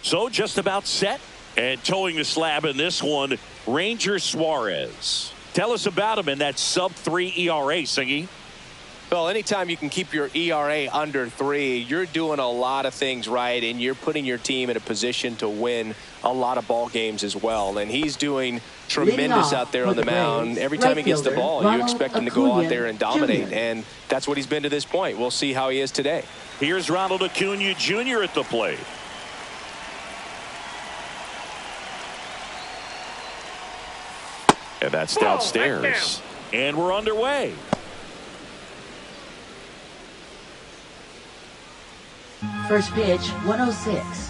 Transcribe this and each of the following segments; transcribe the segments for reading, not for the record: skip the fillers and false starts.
So just about set. And towing the slab in this one, Ranger Suarez. Tell us about him in that sub-3 ERA, Singy. Well, anytime you can keep your ERA under 3, you're doing a lot of things right, and you're putting your team in a position to win a lot of ball games as well. And he's doing tremendous out there on the mound. Every time he gets the ball, you expect him to go out there and dominate, and that's what he's been to this point. We'll see how he is today. Here's Ronald Acuna Jr. at the plate. And that's downstairs. And we're underway. First pitch, 106.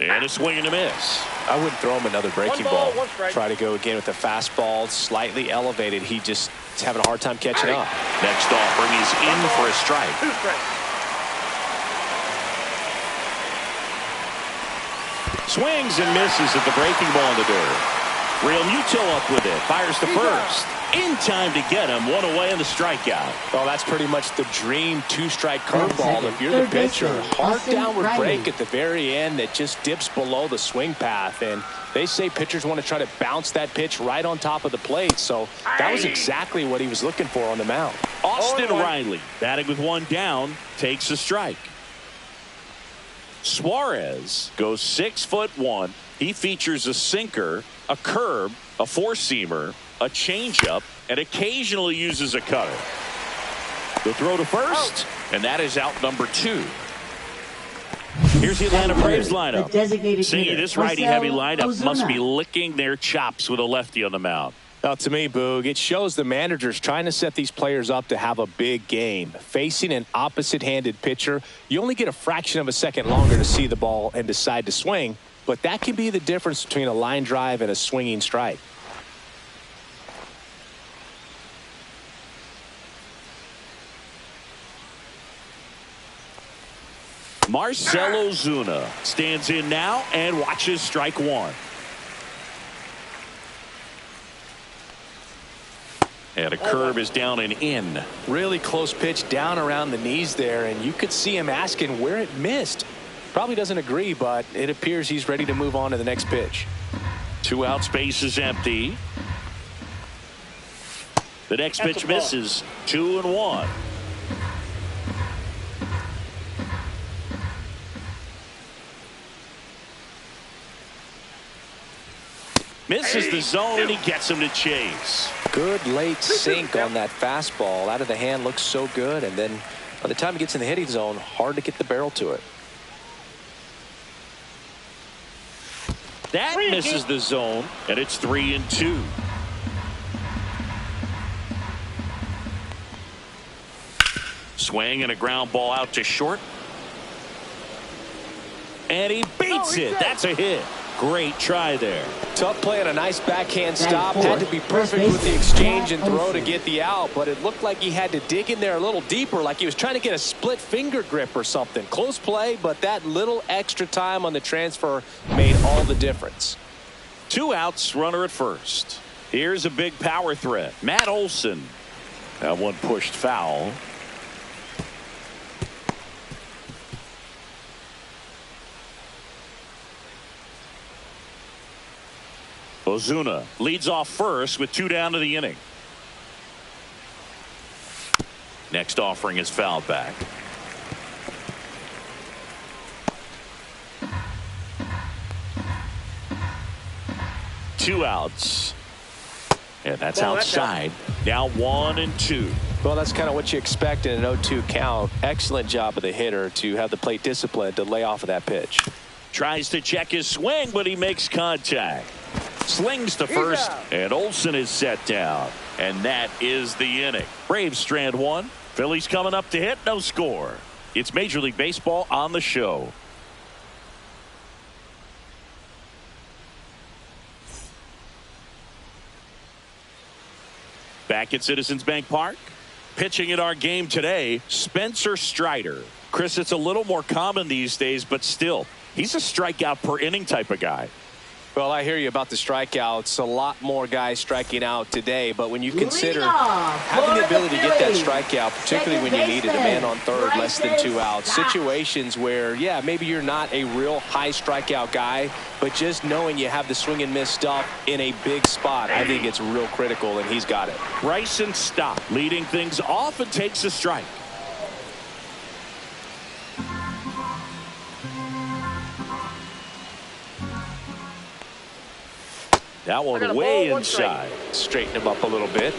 And a swing and a miss. I wouldn't throw him another breaking ball. Try to go again with the fastball, slightly elevated. He just is having a hard time catching up. Next offering is in for a strike. Swings and misses at the breaking ball in the dirt. Real Muto up with it. Fires to first. In time to get him. One away in the strikeout. Well, that's pretty much the dream two-strike curveball. If you're the pitcher, hard downward break at the very end that just dips below the swing path. And they say pitchers want to try to bounce that pitch right on top of the plate. So that was exactly what he was looking for on the mound. Austin Riley, batting with one down, takes a strike. Suarez goes 6'1". He features a sinker, a curve, a four-seamer, a changeup, and occasionally uses a cutter. The throw to first, and that is out number 2. Here's the Atlanta Braves lineup. See, this righty-heavy lineup must be licking their chops with a lefty on the mound. Now, to me, Boog, it shows the managers trying to set these players up to have a big game. Facing an opposite-handed pitcher, you only get a fraction of a second longer to see the ball and decide to swing, but that can be the difference between a line drive and a swinging strike. Marcell Ozuna stands in now and watches strike one. And a curve is down and in. Really close pitch down around the knees there, and you could see him asking where it missed. Probably doesn't agree, but it appears he's ready to move on to the next pitch. 2 out, space is empty. The next pitch misses. 2-1. Misses the zone, and he gets him to chase. Good late sink on that fastball. Out of the hand, looks so good, and then by the time he gets in the hitting zone, hard to get the barrel to it. That misses the zone, and it's 3-2. Swing and a ground ball out to short. And he beats it. That's a hit. Great try there. Tough play and a nice backhand stop. Had to be perfect with the exchange and throw to get the out, but it looked like he had to dig in there a little deeper, like he was trying to get a split finger grip or something. Close play, but that little extra time on the transfer made all the difference. 2 outs, runner at first. Here's a big power threat. Matt Olson. That one pushed foul. Ozuna leads off first with 2 down to the inning. Next offering is fouled back. Two outs. And that's outside. Now 1-2. Well, that's kind of what you expect in an 0-2 count. Excellent job of the hitter to have the plate discipline to lay off of that pitch. Tries to check his swing, but he makes contact. Slings to first, and Olson is set down. And that is the inning. Braves strand 1. Phillies coming up to hit. No score. It's Major League Baseball on the show. Back at Citizens Bank Park. Pitching in our game today, Spencer Strider. Chris, it's a little more common these days, but still, he's a strikeout per inning type of guy. Well, I hear you about the strikeouts. A lot more guys striking out today, but when you consider having the ability to get that strikeout, particularly when you need it, a man on third, less than 2 outs, situations where, yeah, maybe you're not a real high strikeout guy, but just knowing you have the swing and miss stuff in a big spot, I think it's real critical, and he's got it. Bryson Stott leading things off and takes a strike. That one way inside. Straighten him up a little bit.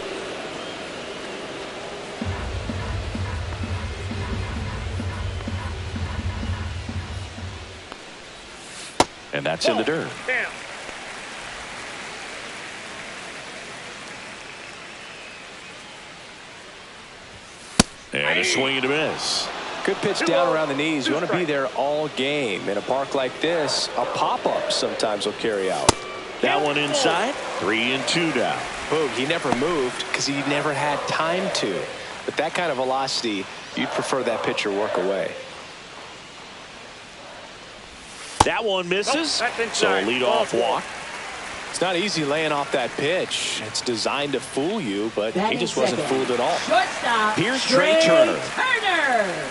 And that's in the dirt. And a swing and a miss. Good pitch down around the knees. You want to be there all game. In a park like this, a pop-up sometimes will carry out. That one inside. 3-2 now. Boom, he never moved because he never had time to. But that kind of velocity, you'd prefer that pitcher work away. That one misses. So a leadoff walk. It's not easy laying off that pitch. It's designed to fool you, but he just wasn't fooled at all. Shortstop. Here's Trey Turner. Turner.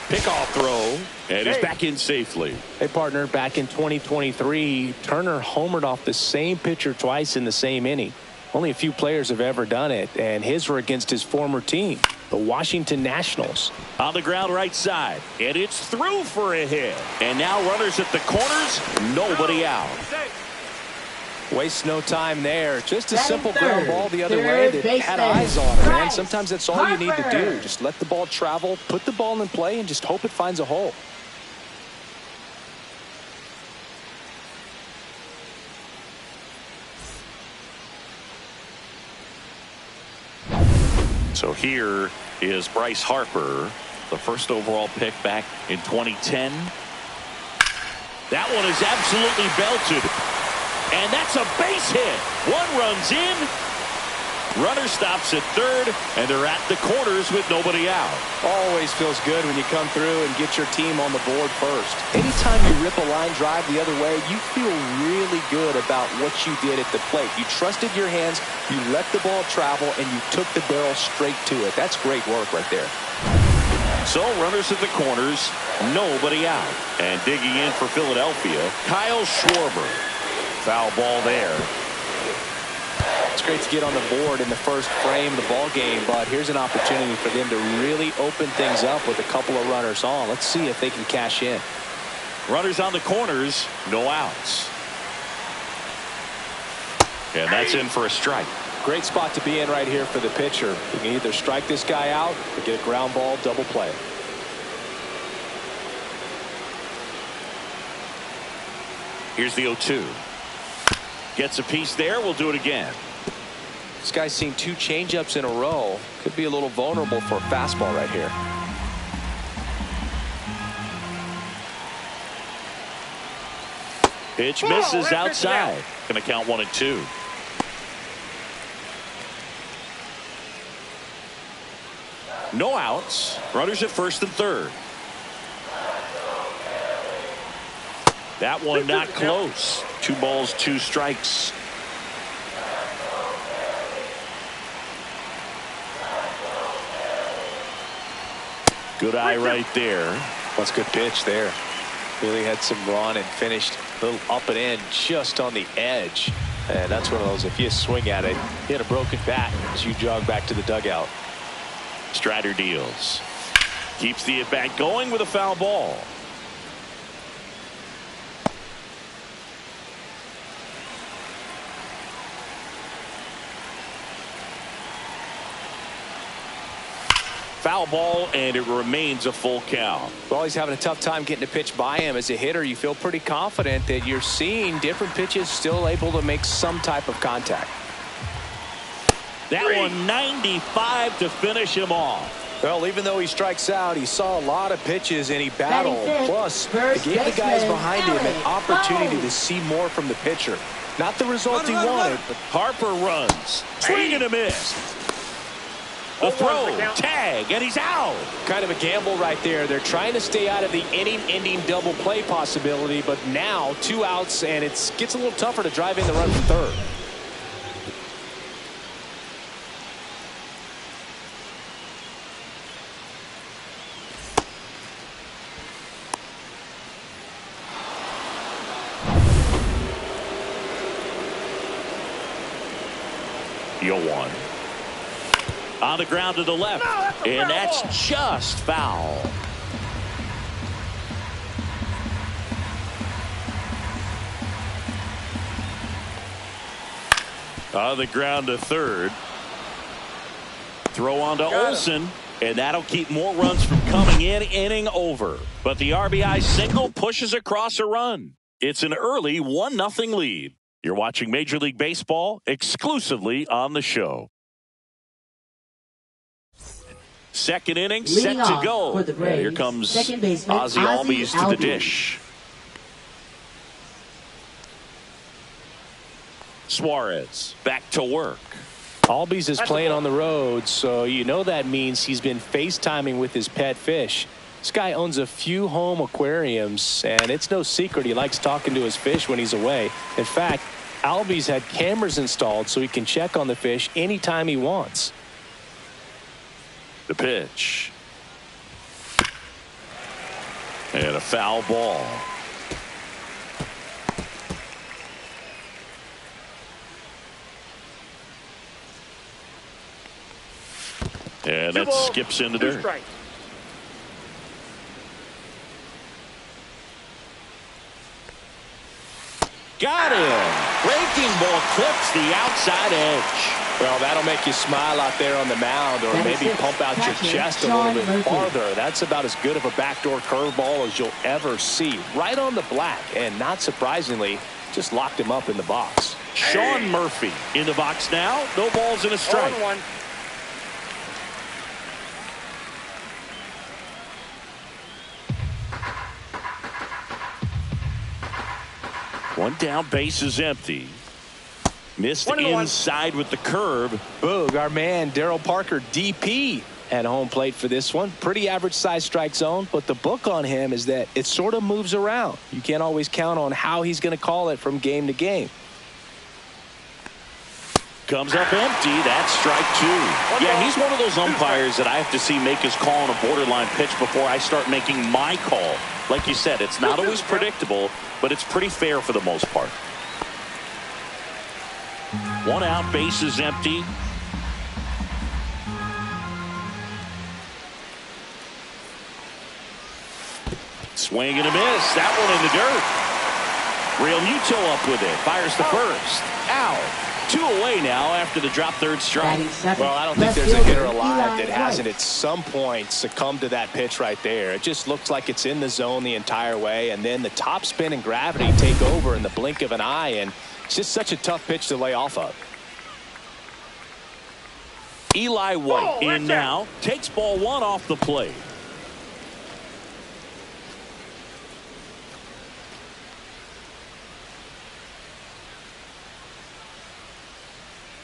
Pickoff throw. And he's back in safely. Hey, partner, back in 2023, Turner homered off the same pitcher twice in the same inning. Only a few players have ever done it, and his were against his former team, the Washington Nationals. On the ground right side, and it's through for a hit. And now runners at the corners, nobody out. Waste no time there. Just a simple ground ball the other way that had eyes on it, man. Sometimes that's all you need to do. Just let the ball travel, put the ball in play, and just hope it finds a hole. So here is Bryce Harper, the first overall pick back in 2010. That one is absolutely belted. And that's a base hit. One runs in. Runner stops at third, and they're at the corners with nobody out. Always feels good when you come through and get your team on the board first. Anytime you rip a line drive the other way, you feel really good about what you did at the plate. You trusted your hands, you let the ball travel, and you took the barrel straight to it. That's great work right there. So runners at the corners, nobody out. And digging in for Philadelphia, Kyle Schwarber. Foul ball there. It's great to get on the board in the first frame of the ball game, but here's an opportunity for them to really open things up with a couple of runners on. Let's see if they can cash in. Runners on the corners, no outs. And that's in for a strike. Great spot to be in right here for the pitcher. You can either strike this guy out or get a ground ball double play. Here's the 0-2. Gets a piece there. We'll do it again. This guy's seen 2 changeups in a row. Could be a little vulnerable for a fastball right here. Pitch misses outside. Going to count 1-2. No outs. Runners at first and third. That one not close. 2 balls, 2 strikes. Good eye right there. That's a good pitch there. Really had some run and finished a little up and in just on the edge. And that's one of those, if you swing at it, you hit a broken bat as you jog back to the dugout. Strider deals. Keeps the at-bat going with a foul ball. Foul ball, and it remains a full count. Well, he's having a tough time getting a pitch by him. As a hitter, you feel pretty confident that you're seeing different pitches still able to make some type of contact. That one 95 to finish him off. Well, even though he strikes out, he saw a lot of pitches and he battled. Plus, it gave the guys behind him an opportunity to see more from the pitcher. Not the result he wanted, but Harper runs. Swing and a miss. The throw, tag, and he's out. Kind of a gamble right there. They're trying to stay out of the inning-ending double play possibility, but now 2 outs, and it gets a little tougher to drive in the run from third. One. On the ground to the left, and that's just foul. On the ground to third. Throw on to Olsen, and that'll keep more runs from coming in. Inning over. But the RBI single pushes across a run. It's an early 1-0 lead. You're watching Major League Baseball exclusively on the show. Second inning set to go. Here comes Ozzie Albies to the dish. Suarez back to work. Albies is playing on the road, so you know that means he's been FaceTiming with his pet fish. This guy owns a few home aquariums, and it's no secret he likes talking to his fish when he's away. In fact, Albies had cameras installed so he can check on the fish anytime he wants. The pitch. And a foul ball. And that skips into dirt. Got him. Breaking ball clips the outside edge. Well, that'll make you smile out there on the mound, or maybe pump out your chest a little bit farther. That's about as good of a backdoor curveball as you'll ever see. Right on the black, and not surprisingly, just locked him up in the box. Sean Murphy in the box now. No balls and a strike. 0-1. One down, base is empty. Missed inside with the curve. Boog, our man Darryl Parker, DP, at home plate for this one. Pretty average size strike zone, but the book on him is that it sort of moves around. You can't always count on how he's going to call it from game to game. Comes up empty. That's strike 2. Yeah, he's one of those umpires that I have to see make his call on a borderline pitch before I start making my call. Like you said, it's not always predictable, but it's pretty fair for the most part. 1 out, base is empty. Swing and a miss. That one in the dirt. Real Muto up with it. Fires the first. Out. 2 away now after the drop third strike. Well, I don't think there's a hitter alive that hasn't at some point succumbed to that pitch right there. It just looks like it's in the zone the entire way, and then the top spin and gravity take over in the blink of an eye, and it's just such a tough pitch to lay off of. Eli White in now. Takes ball 1 off the plate.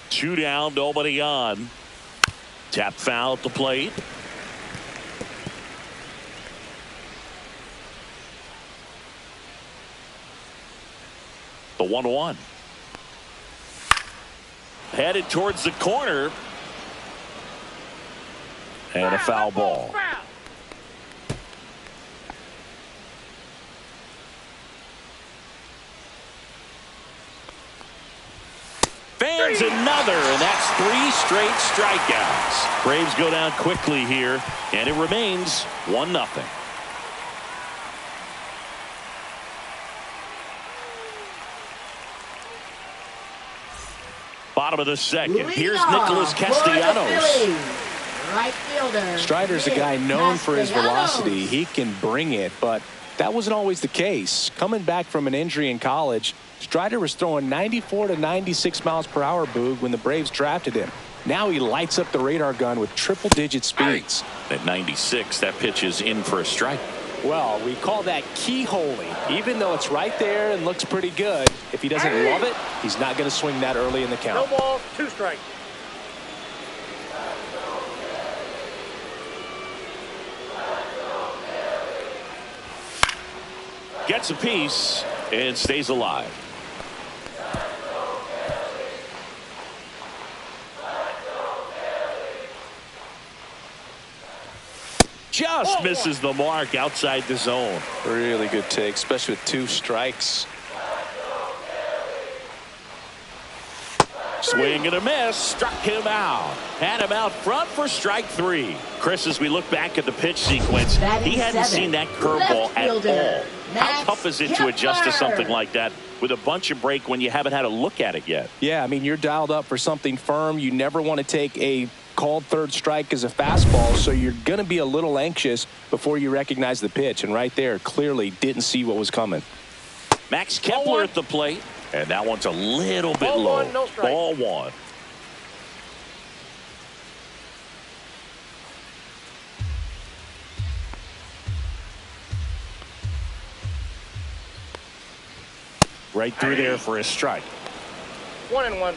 Two down, nobody on. Tap foul at the plate. The 1-1. Headed towards the corner. And a foul ball. Fans another, and that's 3 straight strikeouts. Braves go down quickly here, and it remains 1-0. Bottom of the second. Here's Nicholas Castellanos. Right fielder. Strider's a guy known for his velocity. He can bring it, but that wasn't always the case. Coming back from an injury in college, Strider was throwing 94 to 96 miles per hour, Boog, when the Braves drafted him. Now he lights up the radar gun with triple-digit speeds. At 96, that pitch is in for a strike. Well, we call that keyholing. Even though it's right there and looks pretty good, if he doesn't love it, he's not going to swing that early in the count. No balls, 2 strikes. gets a piece and stays alive. Just misses the mark outside the zone. Really good take, especially with 2 strikes. Swing and a miss. Struck him out. Had him out front for strike 3. Chris, as we look back at the pitch sequence, he hadn't seen that curveball at all. How tough is it to adjust to something like that with a bunch of break when you haven't had a look at it yet? Yeah, I mean, you're dialed up for something firm. You never want to take a called third strike as a fastball, so you're going to be a little anxious before you recognize the pitch. And right there, clearly didn't see what was coming. Max Kepler at the plate, and that one's a little bit low. Ball 1. Right through there for a strike. 1-1.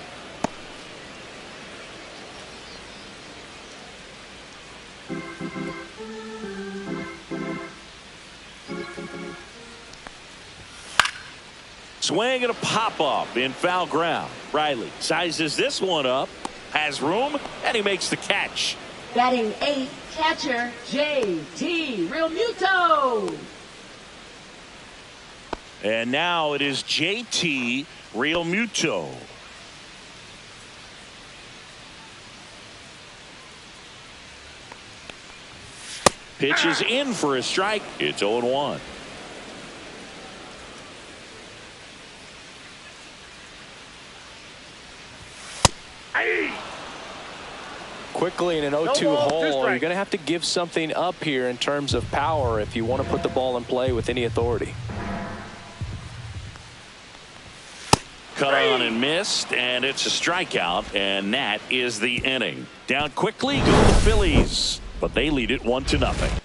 Swing and a pop-up in foul ground. Riley sizes this one up, has room, and he makes the catch. Batting 8th, catcher J.T. Realmuto. And now it is J.T. Realmuto. Pitches in for a strike. It's 0-1. Quickly in an 0-2 hole, you're going to have to give something up here in terms of power if you want to put the ball in play with any authority. Cut on and missed, and it's a strikeout, and that is the inning. Down quickly go the Phillies, but they lead it 1-0.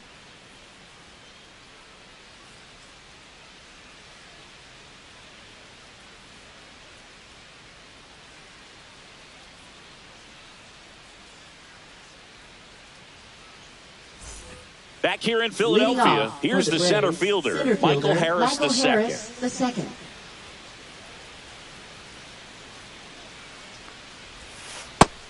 Back here in Philadelphia, here's the center fielder, Michael Harris II.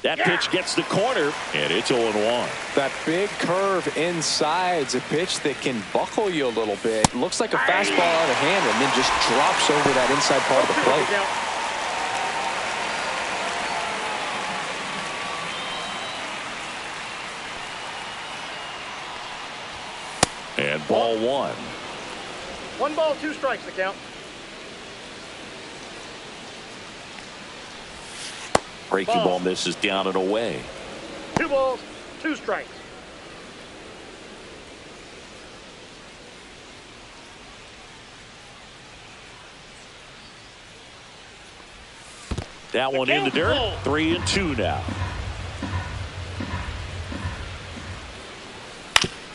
That pitch gets the corner, and it's 0-1. That big curve inside's a pitch that can buckle you a little bit. Looks like a fastball out of hand and then just drops over that inside part of the plate. And ball 1. 1 ball, 2 strikes the count. Breaking ball misses down and away. 2 balls, 2 strikes. That one in the dirt. 3-2 now.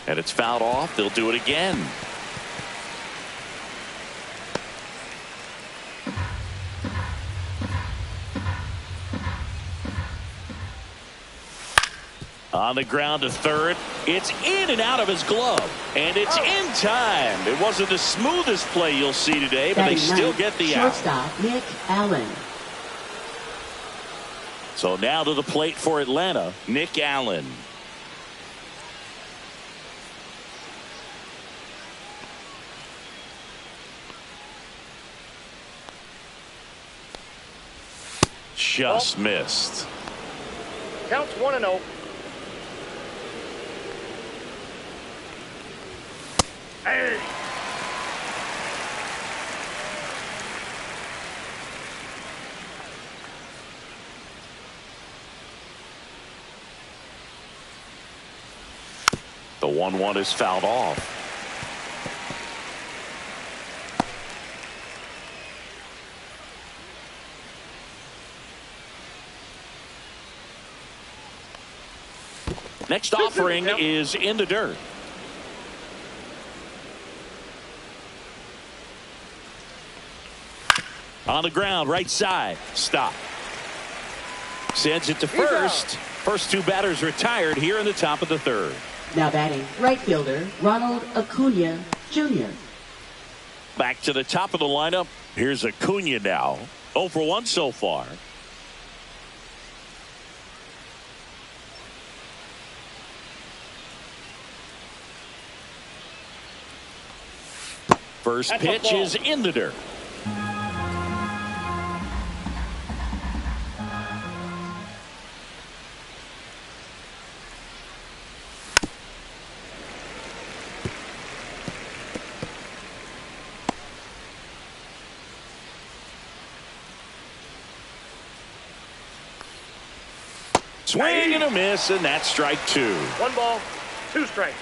And it's fouled off. They'll do it again. On the ground to third. It's in and out of his glove. And it's in time. It wasn't the smoothest play you'll see today, but they still get the out. Shortstop Nick Allen. So now to the plate for Atlanta, Nick Allen. Just missed. Counts 1-0. Hey. The 1-1 is fouled off. Next offering is in the dirt. On the ground, right side. Stop. Sends it to first. First 2 batters retired here in the top of the third. Now batting right fielder Ronald Acuna Jr. Back to the top of the lineup. Here's Acuna now. 0 for 1 so far. First pitch is in the dirt. Swing and a miss, and that's strike 2. 1 ball, 2 strikes.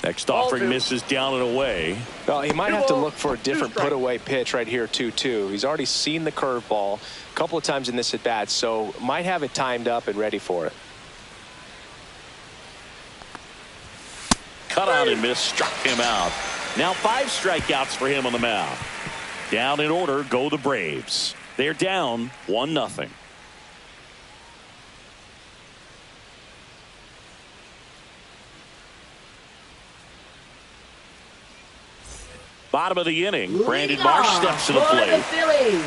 Next offering misses down and away. Well, he might have to look for a different put-away pitch right here, 2-2. He's already seen the curveball a couple of times in this at-bat, so might have it timed up and ready for it. Cut out and miss, struck him out. Now 5 strikeouts for him on the mound. Down in order go the Braves. They're down 1-0. Bottom of the inning, Brandon Marsh steps to the plate. For the Phillies,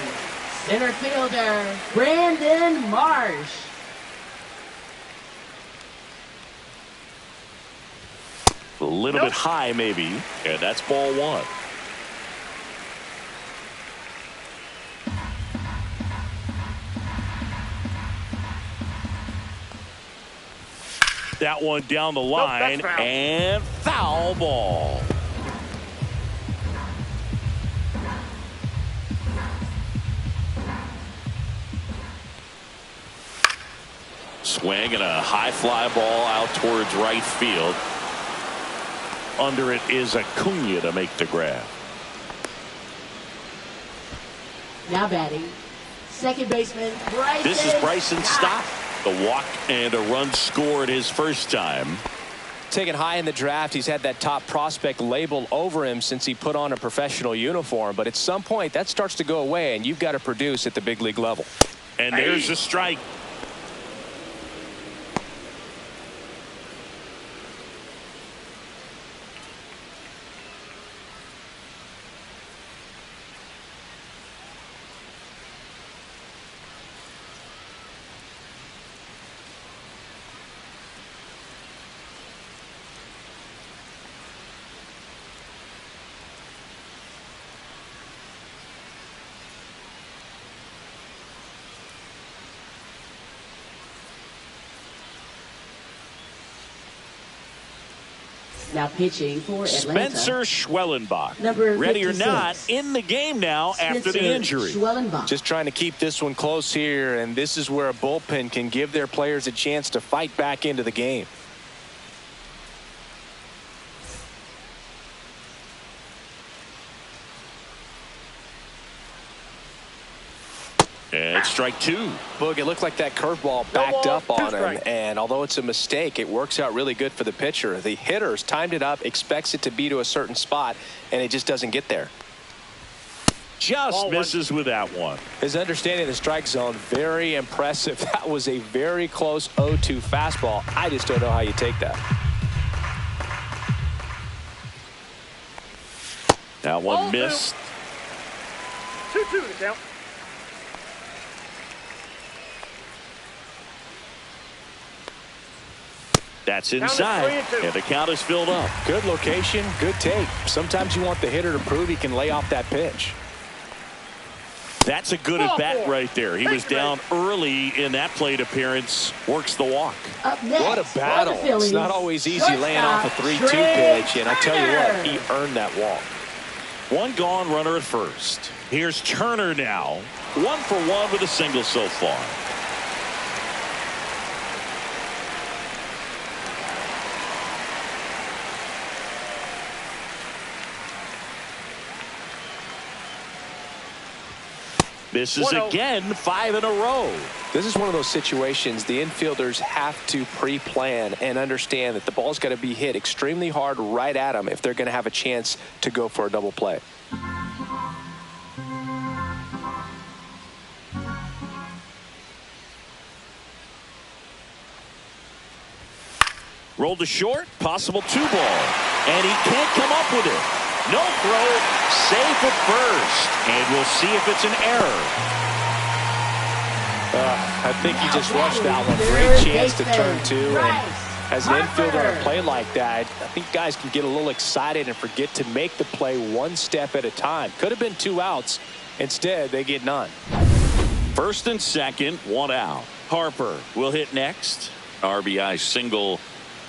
center fielder Brandon Marsh. A little bit high maybe, and that's ball 1. That one down the line, and foul ball. Swing and a high fly ball out towards right field. Under it is Acuna to make the grab. Now batting, second baseman Bryson. This is Bryson Stott. The walk and a run scored his first time. Taken high in the draft, he's had that top prospect label over him since he put on a professional uniform. But at some point, that starts to go away, and you've got to produce at the big league level. And there's a strike. Now pitching for Atlanta, Spencer Schwellenbach. Number ready or 56. not, in the game now after the injury. Schwellenbach. Just trying to keep this one close here, and this is where a bullpen can give their players a chance to fight back into the game. And strike 2. Boog, it looked like that curveball backed up on him, and although it's a mistake, it works out really good for the pitcher. The hitter's timed it up, expects it to be to a certain spot, and it just doesn't get there. Just misses with that one. His understanding of the strike zone, very impressive. That was a very close 0-2 fastball. I just don't know how you take that. That one missed. 2-2 to count. That's inside, and the count is filled up. Good location, good take. Sometimes you want the hitter to prove he can lay off that pitch. That's a good at bat right there. He was down early in that plate appearance. Works the walk. Up next, what a battle. It's not always easy laying off a 3-2 pitch, and I tell you what, he earned that walk. One gone, runner at first. Here's Turner now. 1 for 1 with a single so far. Misses again, 5 in a row. This is one of those situations the infielders have to pre-plan and understand that the ball's got to be hit extremely hard right at them if they're going to have a chance to go for a double play. Rolled to short, possible 2-ball. And he can't come up with it. No throw, safe at first. And we'll see if it's an error. I think he just rushed that one. Great chance to turn two. And as an infielder on a play like that, I think guys can get a little excited and forget to make the play one step at a time. Could have been 2 outs. Instead, they get none. First and second, 1 out. Harper will hit next. RBI single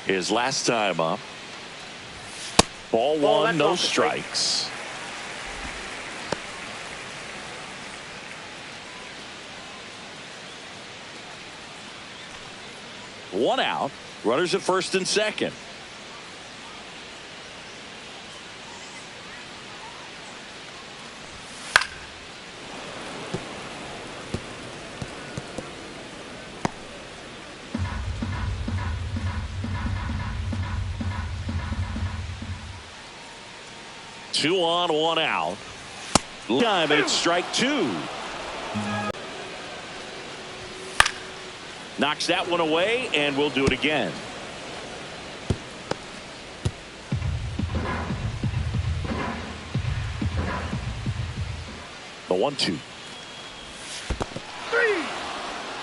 his last time up. Ball 1, no strikes. One out. Runners at first and second. Two on, 1 out. Time it's strike 2. Knocks that one away, and we'll do it again. The 1-2.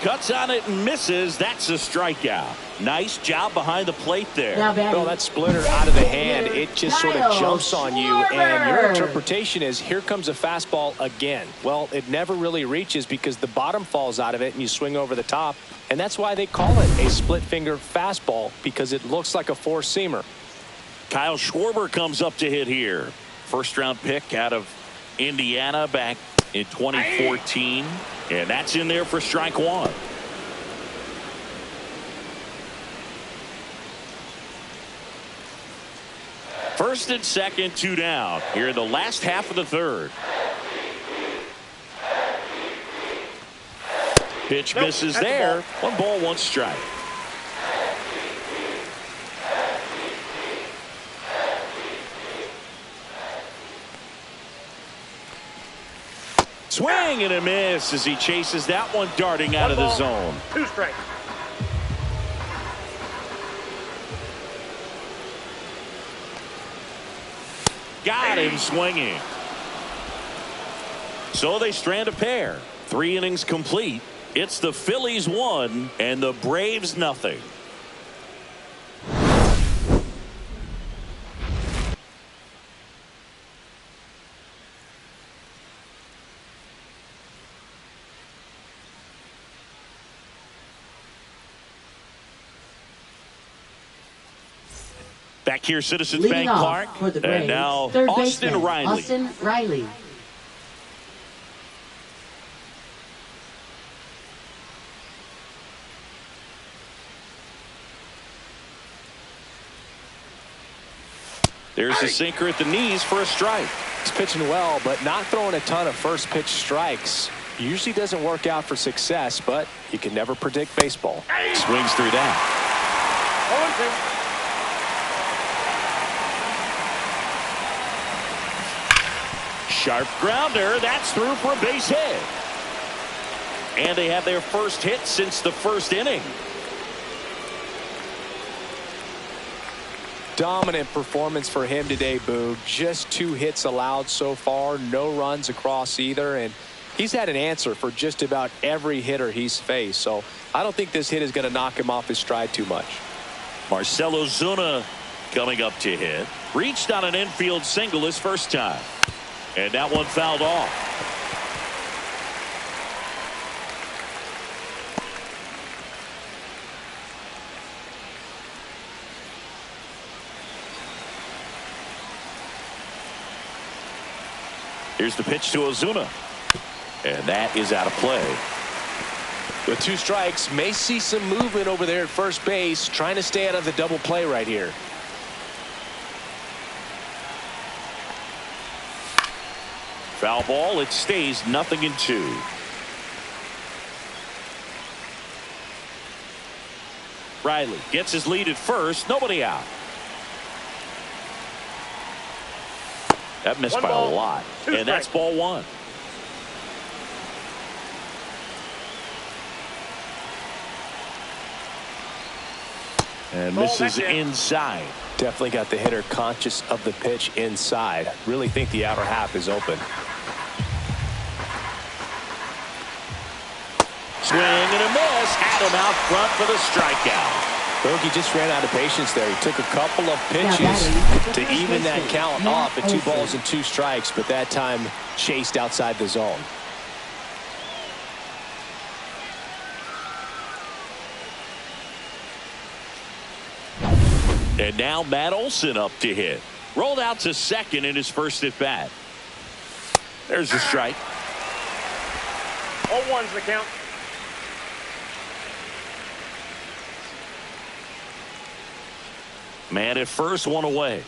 Cuts on it and misses. That's a strikeout. Nice job behind the plate there. Well, that splitter out of the hand, it just sort of jumps on you, and your interpretation is, here comes a fastball again. Well, it never really reaches because the bottom falls out of it and you swing over the top, and that's why they call it a split finger fastball, because it looks like a 4-seamer. Kyle Schwarber comes up to hit here. First round pick out of Indiana back in 2014, and that's in there for strike 1. First and second, 2 down here in the last half of the third. Pitch misses there. 1 ball, 1 strike. Swing and a miss as he chases that one darting out of the zone. 2 strikes. Got him swinging. So they strand a pair. 3 innings complete. It's the Phillies 1 and the Braves nothing. Back here, Citizens Leading Bank off Park, for the Braves, and now third Austin baseman, Riley. Austin Riley. There's a sinker at the knees for a strike. He's pitching well, but not throwing a ton of first pitch strikes. Usually doesn't work out for success, but you can never predict baseball. Swings through that. 0-2. Sharp grounder. That's through for a base hit. And they have their first hit since the first inning. Dominant performance for him today, Boog. Just 2 hits allowed so far. No runs across either. And he's had an answer for just about every hitter he's faced. So I don't think this hit is going to knock him off his stride too much. Marcell Ozuna coming up to hit. Reached on an infield single his first time. And that one fouled off. Here's the pitch to Ozuna. And that is out of play. With 2 strikes, may see some movement over there at first base, trying to stay out of the double play right here. Foul ball. It stays 0-2. Riley gets his lead at first. Nobody out. That missed by a lot. And that's ball 1. And misses inside. Definitely got the hitter conscious of the pitch inside. Really think the outer half is open. Swing and a miss. Had him out front for the strikeout. Bogey just ran out of patience there. He took a couple of pitches to even that count off at 2 balls and 2 strikes, but that time chased outside the zone. And now Matt Olson up to hit. Rolled out to second in his first at bat. There's a strike. 0-1's the count. Man at first, 1 away.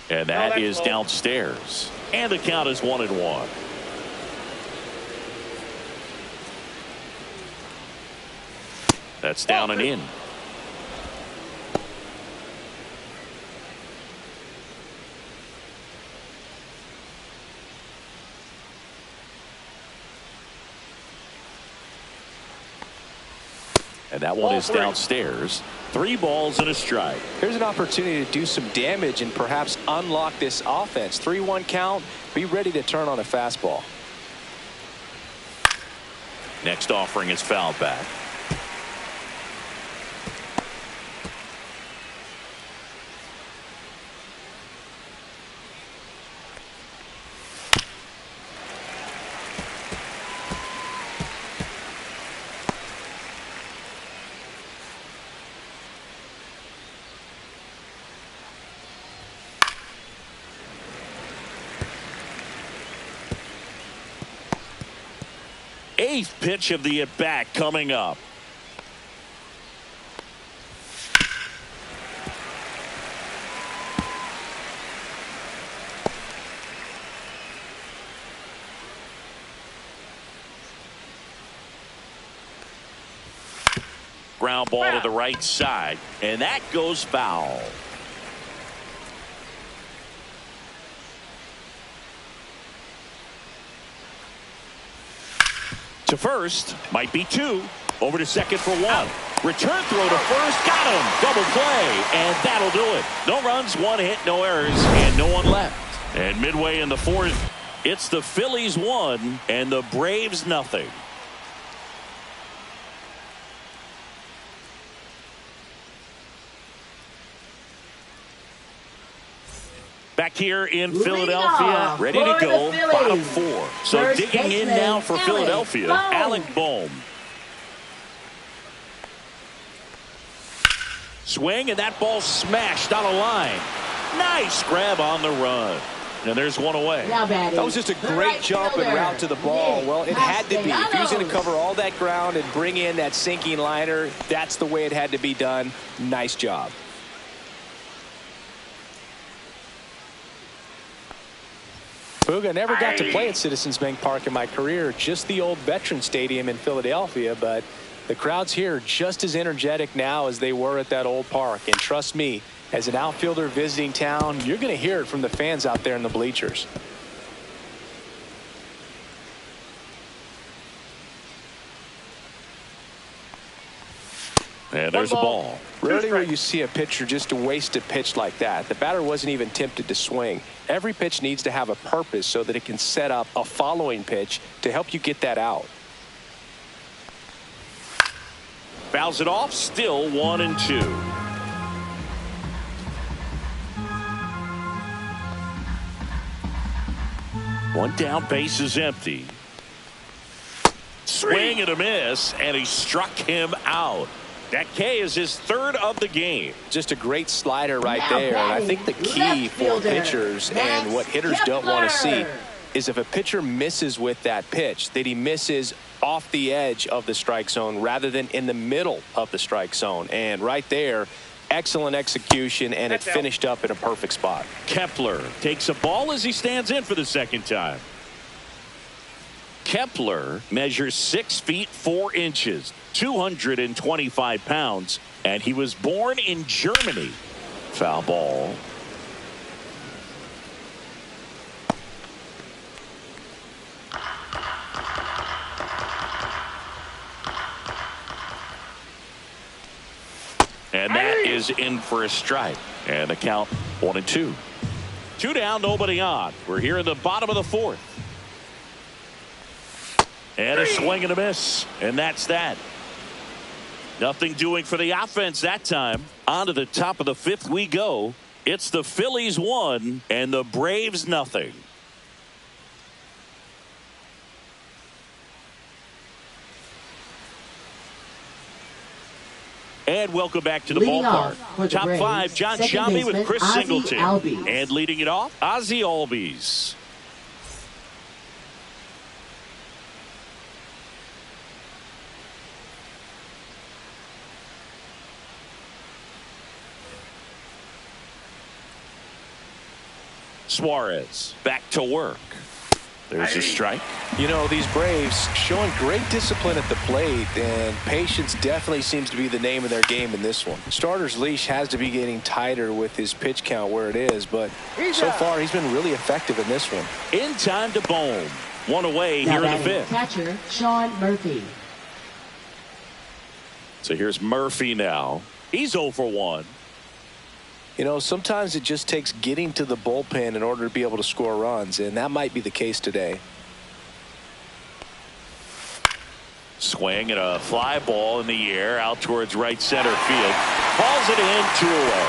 And that is downstairs. And the count is 1-1. That's down and in. And that one is downstairs. 3 balls and a strike. Here's an opportunity to do some damage and perhaps unlock this offense. 3-1 count. Be ready to turn on a fastball. Next offering is fouled back. Eighth pitch of the at-bat coming up. Ground ball to the right side, and that goes foul. To first, might be 2. Over to second for 1. Return throw to first, got him. Double play, and that'll do it. No runs, 1 hit, no errors, and no one left. And midway in the 4th, it's the Phillies 1 and the Braves nothing. Back here in Philadelphia, ready to go, bottom 4. So First digging in now for Philadelphia, Alec Bohm. Swing, and that ball smashed on a line. Nice grab on the run. And there's 1 away. That was just a great jump and route to the ball. Well, it had to be. If he was going to cover all that ground and bring in that sinking liner, that's the way it had to be done. Nice job. Booga, never got to play at Citizens Bank Park in my career, just the old Veterans Stadium in Philadelphia, but the crowds here are just as energetic now as they were at that old park. And trust me, as an outfielder visiting town, you're going to hear it from the fans out there in the bleachers. And there's a ball. Rarely will you see a pitcher just waste a pitch like that. The batter wasn't even tempted to swing. Every pitch needs to have a purpose so that it can set up a following pitch to help you get that out. Fouls it off, still 1-2. One down, base is empty. Swing and a miss, and he struck him out. That K is his 3rd of the game. Just a great slider right there. And I think the key for pitchers and what hitters don't want to see is if a pitcher misses with that pitch, that he misses off the edge of the strike zone rather than in the middle of the strike zone. And right there, excellent execution, and it finished up in a perfect spot. Kepler takes a ball as he stands in for the 2nd time. Kepler measures 6 feet 4 inches, 225 pounds, and he was born in Germany. Foul ball. And that is in for a strike. And the count 1-2. 2 down, nobody on. We're here in the bottom of the 4th. And a swing and a miss. And that's that. Nothing doing for the offense that time. On to the top of the 5th we go. It's the Phillies 1 and the Braves nothing. And welcome back to the ballpark. Top Braves, 5, John Shambi with Chris Singleton. And leading it off, Ozzie Albies. Suarez back to work. There's a strike. You know, these Braves showing great discipline at the plate, and patience definitely seems to be the name of their game in this one. Starter's leash has to be getting tighter with his pitch count where it is, but so far he's been really effective in this one. In time to Bohm. 1 away here in the 5th. Catcher Sean Murphy. So here's Murphy now. He's 0 for 1. You know, sometimes it just takes getting to the bullpen in order to be able to score runs, and that might be the case today. Swing and a fly ball in the air out towards right center field. Calls it in, 2 away.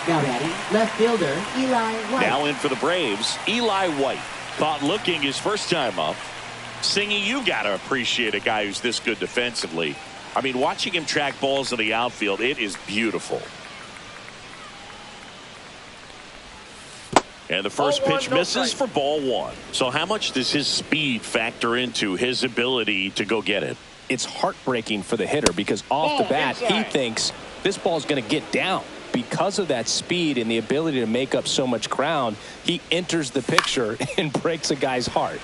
Now batting, left fielder Eli White. Now in for the Braves, Eli White. Caught looking his first time up. Singy, you got to appreciate a guy who's this good defensively. I mean, watching him track balls in the outfield, it is beautiful. And the first pitch misses for ball 1. So how much does his speed factor into his ability to go get it? It's heartbreaking for the hitter because off the bat, he thinks this ball's going to get down. Because of that speed and the ability to make up so much ground, he enters the picture and breaks a guy's heart.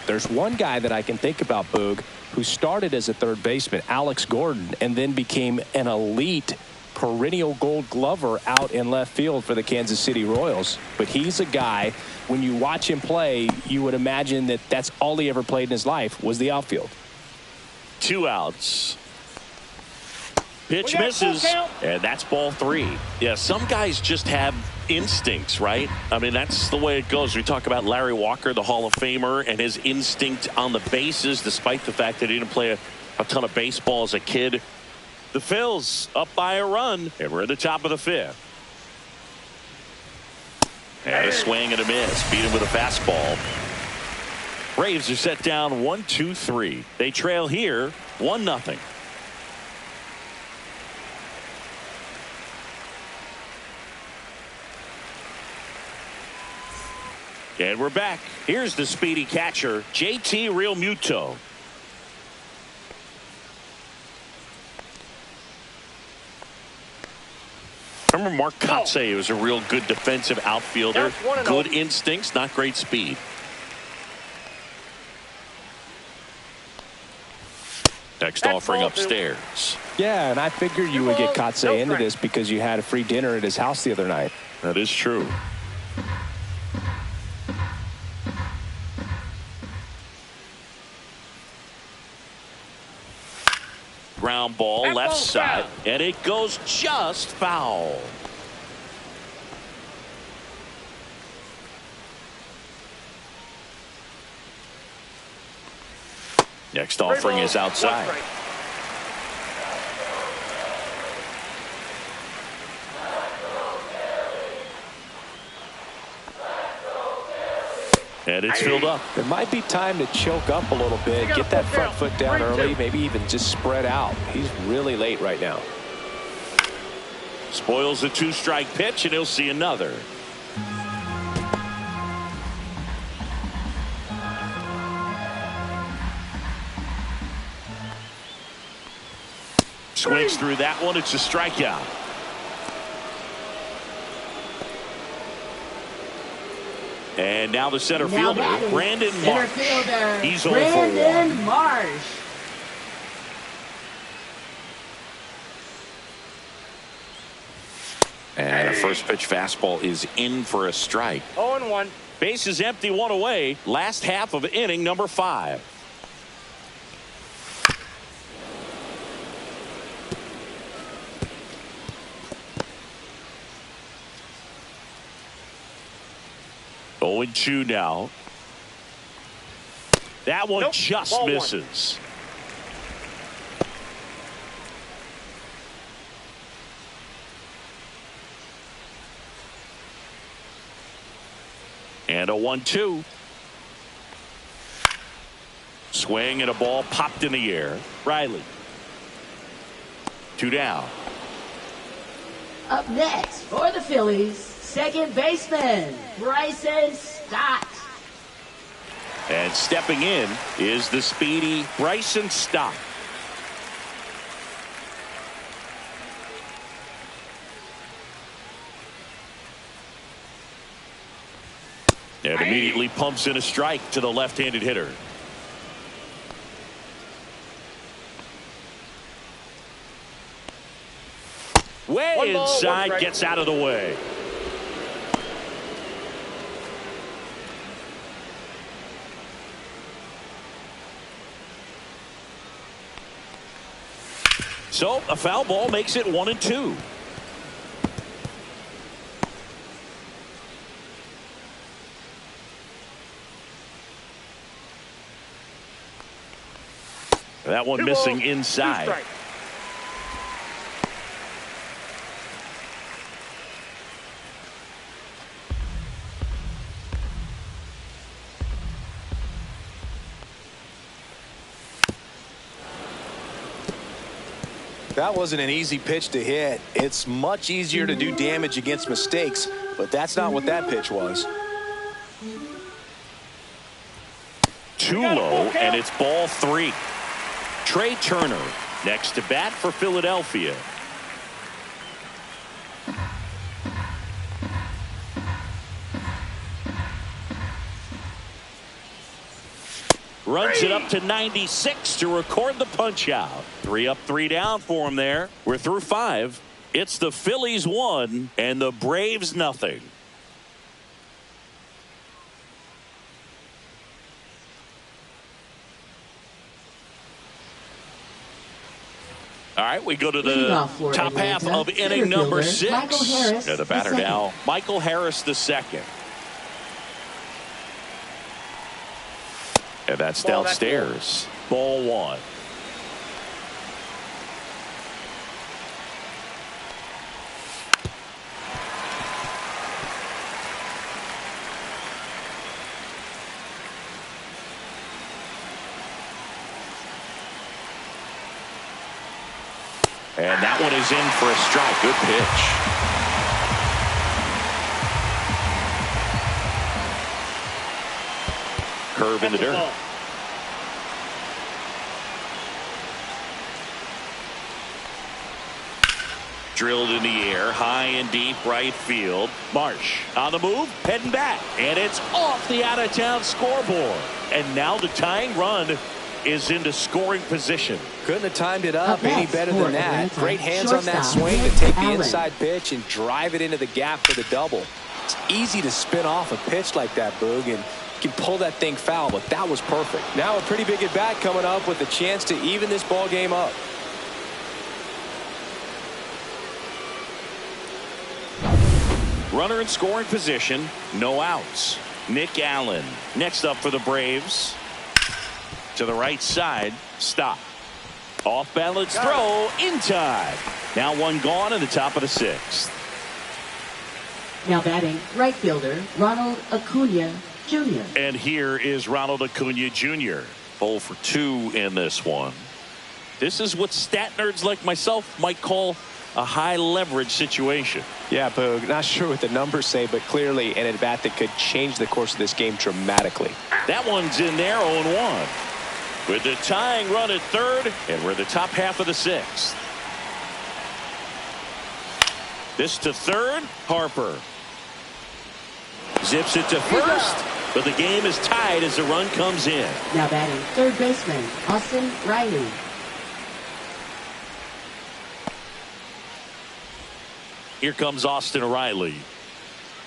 There's one guy that I can think about, Boog, who started as a third baseman, Alex Gordon, and then became an elite perennial gold glover out in left field for the Kansas City Royals. But he's a guy, when you watch him play, you would imagine that that's all he ever played in his life was the outfield. 2 outs. Pitch misses, and that's ball 3. Yeah, some guys just have instincts, right? I mean, that's the way it goes. We talk about Larry Walker, the Hall of Famer, and his instinct on the bases, despite the fact that he didn't play a ton of baseball as a kid. The Phils up by a run, and we're at the top of the 5th. And a swing and a miss. Beat him with a fastball. Braves are set down 1-2-3. They trail here 1-0. And we're back. Here's the speedy catcher, JT Realmuto. Remember Mark Kotsay was a real good defensive outfielder. Good instincts, not great speed. Next offering upstairs. Yeah, and I figured you would get Kotsay into this because you had a free dinner at his house the other night. That is true. Ground ball left side, and it goes just foul. Next offering is outside. And it's filled up. It might be time to choke up a little bit, get that front foot down early, maybe even just spread out. He's really late right now. Spoils a 2-strike pitch, and he'll see another. Swings through that one. It's a strikeout. And now the center fielder, Brandon Marsh. He's 0 for 1. Brandon Marsh. And a first pitch fastball is in for a strike. 0-1. Base is empty, 1 away. Last half of inning number 5. 0-2 now. That one just Ball misses. And a 1-2. Swing and a ball popped in the air. Riley. 2 down. Up next for the Phillies, second baseman, Bryson Stott. And stepping in is the speedy Bryson Stott. And immediately pumps in a strike to the left-handed hitter. Way inside, gets out of the way. So a foul ball makes it 1-2. That one missing inside. That wasn't an easy pitch to hit. It's much easier to do damage against mistakes, but that's not what that pitch was. Too low, and it's ball 3. Trey Turner next to bat for Philadelphia. Runs it up to 96 to record the punch out. 3 up, 3 down for him there. We're through 5. It's the Phillies 1 and the Braves nothing. All right, we go to the top half of inning number 6. The batter now, Michael Harris II. And that's downstairs. Ball 1. And that one is in for a strike. Good pitch. Curve in the dirt. Drilled in the air, high and deep right field. Marsh on the move, heading back. And it's off the out-of-town scoreboard. And now the tying run is into scoring position. Couldn't have timed it up any better than that. Great hands on that swing to take the inside pitch and drive it into the gap for the double. It's easy to spin off a pitch like that, Boog, and you can pull that thing foul, but that was perfect. Now a pretty big at bat coming up with a chance to even this ball game up. Runner in scoring position, no outs. Nick Allen next up for the Braves. To the right side, stop. Off balance throw in time. Now one gone in the top of the 6th. Now batting, right fielder, Ronald Acuna Jr. And here is Ronald Acuna Jr. 0 for 2 in this one. This is what stat nerds like myself might call a high leverage situation. Yeah, Boog, not sure what the numbers say, but clearly an at bat that could change the course of this game dramatically. That one's in there, 0-1. With the tying run at 3rd, and we're the top half of the 6th. This to 3rd, Harper. Zips it to 1st, but the game is tied as the run comes in. Now batting, third baseman, Austin Riley. Here comes Austin Riley.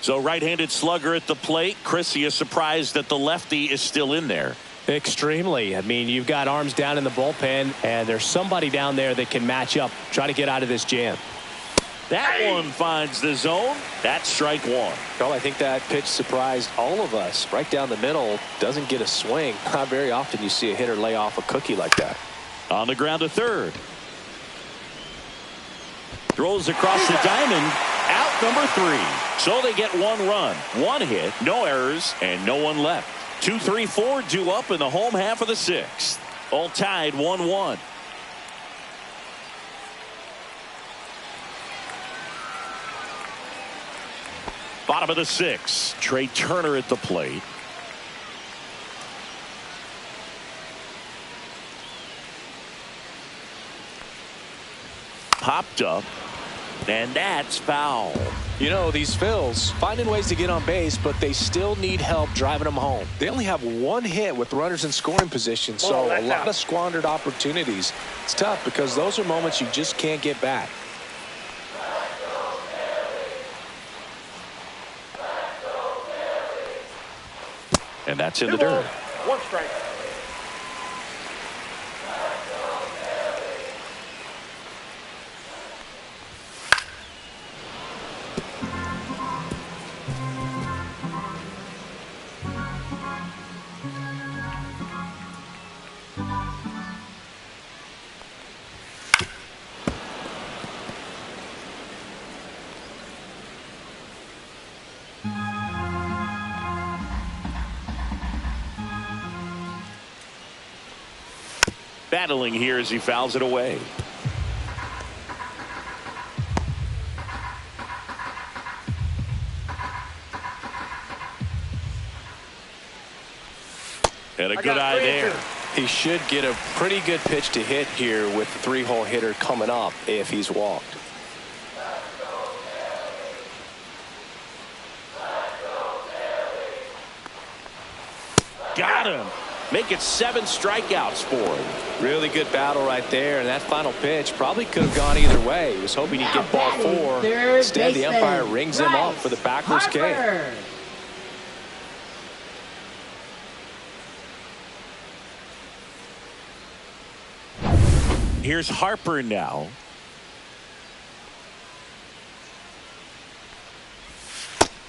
So right-handed slugger at the plate. Chrissy is surprised that the lefty is still in there. Extremely. I mean, you've got arms down in the bullpen, and there's somebody down there that can match up, try to get out of this jam. That one finds the zone. That's strike one. Well, I think that pitch surprised all of us. Right down the middle, doesn't get a swing. Not very often you see a hitter lay off a cookie like that. On the ground to third. Throws across the diamond. Out number 3. So they get 1 run, 1 hit, no errors, and no one left. 2, 3, 4 due up in the home half of the 6th. All tied 1-1. Bottom of the 6th. Trey Turner at the plate. Popped up. And that's foul. You know, these Phils finding ways to get on base, but they still need help driving them home. They only have 1 hit with runners in scoring position, so a lot of squandered opportunities. It's tough because those are moments you just can't get back. And that's in the dirt. 1 strike. Battling here as he fouls it away. And a good eye there. He should get a pretty good pitch to hit here with the 3-hole hitter coming up if he's walked. Got him. Make it 7 strikeouts for him. Really good battle right there, and that final pitch probably could have gone either way. He was hoping he'd get ball 4. Instead, the umpire rings him up for the backwards K. Here's Harper now.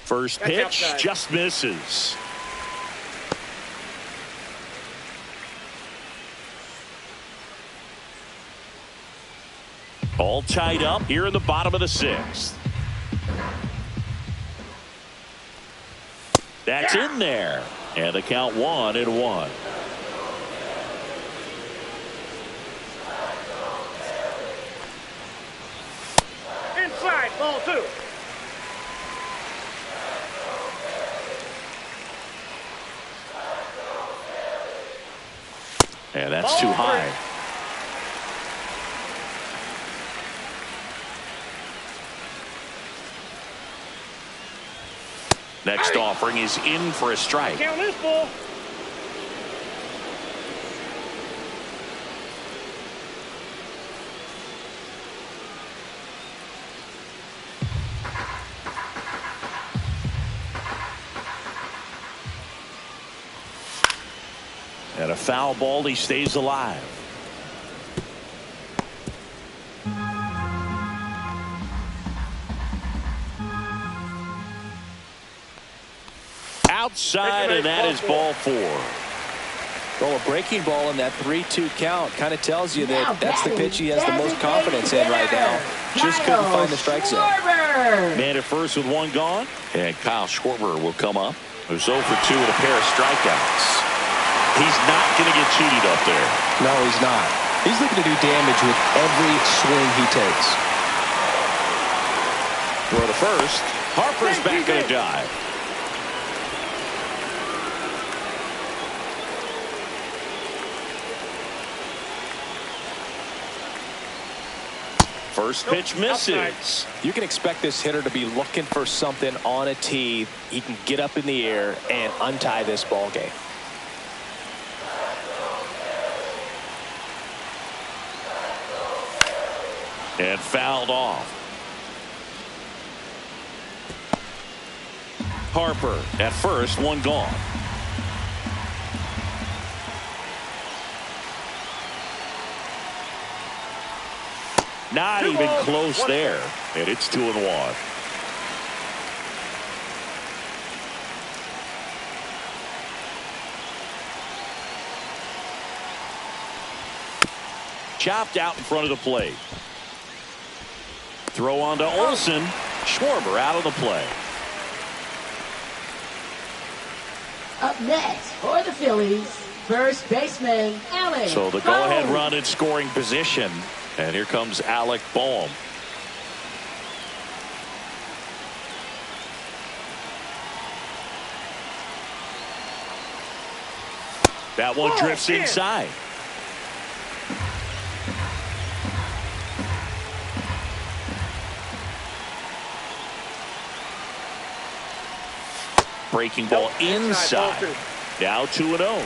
First pitch just misses. All tied up here in the bottom of the 6th. That's in there. And the count 1-1. Inside, ball 2. And that's too high. Next offering is in for a strike. Count this ball. And a foul ball, he stays alive. Outside, and that is ball 4. Well, a breaking ball in that 3-2 count kind of tells you that that's the pitch he has the most confidence in right now. Just couldn't find the strike zone. Man at first with 1 gone. And Kyle Schwarber will come up. Who's 0 for 2 with a pair of strikeouts. He's not going to get cheated up there. No, he's not. He's looking to do damage with every swing he takes. Throw to first. Harper's back in a dive. First pitch misses. You can expect this hitter to be looking for something on a tee. He can get up in the air and untie this ball game. And fouled off. Harper at first, 1 gone. Not even close there. And it's 2-1. Chopped out in front of the plate. Throw on to Olsen. Schwarber out of the play. Up next for the Phillies, first baseman Alec. So the go-ahead run in scoring position. And here comes Alec Bohm. That one drifts inside. Breaking ball inside. Now 2-0.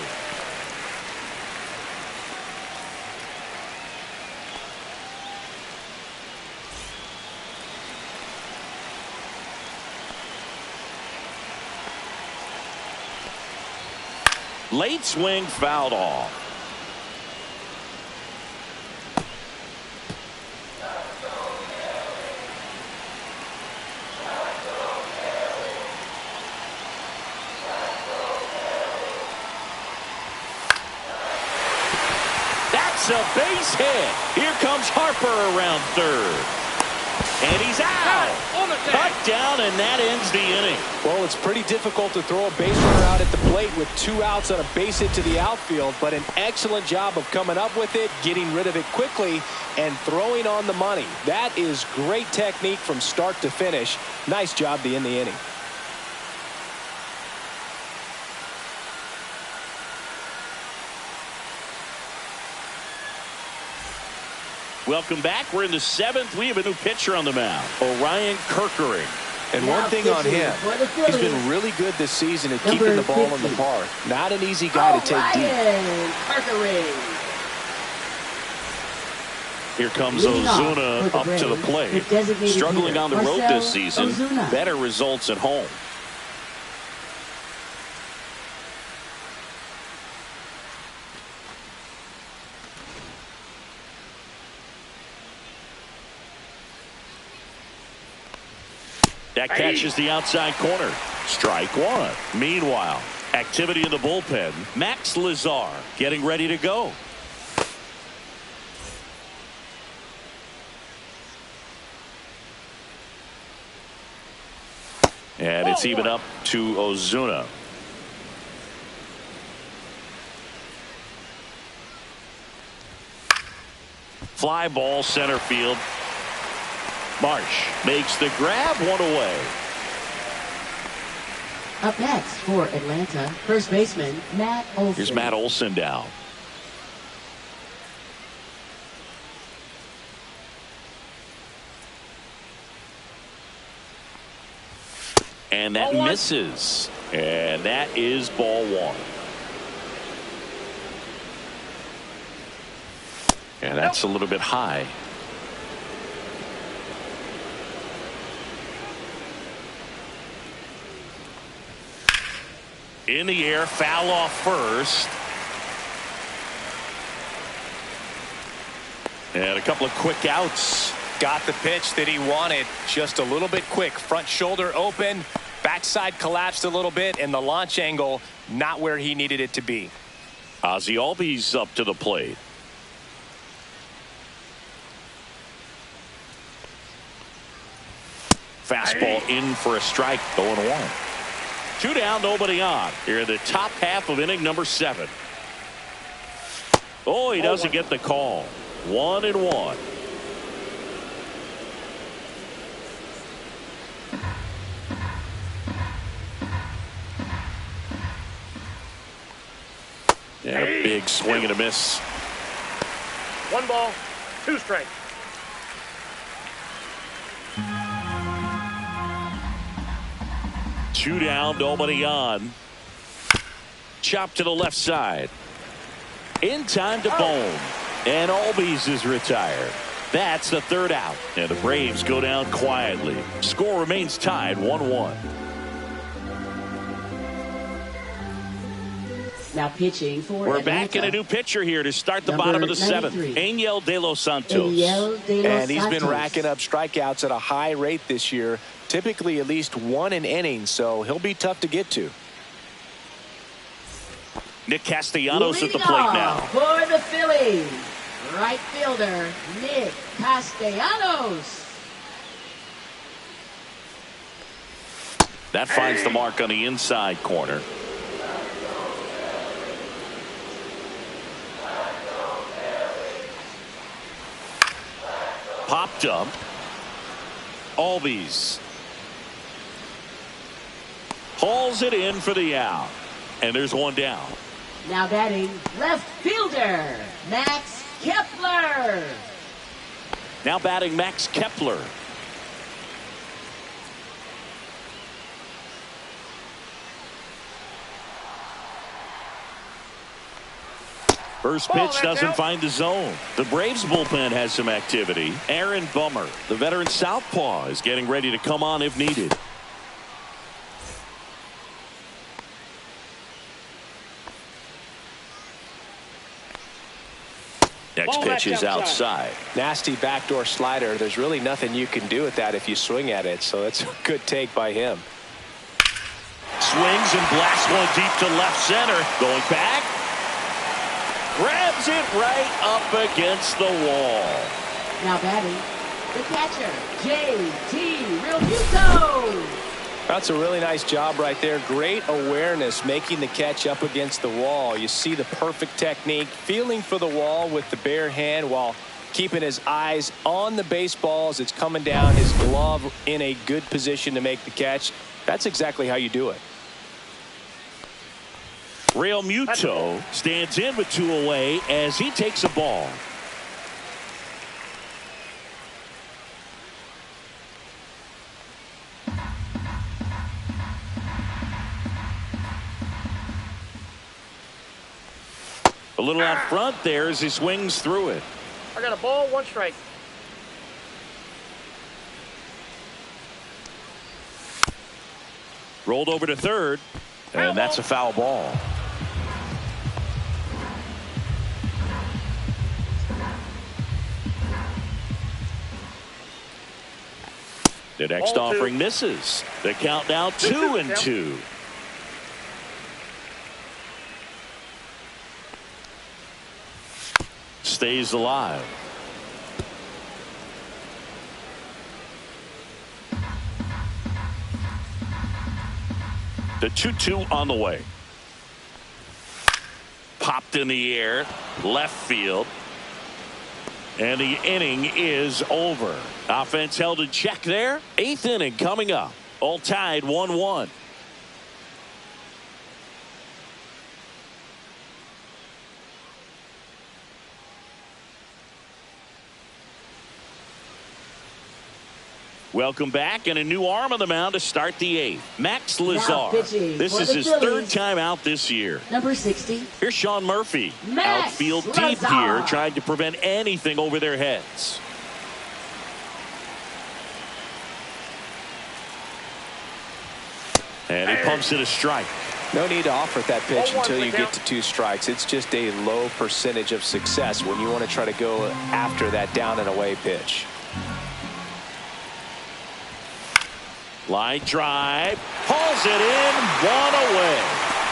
Late swing fouled off. That's a base hit. Here comes Harper around third. And he's out. Cut down, and that ends the inning. Well, it's pretty difficult to throw a base runner out at the plate with 2 outs on a base hit to the outfield, but an excellent job of coming up with it, getting rid of it quickly, and throwing on the money. That is great technique from start to finish. Nice job to end the inning. Welcome back. We're in the 7th. We have a new pitcher on the mound, Orion Kerkering. And one thing on him, he's been really good this season at keeping the ball in the park. Not an easy guy to take deep. Here comes Ozuna up to the plate. Struggling on the road this season. Better results at home. That catches the outside corner. Strike one. Meanwhile, activity in the bullpen. Max Lazar getting ready to go. And it's even up to Ozuna. Fly ball center field. Marsh makes the grab, one away. Up next for Atlanta, first baseman Matt Olson. Here's Matt Olson down. And that misses. And that is ball one. And that's a little bit high. In the air, foul off first. And a couple of quick outs. Got the pitch that he wanted. Just a little bit quick. Front shoulder open. Backside collapsed a little bit. And the launch angle not where he needed it to be. Ozzie Albies up to the plate. Fastball in for a strike. 0-1. 2 down, nobody on. Here in the top half of inning number 7. Oh, he doesn't get the call. 1-1. And a big swing and a miss. 1 ball, 2 strikes. Two down, nobody on. Chop to the left side. In time to Bohm. And Albies is retired. That's the 3rd out. And the Braves go down quietly. Score remains tied 1-1. Now pitching for We're Atlanta. back in a new pitcher here to start the Number bottom of the 7th. 93. Angel De Los Santos. And he's been racking up strikeouts at a high rate this year, typically at least 1 an inning, so he'll be tough to get to. Nick Castellanos at the Leading plate off now. for the Phillies, right fielder Nick Castellanos. That finds the mark on the inside corner. Popped up. Albies hauls it in for the out. And there's one down. Now batting left fielder Max Kepler. Now batting Max Kepler. First pitch doesn't find the zone. The Braves bullpen has some activity. Aaron Bummer, the veteran southpaw, is getting ready to come on if needed. Next pitch is outside. Nasty backdoor slider. There's really nothing you can do with that if you swing at it, so that's a good take by him. Swings and blasts one deep to left center. Going back. Grabs it right up against the wall. Now batting the catcher J.T. Realmuto. That's a really nice job right there. Great awareness, making the catch up against the wall. You see the perfect technique, feeling for the wall with the bare hand while keeping his eyes on the baseball as it's coming down, his glove in a good position to make the catch. That's exactly how you do it. Realmuto stands in with 2 away as he takes a ball. A little out front there as he swings through it. I got a ball, 1 strike. Rolled over to third, and that's a foul ball. The next Ball 2. offering misses. The count now 2-2. Stays alive. The 2-2 on the way. Popped in the air, left field. And the inning is over. Offense held in check there. 8th inning coming up. All tied 1-1. Welcome back, and a new arm on the mound to start the 8th. Max Lazar. This is his Phillies. 3rd time out this year. Number 60. Here's Sean Murphy. Max Outfield deep Lazar. here, trying to prevent anything over their heads. And he pumps it a strike. No need to offer that pitch 0-1 until you went get down. to 2 strikes. It's just a low percentage of success when you want to try to go after that down and away pitch. Line drive. Hauls it in. 1 away.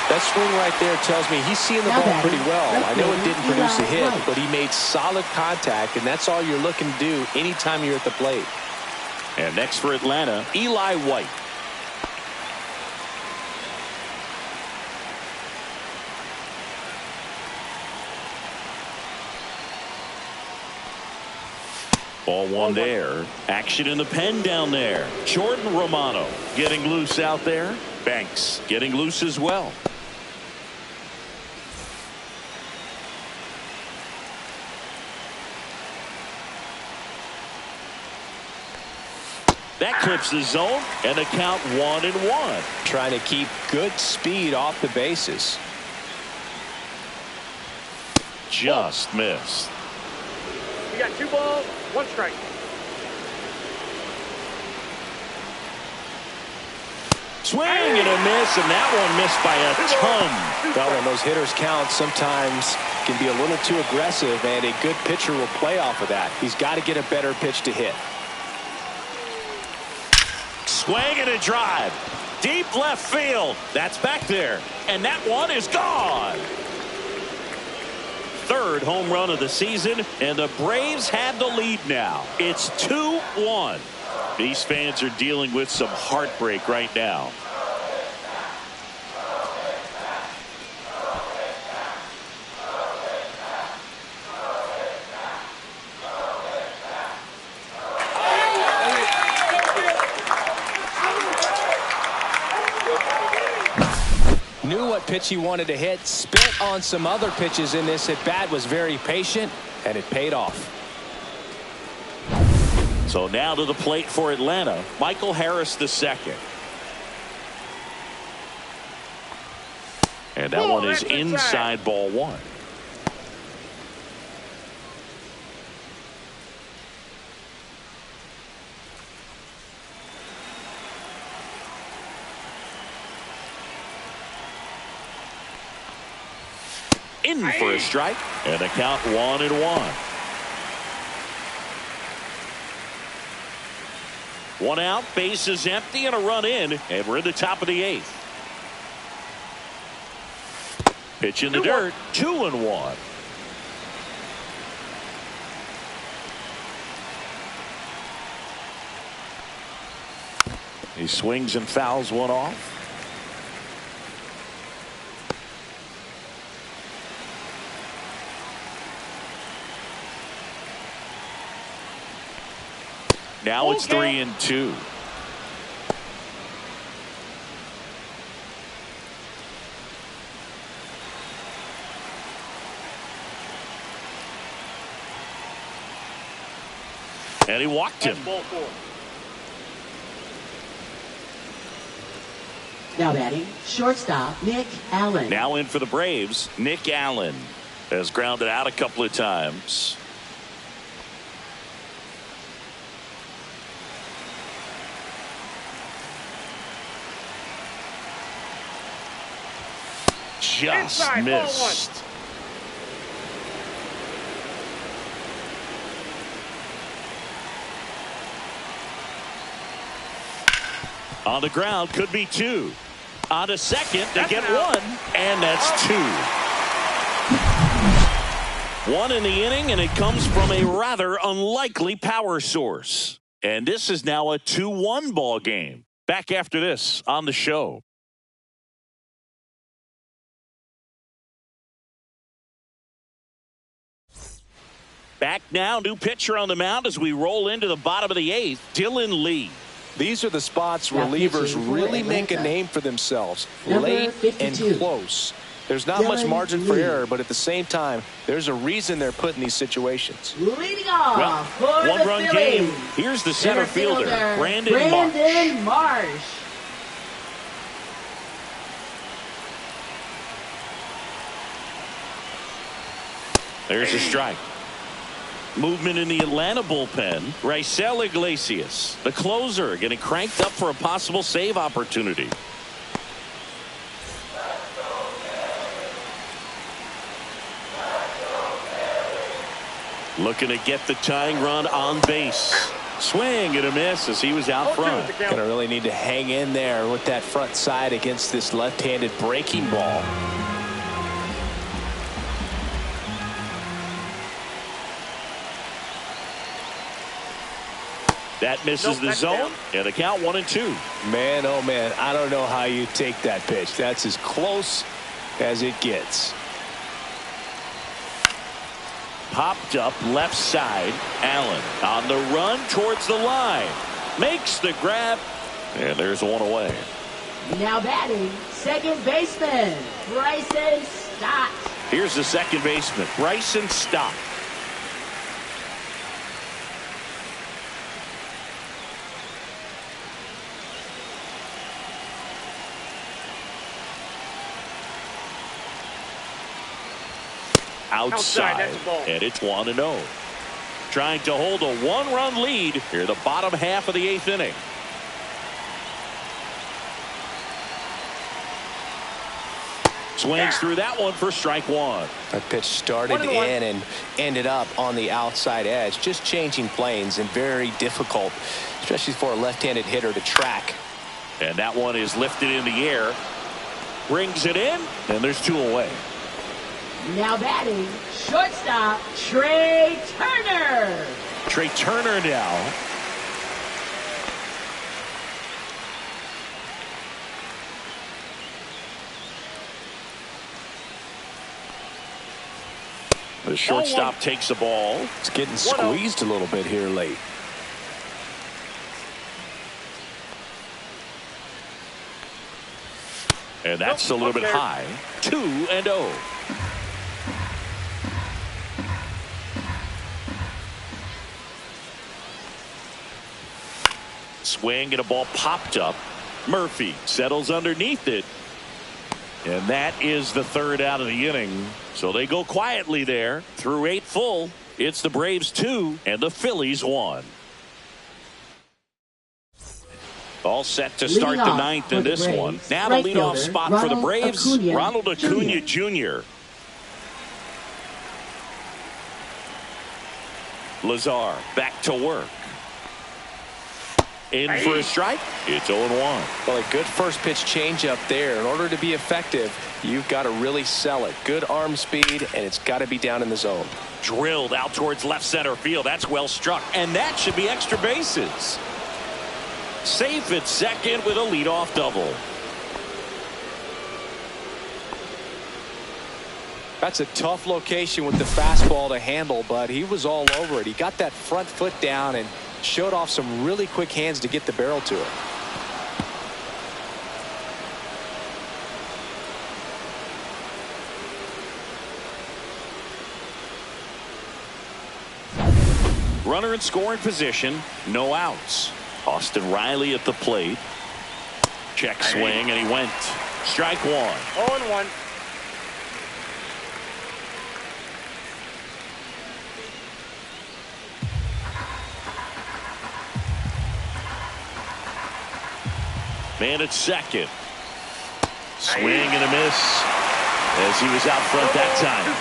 That swing right there tells me he's seeing the Now ball batting, pretty well. left I know it field, didn't produce a Eli hit, White. but he made solid contact, and that's all you're looking to do anytime you're at the plate. And next for Atlanta, Eli White. Ball 1 there. Action in the pen down there. Jordan Romano getting loose out there. Banks getting loose as well. That clips the zone, and the count 1-1. Trying to keep good speed off the bases. Just missed. You got 2 balls, 1 strike. Swing and a miss, and that one missed by a ton. Well, when those hitters count, sometimes can be a little too aggressive, and a good pitcher will play off of that. He's got to get a better pitch to hit. Swing and a drive. Deep left field. That's back there. And that one is gone. Third home run of the season, and the Braves have the lead now. It's 2-1. These fans are dealing with some heartbreak right now. Knew what pitch he wanted to hit, spit on some other pitches in this at bat, was very patient, and it paid off. So now to the plate for Atlanta, Michael Harris II. And that one is inside ball one. In for a strike, and a count 1-1. One out, base is empty, and a run in, and we're in the top of the eighth. Pitch in the dirt, 2-1. He swings and fouls one off. Now it's 3-2. And he walked him. Now batting, shortstop Nick Allen. Now in for the Braves, Nick Allen has grounded out a couple of times. Just inside, missed. On the ground, could be two. On to second, they get one, and that's two. One in the inning, and it comes from a rather unlikely power source. And this is now a 2-1 ball game. Back after this on the show. Back now, new pitcher on the mound as we roll into the bottom of the eighth, Dylan Lee. These are the spots relievers really make a name for themselves. Late and close. There's not much margin for error, but at the same time, there's a reason they're put in these situations. Leading off for one-run game. Here's the center fielder, Brandon Marsh. There's a strike. Movement in the Atlanta bullpen. Raisel Iglesias, the closer, getting cranked up for a possible save opportunity. Looking to get the tying run on base. Swing and a miss as he was out front. Going to really need to hang in there with that front side against this left-handed breaking ball. That misses the zone, and the count 1-2. Man, oh man, I don't know how you take that pitch. That's as close as it gets. Popped up left side. Allen on the run towards the line. Makes the grab, and there's one away. Now batting, second baseman, Bryson Stott. Here's the second baseman, Bryson Stott. Outside, and it's 1-0. Trying to hold a one-run lead here, the bottom half of the eighth inning. Swings through that one for strike one. That pitch started in and ended up on the outside edge. Just changing planes and very difficult, especially for a left-handed hitter to track. And that one is lifted in the air. Brings it in, and there's two away. Now batting, shortstop, Trey Turner. Trey Turner now. The shortstop takes the ball. It's getting squeezed a little bit here late. And that's a little bit high. 2-0. Swing and a ball popped up. Murphy settles underneath it. And that is the third out of the inning. So they go quietly there through 8 full. It's the Braves 2 and the Phillies 1. All set to start the ninth in this one. Now the leadoff spot for the Braves, Ronald Acuna Jr. Lazar back to work. In for a strike. It's 0-1. Well, a good first pitch changeup there. In order to be effective, you've got to really sell it. Good arm speed, and it's got to be down in the zone. Drilled out towards left center field. That's well struck. And that should be extra bases. Safe at second with a leadoff double. That's a tough location with the fastball to handle, but he was all over it. He got that front foot down and showed off some really quick hands to get the barrel to it. Runner in scoring position, no outs. Austin Riley at the plate. Check swing, and he went. Strike one. 0-1. Man at second. Swing and a miss as he was out front that time.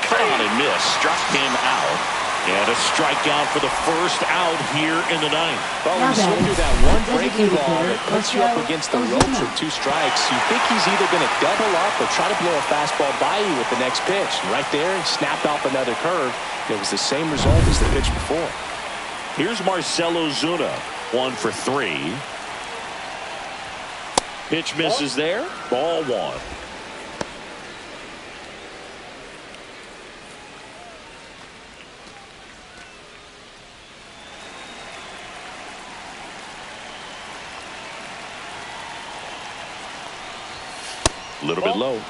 Cut on and miss. Struck him out. And a strikeout for the first out here in the ninth. Well, when you swing through that one breaking ball that puts you up against the ropes with 2 strikes, you think he's either going to double up or try to blow a fastball by you with the next pitch. Right there, he snapped off another curve. It was the same result as the pitch before. Here's Marcell Ozuna, 1 for 3. Pitch misses there. Ball 1. A little bit low.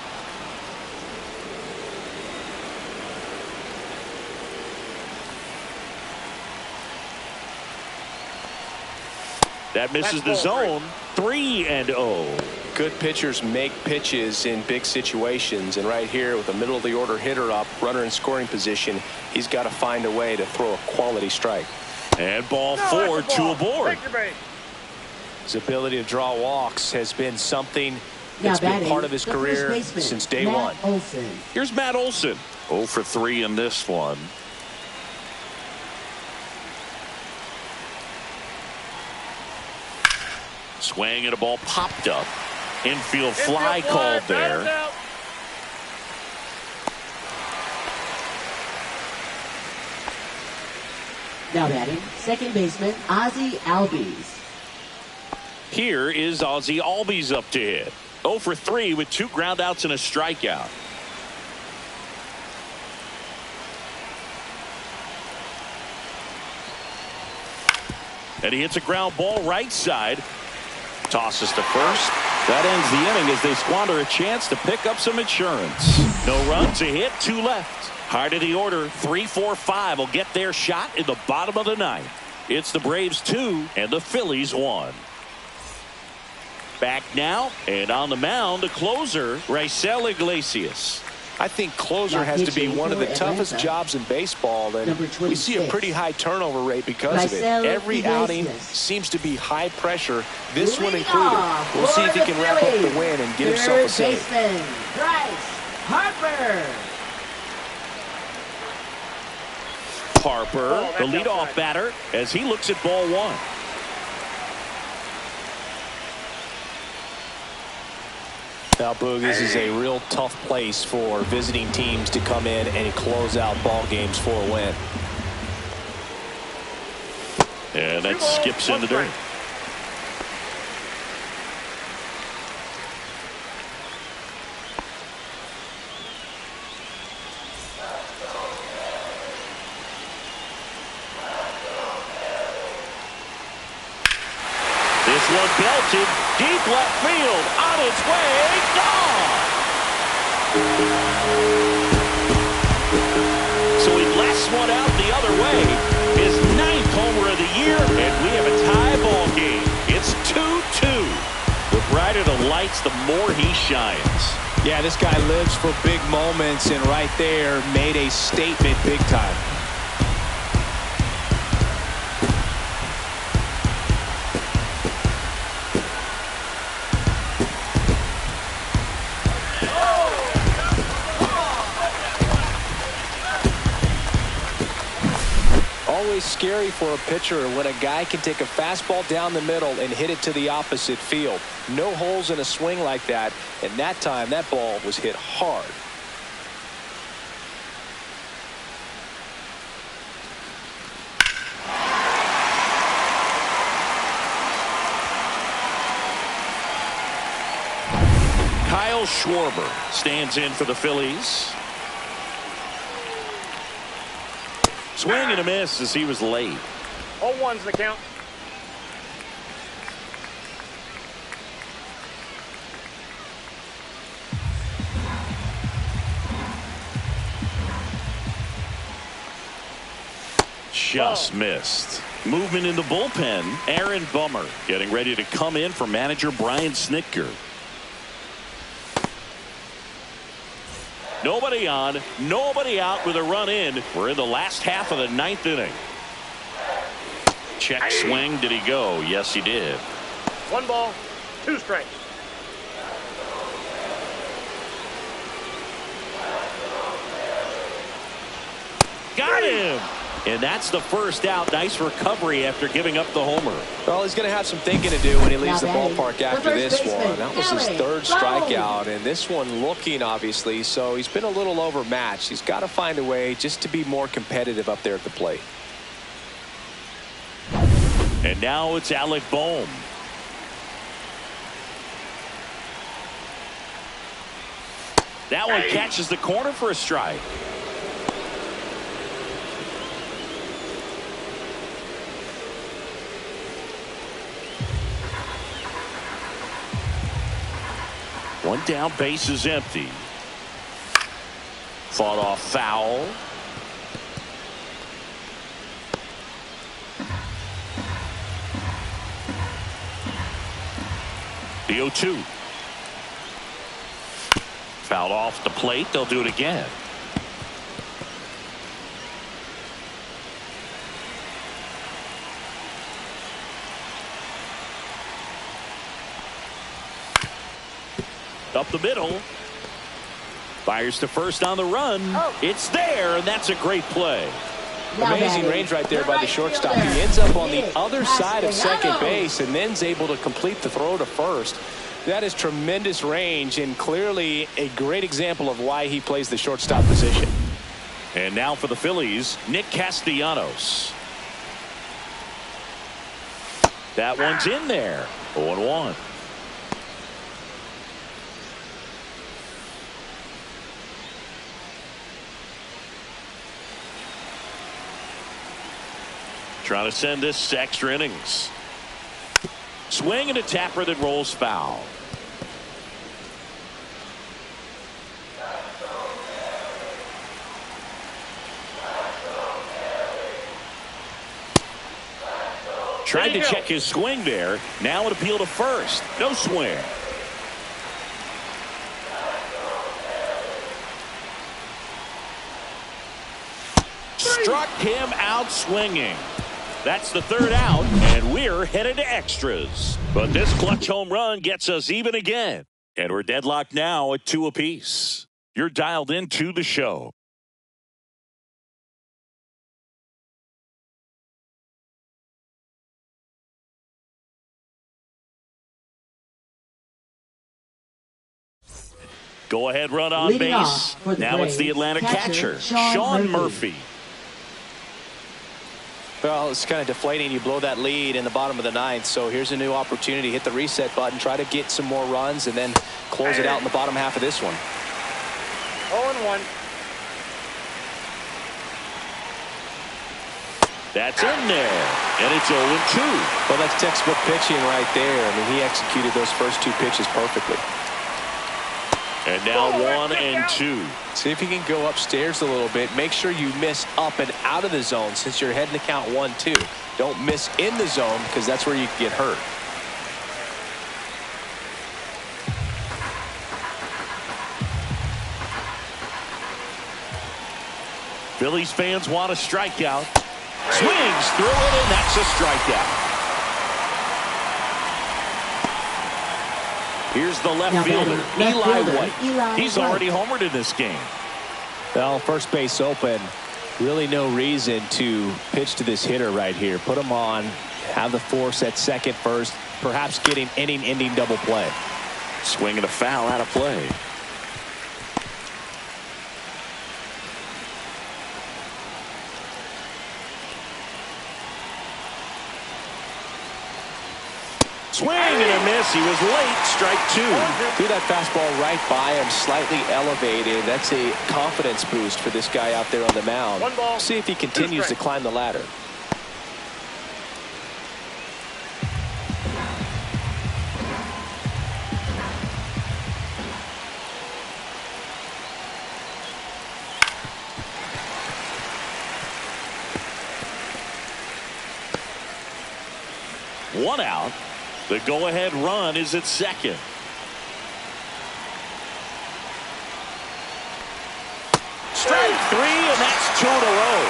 That misses the zone. 3-0. Good pitchers make pitches in big situations, and right here with a middle of the order hitter up, runner in scoring position, he's got to find a way to throw a quality strike. And ball 4, 2 aboard. His ability to draw walks has been something that's been part of his career since day one. Here's Matt Olson. 0 for 3 in this one. Swing and a ball popped up. Infield fly called there. Now batting, second baseman, Ozzie Albies. Here is Ozzie Albies up to hit. 0 for 3 with 2 groundouts and a strikeout. And he hits a ground ball right side. Tosses to first. That ends the inning as they squander a chance to pick up some insurance. No runs, a hit, 2 left. High to the order, 3, 4, 5 will get their shot in the bottom of the ninth. It's the Braves 2 and the Phillies 1. Back now, and on the mound, the closer, Raisel Iglesias. I think closer has to be one of the toughest jobs in baseball, and we see a pretty high turnover rate because of it. Every outing seems to be high pressure, this one included. We'll see if he can wrap up the win and get himself a save. Harper, the leadoff batter, as he looks at ball one. Now, Boog, this is a real tough place for visiting teams to come in and close out ball games for a win. And that skips in the dirt. This one belted deep left field, on its way, gone. So he blasts one out the other way. His 9th homer of the year, and we have a tie ball game. It's 2-2. The brighter the lights, the more he shines. Yeah, this guy lives for big moments, and right there made a statement big time. Always scary for a pitcher when a guy can take a fastball down the middle and hit it to the opposite field. No holes in a swing like that, and that time that ball was hit hard. Kyle Schwarber stands in for the Phillies. Swing and a miss as he was late. 0-1's the count. Just missed. Movement in the bullpen. Aaron Bummer getting ready to come in for manager Brian Snitker. Nobody on, nobody out with a run in. We're in the last half of the 9th inning. Check swing. Did he go? Yes, he did. 1 ball, 2 strikes. Got him. And that's the first out. Nice recovery after giving up the homer. Well, he's going to have some thinking to do when he leaves the ballpark after this one. That was his 3rd strikeout, and this one looking, obviously, so he's been a little overmatched. He's got to find a way just to be more competitive up there at the plate. And now it's Alec Bohm. That one catches the corner for a strike. One down, base is empty. Fought off foul. The 0-2. Fouled off the plate. They'll do it again. Up the middle. Fires to first on the run. It's there, and that's a great play. Amazing range right there by the shortstop. He ends up on the other side of second base and then's able to complete the throw to first. That is tremendous range and clearly a great example of why he plays the shortstop position. And now for the Phillies, Nick Castellanos. That one's in there. 0-1. Trying to send this to extra innings. Swing and a tapper that rolls foul. Tried to check his swing there. Now an appeal to first. No swing. struck him out swinging. That's the third out, and we're headed to extras. But this clutch home run gets us even again. And we're deadlocked now at 2 apiece. You're dialed into the show. Go ahead run on Leading base. Now it's the Atlanta catcher, Sean Murphy. Well, it's kind of deflating. You blow that lead in the bottom of the ninth. So here's a new opportunity. Hit the reset button. Try to get some more runs and then close it out in the bottom half of this one. 0-1. That's in there. And it's 0-2. Well, that's textbook pitching right there. I mean, he executed those first 2 pitches perfectly. And now 1-2. See if you can go upstairs a little bit. Make sure you miss up and out of the zone since you're heading to count 1-2. Don't miss in the zone because that's where you can get hurt. Phillies fans want a strikeout. Swings through it, and that's a strikeout. Here's the left fielder, Eli White. He's already homered in this game. Well, first base open. Really no reason to pitch to this hitter right here. Put him on. Have the force at second first. Perhaps getting inning-ending double play. Swing and a foul out of play. Swing and a miss. He was late. Strike 2. Threw that fastball right by him, slightly elevated. That's a confidence boost for this guy out there on the mound. See if he continues to climb the ladder. One out. The go-ahead run is at second. Strike 3, and that's 2 in a row.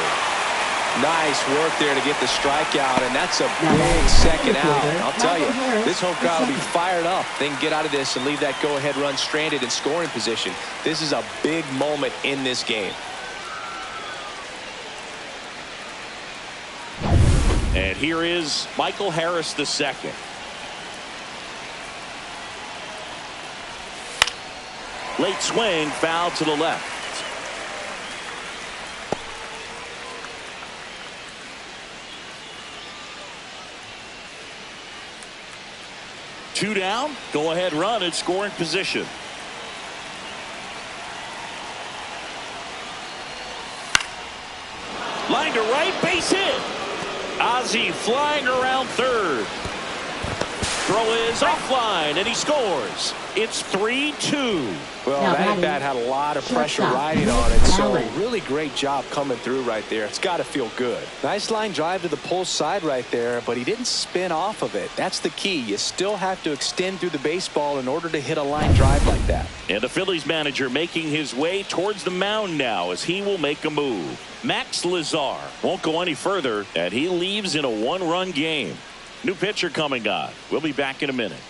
Nice work there to get the strikeout, and that's a big second out. I'll tell you, this home crowd will be fired up. They can get out of this and leave that go-ahead run stranded in scoring position. This is a big moment in this game. And here is Michael Harris II. Late swing, foul to the left. Two down, go ahead run in scoring position. Line to right, base hit. Ozzie flying around third. Throw is offline, and he scores. It's 3-2. Well, that bat had a lot of pressure riding on it, so really great job coming through right there. It's got to feel good. Nice line drive to the pull side right there, but he didn't spin off of it. That's the key. You still have to extend through the baseball in order to hit a line drive like that. And the Phillies manager making his way towards the mound now as he will make a move. Max Lazar won't go any further, and he leaves in a one-run game. New pitcher coming on. We'll be back in a minute.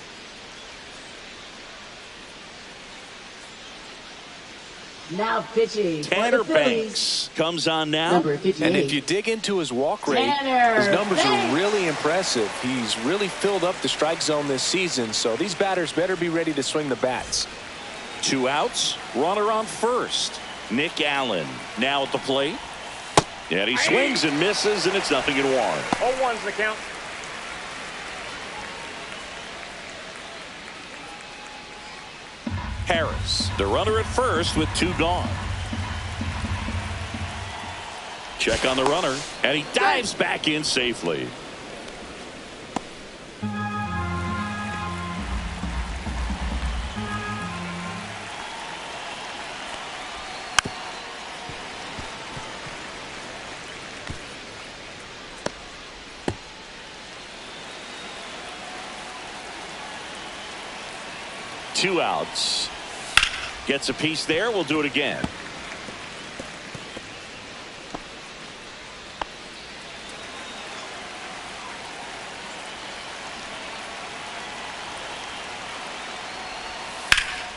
Now pitching. Tanner Banks comes on now. And if you dig into his walk rate, his numbers are really impressive. He's really filled up the strike zone this season, so these batters better be ready to swing the bats. 2 outs, runner on first. Nick Allen now at the plate. And he swings and misses, and it's 0-1. 0-1's the count. Harris, the runner at first with 2 gone. Check on the runner, and he dives back in safely. Two outs. Gets a piece there. We'll do it again.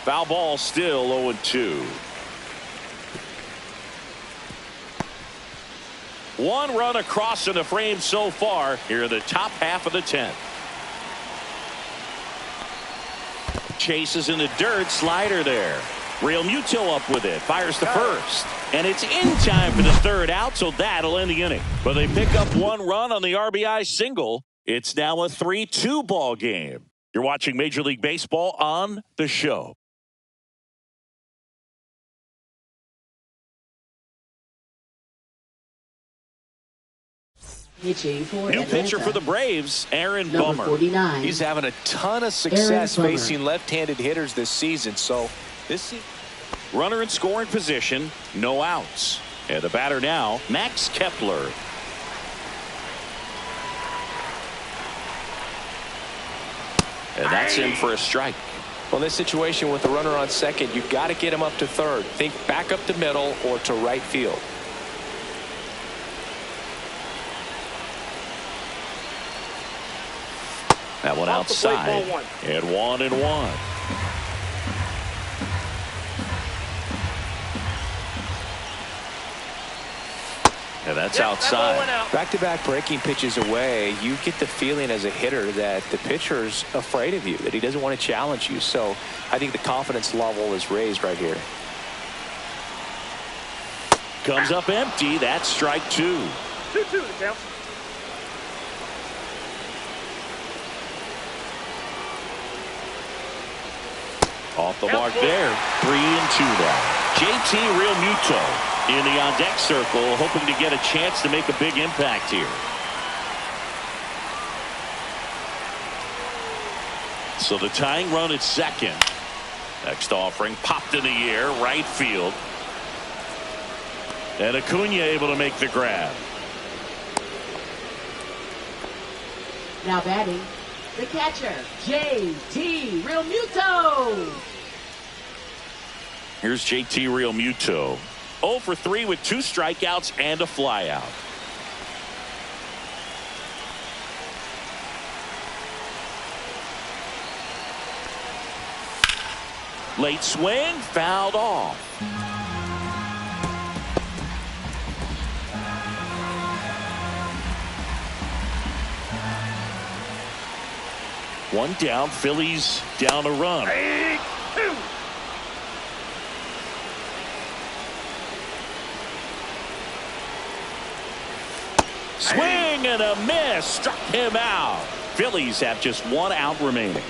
Foul ball, still 0-2. One run across in the frame so far here in the top half of the 10th. Chases in the dirt, slider there. Real Muto up with it, fires the first. And it's in time for the third out, so that'll end the inning. But they pick up one run on the RBI single. It's now a 3-2 ball game. You're watching Major League Baseball on The Show. Pitching for New Atlanta. pitcher for the Braves, Aaron Number Bummer. 49. He's having a ton of success Aaron Bummer. facing left-handed hitters this season. So this Runner in scoring position, no outs. And the batter now, Max Kepler. And that's in for a strike. Well, this situation with the runner on second, you've got to get him up to third. Think back up the middle or to right field. That one Off the plate, outside. ball one. And 1-1. And that's Yep, outside. that ball went out. Back-to-back breaking pitches away, you get the feeling as a hitter that the pitcher's afraid of you, that he doesn't want to challenge you. So I think the confidence level is raised right here. Comes up empty. That's strike two. 2-2 the count. Off the mark there. 3-2 now. JT Realmuto in the on-deck circle, hoping to get a chance to make a big impact here. So the tying run at second. Next offering popped in the air, right field. And Acuna able to make the grab. Now batting, the catcher, J.T. Realmuto. Here's JT Realmuto. 0 for 3 with 2 strikeouts and a flyout. Late swing, fouled off. One down, Phillies down a run. 3-2. Swing and a miss, struck him out. Phillies have just 1 out remaining.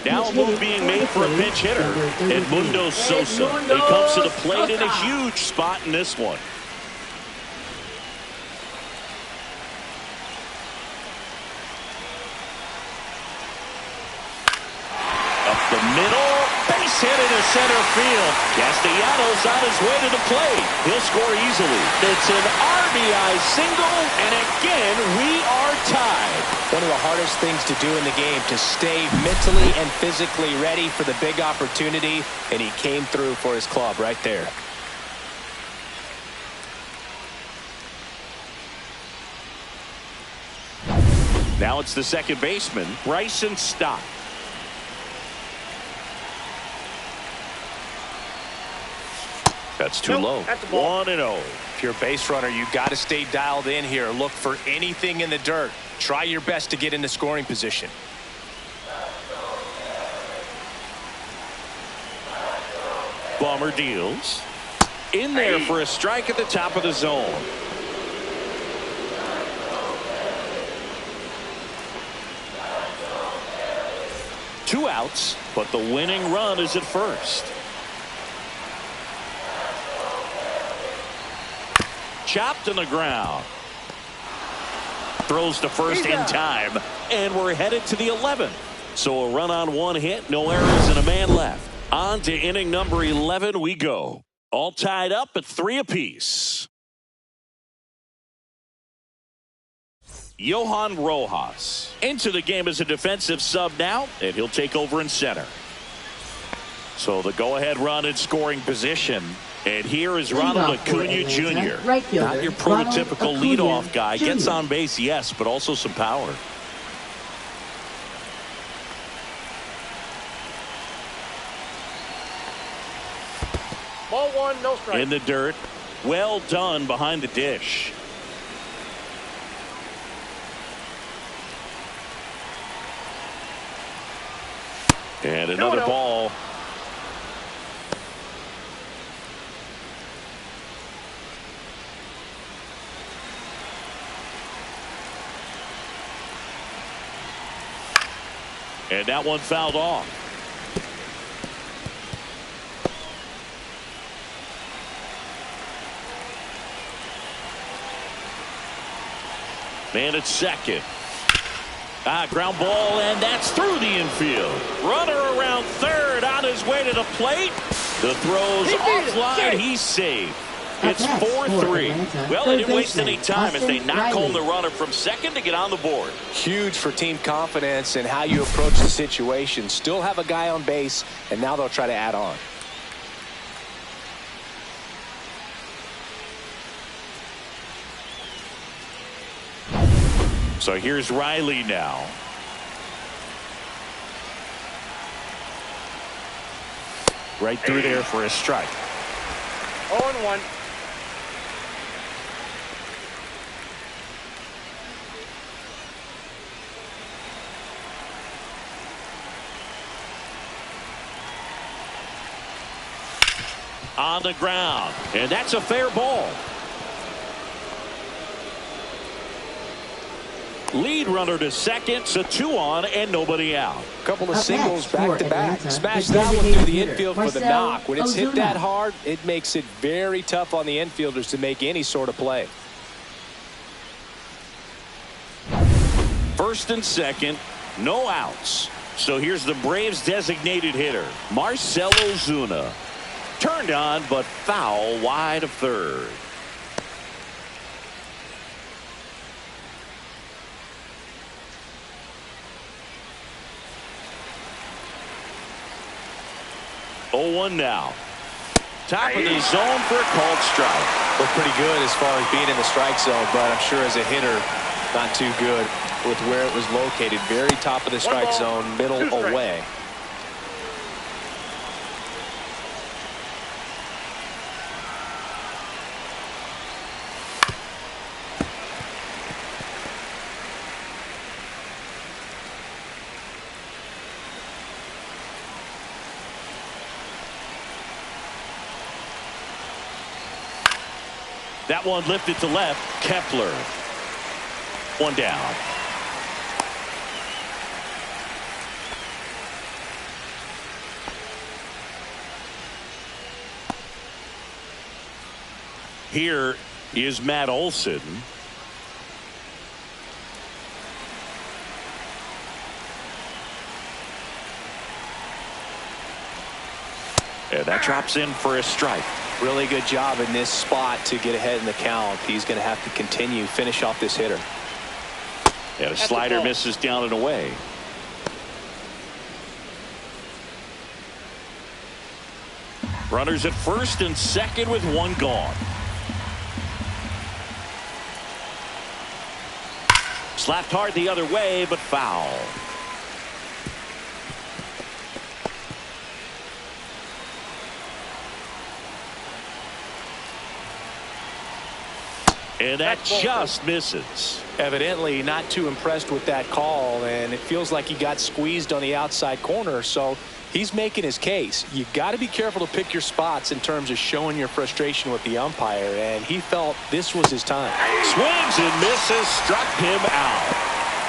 Now a move being made for a pinch hitter, Edmundo Sosa. He comes to the plate in a huge spot in this one. Up the middle, base hit into center field. Castellanos on his way to the plate. He'll score easily. It's an RBI single, and again, we are tied. One of the hardest things to do in the game, to stay mentally and physically ready for the big opportunity, and he came through for his club right there. Now it's the second baseman, Bryson Stott. That's too Nope, low. that's a ball. 1-0. If you're a base runner, you've got to stay dialed in here. Look for anything in the dirt. Try your best to get into scoring position. Bummer deals. In there for a strike at the top of the zone. Two outs, but the winning run is at first. Chopped in the ground. Throws to first in time, and we're headed to the 11th. So a run on 1 hit, no errors, and a man left. On to inning number 11 we go. All tied up at 3 apiece. Johan Rojas into the game as a defensive sub now, and he'll take over in center. So the go-ahead run in scoring position. And here is Ronald Acuna Jr. Right fielder, Not your prototypical Ronald Acuna leadoff guy. Jr. Gets on base, yes, but also some power. Ball one, no strike. In the dirt. Well done behind the dish. And another ball. And that one fouled off. Man at second. Ground ball, and that's through the infield. Runner around third on his way to the plate. The throw's offline. He's saved. It's 4-3. Well, they didn't waste any time as they knock home the runner from second to get on the board. Huge for team confidence and how you approach the situation. Still have a guy on base, and now they'll try to add on. So here's Riley now. Right through there for a strike. 0-1. On the ground, and that's a fair ball. Lead runner to second, so 2 on and nobody out. Couple of singles back to back. Smash that one through the infield for the knock. When it's hit that hard, it makes it very tough on the infielders to make any sort of play. First and second, no outs. So here's the Braves designated hitter, Marcell Ozuna. Turned on, but foul wide of third. Oh, 1 now. Top of the zone for a called strike. Looked pretty good as far as being in the strike zone, but I'm sure as a hitter, not too good with where it was located. Very top of the strike zone, middle away. That one lifted to left. Kepler. 1 down. Here is Matt Olson. And that drops in for a strike. Really good job in this spot to get ahead in the count. He's going to have to continue, finish off this hitter. And a slider misses down and away. Runners at first and second with 1 gone. Slapped hard the other way, but foul. And that just misses. Evidently not too impressed with that call, and it feels like he got squeezed on the outside corner, so he's making his case. You got to be careful to pick your spots in terms of showing your frustration with the umpire, and he felt this was his time. Swings and misses, struck him out.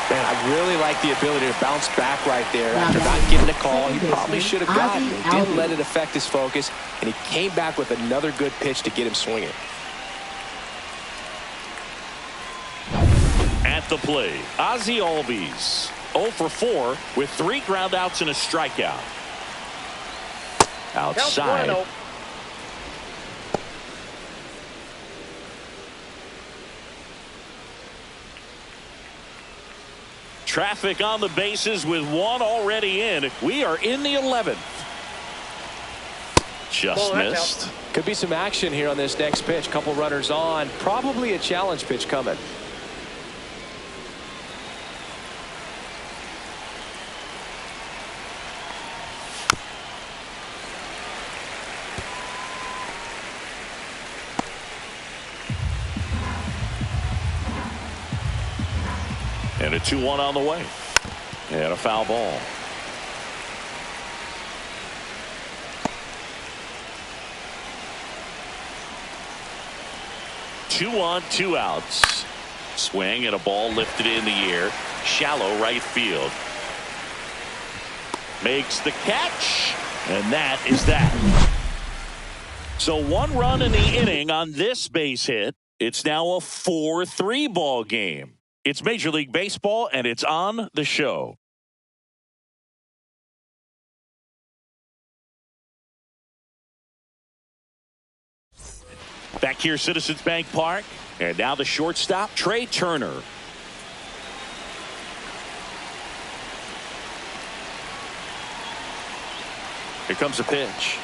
Man, I really like the ability to bounce back right there after not getting a call. He probably should have gotten it. He didn't let it affect his focus, and he came back with another good pitch to get him swinging. At the plate, Ozzie Albies 0 for 4 with 3 groundouts and a strikeout. Outside. Traffic on the bases with 1 already in. We are in the 11th. Just missed. Could be some action here on this next pitch. Couple runners on. Probably a challenge pitch coming. And a 2-1 on the way. And a foul ball. Two on, 2 outs. Swing and a ball lifted in the air. Shallow right field. Makes the catch. And that is that. So 1 run in the inning on this base hit. It's now a 4-3 ball game. It's Major League Baseball, and it's on the show. Back here, Citizens Bank Park. And now the shortstop, Trey Turner. Here comes a pitch.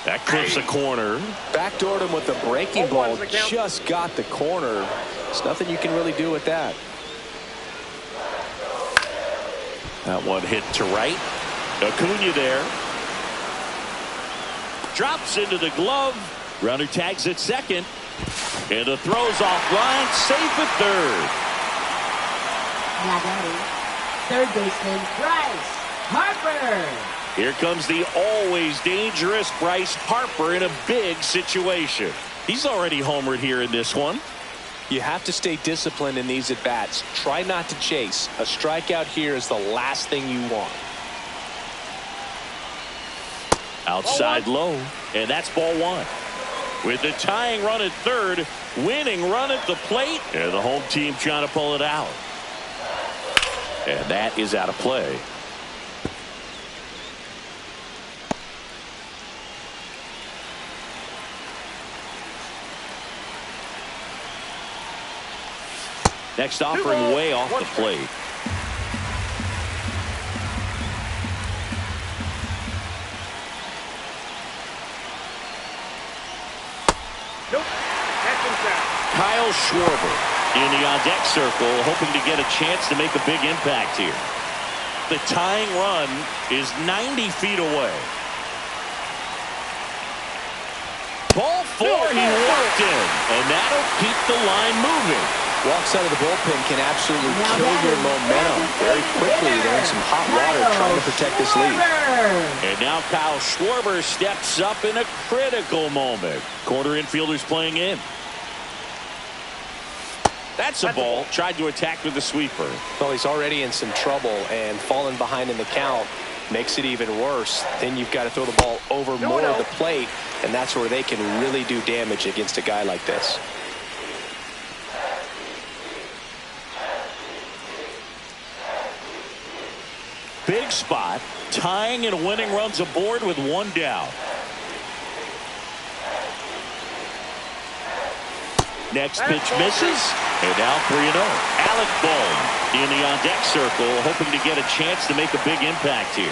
That clips the corner. Backdoored him with a breaking ball. Just got the corner. There's nothing you can really do with that. That one hit to right. Acuna there. Drops into the glove. Runner tags at second. And the throw's offline. Safe at third. Now batting, third baseman Bryce Harper. Here comes the always dangerous Bryce Harper in a big situation. He's already homered here in this one. You have to stay disciplined in these at-bats. Try not to chase. A strikeout here is the last thing you want. Outside low, and that's ball 1. With the tying run at third, winning run at the plate, and the home team trying to pull it out. And that is out of play. Next offering way off the plate. Nope. That's inside. Kyle Schwarber in the on-deck circle, hoping to get a chance to make a big impact here. The tying run is 90 feet away. Ball 4, he walked in, and that'll keep the line moving. Walks out of the bullpen can absolutely kill your momentum very quickly. They're in some hot water trying to protect this lead. And now Kyle Schwarber steps up in a critical moment. Corner infielders playing in. That's a ball. Tried to attack with the sweeper. Well, he's already in some trouble, and falling behind in the count makes it even worse. Then you've got to throw the ball over more of the plate, and that's where they can really do damage against a guy like this. Big spot, tying and winning runs aboard with 1 down. Next pitch misses, and now 3-0. Alec Bohm in the on-deck circle, hoping to get a chance to make a big impact here.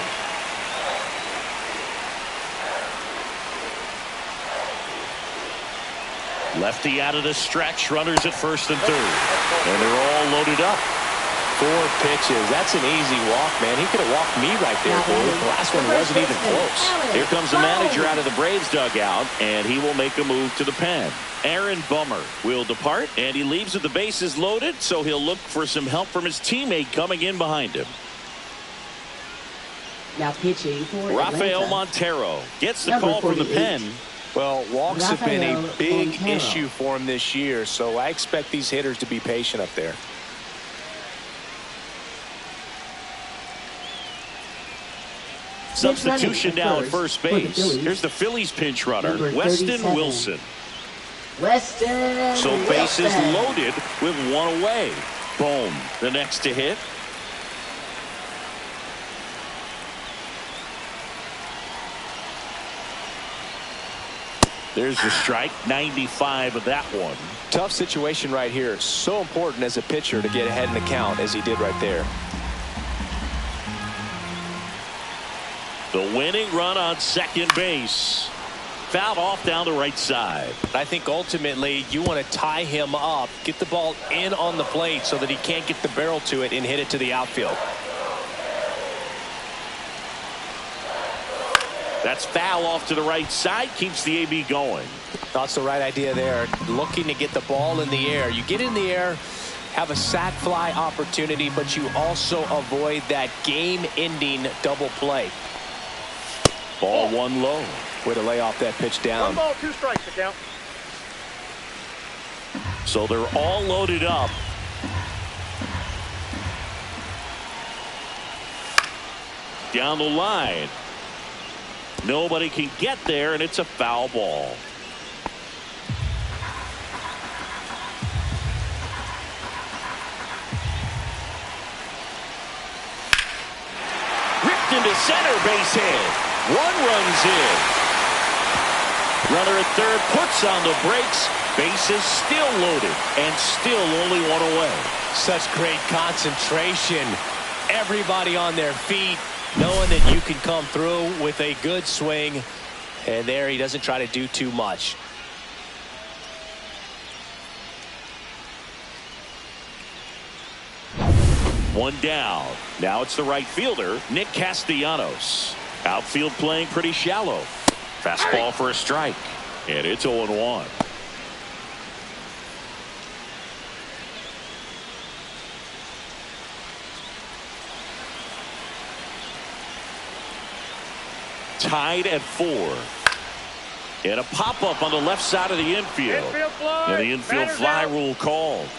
Lefty out of the stretch, runners at first and third, and they're all loaded up. 4 pitches. That's an easy walk, man. He could have walked me right there, dude. The last one wasn't even close. Here comes the manager out of the Braves dugout, and he will make a move to the pen. Aaron Bummer will depart, and he leaves with the bases loaded, so he'll look for some help from his teammate coming in behind him. Now pitching for Rafael Atlanta. Montero gets the Number call from the 48. pen. Well, walks have been a Rafael big Montero. issue for him this year, so I expect these hitters to be patient up there. Substitution now at first base. Here's the Phillies pinch runner, Number Weston 37. Wilson. Weston So bases Wilson. loaded with 1 away. Boom, the next to hit. There's the strike, 95 of that one. Tough situation right here. So important as a pitcher to get ahead in the count as he did right there. The winning run on second base. Fouled off down the right side. I think ultimately you want to tie him up, get the ball in on the plate so that he can't get the barrel to it and hit it to the outfield. That's foul off to the right side. Keeps the AB going. That's the right idea there. Looking to get the ball in the air. You get in the air have a sac fly opportunity, but you also avoid that game-ending double play. Ball one low. Way to lay off that pitch down. 1 ball, 2 strikes to count. So they're all loaded up. Down the line. Nobody can get there, and it's a foul ball. Ripped into center, base hit. 1 runs in. Runner at third puts on the brakes. Bases still loaded and still only 1 away. Such great concentration. Everybody on their feet, knowing that you can come through with a good swing. And there he doesn't try to do too much. One down. Now it's the right fielder, Nick Castellanos. Outfield playing pretty shallow. Fastball for a strike. And it's 0-1. Tied at 4. And a pop-up on the left side of the infield. Infield fly. And the infield Batter's fly out. rule called.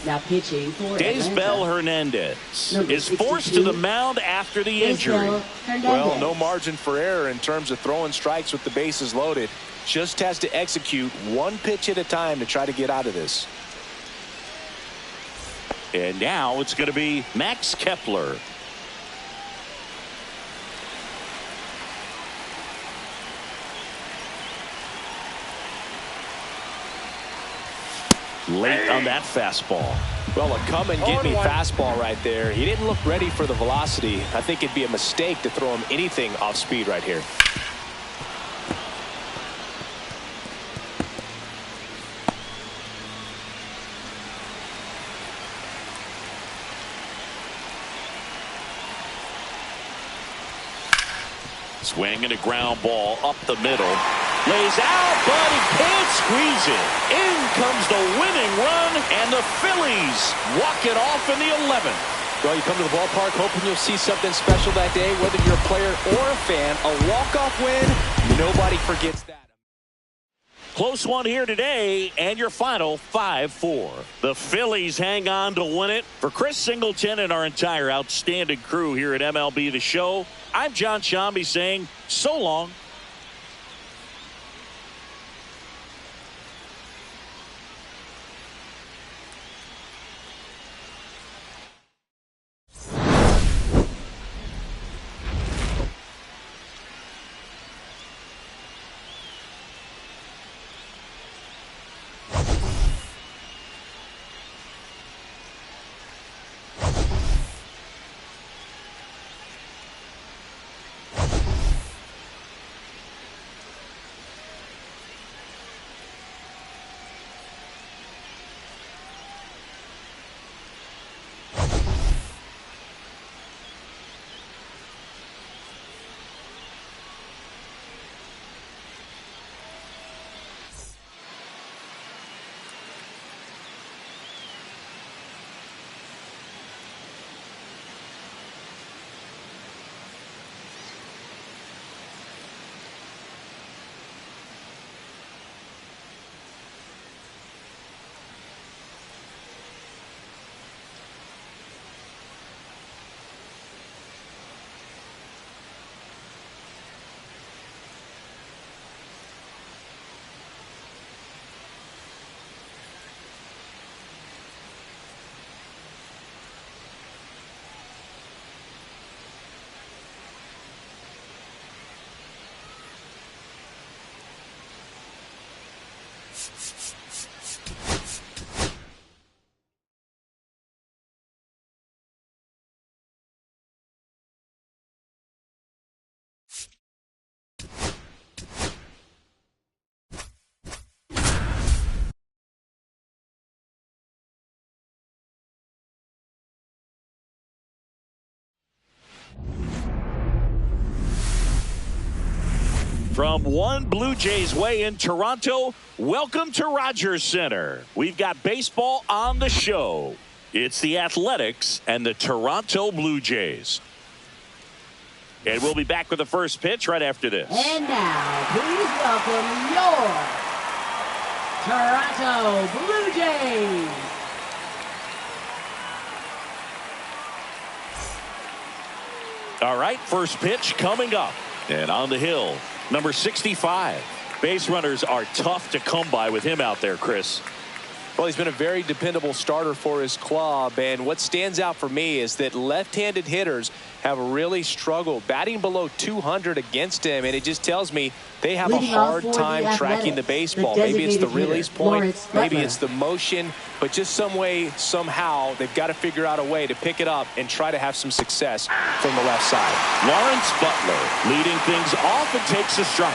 Now pitching for Daysbel Atlanta. Hernandez Number is forced to 62. the mound after the injury. Daysbel Hernandez. Well, no margin for error in terms of throwing strikes with the bases loaded. Just has to execute 1 pitch at a time to try to get out of this. And now it's going to be Max Kepler. Late on that fastball. Well, a come and get me 0-1. fastball right there. He didn't look ready for the velocity. I think it'd be a mistake to throw him anything off speed right here. Swing and a ground ball up the middle. Lays out, but he can't squeeze it. In comes the winning run, and the Phillies walk it off in the 11th. Well, you come to the ballpark hoping you'll see something special that day, whether you're a player or a fan. A walk-off win, nobody forgets that. Close one here today, and your final 5-4. The Phillies hang on to win it. For Chris Singleton and our entire outstanding crew here at MLB The Show, I'm John Shambi saying so long. From one Blue Jays way in Toronto, welcome to Rogers Center. We've got baseball on the show. It's the Athletics and the Toronto Blue Jays. And we'll be back with the first pitch right after this. And now, please welcome your Toronto Blue Jays. All right, first pitch coming up. And on the hill, number 65. Base runners are tough to come by with him out there, Chris. Well, he's been a very dependable starter for his club, and what stands out for me is that left-handed hitters have really struggled batting below 200 against him, and it just tells me they have a hard time tracking the baseball. Maybe it's the release point, maybe it's the motion, but just some way, somehow, they've got to figure out a way to pick it up and try to have some success from the left side. Lawrence Butler leading things off and takes a strike.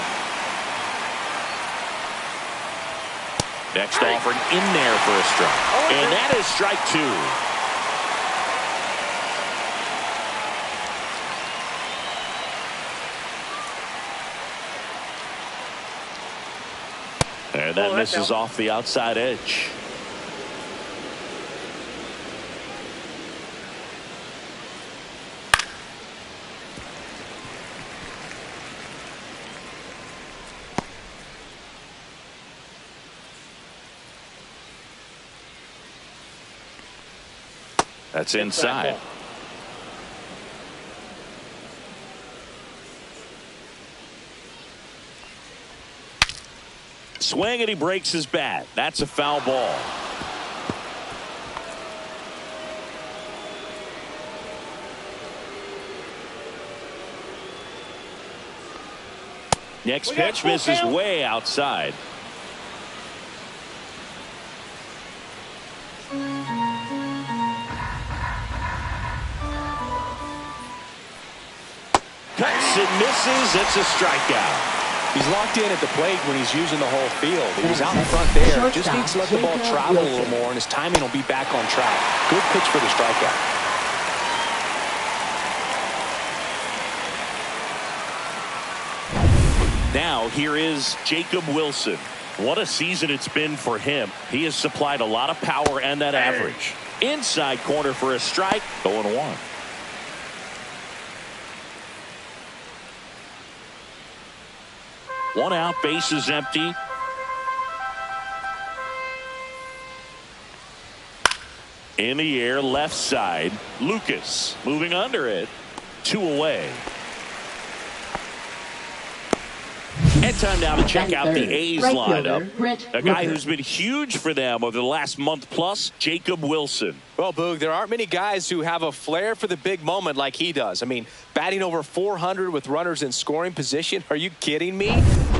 Next offering in there for a strike. And that is strike two. And that misses off the outside edge. That's inside. Swing and he breaks his bat. That's a foul ball. Next pitch misses way outside. Cuts and misses. It's a strikeout. He's locked in at the plate when he's using the whole field. He was out in front there. Just needs to let the ball travel a little more, and his timing will be back on track. Good pitch for the strikeout. Now here is Jacob Wilson. What a season it's been for him. He has supplied a lot of power and that average. Inside corner for a strike. 0-1. One out, bases empty. In the air, left side. Lucas moving under it. 2 away. And time now to check out the A's lineup. A guy who's been huge for them over the last month plus, Jacob Wilson. Well, Boog, there aren't many guys who have a flair for the big moment like he does. I mean, batting over 400 with runners in scoring position. Are you kidding me?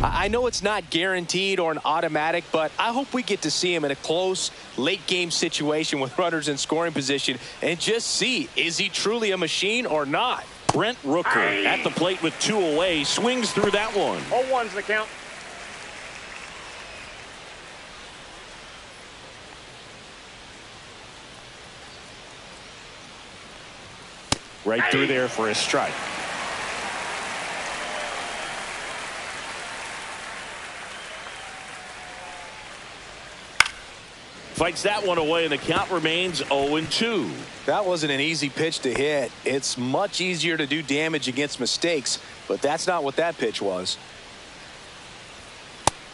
I know it's not guaranteed or an automatic, but I hope we get to see him in a close, late-game situation with runners in scoring position and just see, is he truly a machine or not? Brent Rooker at the plate with 2 away, swings through that one. 0-1's the count. Right through there for a strike. Fights that one away, and the count remains 0-2. That wasn't an easy pitch to hit. It's much easier to do damage against mistakes, but that's not what that pitch was.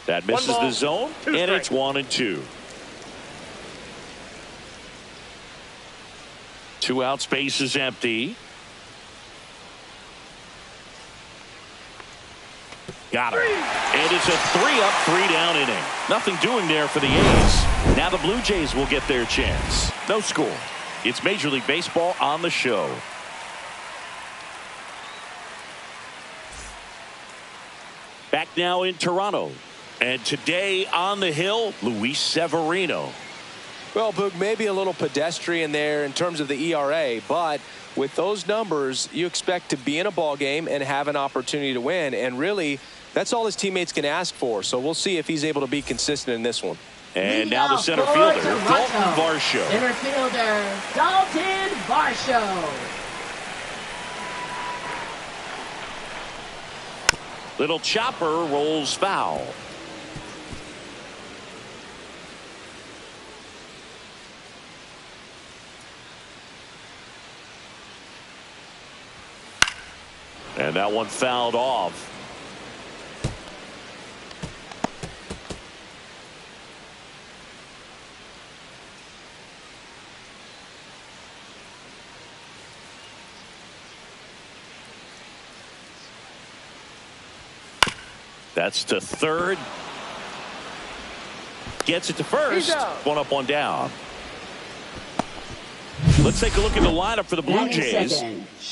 That misses the zone, and it's 1-2. 2 out, space is empty. Got him. And it's a 3-up, 3-down inning. Nothing doing there for the A's. Now the Blue Jays will get their chance. No score. It's Major League Baseball on the show. Back now in Toronto. And today on the hill, Luis Severino. Well, Boog, maybe a little pedestrian there in terms of the ERA, but with those numbers, you expect to be in a ball game and have an opportunity to win. And really, that's all his teammates can ask for. So we'll see if he's able to be consistent in this one. And now the center fielder, Dalton Varsho. Center fielder, Dalton Varsho. Little chopper rolls foul. And that one fouled off. That's to third. Gets it to first. One up, one down. Let's take a look at the lineup for the Blue Jays.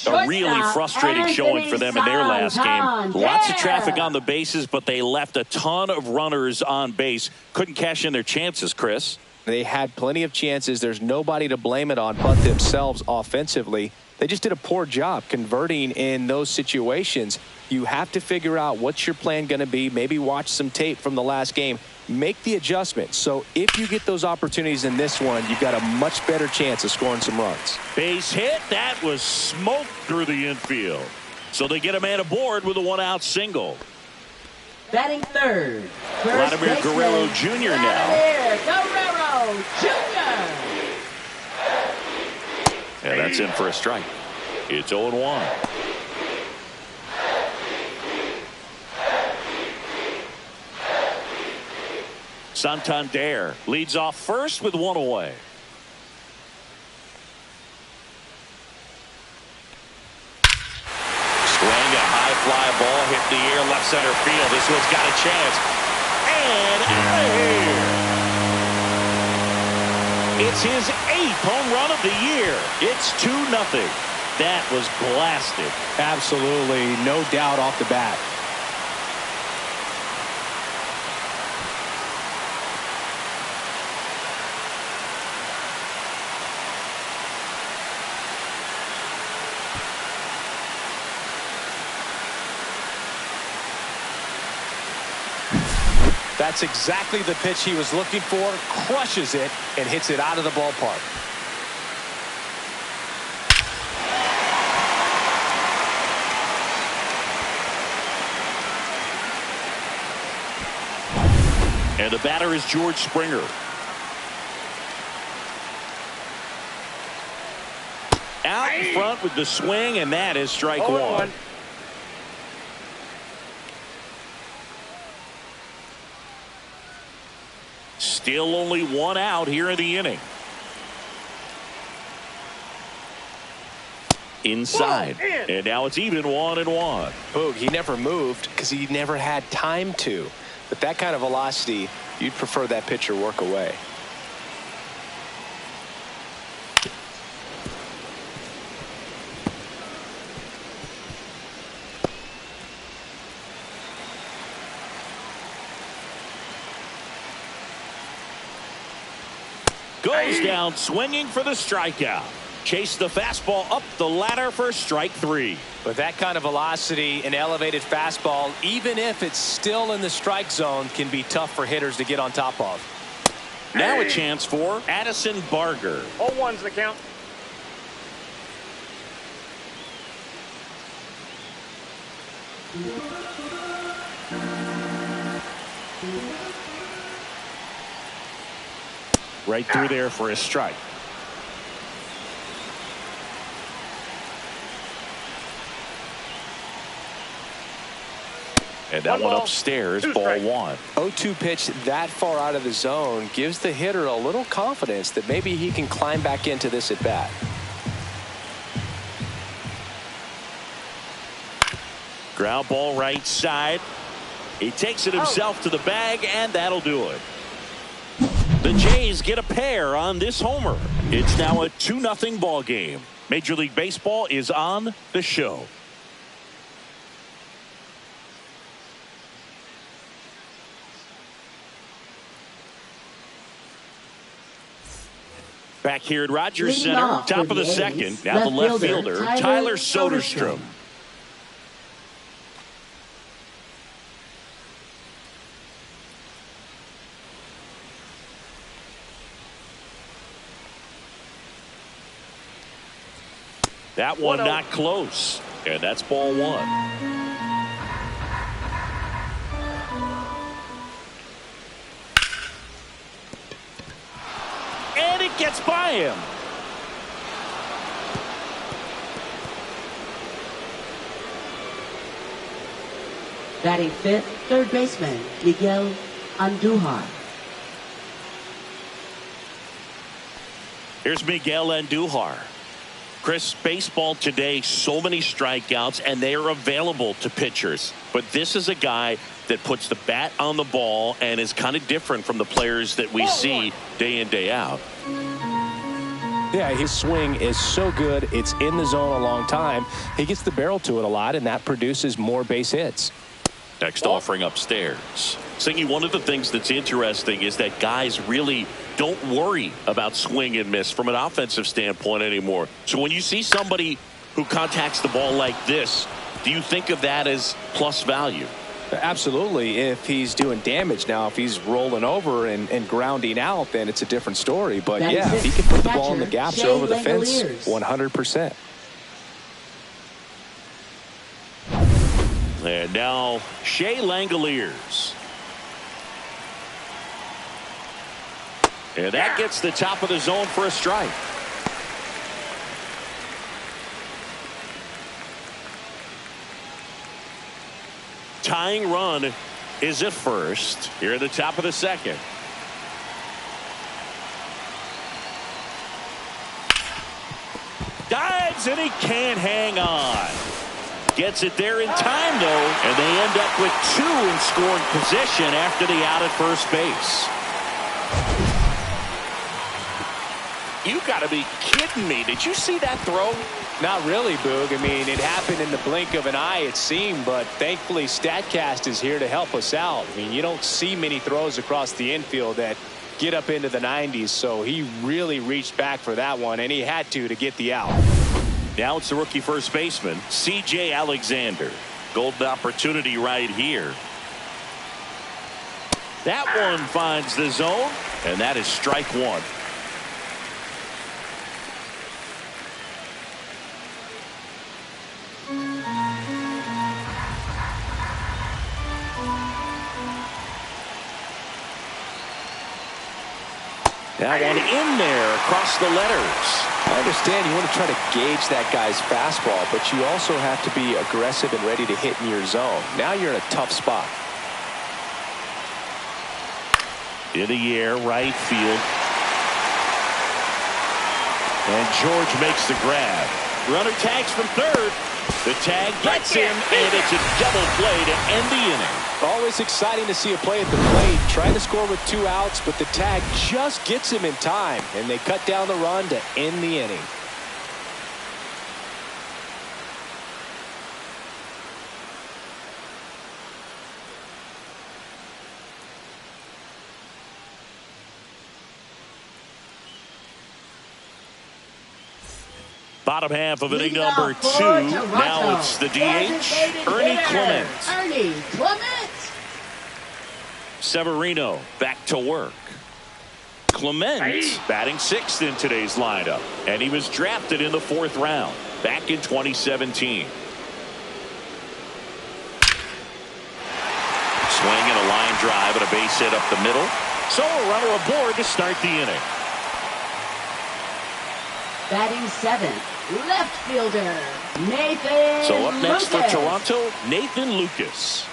A really frustrating showing for them in their last game. Lots of traffic on the bases, but they left a ton of runners on base. Couldn't cash in their chances, Chris. They had plenty of chances. There's nobody to blame it on but themselves offensively. They just did a poor job converting in those situations. You have to figure out what's your plan going to be. Maybe watch some tape from the last game. Make the adjustment. So if you get those opportunities in this one, you've got a much better chance of scoring some runs. Base hit. That was smoked through the infield. So they get a man aboard with a one-out single. Batting third. Vladimir Guerrero Jr. now. Guerrero Jr. And that's in for a strike. It's 0-1. Santander leads off first with one away. Swing, a high fly ball hit the air left center field. This one's got a chance. And out of here. It's his 8th home run of the year. It's 2-0. That was blasted. Absolutely, no doubt off the bat. That's exactly the pitch he was looking for. Crushes it and hits it out of the ballpark. And the batter is George Springer. Out in front with the swing, and that is strike one. Still only one out here in the inning. Inside. And now it's even 1-1. Boog, he never moved because he never had time to. But that kind of velocity, you'd prefer that pitcher work away. Goes down swinging for the strikeout. Chase the fastball up the ladder for strike 3. But that kind of velocity, an elevated fastball, even if it's still in the strike zone, can be tough for hitters to get on top of. Now a chance for Addison Barger. 0-1's the count. Right through there for a strike. And that one upstairs, ball 1. 0-2 pitch that far out of the zone gives the hitter a little confidence that maybe he can climb back into this at bat. Ground ball right side. He takes it himself to the bag, and that'll do it. The Jays get a pair on this homer. It's now a 2-0 ball game. Major League Baseball is on the show. Back here at Rogers Center, top of the second. Now the left fielder, Tyler Soderstrom. That one not close. And that's ball 1. gets by him. Batting fifth, third baseman, Miguel Andujar. Here's Miguel Andujar. Chris, baseball today, so many strikeouts, and they are available to pitchers. But this is a guy that puts the bat on the ball and is kind of different from the players that we see day in, day out. Yeah, his swing is so good. It's in the zone a long time. He gets the barrel to it a lot, and that produces more base hits. Next offering upstairs. Singy, one of the things that's interesting is that guys really don't worry about swing and miss from an offensive standpoint anymore. So when you see somebody who contacts the ball like this, do you think of that as plus value? Absolutely. If he's doing damage now, if he's rolling over and grounding out, then it's a different story. But yeah, if he can put the ball in the gaps or over the fence, 100%. And now Shea Langoliers. And that gets the top of the zone for a strike. Tying run is at first here at the top of the second. Dives and he can't hang on. Gets it there in time, though, and they end up with two in scoring position after the out at first base. You got to be kidding me. Did you see that throw? Not really, Boog. I mean, it happened in the blink of an eye, it seemed, but thankfully StatCast is here to help us out. I mean, you don't see many throws across the infield that get up into the 90s, so he really reached back for that one, and he had to get the out. Now it's the rookie first baseman, C.J. Alexander. Golden opportunity right here. That one finds the zone, and that is strike one. That one in there across the letters. I understand you want to try to gauge that guy's fastball, but you also have to be aggressive and ready to hit in your zone. Now you're in a tough spot. In the air, right field. And George makes the grab. Runner tags from third. The tag gets him, and it's a double play to end the inning. Always exciting to see a play at the plate. Trying to score with 2 outs, but the tag just gets him in time, and they cut down the run to end the inning. Bottom half of inning number 2. Now it's the DH, Ernie Clement. Ernie Clement. Severino back to work. Clement batting 6th in today's lineup, and he was drafted in the 4th round back in 2017. Swing and a line drive and a base hit up the middle. So a runner aboard to start the inning. Batting 7th, left fielder, Nathan So up next Lucas. for Toronto, Nathan Lucas.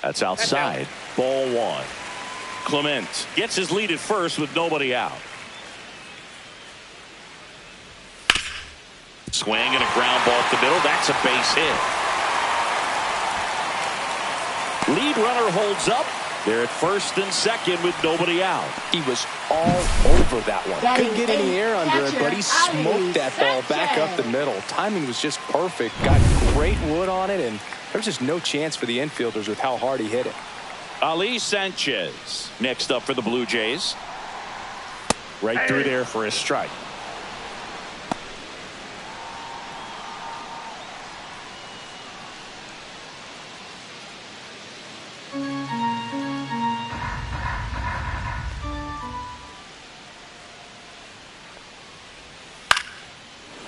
That's outside. Ball 1. Clement gets his lead at first with nobody out. Swing and a ground ball at the middle. That's a base hit. Lead runner holds up. They're at first and second with nobody out. He was all over that one. Couldn't get any air under it, but he smoked that ball back up the middle. Timing was just perfect. Got great wood on it, and there was just no chance for the infielders with how hard he hit it. Ali Sanchez next up for the Blue Jays. Right through there for a strike.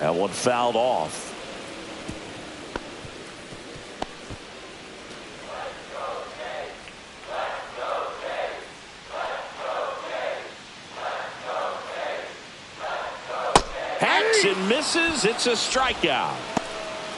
That one fouled off. Hacks and misses. It's a strikeout.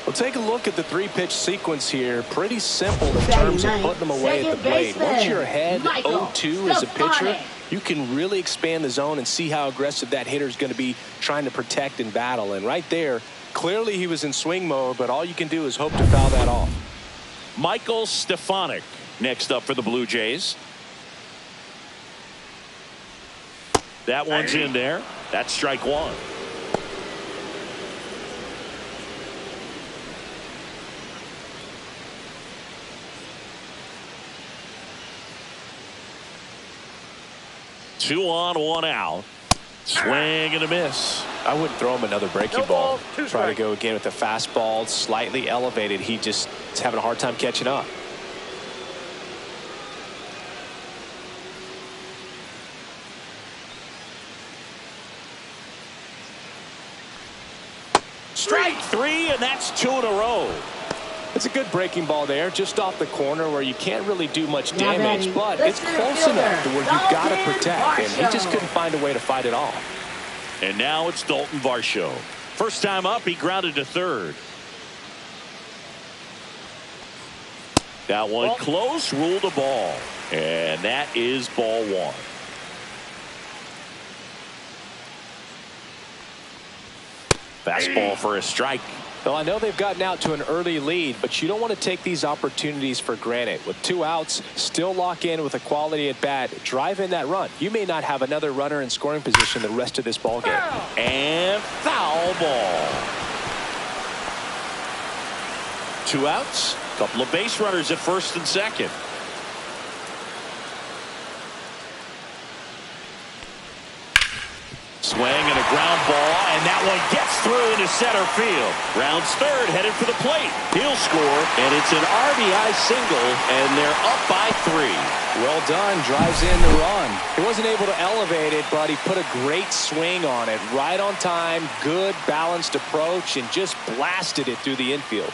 Well, take a look at the three-pitch sequence here. Pretty simple in terms of putting them away at the plate. Once you're ahead 0-2 as a pitcher, you can really expand the zone and see how aggressive that hitter is going to be trying to protect and battle. And right there, clearly he was in swing mode, but all you can do is hope to foul that off. Michael Stefanik next up for the Blue Jays. That one's in there. That's strike one. Two on, one out. Swing and a miss. I wouldn't throw him another breaking ball. Try to strikes. go again with the fastball, slightly elevated. He just is having a hard time catching up. Strike three, and that's two in a row. It's a good breaking ball there, just off the corner where you can't really do much damage, but it's close enough to where you've got to protect, and he just couldn't find a way to fight it off. And now it's Dalton Varsho. First time up, he grounded to third. That one close, ruled a ball. And that is ball one. Fastball for a strike. Well, I know they've gotten out to an early lead, but you don't want to take these opportunities for granted. With two outs, still lock in with a quality at bat, drive in that run. You may not have another runner in scoring position the rest of this ball game. And foul ball. Two outs, couple of base runners at first and second. Swing and a ground ball, and that one gets through into center field. Rounds third, headed for the plate. He'll score, and it's an RBI single, and they're up by 3. Well done, drives in the run. He wasn't able to elevate it, but he put a great swing on it. Right on time, good balanced approach, and just blasted it through the infield.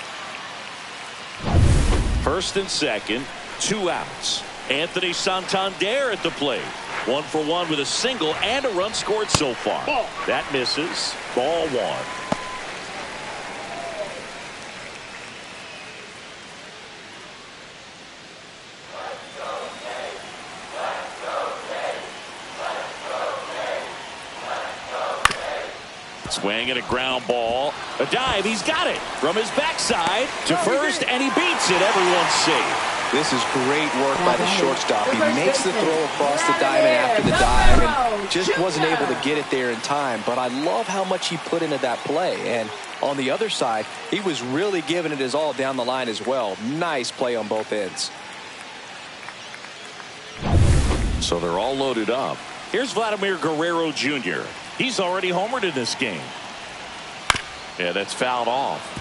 First and second, two outs. Anthony Santander at the plate. 1 for 1 with a single and a run scored so far. That misses. Ball one. Swing and a ground ball. A dive. He's got it from his backside to first, and he beats it. Everyone's safe. This is great work by the shortstop. He makes the throw across the diamond after the dive and just wasn't able to get it there in time. But I love how much he put into that play. And on the other side, he was really giving it his all down the line as well. Nice play on both ends. So they're all loaded up. Here's Vladimir Guerrero Jr. He's already homered in this game. Yeah, that's fouled off.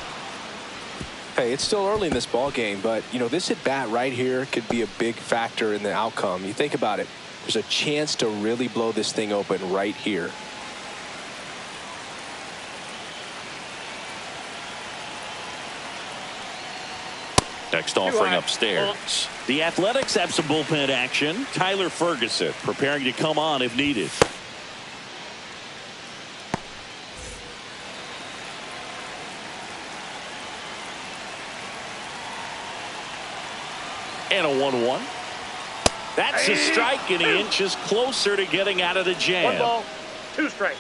Hey, it's still early in this ball game, but you know, this at bat right here could be a big factor in the outcome. You think about it, there's a chance to really blow this thing open right here. Next offering upstairs. The Athletics have some bullpen action. Tyler Ferguson preparing to come on if needed. And a 1-1. That's a strike, and he inches closer to getting out of the jam. 1 ball, 2 strikes.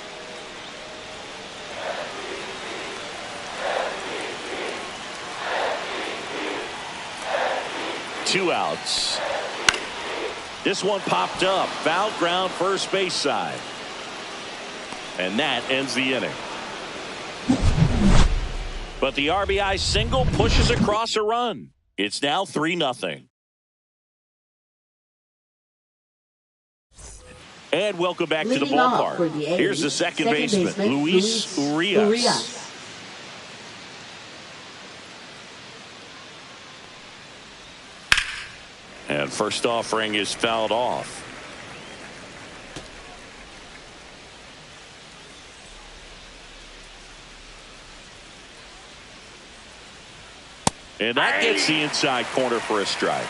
Two outs. This one popped up. Foul ground first base side. And that ends the inning. But the RBI single pushes across a run. It's now 3-0. And welcome back to the ballpark. Here's the second baseman, Luis Urias. And first offering is fouled off. And that gets the inside corner for a strike.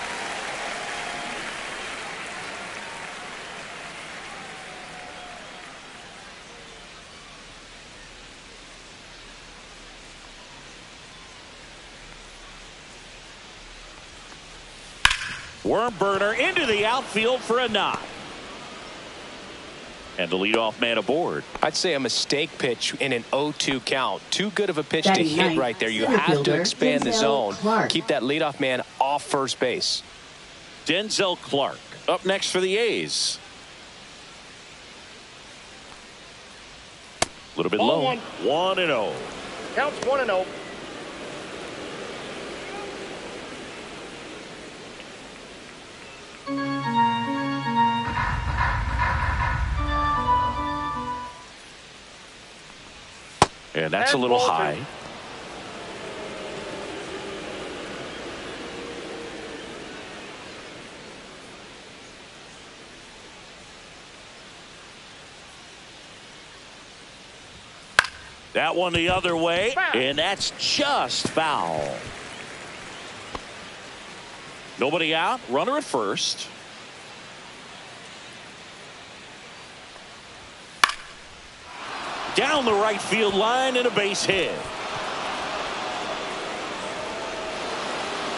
Worm burner into the outfield for a knock. And the leadoff man aboard. I'd say a mistake pitch in an 0-2 count. Too good of a pitch to Batting hit ninth, right there. You center have to fielder, expand the Denzel zone. Clark. Keep that leadoff man off first base. Denzel Clark up next for the A's. A little bit low. 1-0. Counts 1-0. And that's a little high. That one the other way, and that's just foul. Nobody out, runner at first. Down the right field line and a base hit.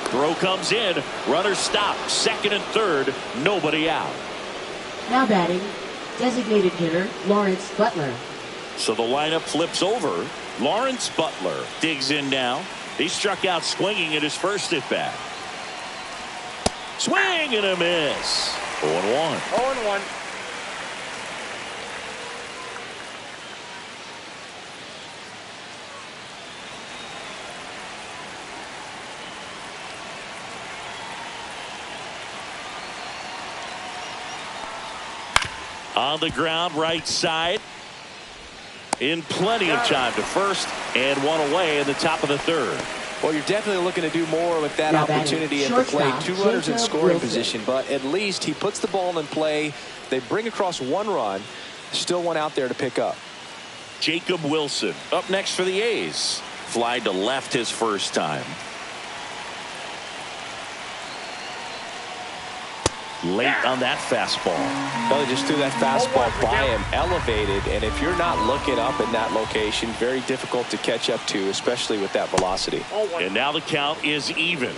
Throw comes in, runner stopped, second and third, nobody out. Now batting, designated hitter Lawrence Butler. So the lineup flips over. Lawrence Butler digs in now. He struck out swinging at his first at bat. Swing and a miss. 0-1. 0-1. On the ground, right side. In plenty of time to first, and one away in the top of the third. Well, you're definitely looking to do more with that Now opportunity at the batting, plate. shortstop, Two runners in Jacob scoring Wilson. position, but at least he puts the ball in play. They bring across one run. Still one out there to pick up. Jacob Wilson up next for the A's. Fly to left his first time. Late on that fastball. Well, they just threw that fastball by him, elevated, and if you're not looking up in that location, very difficult to catch up to, especially with that velocity. And now the count is even.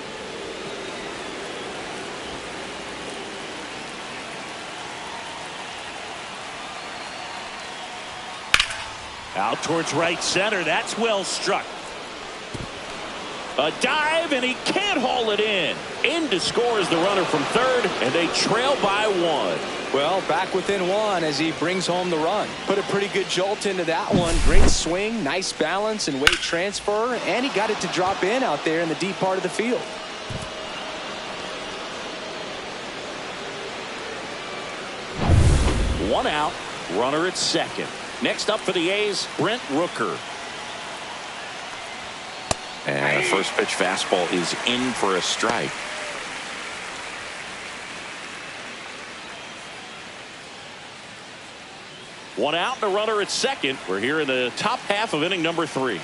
Out towards right center. That's well struck. A dive, and he can't haul it in. In to score is the runner from third, and they trail by one. Well, back within one as he brings home the run. Put a pretty good jolt into that one. Great swing, nice balance and weight transfer, and he got it to drop in out there in the deep part of the field. One out, runner at second. Next up for the A's, Brent Rooker. And the first pitch fastball is in for a strike. One out and a runner at second. We're here in the top half of inning number 3.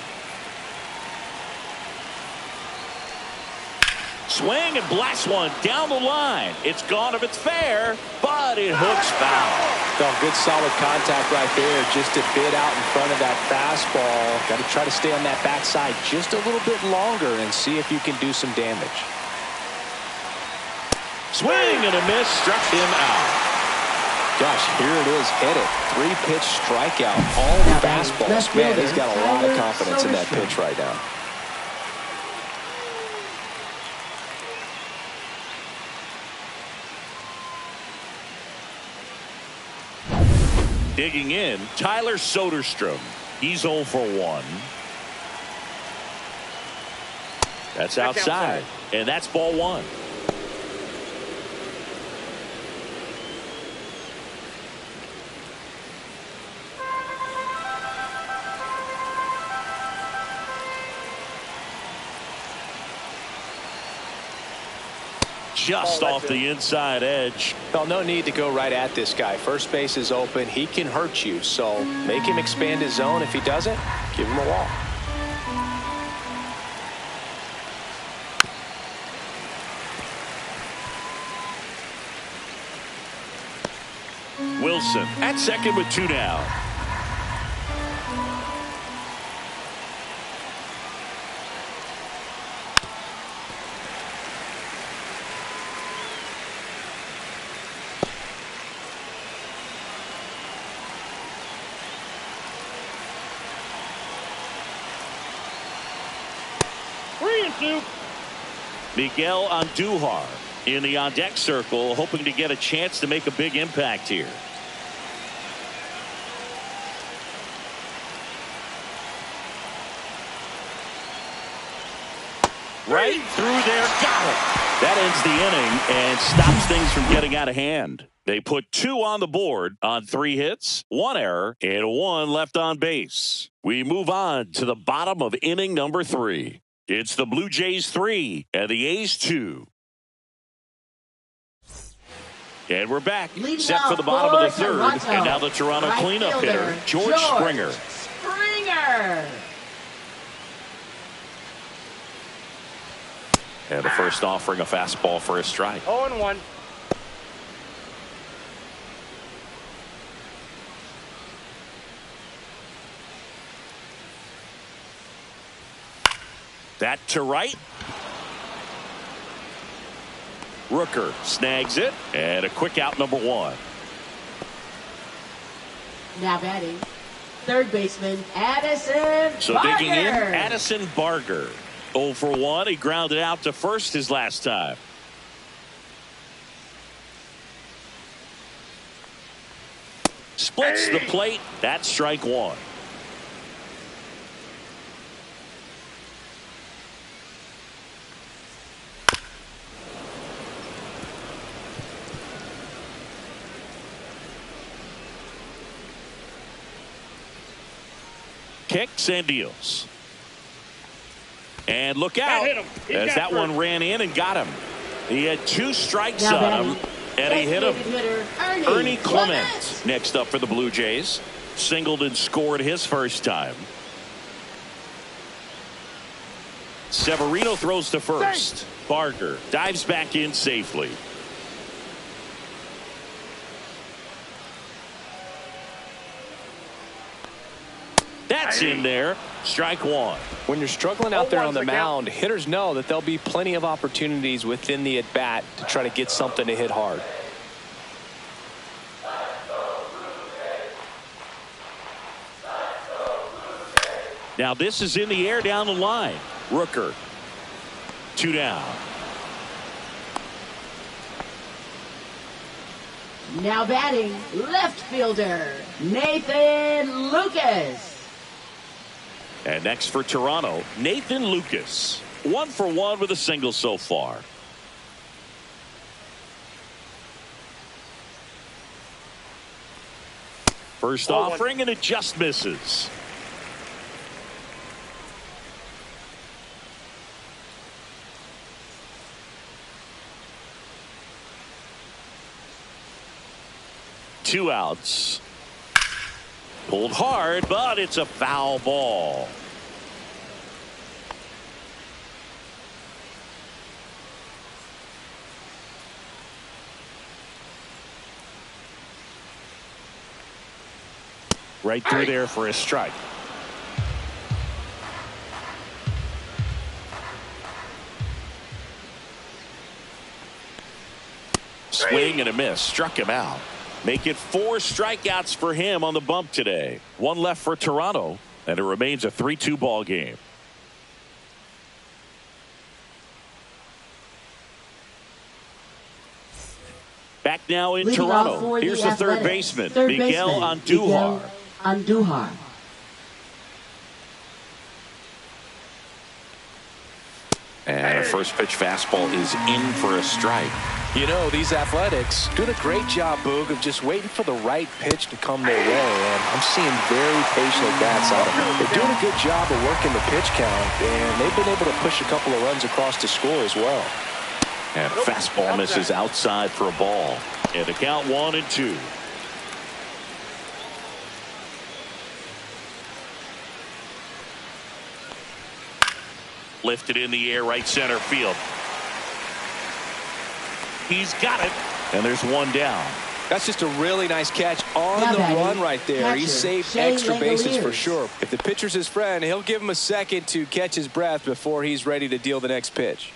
Swing and blast one down the line. It's gone if it's fair, but it hooks foul. Well, good solid contact right there, just a bit out in front of that fastball. Got to try to stay on that backside just a little bit longer and see if you can do some damage. Swing and a miss, struck him out. Gosh, here it is, hit it. 3-pitch strikeout, all fastballs. Man, he's got a lot of confidence in that pitch right now. Digging in, Tyler Soderstrom. He's 0 for 1. That's outside. And that's ball 1. Just off the inside edge. Well, no need to go right at this guy. First base is open. He can hurt you. So make him expand his zone. If he doesn't, give him a walk. Wilson at second with 2 down. Miguel Andujar in the on-deck circle, hoping to get a chance to make a big impact here. Right through there, got it. That ends the inning and stops things from getting out of hand. They put 2 on the board on 3 hits, 1 error, and 1 left on base. We move on to the bottom of inning number 3. It's the Blue Jays 3 and the A's 2. And we're back, set for the bottom of the 3rd. And now the Toronto cleanup hitter, George Springer. And the first offering, a fastball for a strike. 0-1. That to right. Rooker snags it, and a quick out, number 1. Now batting, third baseman Addison So digging in, Barger. Addison Barger. 0 for 1. He grounded out to first his last time. Splits the plate. That's strike 1. Kicks and deals. And look out, as that one ran in and got him. He had 2 strikes on him, and he hit him. Ernie Clement next up for the Blue Jays. Singled and scored his first time. Severino throws to first. Barger dives back in safely. That's in there. Strike 1. When you're struggling out there on the mound, hitters know that there'll be plenty of opportunities within the at-bat to try to get something to hit hard. Now this is in the air down the line. Rooker. 2 down. Now batting, left fielder Nathan Lucas. And next for Toronto, Nathan Lucas. 1 for 1 with a single so far. First offering, and it just misses. Two outs. Pulled hard, but it's a foul ball. Right through there for a strike. Swing and a miss. Struck him out. Make it 4 strikeouts for him on the bump today. 1 left for Toronto, and it remains a 3-2 ball game. Back now in Toronto. Here's the third baseman, Miguel Andujar. And a first pitch fastball is in for a strike. You know, these Athletics doing a great job, Boog, of just waiting for the right pitch to come their way. And I'm seeing very patient at-bats out of them. They're doing a good job of working the pitch count, and they've been able to push a couple of runs across the score as well. And fastball misses outside for a ball. And the count 1-2. Lifted in the air, right center field. He's got it, and there's 1 down. That's just a really nice catch on the run right there. He saved extra bases for sure. If the pitcher's his friend, he'll give him a second to catch his breath before he's ready to deal the next pitch.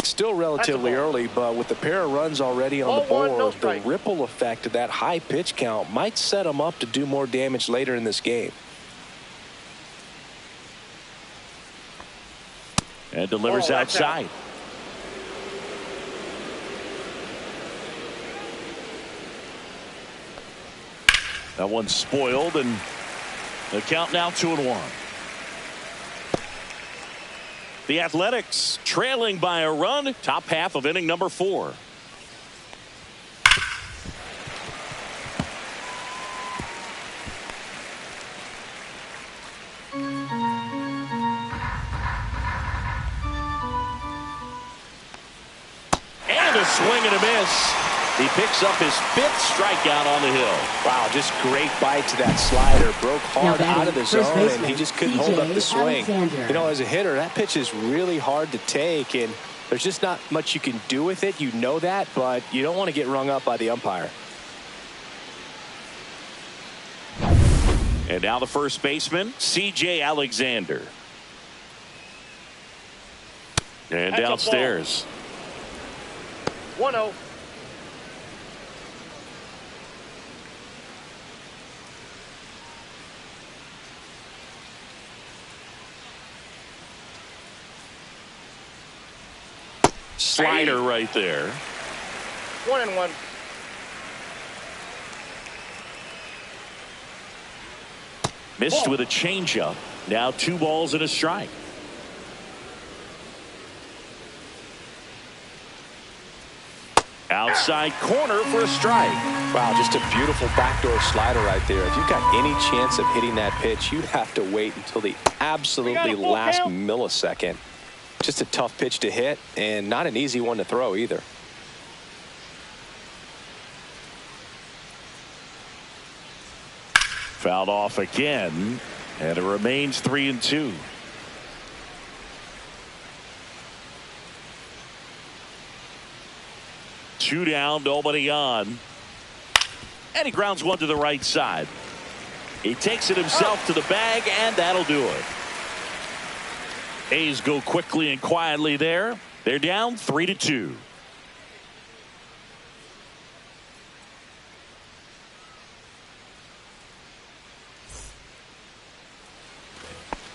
Still relatively early, but with the pair of runs already on the board, the ripple effect of that high pitch count might set him up to do more damage later in this game. And delivers outside. That one's spoiled, and the count now 2-1. The Athletics trailing by a run, top half of inning number 4. And a swing and a miss. He picks up his 5th strikeout on the hill. Wow, just great bite to that slider. Broke hard out of the zone, and he just couldn't hold up the swing. You know, as a hitter, that pitch is really hard to take, and there's just not much you can do with it. You know that, but you don't want to get rung up by the umpire. And now the first baseman, C.J. Alexander. And downstairs. 1-0. Slider right there. 1-1. Missed with a changeup. Now 2 balls and a strike. Outside corner for a strike. Wow, just a beautiful backdoor slider right there. If you've got any chance of hitting that pitch, you'd have to wait until the absolutely last millisecond. Just a tough pitch to hit, and not an easy one to throw either. Fouled off again, and it remains 3-2. Two down, nobody on. And he grounds one to the right side. He takes it himself to the bag, and that'll do it. A's go quickly and quietly there. They're down 3-2.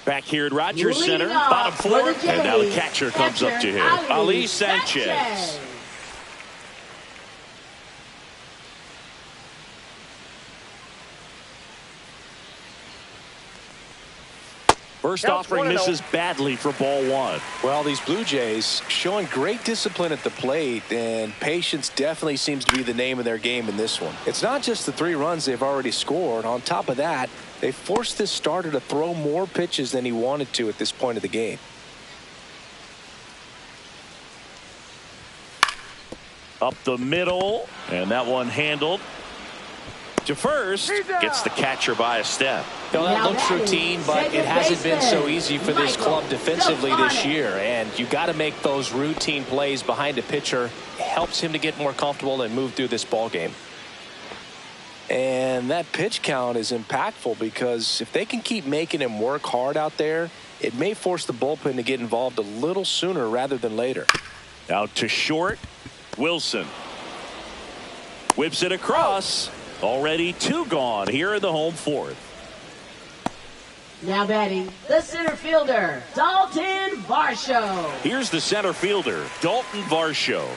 Back here at Rogers Center, bottom 4, and now the catcher comes up to him. Ali Sanchez. First offering misses badly for ball 1. Well, these Blue Jays showing great discipline at the plate, and patience definitely seems to be the name of their game in this one. It's not just the 3 runs they've already scored. On top of that, they forced this starter to throw more pitches than he wanted to at this point of the game. Up the middle, and that one handled to first. Gets the catcher by a step. You know, that looks routine, but it hasn't been so easy for this club defensively this year, and you got to make those routine plays behind a pitcher. It helps him to get more comfortable and move through this ball game. And that pitch count is impactful, because if they can keep making him work hard out there, it may force the bullpen to get involved a little sooner rather than later. Out to short. Wilson whips it across. Already 2 gone here in the home 4th. Now batting, the center fielder, Dalton Varsho. Here's the center fielder, Dalton Varsho.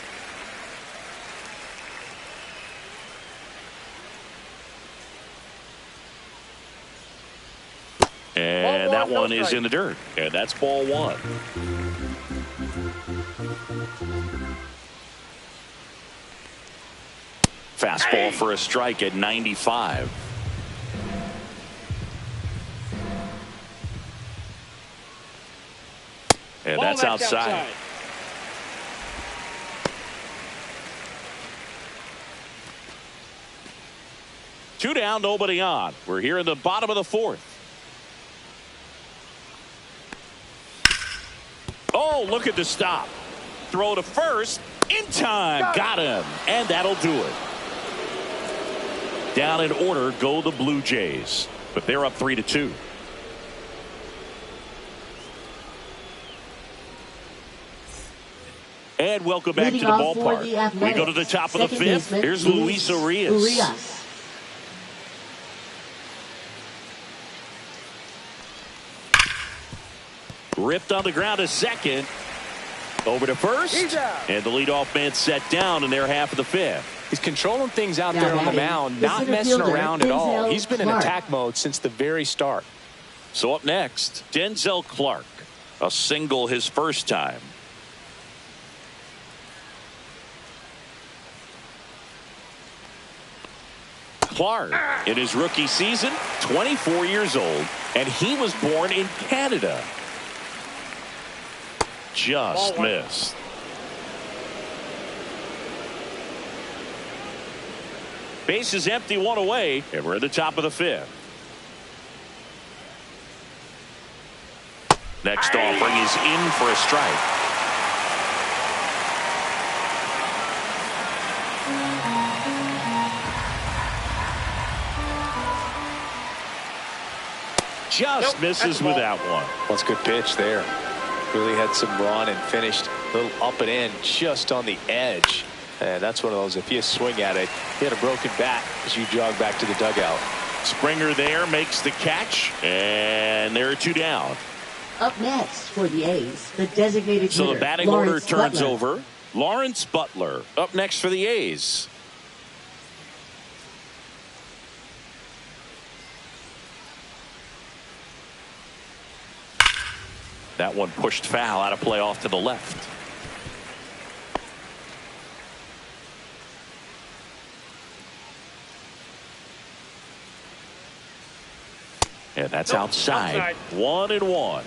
And that one is in the dirt. And that's ball 1. Fastball for a strike at 95. And that's outside. Two down, nobody on. We're here in the bottom of the 4th. Oh, look at the stop. throw to first. In time. Got him. And that'll do it. Down in order go the Blue Jays. But they're up 3-2. And welcome back to the ballpark. We go to the top of the fifth. Here's Luis Urias. Ripped on the ground to second. Over to first. And the leadoff man set down in their half of the fifth. He's controlling things out there on the mound, not messing around at all. He's been in attack mode since the very start. So up next, Denzel Clark. A single his first time. Clark, in his rookie season, 24 years old, and he was born in Canada. Just missed. Base is empty, one away, and we're at the top of the fifth. Next offering is in for a strike. Just misses with that one. That's a good pitch there. Really had some run and finished a little up and in just on the edge. And that's one of those, if you swing at it, hit a broken bat as you jog back to the dugout. Springer there makes the catch, and there are two down. Up next for the A's, the designated hitter. So the batting order turns over. Lawrence Butler up next for the A's. That one pushed foul, out of play off to the left. And that's outside. 1-1.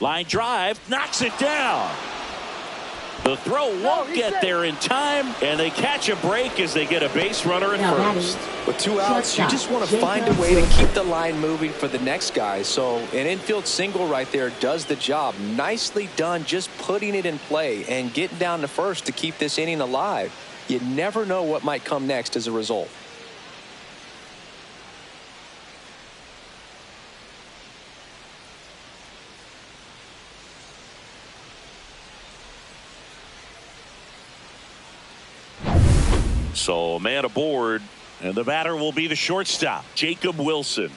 Line drive, knocks it down. The throw won't get there in time, and they catch a break as they get a base runner at first. With two outs, you just want to find a way to keep the line moving for the next guy. So an infield single right there does the job. Nicely done, just putting it in play and getting down to first to keep this inning alive. You never know what might come next as a result. So a man aboard, and the batter will be the shortstop, Jacob Wilson.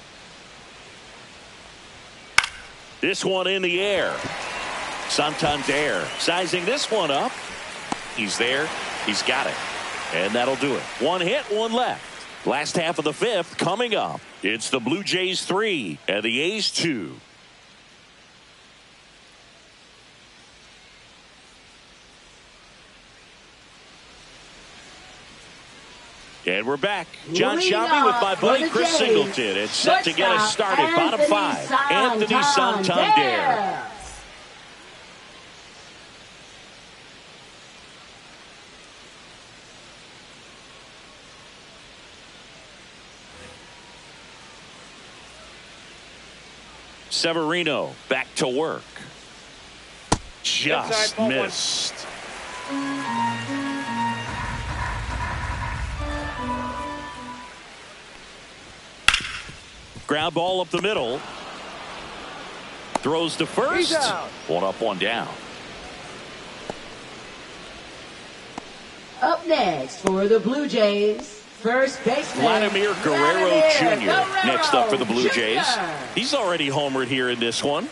This one in the air. Santander sizing this one up. He's there. He's got it. And that'll do it. One hit, one left. Last half of the fifth coming up. It's the Blue Jays 3 and the A's 2. And we're back. John Shelby with my buddy Chris Singleton. And set to get us started. Bottom five. Anthony Santander. Severino back to work. Just missed. Ground ball up the middle. Throws to first. One up, one down. Up next for the Blue Jays, first baseman Vladimir Guerrero Jr. next up for the Blue Jays. He's already homered here in this one.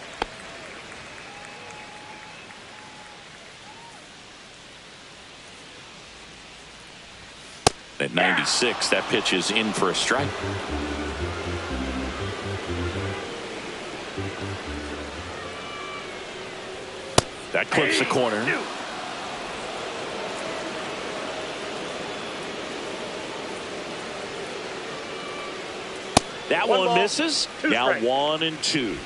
At 96, that pitch is in for a strike. That clips the corner. That one misses. Now 1-2.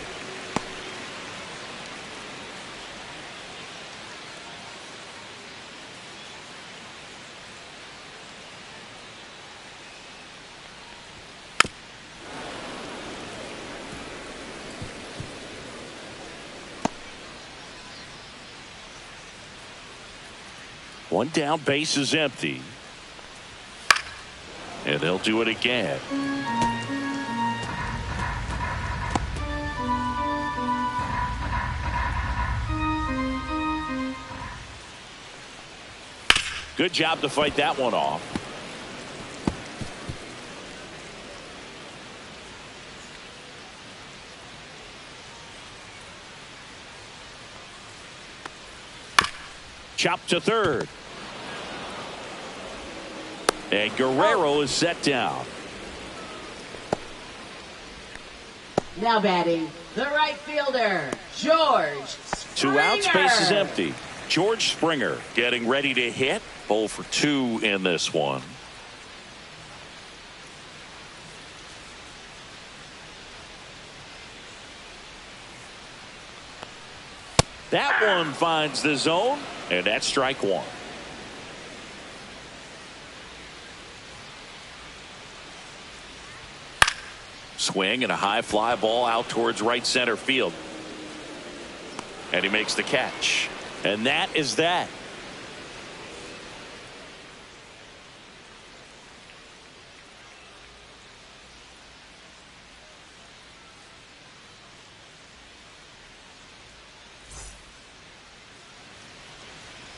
One down, base is empty. And they'll do it again. Good job to fight that one off. Chop to third. And Guerrero is set down. Now batting, the right fielder, George Springer. 2 outs, base is empty. George Springer getting ready to hit. 0 for 2 in this one. That one finds the zone, and that's strike 1. Swing and a high fly ball out towards right center field. And he makes the catch. And that is that.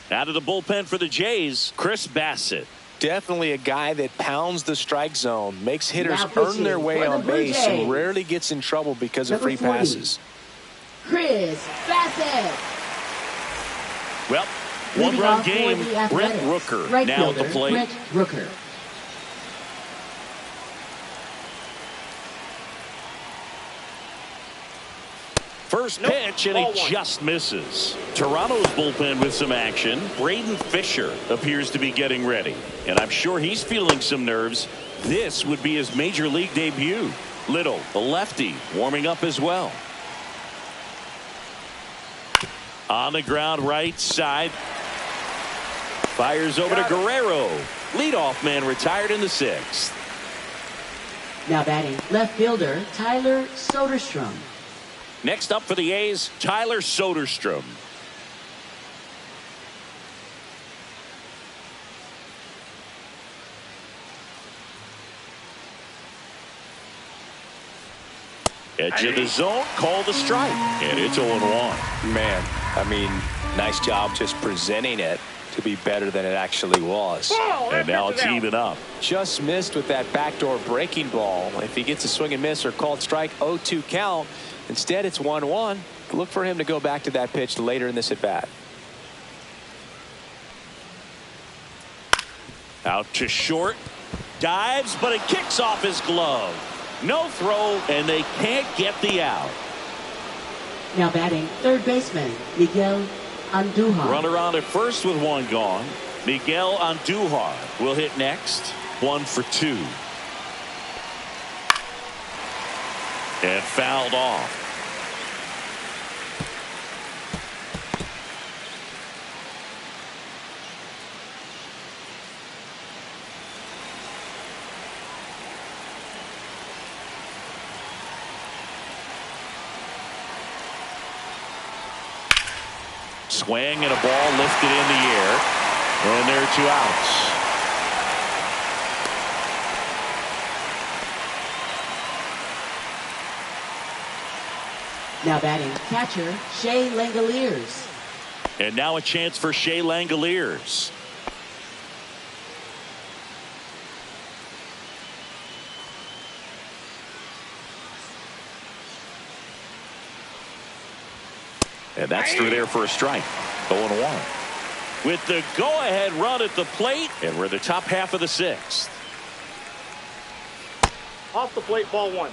Out of the bullpen for the Jays, Chris Bassett. Definitely a guy that pounds the strike zone, makes hitters earn their way on base, and rarely gets in trouble because of free passes. Chris Bassett. Well, one-run game. Brent Rooker right now fielder, at the plate. Brent Rooker. First pitch, and he just misses. Toronto's bullpen with some action. Braden Fisher appears to be getting ready, and I'm sure he's feeling some nerves. This would be his major league debut. Little, the lefty, warming up as well. On the ground, right side. Fires over to Guerrero. Leadoff man retired in the 6th. Now batting, left fielder, Tyler Soderstrom. Next up for the A's, Tyler Soderstrom. Edge of the zone, call the strike, and it's 0-1. Man, I mean, nice job just presenting it to be better than it actually was. And now it's even up. Just missed with that backdoor breaking ball. If he gets a swing and miss or called strike, 0-2 count. Instead, it's 1-1. Look for him to go back to that pitch later in this at bat. Out to short. Dives, but it kicks off his glove. No throw, and they can't get the out. Now batting, third baseman, Miguel Andujar. Runner on at first with one gone. Miguel Andujar will hit next. 1 for 2. And fouled off. Swing and a ball lifted in the air. And there are 2 outs. Now batting, catcher, Shea Langoliers. And now a chance for Shea Langoliers. And that's through there for a strike. 0-1. With the go-ahead run at the plate, and we're the top half of the 6th. Off the plate, ball 1.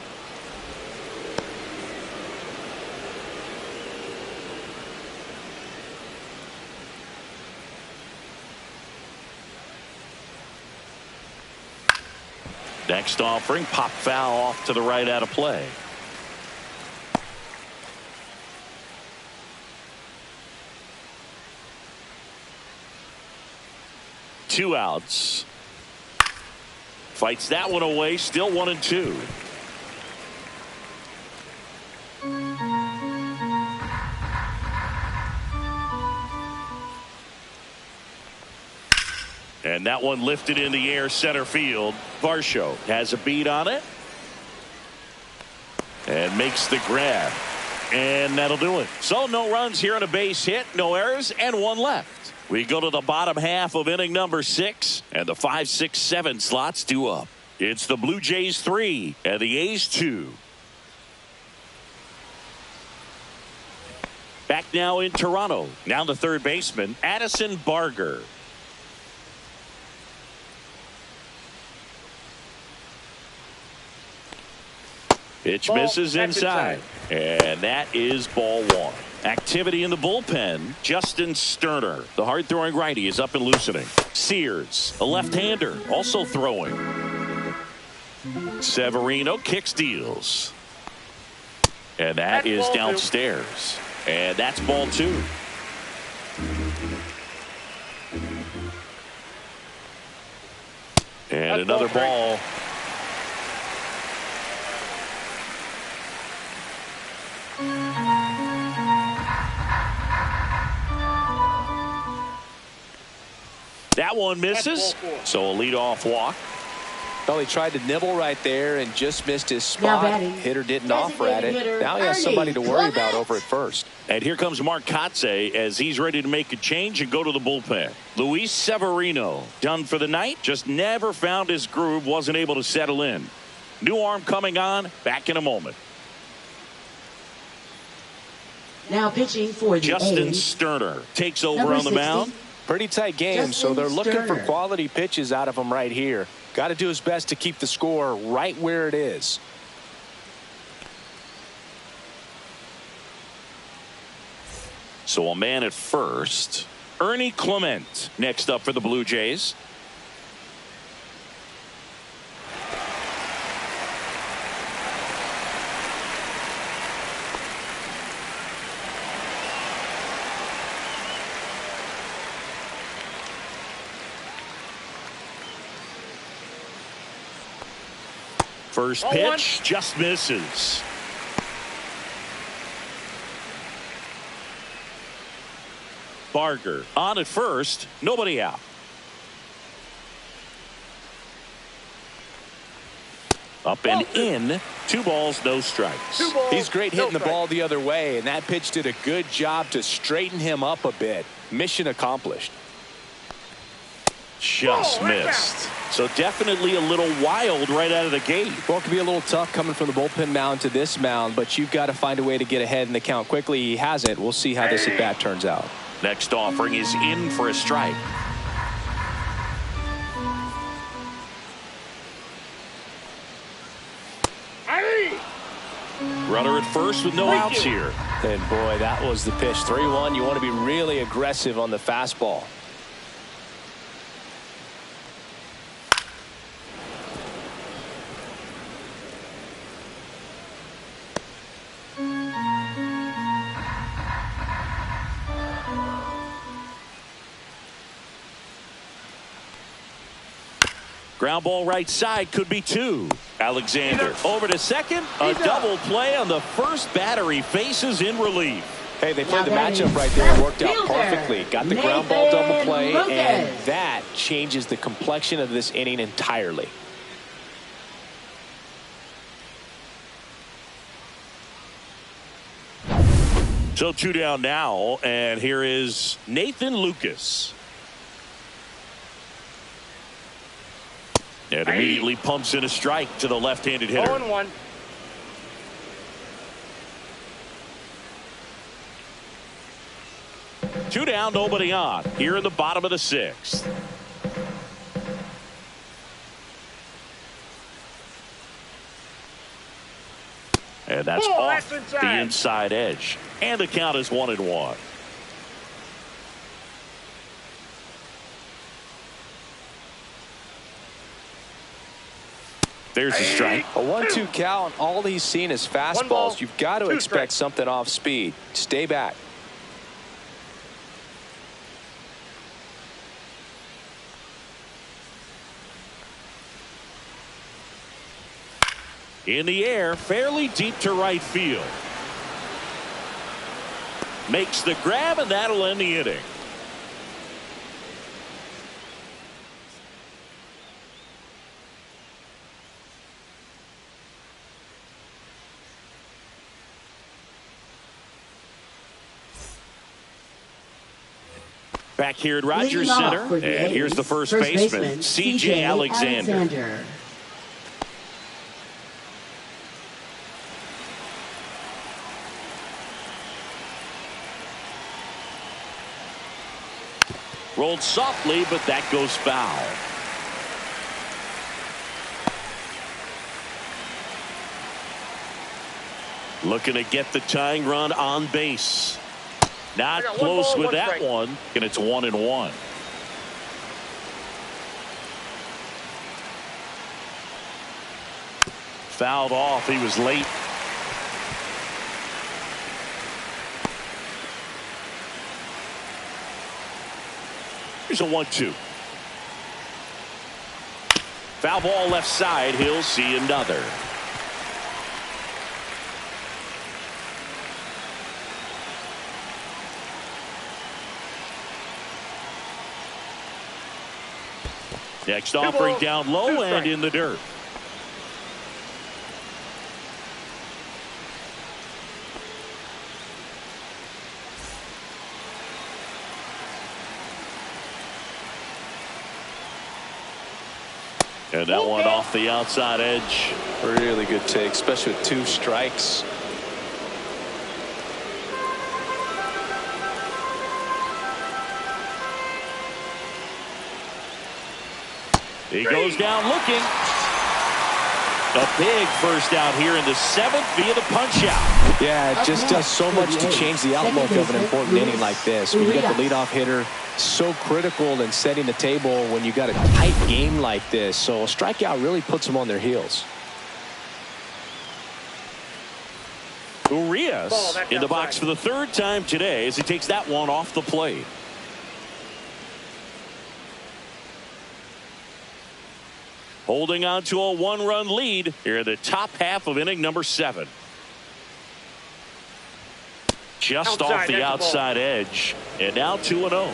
Next offering, pop foul off to the right out of play. Two outs. Fights that one away. Still 1-2. And that one lifted in the air center field. Varsho has a beat on it. And makes the grab. And that'll do it. So no runs here on a base hit, no errors, and one left. We go to the bottom half of inning number 6, and the 5, 6, 7 slots due up. It's the Blue Jays 3 and the A's 2. Back now in Toronto. Now the third baseman, Addison Barger. Pitch misses inside. And that is ball 1. Activity in the bullpen. Justin Sterner, the hard-throwing righty, is up and loosening. Sears, a left-hander, also throwing. Severino kicks, deals. And that is downstairs. And that's ball 2. And another ball. That one misses. So a leadoff walk. Well, he tried to nibble right there and just missed his spot. Hitter didn't offer at it. Now he has somebody to worry about over at first. And here comes Mark Kotze as he's ready to make a change and go to the bullpen. Luis Severino done for the night. Just never found his groove. Wasn't able to settle in. New arm coming on. Back in a moment. Now pitching for the Justin A's. Sterner takes over Number on the 60. mound. Pretty tight game, Justin so they're looking for Sterner. quality pitches out of him right here. Got to do his best to keep the score right where it is. So a man at first. Ernie Clement next up for the Blue Jays. First pitch just misses. Barger on at first, nobody out. Up and in, 2 balls, no strikes. He's great hitting the ball the other way, and that pitch did a good job to straighten him up a bit. Mission accomplished. Just missed. So definitely a little wild right out of the gate. Well, it can be a little tough coming from the bullpen mound to this mound, but you've got to find a way to get ahead in the count quickly. He hasn't. We'll see how this at bat turns out. Next offering is in for a strike. Runner at first with no outs here. And boy, that was the pitch. 3-1. You want to be really aggressive on the fastball. Ground ball right side, could be 2. Alexander over to second. A double play on the first batter he faces in relief. Hey, they played the matchup right there. It worked out perfectly. Got the ground ball double play, and that changes the complexion of this inning entirely. So 2 down now, and here is Nathan Lucas. And immediately pumps in a strike to the left-handed hitter. 0-1. Two down, nobody on. Here in the bottom of the 6th. And that's off the inside edge. And the count is 1-1. There's a strike. A 1-2 count. All he's seen is fastballs. You've got to expect something off speed. Stay back. In the air, fairly deep to right field. Makes the grab, and that'll end the inning. Back here at Rogers Center, and here's the first baseman, C.J. Alexander. Rolled softly, but that goes foul. Looking to get the tying run on base. Not close with that one, and it's 1-1. Fouled off. He was late. Here's a 1-2. Foul ball left side. He'll see another. Next offering down low and in the dirt. And that one off the outside edge. Really good take, especially with 2 strikes. He goes down looking. A big first out here in the 7th via the punch out. Yeah, it just does so much to change the outlook of an important inning like this. When you get the leadoff hitter, so critical in setting the table when you got a tight game like this. So a strikeout really puts them on their heels. Urias in the box for the 3rd time today as he takes that one off the plate. Holding on to a 1-run lead here in the top half of inning number 7. Just off the outside edge, and now 2-0.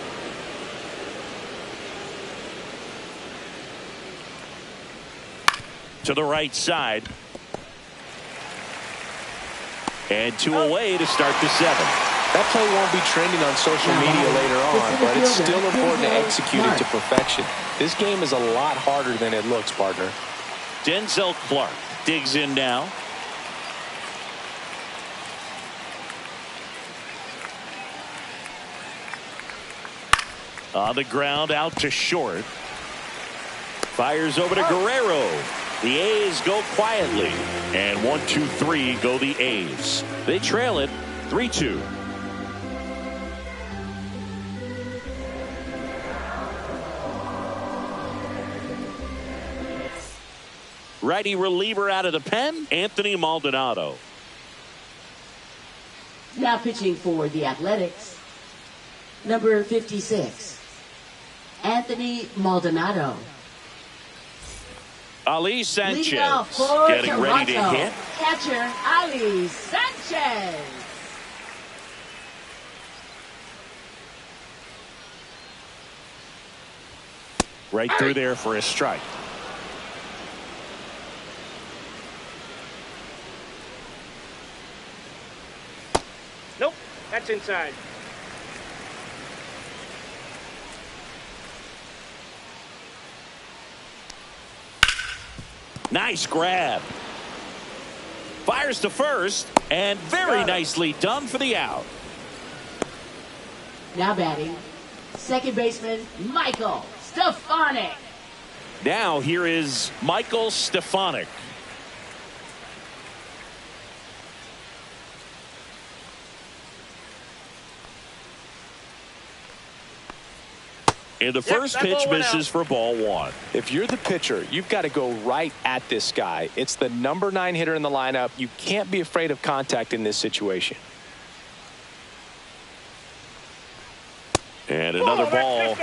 To the right side. And 2 away to start the 7th. That play won't be trending on social media later on, but it's still important to execute it to perfection. This game is a lot harder than it looks, partner. Denzel Clark digs in now. On the ground, out to short. Fires over to Guerrero. The A's go quietly. And 1-2-3 go the A's. They trail it 3-2. Righty reliever out of the pen, Anthony Maldonado. Now pitching for the Athletics, number 56, Anthony Maldonado. Ali Sanchez getting Toronto. Ready to hit. Catcher Ali Sanchez. Right through there for a strike. Nope, that's inside. Nice grab. Fires to first, and very nicely done for the out. Now batting, second baseman Michael Stefanik. Now here is Michael Stefanik. And the first pitch misses for ball 1. If you're the pitcher, you've got to go right at this guy. It's the number 9 hitter in the lineup. You can't be afraid of contact in this situation. And another ball.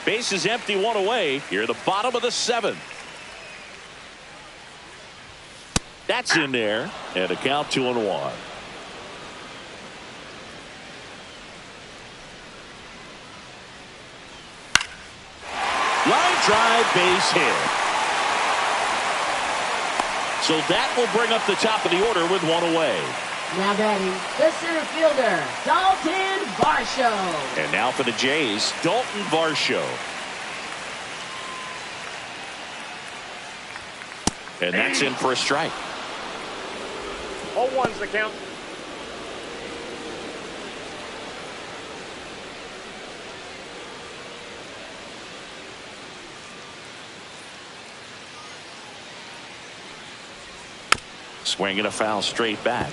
Base is empty, 1 away. Here at the bottom of the 7th. That's in there. And a count 2-1. Line drive, base hit. So that will bring up the top of the order with 1 away. Now batting, the center fielder, Dalton Varsho. And now for the Jays, Dalton Varsho. And that's in for a strike. 0-1's the count. Swinging a foul straight back.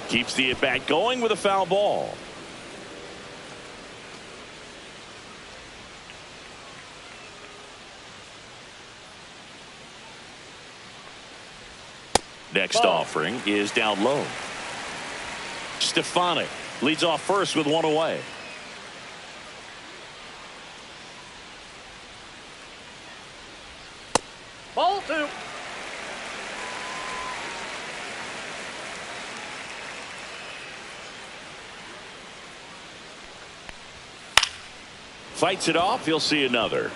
Keeps the at-bat going with a foul ball. Next offering is down low. Stefanik leads off first with one away. Ball 2. Fights it off. He'll see another.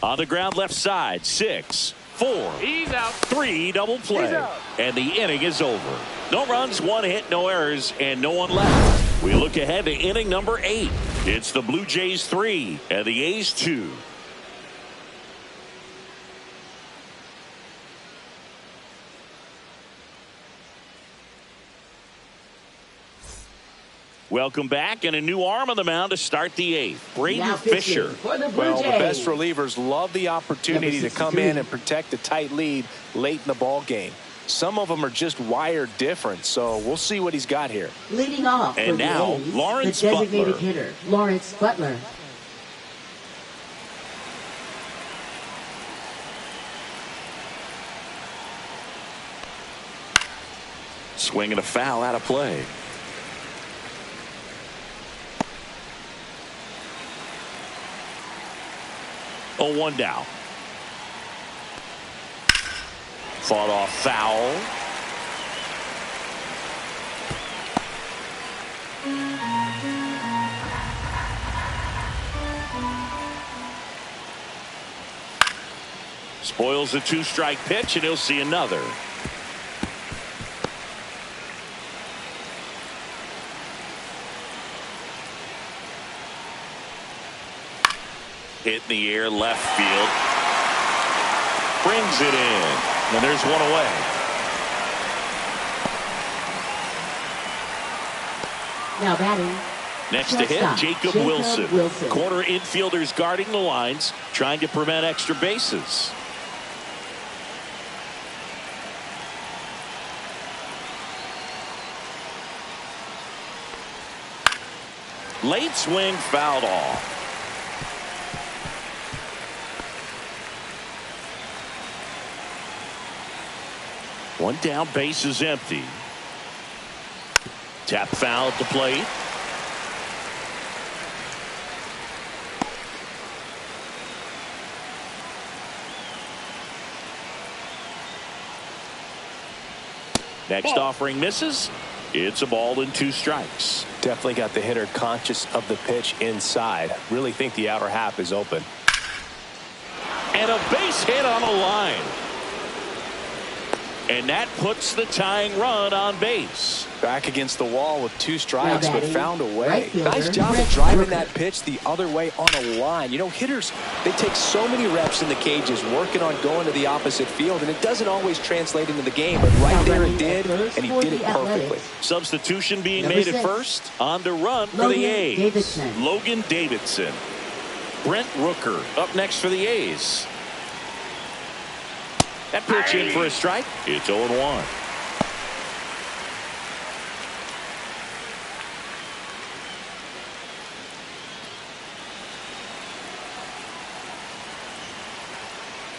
On the ground left side, 6, 4, He's out. 3 double play. He's out. And the inning is over. No runs, 1 hit, no errors, and no one left. We look ahead to inning number 8. It's the Blue Jays 3 and the A's 2. Welcome back, and a new arm on the mound to start the 8th. Braden Now pitching Fisher. for the Blue Well, the Jays. best relievers love the opportunity Number to come 63. in and protect a tight lead late in the ball game. Some of them are just wired different, so we'll see what he's got here. Leading off And for now, the A's, Lawrence the designated Butler. hitter, Lawrence Butler. Swinging a foul out of play. Oh, 1 down. Fought off foul. Spoils the 2-strike pitch, and he'll see another. Hit in the air, left field. Brings it in. And there's one away. Now batting. Next to hit, Shortstop, Jacob Wilson. Corner infielders guarding the lines, trying to prevent extra bases. Late swing, fouled off. One down, base is empty. Tap foul at the plate. Next offering misses. It's a ball and 2 strikes. Definitely got the hitter conscious of the pitch inside. Really think the outer half is open. And a base hit on the line. And that puts the tying run on base. Back against the wall with 2 strikes, but found a way. Right fielder, Nice job of driving that pitch the other way on a line. You know, hitters, they take so many reps in the cages working on going to the opposite field, and it doesn't always translate into the game, but right there it did, and he did it perfectly. Substitution being Number made at 6. first. On to run for Logan the A's. Davidson. Logan Davidson. Brent Rooker up next for the A's. That pitch in for a strike. It's 0-1.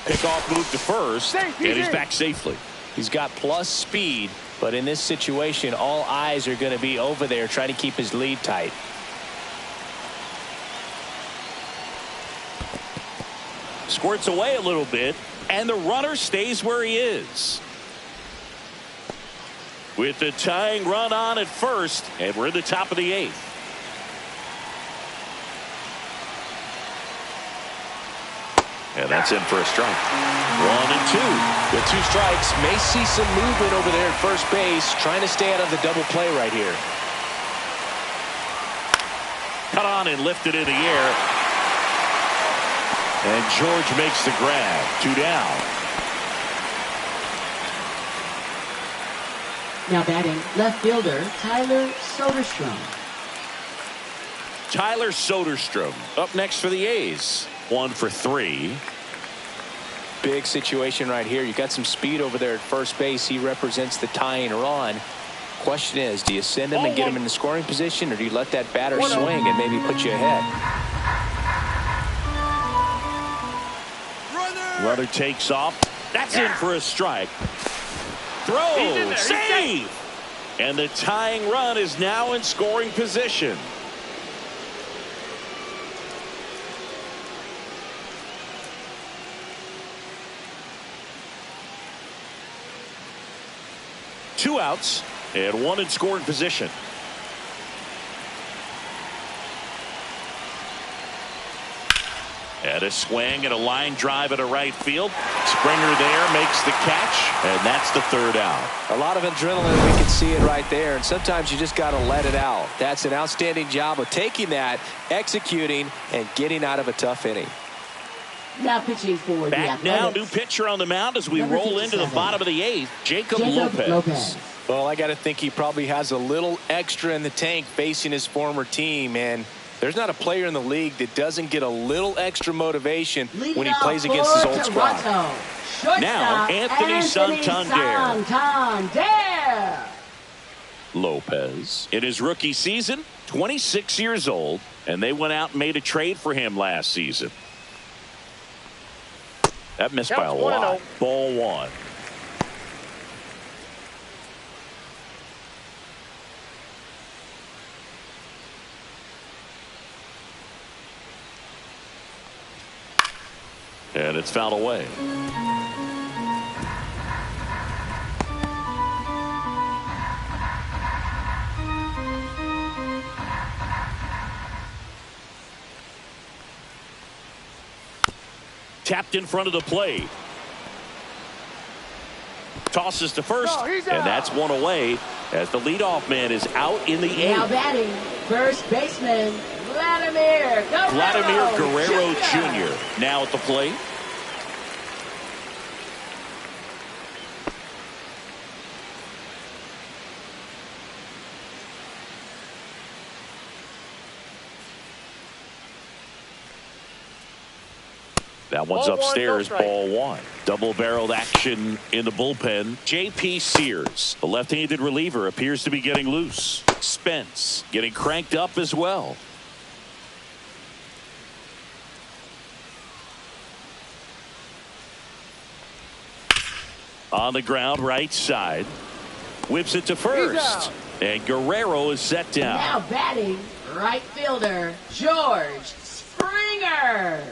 Pickoff move to first, and he's back safely. He's got plus speed, but in this situation, all eyes are going to be over there trying to keep his lead tight. Squirts away a little bit, and the runner stays where he is. With the tying run on at first, and we're in the top of the 8th. And that's in for a strike. 1-2. With 2 strikes, may see some movement over there at first base, trying to stay out of the double play right here. Cut on and lifted in the air. And George makes the grab. 2 down. Now batting, left fielder Tyler Soderstrom. Tyler Soderstrom up next for the A's. 1 for 3. Big situation right here. You got some speed over there at first base. He represents the tying run. Question is, do you send him and get him in the scoring position, or do you let that batter swing and maybe put you ahead? Runner takes off. That's in for a strike. Throw. Save. And the tying run is now in scoring position. Two outs and 1 in scoring position. And a swing and a line drive at a right field. Springer there makes the catch, and that's the 3rd out. A lot of adrenaline. We can see it right there, and sometimes you just got to let it out. That's an outstanding job of taking that, executing, and getting out of a tough inning. Now pitching for back the now, Athletics. new pitcher on the mound as we Number roll into the 57. bottom of the 8th. Jacob Lopez. Well, I got to think he probably has a little extra in the tank facing his former team, and there's not a player in the league that doesn't get a little extra motivation when he plays against his old squad. Now, Anthony Santander. Lopez in his rookie season, 26 years old, and they went out and made a trade for him last season. That missed by a lot. Ball 1. And it's fouled away. Tapped in front of the plate. Tosses to first, and that's 1 away as the leadoff man is out in the 8th. Now batting, first baseman Vladimir Guerrero Jr. now at the plate. That one's upstairs, ball 1. Double-barreled action in the bullpen. J.P. Sears, the left-handed reliever, appears to be getting loose. Spence getting cranked up as well. On the ground, right side. Whips it to first. And Guerrero is set down. Now batting, right fielder George Springer.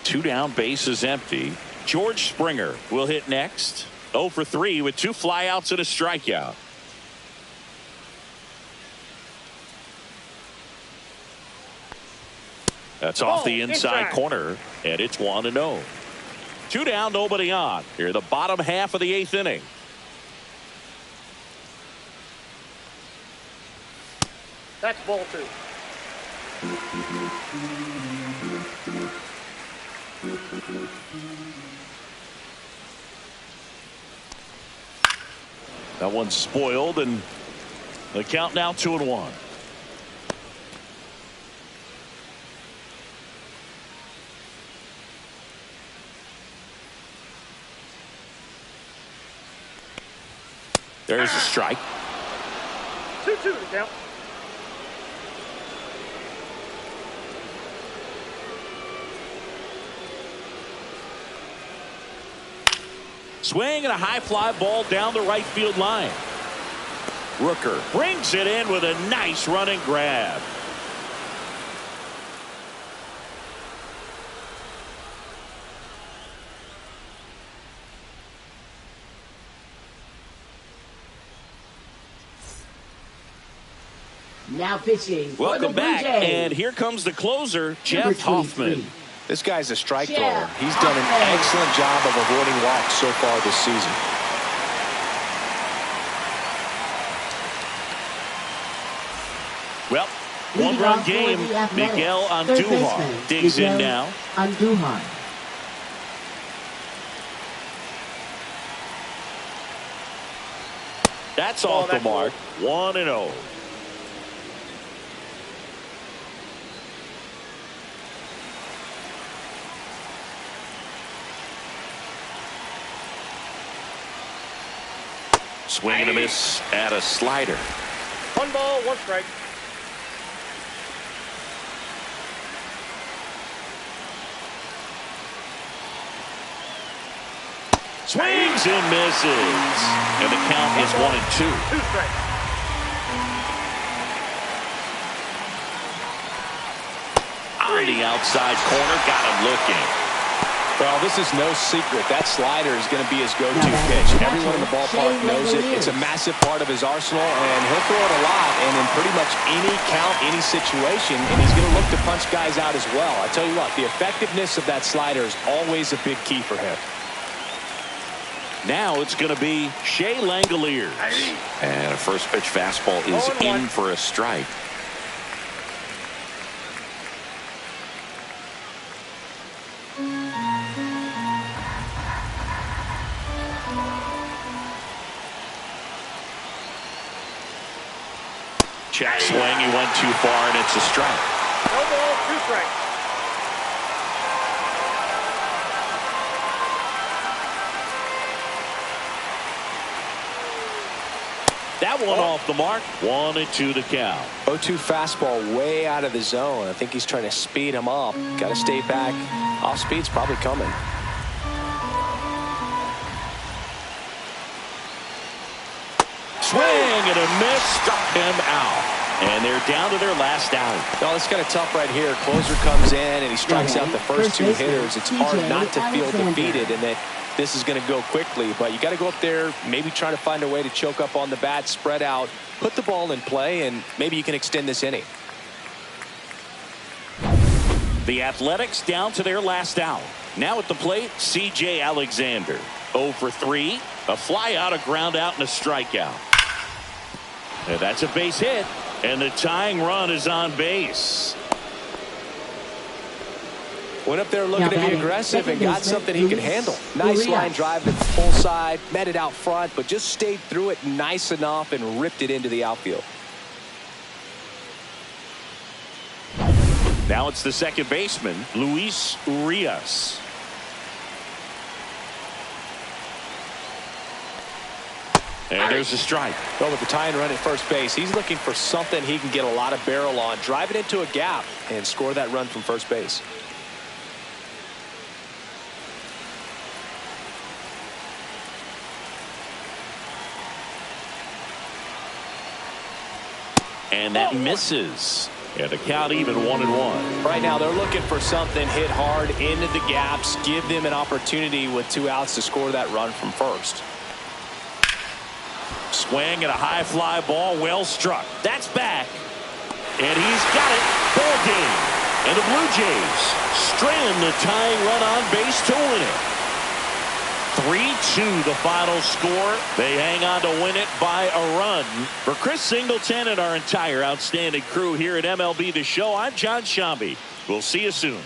2 down, base is empty. George Springer will hit next. 0 for 3 with 2 flyouts and a strikeout. That's off the inside corner, and it's 1-0. 2 down, nobody on. Here, the bottom half of the 8th inning. That's ball 2. That one's spoiled, and the count now 2-1. There's a strike. 2-2 to count. Swing and a high fly ball down the right field line. Rooker brings it in with a nice running grab. Now pitching. Welcome back, and here comes the closer, Jeff Hoffman. This guy's a strike Jeff thrower. He's done an excellent job of avoiding walks so far this season. Well, one-run game. Miguel Andujar digs in now. Andujar. That's off the mark. 1-0. Swing and a miss at a slider. 1 ball, 1 strike. Swings and misses. And the count is 1-2. 2 strikes. On the outside corner, got him looking. Well, this is no secret. That slider is going to be his go-to pitch. Everyone in the ballpark knows it. It's a massive part of his arsenal, and he'll throw it a lot, and in pretty much any count, any situation, and he's going to look to punch guys out as well. I tell you what, the effectiveness of that slider is always a big key for him. Now it's going to be Shea Langoliers. And a first pitch fastball is in for a strike. Check swing, he went too far, and it's a strike. No ball, 2 strikes. That one off the mark. 1-2 the count. 0-2 fastball way out of the zone. I think he's trying to speed him up. Got to stay back. Off speed's probably coming. Swing and a miss, struck him out. And they're down to their last out. No, it's kind of tough right here. Closer comes in and he strikes out the first 2 hitters. It's hard not to feel defeated and that this is going to go quickly. But you got to go up there, maybe try to find a way to choke up on the bat, spread out, put the ball in play, and maybe you can extend this inning. The Athletics down to their last out. Now at the plate, C.J. Alexander. 0 for 3. A fly out, a ground out, and a strikeout. And that's a base hit. And the tying run is on base. Went up there looking to be aggressive and got something he can handle. Nice line drive to the full side, met it out front, but just stayed through it nice enough and ripped it into the outfield. Now it's the second baseman, Luis Urias. And there's a strike. Well, with the tying run at first base, he's looking for something he can get a lot of barrel on, drive it into a gap, and score that run from first base. And that misses. And the count even 1-1. Right now they're looking for something hit hard into the gaps, give them an opportunity with 2 outs to score that run from first. Swing and a high fly ball, well struck. That's back. And he's got it. Ball game. And the Blue Jays strand the tying run on base to win it. 3-2 the final score. They hang on to win it by a run. For Chris Singleton and our entire outstanding crew here at MLB The Show, I'm John Shambi. We'll see you soon.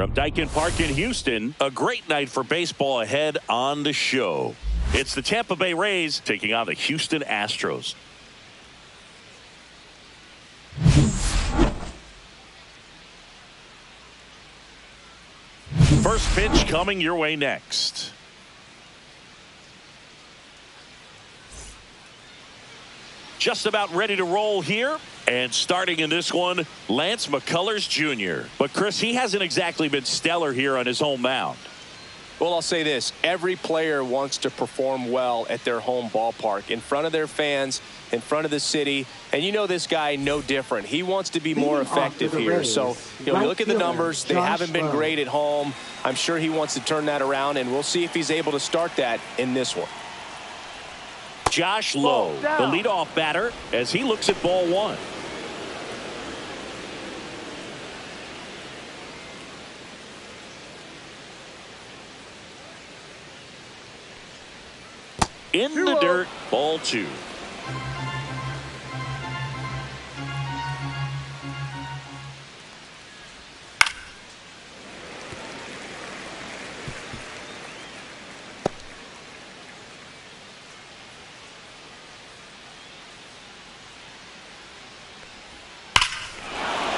From Daikin Park in Houston, a great night for baseball ahead on the show. It's the Tampa Bay Rays taking on the Houston Astros. First pitch coming your way next. Just about ready to roll here. And starting in this one, Lance McCullers Jr. But, Chris, he hasn't exactly been stellar here on his home mound. Well, I'll say this. Every player wants to perform well at their home ballpark, in front of their fans, in front of the city. And you know this guy no different. He wants to be more effective here. So, you look at the numbers. They haven't been great at home. I'm sure he wants to turn that around, and we'll see if he's able to start that in this one. Josh Lowe, the leadoff batter, as he looks at ball one. In the dirt, ball two.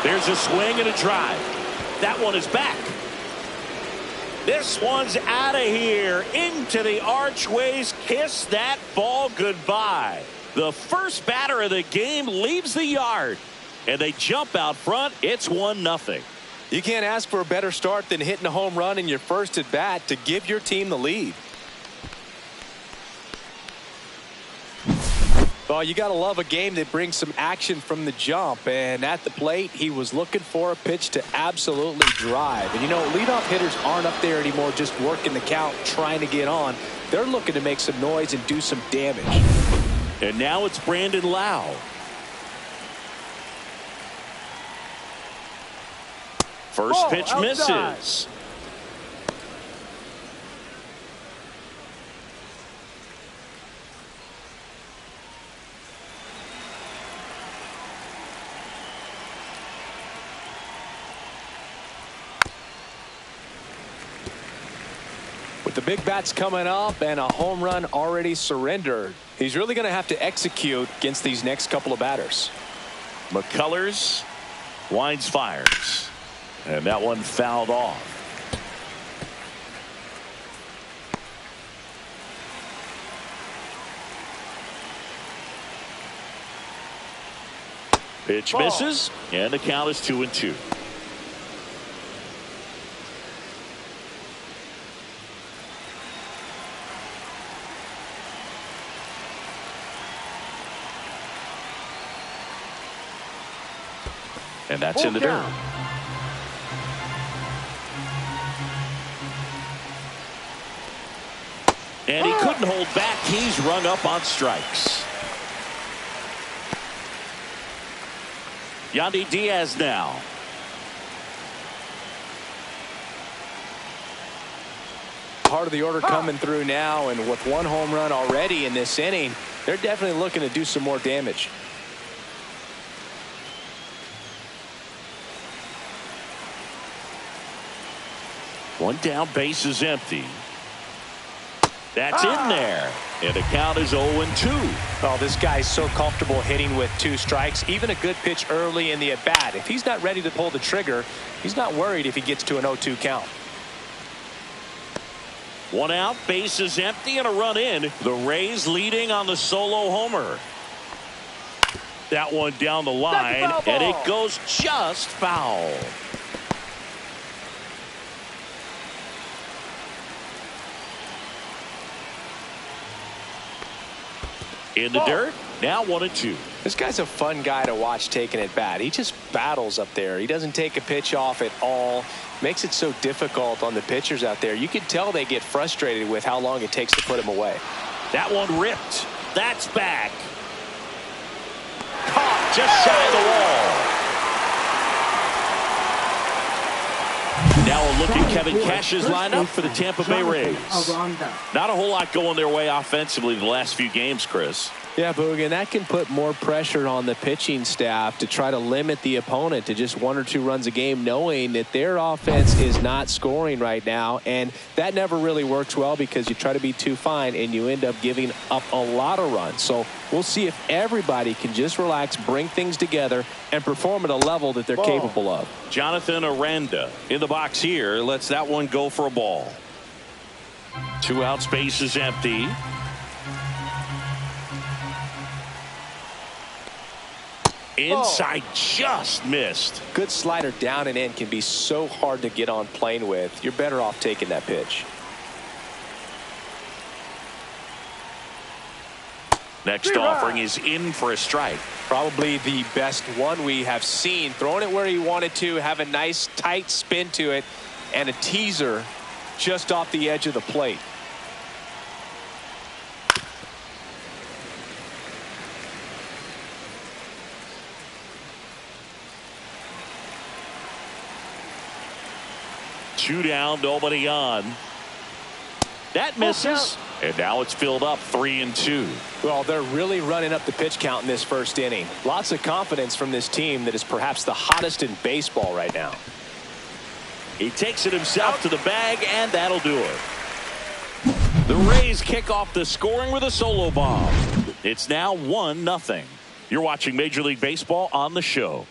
There's a swing and a drive. That one is back. This one's out of here into the archways. Kiss that ball goodbye. The first batter of the game leaves the yard, and they jump out front. It's 1-0. You can't ask for a better start than hitting a home run in your first at bat to give your team the lead. Well, you got to love a game that brings some action from the jump. And at the plate, he was looking for a pitch to absolutely drive. And, leadoff hitters aren't up there anymore just working the count, trying to get on. They're looking to make some noise and do some damage. And now it's Brandon Lau. First pitch misses. With the big bats coming up and a home run already surrendered, he's really going to have to execute against these next couple of batters. McCullers winds, fires, and that one fouled off. Pitch misses, and the count is 2-2. And that's in the dirt. And he couldn't hold back. He's rung up on strikes. Yandy Diaz now. Part of the order coming through now, and with one home run already in this inning, they're definitely looking to do some more damage. One down, base is empty. That's in there. And the count is 0-2. Oh, this guy's so comfortable hitting with 2 strikes. Even a good pitch early in the at-bat. If he's not ready to pull the trigger, he's not worried if he gets to an 0-2 count. One out, base is empty, and a run in. The Rays leading on the solo homer. That one down the line, and it goes just foul. In the dirt, now 1-2. This guy's a fun guy to watch taking at bat. He just battles up there. He doesn't take a pitch off at all. Makes it so difficult on the pitchers out there. You can tell they get frustrated with how long it takes to put him away. That one ripped. That's back. Caught just shy of the wall. Now a look at Kevin Cash's lineup for the Tampa Bay Rays. Not a whole lot going their way offensively the last few games, Chris. Yeah, Boog, and that can put more pressure on the pitching staff to try to limit the opponent to just 1 or 2 runs a game, knowing that their offense is not scoring right now. And that never really works well because you try to be too fine and you end up giving up a lot of runs. So we'll see if everybody can just relax, bring things together, and perform at a level that they're capable of. Jonathan Aranda in the box here lets that one go for a ball. 2 out, space is empty. Inside, just missed. Good slider down and in can be so hard to get on plane with. You're better off taking that pitch. Next offering is in for a strike. Probably the best one we have seen. Throwing it where he wanted to, have a nice tight spin to it, and a teaser just off the edge of the plate. Two down, nobody on. That misses. And now it's filled up 3-2. Well, they're really running up the pitch count in this first inning. Lots of confidence from this team that is perhaps the hottest in baseball right now. He takes it himself to the bag, and that'll do it. The Rays kick off the scoring with a solo bomb. It's now 1-0. You're watching Major League Baseball on the show.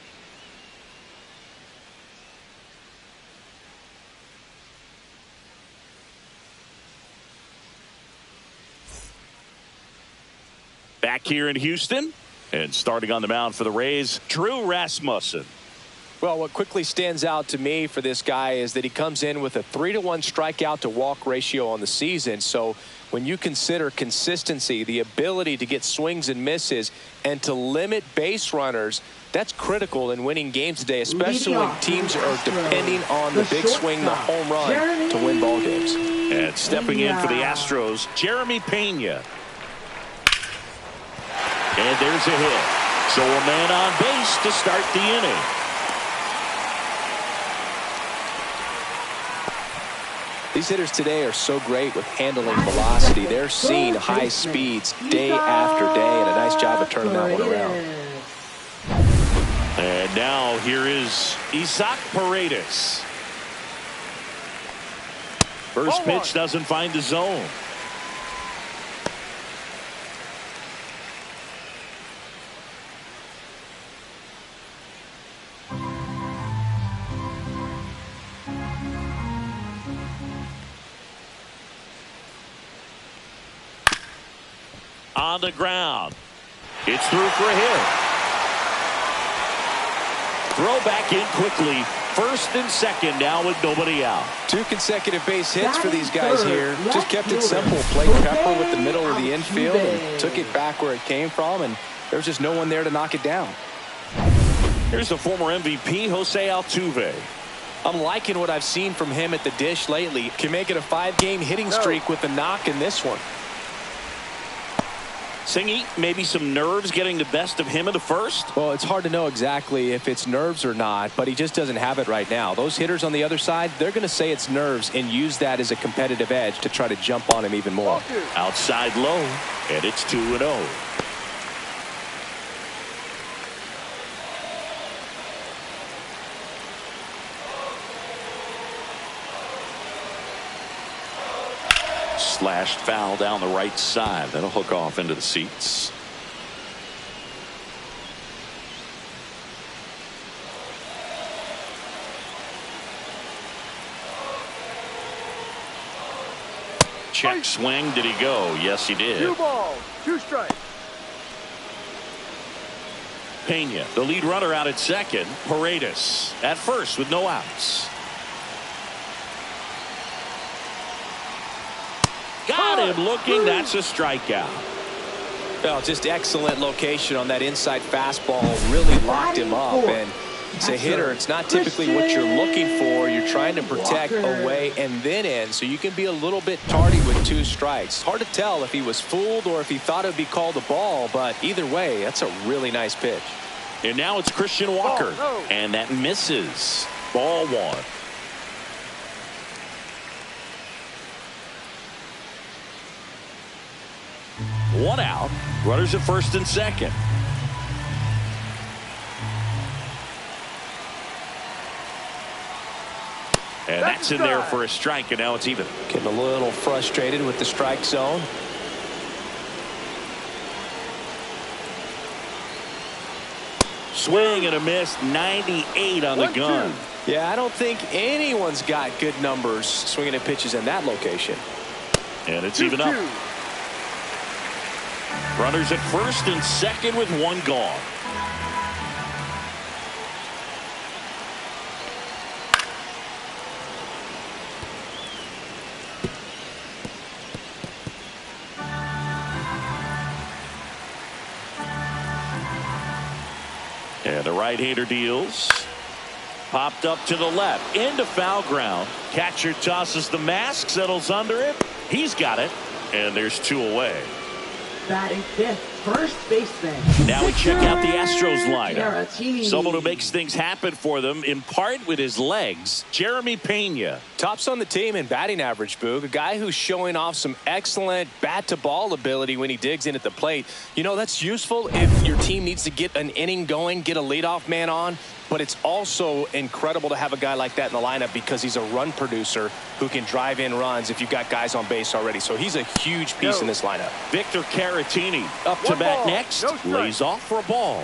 Back here in Houston, and starting on the mound for the Rays, Drew Rasmussen. Well, what quickly stands out to me for this guy is that he comes in with a 3-to-1 strikeout to walk ratio on the season. So when you consider consistency, the ability to get swings and misses, and to limit base runners, that's critical in winning games today, especially when teams are depending on the big swing, the home run, to win ball games. And stepping in for the Astros, Jeremy Pena. And there's a hit. So a man on base to start the inning. These hitters today are so great with handling velocity. They're seeing high speeds day after day, and a nice job of turning that one around. And now here is Isaac Paredes. First pitch doesn't find the zone. On the ground. It's through for a hit. Throw back in quickly. First and second now with nobody out. 2 consecutive base hits for these guys here. Just kept it simple. Played Pepper with the middle of the infield and took it back where it came from, and there's just no one there to knock it down. Here's the former MVP, Jose Altuve. I'm liking what I've seen from him at the dish lately. Can make it a 5-game hitting streak with the knock in this one. Singy, maybe some nerves getting the best of him in the first? Well, it's hard to know exactly if it's nerves or not, but he just doesn't have it right now. Those hitters on the other side, they're going to say it's nerves and use that as a competitive edge to try to jump on him even more. Outside low, and it's 2-0. Slashed foul down the right side. That'll hook off into the seats. Check swing. Did he go? Yes, he did. 2 balls, 2 strikes. Pena, the lead runner out at second. Paredes at first with no outs. Got him looking. That's a strikeout. Well, just excellent location on that inside fastball. Really locked him up. And it's a hitter. It's not typically what you're looking for. You're trying to protect away and then in. So you can be a little bit tardy with 2 strikes. Hard to tell if he was fooled or if he thought it would be called a ball. But either way, that's a really nice pitch. And now it's Christian Walker. And that misses. Ball 1. One out. Runners at first and second. And that's in there for a strike, and now it's even. Getting a little frustrated with the strike zone. Swing and a miss, 98 on the gun. Yeah, I don't think anyone's got good numbers swinging at pitches in that location. And it's even up. Runners at first and second with one gone. And the right-hander deals. Popped up to the left. Into foul ground. Catcher tosses the mask. Settles under it. He's got it. And there's two away. Batting fifth, first baseman. Now we check out the Astros lineup. Caratini. Someone who makes things happen for them, in part with his legs, Jeremy Pena. Tops on the team in batting average, Boog. A guy who's showing off some excellent bat-to-ball ability when he digs in at the plate. You know, that's useful if your team needs to get an inning going, get a leadoff man on. But it's also incredible to have a guy like that in the lineup because he's a run producer who can drive in runs if you've got guys on base already. So he's a huge piece in this lineup. Victor Caratini up to bat next. Lays off for a ball.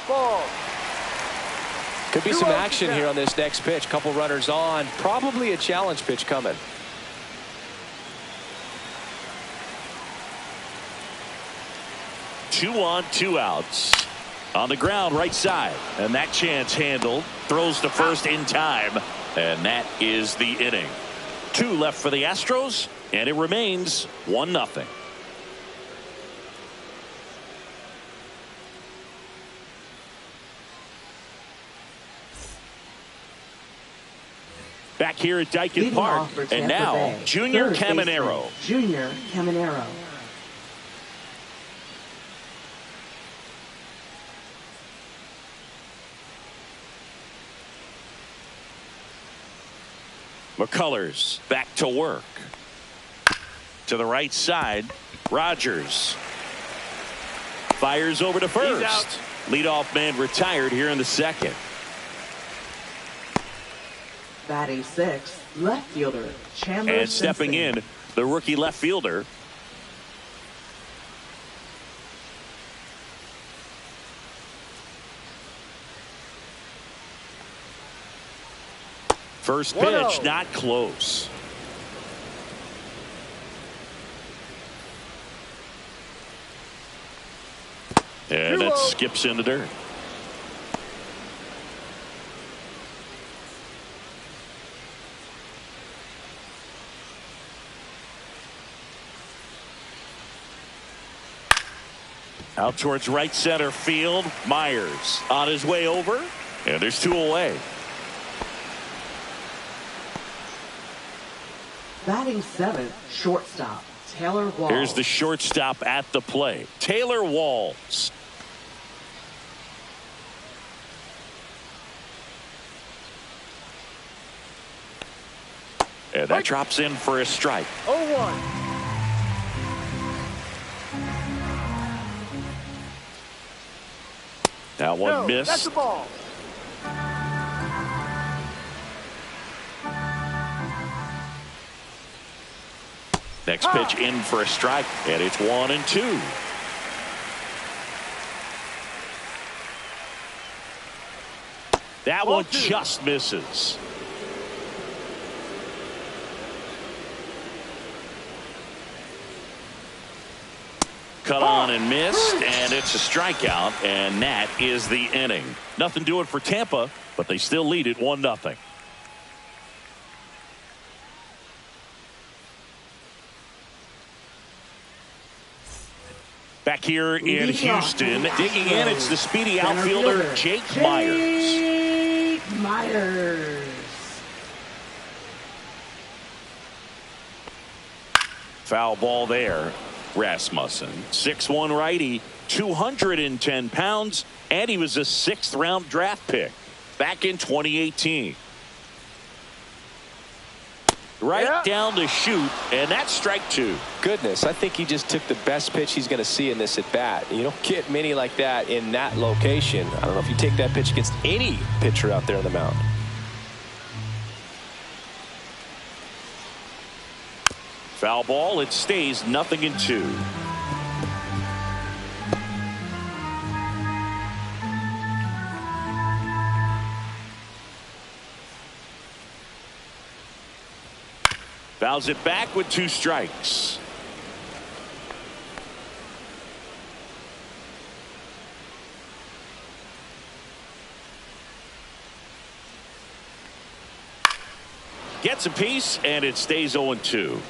Ball. Could be some action here on this next pitch. Couple runners on. Probably a challenge pitch coming. Two on, two outs. On the ground, right side. And that chance handled. Throws to first in time. And that is the inning. Two left for the Astros. And it remains 1-0. Back here at Dyken Park. And now, Junior Caminero. Junior Caminero. McCullers back to work. To the right side. Rogers fires over to first. Leadoff man retired here in the second. Batting sixth, left fielder Chandler. And stepping in, the rookie left fielder. First pitch, not close. And that skips in the dirt. Out towards right center field. Myers on his way over. And there's two away. Batting seventh, shortstop Taylor Walls. Here's the shortstop at the plate, Taylor Walls. And that drops in for a strike. 0-1. That one missed. That's the ball. Next pitch in for a strike, and it's 1-2. That one just misses. Cut on and missed, and it's a strikeout, and that is the inning. Nothing doing for Tampa, but they still lead it 1-0. Back here in Houston, digging in, it's the speedy outfielder, Jake Myers. Foul ball there. Rasmussen, 6'1" righty, 210 pounds, and he was a 6th-round draft pick back in 2018. Right down the chute, and that's strike 2. Goodness, I think he just took the best pitch he's going to see in this at bat. You don't get many like that in that location. I don't know if you take that pitch against any pitcher out there on the mound. Foul ball. It stays 0-2. Fouls it back with 2 strikes. Gets a piece, and it stays 0-2.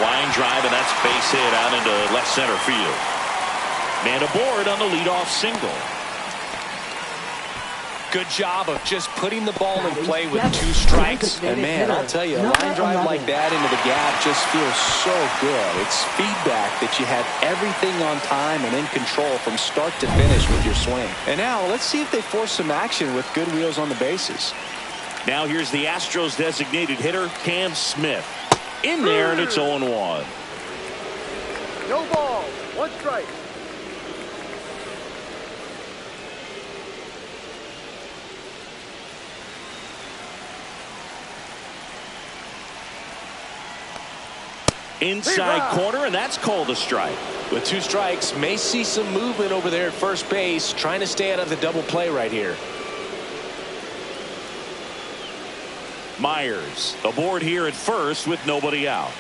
Line drive, and that's base hit out into left center field. Man aboard on the leadoff single. Good job of just putting the ball in play with 2 strikes. And man, I'll tell you, a line drive like that into the gap just feels so good. It's feedback that you had everything on time and in control from start to finish with your swing. And now let's see if they force some action with good wheels on the bases. Now here's the Astros designated hitter, Cam Smith. In there, and it's 0-1. No ball. 1 strike. Inside corner, and that's called a strike. With 2 strikes, may see some movement over there at first base, trying to stay out of the double play right here. Myers aboard here at first with nobody out.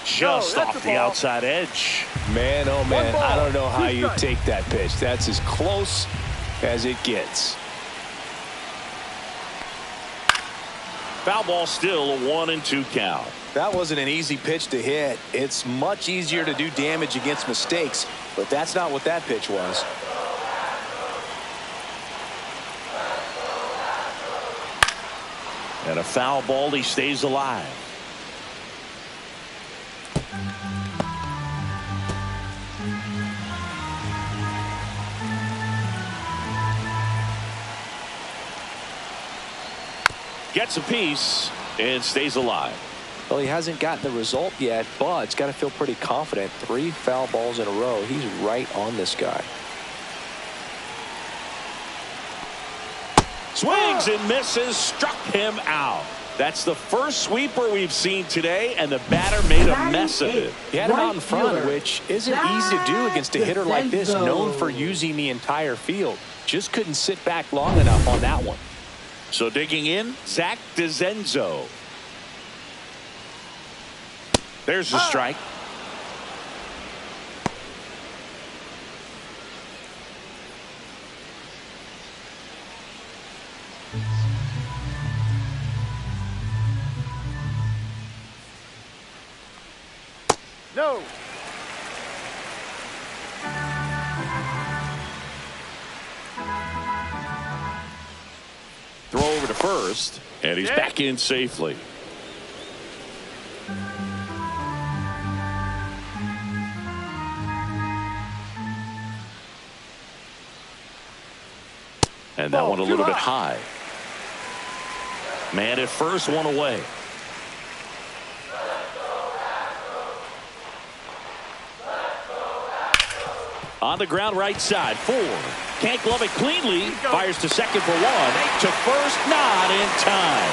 Just off the outside edge. Man, oh man, I don't know how you take that pitch. That's as close as it gets. Foul ball, still a 1-2 count. That wasn't an easy pitch to hit. It's much easier to do damage against mistakes, but that's not what that pitch was. And a foul ball, he stays alive. Gets a piece and stays alive. Well, he hasn't gotten the result yet, but it's got to feel pretty confident. 3 foul balls in a row. He's right on this guy. Swings and misses, struck him out. That's the first sweeper we've seen today, and the batter made a mess of it. He had him out in front, which isn't easy to do against a hitter like this, known for using the entire field. Just couldn't sit back long enough on that one. So digging in, Zach DeZenzo. There's the strike. No. Throw over to first, and he's back in safely. And that one a little bit high. Man at first, one away. On the ground, right side, 4. Can't glove it cleanly. Fires to second for 1. To first, not in time.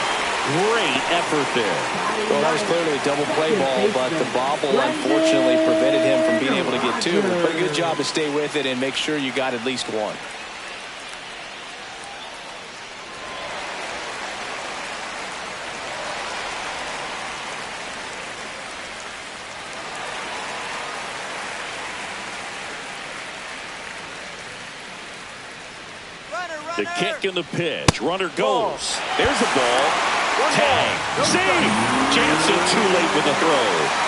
Great effort there. Well, that was clearly a double play ball, but the bobble unfortunately prevented him from being able to get 2. But a good job to stay with it and make sure you got at least 1. The kick and the pitch. Runner goes. There's the ball. Tag. Save. Jansen too late with the throw.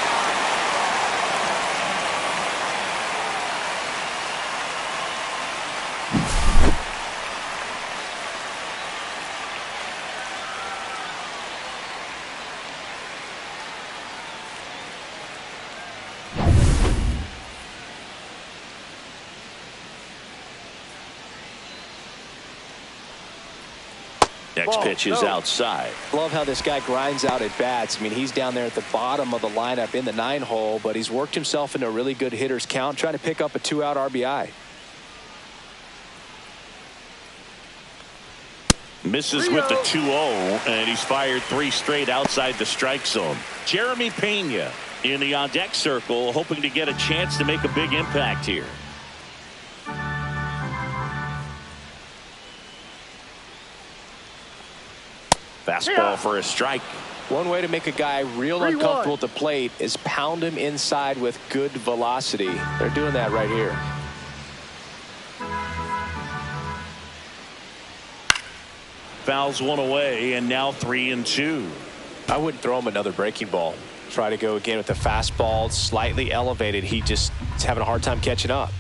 Next pitch is outside. Love how this guy grinds out at bats. I mean, he's down there at the bottom of the lineup in the 9-hole, but he's worked himself into a really good hitter's count, trying to pick up a 2-out RBI. Misses with the 2-0, and he's fired 3 straight outside the strike zone. Jeremy Pena in the on-deck circle, hoping to get a chance to make a big impact here. Fastball for a strike. One way to make a guy real uncomfortable at the plate is pound him inside with good velocity. They're doing that right here. Fouls one away, and now 3-2. I wouldn't throw him another breaking ball. Try to go again with the fastball, slightly elevated. He just is having a hard time catching up.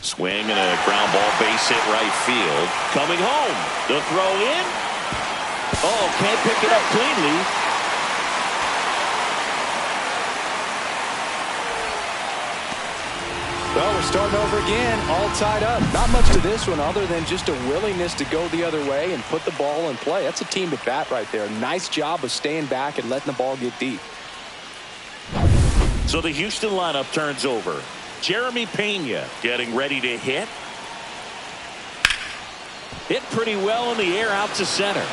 Swing and a ground ball, base hit right field. Coming home. The throw in. Oh, can't pick it up cleanly. Well, we're starting over again, all tied up. Not much to this one other than just a willingness to go the other way and put the ball in play. That's a team at bat right there. Nice job of staying back and letting the ball get deep. So the Houston lineup turns over. Jeremy Pena getting ready to hit. Hit pretty well in the air out to center.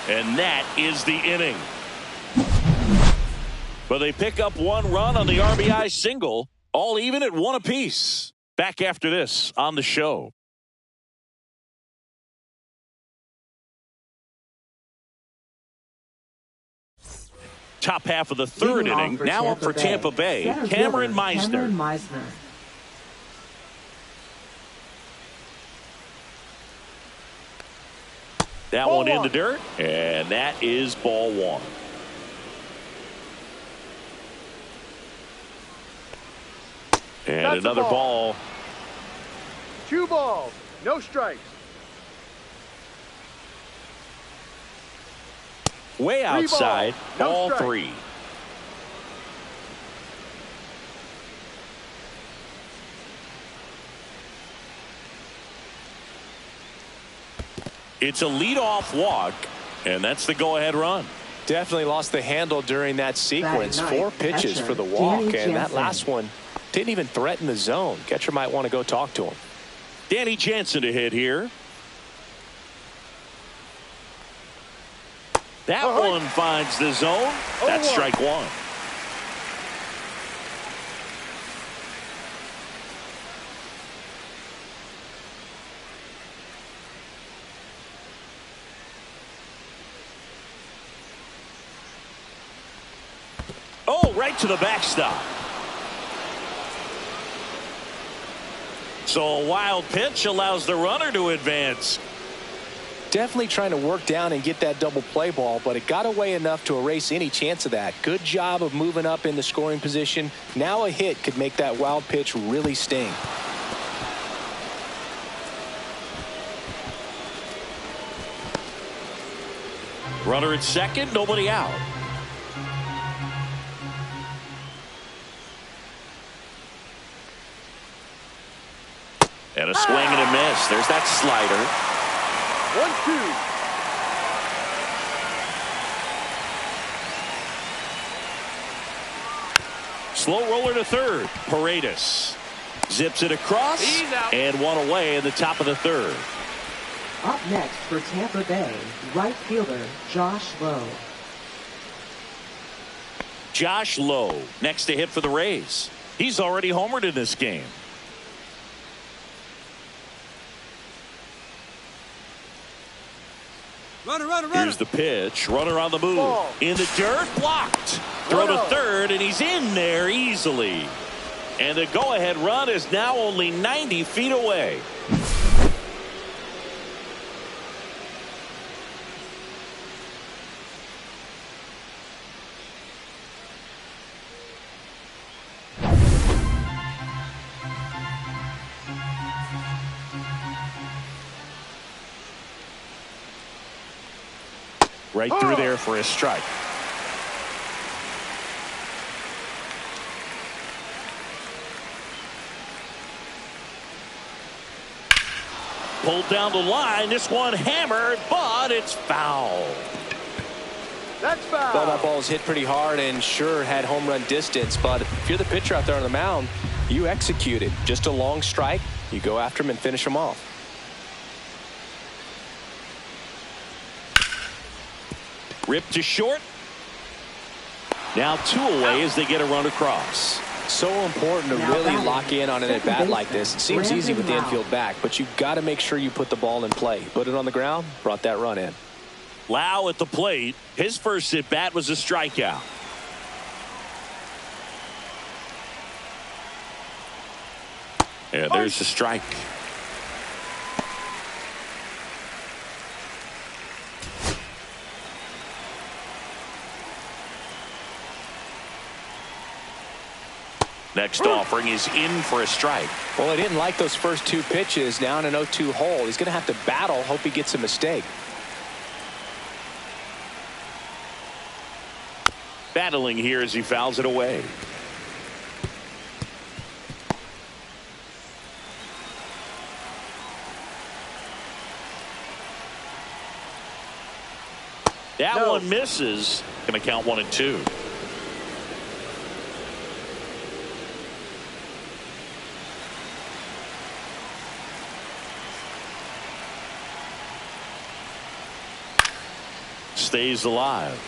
And that is the inning. But they pick up 1 run on the RBI single, all even at 1 apiece. Back after this on the show. Top half of the 3rd inning. Now up for Tampa Bay. Cameron Meisner. That one in the dirt, and that is ball 1. And That's another ball. 2 balls, no strikes. Way outside, ball, no ball 3. It's a leadoff walk, and that's the go-ahead run. Definitely lost the handle during that sequence. 4 pitches for the walk, and that last one didn't even threaten the zone. Catcher might want to go talk to him. Danny Jansen to hit here. That one finds the zone. That's strike 1. Oh, right to the backstop. So a wild pitch allows the runner to advance. Definitely trying to work down and get that double play ball, but it got away enough to erase any chance of that. Good job of moving up in the scoring position. Now a hit could make that wild pitch really sting. Runner at second, nobody out. And a swing and a miss. There's that slider. 1-2. Slow roller to third. Paredes zips it across and 1 away in the top of the 3rd. Up next for Tampa Bay, right fielder Josh Lowe. Josh Lowe next to hit for the Rays. He's already homered in this game. Runner. Here's the pitch. Runner on the move. In the dirt. Blocked. Throw to third, and he's in there easily. And the go-ahead run is now only 90 feet away. Right through there for a strike. Pulled down the line. This one hammered, but it's foul. That's foul. Well, that ball's hit pretty hard and sure had home run distance, but if you're the pitcher out there on the mound, you execute it. Just a long strike. You go after him and finish him off. Ripped to short. Now 2 away as they get a run across. So important to really lock in on an at-bat like this. It seems easy with the infield back, but you've got to make sure you put the ball in play. Put it on the ground, brought that run in. Lau at the plate. His first at-bat was a strikeout. And there's the strike. Next offering is in for a strike. Well, he didn't like those first 2 pitches. Now in an 0-2 hole, he's going to have to battle, hope he gets a mistake. Battling here as he fouls it away. That one misses. Going to count 1 and 2. Stays alive.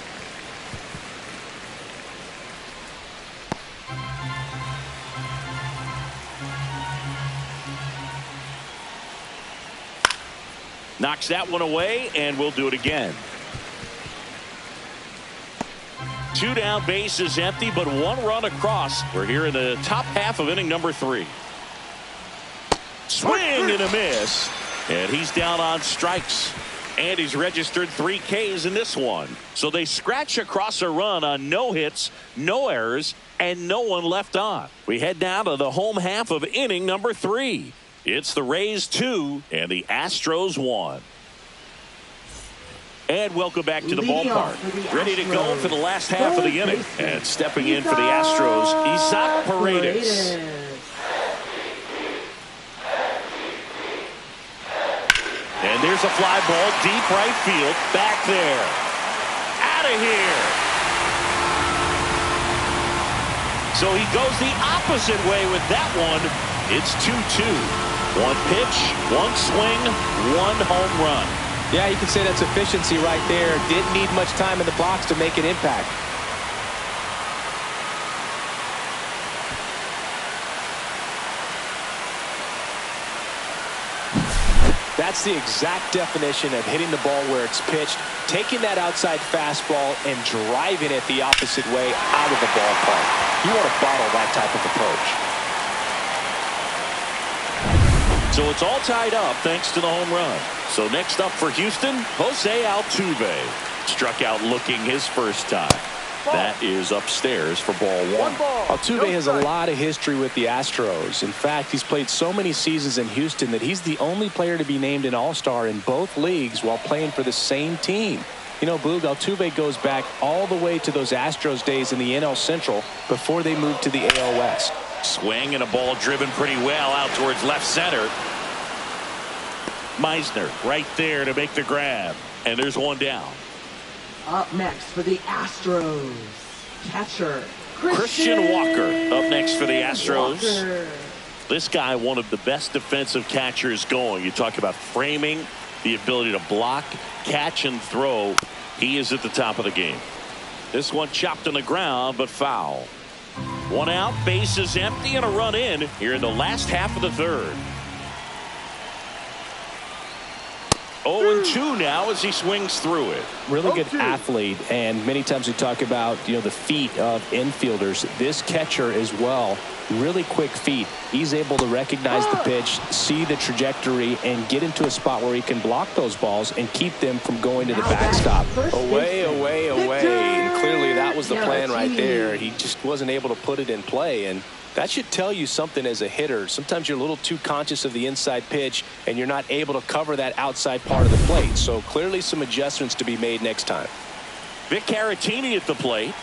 Knocks that one away, and we'll do it again. 2 down, bases empty, but 1 run across. We're here in the top half of inning number 3. Swing and a miss, and he's down on strikes. And he's registered 3 Ks in this one. So they scratch across a run on no hits, no errors, and no one left on. We head down to the home half of inning number 3. It's the Rays 2 and the Astros 1. And welcome back to the ballpark. Ready to go for the last half of the inning. And stepping in for the Astros, Isaac Paredes. And there's a fly ball deep right field. Back there. Out of here. So he goes the opposite way with that one. It's 2-2. 1 pitch, 1 swing, 1 home run. Yeah, you can say that's efficiency right there. Didn't need much time in the box to make an impact. That's the exact definition of hitting the ball where it's pitched, taking that outside fastball and driving it the opposite way out of the ballpark. You want to bottle that type of approach. So it's all tied up thanks to the home run. So next up for Houston, Jose Altuve. Struck out looking his first time. That is upstairs for ball 1. Altuve has a lot of history with the Astros. In fact, he's played so many seasons in Houston that he's the only player to be named an All-Star in both leagues while playing for the same team. You know, Boog, Altuve goes back all the way to those Astros days in the NL Central before they moved to the AL West. Swing and a ball driven pretty well out towards left center. Meisner right there to make the grab. And there's 1 down. Up next for the Astros, catcher Christian Walker up next for the Astros. Walker. This guy, one of the best defensive catchers going. You talk about framing, the ability to block, catch, and throw. He is at the top of the game. This one chopped on the ground, but foul. 1 out, bases empty, and a run in here in the last half of the 3rd. 0-2 now as he swings through it. Really good athlete, and many times we talk about, you know, the feet of infielders. This catcher as well, really quick feet. He's able to recognize the pitch, see the trajectory, and get into a spot where he can block those balls and keep them from going to the backstop. Away, away, away. And clearly that was the plan right there. He just wasn't able to put it in play, and that should tell you something as a hitter. Sometimes you're a little too conscious of the inside pitch and you're not able to cover that outside part of the plate. So clearly some adjustments to be made next time. Vic Caratini at the plate.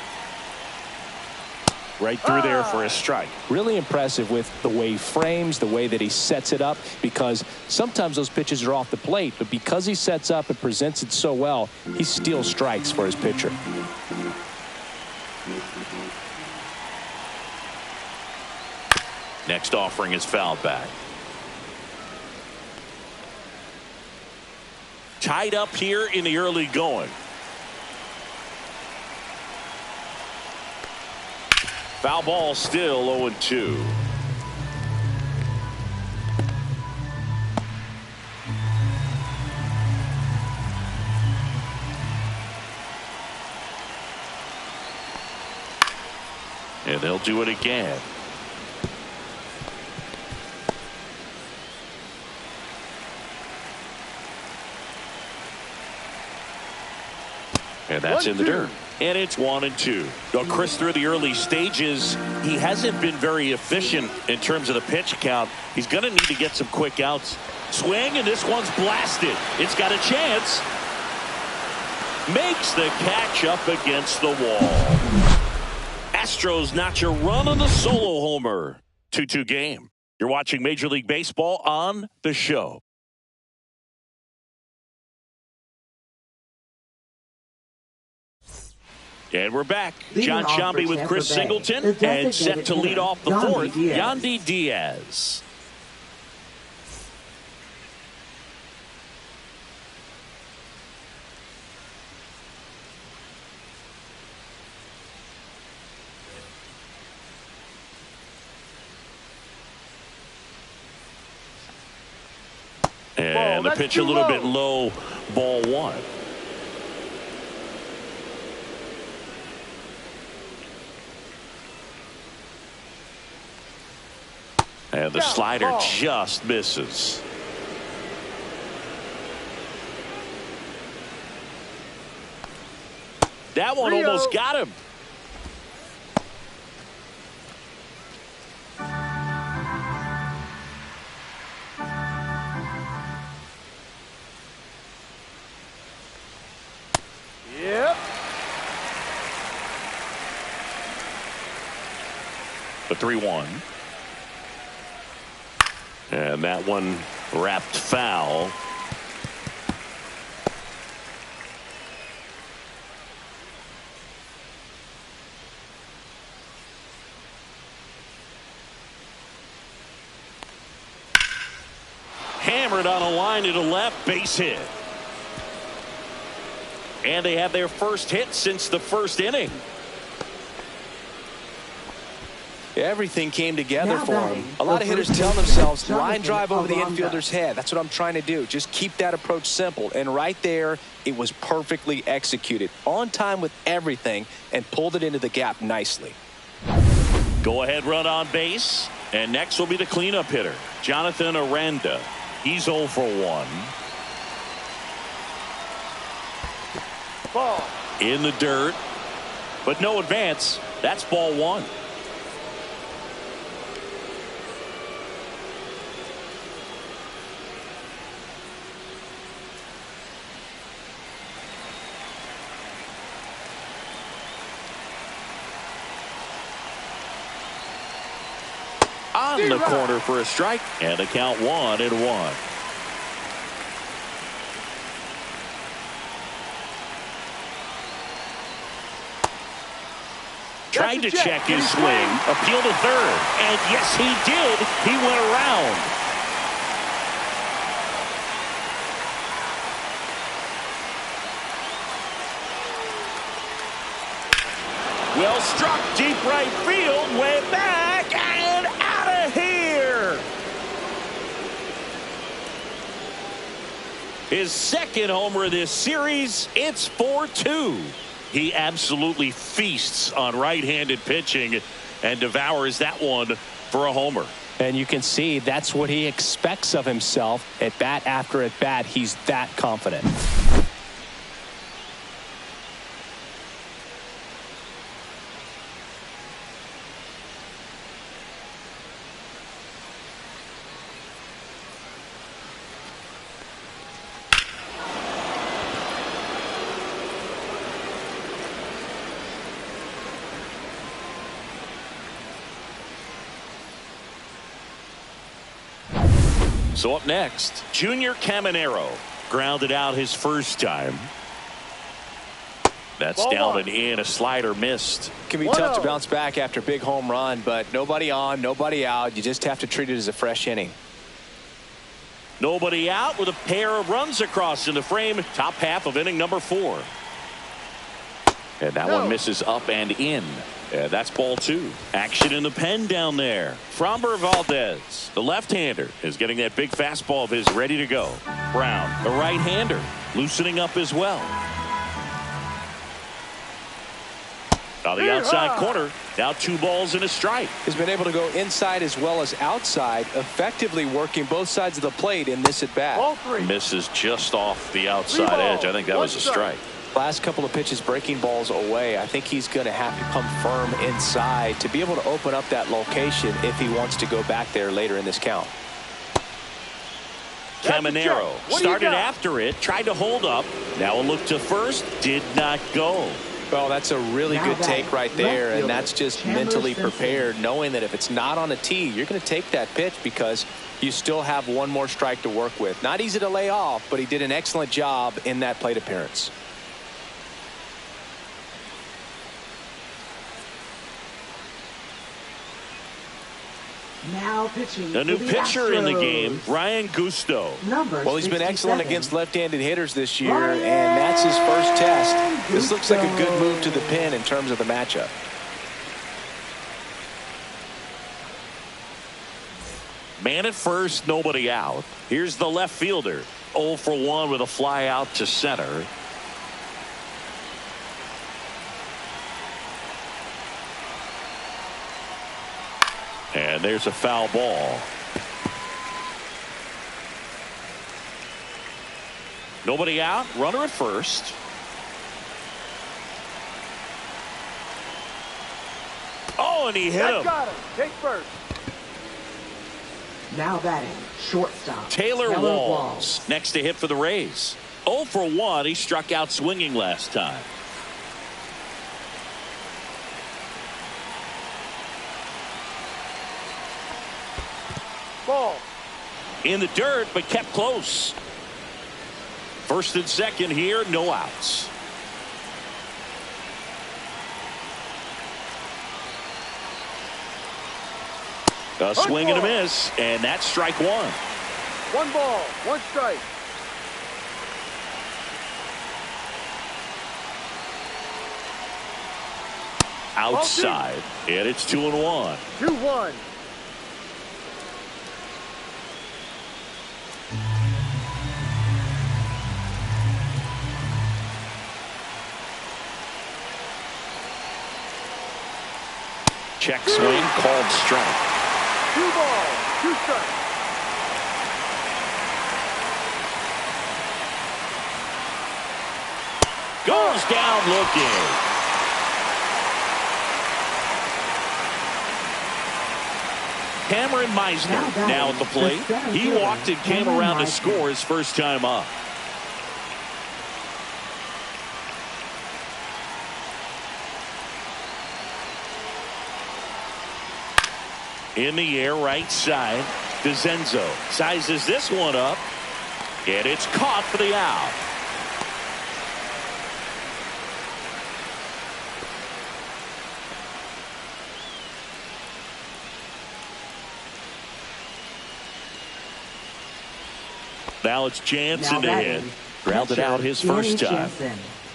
Right through there for a strike. Really impressive with the way he frames, the way that he sets it up, because sometimes those pitches are off the plate, but because he sets up and presents it so well, he steals strikes for his pitcher. Next offering is fouled back. Tied up here in the early going. Foul ball, still 0-2. And they'll do it again. And that's in the dirt. And it's 1-2. Now, Chris, through the early stages, he hasn't been very efficient in terms of the pitch count. He's going to need to get some quick outs. Swing, and this one's blasted. It's got a chance. Makes the catch up against the wall. Astros notch a run on the solo homer. 2-2 game. You're watching Major League Baseball on The Show. And we're back. John Shambi with Chris Singleton, and set to lead off the fourth, Yandy Diaz. And the pitch a little bit low, ball one. And the slider just misses. That one almost got him. Yep. The 3-1. And that one wrapped foul. Hammered on a line to the left, base hit. And they have their first hit since the first inning. Everything came together for him. A lot of hitters tell themselves, line drive over the infielder's head. That's what I'm trying to do. Just keep that approach simple. And right there, it was perfectly executed. On time with everything, and pulled it into the gap nicely. Go ahead run on base. And next will be the cleanup hitter, Jonathan Aranda. He's 0 for 1. Ball. In the dirt, but no advance. That's ball one. On the corner for a strike, and the count 1-1. Tried to check his swing, appeal to third, and yes, he did. He went around. Well struck, deep right field, way back, and out of here. His second homer of this series. It's 4-2. He absolutely feasts on right-handed pitching and devours that one for a homer. And you can see that's what he expects of himself. At bat after at bat, he's that confident. So up next, Junior Caminero grounded out his first time. That's Ball down one. and in. A slider missed. Can be tough to bounce back after a big home run, but nobody on, nobody out. You just have to treat it as a fresh inning. Nobody out with a pair of runs across in the frame. Top half of inning number 4. And that one misses up and in. And that's ball 2. Action in the pen down there. Framber Valdez, the left-hander, is getting that big fastball of his ready to go. Brown, the right-hander, loosening up as well. On the outside corner, now 2 balls and a strike. He's been able to go inside as well as outside, effectively working both sides of the plate in this at-bat. Ball 3. Misses just off the outside edge. I think that was a strike. Last couple of pitches breaking balls away. I think he's going to have to come firm inside to be able to open up that location if he wants to go back there later in this count. Caminero started after it, tried to hold up. Now a look to first, did not go. Well, that's a really good take right there, and that's just mentally prepared, knowing that if it's not on a tee, you're going to take that pitch because you still have one more strike to work with. Not easy to lay off, but he did an excellent job in that plate appearance. Now pitching. A new pitcher in the game, Ryan Gusto. Well, he's been excellent against left-handed hitters this year, and that's his first test. This looks like a good move to the pin in terms of the matchup. Man at first, nobody out. Here's the left fielder. 0 for 1 with a fly out to center. And there's a foul ball. Nobody out. Runner at first. Oh, and he hit him. Got him. Take first. Now batting, shortstop. Taylor Walls next to hit for the Rays. 0 for 1. He struck out swinging last time. Ball. In the dirt, but kept close. First and second here, no outs. A swing and a miss, and that's strike 1. 1 ball, 1 strike. Outside, and it's 2-1. 2-1. Check swing, called strike. 2 balls, 2 strikes. Goes down looking. Cameron Meisner now at the plate. He walked and came around to score his first time up. In the air, right side. DeZenzo sizes this one up, and it's caught for the out. Now it's Jansen to hit. Grounded out his first time.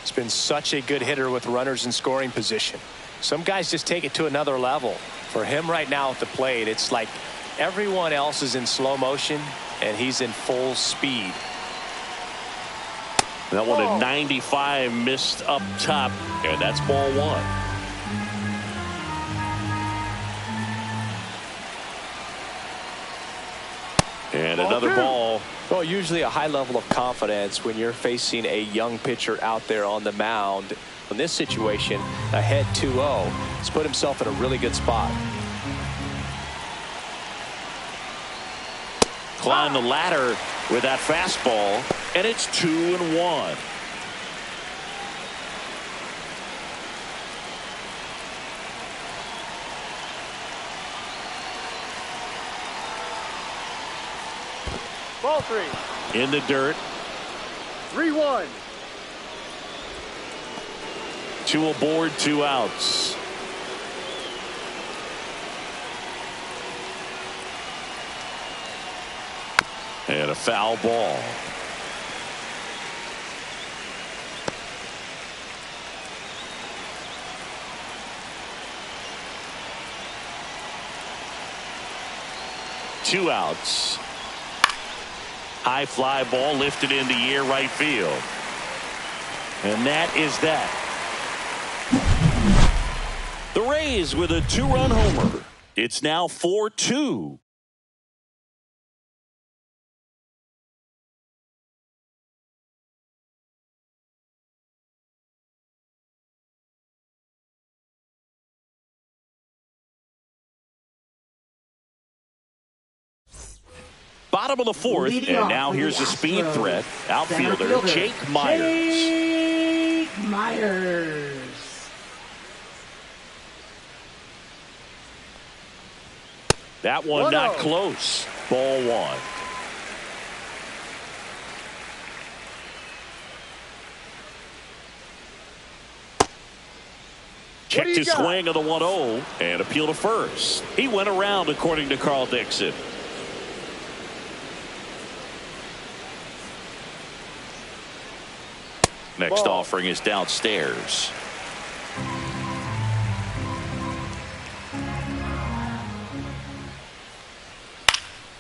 He's been such a good hitter with runners in scoring position. Some guys just take it to another level. For him right now at the plate, it's like everyone else is in slow motion and he's in full speed. That one at 95 missed up top, and that's ball 1. And another ball. Well, usually a high level of confidence when you're facing a young pitcher out there on the mound. In this situation, ahead 2-0, he's put himself in a really good spot. Climb the ladder with that fastball, and it's 2-1. Ball 3. In the dirt. 3-1. 2 aboard, 2 outs. And a foul ball. Two outs. High fly ball lifted in the air right field. And that is that. The Rays with a 2-run homer. It's now 4-2. Bottom of the 4th, and now here's a speed threat. Outfielder Jake Myers. Jake Myers. That one not close. Ball 1. Checked his swing of the 1-0 and appeal to first. He went around, according to Carl Dixon. Next offering is downstairs.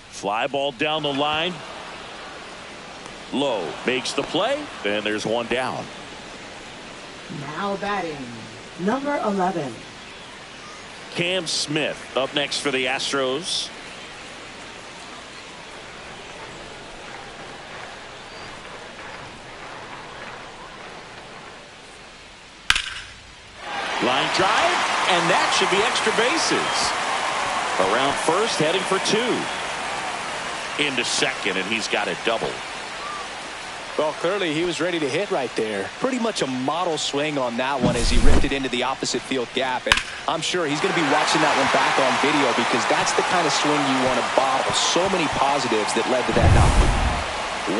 Fly ball down the line. Low makes the play, and there's one down. Now batting, number 11. Cam Smith up next for the Astros. Line drive, and that should be extra bases. Around first, heading for 2. Into second, and he's got a double. Well, clearly he was ready to hit right there. Pretty much a model swing on that one as he ripped it into the opposite field gap. And I'm sure he's going to be watching that one back on video because that's the kind of swing you want to bottle. So many positives that led to that knock.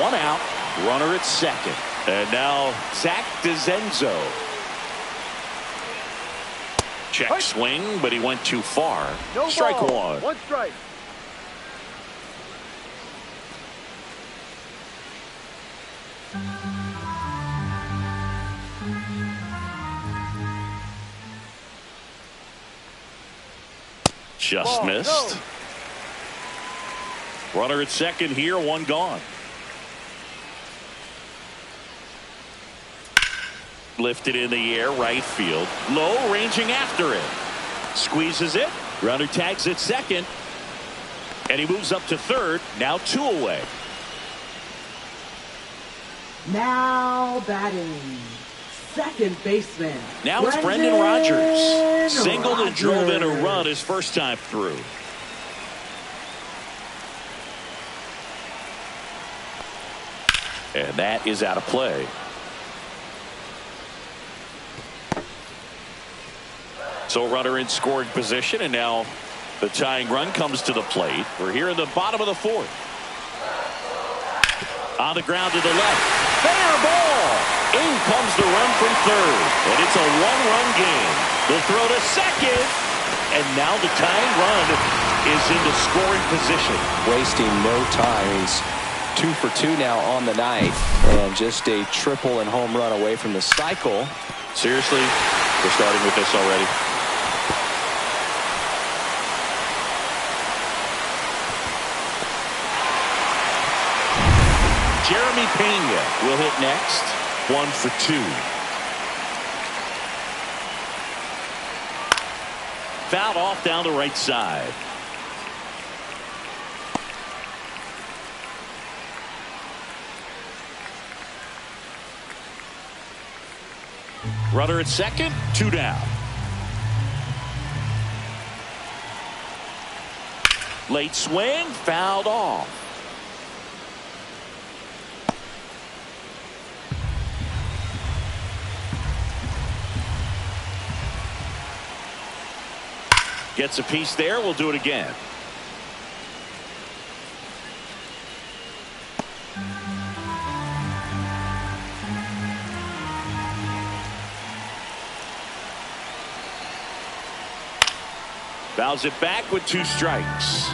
1 out, runner at second. And now Zach DeZenzo. Check swing, but he went too far. No Strike ball. 1. 1 strike. Just missed. No. Runner at second here, 1 gone. Lifted in the air, right field. Low, ranging after it. Squeezes it. Runner tags at second. And he moves up to third. Now 2 away. Now batting, second baseman. Now it's Brendan Rodgers. Singled and drove in a run his first time through. And that is out of play. So runner in scoring position, and now the tying run comes to the plate. We're here in the bottom of the 4th. On the ground to the left. Fair ball. In comes the run from third. And it's a 1-run game. The throw to second. And now the tying run is into scoring position. Wasting no time. He's 2 for 2 now on the night. And just a triple and home run away from the cycle. Seriously, we're starting with this already. Jeremy Pena will hit next. 1 for 2. Fouled off down the right side. Runner at second, 2 down. Late swing, fouled off. Gets a piece there. We'll do it again. Fouls it back with 2 strikes.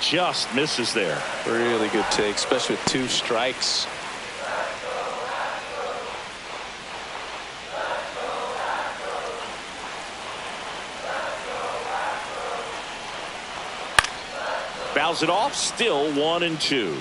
Just misses there. Really good take, especially with 2 strikes. Fouls it off, still 1-2.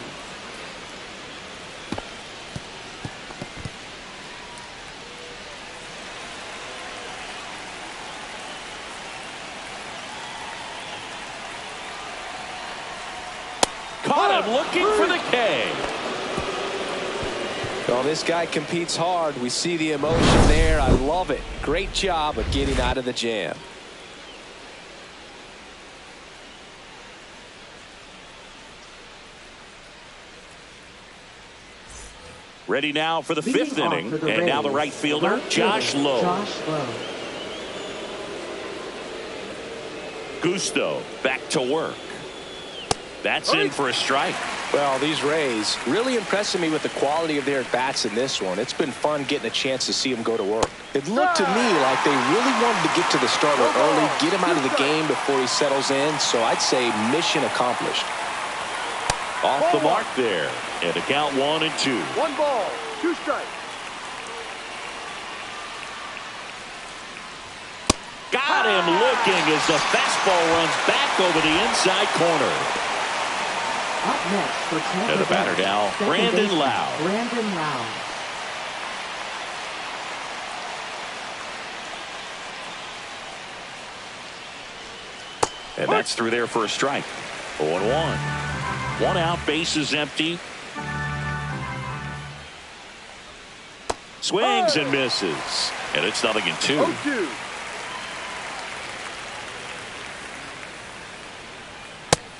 Caught him looking for the K. Well, this guy competes hard. We see the emotion there. I love it. Great job of getting out of the jam. Ready now for the 5th inning. And now the right fielder, Josh Lowe. Gusto back to work. That's in for a strike. Well, these Rays really impressing me with the quality of their at-bats in this one. It's been fun getting a chance to see them go to work. It looked to me like they really wanted to get to the starter early, get him out of the game before he settles in. So I'd say mission accomplished. Off the mark there. And a count 1-2. 1 ball, 2 strikes. Got him looking as the fastball runs back over the inside corner. Up next for Tampa And the batter now, Brandon Lau. Brandon Lau. And that's through there for a strike. 0-1. 1 out, bases empty. Swings and misses. And it's 0-2. 0-2.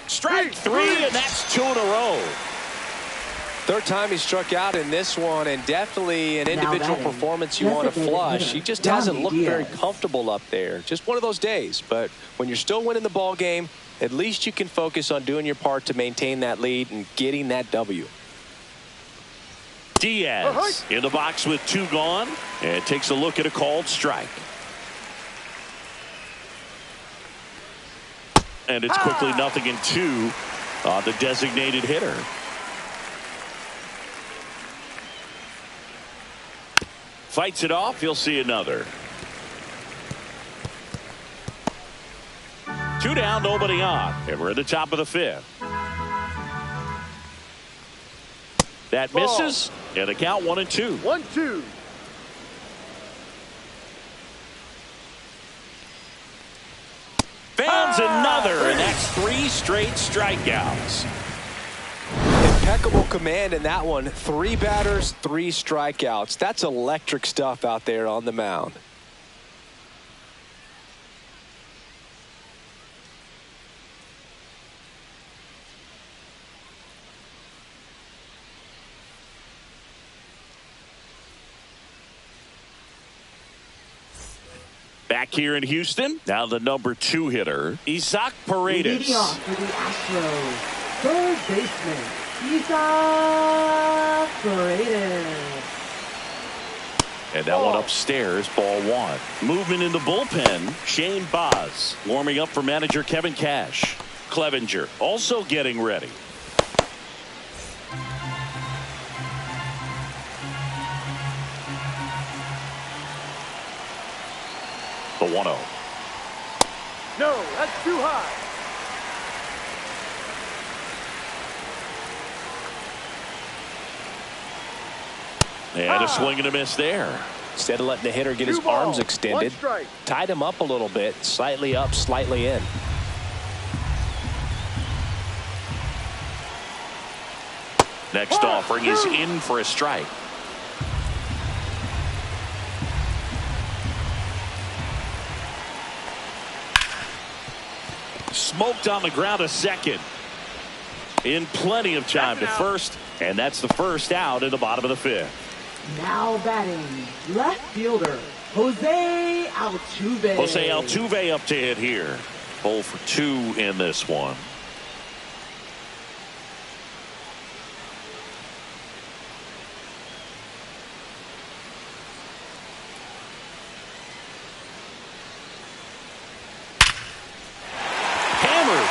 Strike 3, and that's 2 in a row. 3rd time he struck out in this one, and definitely an individual performance you want to flush. He just hasn't looked very comfortable up there. Just one of those days. But when you're still winning the ball game, at least you can focus on doing your part to maintain that lead and getting that W. Diaz in the box with 2 gone, and takes a look at a called strike. And it's quickly 0-2 on the designated hitter. Fights it off. He'll see another. 2 down, nobody on. And we're at the top of the 5th. That misses. And the count 1-2. 1-2. Fans another, and that's 3 straight strikeouts. Impeccable command in that one. 3 batters, 3 strikeouts. That's electric stuff out there on the mound. Back here in Houston, now the number 2 hitter, Isaac Paredes. Leading off for the Astros, 3rd baseman, Isaac Paredes. And that one upstairs, ball 1. Movement in the bullpen, Shane Baz warming up for manager Kevin Cash. Clevenger also getting ready. The 1-0. No, that's too high. And a swing and a miss there. Instead of letting the hitter get his 2 balls, arms extended, 1 strike. tied him up a little bit, slightly up, slightly in. Next offering is in for a strike. Smoked on the ground, a second. in plenty of time to first, and that's the first out in the bottom of the fifth. Now batting, left fielder, Jose Altuve. Jose Altuve up to hit here. 0 for 2 in this one.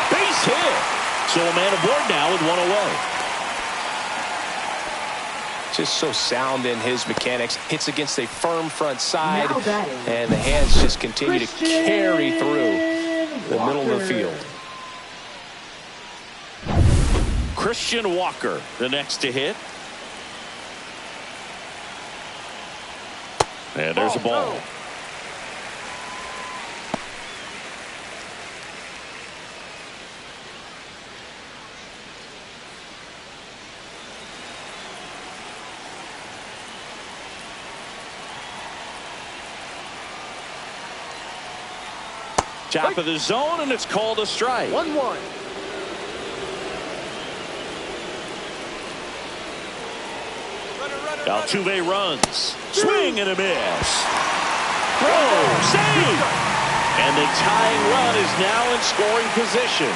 Base hit. So a man aboard now with one away. Just so sound in his mechanics. Hits against a firm front side. And the hands just continue to carry through the middle of the field. Christian Walker, the next to hit. And there's a ball. Top of the zone, and it's called a strike. 1-1. Altuve runs. Swing and a miss. Throw. Save. And the tying run is now in scoring position.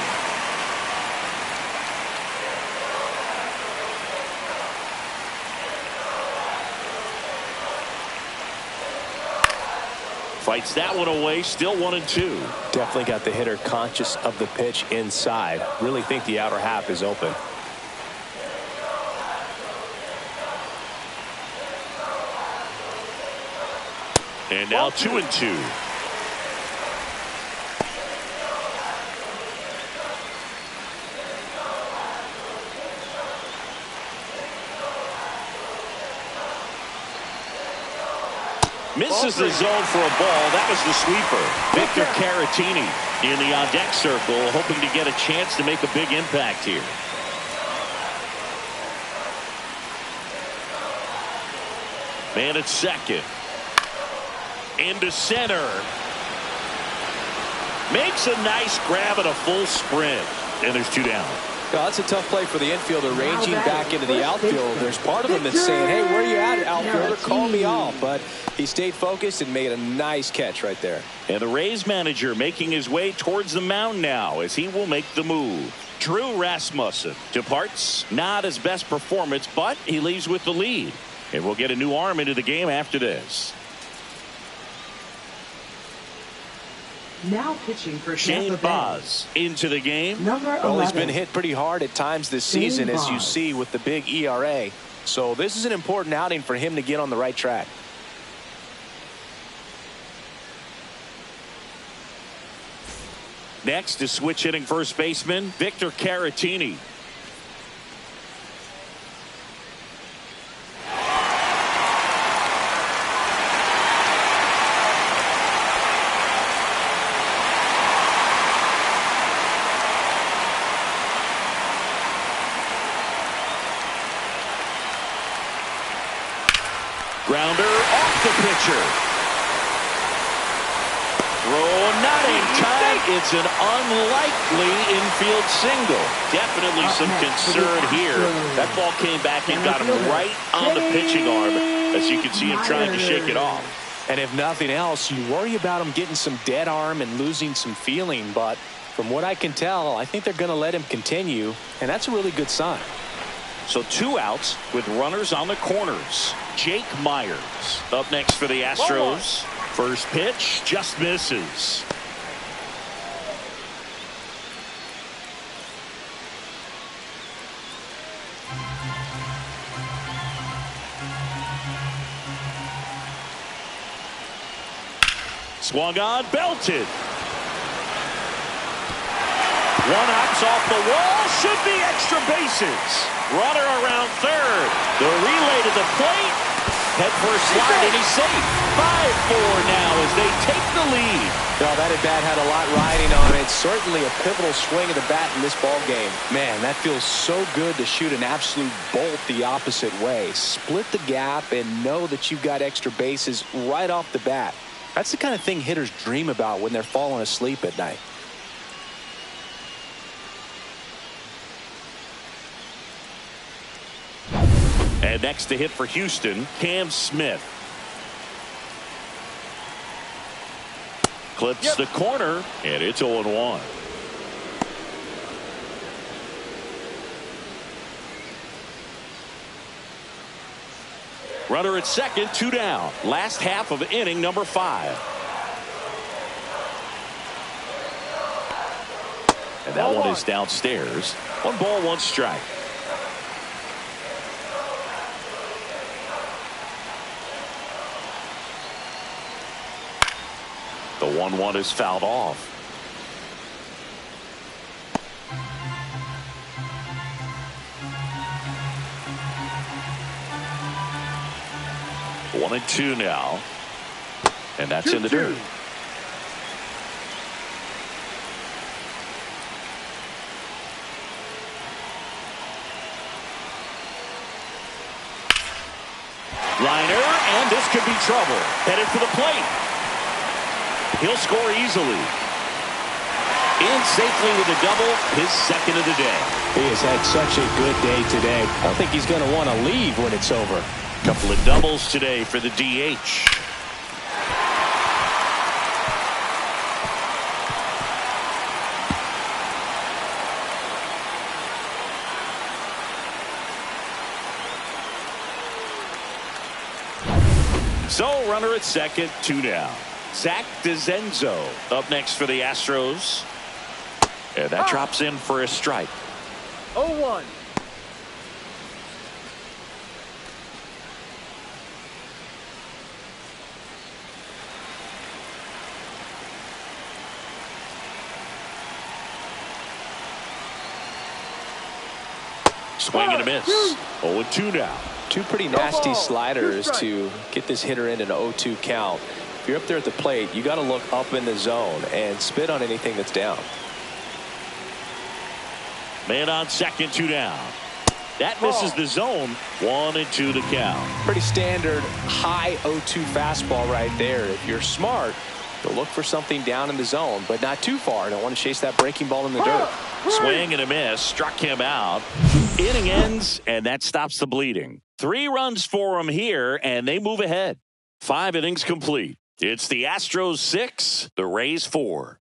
Fights that one away, still 1-2. Definitely got the hitter conscious of the pitch inside. Really think the outer half is open. And now 2-2. Misses the zone for a ball. That was the sweeper. Victor Caratini in the on-deck circle, hoping to get a chance to make a big impact here. Man at second. Into center. Makes a nice grab at a full sprint. And there's 2 down. Well, that's a tough play for the infielder, ranging back into the outfield. There's part of him that's saying, hey, where are you at, outfielder? Call me off. But he stayed focused and made a nice catch right there. And the Rays manager making his way towards the mound now as he will make the move. Drew Rasmussen departs. Not his best performance, but he leaves with the lead. And we'll get a new arm into the game after this. Now pitching for Shane Baz into the game. Well, he's been hit pretty hard at times this season, as you see with the big ERA. So this is an important outing for him to get on the right track. Next is switch hitting first baseman Victor Caratini. Grounder off the pitcher. Throw not in time. It's an unlikely infield single. Definitely some concern here. That ball came back and got him right on the pitching arm, as you can see him trying to shake it off. And if nothing else, you worry about him getting some dead arm and losing some feeling. But from what I can tell, I think they're going to let him continue, and that's a really good sign. So 2 outs with runners on the corners. Jake Myers up next for the Astros. First pitch just misses. Swung on, belted. One hops off the wall, should be extra bases. Runner around third. The relay to the plate. Head first slide, and he's safe. 5-4 now as they take the lead. Well, that at bat had a lot riding on it. Certainly a pivotal swing of the bat in this ball game. Man, that feels so good to shoot an absolute bolt the opposite way. Split the gap and know that you've got extra bases right off the bat. That's the kind of thing hitters dream about when they're falling asleep at night. And next to hit for Houston, Cam Smith. Clips the corner, and it's 0-1. Runner at second, 2 down. Last half of inning number 5. And that one is downstairs. 1 ball, 1 strike. The 1-1 is fouled off. One and 2 now. And that's in the dirt. Liner, and this could be trouble. Headed for the plate. He'll score easily. In safely with a double, his second of the day. He has had such a good day today. I don't think he's going to want to leave when it's over. Couple of doubles today for the DH. So runner at second, 2 down. Zach DeZenzo up next for the Astros. And that drops in for a strike. 0-1. Swing and a miss. 0-2 now. 2 pretty nasty sliders to get this hitter in an 0-2 count. If you're up there at the plate, you got to look up in the zone and spit on anything that's down. Man on second, 2 down. That misses the zone. 1-2 the count. Pretty standard high 0-2 fastball right there. If you're smart, you'll look for something down in the zone, but not too far. Don't want to chase that breaking ball in the dirt. Swing and a miss. Struck him out. Inning ends, and that stops the bleeding. 3 runs for him here, and they move ahead. 5 innings complete. It's the Astros 6, the Rays 4.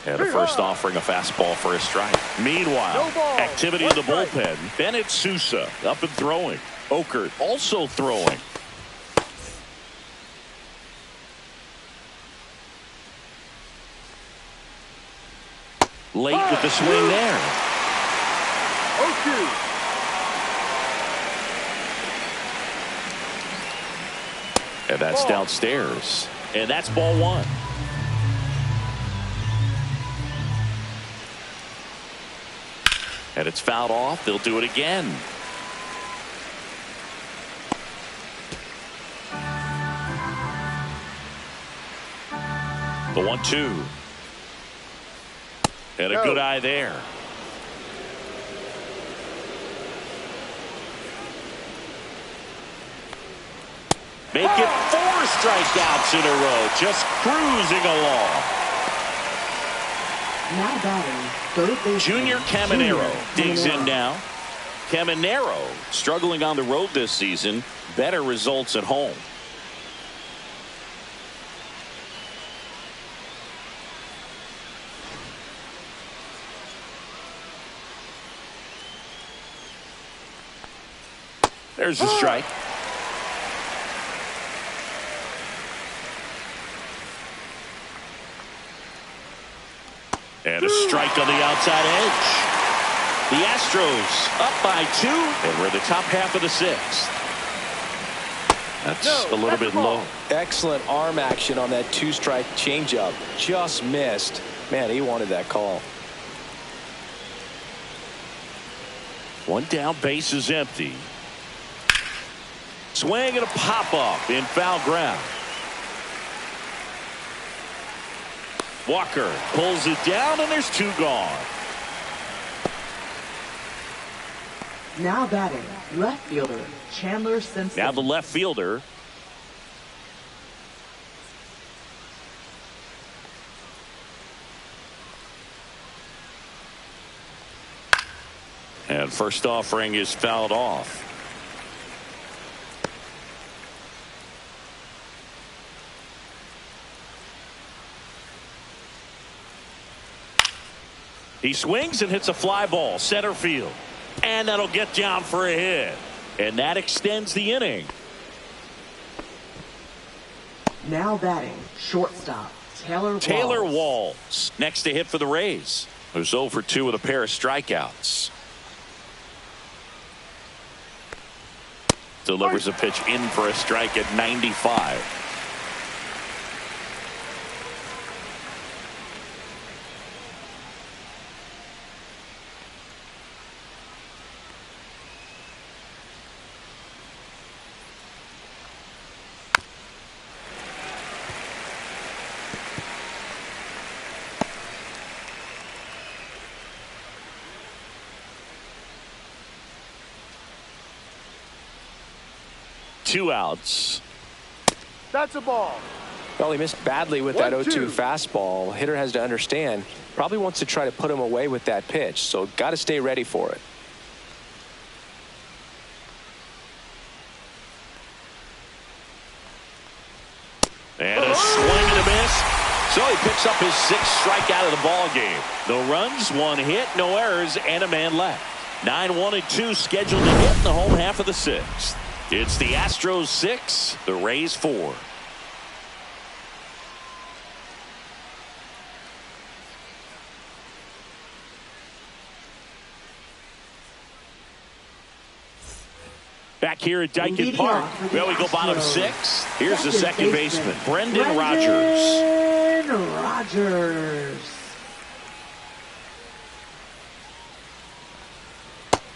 And a first offering a fastball for a strike. Meanwhile, activity in the bullpen. Bennett Sousa up and throwing. Okert also throwing. Late with the swing there. 0-2. And that's downstairs. And that's ball 1. And it's fouled off. They'll do it again. The 1-2. And a good eye there. Make it 4 strikeouts in a row. Just cruising along. Now batting, third baseman Junior Caminero digs in now. Caminero struggling on the road this season. Better results at home. There's the strike. And a strike on the outside edge. The Astros up by 2, and we're in the top half of the 6th. That's a little bit low. Excellent arm action on that 2-strike changeup. Just missed. Man, he wanted that call. One down, base is empty. Swing and a pop-up in foul ground. Walker pulls it down, and there's two gone. Now batting, left fielder, Chandler Simpson. Now the left fielder. And first offering is fouled off. He swings and hits a fly ball center field. And that'll get down for a hit. And that extends the inning. Now batting, shortstop, Taylor Walls. Next to hit for the Rays, who's 0 for 2 with a pair of strikeouts. Delivers a pitch in for a strike at 95. Two outs. That's a ball. Well, he missed badly with that 0-2 fastball. Hitter has to understand, probably wants to try to put him away with that pitch, so got to stay ready for it. And a swing and a miss. So he picks up his 6th strikeout of the ball game. No runs, 1 hit, no errors, and a man left. 9-1-2 scheduled to hit in the home half of the 6th. It's the Astros 6, the Rays 4. Back here at Dyken Park. Well, we go bottom 6. Here's the second baseman, Brendan Rodgers.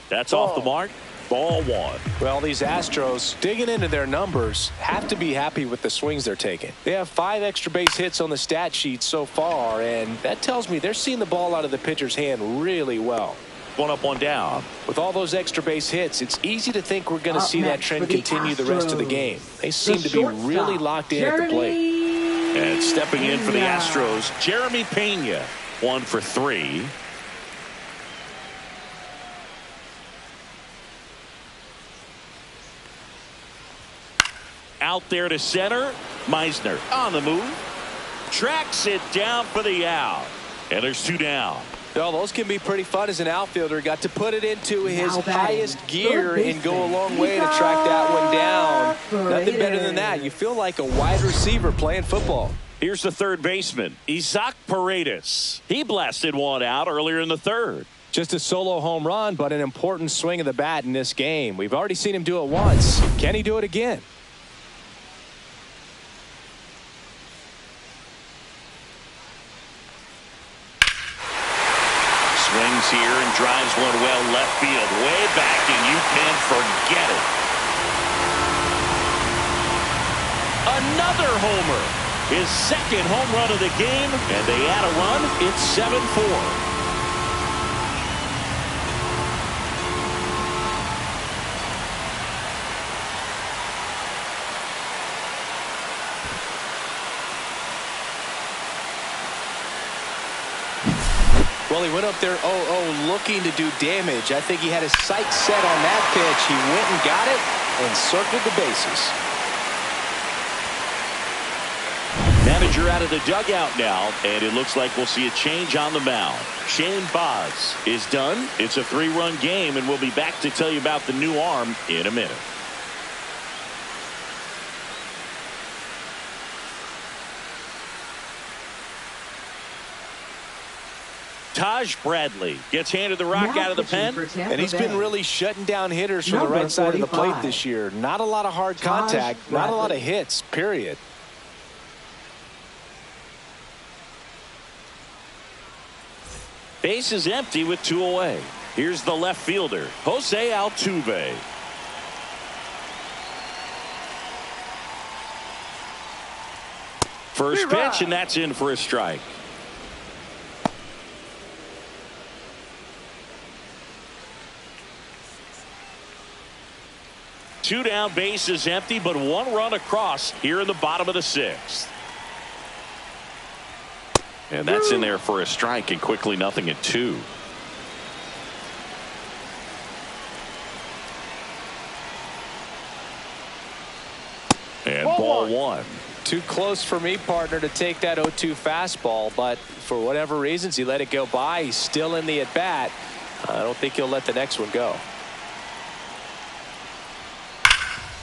That's off the mark. Ball 1. Well, these Astros, digging into their numbers, have to be happy with the swings they're taking. They have 5 extra base hits on the stat sheet so far, and that tells me they're seeing the ball out of the pitcher's hand really well. 1 up, 1 down. With all those extra base hits, it's easy to think we're going to see that trend continue the rest of the game. They seem to be really locked in at the plate. And stepping in for the Astros, Jeremy Pena, 1 for 3. Out there to center. Meisner on the move. Tracks it down for the out. And there's 2 down. Well, those can be pretty fun as an outfielder. Got to put it into his highest gear and go a long way to track that one down. Nothing better than that. You feel like a wide receiver playing football. Here's the third baseman, Isaac Paredes. He blasted one out earlier in the 3rd. Just a solo home run, but an important swing of the bat in this game. We've already seen him do it once. Can he do it again? Swings here and drives one well left field, way back, and you can forget it. Another homer. His 2nd home run of the game, and they add a run. It's 7-4. Well, he went up there 0-0 looking to do damage. I think he had his sights set on that pitch. He went and got it and circled the bases. Manager out of the dugout now, and it looks like we'll see a change on the mound. Shane Baz is done. It's a 3-run game, and we'll be back to tell you about the new arm in a minute. Taj Bradley gets handed the rock out of the pen. And he's been really shutting down hitters from the right side of the plate this year. Not a lot of hard contact, not a lot of hits, period. Base is empty with 2 away. Here's the left fielder, Jose Altuve. First pitch, and that's in for a strike. Two down, bases empty, but one run across here in the bottom of the sixth. And that's in there for a strike, and quickly 0-2. And ball one. Too close for me, partner, to take that 0-2 fastball, but for whatever reasons, he let it go by. He's still in the at-bat. I don't think he'll let the next one go.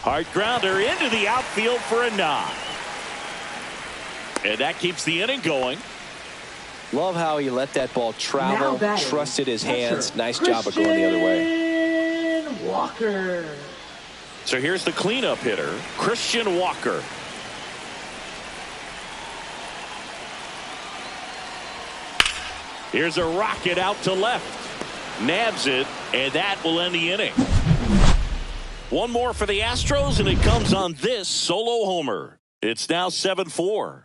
Hard grounder into the outfield for a knock. And that keeps the inning going. Love how he let that ball travel, trusted his hands. Nice job of going the other way. Walker. So here's the cleanup hitter, Christian Walker. Here's a rocket out to left. Nabs it, and that will end the inning. One more for the Astros, and it comes on this solo homer. It's now 7-4.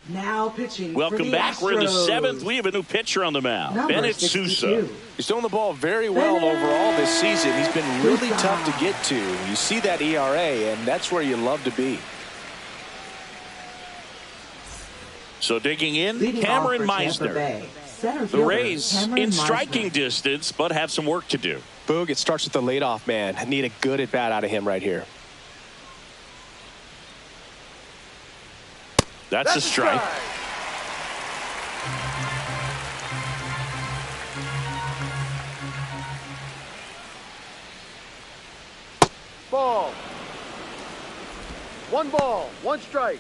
Now pitching. Welcome back. We're in the seventh. We have a new pitcher on the mound. Bennett Sousa. He's throwing the ball very well overall this season. He's been really tough to get to. You see that ERA, and that's where you love to be. So digging in, Cameron Meisner. The Rays in striking distance, but have some work to do. Boog, it starts with the leadoff man. I need a good at bat out of him right here. That's a strike. Ball. One strike.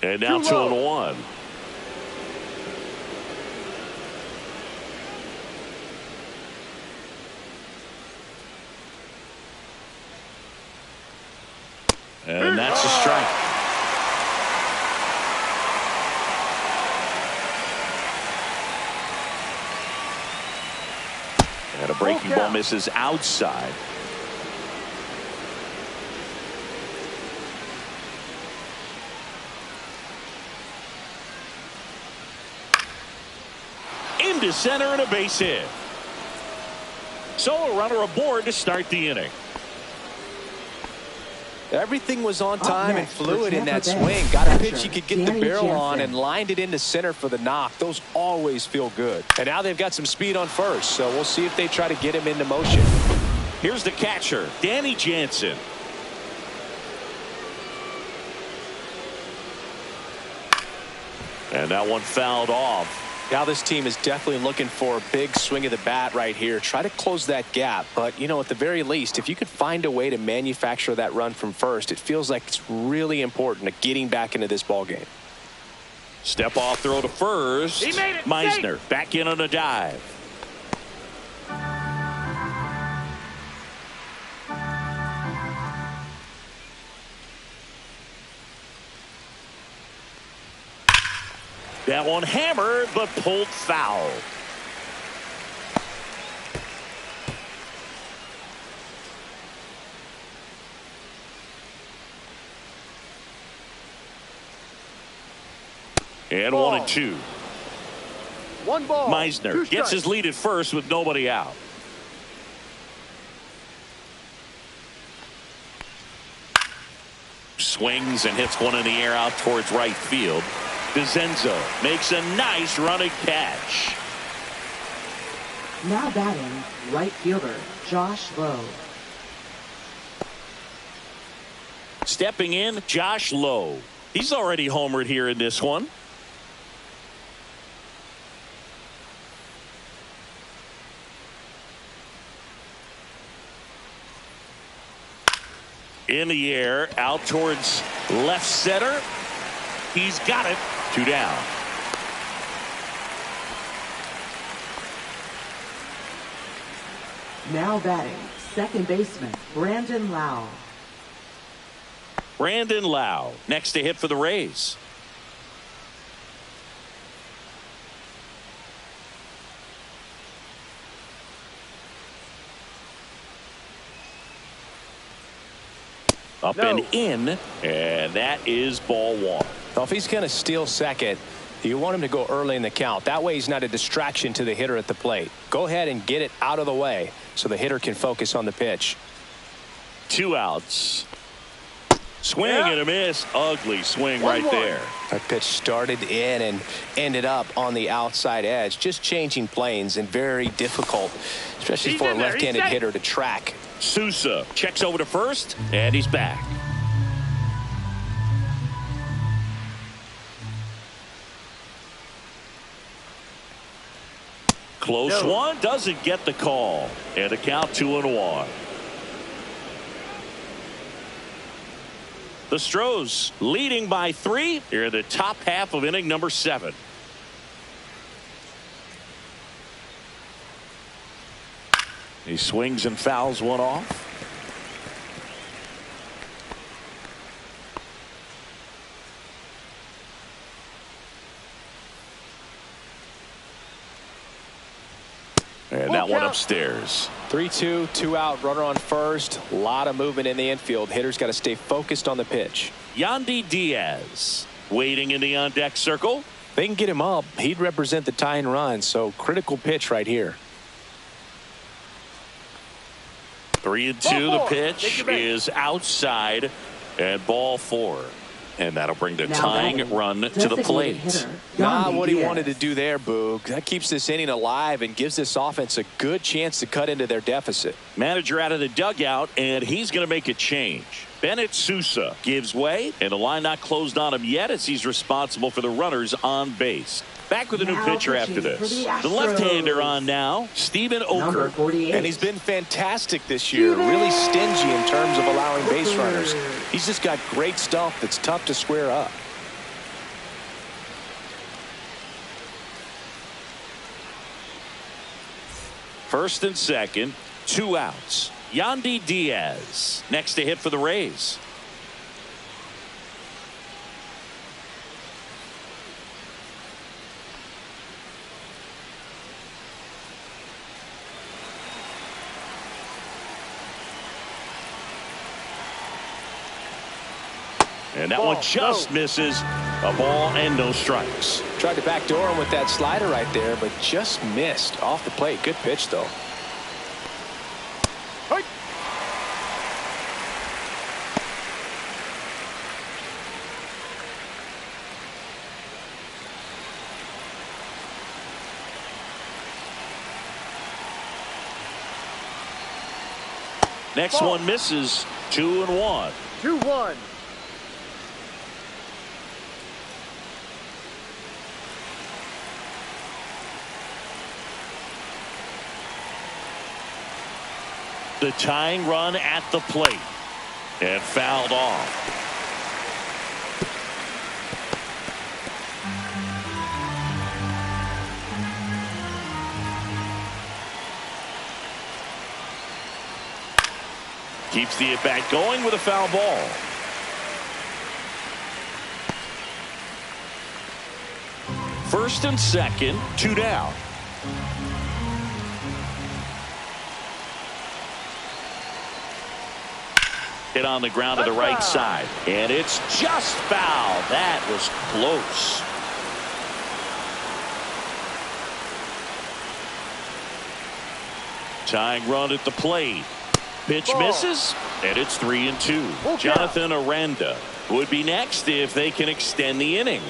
And now 2-1. And that's a strike. And a breaking ball misses outside. Into center and a base hit. So a runner aboard to start the inning. Everything was on time and fluid in that swing. Got a pitch he could get the barrel on and lined it into center for the knock. Those always feel good. And now they've got some speed on first, so we'll see if they try to get him into motion. Here's the catcher, Danny Jansen. And that one fouled off. Now this team is definitely looking for a big swing of the bat right here. Try to close that gap. But, you know, at the very least, if you could find a way to manufacture that run from first, it feels like it's really important to getting back into this ball game. Step off throw to first. He made it. Meisner back in on a dive. That one hammered, but pulled foul. And ball. 1-2. One ball. Meisner gets his lead at first with nobody out. Swings and hits one in the air out towards right field. DeZenzo makes a nice running catch. Now batting, right fielder, Josh Lowe. Stepping in, Josh Lowe. He's already homered here in this one. In the air, out towards left center. He's got it. 2 down. Now batting, second baseman, Brandon Lau. Brandon Lau, next to hit for the Rays. Up and in, and that is ball 1. Well, if he's going to steal second, you want him to go early in the count. That way he's not a distraction to the hitter at the plate. Go ahead and get it out of the way so the hitter can focus on the pitch. 2 outs. Swing and a miss. Ugly swing right there. That pitch started in and ended up on the outside edge. Just changing planes and very difficult, especially for a left-handed hitter to track. Sousa checks over to first, and he's back. Close one, doesn't get the call. And a count 2-1. The Stros leading by 3 here in the top half of inning number 7. He swings and fouls one off. And that one upstairs. 3-2, 2 out, runner on first. A lot of movement in the infield. Hitter's got to stay focused on the pitch. Yandy Diaz waiting in the on-deck circle. They can get him up. He'd represent the tying run, so critical pitch right here. 3-2. The pitch is outside, and ball 4. And that'll bring the tying run to the plate. Not what he wanted to do there, Boog. That keeps this inning alive and gives this offense a good chance to cut into their deficit. Manager out of the dugout, and he's going to make a change. Bennett Sousa gives way, and the line not closed on him yet as he's responsible for the runners on base. Back with a new pitcher after this. The left-hander on now, Steven Oker. And he's been fantastic this year. Really stingy in terms of allowing base runners. He's just got great stuff that's tough to square up. First and second, 2 outs. Yandy Diaz next to hit for the Rays. And that one just misses. A ball and no strikes. Tried to backdoor him with that slider right there, but just missed off the plate. Good pitch, though. Next one misses. 2-1. 2-1. The tying run at the plate and fouled off. Keeps the at-bat going with a foul ball. First and second, 2 down. Hit on the ground to the right side, and it's just foul. That was close. Tying run at the plate. Pitch misses, and it's 3-2. Jonathan Aranda would be next if they can extend the inning.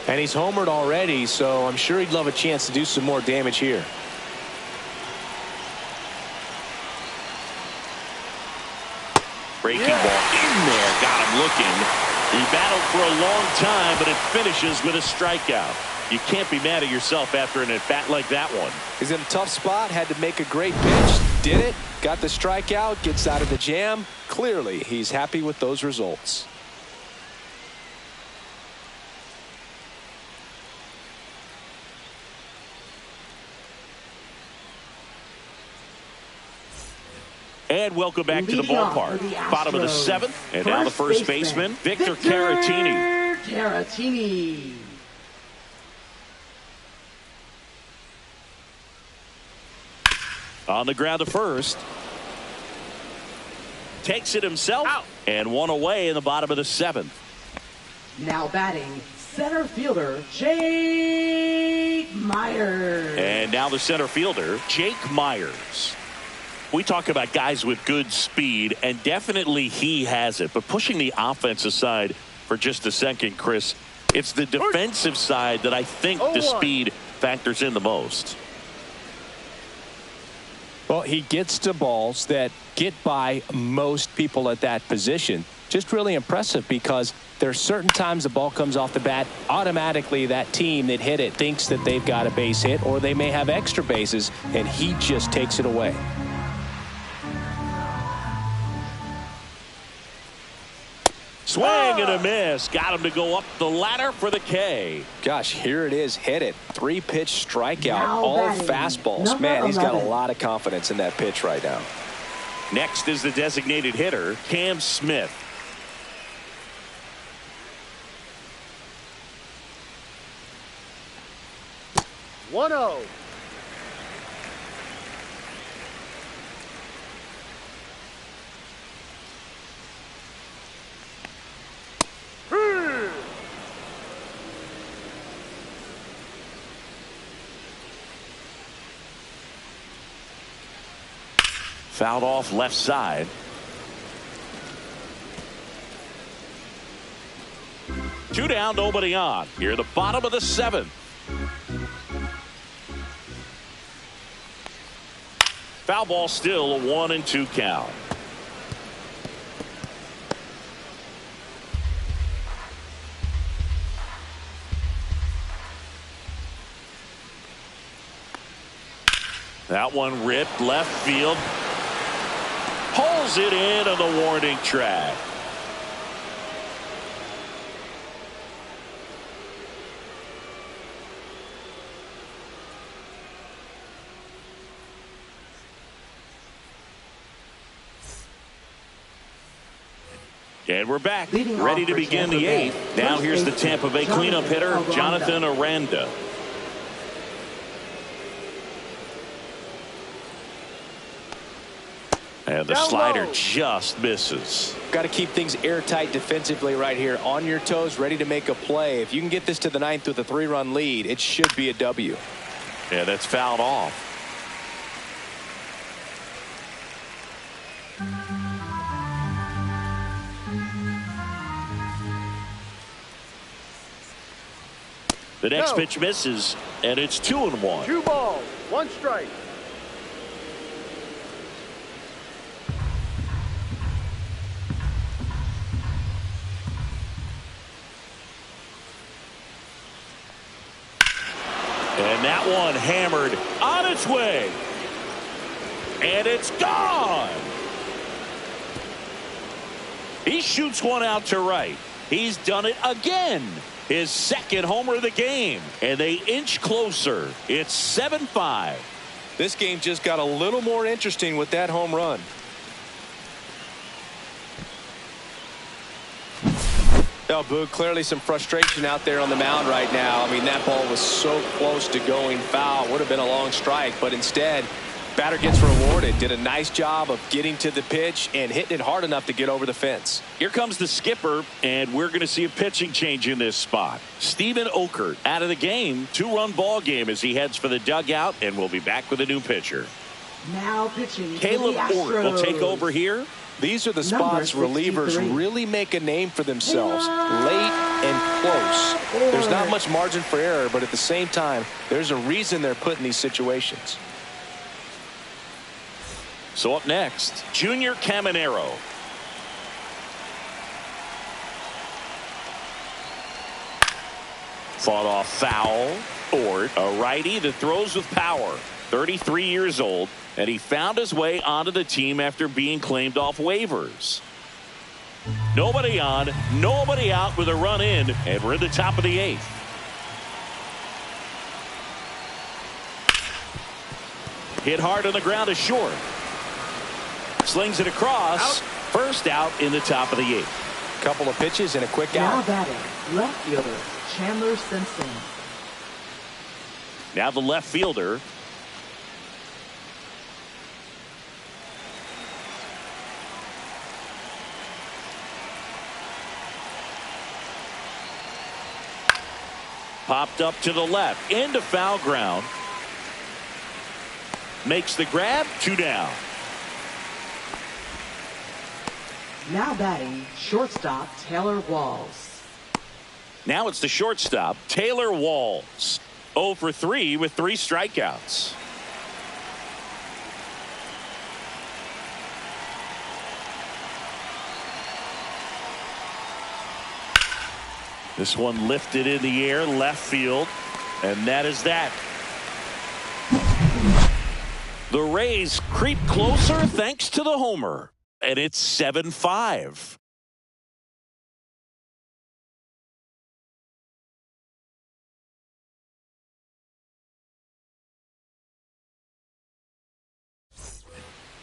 And he's homered already, so I'm sure he'd love a chance to do some more damage here. Breaking ball in there, got him looking. He battled for a long time, but it finishes with a strikeout. You can't be mad at yourself after an at-bat like that one. He's in a tough spot, had to make a great pitch. did it, got the strikeout, gets out of the jam. Clearly, he's happy with those results. And welcome back to the ballpark. Bottom of the 7th, and now the first baseman, Victor Caratini. On the ground to first. Takes it himself. Out. And one away in the bottom of the 7th. Now batting, center fielder, Jake Myers. And now the center fielder, Jake Myers. We talk about guys with good speed, and definitely he has it. But pushing the offensive side for just a second, Chris, it's the defensive side that I think the speed factors in the most. Well, he gets to balls that get by most people at that position. Just really impressive because there are certain times the ball comes off the bat, automatically that team that hit it thinks that they've got a base hit or they may have extra bases, and he just takes it away. Swing and a miss. Got him to go up the ladder for the K. Gosh, here it is. Hit it. 3-pitch strikeout. All fastballs. Man, he's got a lot of confidence in that pitch right now. Next is the designated hitter, Cam Smith. One 0. Fouled off left side. Two down, nobody on. Here at the bottom of the 7th. Foul ball, still a 1-2 count. That one ripped left field. Pulls it in on the warning track. And we're back, ready to begin the 8th. Now here's the Tampa Bay cleanup hitter, Jonathan Aranda. And the slider just misses. Got to keep things airtight defensively right here. On your toes, ready to make a play. If you can get this to the 9th with a 3-run lead, it should be a W. Yeah, that's fouled off. The next pitch misses, and it's 2-1. 2 balls, 1 strike. And that one hammered on its way. And it's gone. He shoots one out to right. He's done it again. His second homer of the game. And they inch closer. It's 7-5. This game just got a little more interesting with that home run. Oh, Boog, clearly some frustration out there on the mound right now. I mean, that ball was so close to going foul. Would have been a long strike, but instead, batter gets rewarded. Did a nice job of getting to the pitch and hitting it hard enough to get over the fence. Here comes the skipper, and we're going to see a pitching change in this spot. Steven Okert out of the game. 2-run ball game as he heads for the dugout, and we'll be back with a new pitcher. Now pitching. Caleb Ort will take over here. These are the spots relievers really make a name for themselves. Late and close. There's not much margin for error, but at the same time, there's a reason they're put in these situations. So up next, Junior Caminero. Fought off foul. Ort, a righty that throws with power. 33 years old, and he found his way onto the team after being claimed off waivers. Nobody on, nobody out with a run in, and we're in the top of the 8th. Hit hard on the ground is short. Slings it across. Out. First out in the top of the 8th. Couple of pitches and a quick Now out. batting, left fielder, Chandler Simpson. Now the left fielder. Popped up to the left, into foul ground. Makes the grab, 2 down. Now batting, shortstop, Taylor Walls. Now it's the shortstop, Taylor Walls. 0 for 3 with 3 strikeouts. This one lifted in the air, left field, and that is that. The Rays creep closer thanks to the homer, and it's 7-5.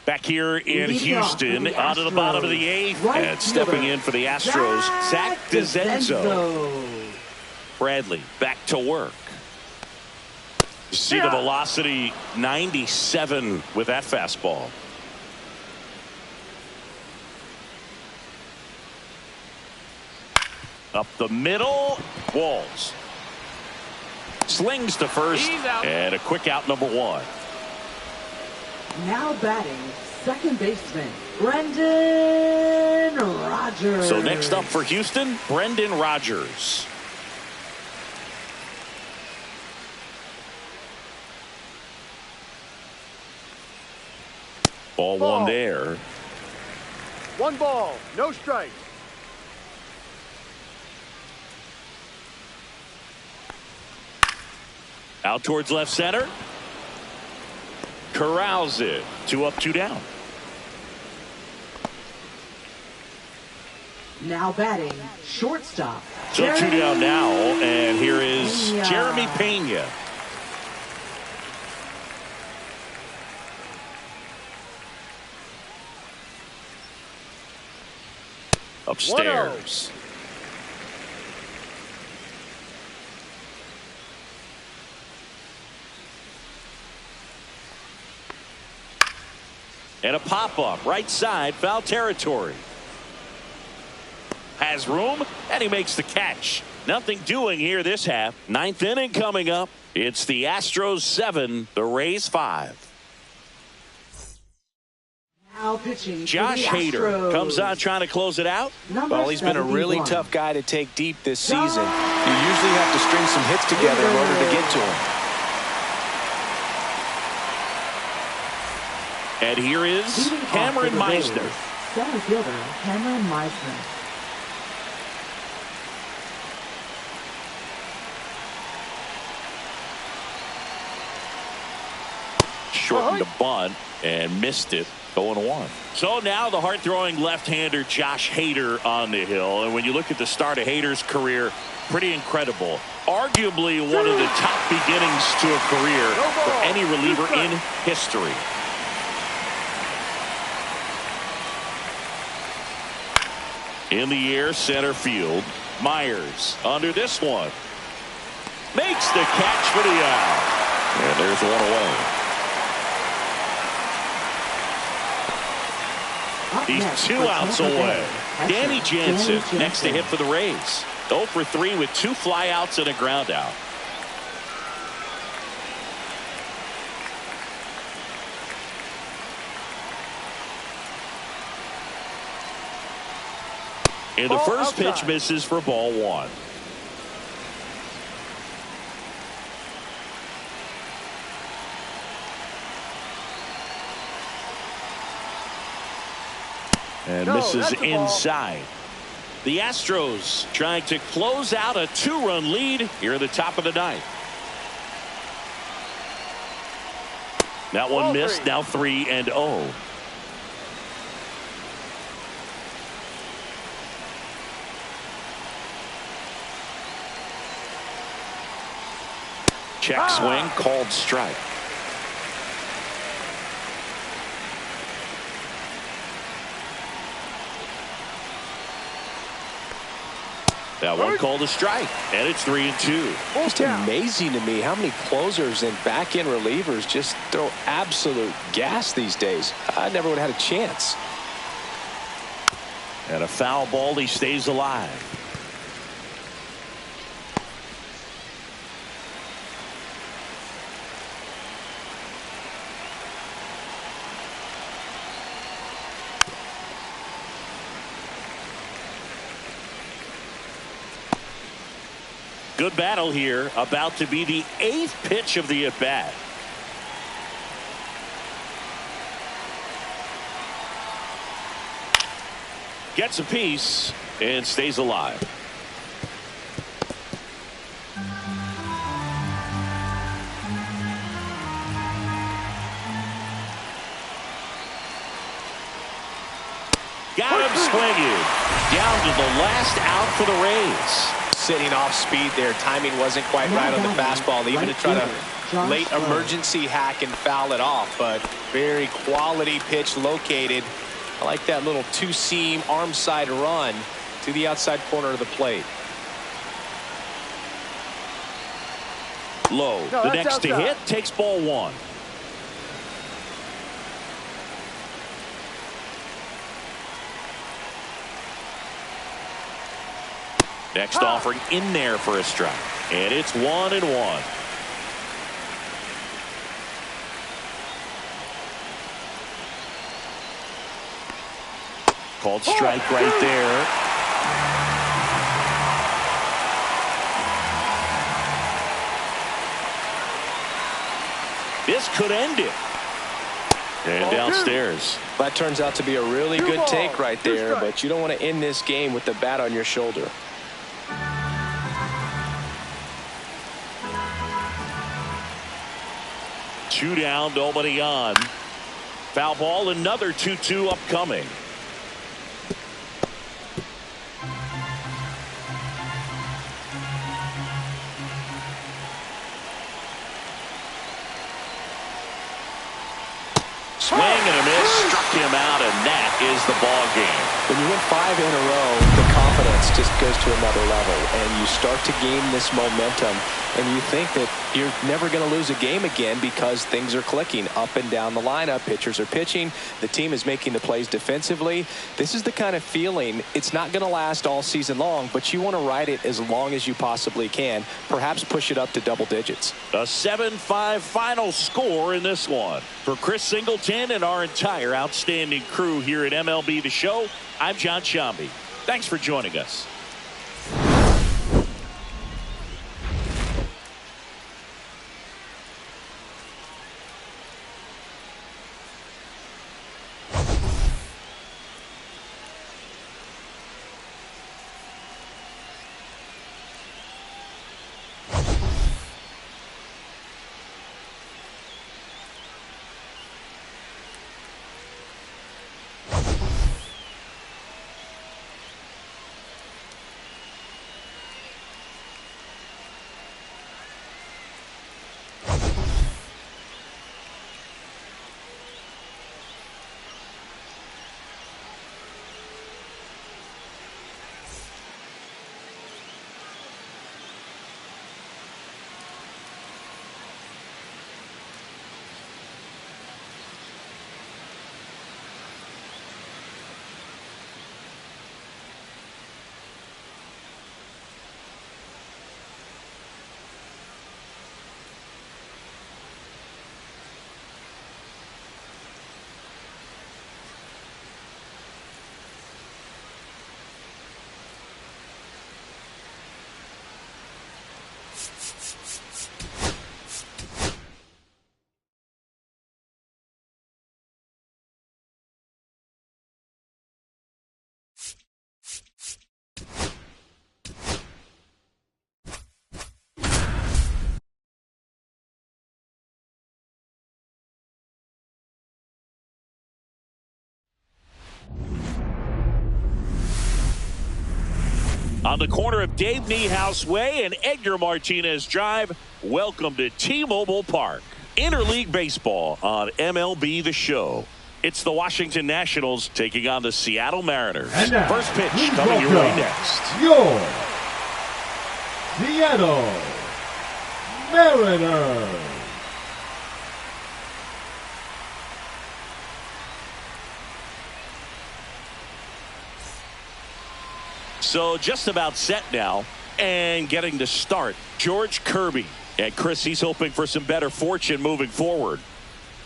Back here in Houston, onto the bottom of the 8th, and stepping in for the Astros, Zach DeZenzo. Bradley back to work. You see the velocity, 97 with that fastball. Up the middle, Walls. Slings to first, and a quick out, number 1. Now batting, second baseman, Brendan Rodgers. So next up for Houston, Brendan Rodgers. Ball 1 there. 1 ball, no strike. Out towards left center. Corrals it. 2 up, 2 down. Now batting, shortstop. So 2 down now, and here is Pena. Jeremy Pena. Upstairs. 1-0. And a pop-up, right side, foul territory. Has room, and he makes the catch. Nothing doing here this half. 9th inning coming up. It's the Astros 7, the Rays 5. Now pitching Josh for the Hader Astros. comes on trying to close it out. Well, he's been a really 71. tough guy to take deep this season. You usually have to string some hits together in order to get to him. And here is Leading off Cameron for the Rays, Meisner. center fielder, Cameron Meisner. Shortened a bunt and missed it. 0-1. So now the hard-throwing left-hander Josh Hader on the hill. And when you look at the start of Hader's career, pretty incredible. Arguably one of the top beginnings to a career for any reliever in history. In the air, center field. Myers under this one. Makes the catch for the out. And there's 1 away. Up He's next 2 for outs Tampa Bay, away. catcher, Danny Jansen next to Jansen. hit for the Rays. 0 for 3 with 2 flyouts and a ground out. And the Ball first pitch outside. misses for ball 1. And No, misses that's a ball. inside. The Astros trying to close out a 2-run lead here at the top of the 9th. That one missed. Now 3-0. Check swing, called strike. That one called a strike, and it's 3-2. It's amazing to me how many closers and back-end relievers just throw absolute gas these days. I never would have had a chance. And a foul ball, he stays alive. Good battle here. About to be the 8th pitch of the at-bat. Gets a piece and stays alive. Got him swinging. Down to the last out for the Rays. Sitting off speed there. Timing wasn't quite right on the fastball, even to try to late emergency hack and foul it off. But very quality pitch located. I like that little two-seam arm side run to the outside corner of the plate. Low. The next to hit takes ball 1. Next offering in there for a strike. And it's 1-1. Called strike right there. This could end it. And downstairs. That turns out to be a really good take right there, but you don't want to end this game with the bat on your shoulder. Two down, nobody on. Foul ball, another 2-2 upcoming. Swing and a miss, struck him out, and that is the ball game. When you win 5 in a row, the confidence just goes to another level, and you start to gain this momentum, and you think that you're never going to lose a game again because things are clicking up and down the lineup. Pitchers are pitching. The team is making the plays defensively. This is the kind of feeling, it's not going to last all season long, but you want to ride it as long as you possibly can. Perhaps push it up to double digits. A 7-5 final score in this one. For Chris Singleton and our entire outstanding crew here at MLB The Show, I'm John Shambi. Thanks for joining us. On the corner of Dave Niehaus Way and Edgar Martinez Drive, welcome to T-Mobile Park. Interleague Baseball on MLB The Show. It's the Washington Nationals taking on the Seattle Mariners. Now, first pitch coming your way next. Your Seattle Mariners. So just about set now and getting to start. George Kirby. And Chris, he's hoping for some better fortune moving forward.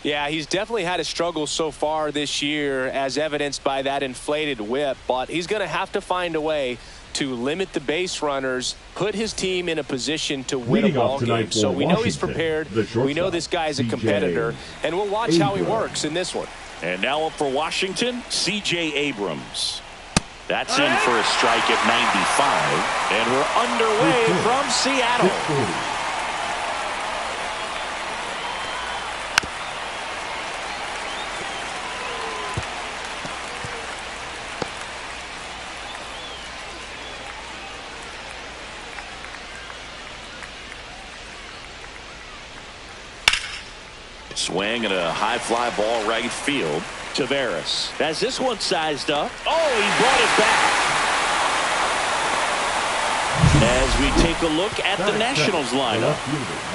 Yeah, he's definitely had a struggle so far this year, as evidenced by that inflated whip. But he's going to have to find a way to limit the base runners, put his team in a position to win a ball game. So we know he's prepared. We know this guy's a competitor. And we'll watch how he works in this one. And now up for Washington, C.J. Abrams. That's in for a strike at 95. And we're underway from Seattle. Swing and a high fly ball right field. Taveras has this one sized up. Oh, he brought it back. As we take a look at the Nationals lineup.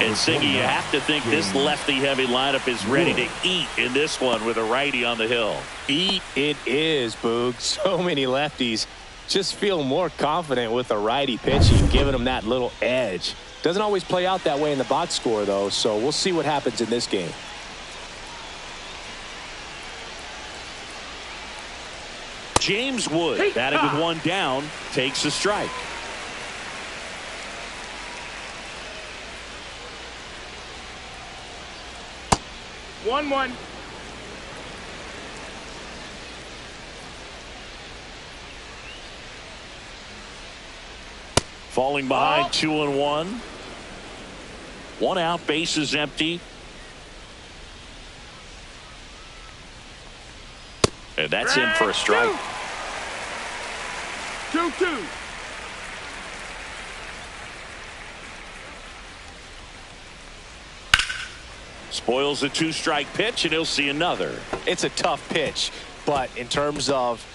And Siggy, you have to think this lefty-heavy lineup is ready to eat in this one with a righty on the hill. Eat it is, Boog. So many lefties just feel more confident with a righty pitching, giving them that little edge. Doesn't always play out that way in the box score, though, so we'll see what happens in this game. James Wood, batting with one down, takes a strike. One. Falling behind 2-1. One out, base is empty. And that's in for a strike. 2-2. Spoils a two-strike pitch, and he'll see another. It's a tough pitch, but in terms of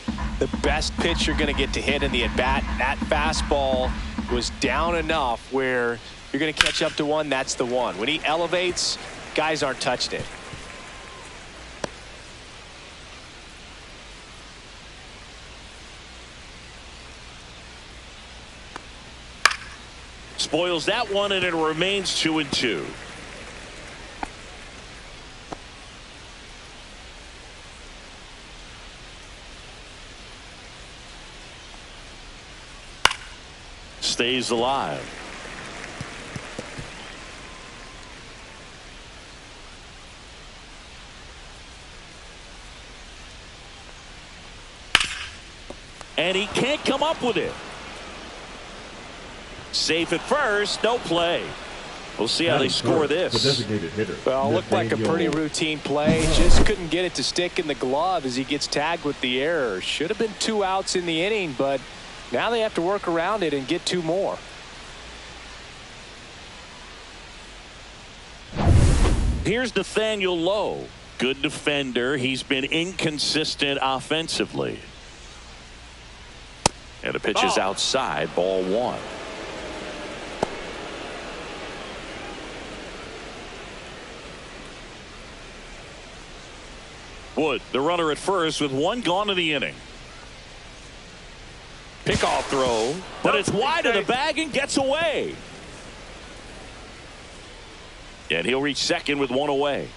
the best pitch you're going to get to hit in the at-bat, that fastball was down enough where you're going to catch up to one. That's the one. When he elevates, guys aren't touching it. Spoils that one, and it remains 2-2. Stays alive. And he can't come up with it. Safe at first, no play. We'll see how they score this. The designated hitter. Well, looked like a pretty routine play. Just couldn't get it to stick in the glove as he gets tagged with the error. Should have been 2 outs in the inning, but now they have to work around it and get 2 more. Here's Nathaniel Lowe. Good defender. He's been inconsistent offensively. And the pitch is outside, ball 1. Wood, the runner at first with 1 gone in the inning. Pickoff throw, but it's wide of the bag and gets away. And he'll reach second with 1 away.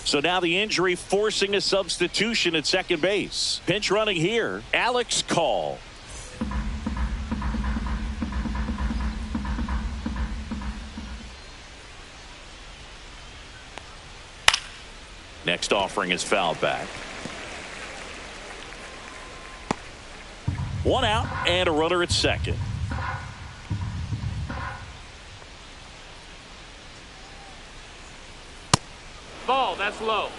So now the injury forcing a substitution at second base. Pinch running here, Alex Call. Next offering is fouled back. One out and a runner at second. Ball, that's low.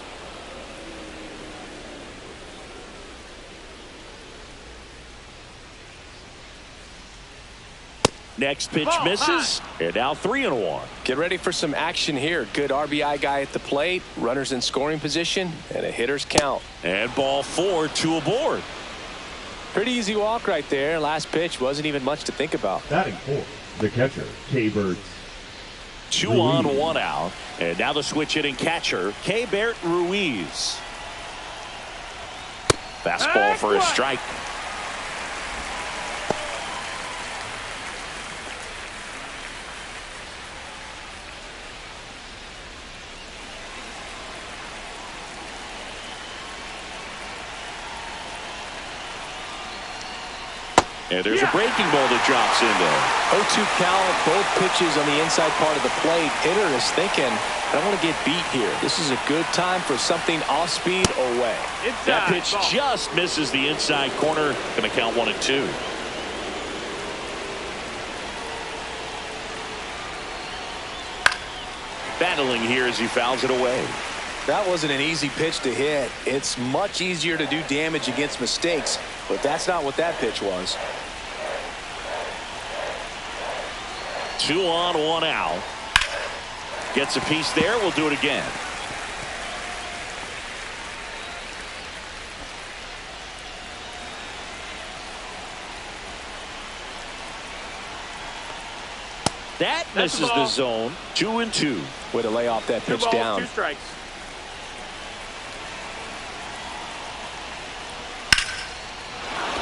Next pitch misses, and now 3-1. Get ready for some action here. Good RBI guy at the plate, runners in scoring position, and a hitter's count. And ball 4, 2 aboard. Pretty easy walk right there. Last pitch wasn't even much to think about. Batting fourth, the catcher, K-Bird. 2 on, 1 out. And now the switch hitting catcher, K-Bert Ruiz. Fastball for a strike. And there's a breaking ball that drops in there. 0-2 count, both pitches on the inside part of the plate. Hitter is thinking, I don't want to get beat here. This is a good time for something off speed away. That pitch just misses the inside corner. Going to count 1-2. Battling here as he fouls it away. That wasn't an easy pitch to hit. It's much easier to do damage against mistakes, but that's not what that pitch was. 2 on, 1 out. Gets a piece there. We'll do it again. That misses the zone. 2-2. Way to lay off that pitch down. 2 strikes.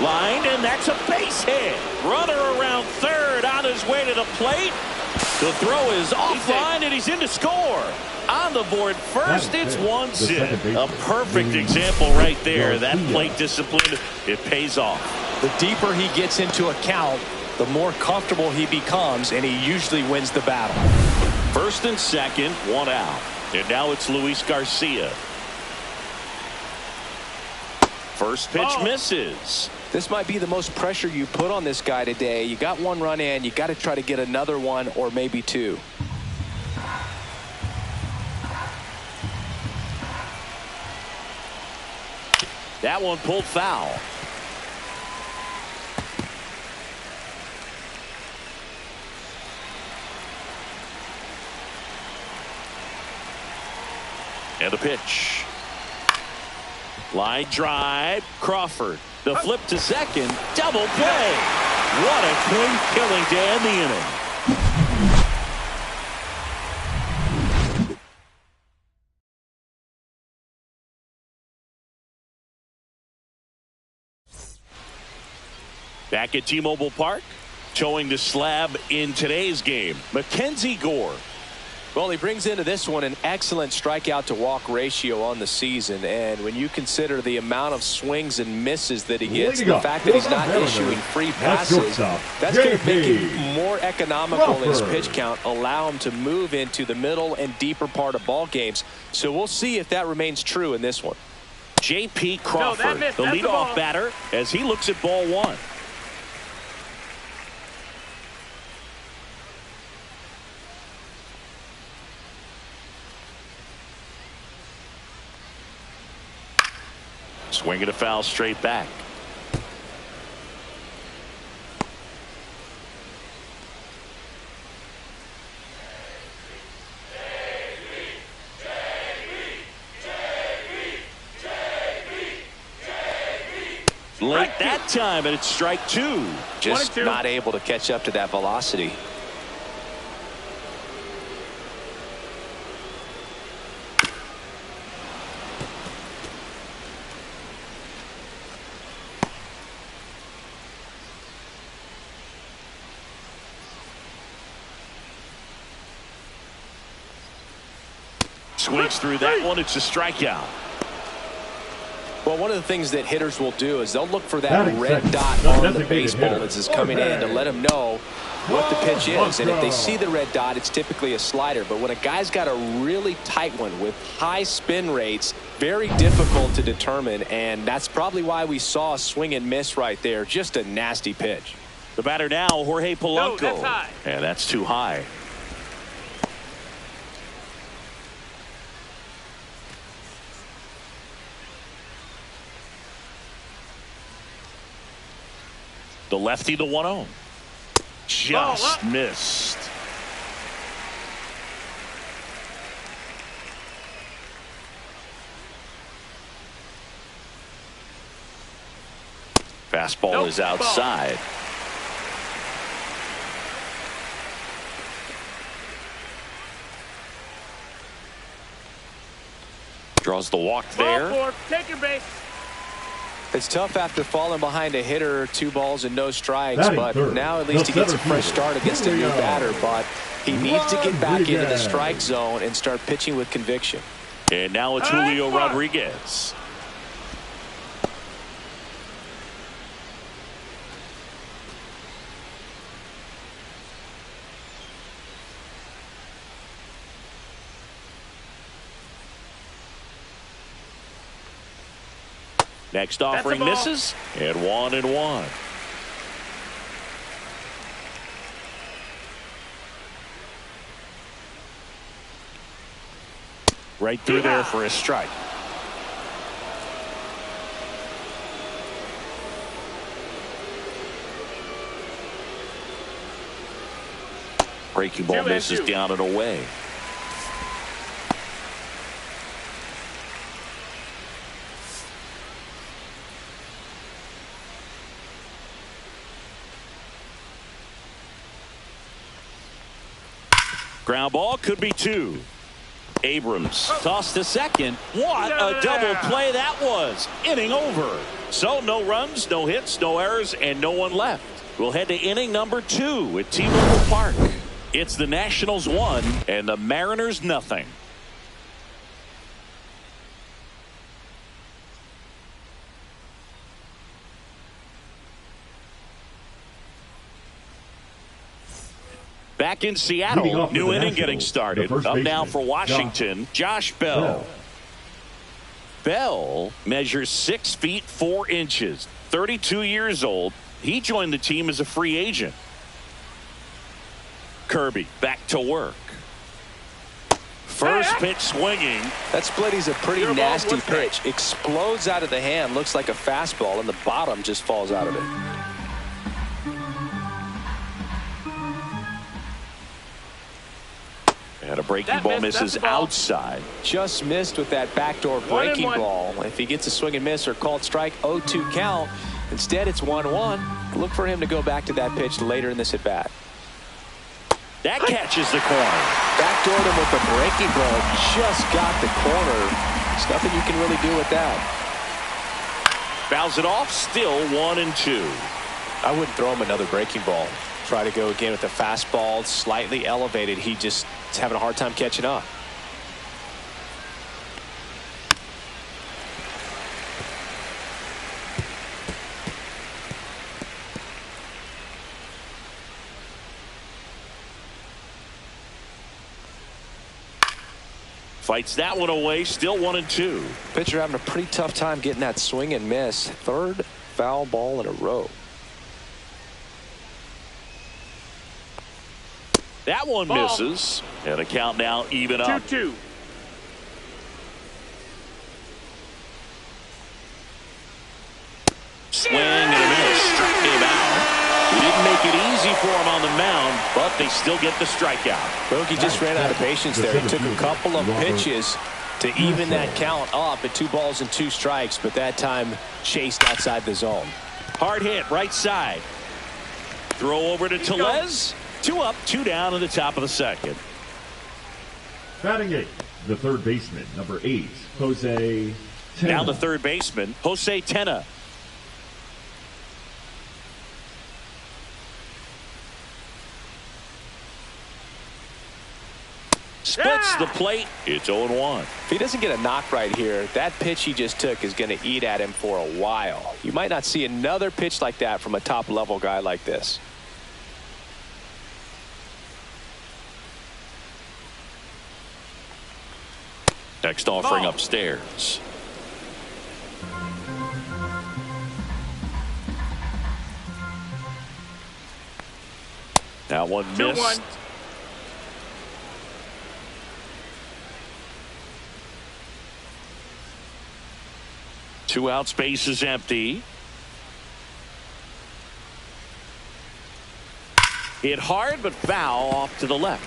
Line, and that's a base hit. Runner around third on his way to the plate. The throw is offline, and he's in to score. On the board first, it's 1-0. A perfect example right there. That plate discipline, it pays off. The deeper he gets into a count, the more comfortable he becomes, and he usually wins the battle. First and second, 1 out. And now it's Luis Garcia. First pitch misses. This might be the most pressure you put on this guy today. You got 1 run in. You got to try to get another 1 or maybe 2. That one pulled foul. And the pitch. Line drive. Crawford. The flip to second. Double play. What a clean killing to end the inning. Back at T-Mobile Park, towing the slab in today's game, Mackenzie Gore. Well, he brings into this one an excellent strikeout to walk ratio on the season, and when you consider the amount of swings and misses that he gets, the fact that he's not issuing free passes, that's going to make him more economical in his pitch count, allow him to move into the middle and deeper part of ball games. So we'll see if that remains true in this one. J.P. Crawford, the leadoff batter, as he looks at ball 1. Swinging a foul straight back. Late that time, and it's strike 2. Just not able to catch up to that velocity. swings through that one. It's a strikeout. Well, one of the things that hitters will do is they'll look for that red dot on the baseball as it's coming in to let them know what the pitch is. And if they see the red dot, it's typically a slider. But when a guy's got a really tight one with high spin rates, very difficult to determine. And that's probably why we saw a swing and miss right there. Just a nasty pitch. The batter now, Jorge Polanco. No, that's high. And that's too high. The lefty, the 1-0. Just missed. Fastball is outside. Draws the walk there. Take your base. It's tough after falling behind a hitter, 2 balls and no strikes, but now at least he gets a fresh start against a new batter. But he needs to get back into the strike zone and start pitching with conviction. And now it's Julio Rodriguez. Next offering misses, and 1-1. Right through there for a strike. Breaking ball misses down and away. Ground ball could be 2. Abrams tossed to second. What a double play that was. Inning over. So no runs, no hits, no errors, and no one left. We'll head to inning number 2 at T-Mobile Park. It's the Nationals 1 and the Mariners nothing. Back in Seattle, new inning getting started. Up now for Washington, Josh Bell. Bell measures 6 feet 4 inches, 32 years old. He joined the team as a free agent. Kirby back to work. First pitch swinging. That split is a pretty nasty pitch. Explodes out of the hand, looks like a fastball, and the bottom just falls out of it. And a breaking ball misses outside. Just missed with that backdoor breaking ball. If he gets a swing and miss or called strike, 0-2 count. Instead, it's 1-1. Look for him to go back to that pitch later in this at bat. That catches the corner. Backdoored him with the breaking ball. Just got the corner. There's nothing you can really do with that. Fouls it off. Still 1-2. I wouldn't throw him another breaking ball. Try to go again with the fastball, slightly elevated. He just is having a hard time catching up. Fights that one away. Still 1-2. Pitcher having a pretty tough time getting that swing and miss. 3rd foul ball in a row. That one misses. And the count now even up. 2-2. Swing and a miss. Struck him out. He didn't make it easy for him on the mound, but they still get the strikeout. Bogey just ran out of patience there. He took a couple of pitches to even that count up at 2 balls and 2 strikes, but that time chased outside the zone. Hard hit right side. Throw over to Tellez. 2 up, 2 down in the top of the 2nd. Batting 8, the 3rd baseman, number 8, Jose Tena. Now the 3rd baseman, Jose Tena. Splits the plate. It's 0-1. If he doesn't get a knock right here, that pitch he just took is going to eat at him for a while. You might not see another pitch like that from a top-level guy like this. Next offering upstairs. That one missed. 2-1. Two out, space is empty. Hit hard but foul off to the left.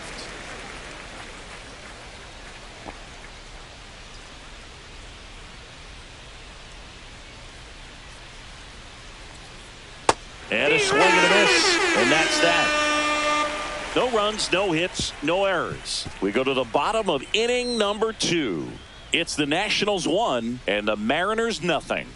And a swing and a miss. And that's that. No runs, no hits, no errors. We go to the bottom of inning number 2. It's the Nationals 1 and the Mariners nothing.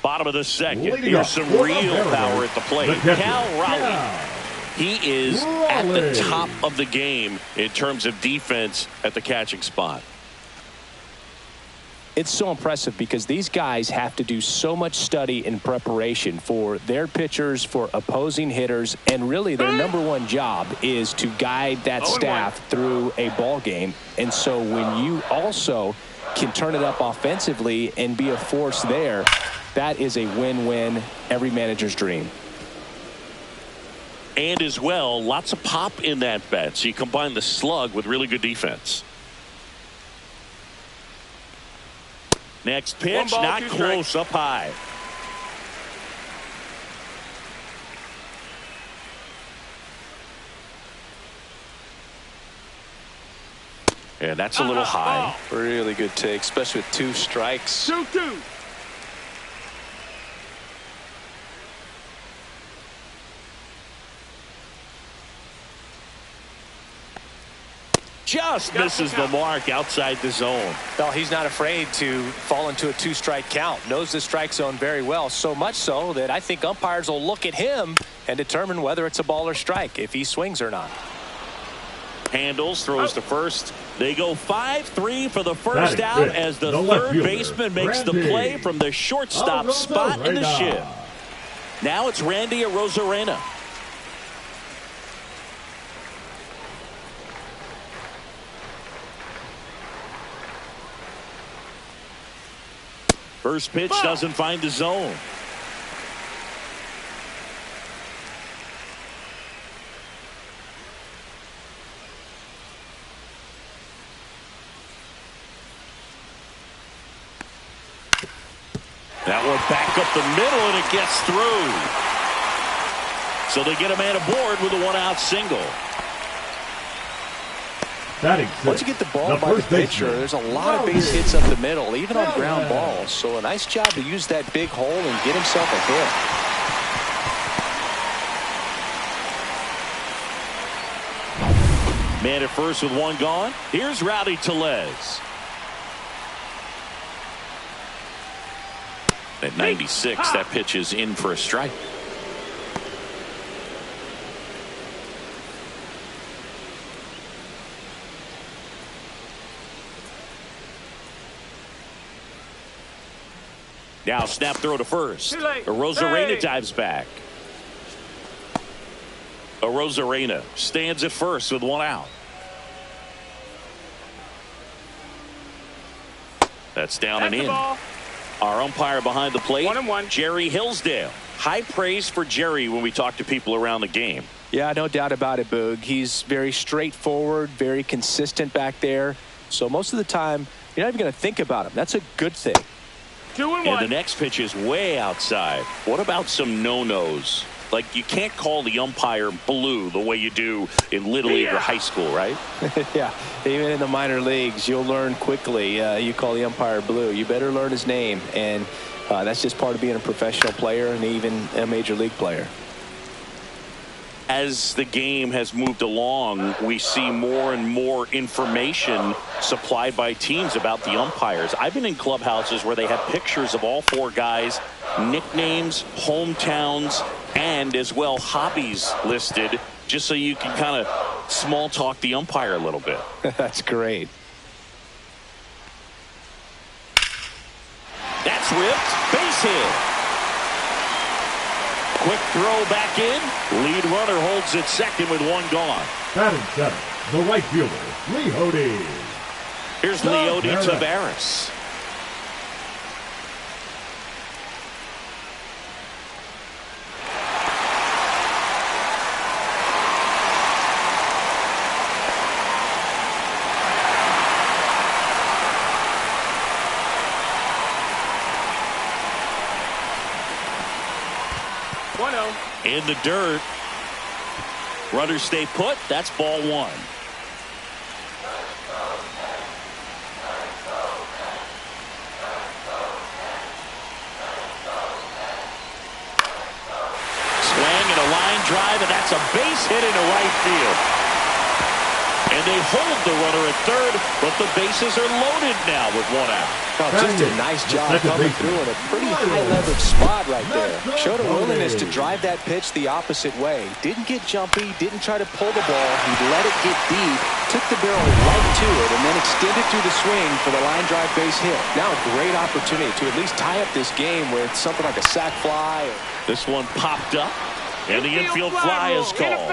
Bottom of the second. Here's some real power at the plate. Cal Raleigh. He is at the top of the game in terms of defense at the catching spot. It's so impressive because these guys have to do so much study and preparation for their pitchers, for opposing hitters, and really their number one job is to guide that staff through a ball game. And so when you also can turn it up offensively and be a force there, that is a win-win, every manager's dream. And as well, lots of pop in that bat. So you combine the slug with really good defense. Next pitch, ball, not 2 close, strikes. up high. And that's a little high. Really good take, especially with 2 strikes. 2-2. Just misses the mark outside the zone. Well, he's not afraid to fall into a 2-strike count. Knows the strike zone very well, so much so that I think umpires will look at him and determine whether it's a ball or strike, if he swings or not. Handles, throws to first. They go 5-3 for the first out as the third baseman makes the play from the shortstop spot in the shift. Now it's Randy Arozarena. First pitch doesn't find the zone. That one back up the middle and it gets through. So they get a man aboard with a 1-out single. Once you get the ball by the pitcher, there's a lot of base hits up the middle, even on ground balls. So a nice job to use that big hole and get himself a hit. Man at first with 1 gone. Here's Rowdy Tellez. At 96, that pitch is in for a strike. Now snap throw to first. Arozarena dives back. Arozarena stands at first with 1 out. That's down and in. Our umpire behind the plate, 1-1. Jerry Hillsdale. High praise for Jerry when we talk to people around the game. Yeah, no doubt about it, Boog. He's very straightforward, very consistent back there. So most of the time, you're not even going to think about him. That's a good thing. 2-1. And the next pitch is way outside. What about some no-nos? Like, you can't call the umpire blue the way you do in Little League or high school, right? Yeah, even in the minor leagues, you'll learn quickly. You call the umpire blue. You better learn his name. And that's just part of being a professional player and even a major league player. As the game has moved along, we see more and more information supplied by teams about the umpires. I've been in clubhouses where they have pictures of all 4 guys nicknames, hometowns, and as well hobbies listed, just so you can kind of small talk the umpire a little bit. That's great. That's ripped. Base hit. Quick throw back in. Lead runner holds at second with one gone. Batting seventh, the right fielder, Leody. Here's Leody Taveras. In the dirt. Runners stay put. That's ball one. Swing and a line drive, and that's a base hit into right field. And they hold the runner at third, but the bases are loaded now with one out. Oh, just a nice job coming through in a pretty high leverage spot right there. Showed a willingness to drive that pitch the opposite way. Didn't get jumpy, didn't try to pull the ball. He let it get deep, took the barrel right to it, and then extended through the swing for the line drive base hit. Now a great opportunity to at least tie up this game with something like a sac fly. This one popped up, and the infield fly is called.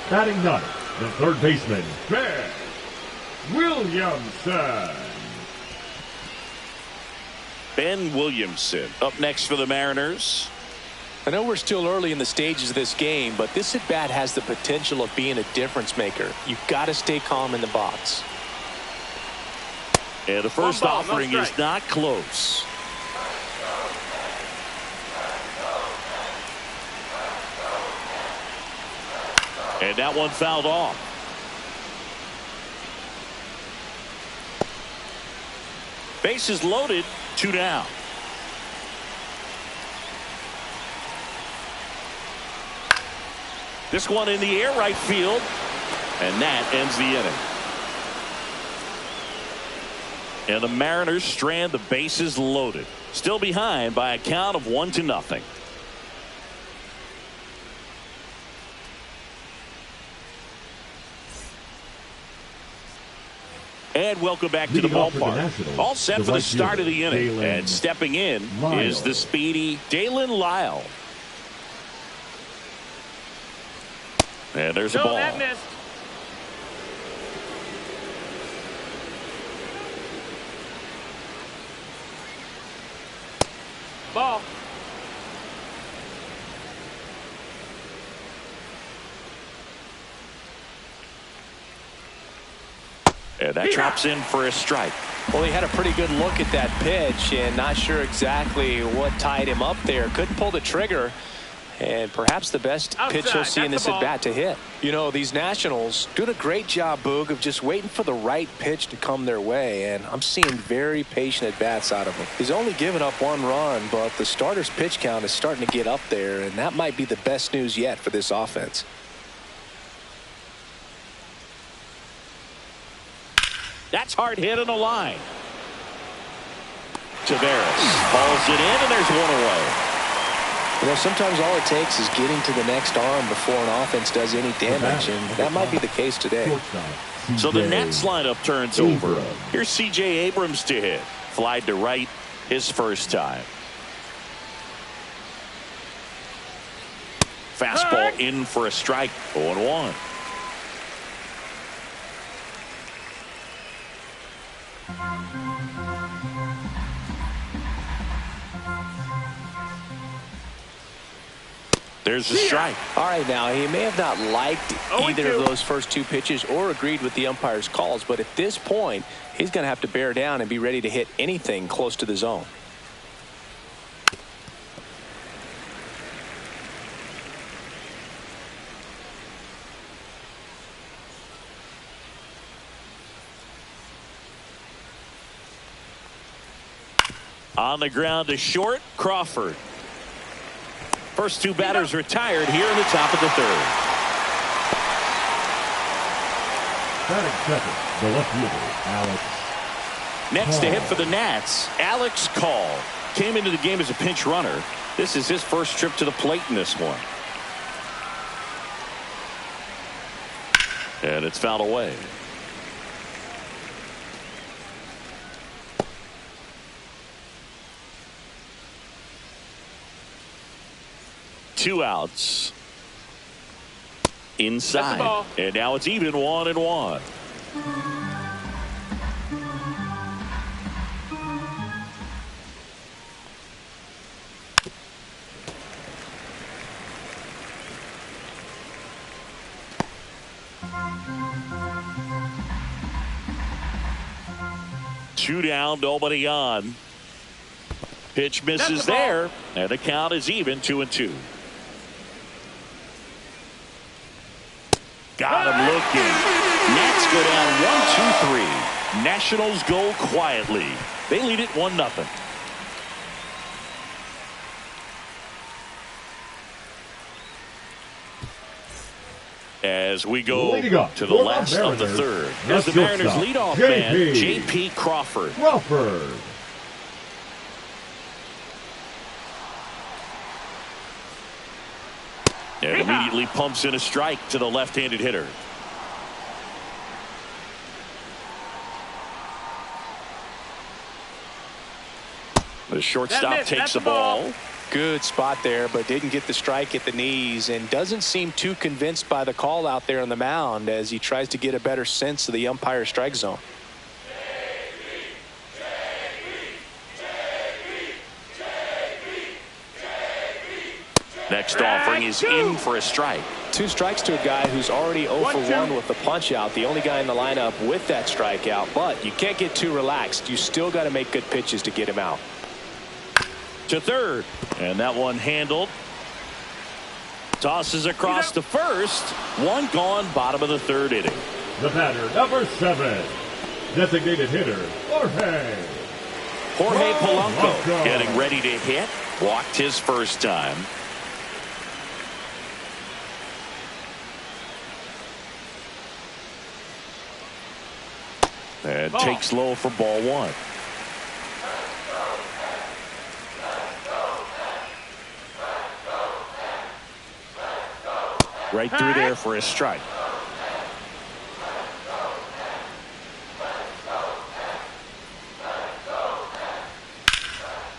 Batting ninth, the third baseman, Ben Williamson. Ben Williamson up next for the Mariners. I know we're still early in the stages of this game, but this at bat has the potential of being a difference maker. You've got to stay calm in the box. And the first offering is not close. And that one fouled off. Bases loaded, 2 down. This one in the air right field, and that ends the inning. And the Mariners strand the bases loaded. Still behind by a count of 1-0. And welcome back to the ballpark. All set for the start of the inning. And stepping in is the speedy Dalen Lyle. And there's a ball. That missed. Ball. And that drops in for a strike. Well, he had a pretty good look at that pitch and not sure exactly what tied him up there. Couldn't pull the trigger. And perhaps the best pitch he'll see in this at bat to hit. You know, these Nationals doing a great job, Boog, of just waiting for the right pitch to come their way. And I'm seeing very patient at bats out of him. He's only given up 1 run, but the starter's pitch count is starting to get up there. And that might be the best news yet for this offense. That's hard hit on the line. Taveras balls it in, and there's one away. You know, sometimes all it takes is getting to the next arm before an offense does any damage, and that might be the case today. So the Nats lineup turns over. Here's C.J. Abrams to hit. Flied to right his first time. Fastball in for a strike. 0-1. There's a strike. All right, now, he may have not liked either of those first 2 pitches or agreed with the umpire's calls, but at this point, he's going to have to bear down and be ready to hit anything close to the zone. On the ground to short, Crawford. First 2 batters retired here in the top of the 3rd. Batting second, the left fielder, Alex Next to hit for the Nats, Alex Call. Came into the game as a pinch runner. This is his first trip to the plate in this one. And it's fouled away. Two outs. Inside. And now it's even 1-1. Two down, nobody on. Pitch misses there, and the count is even 2-2. Got him looking. Nats go down 1-2-3. Nationals go quietly. They lead it 1-0. As we go to the last of the third. As the Mariners leadoff man, J.P. Crawford. And immediately pumps in a strike to the left-handed hitter. The shortstop takes the ball. Good spot there, but didn't get the strike at the knees and doesn't seem too convinced by the call out there on the mound as he tries to get a better sense of the umpire's strike zone. Next offering is in for a strike. 2 strikes to a guy who's already 0 for 1 with the punch out. The only guy in the lineup with that strikeout, but you can't get too relaxed. You still got to make good pitches to get him out. To third, and that one handled. Tosses across to first. One gone, bottom of the third inning. The batter, number 7, designated hitter, Jorge Polanco getting ready to hit. Walked his first time. And takes low for ball 1. Right through there for a strike.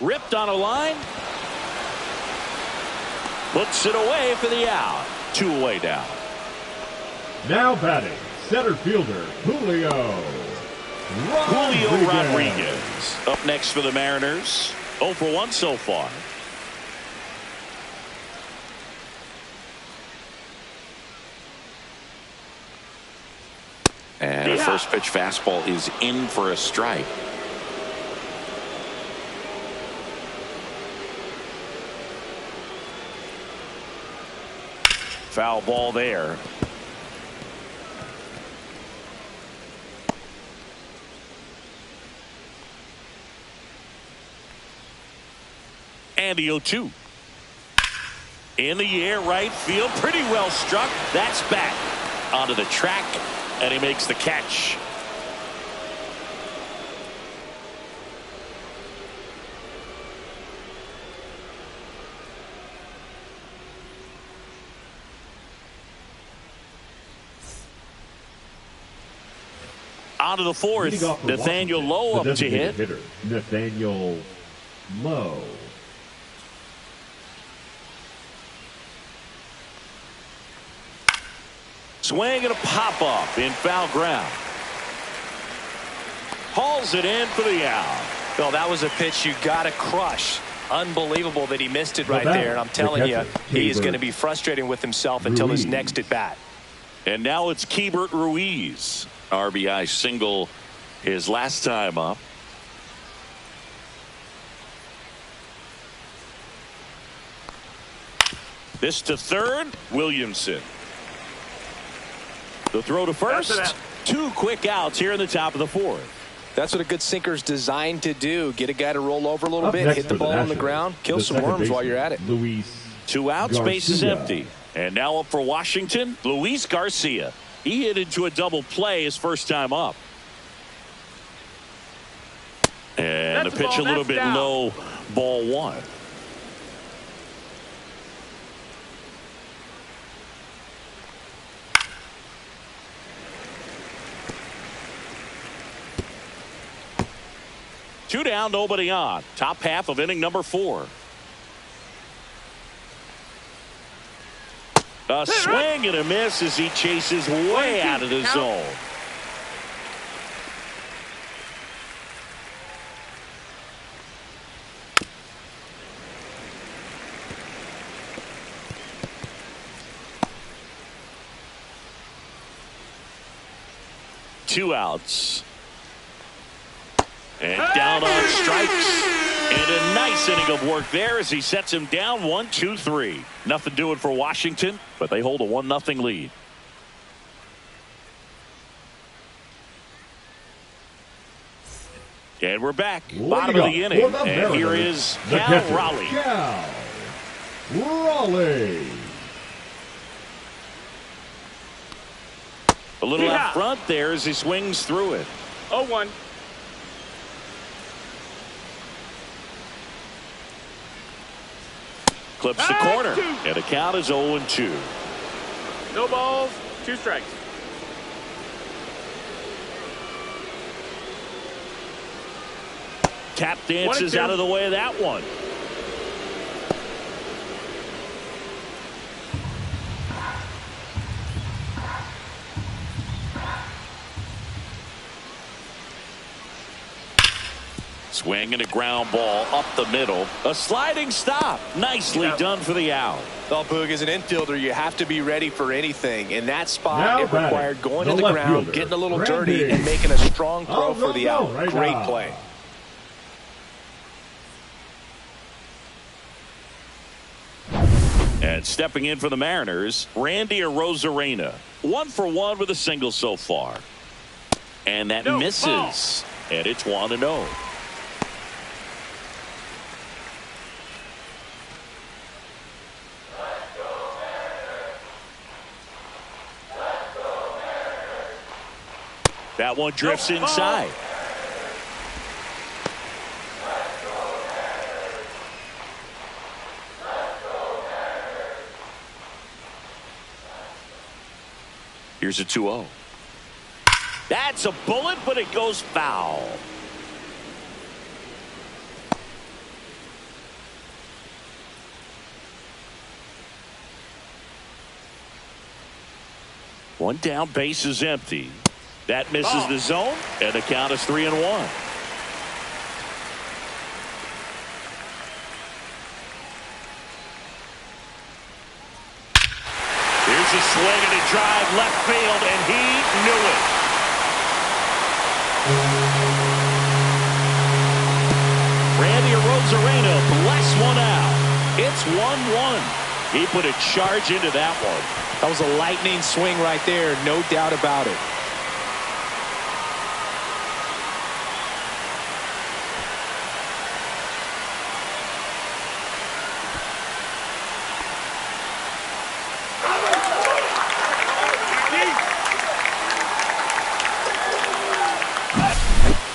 Ripped on a line. Puts it away for the out. 2 away now. Now batting, center fielder, Julio Rodriguez. Up next for the Mariners. 0 for 1 so far. And a first pitch fastball is in for a strike. Foul ball there. And the 0-2. In the air, right field. Pretty well struck. That's back onto the track. And he makes the catch. On to the fourth. Nathaniel Lowe up to hit. Hitter, Nathaniel Lowe. Swing and a pop-up in foul ground. Hauls it in for the out. Well, that was a pitch you got to crush. Unbelievable that he missed it right there. And I'm telling you, he is going to be frustrating with himself until his next at bat. And now it's Keibert Ruiz. RBI single his last time up. This to third, Williamson. The throw to first. 2 quick outs here in the top of the fourth. That's what a good sinker's designed to do. Get a guy to roll over a little bit, hit the ball on the ground, kill some worms while you're at it. 2 outs, base is empty. And now up for Washington, Luis Garcia. He hit into a double play his first time up. And the pitch a little bit low, ball one. Two down, nobody on. Top half of inning number 4. A swing and a miss as he chases way out of the zone. Two outs. And down on strikes. And a nice inning of work there as he sets him down 1-2-3. Nothing doing for Washington, but they hold a 1-0 lead. And we're back. Bottom of the inning. And here is Cal Raleigh. Cal Raleigh. A little up front there as he swings through it. 0-1. Clips the corner. And the count is 0-2. No balls, 2 strikes. Tap dances out of the way of that one. Swing and a ground ball up the middle. A sliding stop. Nicely done for the out. Well, Boog, as an infielder, you have to be ready for anything. In that spot, Now it required going to the ground, fielder, getting a little Randy. dirty, and making a strong throw for the out. Right Great now. play. And stepping in for the Mariners, Randy Arozarena. 1 for 1 with a single so far. And that misses. And it's 1-0. That one drifts inside. Here's a 2-0. That's a bullet, but it goes foul. One down, base is empty. That misses the zone, and the count is 3-1. Here's a swing and a drive left field, and he knew it. Randy Arozarena blasts one out. It's 1-1. He put a charge into that one. That was a lightning swing right there, no doubt about it.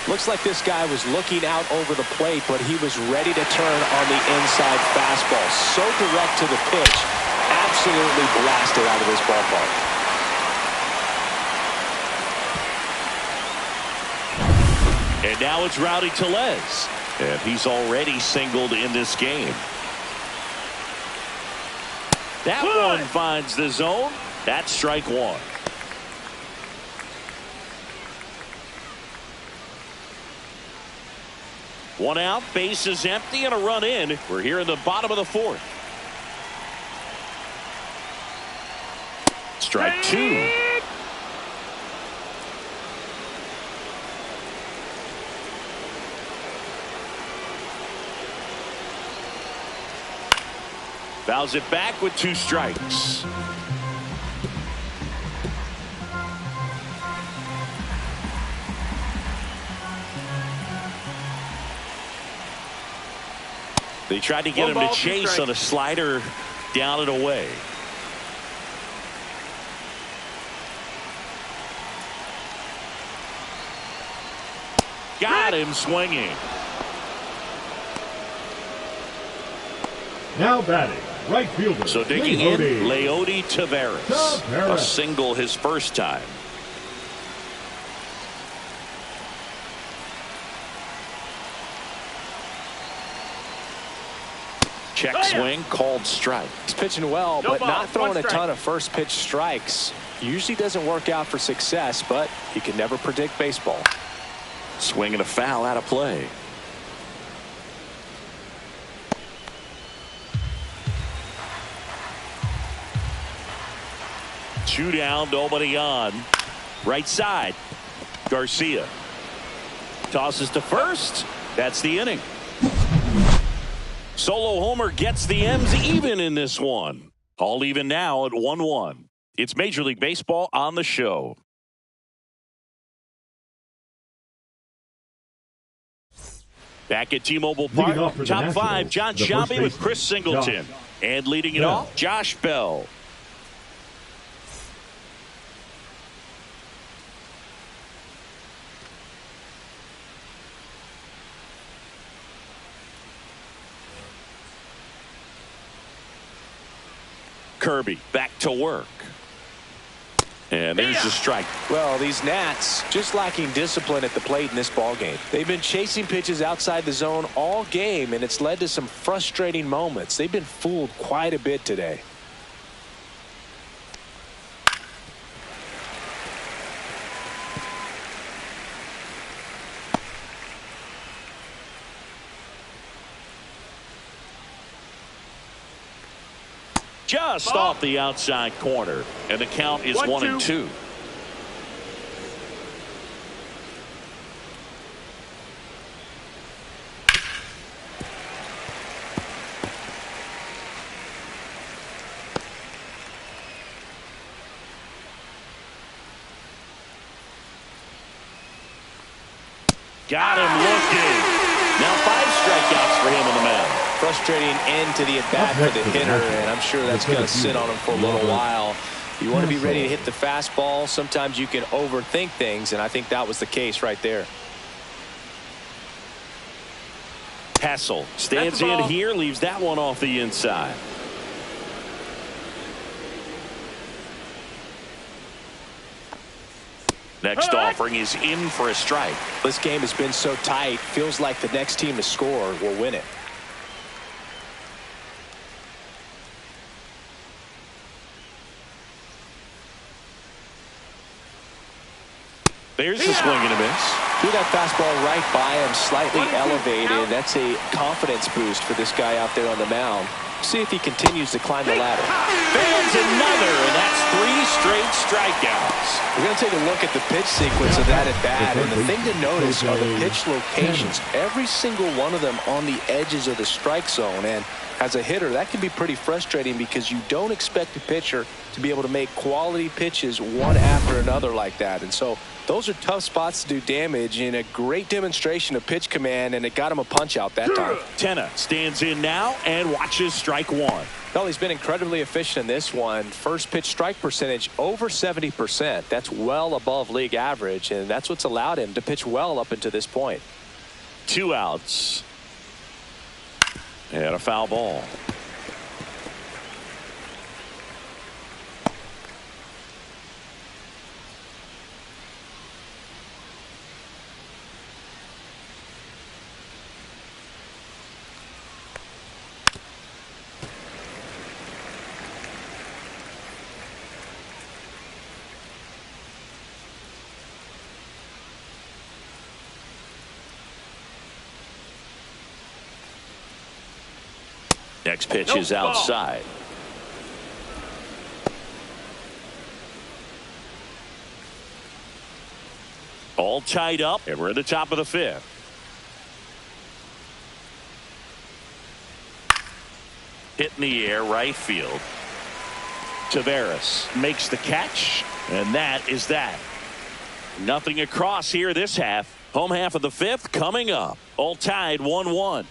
Looks like this guy was looking out over the plate, but he was ready to turn on the inside fastball. So direct to the pitch. Absolutely blasted out of this ballpark. And now it's Rowdy Tellez. And he's already singled in this game. That one finds the zone. That's strike one. One out, base is empty, and a run in. We're here in the bottom of the fourth. Strike two. Fouls it back with 2 strikes. They tried to get him to chase on a slider down and away. Got him swinging. Now batting, right fielder. So digging in, Leody Taveras. A single his first time. Check swing, called strike. He's pitching well, but not throwing a ton of first pitch strikes. Usually doesn't work out for success, but you can never predict baseball. Swing and a foul out of play. Two down, nobody on. Right side. Garcia tosses to first. That's the inning. Solo homer gets the M's even in this one. All even now at 1-1. It's Major League Baseball on the show. Back at T-Mobile Park, top five, John Sciambi with Chris Singleton. And leading it off, Josh Bell. Kirby back to work. And there's the strike. Well, these Nats just lacking discipline at the plate in this ballgame. They've been chasing pitches outside the zone all game, and it's led to some frustrating moments. They've been fooled quite a bit today. Just off the outside corner, and the count is 1-2. Got him looking. Now 5 strikeouts for him on the mound. Frustrating end to the at-bat for the hitter, and I'm sure that's going to sit on him for a little while. You want to be ready to hit the fastball. Sometimes you can overthink things, and I think that was the case right there. Hassel stands in here, leaves that one off the inside. Next offering is in for a strike. This game has been so tight, feels like the next team to score will win it. There's the swing and a miss. Threw that fastball right by him, slightly elevated. That's a confidence boost for this guy out there on the mound. See if he continues to climb the ladder. There's another, and that's 3 straight strikeouts. We're going to take a look at the pitch sequence of that at bat, and the thing to notice are the pitch locations. Every single one of them on the edges of the strike zone, and as a hitter, that can be pretty frustrating because you don't expect a pitcher to be able to make quality pitches one after another like that. And so those are tough spots to do damage, and a great demonstration of pitch command, and it got him a punch out that time. Tenna stands in now and watches strike 1. Well, he's been incredibly efficient in this one. First pitch strike percentage over 70%. That's well above league average, and that's what's allowed him to pitch well up until this point. 2 outs. And a foul ball. Next pitch is outside. All tied up, and we're at the top of the 5th. Hit in the air, right field. Taveras makes the catch, and that is that. Nothing across here this half. Home half of the 5th coming up. All tied 1-1.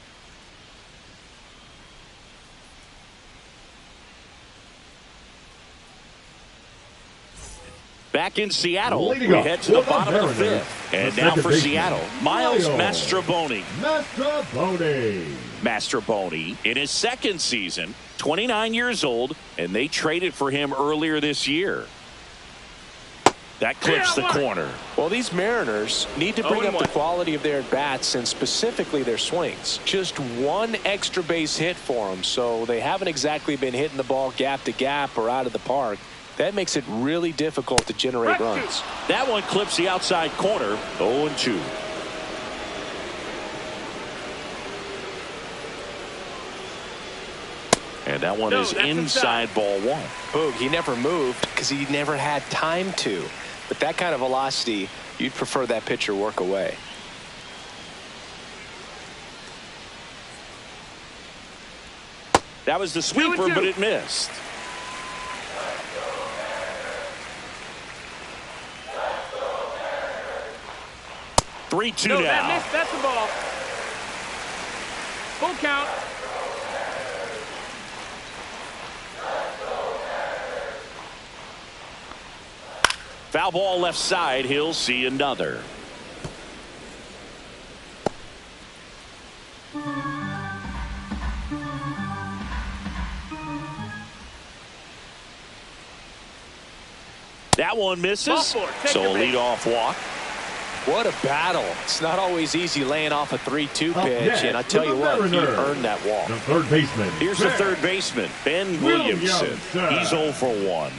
Back in Seattle, we head to the bottom of the 5th. And The now second for baseman, Seattle, Miles Miles Mastrobuoni. Mastrobuoni. Mastrobuoni in his second season, 29 years old, and they traded for him earlier this year. That clips the corner. Well, these Mariners need to bring up the quality of their at-bats and specifically their swings. Just one extra base hit for them, so they haven't exactly been hitting the ball gap to gap or out of the park. That makes it really difficult to generate runs. That one clips the outside corner, 0-2. And that one is inside ball one. Boog, he never moved because he never had time to. But that kind of velocity, you'd prefer that pitcher work away. That was the sweeper, but it missed. Three-two now. That's the ball. Full count. Foul ball left side. He'll see another. That one misses. So a leadoff walk. What a battle. It's not always easy laying off a 3-2 pitch, and I tell you what, he earned that walk. The third baseman. Here's the third baseman, Ben Williamson. He's 0 for 1.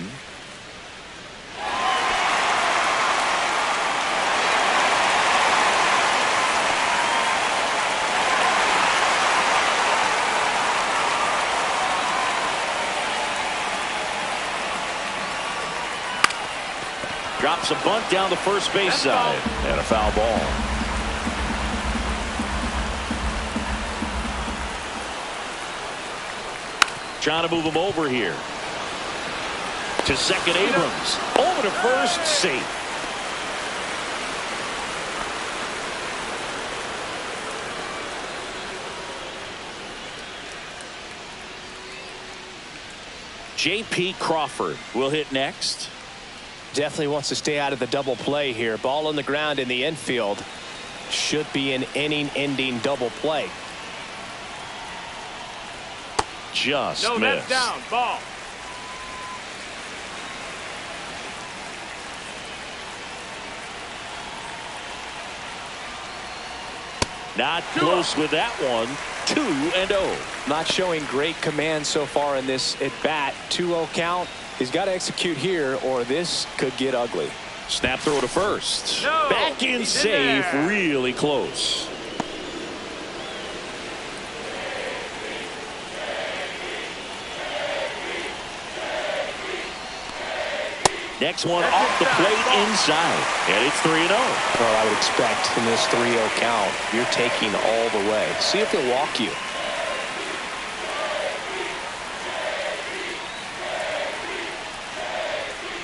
Drops a bunt down the first base side. And a foul ball. Trying to move him over here. To second, Abrams. Over to first, safe. J.P. Crawford will hit next. Definitely wants to stay out of the double play here. Ball on the ground in the infield. Should be an inning-ending double play. Just missed. That's down. Ball. Not close with that one. 2-0. Not showing great command so far in this at-bat. 2-0 count. He's got to execute here or this could get ugly. Snap throw to first. No, back in safe. Really close. Next one off the plate inside. And it's 3-0. Well, I would expect in this 3-0 count, you're taking all the way. See if he'll walk you.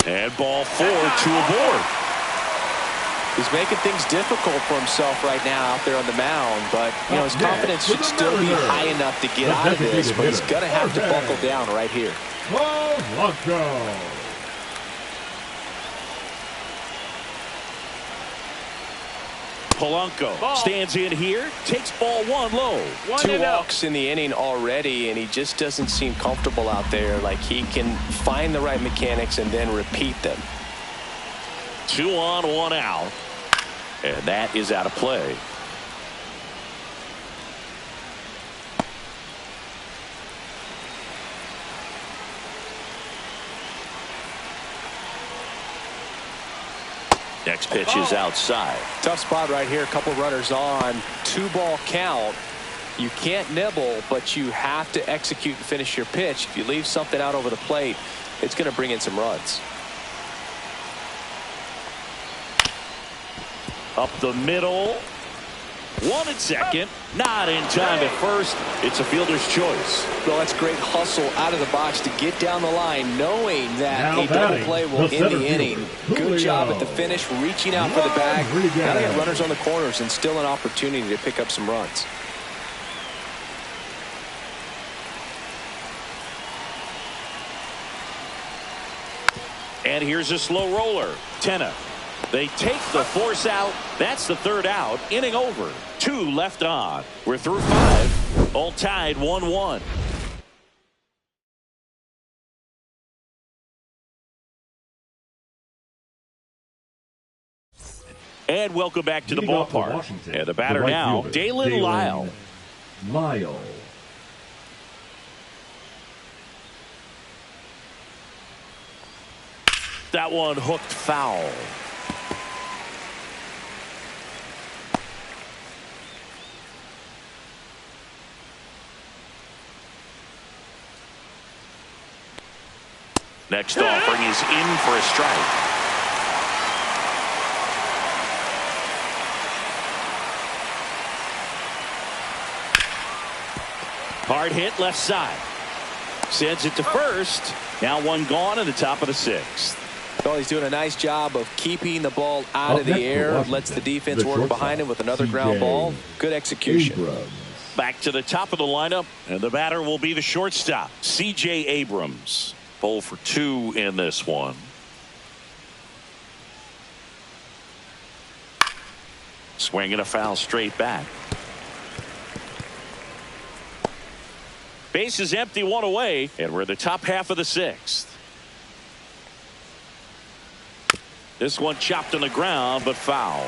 And ball 4, 2 aboard. He's making things difficult for himself right now out there on the mound, but you know his confidence should still be high enough to get out of this, but he's going to have to buckle down right here. Polanco stands in here, takes ball 1 low. 2 walks in the inning already, and he just doesn't seem comfortable out there. Like he can find the right mechanics and then repeat them. 2 on, 1 out. And that is out of play. Next pitch is outside. Tough spot right here. A couple runners on. 2-ball count. You can't nibble, but you have to execute and finish your pitch. If you leave something out over the plate, it's going to bring in some runs. Up the middle. 1 at second. Not in time at first. It's a fielder's choice. Well, that's great hustle out of the box to get down the line, knowing that a double play will end the inning. Good job at the finish, reaching out for the bag. Now they got runners on the corners and still an opportunity to pick up some runs. And here's a slow roller. Tenna They take the force out. That's the third out. Inning over. 2 left on. We're through 5. All tied 1-1. And welcome back to the ballpark. And the batter now, Dalen Lyle. That one hooked foul. Next offering is in for a strike. Hard hit left side. Sends it to first. Now one gone in the top of the 6th. Well, he's doing a nice job of keeping the ball out of the air. Lets the defense work behind him with another ground ball. Good execution. Back to the top of the lineup, and the batter will be the shortstop, C.J. Abrams. 0 for 2 in this one. Swinging a foul straight back. Base is empty, 1 away, and we're in the top half of the 6th. This one chopped on the ground, but foul.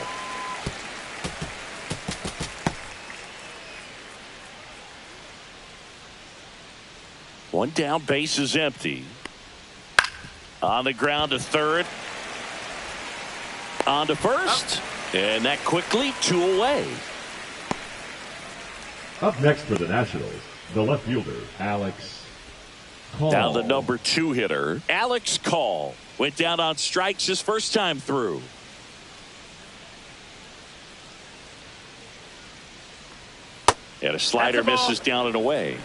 One down, base is empty. On the ground to third. On to first. And that quickly 2 away. Up next for the Nationals, the left fielder, Alex Call. Down the number 2 hitter, Alex Call. Went down on strikes his first time through. And a slider misses down and away.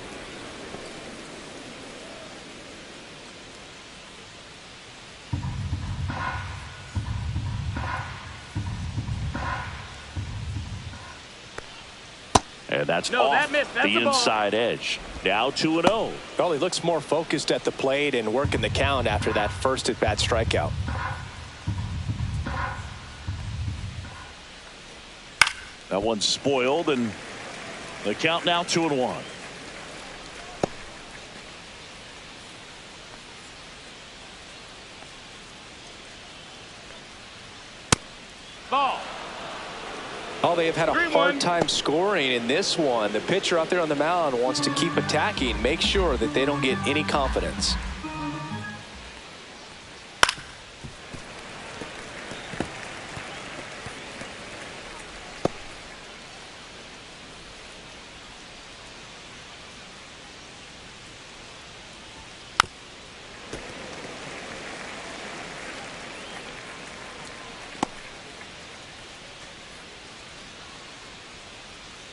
And that's off the inside edge. Now 2-0. Well, he looks more focused at the plate and working the count after that first at-bat strikeout. That one's spoiled, and the count now 2-1. Ball. Oh, they have had a hard time scoring in this one. The pitcher out there on the mound wants to keep attacking, make sure that they don't get any confidence.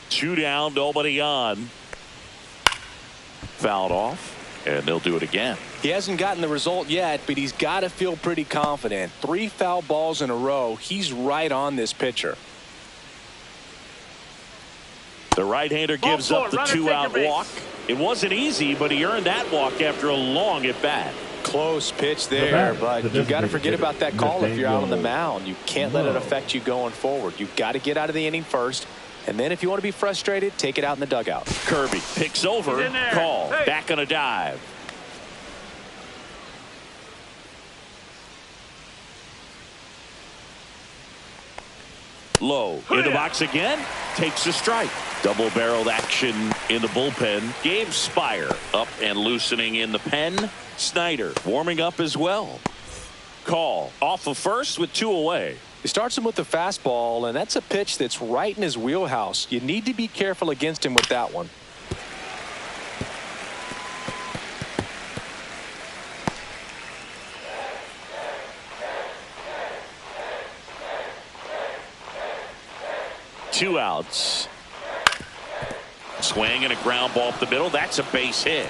Two down, nobody on. Fouled off, and they'll do it again. He hasn't gotten the result yet, but he's got to feel pretty confident. 3 foul balls in a row. He's right on this pitcher. The right-hander gives up the 2-out walk. It wasn't easy, but he earned that walk after a long at-bat. Close pitch there, but you've got to forget about that call if you're out on the mound. You can't let it affect you going forward. You've got to get out of the inning first. And then if you want to be frustrated, take it out in the dugout. Kirby picks over. Call. Back on a dive. Low in the box again. Takes a strike. Double-barreled action in the bullpen. Gabe Spire up and loosening in the pen. Snyder warming up as well. Call off of first with 2 away. He starts him with the fastball, and that's a pitch that's right in his wheelhouse. You need to be careful against him with that one. Two outs. Swing and a ground ball up the middle. That's a base hit.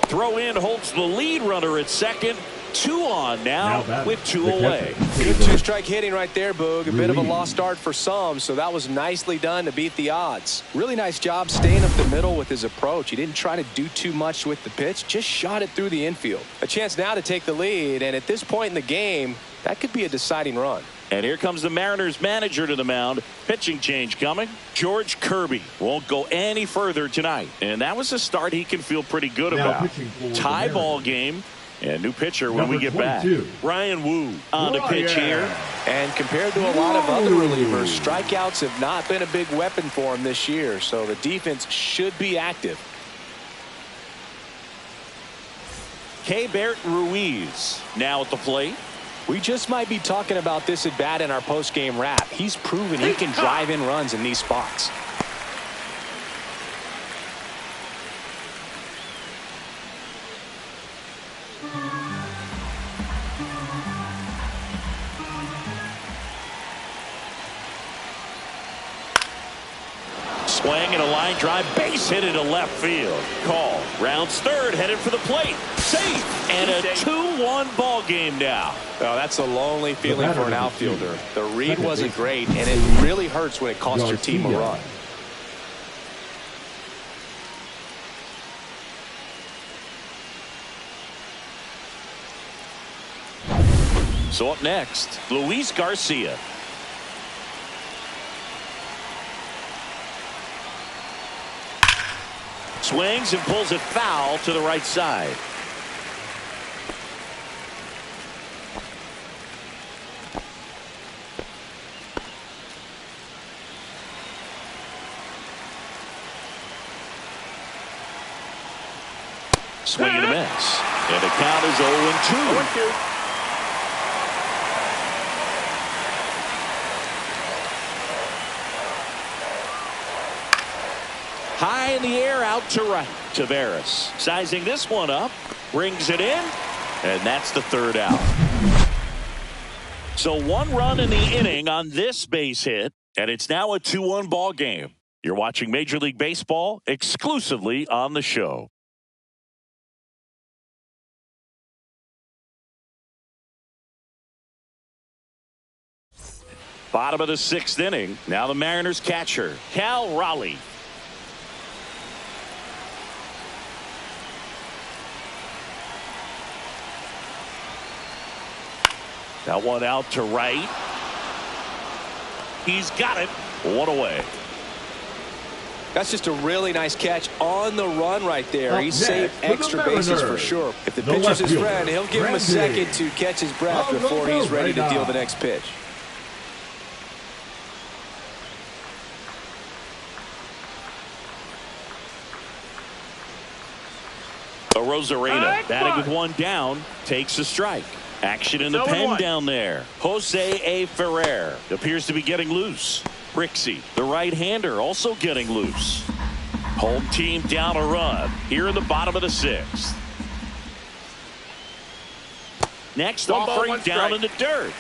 Throw in holds the lead runner at second. 2 on now with 2 away. Good two-strike hitting right there, Boog. A bit of a lost start for some, so that was nicely done to beat the odds. Really nice job staying up the middle with his approach. He didn't try to do too much with the pitch, just shot it through the infield. A chance now to take the lead, and at this point in the game, that could be a deciding run. And here comes the Mariners manager to the mound. Pitching change coming. George Kirby won't go any further tonight. And that was a start he can feel pretty good about. Tie ball game. And new pitcher when we get back. Ryan Wu on the pitch here. And compared to a lot of other relievers, strikeouts have not been a big weapon for him this year. So the defense should be active. Keibert Ruiz now at the plate. We just might be talking about this at bat in our post-game wrap. He's proven he can drive in runs in these spots. Swing and a line drive, base hit into left field. Call. Rounds third, headed for the plate. Safe. And a 2-1 ball game now. Oh, that's a lonely feeling for an outfielder. The read wasn't great, and it really hurts when it costs your team a run. So up next, Luis Garcia. Swings and pulls it foul to the right side. Swing and a miss. And the count is 0-2. High in the air, out to right. Taveras sizing this one up, brings it in, and that's the third out. So 1 run in the inning on this base hit, and it's now a 2-1 ball game. You're watching Major League Baseball exclusively on the show. Bottom of the 6th inning. Now the Mariners catcher, Cal Raleigh. That one out to right. He's got it. 1 away. That's just a really nice catch on the run right there. He saved extra bases for sure. If the pitcher's his friend, he'll give him a second to catch his breath before he's ready to deal the next pitch. Rosarena batting with 1 down, takes a strike. Action in the pen down there. Jose A. Ferrer appears to be getting loose. Brixey, the right-hander, also getting loose. Home team down a run here in the bottom of the 6th. Next offering down in the dirt.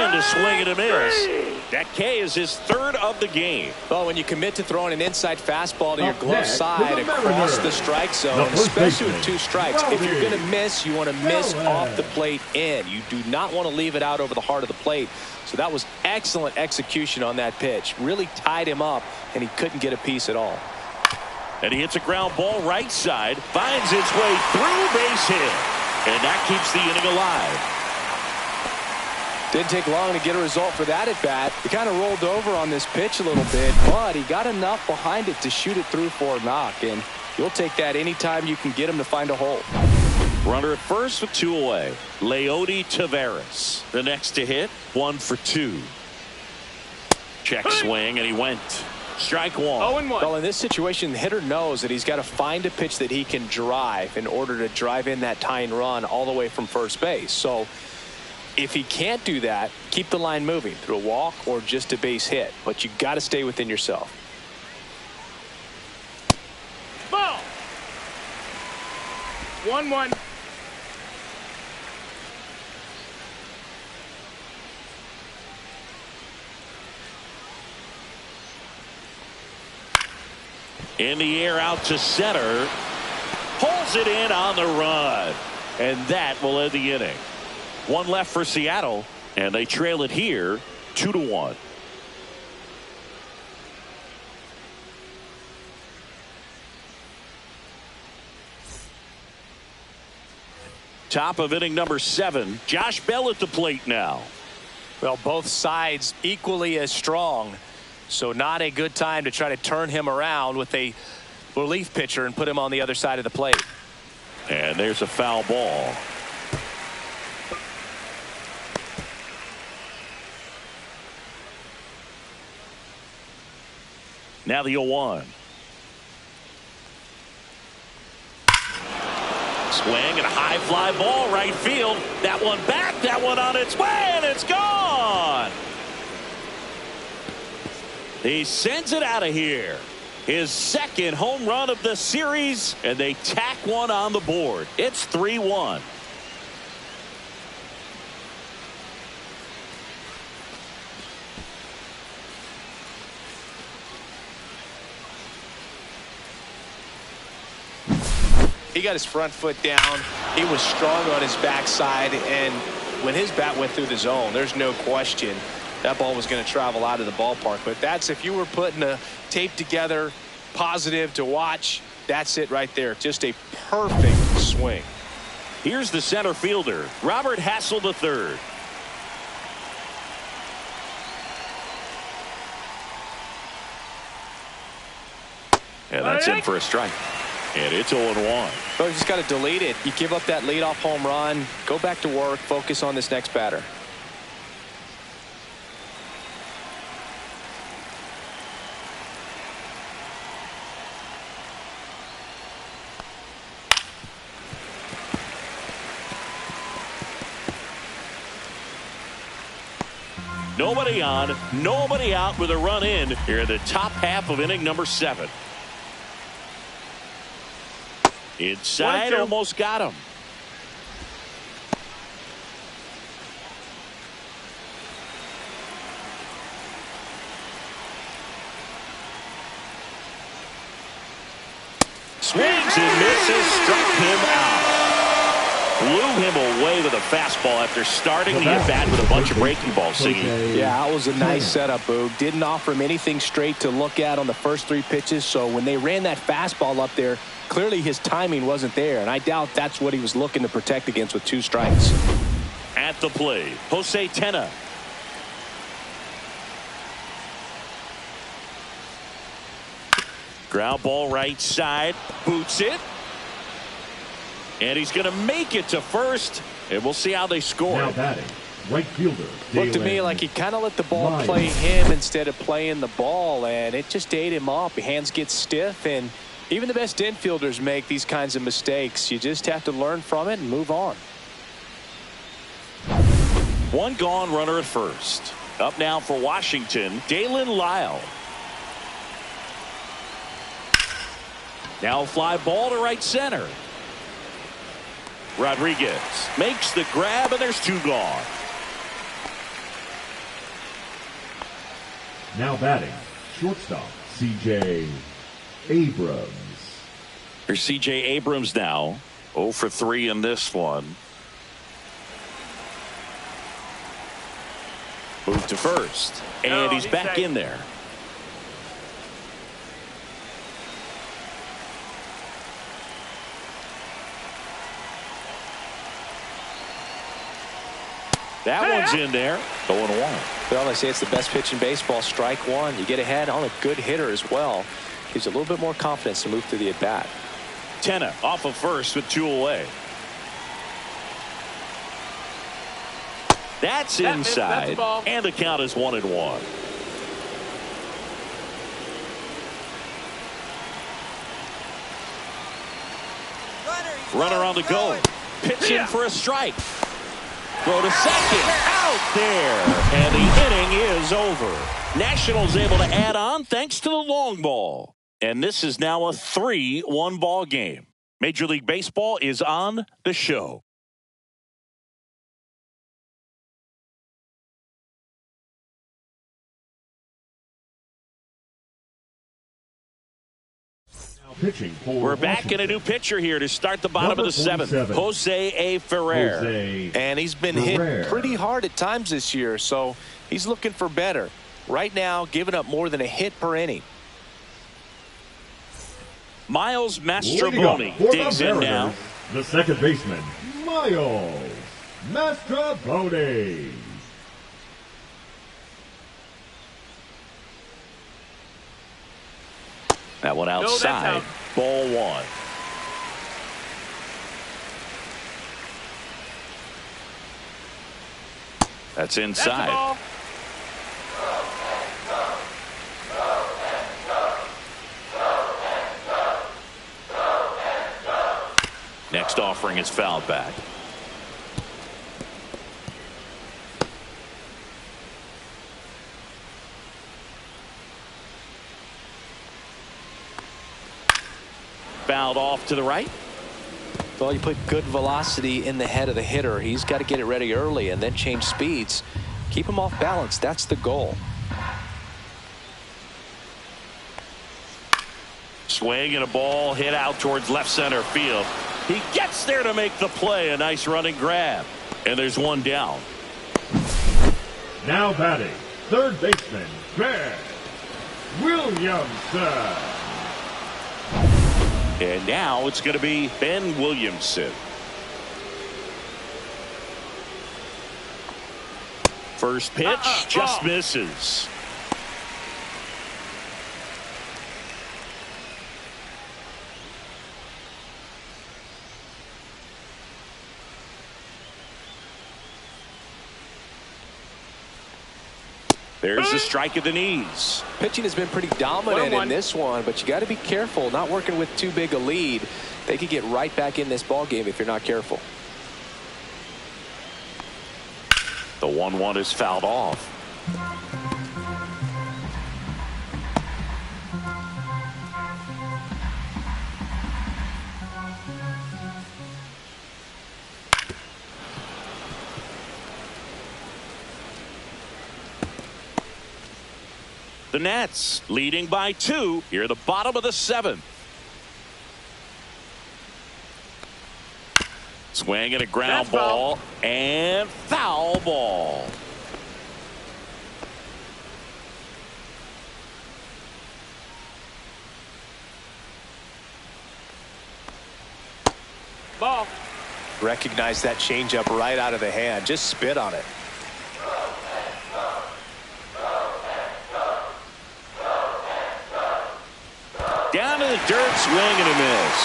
A swing and a miss. That K is his 3rd of the game. Well, when you commit to throwing an inside fastball to your glove side across the strike zone, especially with 2 strikes, if you're going to miss, you want to miss off the plate in. You do not want to leave it out over the heart of the plate. So that was excellent execution on that pitch. Really tied him up, and he couldn't get a piece at all. And he hits a ground ball right side, finds its way through, base hit. And that keeps the inning alive. Didn't take long to get a result for that at bat. He kind of rolled over on this pitch a little bit, but he got enough behind it to shoot it through for a knock, and you'll take that anytime you can get him to find a hole. Runner at first with 2 away. Leody Taveras, the next to hit, 1 for 2. Check swing, and he went. Strike 1. 0-1. Well, in this situation, the hitter knows that he's got to find a pitch that he can drive in order to drive in that tying run all the way from first base. So if he can't do that, keep the line moving through a walk or just a base hit. But you got to stay within yourself. 1-1. In the air out to center. Pulls it in on the run. And that will end the inning. One left for Seattle. And they trail it here 2-1. Top of inning number 7. Josh Bell at the plate now. Well, both sides equally as strong. So not a good time to try to turn him around with a relief pitcher and put him on the other side of the plate. And there's a foul ball. Now the 0-1. Swing and a high fly ball right field. That one back, that one on its way, and it's gone. He sends it out of here. His second home run of the series, and they tack one on the board. It's 3-1. He got his front foot down. He was strong on his backside, and when his bat went through the zone, there's no question that ball was going to travel out of the ballpark. But that's, if you were putting a tape together, positive to watch, that's it right there. Just a perfect swing. Here's the center fielder, Robert Hassel III. And that's in for a strike. And it's 0-1. Well, you just got to delete it. You give up that leadoff home run, go back to work, focus on this next batter. Nobody on, nobody out with a run in here in the top half of inning number 7. Inside, almost got him. Swings and misses, struck him out. Blew him away with a fastball after starting the at-bat with a bunch of breaking balls singing. Yeah, that was a nice setup, Boog. Didn't offer him anything straight to look at on the first 3 pitches, so when they ran that fastball up there, clearly his timing wasn't there, and I doubt that's what he was looking to protect against with 2 strikes. At the plate, Jose Tena. Ground ball right side, boots it. And he's going to make it to first, and we'll see how they score. Now batting, right fielder. Looked to me like he kind of let the ball play him instead of playing the ball, and it just ate him up. Hands get stiff, and even the best infielders make these kinds of mistakes. You just have to learn from it and move on. One gone, runner at first. Up now for Washington, Dalen Lyle. Now a fly ball to right center. Rodriguez makes the grab, and there's 2 gone. Now batting, shortstop, C.J. Abrams. Here's C.J. Abrams now. 0 for 3 in this one. Move to first. And he's back in there. That one's in there. 0-1. Well, they say it's the best pitch in baseball. Strike one. You get ahead on a good hitter as well. Gives you a little bit more confidence to move through the at-bat. Tena off of first with 2 away. That's inside. And the count is 1-1. Runner on the go. Pitching for a strike. Throw to second. Out there. And the inning is over. Nationals able to add on thanks to the long ball. And this is now a 3-1 ball game. Major League Baseball is on the show. Pitching for We're back Washington. in a new pitcher here to start the bottom Number of the 7th. 47. Jose A. Ferrer. Jose And he's been Ferrer. hit pretty hard at times this year, so he's looking for better. Right now, giving up more than a hit per inning. Miles Leading up Mastrobuoni for digs the in Mariners, now. the second baseman, Miles Mastrobuoni. That one that's outside. out. Ball 1. That's That's the inside. ball. Next offering is fouled back. Fouled off to the right. Well, you put good velocity in the head of the hitter. He's got to get it ready early and then change speeds. Keep him off balance. That's the goal. Swing and a ball hit out towards left center field. He gets there to make the play. A nice running grab. And there's one down. Now batting, third baseman, Ben Williamson. And now it's going to be Ben Williamson. First pitch just misses. There's the strike at the knees. Pitching has been pretty dominant 1-1. in this one, but you got to be careful. Not working with too big a lead. They could get right back in this ball game if you're not careful. The 1-1 is fouled off. The Nats leading by 2 here at the bottom of the 7th. Swing and a ground That's foul. ball and foul ball. Ball. Recognize that changeup right out of the hand. Just spit on it. Down to the dirt, swing and a miss.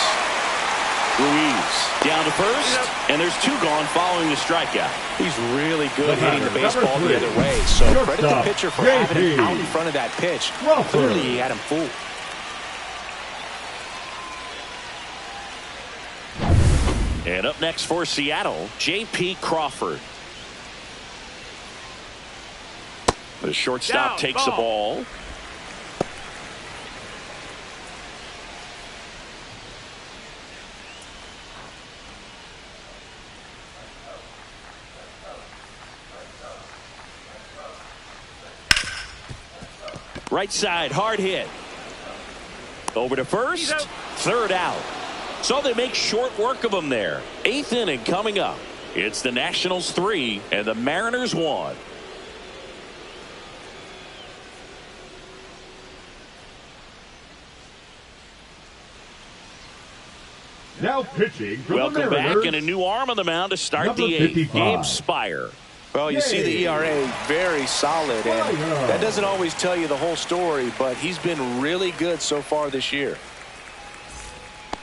Ruiz down to first, and there's 2 gone following the strikeout. He's really good The hitting the batter, baseball number the 3. other way. So credit the Shortstop, pitcher for JP. having him out in front of that pitch. Crawford. Clearly, he had him fooled. And up next for Seattle, J.P. Crawford. The shortstop Down, takes the ball. ball. Right side, hard hit. Over to first, He's out. third out. So they make short work of him there. 8th inning coming up. It's the Nationals 3 and the Mariners 1. Now pitching for Welcome the back, Mariners, and a new arm on the mound to start number the 8th. 55. Gabe Spire. Well, you see the ERA very solid, and Fire. that doesn't always tell you the whole story, but he's been really good so far this year.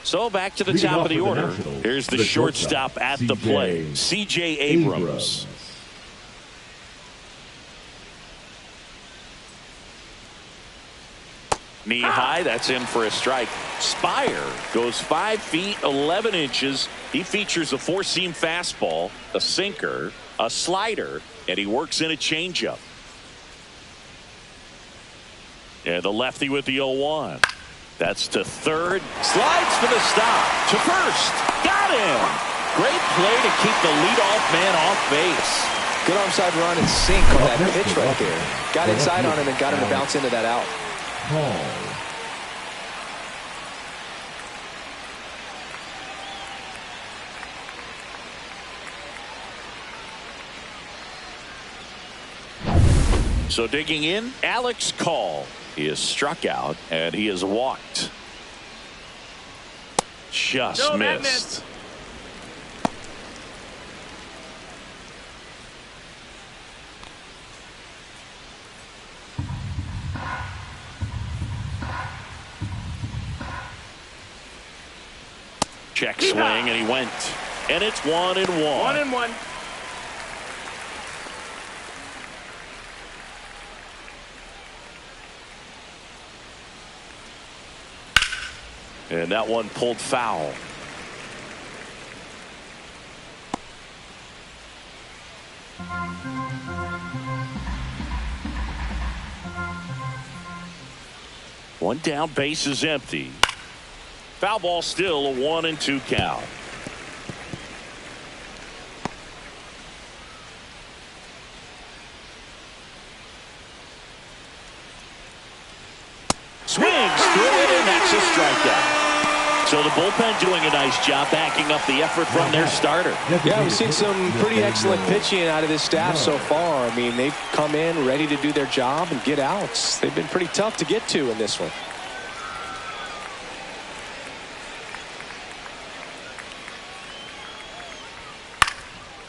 So back to the Leading top off of the for the order. Nationals, Here's the the shortstop shortstop, at the plate, C.J. Abrams. Knee high, that's in for a strike. Spire goes 5 feet 11 inches. He features a 4-seam fastball, a sinker, a slider, and he works in a changeup. And the lefty with the 0-1. That's to third. Slides for the stop. To first. Got him. Great play to keep the leadoff man off base. Good onside run and sink on that pitch right there. Got inside on him and got him to bounce into that out. So digging in, Alex Call. He is struck out and he is walked. Just missed. Check swing and he went. And it's 1-1. 1-1. And that one pulled foul. One down, base is empty. Foul ball, still a 1-2 count. Swings through it, and that's a strikeout. So the bullpen doing a nice job backing up the effort from their starter. Yeah, we've seen some pretty excellent pitching out of this staff so far. I mean, they've come in ready to do their job and get outs. They've been pretty tough to get to in this one.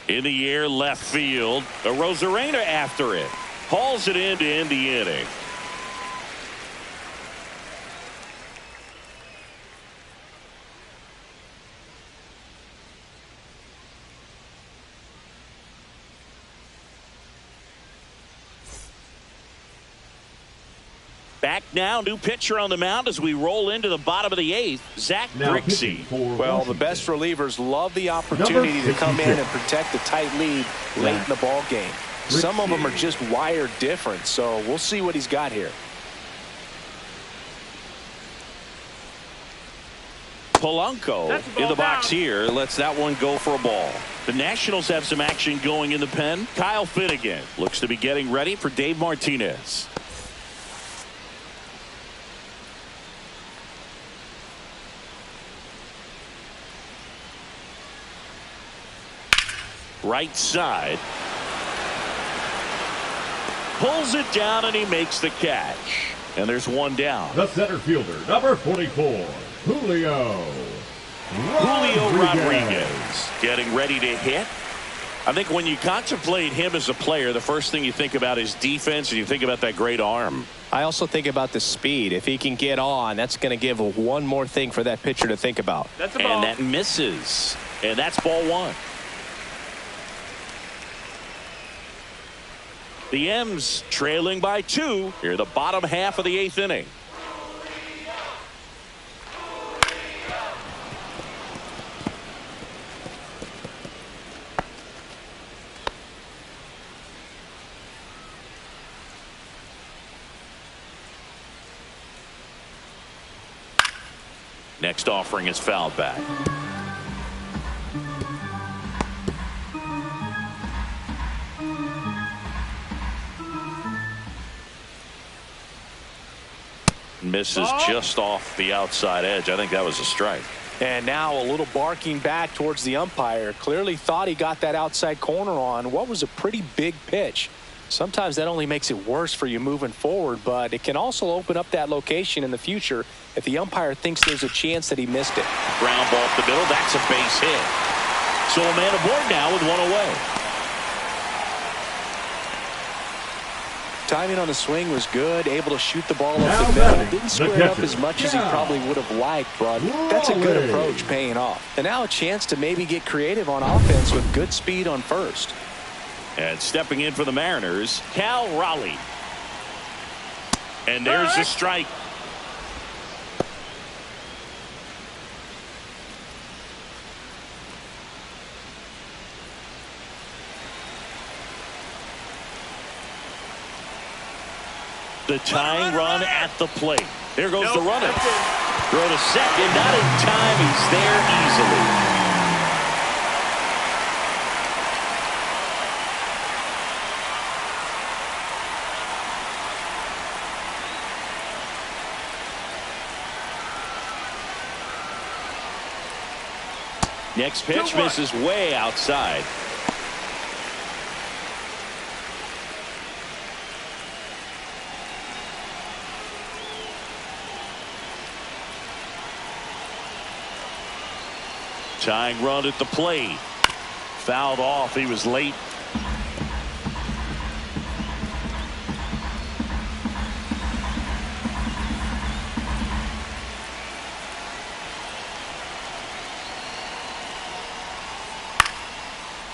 In the air, left field. Rosarena after it. Hauls it in to end the inning. Back now, new pitcher on the mound as we roll into the bottom of the 8th, Zach Grixey. Well, the best relievers love the opportunity to come in and protect a tight lead late in the ball game. Some of them are just wired different, so we'll see what he's got here. Polanco in the box here lets that one go for a ball. The Nationals have some action going in the pen. Kyle Finnegan looks to be getting ready for Dave Martinez. Right side. Pulls it down and he makes the catch. And there's one down. The center fielder, number 44, Julio Rodriguez getting ready to hit. I think when you contemplate him as a player, the first thing you think about is defense, and you think about that great arm. I also think about the speed. If he can get on, that's going to give one more thing for that pitcher to think about. That's a ball. And that misses. And that's ball 1. The M's trailing by 2 here, the bottom half of the 8th inning. Next offering is fouled back. Misses just off the outside edge. I think that was a strike. And now a little barking back towards the umpire. Clearly thought he got that outside corner on what was a pretty big pitch. Sometimes that only makes it worse for you moving forward, but it can also open up that location in the future if the umpire thinks there's a chance that he missed it. Ground ball up the middle. That's a base hit. So a man aboard now with 1 away. Timing on the swing was good, able to shoot the ball up the middle. Didn't square it up as much as he probably would have liked, but that's a good approach paying off. And now a chance to maybe get creative on offense with good speed on first. And stepping in for the Mariners, Cal Raleigh. And there's the strike. The tying run at the plate. There goes the runner. Throw to second, not in time. He's there easily. Next pitch misses way outside. Tying run at the plate. Fouled off. He was late.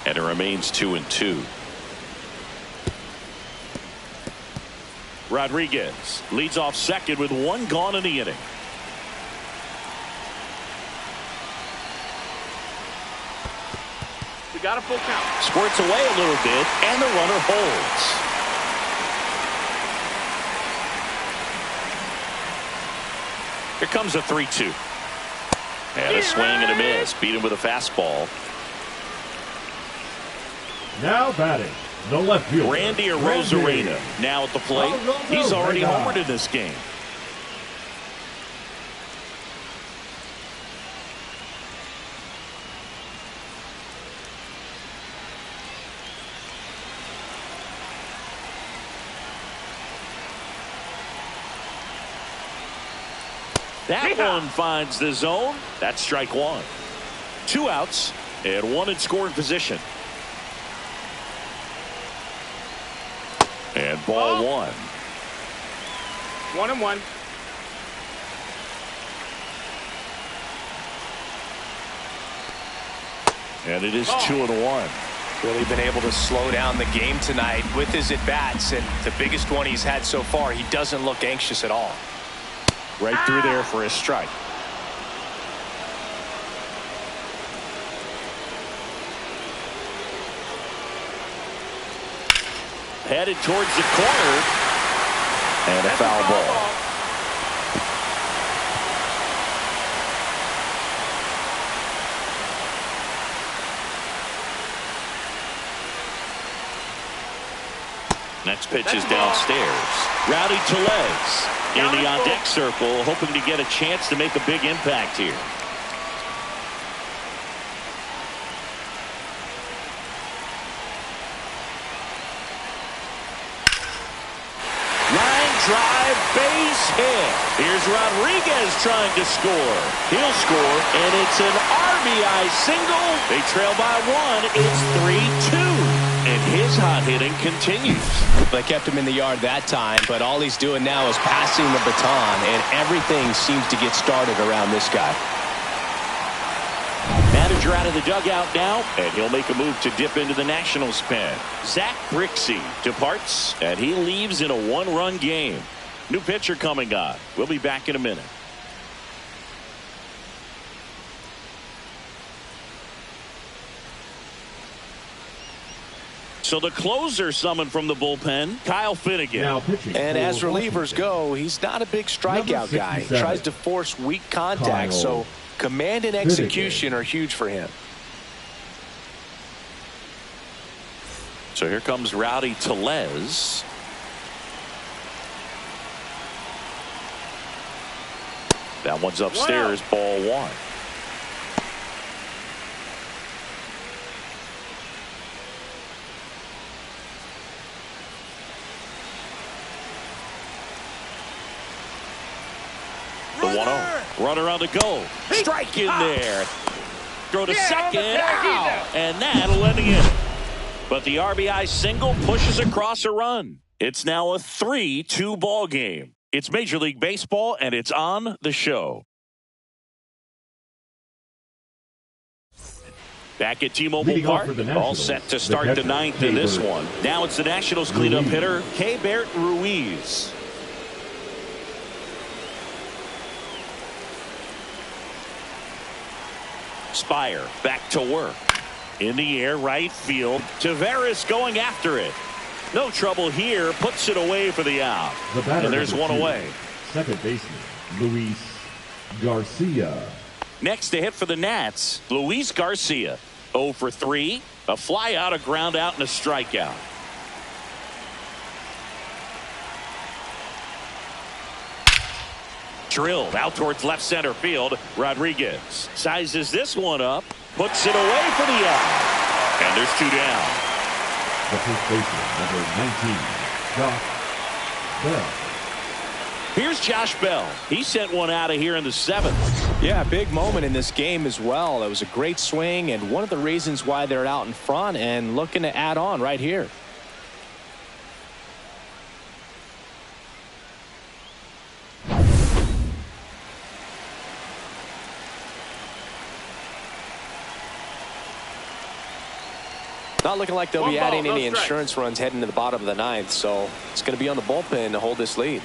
And it remains 2-2. Rodriguez leads off second with one gone in the inning. We got a full count. Squirts away a little bit, and the runner holds. Here comes a 3-2. And a swing and a miss. Beat him with a fastball. Now batting, the left fielder, Randy Arozarena now at the plate. He's already homered in this game. That one finds the zone. That's strike one. 2 outs and 1 in scoring position. And ball 1. 1-1. And it is 2-1. Really been able to slow down the game tonight with his at-bats, and the biggest one he's had so far, he doesn't look anxious at all. Right through there for a strike. Headed towards the corner. And a foul ball. Next pitch is downstairs. Rowdy Tellez in the on-deck circle, hoping to get a chance to make a big impact here. Line drive, base hit. Here's Rodriguez trying to score. He'll score, and it's an RBI single. They trail by 1. It's 3-2. And his hot hitting continues. They kept him in the yard that time, but all he's doing now is passing the baton, and everything seems to get started around this guy. Manager out of the dugout now, and he'll make a move to dip into the Nationals pen. Zach Brixey departs, and he leaves in a 1-run game. New pitcher coming on. We'll be back in a minute. So the closer summoned from the bullpen, Kyle Finnegan. Now pitching. And as relievers go, he's not a big strikeout guy. He tries to force weak contact, so command and execution are huge for him. So here comes Rowdy Tellez. That one's upstairs, ball 1. The 1-0. Runner on the go. Strike in there. Throw to second. And that'll end the inning. But the RBI single pushes across a run. It's now a 3-2 ball game. It's Major League Baseball, and it's on the show. Back at T-Mobile Park, all set to start the 9th in this one. Now it's the Nationals cleanup hitter, Keibert Ruiz. Spire back to work. In the air, right field. Taveras going after it. No trouble here. Puts it away for the out. And there's one away. Second baseman, Luis Garcia. Next to hit for the Nats, Luis Garcia. 0 for 3. A fly out, a ground out, and a strikeout. Drilled out towards left center field. Rodriguez sizes this one up, puts it away for the out. And there's 2 down. The first baseman, number 19, Josh Bell. Here's Josh Bell. He sent one out of here in the 7th. Yeah, big moment in this game as well. It was a great swing and one of the reasons why they're out in front and looking to add on right here. Not looking like they'll be adding any insurance runs heading to the bottom of the 9th, so it's going to be on the bullpen to hold this lead.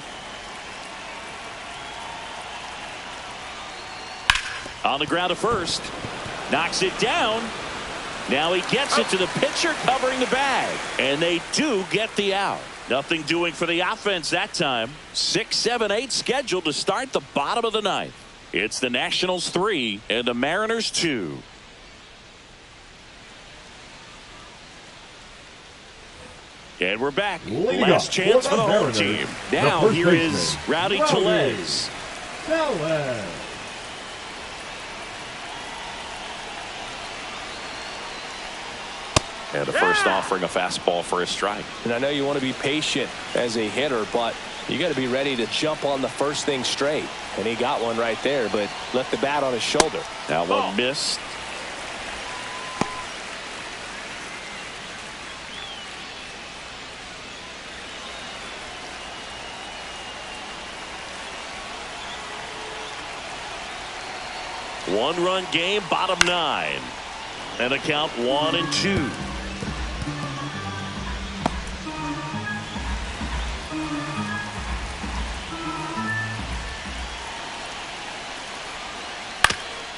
On the ground to first. Knocks it down. Now he gets it to the pitcher covering the bag. And they do get the out. Nothing doing for the offense that time. 6, 7, 8 scheduled to start the bottom of the 9th. It's the Nationals 3 and the Mariners 2. And we're back. Last chance for the home team. Now here is Rowdy Tellez. And the first offering a fastball for a strike. And I know you want to be patient as a hitter, but you got to be ready to jump on the first thing straight. And he got one right there, but left the bat on his shoulder. That one missed. One-run game, bottom 9. And the count 1-2.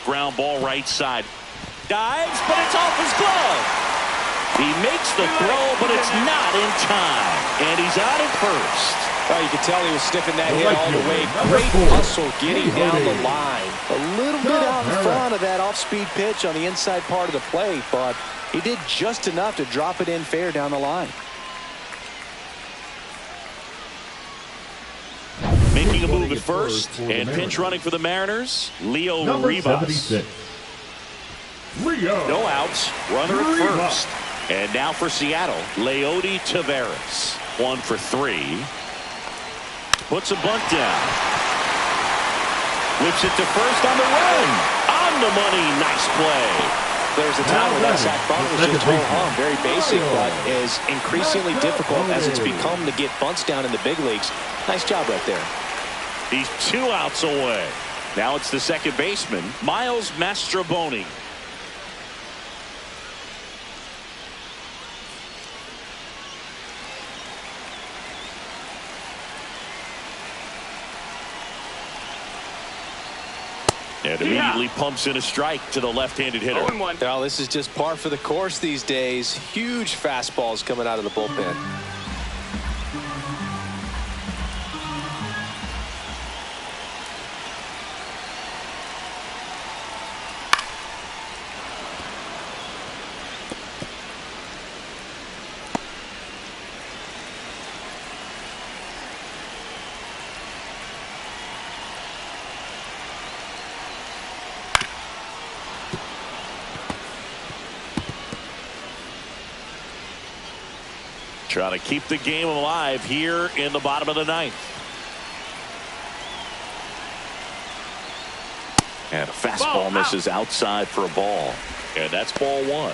Ground ball right side. Dives, but it's off his glove. He makes the throw, but it's not in time. And he's out at first. Well, you could tell he was sniffing that hit all the way. Great muscle getting down the line. A little bit out in front of that off-speed pitch on the inside part of the plate, but he did just enough to drop it in fair down the line. Making a move at first and pinch running for the Mariners, Leo Rivas. No outs, runner at first. And now for Seattle, Leody Taveras. 1 for 3. Puts a bunt down. Whips it to first on the run. On the money. Nice play. There's a time where that sac bunt was just ho-hum. Very basic, but is increasingly difficult as it's become to get bunts down in the big leagues. Nice job right there. He's 2 outs away. Now it's the second baseman, Miles Mastrobuoni. And immediately pumps in a strike to the left-handed hitter. Well, this is just par for the course these days. Huge fastballs coming out of the bullpen. Trying to keep the game alive here in the bottom of the 9th. And a fastball misses outside for a ball. And that's ball 1.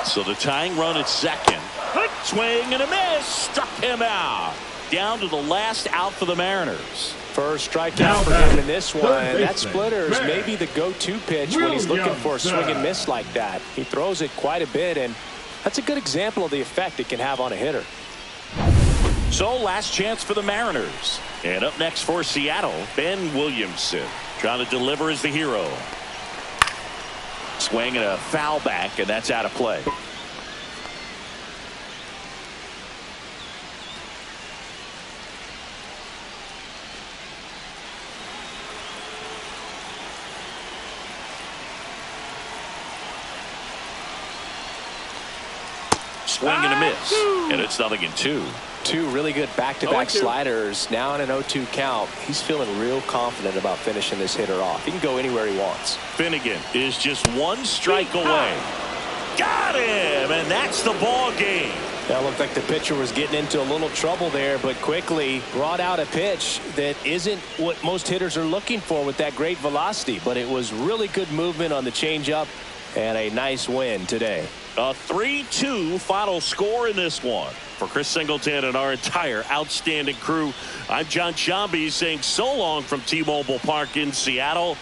So the tying run at second. Swing and a miss. Struck him out. Down to the last out for the Mariners. First strikeout for him in this one. That splitter is maybe the go-to pitch when he's looking for a swing and miss like that. He throws it quite a bit, and that's a good example of the effect it can have on a hitter. So last chance for the Mariners. And up next for Seattle, Ben Williamson. Trying to deliver as the hero. swing and a foul back, and that's out of play. Swing and a miss, and it's 0-2. Two really good back-to-back sliders. Now in an 0-2 count. He's feeling real confident about finishing this hitter off. He can go anywhere he wants. Finnegan is just one strike away. Got him, and that's the ball game. That looked like the pitcher was getting into a little trouble there, but quickly brought out a pitch that isn't what most hitters are looking for with that great velocity. But it was really good movement on the changeup and a nice win today. A 3-2 final score in this one. For Chris Singleton and our entire outstanding crew, I'm John Sciambi saying so long from T-Mobile Park in Seattle.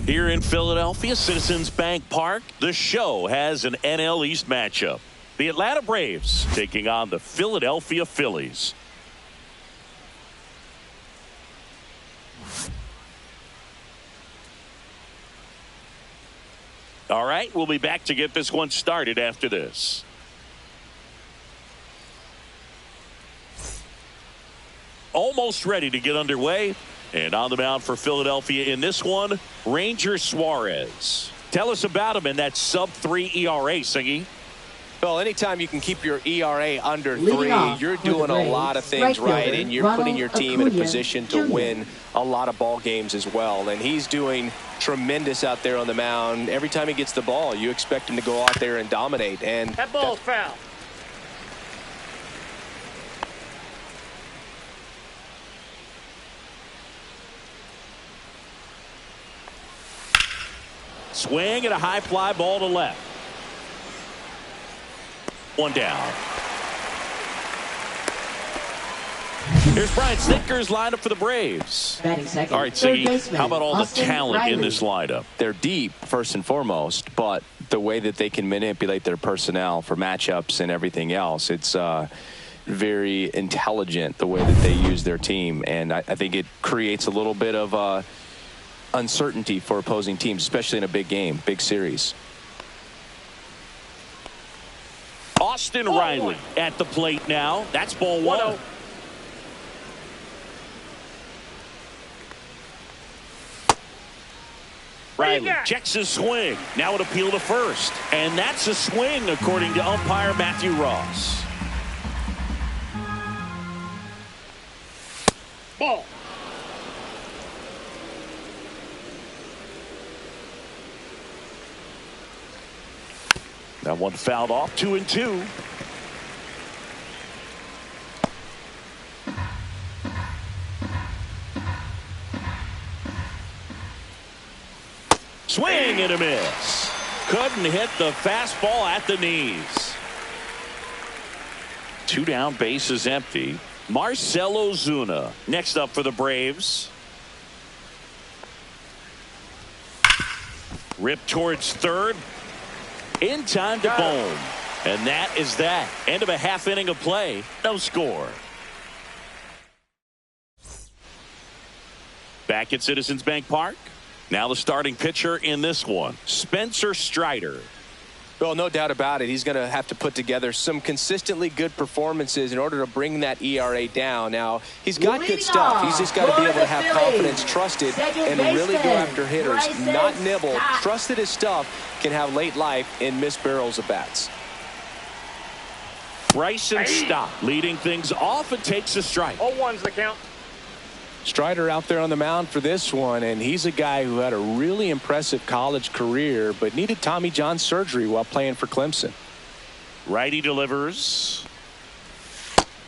Here in Philadelphia, Citizens Bank Park, the show has an NL East matchup. The Atlanta Braves taking on the Philadelphia Phillies. All right, we'll be back to get this one started after this. Almost ready to get underway. And on the mound for Philadelphia in this one, Ranger Suarez. Tell us about him in that sub-3 ERA, Singy. Well, anytime you can keep your ERA under 3, you're doing a lot of things right, and you're putting your team in a position to win a lot of ball games as well. And he's doing tremendous out there on the mound. Every time he gets the ball, you expect him to go out there and dominate. And that ball's foul. Swing and a high fly ball to left. One down. Here's Brian Snitker's lineup for the Braves. Batting second. All right, Siggy, how about all the talent in this lineup? They're deep, first and foremost, but the way that they can manipulate their personnel for matchups and everything else, it's very intelligent the way that they use their team. And I think it creates a little bit of uncertainty for opposing teams, especially in a big game, big series. Austin Riley at the plate now. That's ball one. Riley checks his swing. Now an appeal to first. And that's a swing, according to umpire Matthew Ross. Ball. That one fouled off. 2-2. Swing and a miss. Couldn't hit the fastball at the knees. 2 down, bases empty. Marcell Ozuna next up for the Braves. Ripped towards third. In time to boom. And that is that. End of a half inning of play. No score. Back at Citizens Bank Park. Now the starting pitcher in this one, Spencer Strider. Well, no doubt about it. He's going to have to put together some consistently good performances in order to bring that ERA down. Now, he's got good stuff. He's just got to be able to have confidence, trust it, and really go after hitters, not nibble. Trust that his stuff can have late life and miss barrels of bats. Bryson Stott leading things off and takes a strike. 0-1's the count. Strider out there on the mound for this one, and he's a guy who had a really impressive college career but needed Tommy John surgery while playing for Clemson. Righty delivers.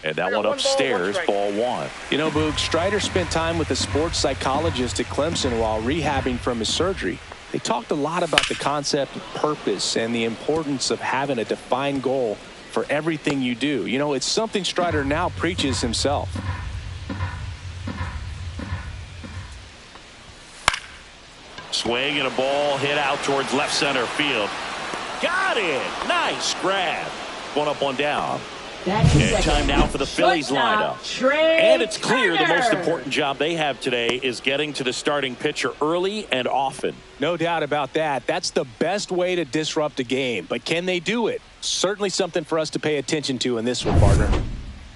And that one upstairs, ball one. You know, Boog, Strider spent time with a sports psychologist at Clemson while rehabbing from his surgery. They talked a lot about the concept of purpose and the importance of having a defined goal for everything you do. You know, it's something Strider now preaches himself. Swing and a ball hit out towards left center field. Got it. Nice grab. One up, one down. And time now for the Phillies lineup. And it's clear the most important job they have today is getting to the starting pitcher early and often. No doubt about that. That's the best way to disrupt a game. But can they do it? Certainly something for us to pay attention to in this one, partner.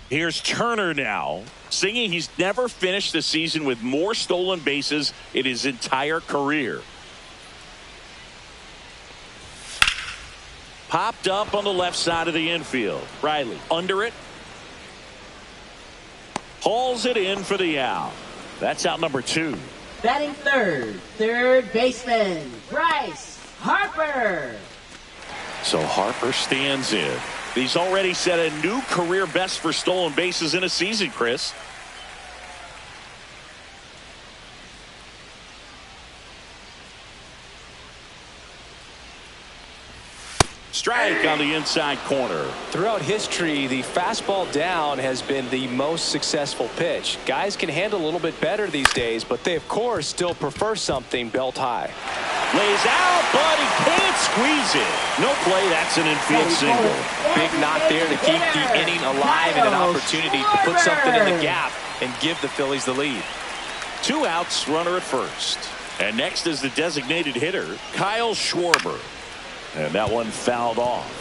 Here's Turner now, singing he's never finished the season with more stolen bases in his entire career. Popped up on the left side of the infield. Riley under it. Hauls it in for the out. That's out number 2. Batting third baseman, Bryce Harper. So Harper stands in. He's already set a new career best for stolen bases in a season, Chris. Strike on the inside corner. Throughout history, the fastball down has been the most successful pitch. Guys can handle a little bit better these days, but they, of course, still prefer something belt high. Lays out, but he can't squeeze it. No play, that's an infield single. Big knock there to keep the inning alive and an opportunity to put something in the gap and give the Phillies the lead. 2 outs, runner at first. And next is the designated hitter, Kyle Schwarber. And that one fouled off.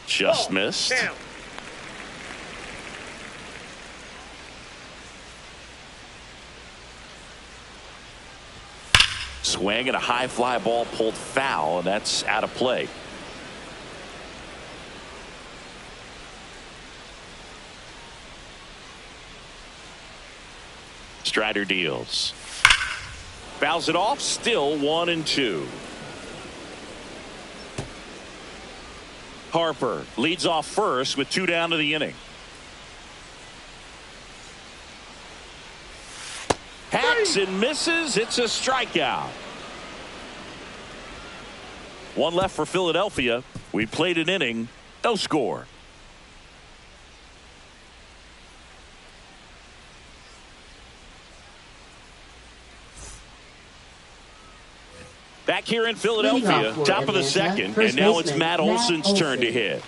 Just missed. Down. Swing and a high fly ball pulled foul, and that's out of play. Strider deals. Fouls it off, still 1-2. Harper leads off first with 2 down to the inning. Hacks and misses. It's a strikeout. 1 left for Philadelphia. We played an inning. No score. Back here in Philadelphia, top of the second, and now it's Matt Olson's turn to hit.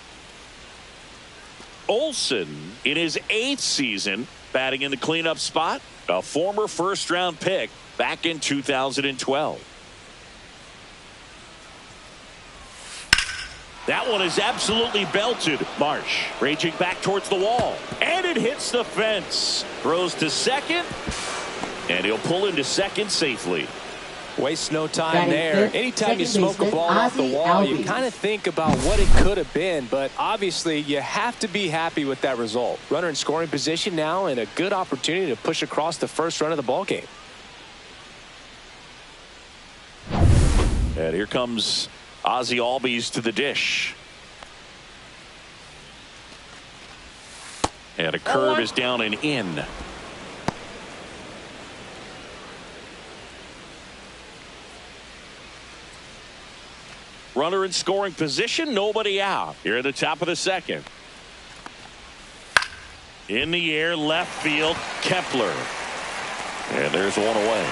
Olson, in his 8th season, batting in the cleanup spot, a former first-round pick back in 2012. That one is absolutely belted. Marsh raging back towards the wall, and it hits the fence. Throws to second, and he'll pull into second safely. Waste no time there. Anytime you smoke a ball off the wall, you kind of think about what it could have been, but obviously you have to be happy with that result. Runner in scoring position now, and a good opportunity to push across the first run of the ball game. And here comes Ozzie Albies to the dish. And a curve is down and in. Runner in scoring position, nobody out. Here at the top of the second. In the air, left field, Kepler. And there's one away.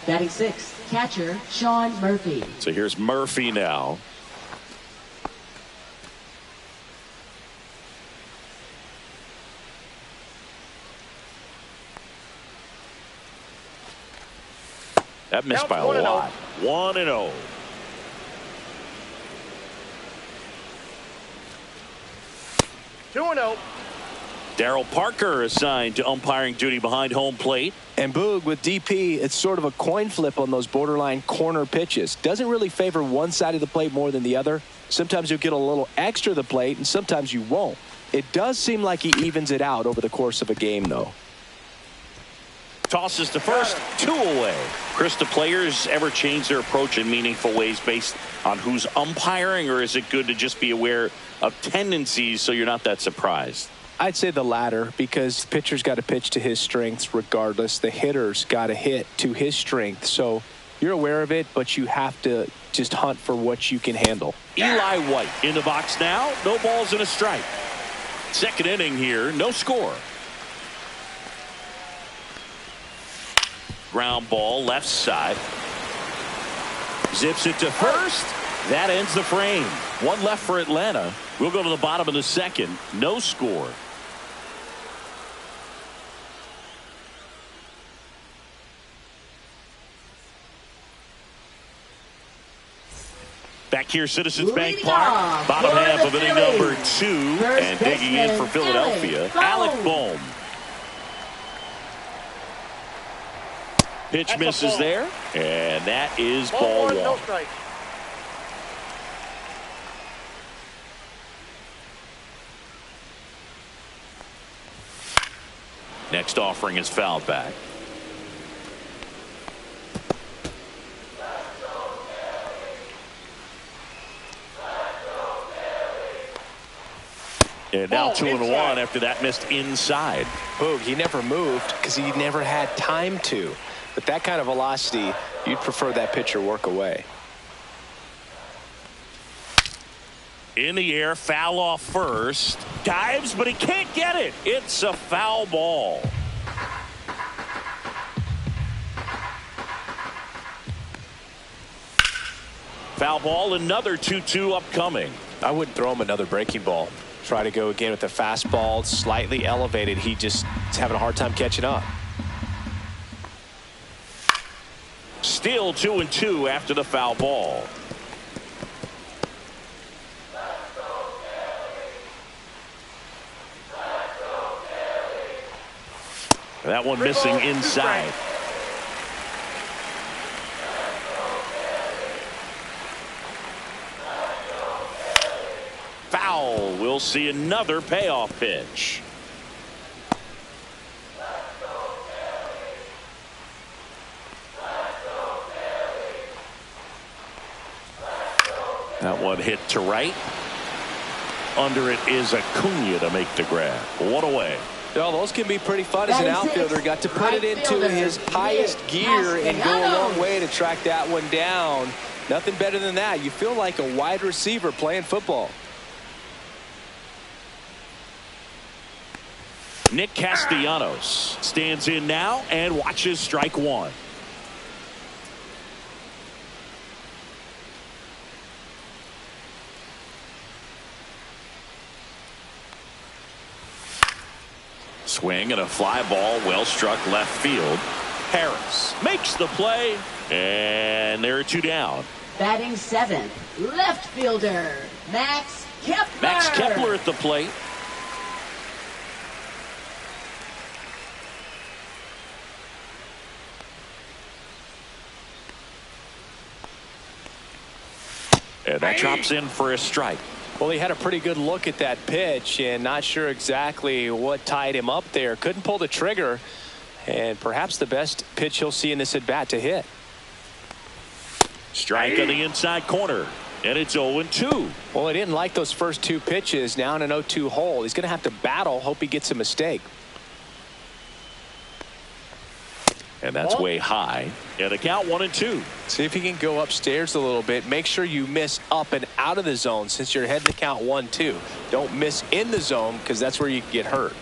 Batting 6th, catcher Sean Murphy. So here's Murphy now. That missed by a lot. 1-0. Darryl Parker assigned to umpiring duty behind home plate. And Boog, with DP, it's sort of a coin flip on those borderline corner pitches. Doesn't really favor one side of the plate more than the other. Sometimes you'll get a little extra to the plate, and sometimes you won't. It does seem like he evens it out over the course of a game, though. Tosses to first, 2 away. Chris, do players ever change their approach in meaningful ways based on who's umpiring, or is it good to just be aware of tendencies so you're not that surprised? I'd say the latter, because the pitcher's got to pitch to his strengths regardless. The hitter's got to hit to his strength. So you're aware of it, but you have to just hunt for what you can handle. Eli White in the box now. No balls and a strike. Second inning here, no score. Ground ball, left side. Zips it to first. That ends the frame. 1 left for Atlanta. We'll go to the bottom of the second. No score. Back here, Citizens Bank Park. Bottom half of inning number 2. And digging in for Philadelphia, Alec Bohm. Pitch misses there, and that is ball 1. No strike. Next offering is fouled back. And now 2-1 after that missed inside. Boog, he never moved because he never had time to. But that kind of velocity, you'd prefer that pitcher work away. In the air, foul off first. Dives, but he can't get it. It's a foul ball. Foul ball, another 2-2 upcoming. I wouldn't throw him another breaking ball. Try to go again with the fastball, slightly elevated. He just is having a hard time catching up. Still 2-2 after the foul ball. That one missing inside. Foul. We'll see another payoff pitch. That one hit to right. Under it is Acuna to make the grab. One away. Well, those can be pretty fun as an outfielder. Got to put it into his highest gear and go a long way to track that one down. Nothing better than that. You feel like a wide receiver playing football. Nick Castellanos stands in now and watches strike one. Swing and a fly ball, well struck left field. Harris makes the play, and there are two down. Batting seventh, left fielder, Max Kepler. Max Kepler at the plate. And that drops in for a strike. Well, he had a pretty good look at that pitch and not sure exactly what tied him up there. Couldn't pull the trigger, and perhaps the best pitch he'll see in this at bat to hit. Strike on the inside corner, and it's 0-2. Well, he didn't like those first two pitches. Now in an 0-2 hole, he's going to have to battle. Hope he gets a mistake. And that's way high. And a count 1-2. See if he can go upstairs a little bit. Make sure you miss up and out of the zone since you're heading to count 1-2. Don't miss in the zone because that's where you can get hurt.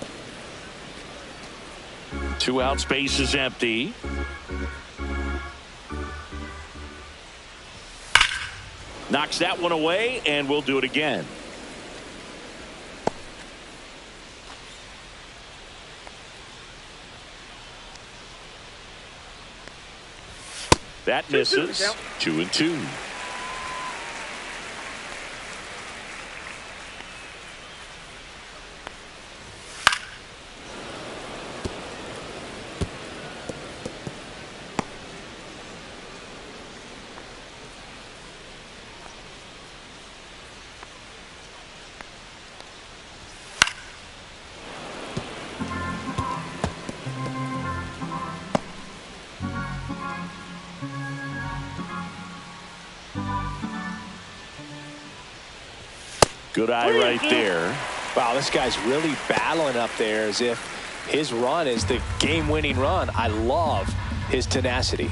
2 out, space is empty. Knocks that one away, and we'll do it again. That misses. 2-2. Good eye right there. Wow, this guy's really battling up there as if his run is the game-winning run. I love his tenacity.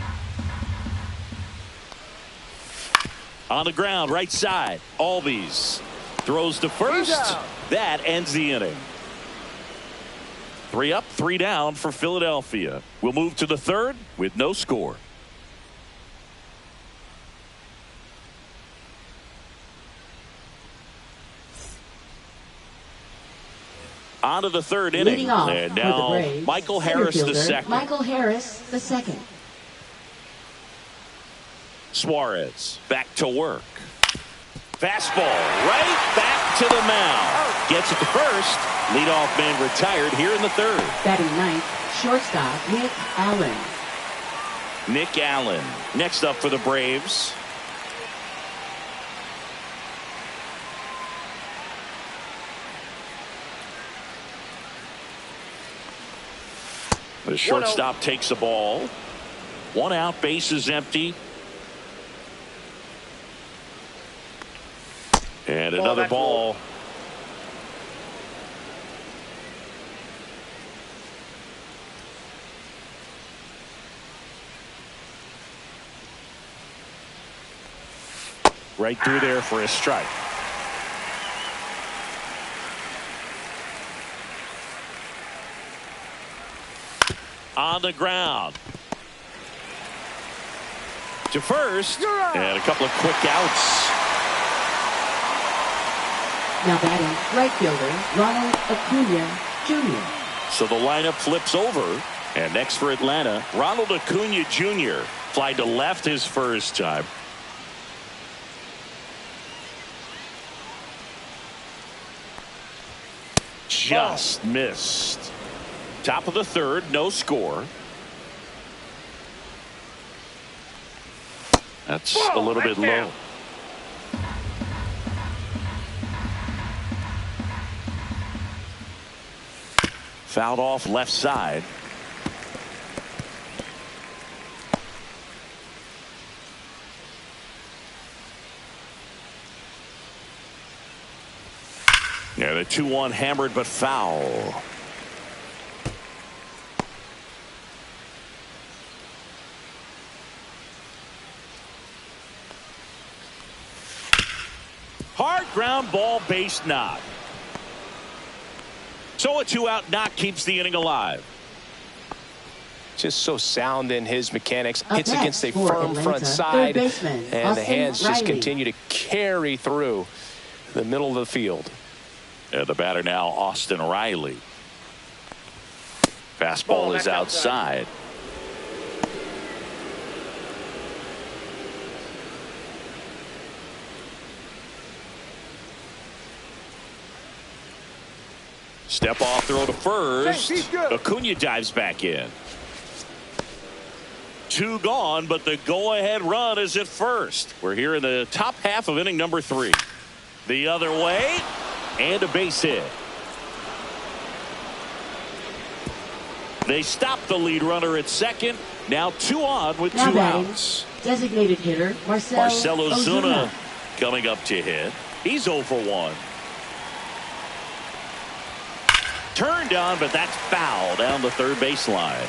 On the ground, right side. Albies throws to first. That ends the inning. 3 up, 3 down for Philadelphia. We'll move to the third with no score. On to the third inning. Leading off and for the now Braves, Michael Harris center the fielder, second. Michael Harris the second. Suarez back to work. Fastball right back to the mound. Gets it to first. Leadoff man retired here in the third. Batting ninth, shortstop Nick Allen. Nick Allen next up for the Braves. The shortstop takes the ball. 1 out, base is empty. And another ball. Right through there for a strike. On the ground. To first. And a couple of quick outs. Now batting right fielder Ronald Acuna Jr. So the lineup flips over. And next for Atlanta, Ronald Acuna Jr. flied to left his first time. Just missed. Top of the third, no score. That's a little bit low. Fouled off left side. And a 2-1 hammered but foul. Hard ground ball, base knock. So a 2-out knock keeps the inning alive. Just so sound in his mechanics. Hits next against a for firm Atlanta, front side. third baseman, And the Austin hands just Riley. continue to carry through the middle of the field. And the batter now, Austin Riley. Fastball is outside. Step off throw to first. Acuna dives back in. 2 gone, but the go-ahead run is at first. We're here in the top half of inning number 3. The other way, and a base hit. They stop the lead runner at second. Now 2 on with 2 outs. Designated hitter Marcell Ozuna coming up to hit. He's 0 for 1. Turned on, but that's foul down the third baseline.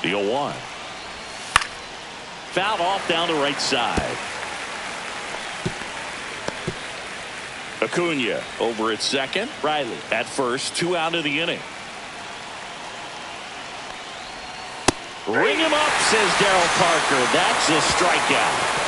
The 0-1. Fouled off down the right side. Acuna over at second. Riley at first. 2 out of the inning. Ring him up, says Darryl Parker. That's a strikeout.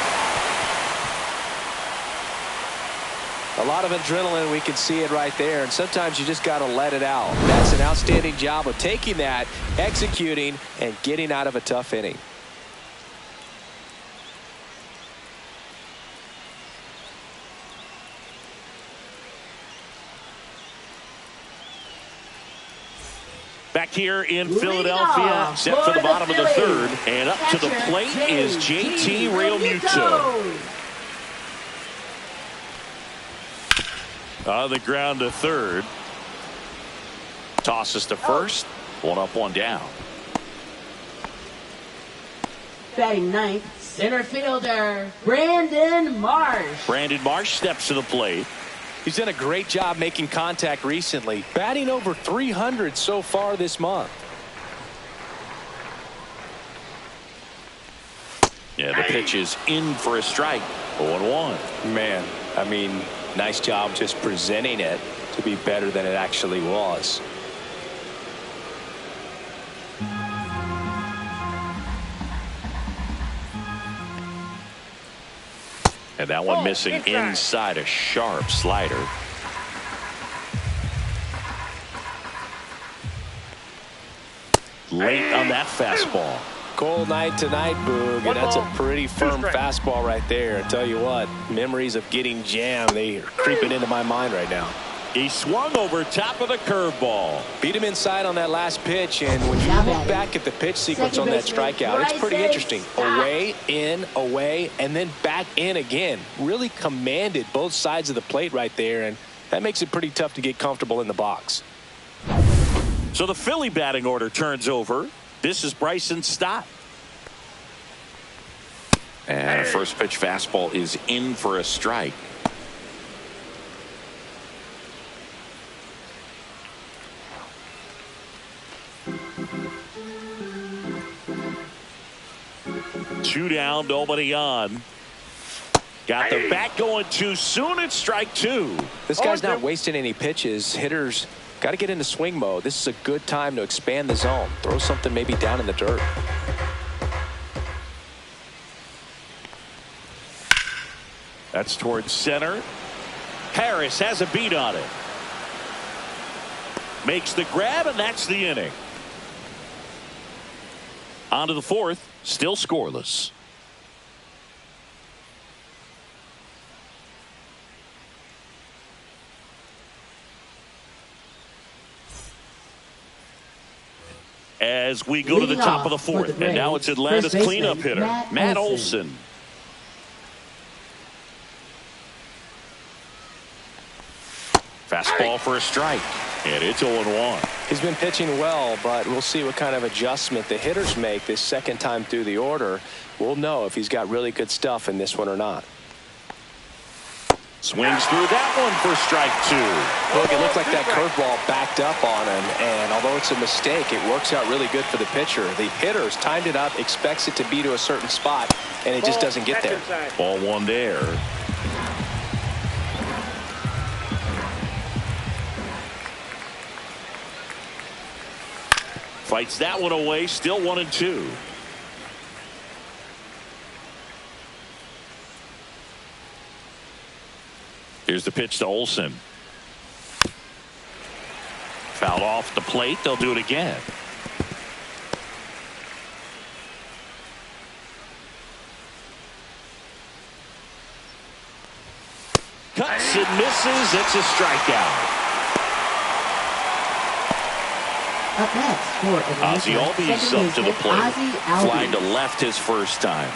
A lot of adrenaline, we can see it right there, and sometimes you just got to let it out. That's an outstanding job of taking that, executing, and getting out of a tough inning. Back here in Philadelphia, set for the bottom of the third, and up to the plate is JT Realmuto. On the ground to third. Tosses to first. 1 up, 1 down. Batting ninth, center fielder Brandon Marsh. Brandon Marsh steps to the plate. He's done a great job making contact recently, batting over 300 so far this month. Yeah, the pitch is in for a strike. 0-1. Man, I mean, nice job just presenting it to be better than it actually was. And that one missing inside, a sharp slider. Late on that fastball. Cold night tonight, Boog, and that's a pretty firm fastball right there. I tell you what, memories of getting jammed, they are creeping into my mind right now. He swung over top of the curveball. Beat him inside on that last pitch, and when you look back at the pitch sequence on that strikeout, it's pretty interesting. Away, in, away, and then back in again. Really commanded both sides of the plate right there, and that makes it pretty tough to get comfortable in the box. So the Philly batting order turns over. This is Bryson Stott. And a first pitch fastball is in for a strike. Two down, nobody on. Got the bat going too soon. It's strike 2. This guy's not wasting any pitches. Hitters got to get into swing mode. This is a good time to expand the zone. Throw something maybe down in the dirt. That's towards center. Harris has a beat on it. Makes the grab, and that's the inning. On to the fourth, still scoreless. As we go to the top of the fourth, and now it's Atlanta's cleanup hitter, Matt Olson. Fastball for a strike, and it's 0-1. He's been pitching well, but we'll see what kind of adjustment the hitters make this second time through the order. We'll know if he's got really good stuff in this one or not. Swings through that one for strike 2. Look, it looked like that curveball backed up on him, and although it's a mistake, it works out really good for the pitcher. The hitter's timed it up, expects it to be to a certain spot, and it just doesn't get there. Ball 1 there. Fights that one away, still 1-2. Here's the pitch to Olsen. Fouled off the plate. They'll do it again. Cuts and misses. It's a strikeout. Up next for Ozzy Albies up to the plate. Flying to left his first time.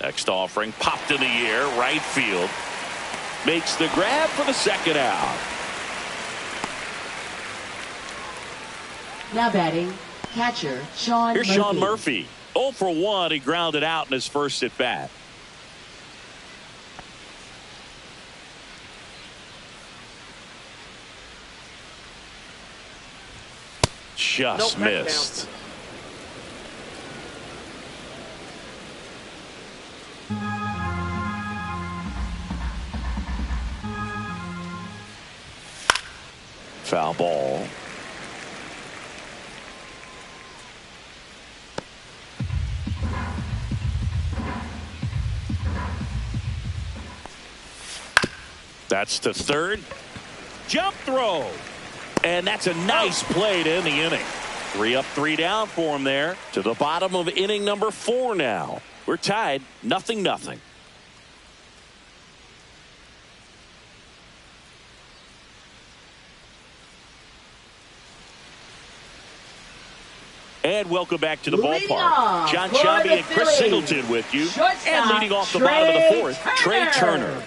Next offering popped in the air, right field. Makes the grab for the second out. Now batting, catcher Sean Here's Murphy. Sean Murphy. 0 for 1. He grounded out in his first at bat. Just missed. Foul ball. That's to third. Jump throw. And that's a nice play to end the inning. 3 up, 3 down for him there. To the bottom of inning number 4 now. We're tied 0-0. And welcome back to the ballpark. John Shabby and Chris Singleton with you. And leading off the bottom of the 4th, Trey Turner.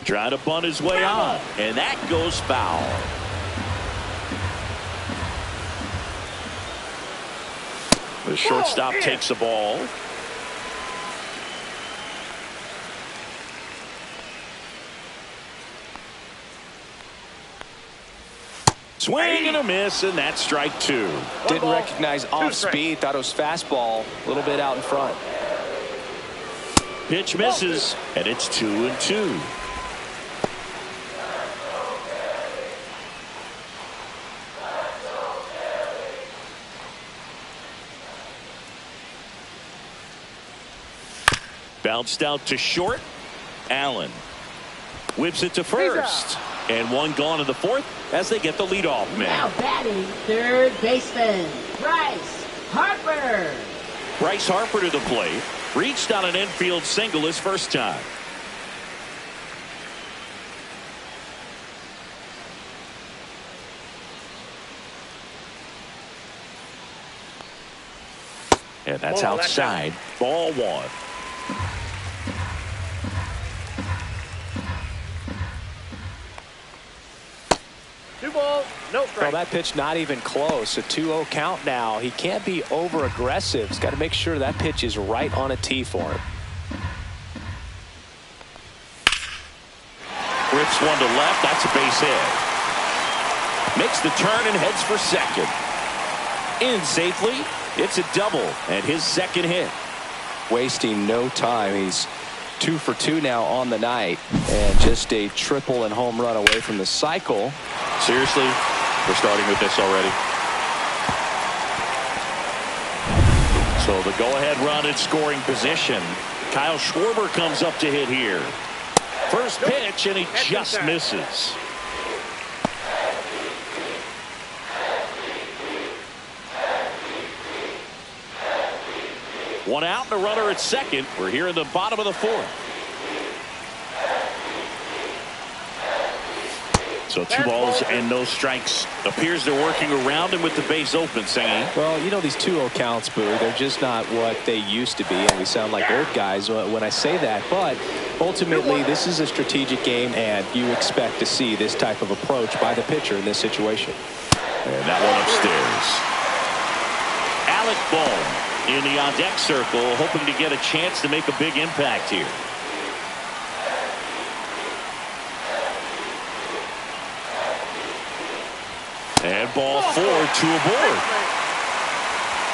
Trying to bunt his way on, and that goes foul. The shortstop takes the ball. Swing and a miss, and that's strike 2. Didn't recognize off speed, thought it was fastball, a little bit out in front. Pitch misses, and it's 2-2. Bounced out to short. Allen whips it to first. And 1 gone in the 4th as they get the leadoff man. Now batting, third baseman, Bryce Harper. Bryce Harper to the plate. Reached on an infield single his first time. And that's outside. Ball 1. No strike. Well, that pitch not even close. A 2-0 count now. He can't be over aggressive. He's got to make sure that pitch is right on a tee for him. Rips one to left. That's a base hit. Makes the turn and heads for second. In safely. It's a double and his second hit. Wasting no time. He's 2 for 2 now on the night, and just a triple and home run away from the cycle. Seriously, we're starting with this already. So the go-ahead run in scoring position. Kyle Schwarber comes up to hit here. First pitch, and he just misses. One out and a runner at second. We're here in the bottom of the fourth. So 2 balls and no strikes. Appears they're working around him with the base open, Sangy. Well, you know, these 2-0 counts, Boo, they're just not what they used to be, and we sound like old guys when I say that. But ultimately, this is a strategic game, and you expect to see this type of approach by the pitcher in this situation. And that one upstairs. Alec Bohm in the on-deck circle, hoping to get a chance to make a big impact here. And ball 4, 2 aboard.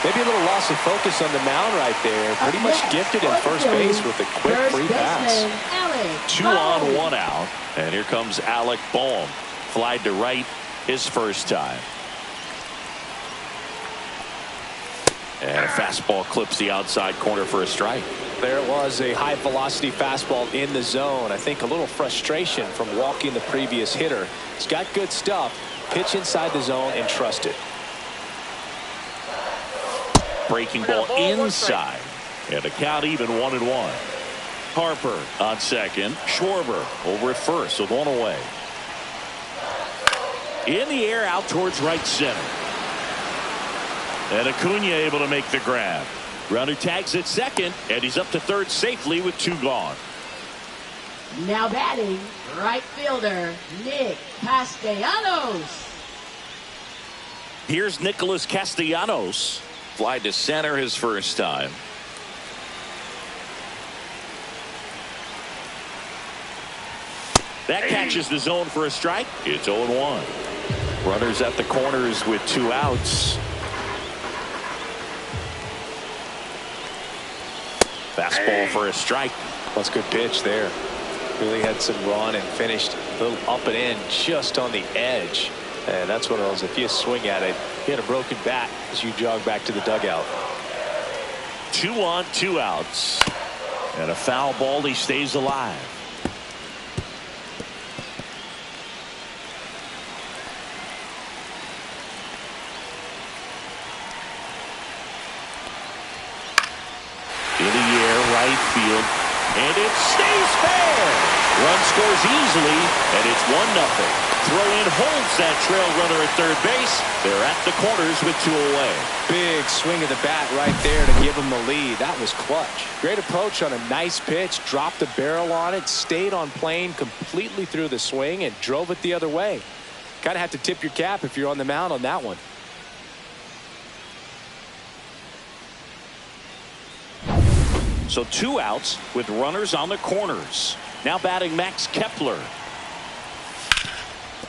Maybe a little loss of focus on the mound right there. Pretty much gifted in first base with a quick free pass. 2 on, 1 out. And here comes Alec Bohm. Flied to right his first time. And a fastball clips the outside corner for a strike. There it was, a high velocity fastball in the zone. I think a little frustration from walking the previous hitter. He's got good stuff. Pitch inside the zone and trust it. Breaking ball inside. And the count even 1-1. Harper on second. Schwarber over at first with 1 away. In the air out towards right center. And Acuna able to make the grab. Runner tags at second, and he's up to third safely with 2 gone. Now batting, right fielder, Nick Castellanos. Here's Nicholas Castellanos. Fly to center his first time. That catches the zone for a strike. It's 0-1. Runners at the corners with 2 outs. Fastball for a strike. That's a good pitch there. Really had some run and finished a little up and in just on the edge. And that's one of those, if you swing at it, you had a broken bat as you jog back to the dugout. 2 on, 2 outs. And a foul ball. He stays alive. In the air, right field, and it stays fair. Run scores easily, and it's 1-0. Throw in holds that trail runner at third base. They're at the corners with 2 away. Big swing of the bat right there to give him the lead. That was clutch. Great approach on a nice pitch. Dropped the barrel on it, stayed on plane completely through the swing, and drove it the other way. Kind of have to tip your cap if you're on the mound on that one. So 2 outs with runners on the corners. Now batting Max Kepler.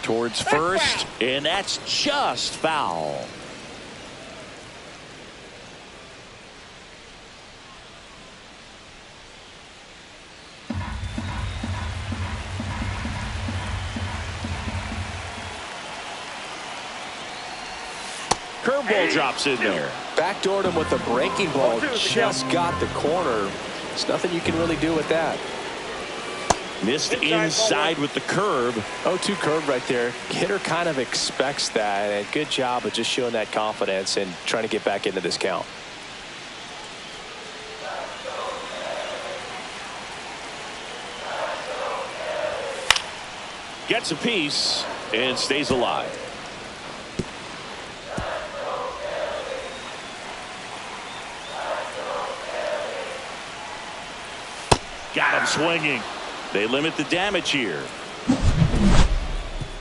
Towards first, and that's just foul. Curveball drops in there. Backdoored him with a breaking ball. Just got the corner. There's nothing you can really do with that. Missed inside with the curve. 0-2 curve right there. Hitter kind of expects that, and good job of just showing that confidence and trying to get back into this count. Gets a piece and stays alive. Got him swinging. They limit the damage here.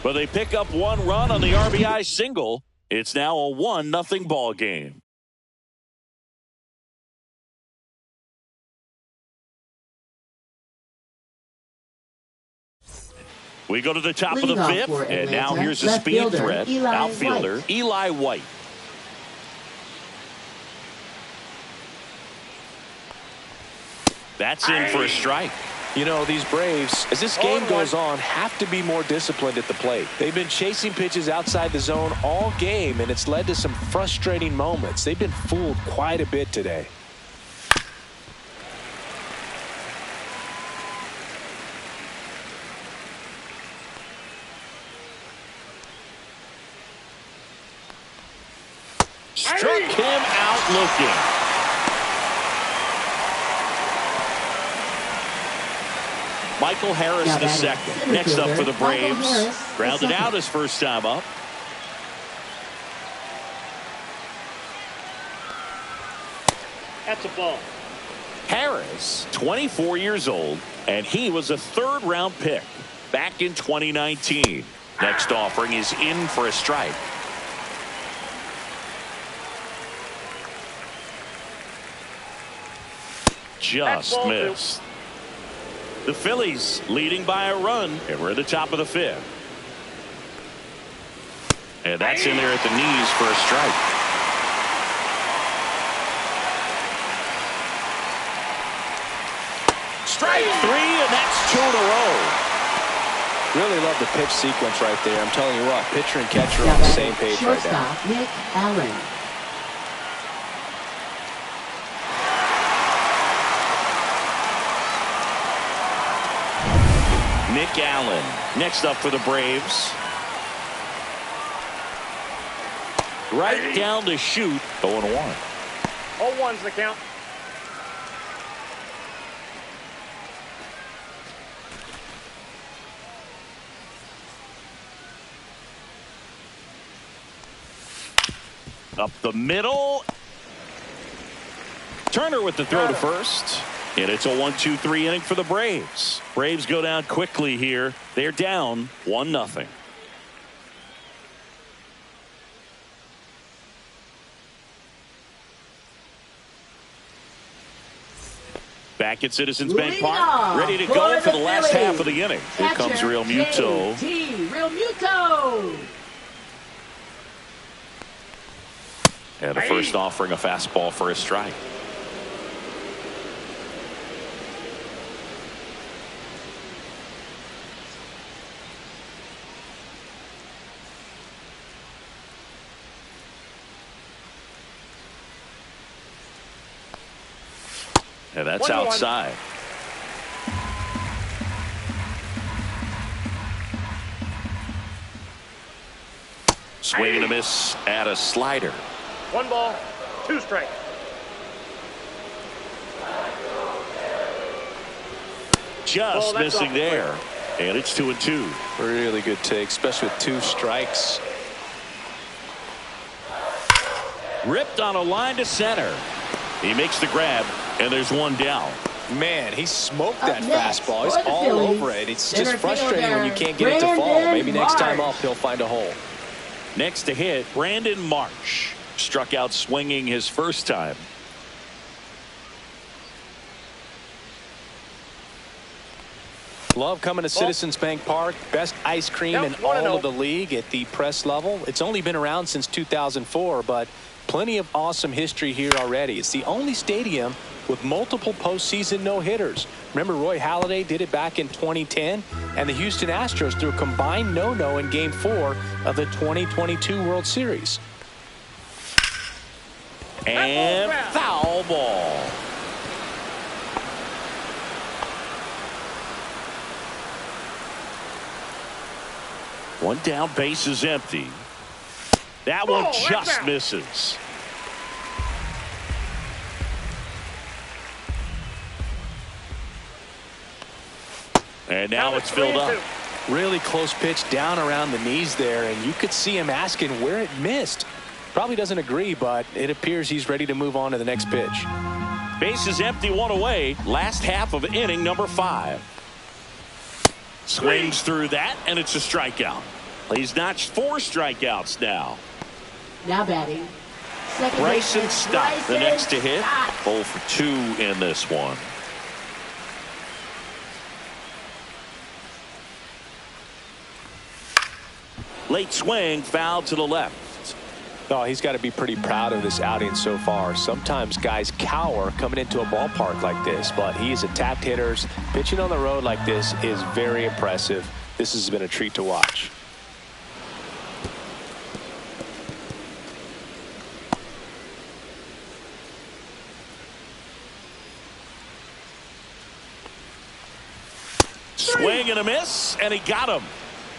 But they pick up 1 run on the RBI single. It's now a 1-0 ball game. We go to the top of the 5th, and now here's a speed threat. Outfielder Eli White. That's in for a strike. You know, these Braves, as this game goes on, have to be more disciplined at the plate. They've been chasing pitches outside the zone all game, and it's led to some frustrating moments. They've been fooled quite a bit today. Struck him out looking. Michael Harris the second. Next up for the Braves. Grounded out his first time up. That's a ball. Harris, 24 years old, and he was a third-round pick back in 2019. Next offering is in for a strike. Just missed. The Phillies leading by a run, and we're at the top of the fifth. And that's in there at the knees for a strike. Strike three, and that's 2 in a row. Really love the pitch sequence right there. I'm telling you what, pitcher and catcher are on the same page right now. Nick Allen. Nick Allen next up for the Braves. Right down the chute. 0-1. 0-1's the count. Up the middle. Turner with the throw to first. And it's a 1-2-3 inning for the Braves. Braves go down quickly here. They're down 1-0. Back at Citizens Bank Park, ready to go for the last half of the inning. Here comes Real Muto. Real Muto. And the first offering, a fastball for a strike. And that's outside. Swing and a miss at a slider. 1 ball, 2 strikes. Just missing there. And it's 2-2. Really good take, especially with 2 strikes. Ripped on a line to center. He makes the grab, and there's 1 down. Man, he smoked that next, fastball. He's for the all Phillies, over it. It's center just frustrating when you can't get it to Brandon fall. Maybe next time Marsh. up, he'll find a hole. Next to hit, Brandon Marsh. Struck out swinging his first time. Love coming to Citizens Bank Park. Best ice cream in all of the league at the press level. It's only been around since 2004, but plenty of awesome history here already. It's the only stadium with multiple postseason no-hitters. Remember, Roy Halladay did it back in 2010, and the Houston Astros threw a combined no-no in Game 4 of the 2022 World Series. And foul ball. One down, base is empty. That one just misses. And now it's filled up. Really close pitch down around the knees there, and you could see him asking where it missed. Probably doesn't agree, but it appears he's ready to move on to the next pitch. Base is empty, 1 away. Last half of inning number 5. Swings through that, and it's a strikeout. He's notched 4 strikeouts now. Now batting. Bryson Stott, the next to hit. 0 for 2 in this one. Late swing, foul to the left. Oh, he's got to be pretty proud of this outing so far. Sometimes guys cower coming into a ballpark like this, but he's attacked hitters. Pitching on the road like this is very impressive. This has been a treat to watch. Swing and a miss, and he got him.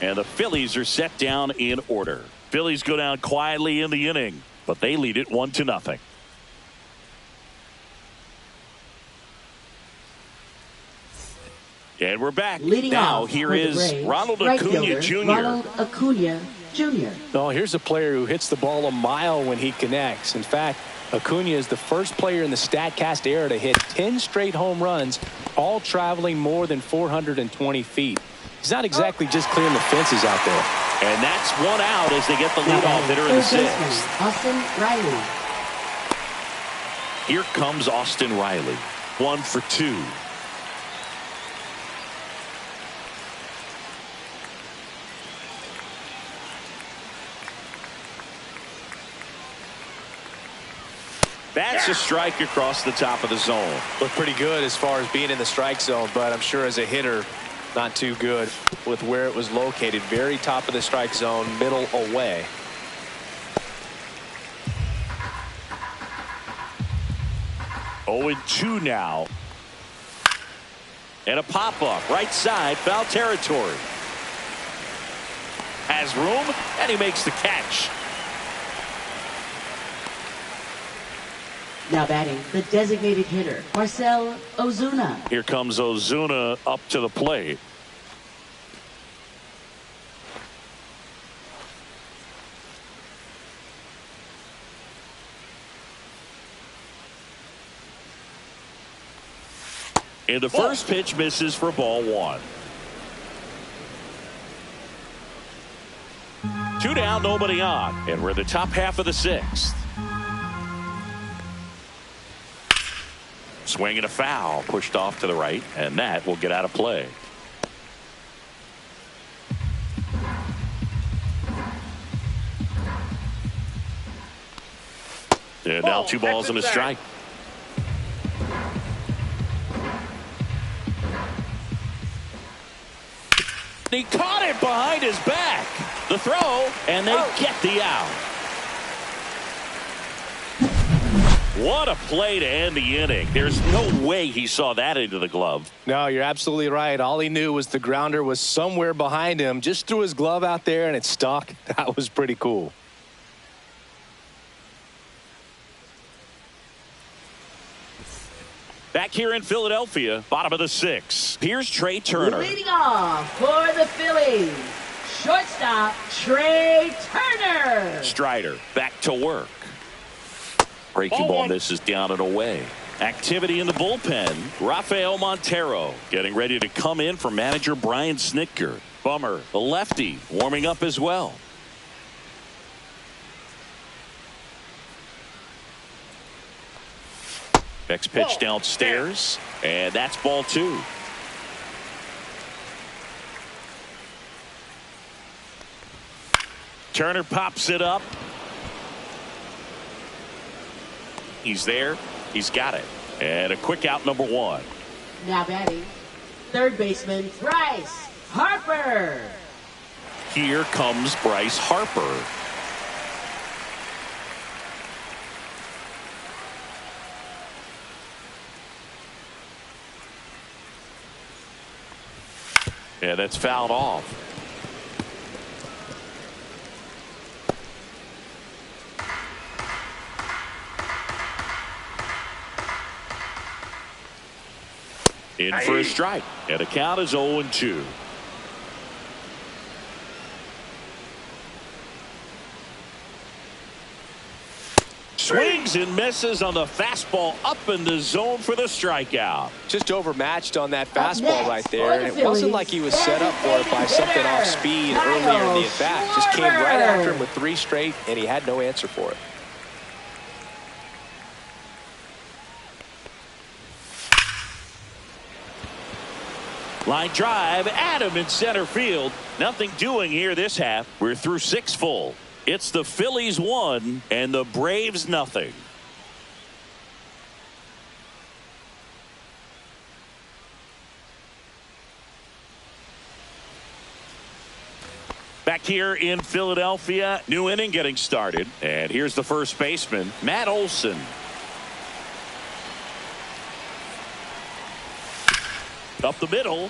And the Phillies are set down in order. Phillies go down quietly in the inning, but they lead it 1-0. And we're back. Leading now, off here for the is Braves, Ronald right Acuna fielder, Jr. Ronald Acuna Jr. Oh, here's a player who hits the ball a mile when he connects. In fact, Acuna is the first player in the StatCast era to hit 10 straight home runs, all traveling more than 420 feet. He's not exactly just clearing the fences out there. And that's one out as they get the leadoff hitter in the sixth. Austin Riley. Here comes Austin Riley. 1 for 2. That's a strike across the top of the zone. Looked pretty good as far as being in the strike zone, but I'm sure as a hitter, not too good with where it was located. Very top of the strike zone, middle away. Oh, and 2 now. And a pop-up, right side, foul territory. Has room, and he makes the catch. Now batting, the designated hitter, Marcell Ozuna. Here comes Ozuna up to the plate. And the first pitch misses for ball 1. 2 down, nobody on. And we're in the top half of the 6th. Swing and a foul, pushed off to the right, and that will get out of play. And now 2 balls and a strike. He caught it behind his back. The throw, and they get the out. What a play to end the inning. There's no way he saw that into the glove. No, you're absolutely right. All he knew was the grounder was somewhere behind him. Just threw his glove out there and it stuck. That was pretty cool. Back here in Philadelphia, bottom of the 6th. Here's Trey Turner. Leading off for the Phillies, shortstop Trey Turner. Strider back to work. Breaking ball misses down and away. Activity in the bullpen. Rafael Montero getting ready to come in for manager Brian Snitker. Bummer, the lefty, warming up as well. Next pitch downstairs, and that's ball 2. Turner pops it up. He's there. He's got it. And a quick out, number 1. Now batting, third baseman Bryce Harper. Here comes Bryce Harper. And that's fouled off. In for a strike. And the count is 0-2. Swings and misses on the fastball up in the zone for the strikeout. Just overmatched on that fastball right there. And it wasn't like he was set up for it by something off speed earlier in the at-bat. Just came right after him with 3 straight, and he had no answer for it. Line drive, Adam in center field. Nothing doing here this half. We're through 6 full. It's the Phillies 1 and the Braves nothing. Back here in Philadelphia, new inning getting started. And here's the first baseman, Matt Olson. Up the middle.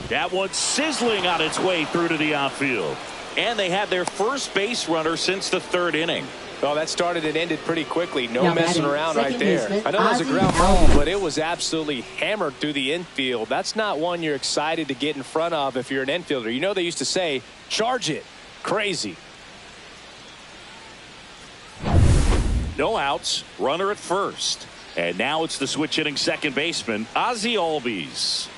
That one's sizzling on its way through to the outfield. And they had their first base runner since the 3rd inning. Well, that started and ended pretty quickly. No Now messing batting, around right second there. baseman, I know that was a Ozzie ground ball, Albies. but it was absolutely hammered through the infield. That's not one you're excited to get in front of if you're an infielder. You know they used to say, charge it. Crazy. No outs, runner at first. And now it's the switch hitting second baseman, Ozzie Albies.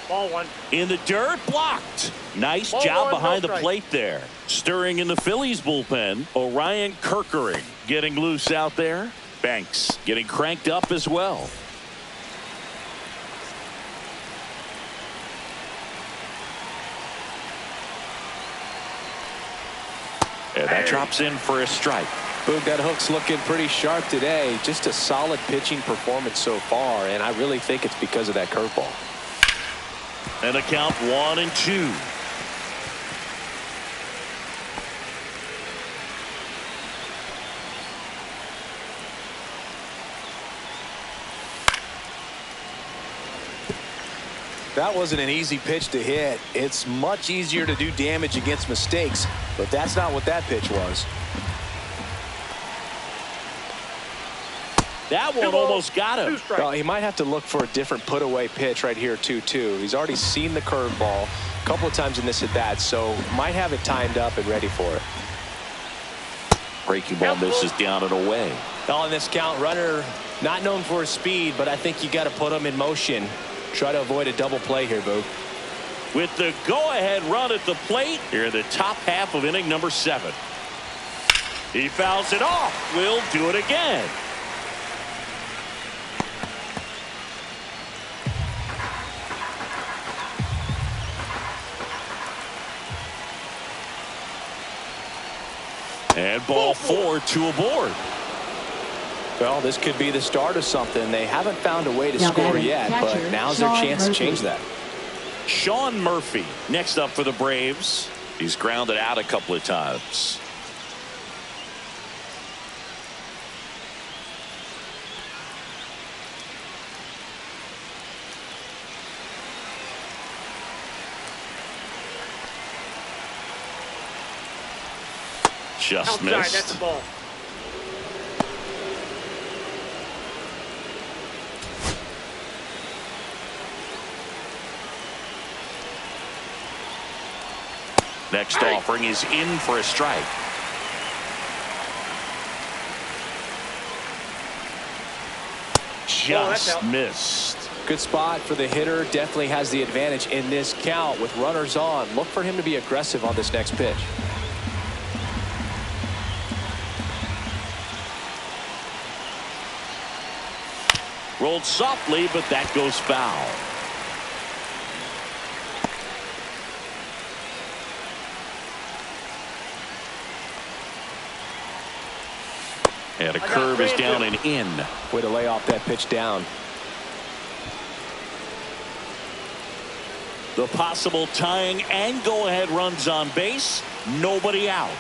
Ball one. In the dirt, blocked. Nice Ball job one, behind no the strike. plate there. Stirring in the Phillies bullpen, Orion Kerkering getting loose out there. Banks getting cranked up as well. And that drops in for a strike. Boog, that hook's looking pretty sharp today. Just a solid pitching performance so far, and I really think it's because of that curveball. And a count 1-2. That wasn't an easy pitch to hit. It's much easier to do damage against mistakes, but that's not what that pitch was. That one almost got him. Well, he might have to look for a different put-away pitch right here, 2-2. He's already seen the curveball a couple of times in this at-bat, so might have it timed up and ready for it. Breaking ball misses down and away. On this count, runner not known for his speed, but I think you got to put him in motion. Try to avoid a double play here, Boo. With the go-ahead run at the plate here in the top half of inning number 7. He fouls it off. We'll do it again. And ball 4, 2 aboard. Well, this could be the start of something. They haven't found a way to Now score batting, yet, catcher, but now's their Sean chance Murphy. to change that. Sean Murphy next up for the Braves. He's grounded out a couple of times. Just Outside, missed. that's a ball. Next offering is in for a strike. that's Just out. missed. Good spot for the hitter. Definitely has the advantage in this count with runners on. Look for him to be aggressive on this next pitch. Rolled softly, but that goes foul. And a curve is down and in. Way to lay off that pitch down. The possible tying and go-ahead runs on base. Nobody out.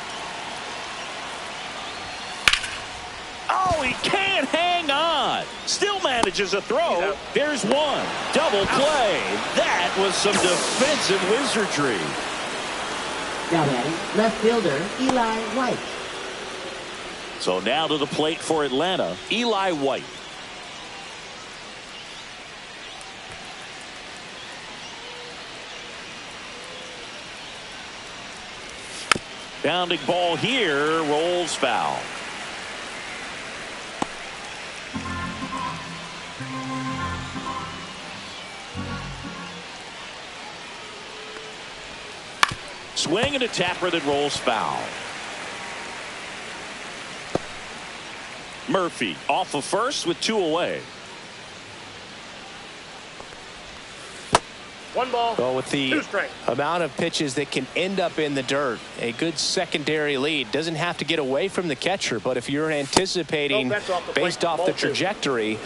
Oh, he can't hang on. Still manages a throw. There's one. Double play. That was some defensive wizardry. Now batting, left fielder, Eli White. So now to the plate for Atlanta, Eli White. Bounding ball here, rolls foul. Swing and a tapper that rolls foul. Murphy off of first with 2 away. One ball. Well, with the 2 strikes. amount of pitches that can end up in the dirt, a good secondary lead. Doesn't have to get away from the catcher, but if you're anticipating That's off the plate. based off Ball the 2. trajectory,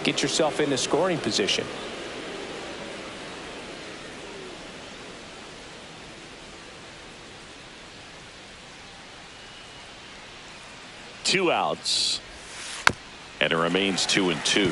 get yourself into scoring position. Two outs. And it remains 2-2.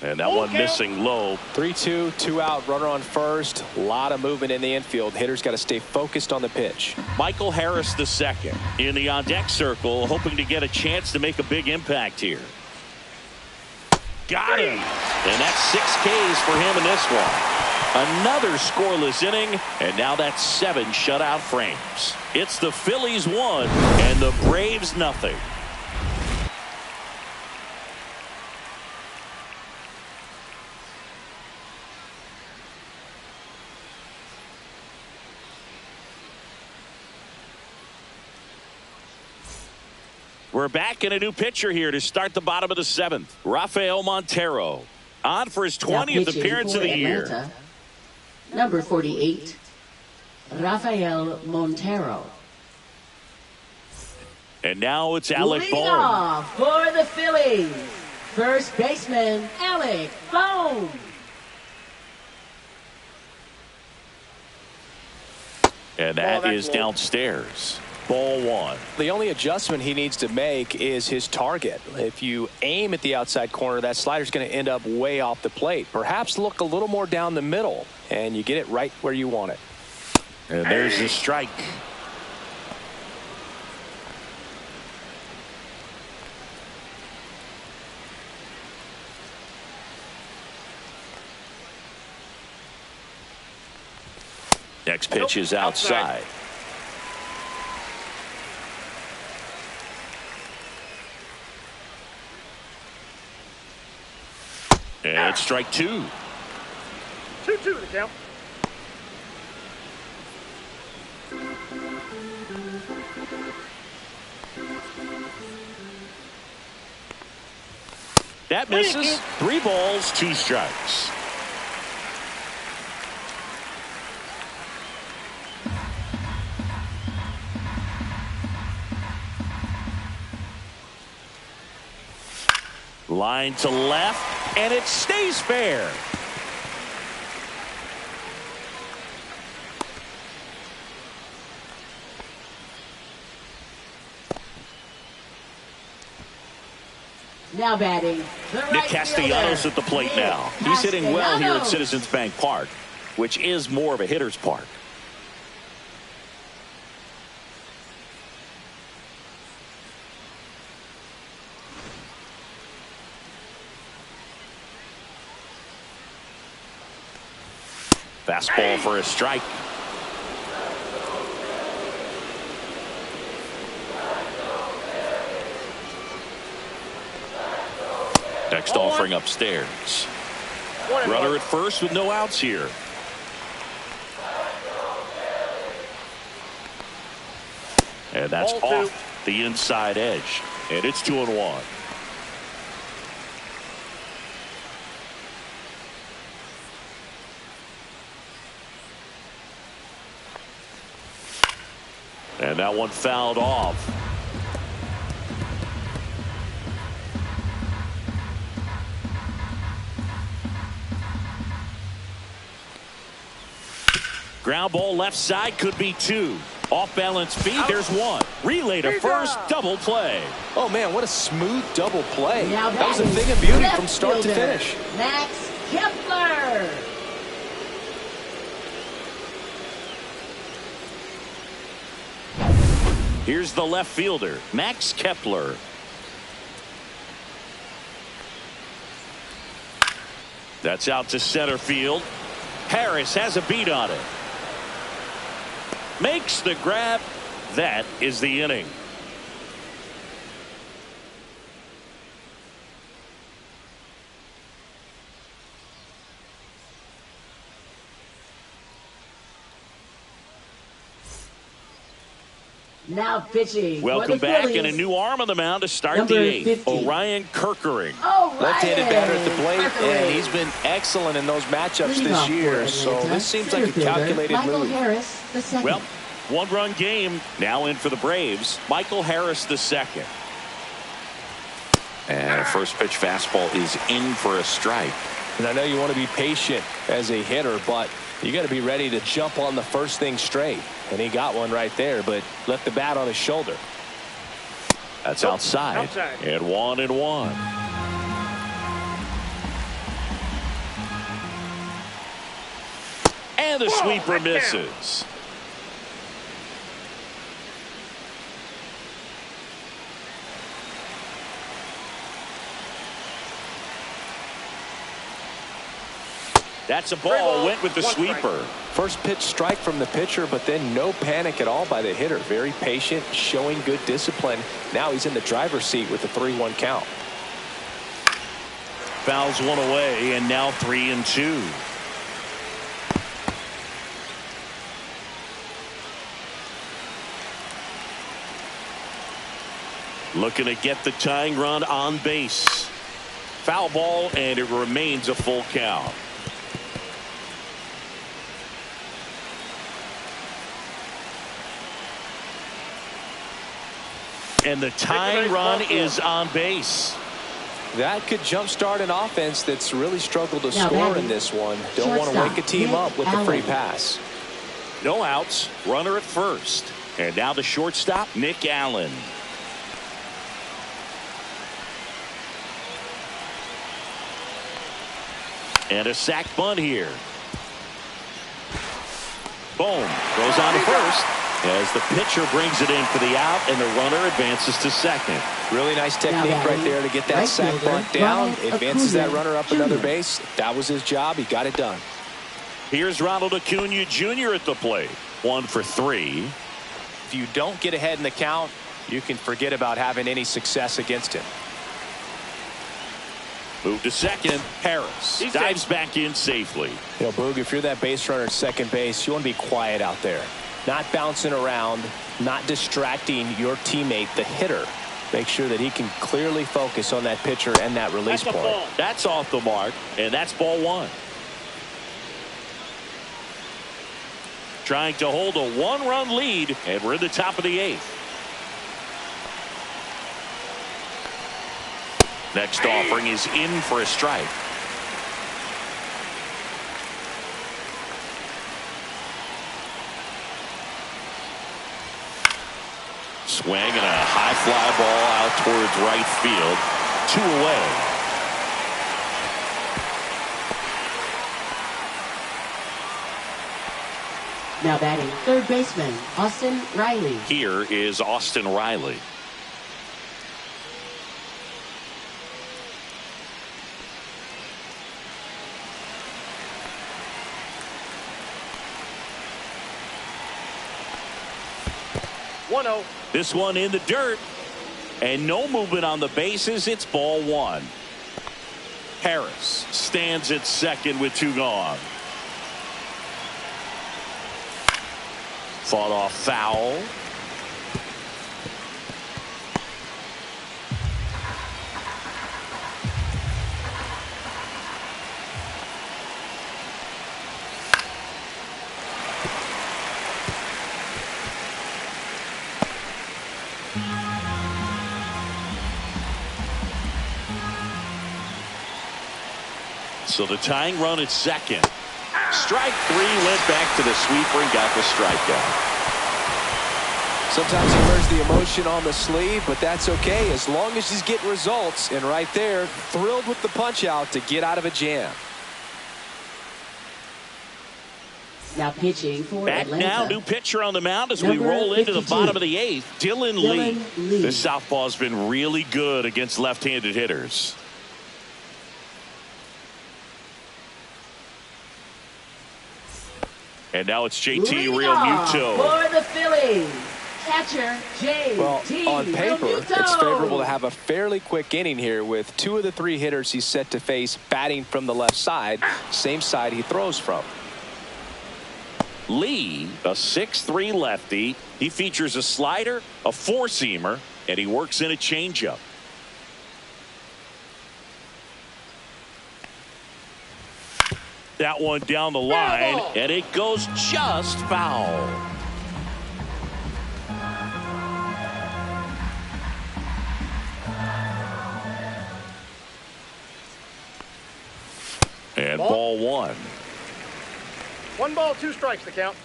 And that one missing low. 3-2, 2 out, runner on first. A lot of movement in the infield. Hitters got to stay focused on the pitch. Michael Harris II in the on-deck circle, hoping to get a chance to make a big impact here. Got him. And that's 6 Ks for him in this one. Another scoreless inning, and now that's 7 shutout frames. It's the Phillies 1 and the Braves nothing. We're back in a new pitcher here to start the bottom of the 7th. Rafael Montero on for his 20th appearance of the year. Number 48, Rafael Montero. And now it's Alec Leading Bohm. off for the Phillies, first baseman Alec Bohm. And that is downstairs. Ball 1. The only adjustment he needs to make is his target. If you aim at the outside corner, that slider's going to end up way off the plate. Perhaps look a little more down the middle, and you get it right where you want it. And there's the strike. Next pitch is outside. And strike 2. 2-2 the count. That misses. 3 balls, 2 strikes. Line to left, and it stays fair. Now batting, the Nick right Castellanos fielder, at the plate Nick now. He's hitting well here at Castellanos. Citizens Bank Park, which is more of a hitter's park. Fastball for a strike. Next offering upstairs. Runner at first with no outs here. And that's Ball 2. off the inside edge. And it's 2-1. And that one fouled off. Ground ball left side, could be 2. Off balance feed, there's 1. Relay to first, double play. Oh, man, what a smooth double play. Now That was a batting, thing of beauty left from start to fielder, finish. Max Kepler. Here's the left fielder, Max Kepler. That's out to center field. Harris has a beat on it. Makes the grab. That is the inning. Now pitching. Welcome for the back, Phillies, and a new arm on the mound to start number the 8th. 50. Orion Kirkering. Left-handed batter at the plate, Kirkering. and he's been excellent in those matchups Leading this off year. for So Atlanta, this seems center like a fielder, calculated Michael move. Harris the second. Well, 1-run game now in for the Braves. Michael Harris II. And a first pitch fastball is in for a strike. And I know you want to be patient as a hitter, but you got to be ready to jump on the first thing straight. And he got one right there, but left the bat on his shoulder. That's outside. And 1-1. And the sweeper misses. That's a ball. Went with the sweeper. First pitch strike from the pitcher, but then no panic at all by the hitter. Very patient, showing good discipline. Now he's in the driver's seat with the 3-1 count. Fouls one away, and now 3-2. Looking to get the tying run on base. Foul ball, and it remains a full count. And the tying run is on base. That could jumpstart an offense that's really struggled to score in this one. Don't want to wake a team up with the free pass. No outs. Runner at first. And now the shortstop, Nick Allen. And a sac bunt here. Boom. Goes on to first as the pitcher brings it in for the out, and the runner advances to second. Really nice technique right there to get that sac bunt down. Advances that runner up another base. That was his job. He got it done. Here's Ronald Acuna Jr. at the plate. 1 for 3. If you don't get ahead in the count, you can forget about having any success against him. Move to second. Harris dives back in safely. You know, Boog, if you're that base runner at second base, you want to be quiet out there. Not bouncing around, not distracting your teammate, the hitter. Make sure that he can clearly focus on that pitcher and that release point. That's off the mark, and that's ball 1. Trying to hold a 1-run lead, and we're in the top of the 8th. Next offering is in for a strike. Swing and a high fly ball out towards right field. 2 away. Now batting third baseman Austin Riley. Here is Austin Riley. This one in the dirt, and no movement on the bases. It's ball 1. Harris stands at second with 2 gone. Fought off foul. So the tying run at second. Strike 3, went back to the sweeper and got the strikeout. Sometimes he wears the emotion on the sleeve, but that's okay as long as he's getting results. And right there, thrilled with the punch out to get out of a jam. Now pitching for Back Atlanta. now, new pitcher on the mound as we roll into the bottom of the 8th. Dylan Lee. The southpaw's been really good against left-handed hitters. And now it's JT Realmuto. For the Phillies, catcher JT Well, on paper, Realmuto. it's favorable to have a fairly quick inning here with 2 of the 3 hitters he's set to face batting from the left side, same side he throws from. Lee, a 6'3 lefty. He features a slider, a 4-seamer, and he works in a changeup. That one down the line, and it goes just foul. ball one. 1 ball, 2 strikes to count.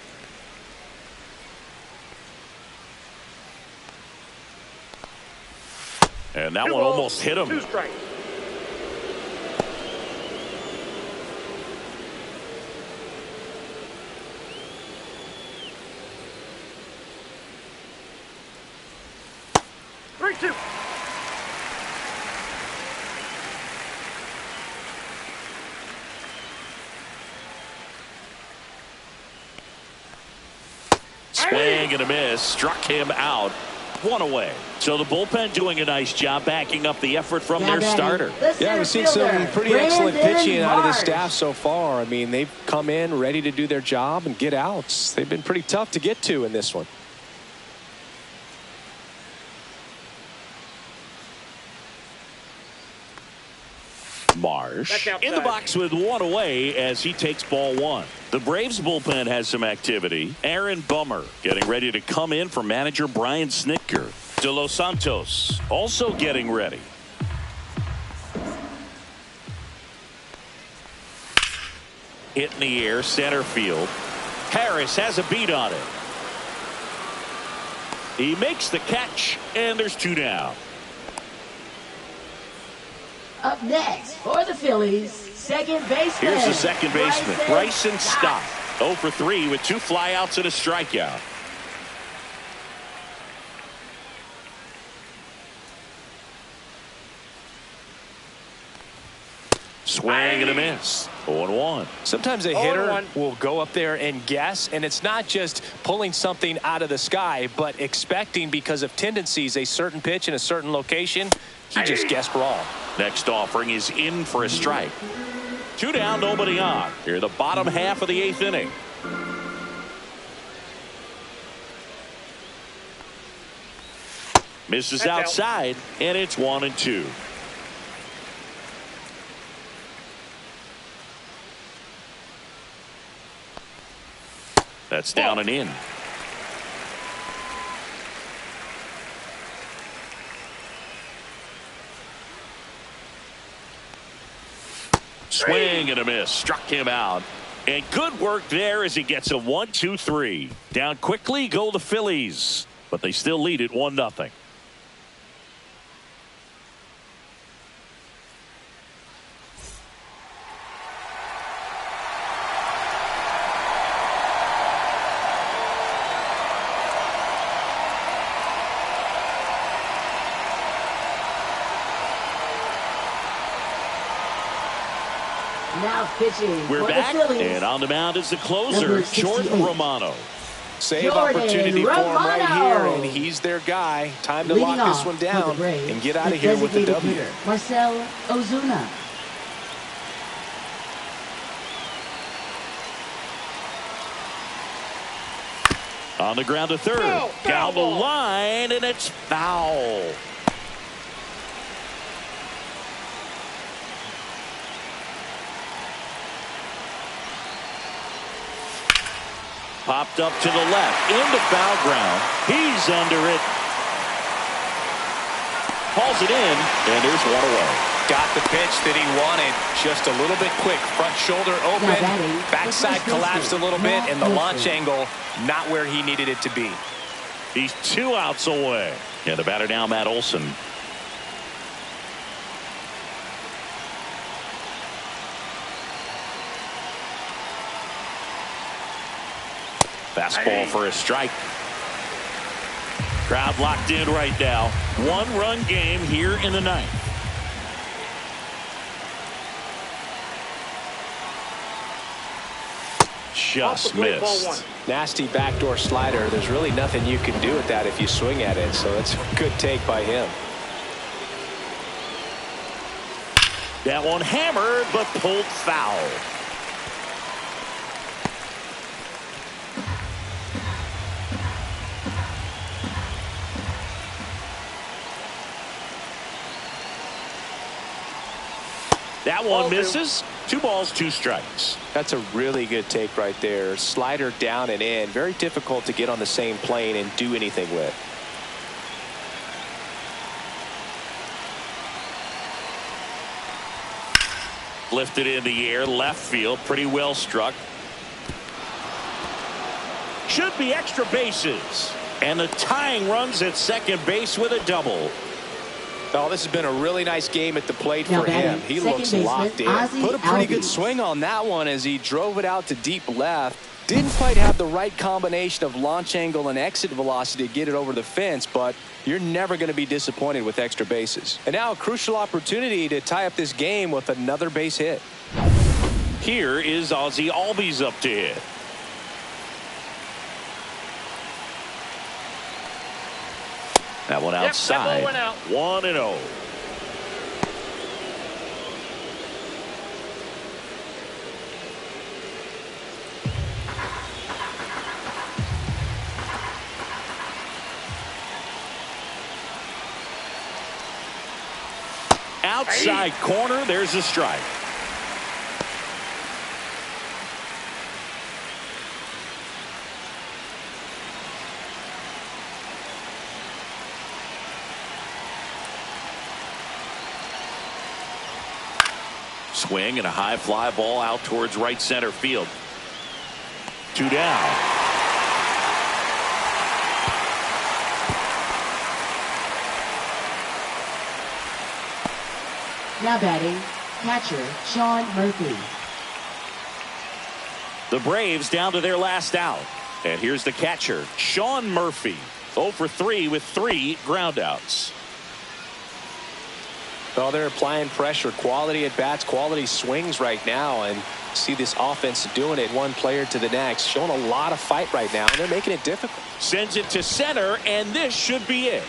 And that 2 one balls, almost hit him. 2 strikes. Three, 2. Swing and a miss. Struck him out. 1 away. So the bullpen doing a nice job backing up the effort from their starter. Yeah, we've seen some pretty excellent pitching out of the staff so far. I mean, they've come in ready to do their job and get outs. They've been pretty tough to get to in this one. Marsh in the box with 1 away as he takes ball 1. The Braves bullpen has some activity. Aaron Bummer getting ready to come in for manager Brian Snitker. De Los Santos also getting ready. Hit in the air, center field. Harris has a beat on it. He makes the catch, and there's 2 down. Up next for the Phillies, second baseman. Here's the second baseman, Bryson Stott. 0 for 3 with 2 flyouts and a strikeout. Swing and a miss. 0-1. Sometimes a hitter will go up there and guess, and it's not just pulling something out of the sky, but expecting because of tendencies a certain pitch in a certain location. He just guessed wrong. Next offering is in for a strike. 2 down, nobody on. Here, the bottom half of the 8th inning. Misses outside, and it's 1-2. That's down and in. Swing and a miss. Struck him out. And good work there as he gets a 1-2-3. Down quickly go the Phillies. But they still lead it 1-0. Now pitching We're for back, the Phillies. and on the mound is the closer, Jordan Romano. Save opportunity for him right here, and he's their guy. Time to lock this one down and get out of here with the W. Marcel Ozuna. On the ground to third. Down the line, and it's foul. Popped up to the left, into foul ground. He's under it. Hauls it in, and there's 1 away. Got the pitch that he wanted, just a little bit quick. Front shoulder open, backside collapsed a little bit, and the launch angle not where he needed it to be. He's 2 outs away. And the batter now, Matt Olson. Fastball for a strike. Crowd locked in right now. 1-run game here in the 9th. Just missed. Nasty backdoor slider. There's really nothing you can do with that if you swing at it, so it's a good take by him. That one hammered but pulled foul. That one misses. 2 balls, 2 strikes. That's a really good take right there. Slider down and in. Very difficult to get on the same plane and do anything with. lifted in the air, left field, pretty well struck. Should be extra bases. And the tying runs at second base with a double. Oh, this has been a really nice game at the plate Now for him. He looks locked in. Put a pretty good swing on that one as he drove it out to deep left. Didn't quite have the right combination of launch angle and exit velocity to get it over the fence, but you're never going to be disappointed with extra bases. And now a crucial opportunity to tie up this game with another base hit. Here is Ozzie Albies up to hit. That one outside. That ball went out. 1-0. Outside corner, there's a strike. Swing and a high fly ball out towards right center field. 2 down. Now batting, catcher Sean Murphy. The Braves down to their last out. And here's the catcher, Sean Murphy. 0 for 3 with 3 groundouts. Well, they're applying pressure, quality at bats, quality swings right now, and see this offense doing it one player to the next, showing a lot of fight right now, and they're making it difficult. Sends it to center, and this should be it.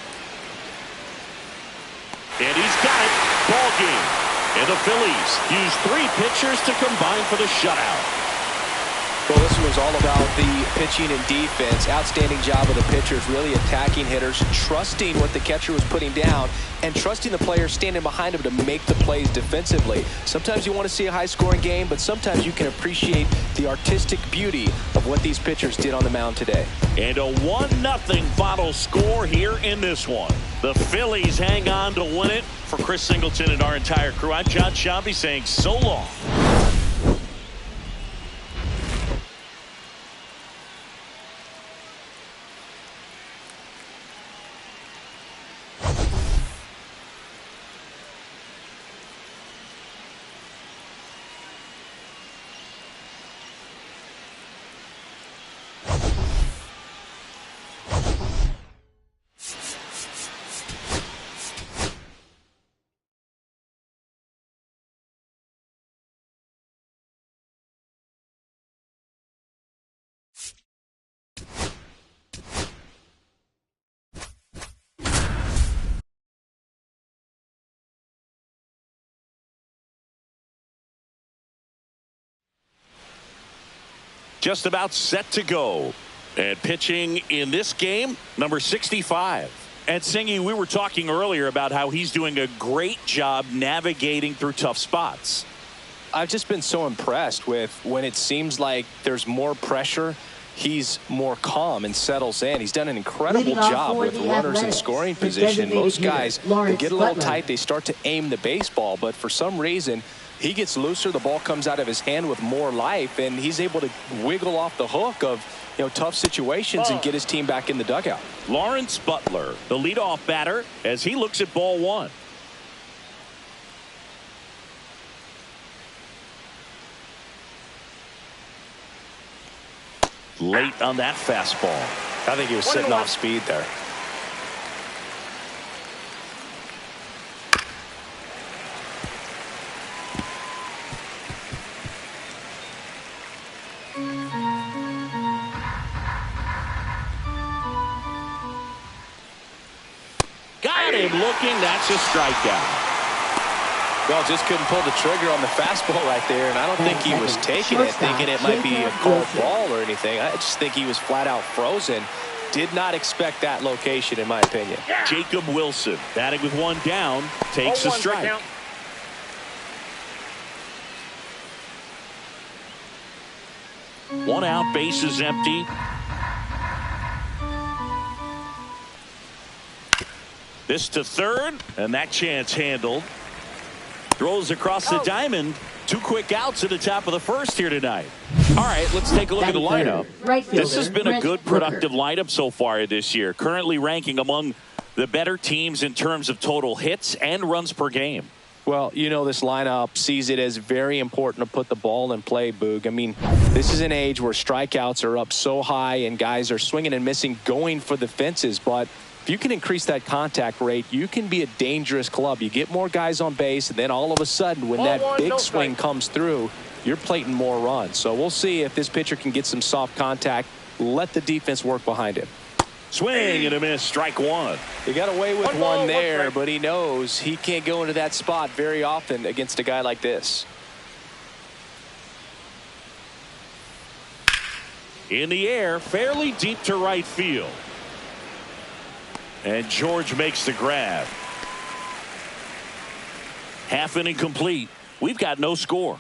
And he's got it. Ball game. And the Phillies use 3 pitchers to combine for the shutout. Well, this was all about the pitching and defense. Outstanding job of the pitchers, really attacking hitters, trusting what the catcher was putting down, and trusting the players standing behind him to make the plays defensively. Sometimes you want to see a high-scoring game, but sometimes you can appreciate the artistic beauty of what these pitchers did on the mound today. And a 1-0 final score here in this one. The Phillies hang on to win it. For Chris Singleton and our entire crew, I'm John Shambi saying so long. Just about set to go. And pitching in this game, number 65. And Singy, we were talking earlier about how he's doing a great job navigating through tough spots. I've just been so impressed with when it seems like there's more pressure, he's more calm and settles in. He's done an incredible job with runners in scoring position. Most guys, they get a little tight, they start to aim the baseball, but for some reason, he gets looser, the ball comes out of his hand with more life, and he's able to wiggle off the hook of tough situations and get his team back in the dugout. Lawrence Butler, the leadoff batter, as he looks at ball 1. Late on that fastball. I think he was sitting off speed there. Got him looking. That's a strikeout. Well, just couldn't pull the trigger on the fastball right there, and I don't think he was taking it, thinking it might be a called ball or anything. I just think he was flat out frozen. Did not expect that location, in my opinion. Jacob Wilson, batting with 1 down, takes a strike. 1 out, base is empty. This to third, and that chance handled. Throws across the diamond. 2 quick outs at the top of the first here tonight. All right, let's take a look at the lineup. This has been a good, productive lineup so far this year. Currently ranking among the better teams in terms of total hits and runs per game. Well, you know, this lineup sees it as very important to put the ball in play, Boog. I mean, this is an age where strikeouts are up so high and guys are swinging and missing, going for the fences. But if you can increase that contact rate, you can be a dangerous club. You get more guys on base, and then all of a sudden, when that big swing comes through, you're plating more runs. So we'll see if this pitcher can get some soft contact, let the defense work behind him. Swing and a miss, strike one. He got away with one there, but he knows he can't go into that spot very often against a guy like this. In the air, fairly deep to right field. And George makes the grab. Half inning complete. We've got no score.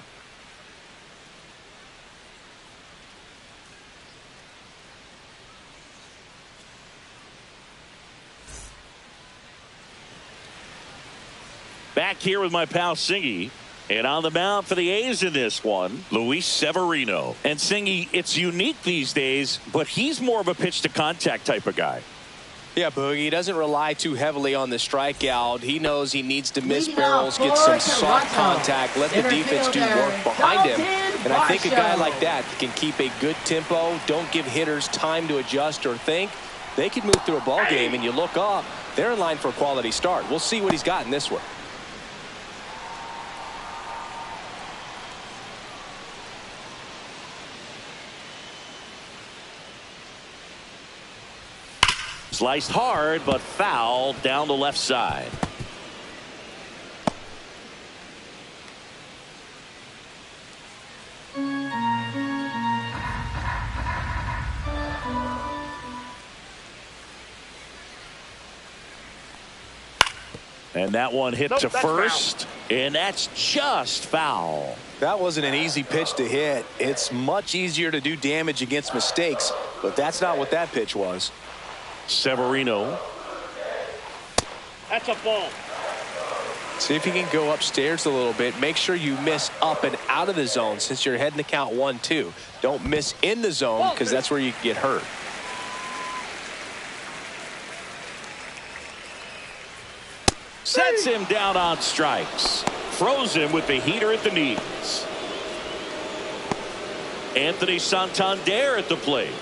Back here with my pal Singy. And on the mound for the A's in this one, Luis Severino. And Singy, it's unique these days, but he's more of a pitch to contact type of guy. Yeah, Boogie, he doesn't rely too heavily on the strikeout. He knows he needs to miss barrels, get some soft contact, let the defense do work behind him. And I think a guy like that can keep a good tempo, don't give hitters time to adjust or think. They could move through a ball game, and you look up, they're in line for a quality start. We'll see what he's got in this one. Sliced hard, but foul down the left side. And that one hit to first, and that's just foul. That wasn't an easy pitch to hit. It's much easier to do damage against mistakes, but that's not what that pitch was. Severino. That's a ball. See if you can go upstairs a little bit. Make sure you miss up and out of the zone since you're heading to count 1-2. Don't miss in the zone because that's where you get hurt. Sets him down on strikes. Throws him with the heater at the knees. Anthony Santander at the plate.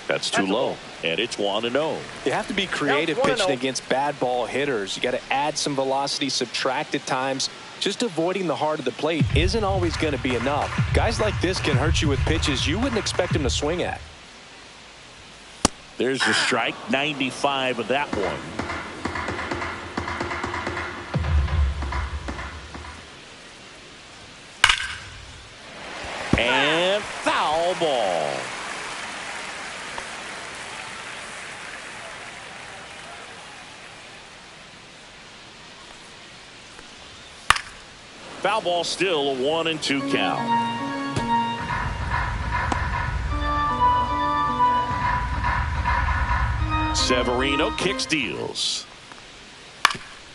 That's too low, and it's 1-0. You have to be creative pitching against bad ball hitters. You got to add some velocity, subtract at times. Just avoiding the heart of the plate isn't always going to be enough. Guys like this can hurt you with pitches you wouldn't expect them to swing at. There's the strike, 95 of that one. And foul ball. Foul ball, still a 1-2 count. Severino kicks, deals.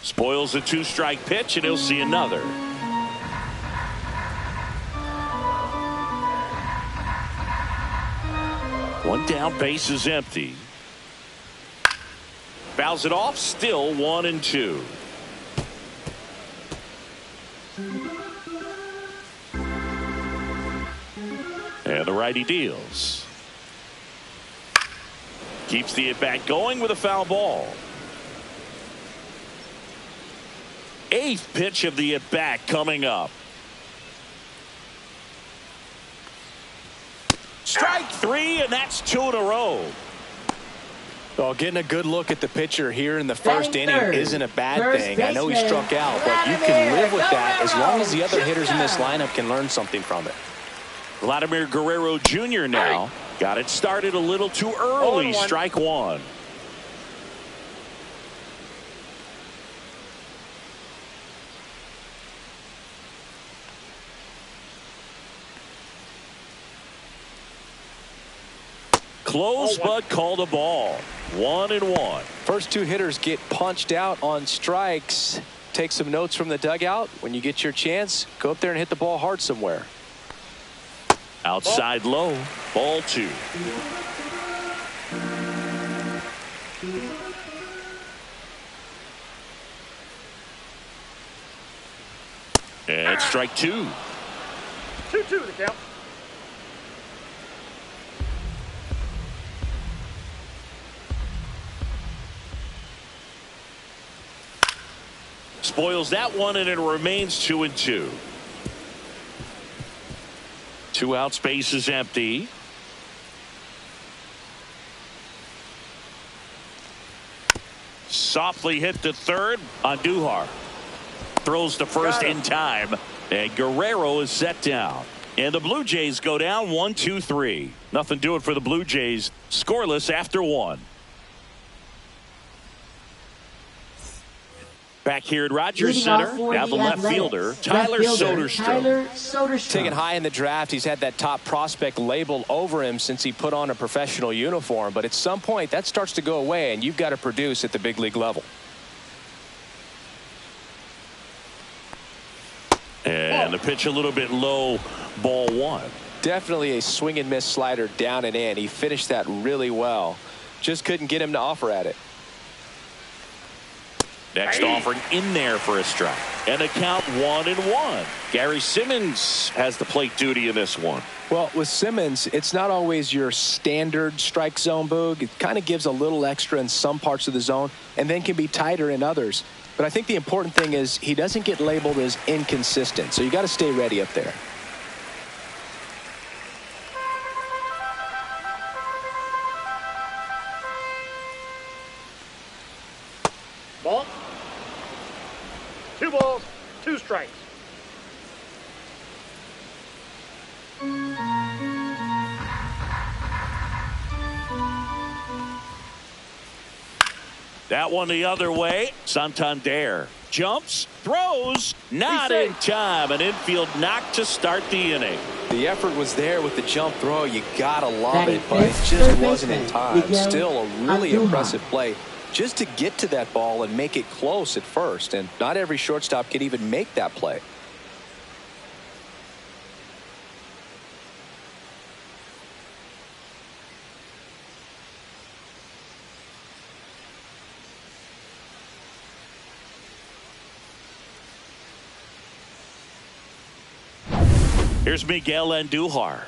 Spoils a 2-strike pitch, and he'll see another. One down, base is empty. Fouls it off, still 1-2. And the righty deals. Keeps the at-bat going with a foul ball. 8th pitch of the at-bat coming up. Strike 3, and that's 2 in a row. Well, getting a good look at the pitcher here in the first inning isn't a bad thing. I know he struck out, but you can live with that as long as the other hitters in this lineup can learn something from it. Vladimir Guerrero Jr. now. Got it started a little too early. Strike 1. Close, but called a ball. 1-1. First two hitters get punched out on strikes. Take some notes from the dugout. When you get your chance, go up there and hit the ball hard somewhere. Outside low. Ball 2. And strike 2. 2-2 the count. Spoils that one, and it remains 2-2. 2 out, space is empty. Softly hit to third on Duhar. Throws to first in time, and Guerrero is set down. And the Blue Jays go down 1-2-3. Nothing doing for the Blue Jays. Scoreless after 1. Back here at Rogers Center, now the left fielder, Tyler Soderstrom. Taken high in the draft, he's had that top prospect label over him since he put on a professional uniform. But at some point, that starts to go away, and you've got to produce at the big league level. And the pitch a little bit low, ball 1. Definitely a swing and miss slider down and in. He finished that really well. Just couldn't get him to offer at it. Next offering in there for a strike. And a count 1-1. Gary Simmons has the plate duty in this one. Well, with Simmons, it's not always your standard strike zone, Boog. It kind of gives a little extra in some parts of the zone and then can be tighter in others. But I think the important thing is he doesn't get labeled as inconsistent. So you got to stay ready up there. Ball. 2 balls, 2 strikes. That one the other way. Santander jumps, throws, not in time. An infield knock to start the inning. The effort was there with the jump throw. You got to love it, but it just wasn't in time. Still a really impressive play just to get to that ball and make it close at first. And not every shortstop can even make that play. Here's Miguel Andujar.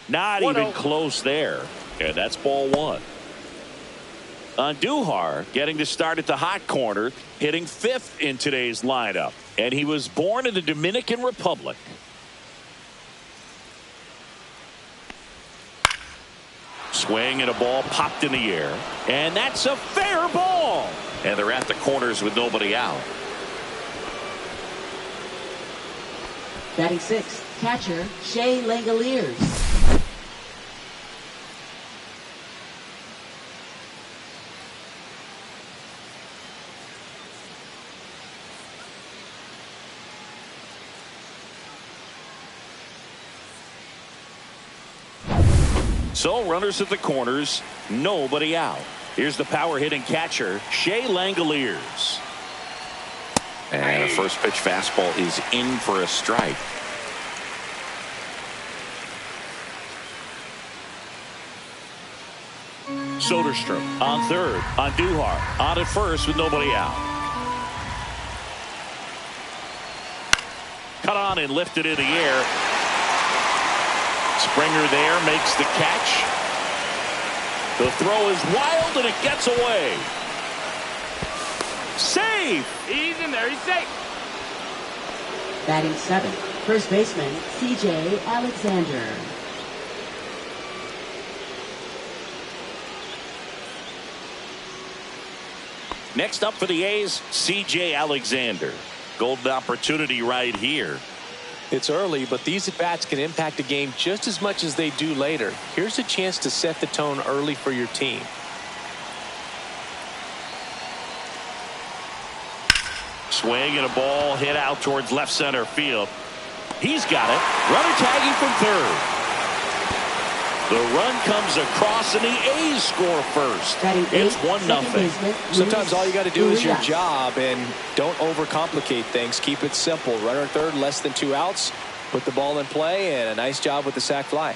Not even close there. And that's ball 1. Andujar getting to start at the hot corner, hitting 5th in today's lineup. And he was born in the Dominican Republic. Swing and a ball popped in the air. And that's a fair ball. And they're at the corners with nobody out. Batting 6th, catcher Shea Langoliers. So runners at the corners, nobody out. Here's the power hitting catcher, Shea Langoliers. And a first pitch fastball is in for a strike. Soderstrom on third, Andujar on at first with nobody out. Cut on and lifted in the air. Springer there makes the catch. The throw is wild and it gets away. Save! He's in there. He's safe. Batting 7th, first baseman C.J. Alexander. Next up for the A's, C.J. Alexander. Golden opportunity right here. It's early, but these at-bats can impact a game just as much as they do later. Here's a chance to set the tone early for your team. Swing and a ball hit out towards left center field. He's got it. Runner tagging from third. The run comes across, and the A's score first. It's 1-0. Sometimes all you got to do is your job, and don't overcomplicate things. Keep it simple. Runner third, less than 2 outs. Put the ball in play, and a nice job with the sac fly.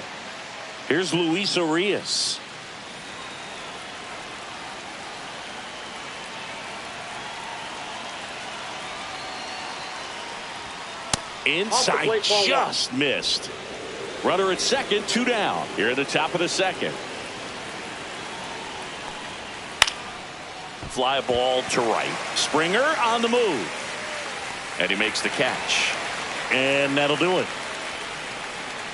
Here's Luis Arias. Inside, just missed. Runner at second, 2 down. Here at the top of the second. Fly ball to right. Springer on the move. And he makes the catch. And that'll do it.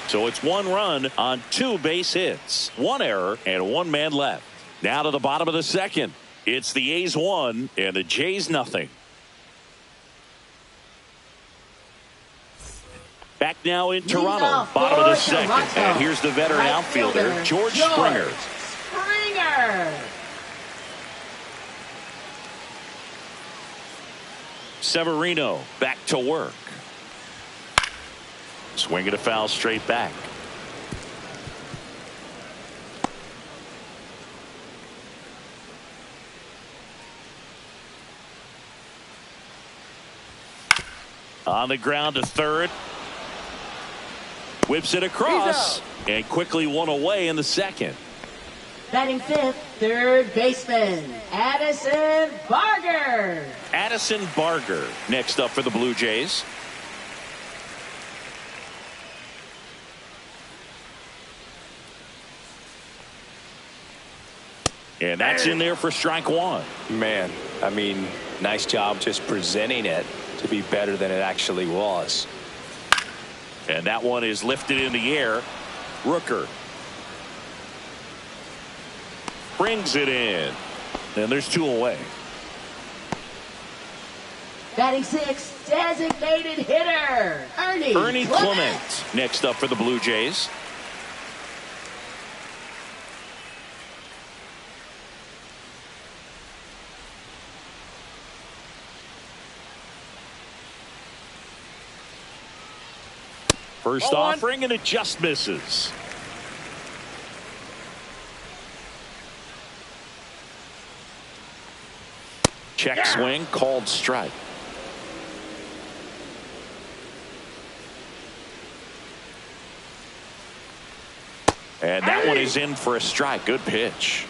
So it's 1 run on 2 base hits. 1 error and 1 man left. Now to the bottom of the second. It's the A's 1 and the Jays nothing. Back now in Toronto, bottom of the second. And here's the veteran outfielder, George Springer. Severino back to work. Swinging a foul straight back. On the ground to third. Whips it across and quickly 1 away in the second. Batting fifth, third baseman, Addison Barger. Addison Barger next up for the Blue Jays. And that's in there for strike 1. Man, I mean, nice job just presenting it to be better than it actually was. And that one is lifted in the air. Rooker brings it in. And there's 2 away. Batting sixth, designated hitter, Ernie Clement next up for the Blue Jays. First offering, and it just misses. Check swing, called strike. And that one is in for a strike. Good pitch.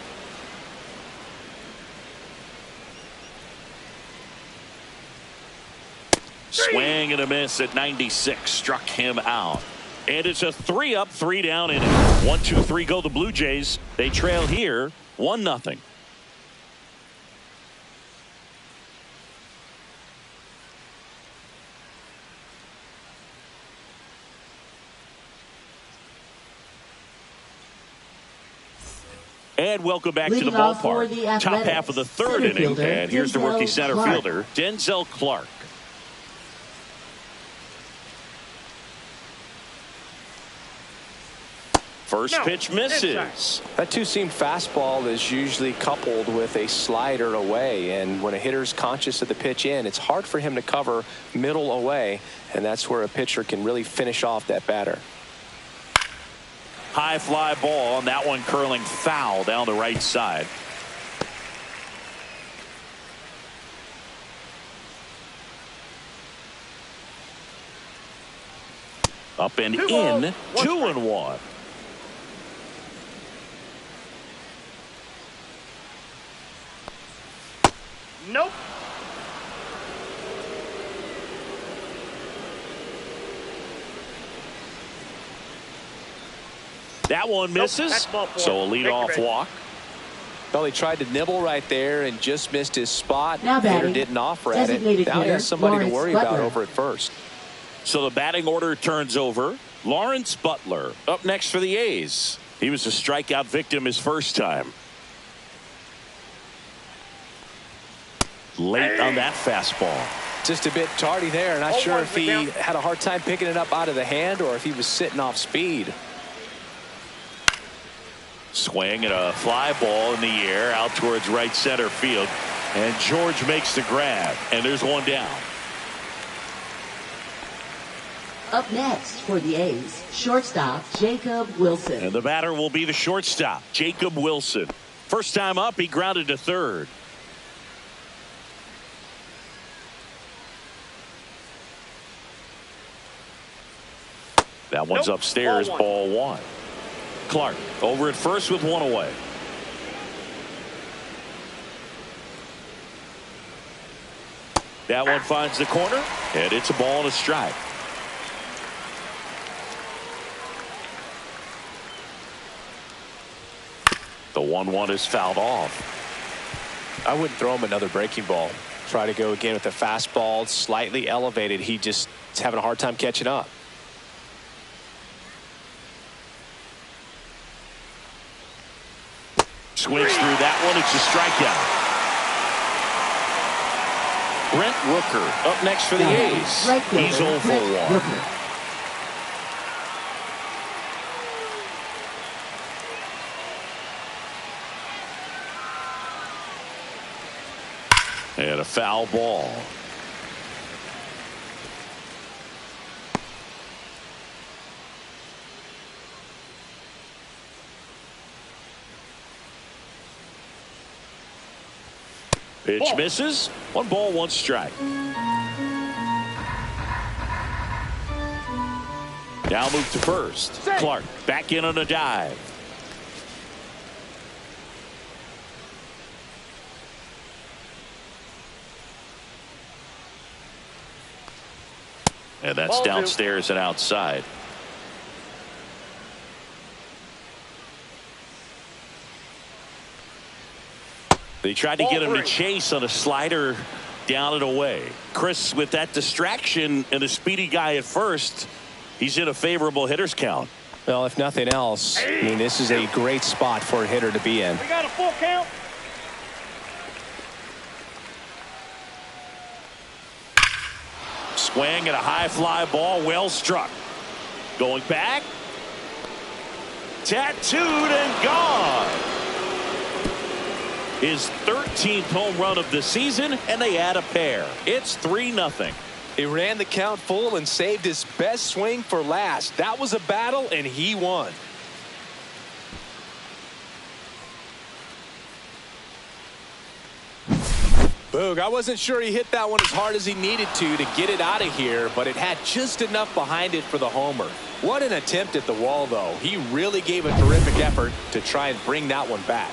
Swing and a miss at 96. Struck him out. And it's a 3-up, 3-down inning. 1, 2, 3 go the Blue Jays. They trail here 1-0. And welcome back to the ballpark. Top half of the third inning. And here's the rookie center fielder, Denzel Clark. First pitch misses. That two-seam fastball is usually coupled with a slider away, and when a hitter's conscious of the pitch in, it's hard for him to cover middle away, and that's where a pitcher can really finish off that batter. High fly ball, and that one curling foul down the right side. Up and in, 2-1. Nope. That one misses. So a leadoff walk. Well, he tried to nibble right there and just missed his spot. Now Hitter didn't offer at it. Now he has somebody to worry about over at first. So the batting order turns over. Lawrence Butler up next for the A's. He was a strikeout victim his first time. Late on that fastball. Just a bit tardy there. Not sure if he had a hard time picking it up out of the hand or if he was sitting off speed. Swing and a fly ball in the air out towards right center field. And George makes the grab. And there's one down. Up next for the A's, shortstop Jacob Wilson. And the batter will be the shortstop, Jacob Wilson. First time up, he grounded to third. That one's upstairs, ball one. Clark over at first with one away. That one finds the corner, and it's a ball and a strike. The 1-1 is fouled off. I wouldn't throw him another breaking ball. Try to go again with the fastball, slightly elevated. He just is having a hard time catching up. Swings through that one. It's a strikeout. Brent Rooker up next for the A's. He's 0 for 1. And a foul ball. Pitch misses. 1 ball, 1 strike. Now move to first. Clark back in on a dive. And that's downstairs and outside. They tried to get him to chase on a slider down and away. Chris, with that distraction and a speedy guy at first, he's in a favorable hitter's count. Well, if nothing else, I mean, this is a great spot for a hitter to be in. We got a full count. Swing and a high fly ball, well struck. Going back. Tattooed and gone. His 13th home run of the season, and they add a pair. It's 3-0. He ran the count full and saved his best swing for last. That was a battle, and he won. Boog, I wasn't sure he hit that one as hard as he needed to get it out of here, but it had just enough behind it for the homer. What an attempt at the wall, though. He really gave a terrific effort to try and bring that one back.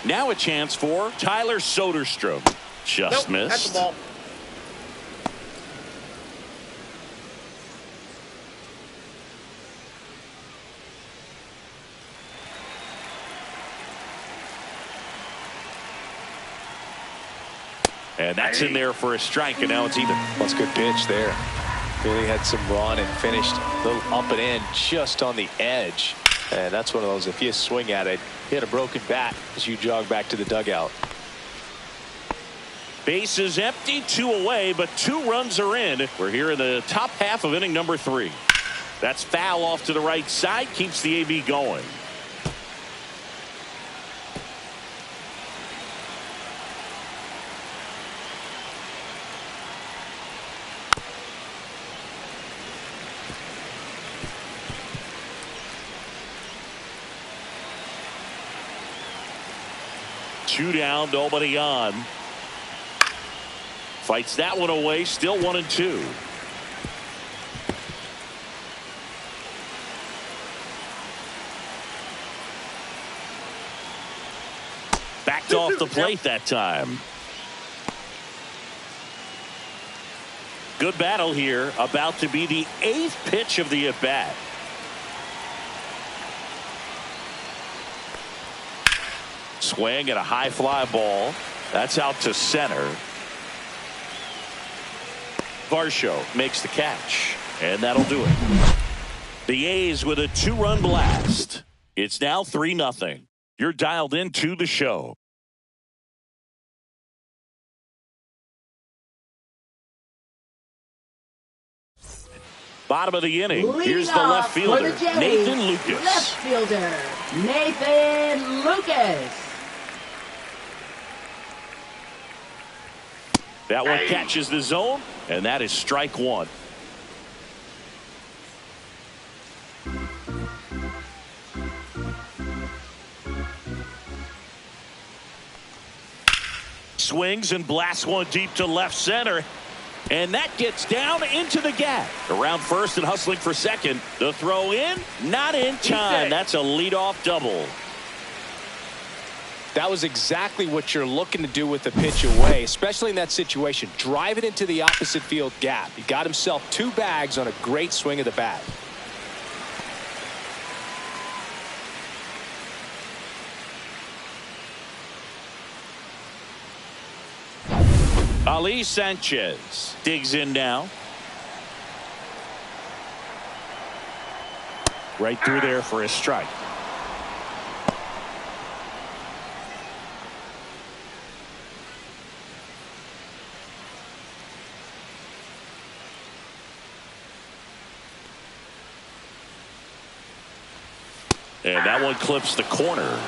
Now a chance for Tyler Soderstrom. Just missed. That's the ball. And that's in there for a strike, and now it's even. That's a good pitch there. Really had some run and finished a little up and in just on the edge. And that's one of those, if you swing at it, hit a broken bat as you jog back to the dugout. Base is empty, 2 away, but 2 runs are in. We're here in the top half of inning number 3. That's foul off to the right side, keeps the AB going. Two down, nobody on. Fights that one away, still 1-2. Backed off the plate that time. Good battle here, about to be the 8th pitch of the at-bat. Swing and a high fly ball. That's out to center. Varsho makes the catch, and that'll do it. The A's with a 2-run blast. It's now 3-0. You're dialed into the show. Bottom of the inning. Here's the left fielder, Nathan Lucas. Left fielder, Nathan Lucas. That one catches the zone, and that is strike 1. swings and blasts one deep to left center. And that gets down into the gap. Around first and hustling for second. The throw in, not in time. That's a leadoff double. That was exactly what you're looking to do with the pitch away, especially in that situation. Drive it into the opposite field gap. He got himself 2 bags on a great swing of the bat. Ali Sanchez digs in now. Right through there for a strike. And that one clips the corner.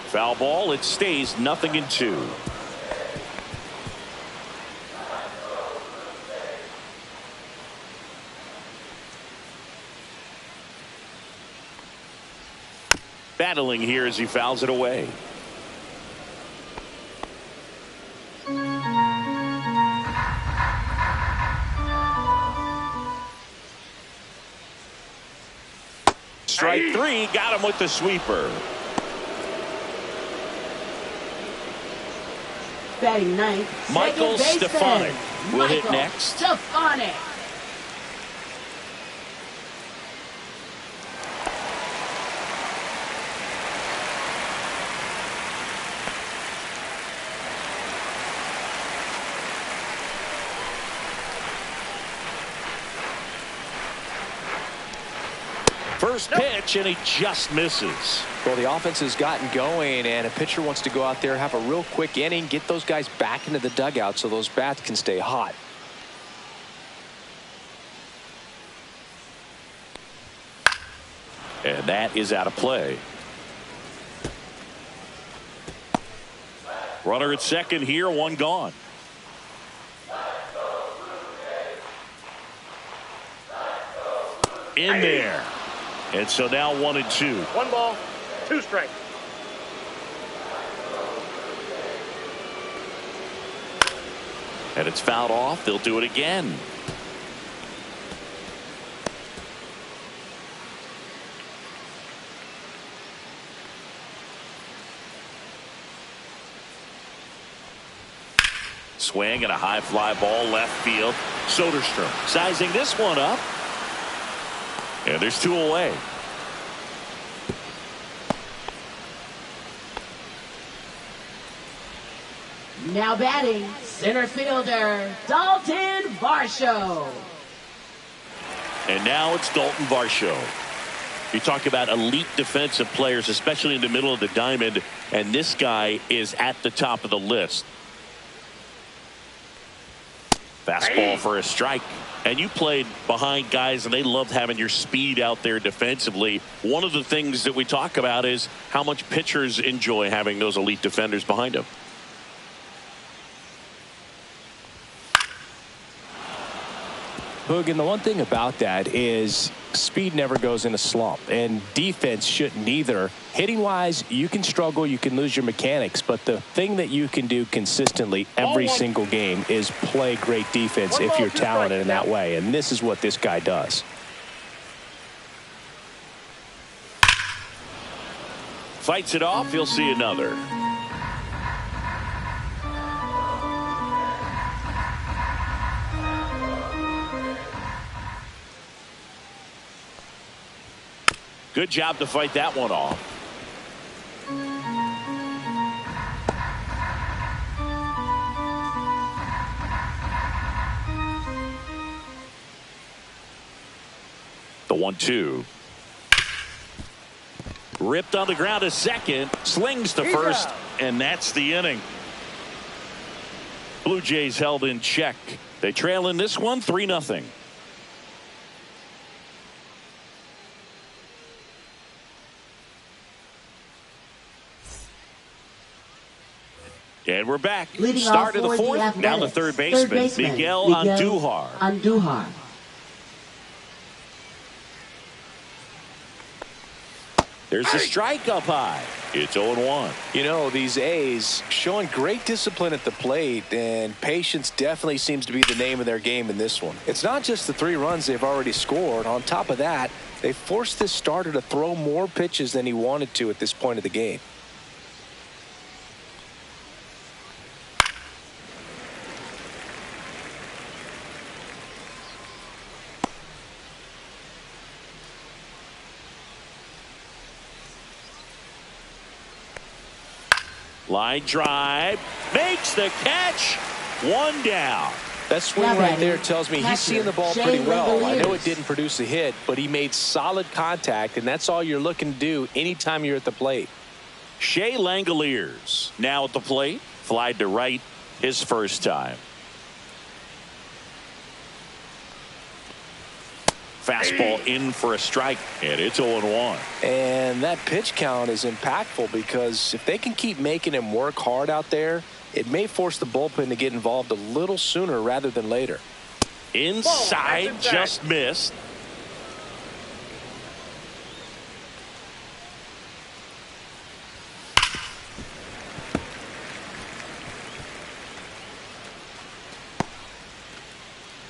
Foul ball. It stays 0-2. Battling here as he fouls it away. Strike 3, got him with the sweeper. Batting ninth, Michael Stefanik will hit next. Stefanik. First pitch, and he just misses. Well, the offense has gotten going, and a pitcher wants to go out there, have a real quick inning, get those guys back into the dugout so those bats can stay hot. And that is out of play. Runner at second here, one gone. In there. And so now 1-2. 1 ball, 2 strikes. And it's fouled off. They'll do it again. Swing and a high fly ball left field. Soderstrom sizing this one up. And there's 2 away. Now batting, center fielder, Dalton Varsho. And now it's Dalton Varsho. You talk about elite defensive players, especially in the middle of the diamond, and this guy is at the top of the list. Fastball for a strike. And you played behind guys, and they loved having your speed out there defensively. One of the things that we talk about is how much pitchers enjoy having those elite defenders behind them. Boog, and the one thing about that is speed never goes in a slump, and defense shouldn't either. Hitting wise, you can struggle, you can lose your mechanics, but the thing that you can do consistently every single game is play great defense if you're talented in that way, and this is what this guy does. Fights it off. He'll see another. Good job to fight that one off. The 1-2. Ripped on the ground to second. Slings to first. And that's the inning. Blue Jays held in check. They trail in this one 3-0. And we're back. Leading Start of the off for fourth. Now the third baseman, Miguel Andujar. There's a strike up high. It's 0-1. You know, these A's showing great discipline at the plate, and patience definitely seems to be the name of their game in this one. It's not just the 3 runs they've already scored. On top of that, they forced this starter to throw more pitches than he wanted to at this point of the game. Line drive, makes the catch, 1 down. That swing right there tells me he's seeing the ball pretty well. I know it didn't produce a hit, but he made solid contact, and that's all you're looking to do anytime you're at the plate. Shea Langoliers now at the plate, flied to right his first time. Fastball in for a strike, and it's 0-1. And that pitch count is impactful because if they can keep making him work hard out there, it may force the bullpen to get involved a little sooner rather than later. Inside, just missed.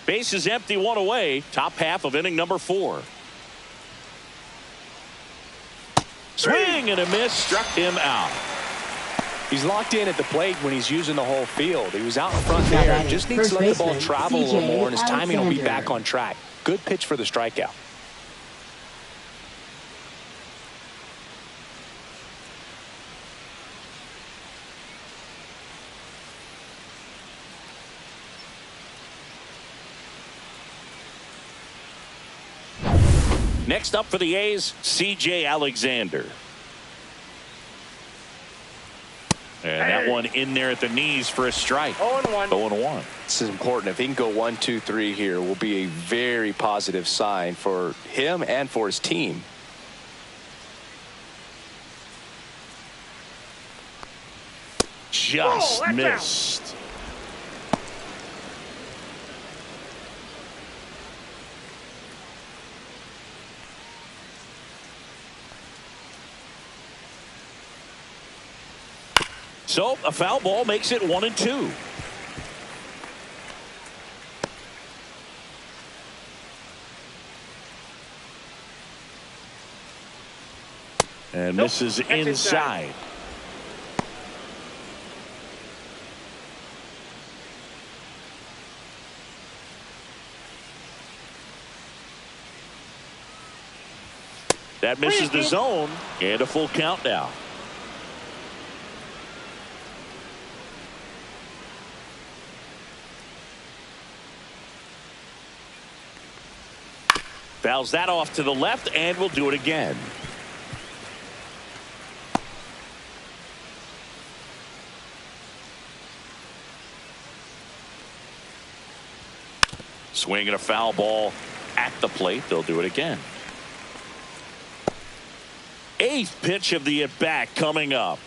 Base is empty, 1 away. Top half of inning number 4. Swing and a miss, struck him out. He's locked in at the plate when he's using the whole field. He was out in front there. Just needs to let the ball travel a little more, and his timing will be back on track. Good pitch for the strikeout. Next up for the A's, C.J. Alexander. And that one in there at the knees for a strike. 0-1. 0-1. This is important. If he can go 1, 2, 3 here, will be a very positive sign for him and for his team. Just missed. So a foul ball makes it 1-2. And misses inside. That misses the zone, and a full count now. Fouls that off to the left, and will do it again. Swing and a foul ball at the plate. They'll do it again. 8th pitch of the at-bat coming up.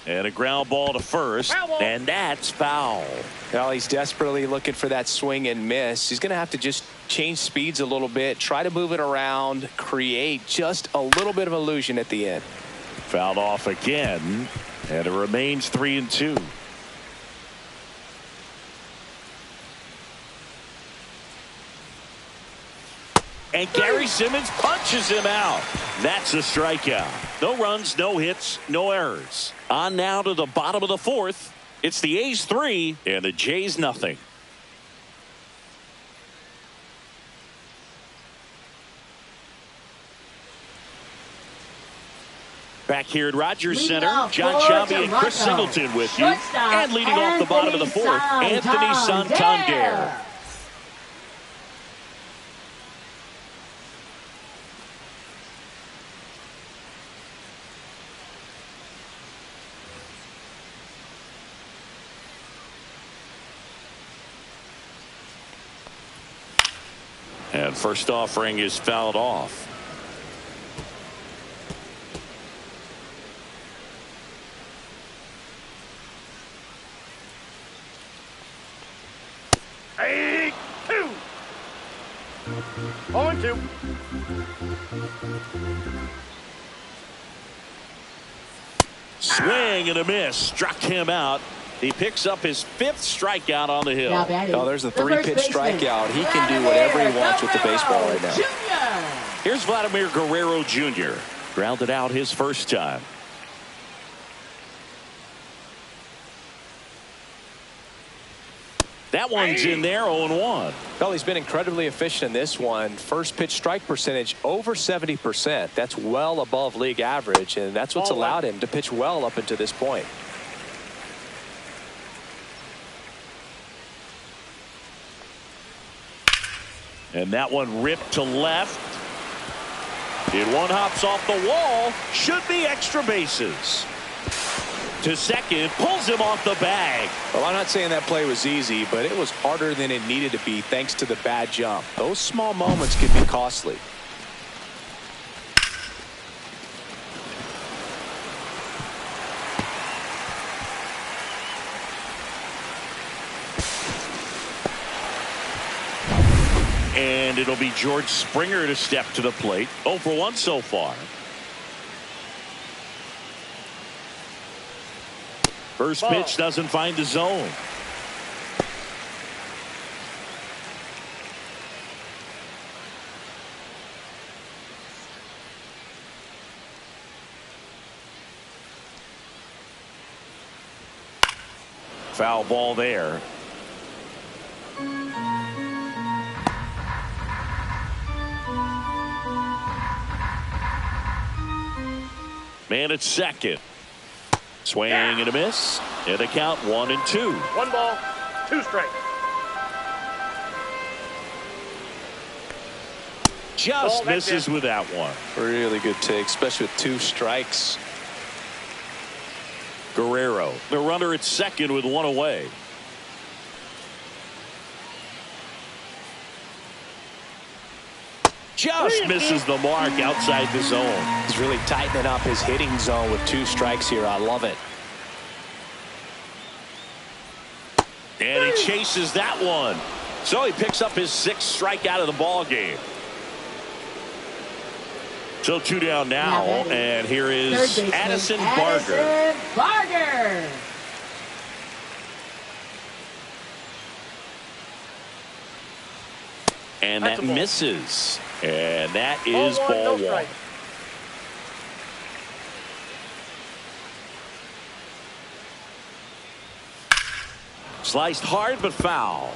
And a ground ball to first, and that's foul. Well, he's desperately looking for that swing and miss. He's going to have to just change speeds a little bit, try to move it around, create just a little bit of illusion at the end. Fouled off again, and it remains 3-2. And Gary Simmons punches him out. That's a strikeout. No runs, no hits, no errors. On now to the bottom of the 4th. It's the A's 3 and the Jays nothing. Back here at Rogers Center, John Sciambi and Chris Singleton with you. And leading off the bottom of the 4th, Anthony Santander. And first offering is fouled off. Hey, 2. 0-2. Swing and a miss. Struck him out. He picks up his 5th strikeout on the hill. Oh, there's a 3-pitch strikeout. He can do whatever he wants with the baseball right now. Here's Vladimir Guerrero Jr. Grounded out his first time. That one's in there, 0-1. Well, he's been incredibly efficient in this one. First pitch strike percentage over 70%. That's well above league average, and that's what's allowed him to pitch well up until this point. And that one ripped to left. And one hops off the wall. Should be extra bases. To second, pulls him off the bag. Well, I'm not saying that play was easy, but it was harder than it needed to be thanks to the bad jump. Those small moments can be costly. And it'll be George Springer to step to the plate. 0 for 1 so far. First pitch doesn't find the zone. Foul ball there. Man at second. Swing and a miss. And a count 1-2. 1 ball, 2 strikes. Just misses with that one. Really good take, especially with 2 strikes. Guerrero, the runner at second with 1 away. Just misses the mark outside the zone. He's really tightening up his hitting zone with 2 strikes here. I love it. And he chases that one. So he picks up his 6th strikeout of the ball game. So 2 down now, and here is Addison Barger. And that misses. And that is ball 1. Sliced hard but foul.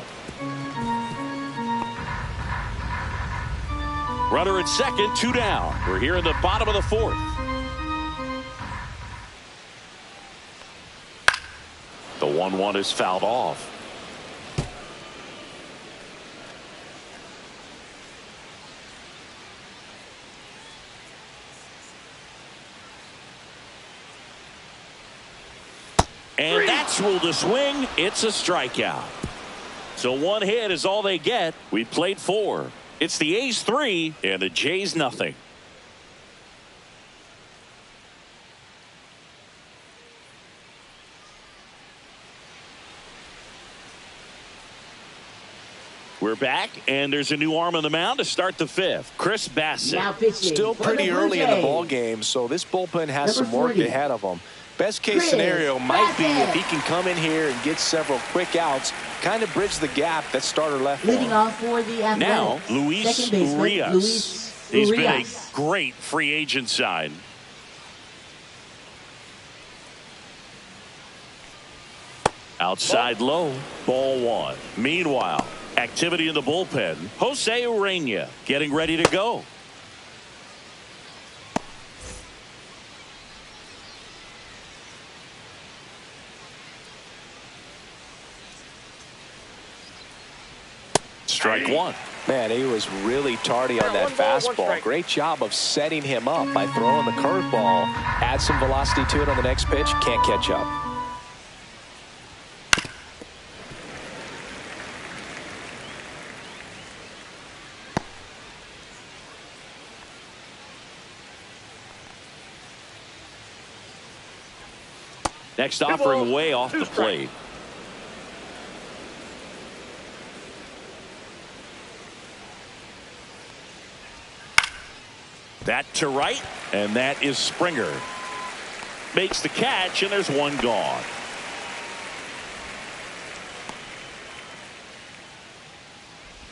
Runner at second, 2 down. We're here in the bottom of the 4th. The 1-1 is fouled off. And that's ruled a swing. It's a strikeout. So 1 hit is all they get. We played 4. It's the A's 3 and the Jays nothing. We're back, and there's a new arm on the mound to start the 5th. Chris Bassett. Still pretty early in the ball game, so this bullpen has some work ahead of them. Best case scenario might be if he can come in here and get several quick outs, kind of bridge the gap that starter left. Leading off for the Athletics. Now, Luis Urias. He's been a great free agent sign. Outside low, ball 1. Meanwhile, activity in the bullpen. Jose Urena getting ready to go. Strike 1. Man, he was really tardy on that fastball. Great job of setting him up by throwing the curveball. Add some velocity to it on the next pitch. Can't catch up. Next offering way off the plate. That to right, and that is Springer. Makes the catch, and there's one gone.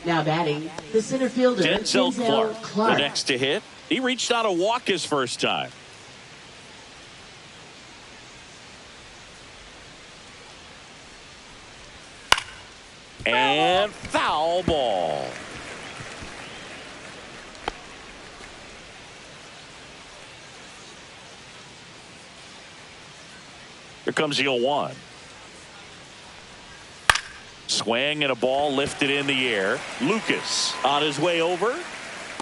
Now batting, the center fielder, Denzel Denzel Clark, the next to hit. He reached out a walk his first time. And foul ball. Here comes the 0-1. Swing and a ball lifted in the air. Lucas on his way over.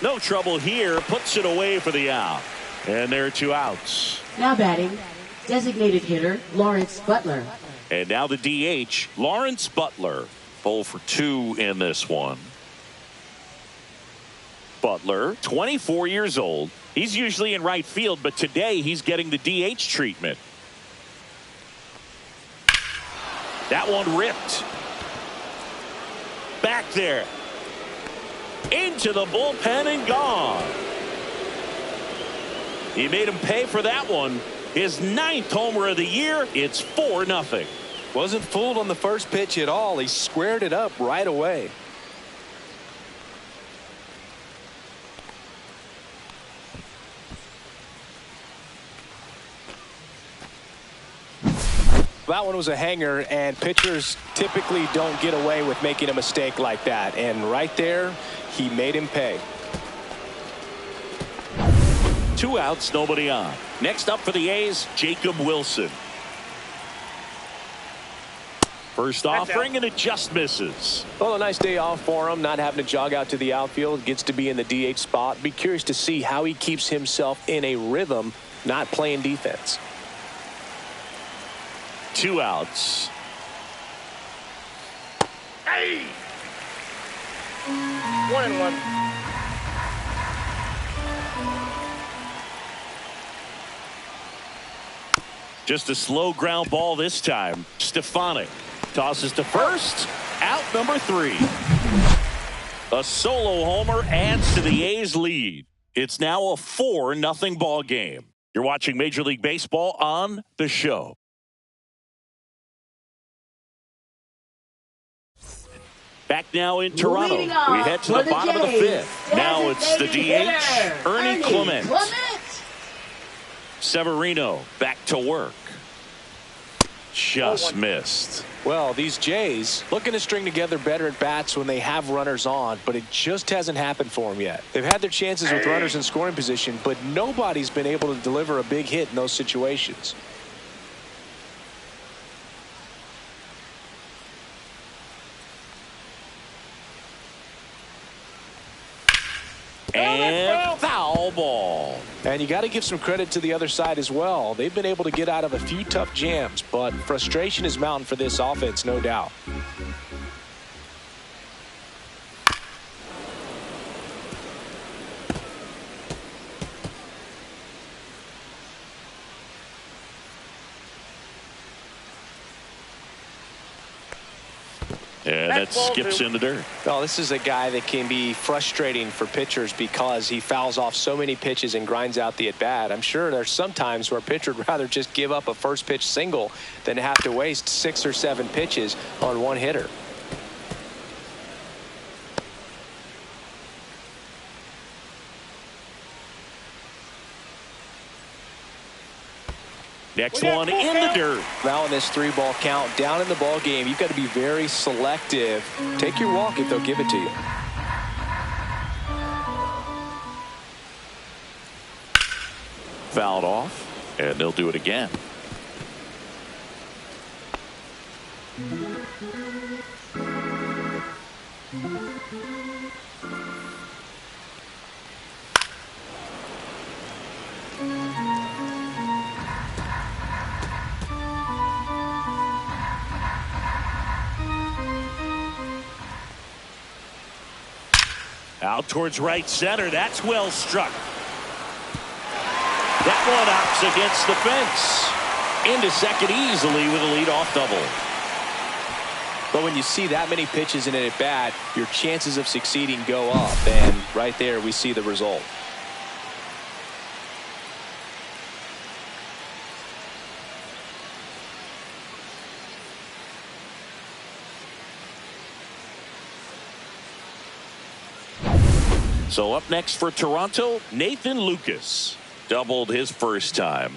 No trouble here. Puts it away for the out. And there are 2 outs. Now batting, designated hitter, Lawrence Butler. And now the DH, Lawrence Butler. 0 for 2 in this one. Butler, 24 years old. He's usually in right field, but today he's getting the DH treatment. That one ripped. Back there. Into the bullpen and gone. He made him pay for that one. His 9th homer of the year. It's 4-0. Wasn't fooled on the first pitch at all. He squared it up right away. That one was a hanger, and pitchers typically don't get away with making a mistake like that. And right there, he made him pay. 2 outs, nobody on. Next up for the A's, Jacob Wilson. First offering, and it just misses. Well, a nice day off for him, not having to jog out to the outfield. Gets to be in the DH spot. Be curious to see how he keeps himself in a rhythm, not playing defense. 2 outs. Hey! 1-1. Just a slow ground ball this time. Stefanik tosses to first. Out number 3. A solo homer adds to the A's lead. It's now a 4-0 ball game. You're watching Major League Baseball on The Show. Back now in Toronto. We head to the bottom of the 5th. Now it's the DH, Ernie Clement. Severino back to work. Just missed. Well, these Jays looking to string together better at bats when they have runners on, but it just hasn't happened for them yet. They've had their chances with runners in scoring position, but nobody's been able to deliver a big hit in those situations. And foul ball. And you got to give some credit to the other side as well. They've been able to get out of a few tough jams, but frustration is mounting for this offense, no doubt. And that skips in the dirt. Well, this is a guy that can be frustrating for pitchers because he fouls off so many pitches and grinds out the at-bat. I'm sure there's some times where a pitcher would rather just give up a first pitch single than have to waste 6 or 7 pitches on one hitter. Next one in the dirt. Now in this 3-ball count down in the ball game, you've got to be very selective. Take your walk if they'll give it to you. Fouled off, and they'll do it again. Out towards right center. That's well struck. That one ups against the fence. Into second easily with a leadoff double. But when you see that many pitches in an at-bat, your chances of succeeding go up. And right there we see the result. So up next for Toronto, Nathan Lucas. Doubled his first time.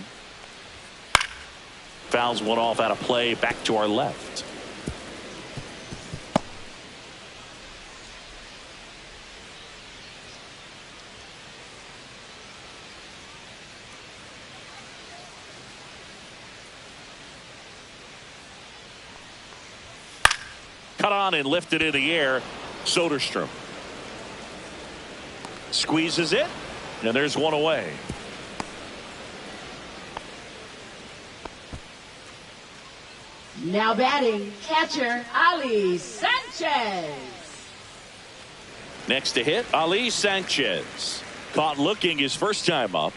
Fouls one off out of play, back to our left. Cut on and lifted in the air. Soderstrom squeezes it, and there's one away. Now batting, catcher Ali Sanchez. Next to hit, Ali Sanchez. Caught looking his first time up.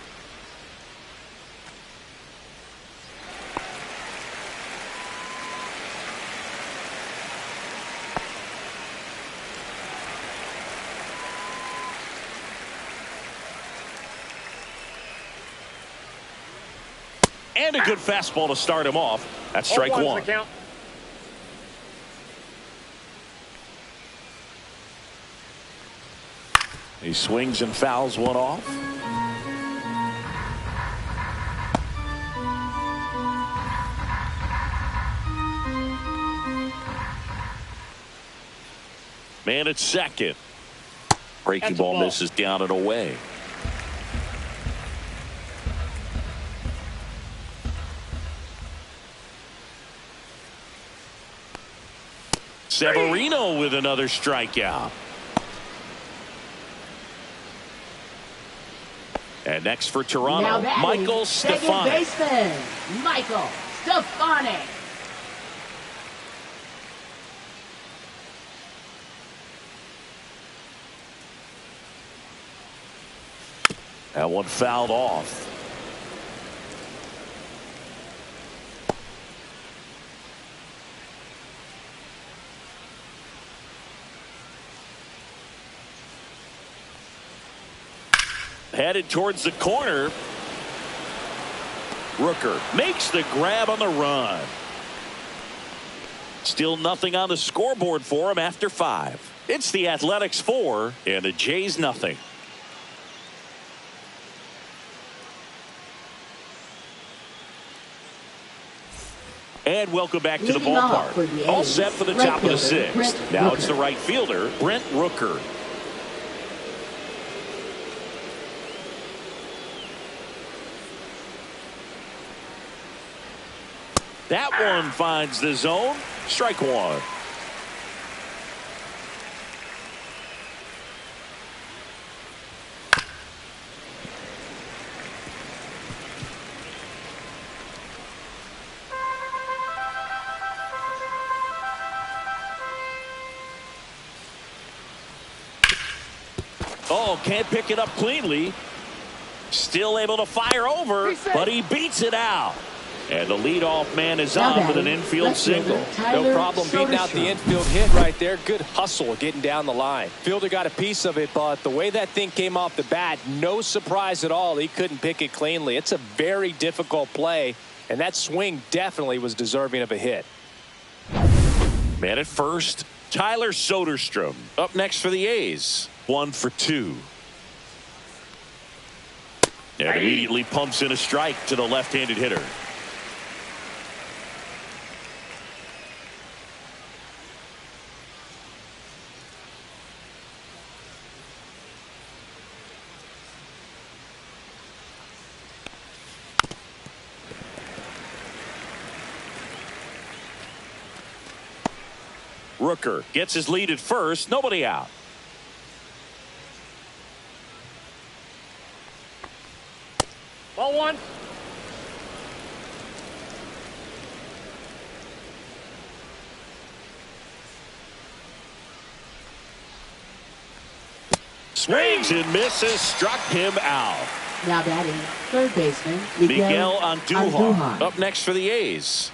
And a good fastball to start him off. That's strike one. He swings and fouls one off. Man at second. Breaking ball misses down and away. Severino with another strikeout. And next for Toronto, Michael Stefanic. Baseman, Michael Stefanic. That one fouled off. Headed towards the corner. Rooker makes the grab on the run. Still nothing on the scoreboard for him after 5. It's the Athletics 4 and the Jays nothing. And welcome back to the ballpark. All set for the top of the 6th. Now it's the right fielder, Brent Rooker. That one finds the zone. Strike one. Oh, can't pick it up cleanly. Still able to fire over, but he beats it out. And the leadoff man is on with an infield single. No problem beating out the infield hit right there. Good hustle getting down the line. Fielder got a piece of it, but the way that thing came off the bat, no surprise at all. He couldn't pick it cleanly. It's a very difficult play, and that swing definitely was deserving of a hit. Man at first, Tyler Soderstrom. Up next for the A's. 1 for 2. And immediately pumps in a strike to the left-handed hitter. Rooker gets his lead at first. Nobody out. Ball 1. Swings and misses. Struck him out. Now batting, third baseman, Miguel Andujar. Up next for the A's.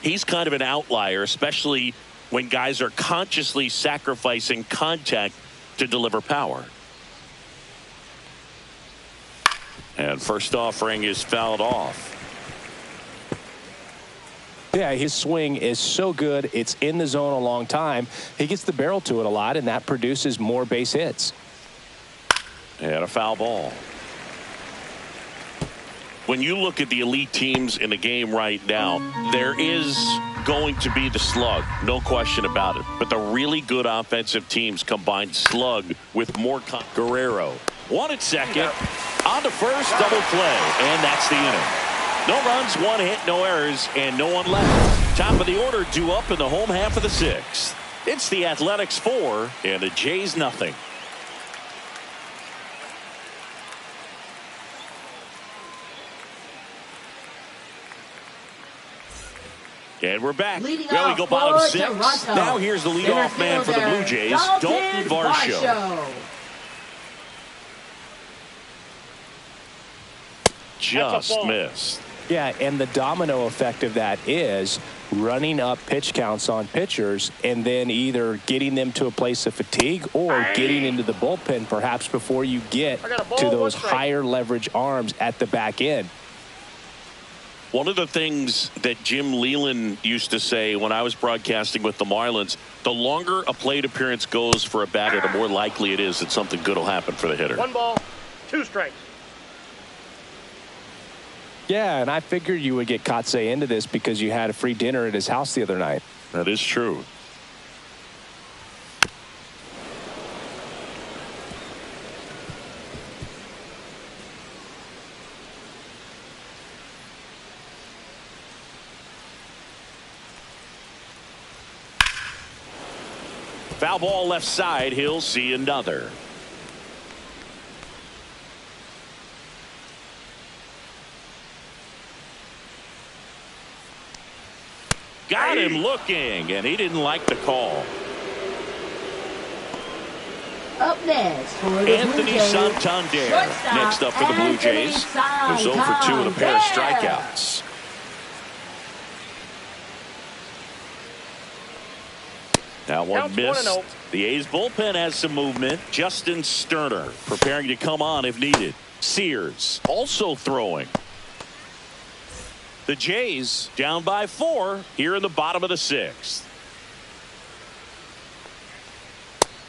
He's kind of an outlier, especially when guys are consciously sacrificing contact to deliver power. And first offering is fouled off. Yeah, his swing is so good. It's in the zone a long time. He gets the barrel to it a lot, and that produces more base hits. And a foul ball. When you look at the elite teams in the game right now, there is going to be the slug, no question about it. But the really good offensive teams combine slug with more. Guerrero, one at second, on to first, double play, and that's the inning. No runs, one hit, no errors, and no one left. Top of the order due up in the home half of the sixth. It's the Athletics 4 and the Jays nothing. And we're back. Well, we go bottom six. Toronto. Now here's the leadoff man for the Blue Jays, Dalton Varsho. Just missed. Yeah, and the domino effect of that is running up pitch counts on pitchers and then either getting them to a place of fatigue or getting into the bullpen perhaps before you get to those higher leverage arms at the back end. One of the things that Jim Leland used to say when I was broadcasting with the Marlins, the longer a plate appearance goes for a batter, the more likely it is that something good will happen for the hitter. 1 ball, 2 strikes. Yeah, and I figured you would get Kotsay into this because you had a free dinner at his house the other night. That is true. Foul ball left side. He'll see another. Got him looking, and he didn't like the call. Up next for the Anthony Blue Jays, Santander. shortstop Next up for the Blue Anthony Jays. There's 0 for 2 with a pair of Santander. strikeouts. That one Counts missed. 1-0. The A's bullpen has some movement. Justin Sterner preparing to come on if needed. Sears also throwing. The Jays down by 4 here in the bottom of the 6th.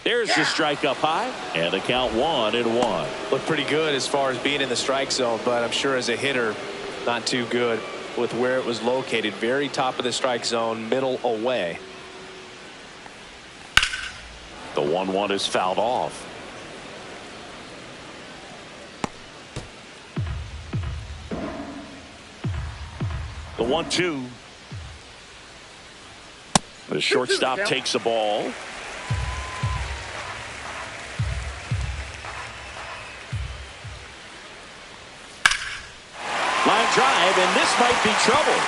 There's the strike up high, and the count 1-1. Looked pretty good as far as being in the strike zone, but I'm sure as a hitter, not too good with where it was located. Very top of the strike zone, middle away. The 1-1 is fouled off. The 1-2. The shortstop takes the ball. Line drive, and this might be trouble.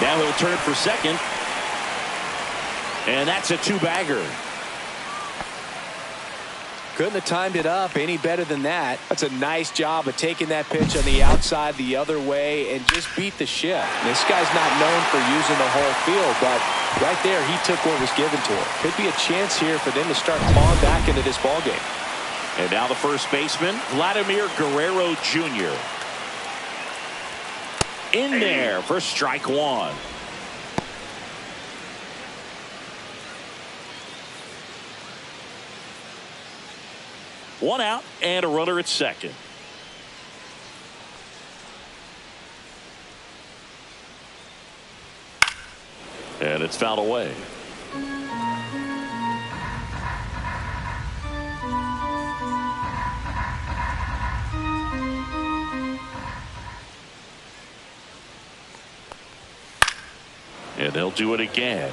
Now he'll turn for second. And that's a 2-bagger. Couldn't have timed it up any better than that. That's a nice job of taking that pitch on the outside the other way and just beat the ship. This guy's not known for using the whole field, but right there he took what was given to him. Could be a chance here for them to start clawing back into this ballgame. And now the first baseman, Vladimir Guerrero Jr. In there for strike 1. One out and a runner at second. And it's fouled away. And they'll do it again.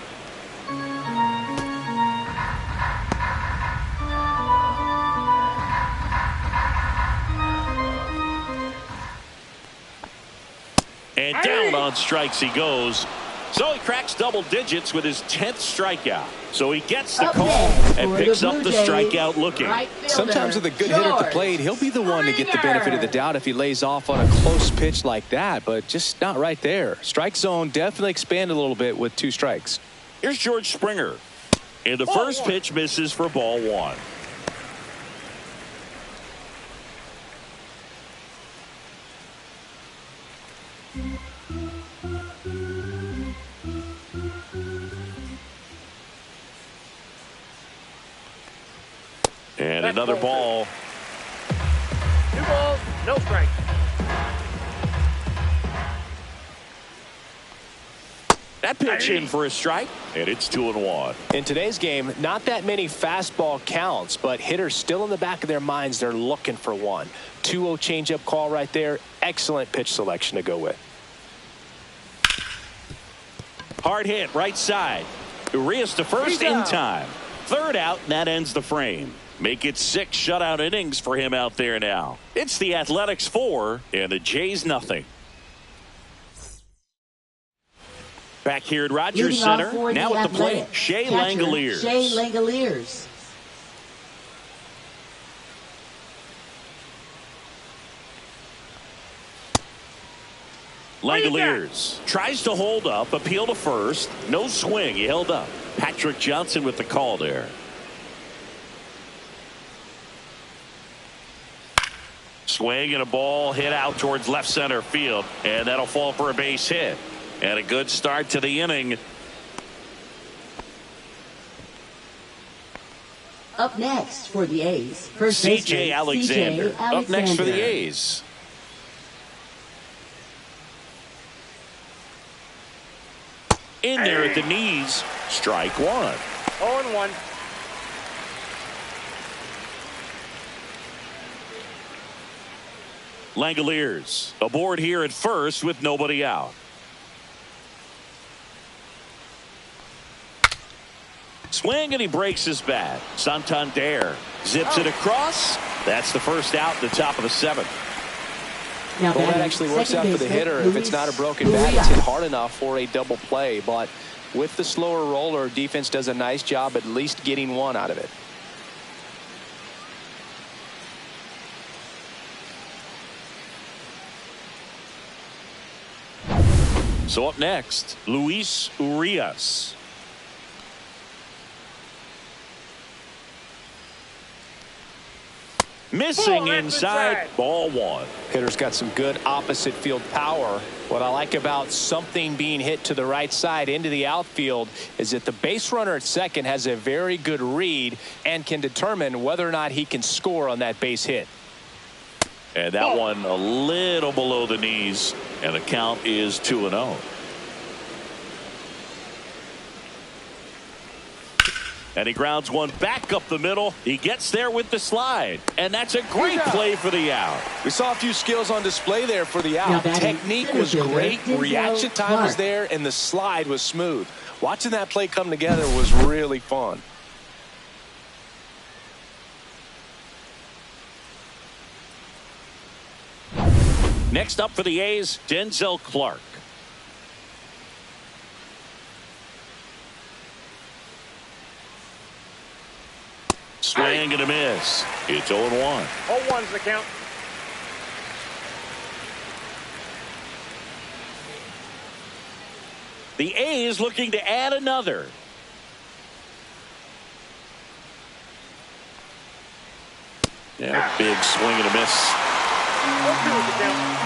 And down on strikes he goes. So he cracks double digits with his 10th strikeout. So he gets the call and picks up the strikeout looking. Sometimes with a good hitter at the plate, he'll be the one to get the benefit of the doubt if he lays off on a close pitch like that, but just not right there. Strike zone definitely expanded a little bit with 2 strikes. Here's George Springer. And the first pitch misses for ball 1. And another ball. No strike. That pitch in for a strike, and it's 2-1. In today's game, not that many fastball counts, but hitters still in the back of their minds, they're looking for one. 2-0 changeup call right there. Excellent pitch selection to go with. Hard hit, right side. Urias to first in time. Third out, and that ends the frame. Make it 6 shutout innings for him out there now. It's the Athletics 4 and the Jays nothing. Back here at Rogers Center, now at the plate, Shea Langoliers. Shea Langoliers. Langoliers tries to hold up, appeal to first. No swing, he held up. Patrick Johnson with the call there. Swing and a ball hit out towards left center field, and that'll fall for a base hit. And a good start to the inning. Up next for the A's, first C.J. Alexander. Up next for the A's. In there at the knees. Strike one. 0-1. Langoliers aboard here at first with nobody out. Swing and he breaks his bat. Santander zips it across. That's the first out in the top of the 7th. Now Well, that actually works out for the hitter. If it's not a broken bat, it's hit hard enough for a double play. But with the slower roller, defense does a nice job at least getting one out of it. So up next, Luis Urias. Missing inside, ball one. Hitter's got some good opposite field power. What I like about something being hit to the right side into the outfield is that the base runner at second has a very good read and can determine whether or not he can score on that base hit. And that one a little below the knees, and the count is 2-0. And he grounds one back up the middle. He gets there with the slide. And that's a great play for the out. We saw a few skills on display there for the out. Technique was great. Reaction time was there. And the slide was smooth. Watching that play come together was really fun. Next up for the A's, Denzel Clark. Swing and a miss. It's 0-1. 0-1's the count. The A's looking to add another. Yeah, big swing and a miss. 0-2's the count.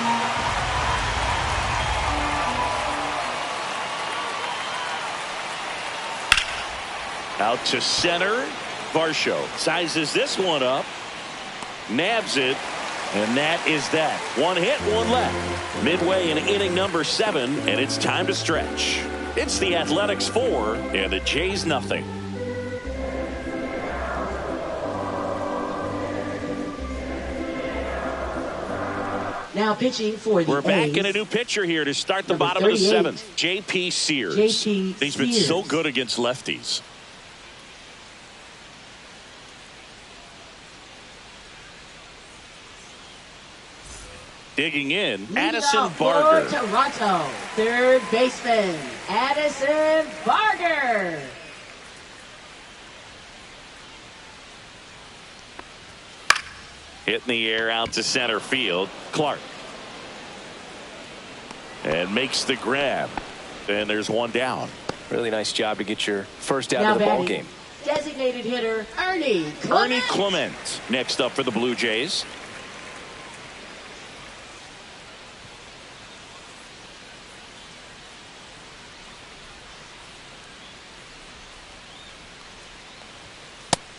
Out to center. Varsho sizes this one up, nabs it, and that is that. One hit, one left. Midway in inning number 7, and it's time to stretch. It's the Athletics 4 and the Jays nothing. Now pitching for the We're back A's. in a new pitcher here to start the Number bottom of the 38. 7th. J.P. Sears. J.P. He's been Sears. so good against lefties. Digging in, Addison Barger. For Toronto, third baseman, Addison Barger. Hit in the air out to center field. Clark. And makes the grab. And there's one down. Really nice job to get your first out Now of the ball batting, game. designated hitter Ernie Clement. Ernie Clement next up for the Blue Jays.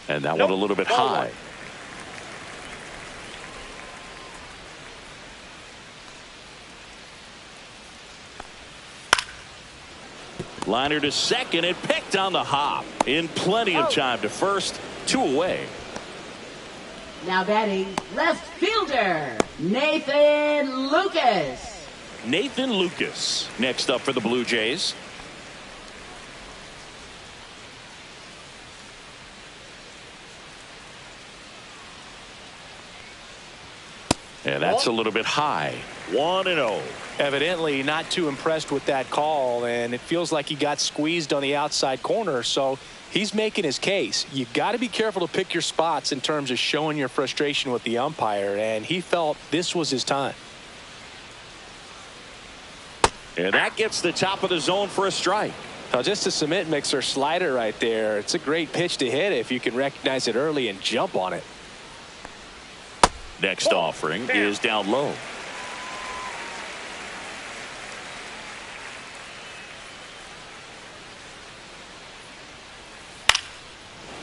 And that one a little bit high. Liner to second and picked on the hop in plenty of time to first. 2 away. Now batting left fielder, Nathan Lucas. Nathan Lucas next up for the Blue Jays. And that's a little bit high. 1-0. Evidently not too impressed with that call, and it feels like he got squeezed on the outside corner, so he's making his case. You got to be careful to pick your spots in terms of showing your frustration with the umpire, and he felt this was his time. And that gets the top of the zone for a strike. Now, just a cement mixer slider right there. It's a great pitch to hit if you can recognize it early and jump on it. Next offering is down low.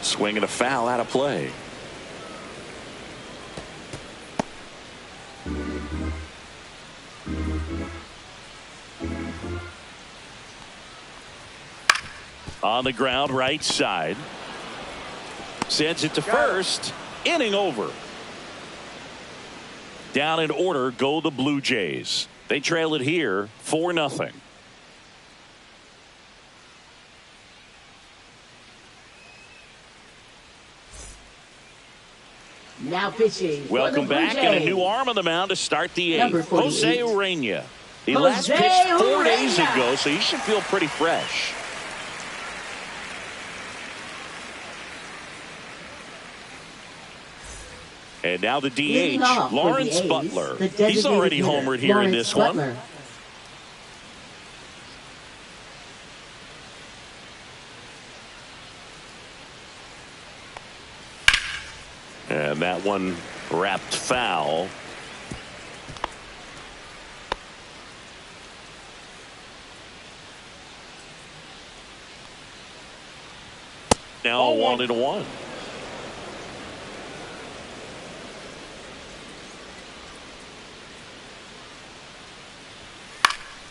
Swinging a foul out of play. On the ground, right side. Sends it to first. Inning over. Down in order go the Blue Jays. They trail it here 4-0. Now pitching. Welcome back, and a new arm on the mound to start the 8th. Jose Urena. He last Jose pitched 4 Urena. days ago, so he should feel pretty fresh. And now the DH, Lawrence Butler. He's already homered here in this one. And that one wrapped foul. Now 1-1.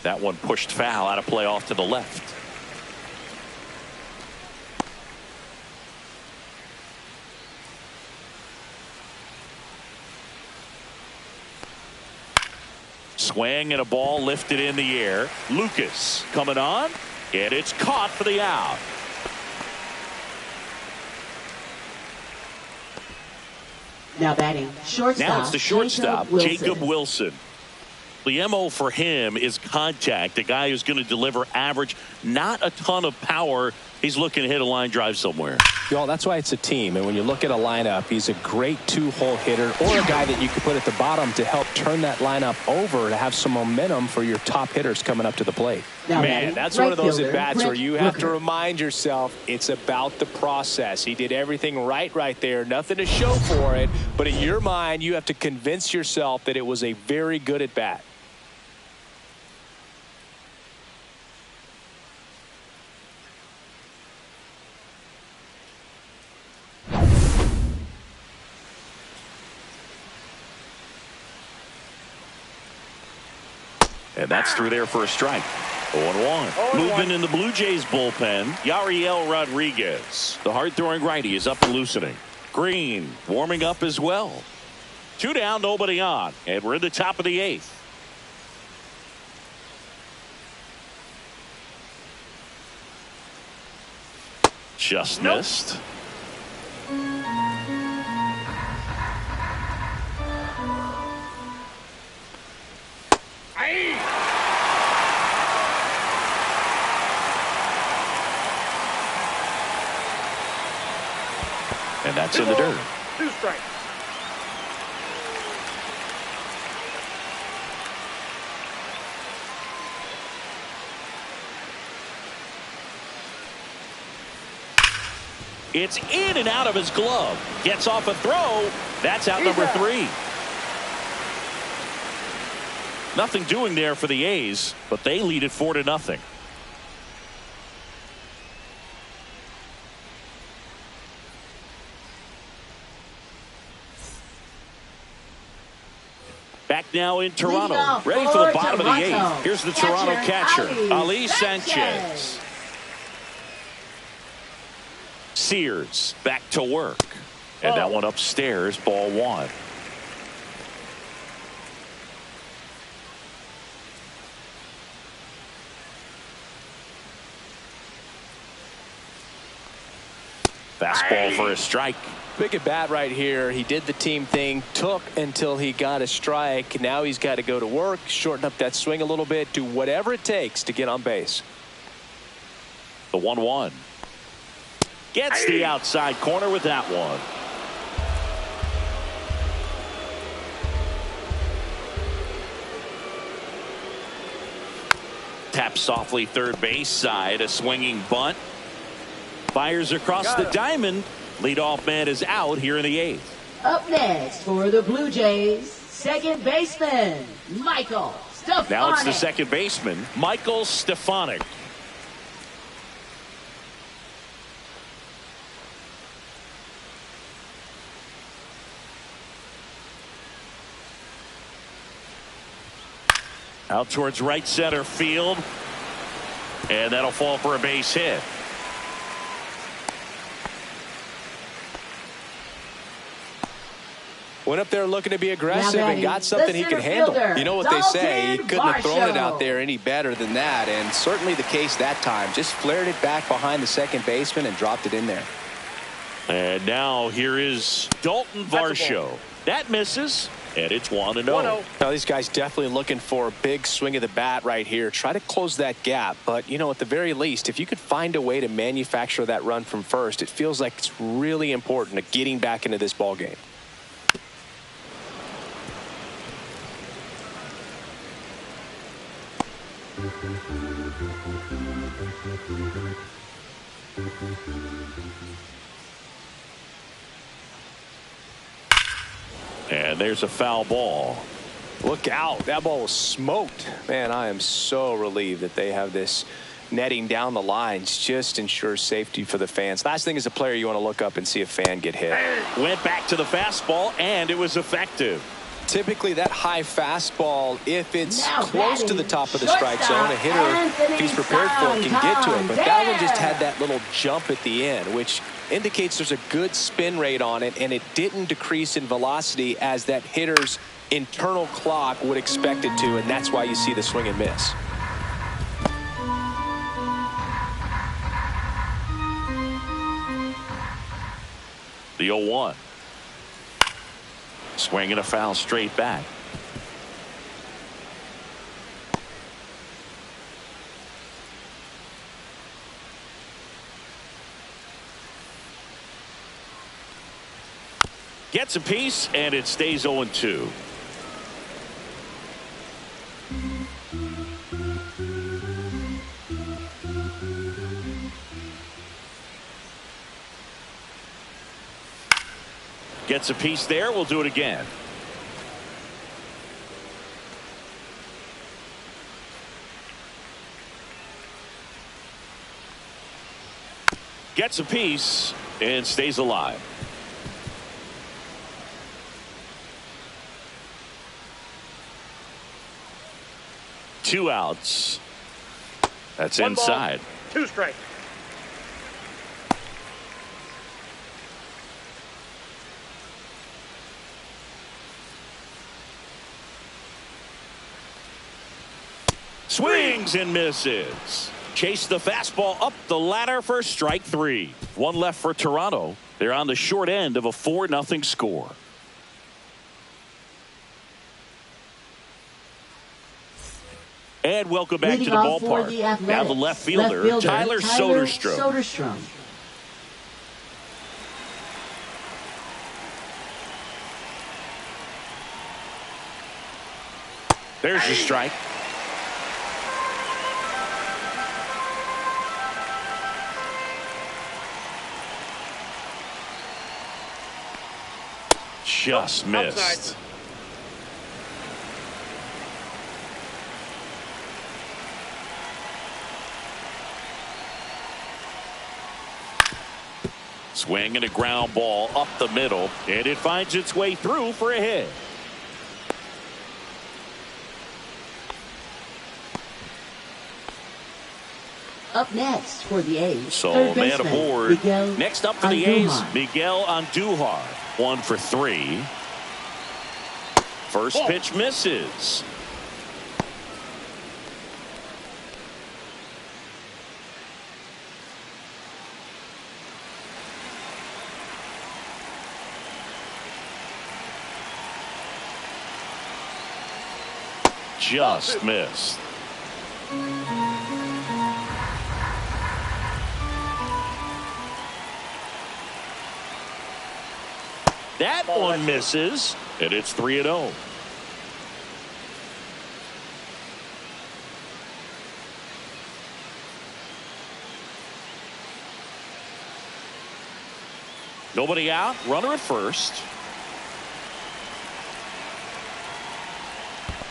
That one pushed foul out of play off to the left. Swing and a ball lifted in the air. Lucas coming on, and it's caught for the out. Now batting shortstop. Now it's the shortstop, Jacob Wilson. The MO for him is contact. A guy who's going to deliver average, not a ton of power. He's looking to hit a line drive somewhere. Y'all, that's why it's a team. And when you look at a lineup, he's a great 2-hole hitter, or a guy that you could put at the bottom to help turn that lineup over to have some momentum for your top hitters coming up to the plate. Man, that's one of those at-bats where you have to remind yourself it's about the process. He did everything right there. Nothing to show for it. But in your mind, you have to convince yourself that it was a very good at-bat. And that's through there for a strike. 0-1. Movement in the Blue Jays bullpen. Yariel Rodriguez, the hard-throwing righty, is up and loosening. Green warming up as well. 2 down, nobody on. And we're in the top of the 8th. Just missed. And that's in the dirt. 2 strikes. It's in and out of his glove. Gets off a throw. That's out number 3. Nothing doing there for the A's, but they lead it 4-0. Back now in Leading Toronto. off Ready for the for bottom of the Toronto. 8th. Here's the Toronto catcher, Ali Ali Sanchez. Sanchez. Sears back to work. And that one upstairs, ball 1. Fastball for a strike. Big at bat right here. He did the team thing, took until he got a strike. Now he's got to go to work, shorten up that swing a little bit, do whatever it takes to get on base. The 1-1. Gets the outside corner with that one. Taps softly third base side. A swinging bunt. Fires across the diamond. Leadoff man is out here in the 8th. Up next for the Blue Jays, second baseman, Michael Stefanik. Now it's the second baseman, Michael Stefanik. Out towards right center field. And that'll fall for a base hit. Went up there looking to be aggressive and got something he could center handle. fielder, You know what they say, he Dalton couldn't have thrown it Varsho. out there any better than that, and certainly the case that time. Just flared it back behind the second baseman and dropped it in there. And now here is Dalton Varsho. That misses, and it's 1-0. 1-0. Now these guys definitely looking for a big swing of the bat right here. Try to close that gap, but you know, at the very least, if you could find a way to manufacture that run from first, it feels like it's really important to getting back into this ball game. And there's a foul ball. Look out. That ball was smoked. Man, I am so relieved that they have this netting down the lines. Just ensures safety for the fans. Last thing as a player, you want to look up and see a fan get hit. Went back to the fastball, and it was effective. Typically that high fastball, if it's Now close to the batting, top of the strike zone, a hitter, Anthony if he's prepared for it, can get to it. But that one just Santander. had that little jump at the end, which indicates there's a good spin rate on it, and it didn't decrease in velocity as that hitter's internal clock would expect it to, and that's why you see the swing and miss. The 0-1. Swinging a foul straight back. Gets a piece, and it stays 0-2. Gets a piece there. We'll do it again. Gets a piece and stays alive. Two outs. That's One ball, inside. 2 strikes. Swings and misses. Chase the fastball up the ladder for strike 3. One left for Toronto. They're on the short end of a 4-0 score. And welcome back to Leading the off for the ballpark. Now the Athletics, left fielder, Tyler Soderstrom. There's the strike. Just missed. Outside. Swing and a ground ball up the middle, and it finds its way through for a hit. Up next for the A's. So third man baseman, aboard. Miguel Next up for the A's, Andujar. Miguel Andujar. 1 for 3. First pitch misses. Just missed. That one misses, and it's 3-0. Nobody out, runner at first.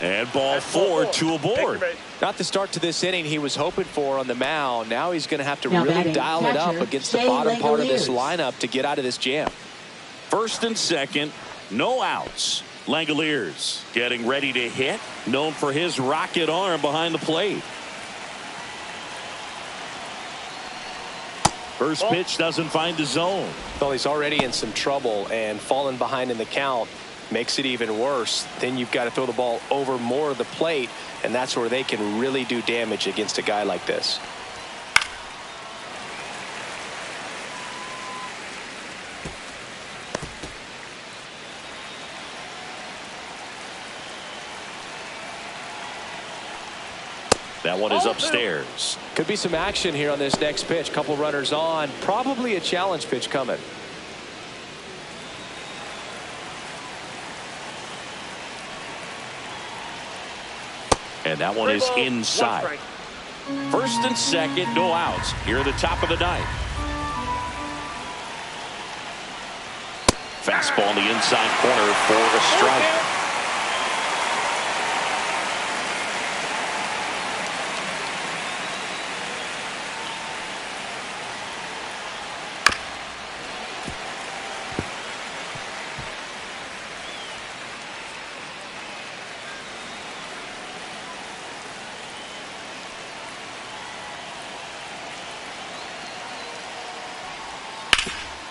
And ball 4, 2 aboard. Not the start to this inning he was hoping for on the mound. Now he's going to have to Now really batting, dial it up catcher, against the Shea bottom part of this Langoliers. lineup to get out of this jam. First and second, no outs. Langoliers getting ready to hit, known for his rocket arm behind the plate. First pitch doesn't find the zone. Well, he's already in some trouble, and falling behind in the count makes it even worse. Then you've got to throw the ball over more of the plate, and that's where they can really do damage against a guy like this. That one is upstairs. Could be some action here on this next pitch. Couple runners on. Probably a challenge pitch coming. And that one is inside. First and second, no outs. Here at the top of the ninth. Fastball in the inside corner for a strike.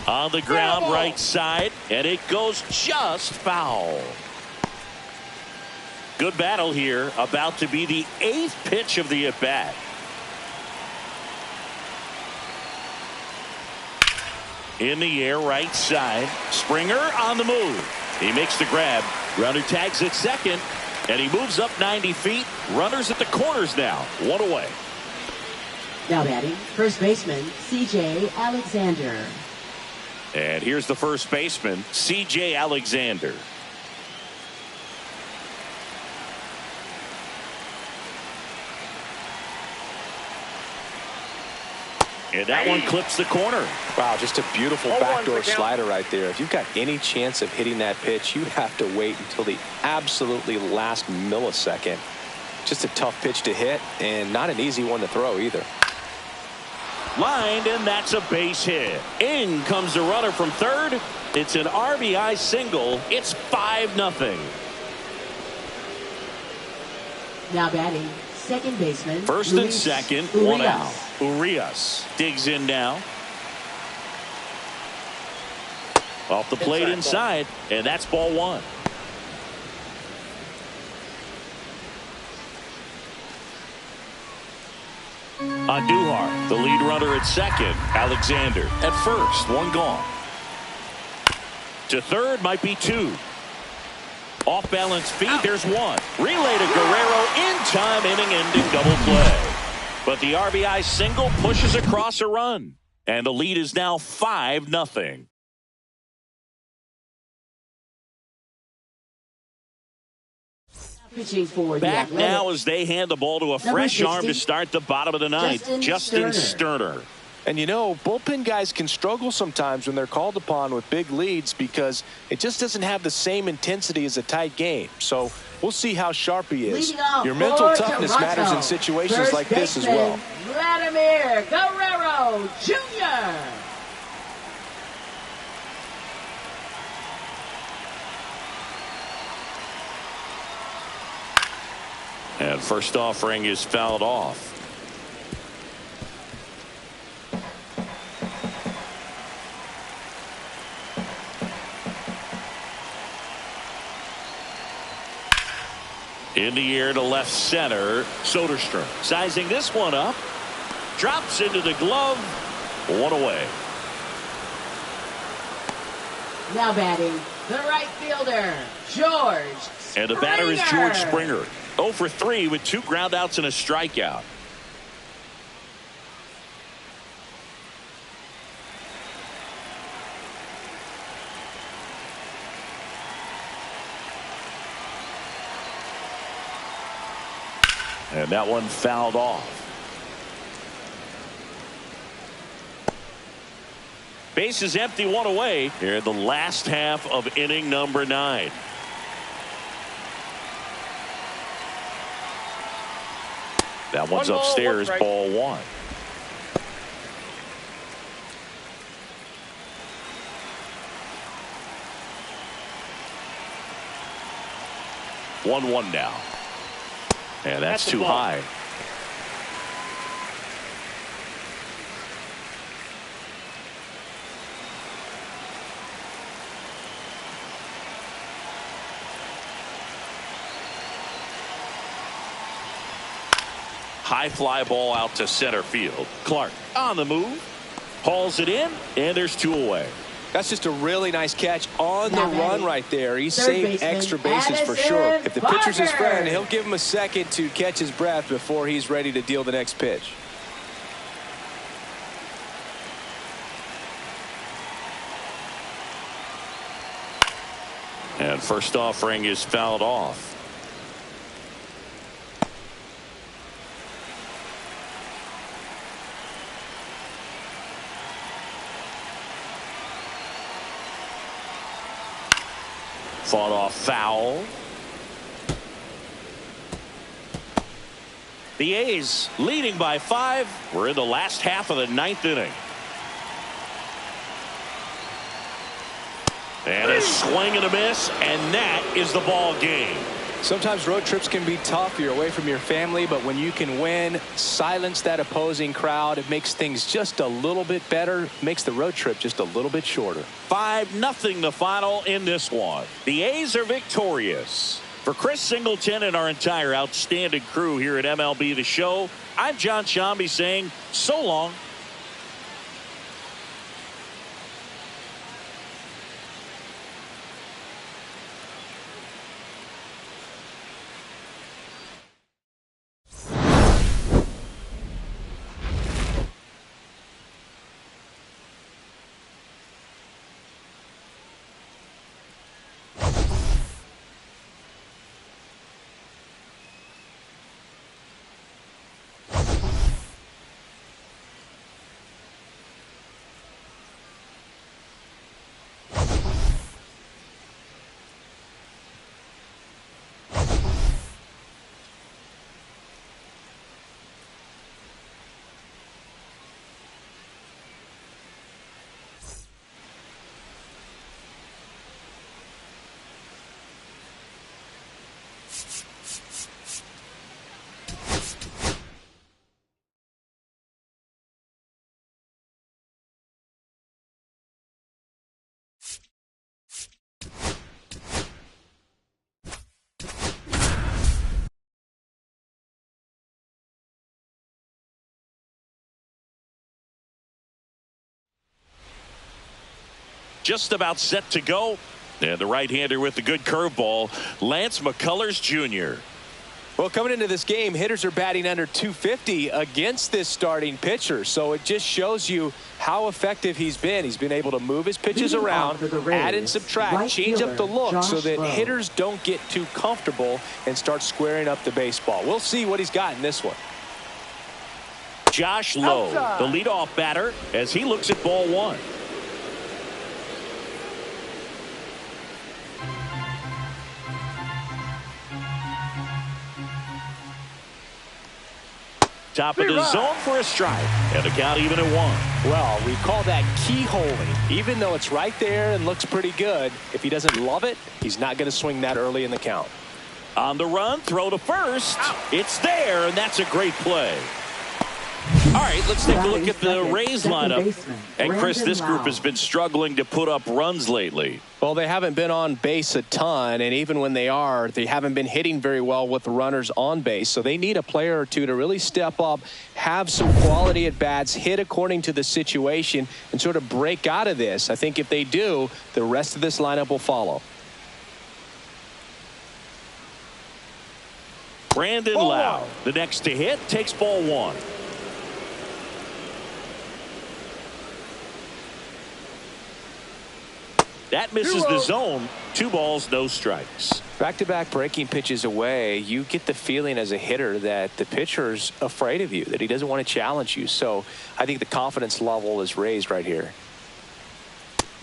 On the ground, right side, and it goes just foul. Good battle here, about to be the 8th pitch of the at-bat. In the air, right side. Springer on the move. He makes the grab. Runner tags at second, and he moves up 90 feet. Runners at the corners now. 1 away. Now batting, first baseman, C.J. Alexander. And here's the first baseman, C.J. Alexander. And that one clips the corner. Wow, just a beautiful backdoor slider right there. If you've got any chance of hitting that pitch, you have to wait until the absolutely last millisecond. Just a tough pitch to hit, and not an easy one to throw either. Lined, and that's a base hit. In comes the runner from third. It's an RBI single. It's 5-0. Now batting, second baseman. First and second, one out. Urias digs in now. Off the plate inside, and that's ball 1. Andujar, the lead runner at second. Alexander at first, 1 gone. To third, might be 2. Off balance feet, there's 1. Relay to Guerrero, in time, inning-ending double play. But the RBI single pushes across a run, and the lead is now 5-0. Pitching for Back the now as they hand the ball to a fresh arm to start the bottom of the ninth, Justin Sterner. And you know, bullpen guys can struggle sometimes when they're called upon with big leads because it just doesn't have the same intensity as a tight game. So we'll see how sharp he is. Your mental toughness matters in situations first like this as baseman, well. Vladimir Guerrero Jr. And first offering is fouled off. In the air to left center. Soderstrom sizing this one up. Drops into the glove. One away. Now batting, the right fielder, George Springer. And the batter is George Springer. 0 for 3 with 2 groundouts and a strikeout. And that one fouled off. Base is empty, 1 away here in the last half of inning number 9. That one's upstairs, ball 1. One now. And that's too high. High fly ball out to center field. Clark on the move. Hauls it in, and there's 2 away. That's just a really nice catch on the run right there. He saved extra bases for sure. If the pitcher's his friend, he'll give him a second to catch his breath before he's ready to deal the next pitch. And first offering is fouled off. Fought off foul. The A's leading by 5. We're in the last half of the 9th inning. And a swing and a miss, and that is the ball game. Sometimes road trips can be tough. You're away from your family, but when you can win, silence that opposing crowd, it makes things just a little bit better, makes the road trip just a little bit shorter. 5-0 the final in this one. The A's are victorious. For Chris Singleton and our entire outstanding crew here at MLB The Show, I'm John Shambi saying so long. Just about set to go. And the right-hander with the good curveball, Lance McCullers Jr. Well, coming into this game, hitters are batting under 250 against this starting pitcher. So it just shows you how effective he's been. He's been able to move his pitches around, add and subtract, change up the look so that hitters don't get too comfortable and start squaring up the baseball. We'll see what he's got in this one. Josh Lowe, the leadoff batter, as he looks at ball 1. Top of the zone for a strike. And the count even at 1. Well, we call that keyholing. Even though it's right there and looks pretty good, if he doesn't love it, he's not going to swing that early in the count. On the run, throw to first. It's there, and that's a great play. All right, let's take a look at the Rays lineup. baseman, And Chris, this group Brandon has been struggling to put up runs lately. Well, they haven't been on base a ton, and even when they are, they haven't been hitting very well with the runners on base. So they need a player or two to really step up, have some quality at bats, hit according to the situation, and sort of break out of this. I think if they do, the rest of this lineup will follow. Brandon Lau, the next to hit, takes ball one. That misses the zone. 2 balls, no strikes. Back-to-back breaking pitches away, you get the feeling as a hitter that the pitcher's afraid of you, that he doesn't want to challenge you. So I think the confidence level is raised right here.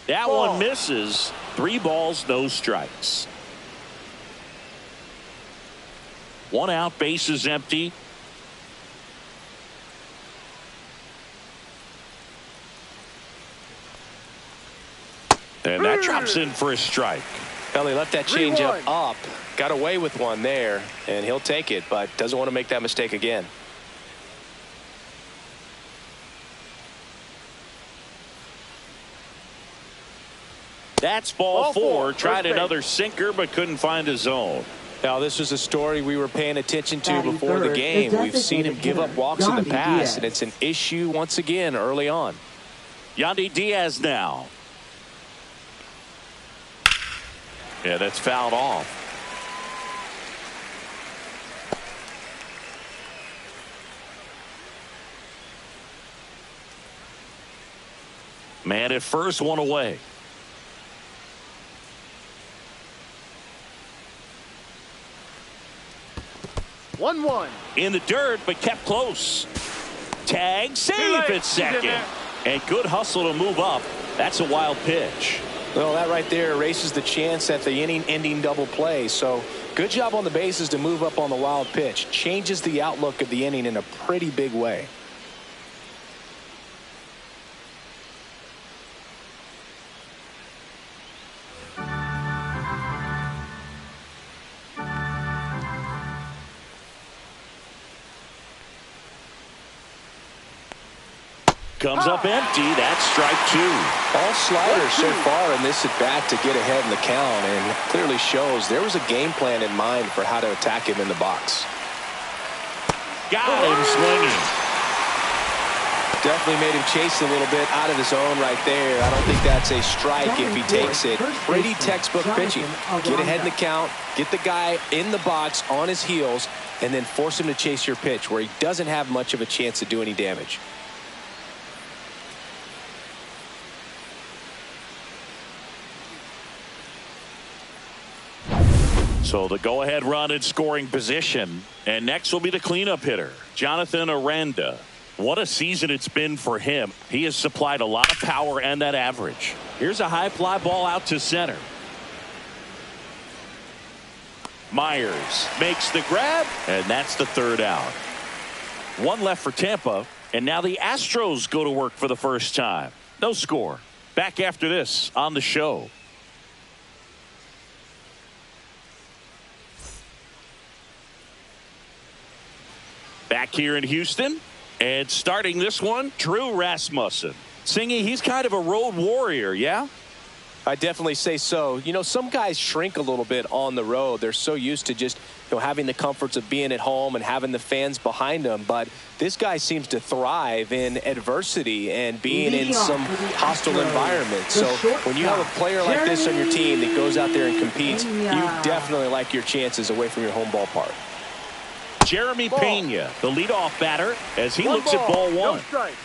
That one misses. 3 balls, no strikes. 1 out, base is empty. And that drops in for a strike. Well, he left that changeup up, got away with one there, and he'll take it, but doesn't want to make that mistake again. That's ball 4. Tried another sinker, but couldn't find a zone. Now, this was a story we were paying attention to Batting before the third, game. the We've seen him give up designated walks in the Yandy past, Diaz. and it's an issue once again early on. Yandy Diaz now. Yeah, that's fouled off. Man at first, 1 away. One. In the dirt, but kept close. Tag, save at second. And good hustle to move up. That's a wild pitch. Well, that right there erases the chance at the inning-ending double play. So good job on the bases to move up on the wild pitch. Changes the outlook of the inning in a pretty big way. Comes up empty. That's strike 2. All sliders so far in this at-bat to get ahead in the count, and clearly shows there was a game plan in mind for how to attack him in the box. Got him swinging. Definitely made him chase a little bit out of his zone right there. I don't think that's a strike if he takes it. Pretty textbook pitching. Get ahead in the count, get the guy in the box on his heels, and then force him to chase your pitch where he doesn't have much of a chance to do any damage. So the go-ahead run in scoring position. And next will be the cleanup hitter, Jonathan Aranda. What a season it's been for him. He has supplied a lot of power and that average. Here's a high fly ball out to center. Myers makes the grab, and that's the 3rd out. 1 left for Tampa, and now the Astros go to work for the first time. No score. Back after this on the show. Back here in Houston, and starting this one, Drew Rasmussen. Singy, he's kind of a road warrior, yeah? I definitely say so. You know, some guys shrink a little bit on the road. They're so used to just, having the comforts of being at home and having the fans behind them. But this guy seems to thrive in adversity and being in some hostile environment. So when you have a player like this on your team that goes out there and competes, you definitely like your chances away from your home ballpark. Jeremy Pena, the leadoff batter, as he looks at ball 1. No strike.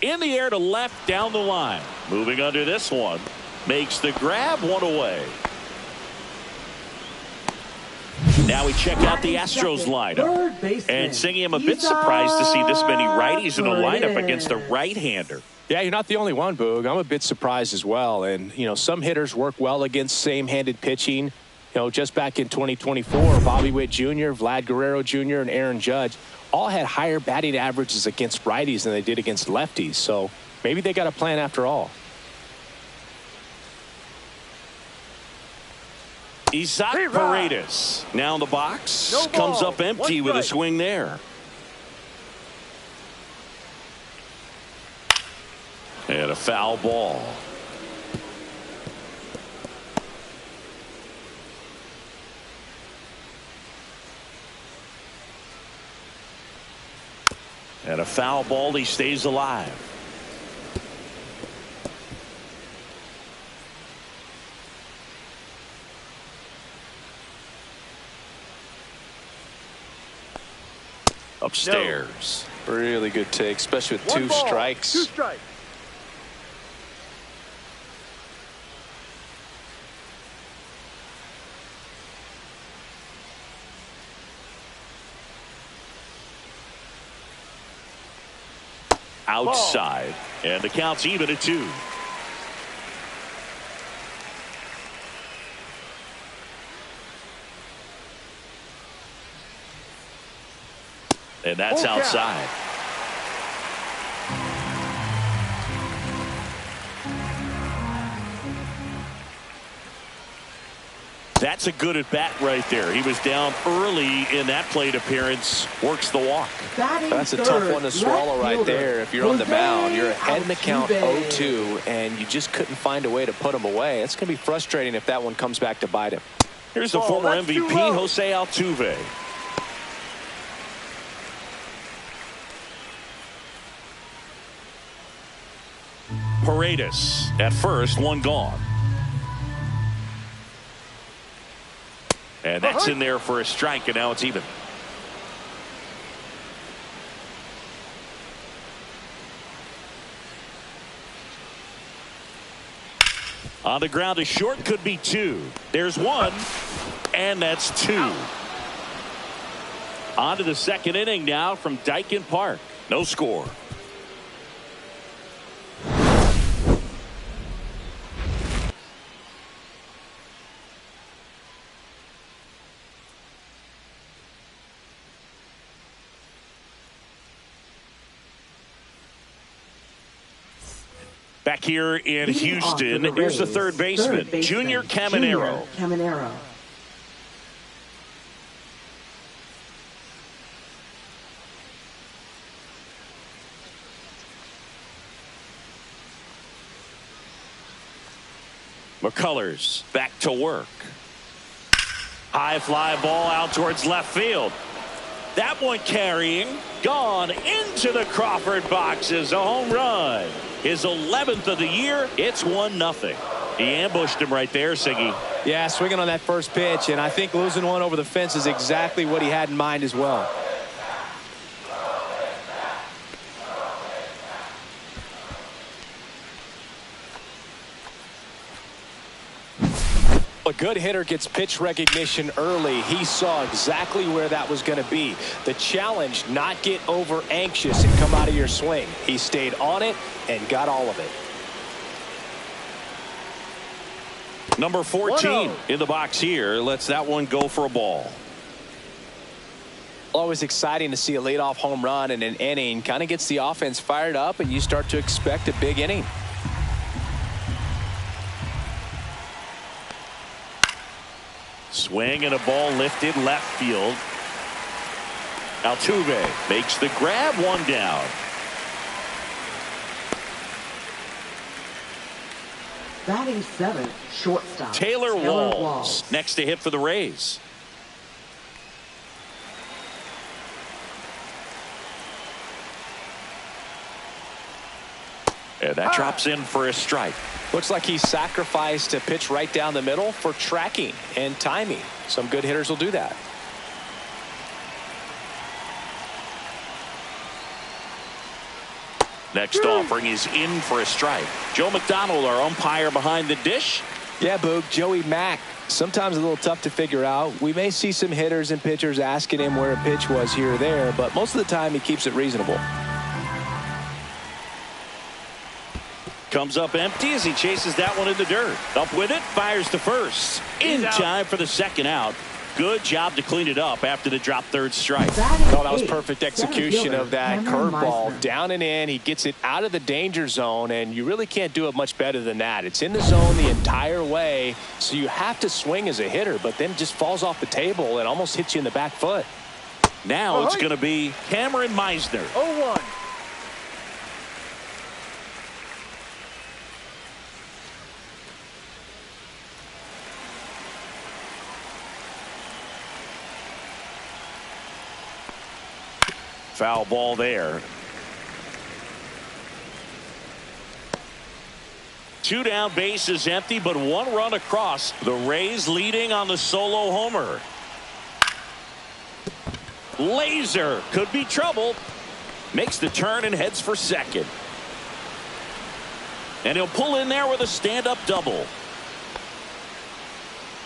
In the air to left down the line. Moving under this one. Makes the grab, 1 away. Now we check out the Astros lineup. And Singy, I'm a bit surprised to see this many righties in the lineup against a right-hander. Yeah, you're not the only one, Boog. I'm a bit surprised as well. And, some hitters work well against same-handed pitching. Just back in 2024, Bobby Witt Jr., Vlad Guerrero Jr., and Aaron Judge all had higher batting averages against righties than they did against lefties. So maybe they got a plan after all. Isaac Paredes now in the box. No Comes ball. up empty One with a strike. swing there. And a foul ball. And a foul ball. He stays alive. Upstairs. No. Really good take, especially with One two ball, strikes. 2 strikes. Outside. And the count's even at 2. And that's outside. That's a good at bat right there. He was down early in that plate appearance. Works the walk. That's a tough one to swallow right there. If you're on the mound, you're ahead in the count 0-2, and you just couldn't find a way to put him away. It's going to be frustrating if that one comes back to bite him. Here's the former MVP, Jose Altuve. Paredes at first, one gone. And that's in there for a strike, and now it's even. On the ground, a short, could be 2. There's 1, and that's 2. On to the second inning now from Daikin Park. No score. Back here in Houston, here's the third baseman, Junior Caminero. McCullers back to work. High fly ball out towards left field. That one carrying, gone into the Crawford boxes. A home run. His 11th of the year. It's 1-0. He ambushed him right there, Siggy. Yeah, swinging on that first pitch, and I think losing one over the fence is exactly what he had in mind as well. A good hitter gets pitch recognition early. He saw exactly where that was going to be. The challenge, not get over anxious and come out of your swing. He stayed on it and got all of it. Number 14 in the box here lets that one go for a ball. Always exciting to see a leadoff home run in an inning. Kind of gets the offense fired up, and you start to expect a big inning. Swing and a ball lifted left field. Altuve makes the grab, one down. Batting 7th, shortstop Taylor Walls next to hit for the Rays. And that drops in for a strike. Looks like he sacrificed a pitch right down the middle for tracking and timing. Some good hitters will do that. Next offering is in for a strike. Joe McDonald, our umpire behind the dish. Yeah, Boog, Joey Mack, sometimes a little tough to figure out. We may see some hitters and pitchers asking him where a pitch was here or there, but most of the time he keeps it reasonable. Comes up empty as he chases that one in the dirt. Up with it, fires to first. In time for the second out. Good job to clean it up after the drop third strike. Oh, that was perfect execution of that curveball. Down and in. He gets it out of the danger zone, and you really can't do it much better than that. It's in the zone the entire way, so you have to swing as a hitter, but then it just falls off the table and almost hits you in the back foot. Now it's going to be Cameron Meisner. 0-1. Foul ball there. 2 down, base is empty, but 1 run across. The Rays leading on the solo homer. Laser could be trouble. Makes the turn and heads for second. And he'll pull in there with a stand-up double.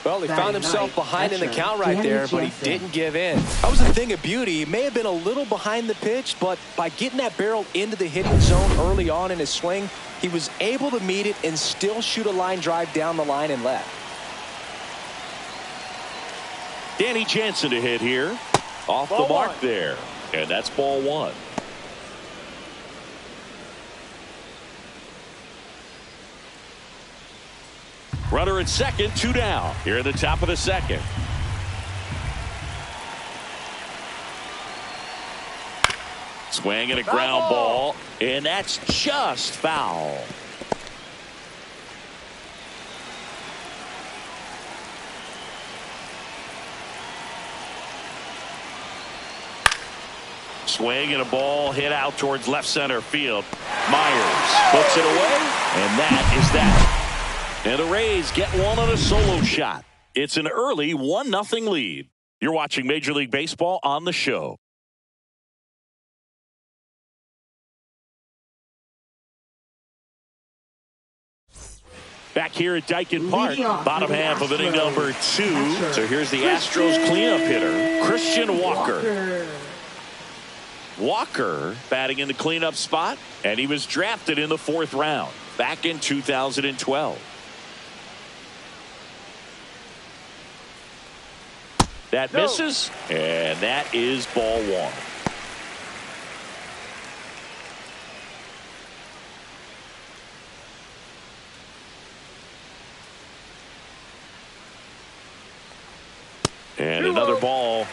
Well, he found himself behind in the count right there, but he didn't give in. That was a thing of beauty. He may have been a little behind the pitch, but by getting that barrel into the hitting zone early on in his swing, he was able to meet it and still shoot a line drive down the line and left. Danny Jansen to hit here. Off the mark there. And that's ball 1. Runner at second, 2 down. Here at the top of the second. Swing and a ground ball. And that's just foul. Swing and a ball hit out towards left center field. Myers puts it away, and that is that. And the Rays get one on a solo shot. It's an early 1-0 lead. You're watching Major League Baseball on the show. Back here at Dyken Park, bottom half of inning number 2. So here's the Astros cleanup hitter, Christian Walker. Walker batting in the cleanup spot, and he was drafted in the 4th round back in 2012. That misses, and that is ball 1. And another ball.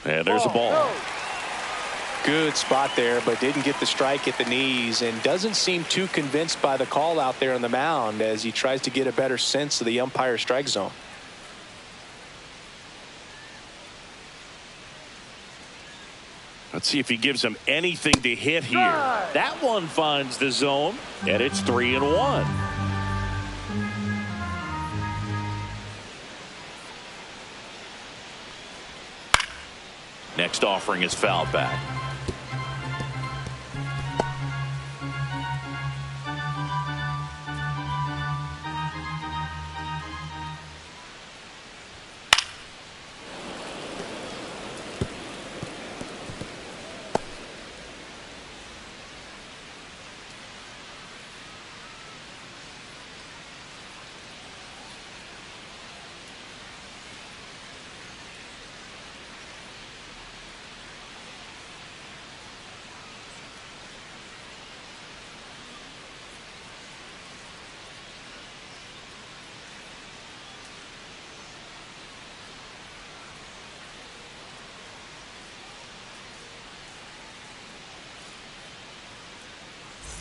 And there's a ball. Good spot there, but didn't get the strike at the knees and doesn't seem too convinced by the call out there on the mound as he tries to get a better sense of the umpire strike zone. Let's see if he gives him anything to hit here. That one finds the zone, and it's 3-1. Next offering is fouled back.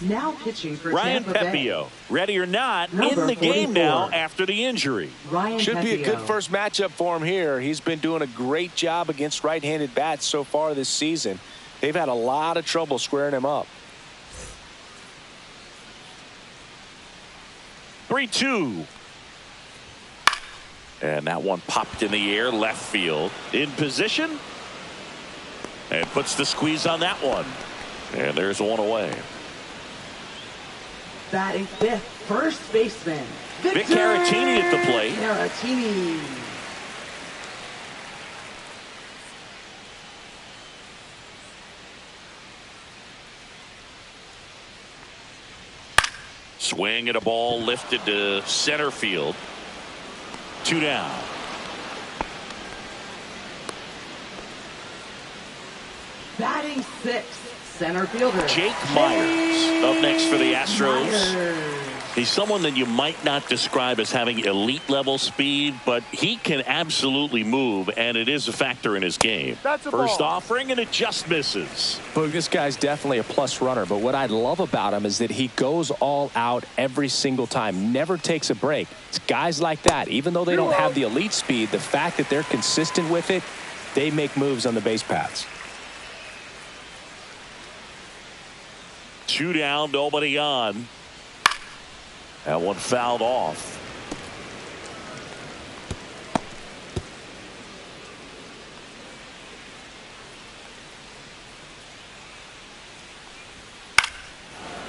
Now pitching for Ryan Tampa Bay. Pepio, ready or not, Number in the game 44. now after the injury. Ryan Should be a good Pepio. first matchup for him here. He's been doing a great job against right-handed bats so far this season. They've had a lot of trouble squaring him up. 3-2. And that one popped in the air, left field. In position. And puts the squeeze on that one. And there's one away. Batting 5th, first baseman, Vic Caratini at the plate. Caratini. Swing and a ball lifted to center field. 2 down. Batting sixth, center fielder Jake Myers up next for the Astros. Myers. He's someone that you might not describe as having elite level speed, but he can absolutely move, and it is a factor in his game. That's a First ball. offering, and it just misses. Boog, this guy's definitely a plus runner, but what I love about him is that he goes all out every single time, never takes a break. It's guys like that, even though they don't have the elite speed, the fact that they're consistent with it, they make moves on the base paths. 2 down, nobody on. That one fouled off.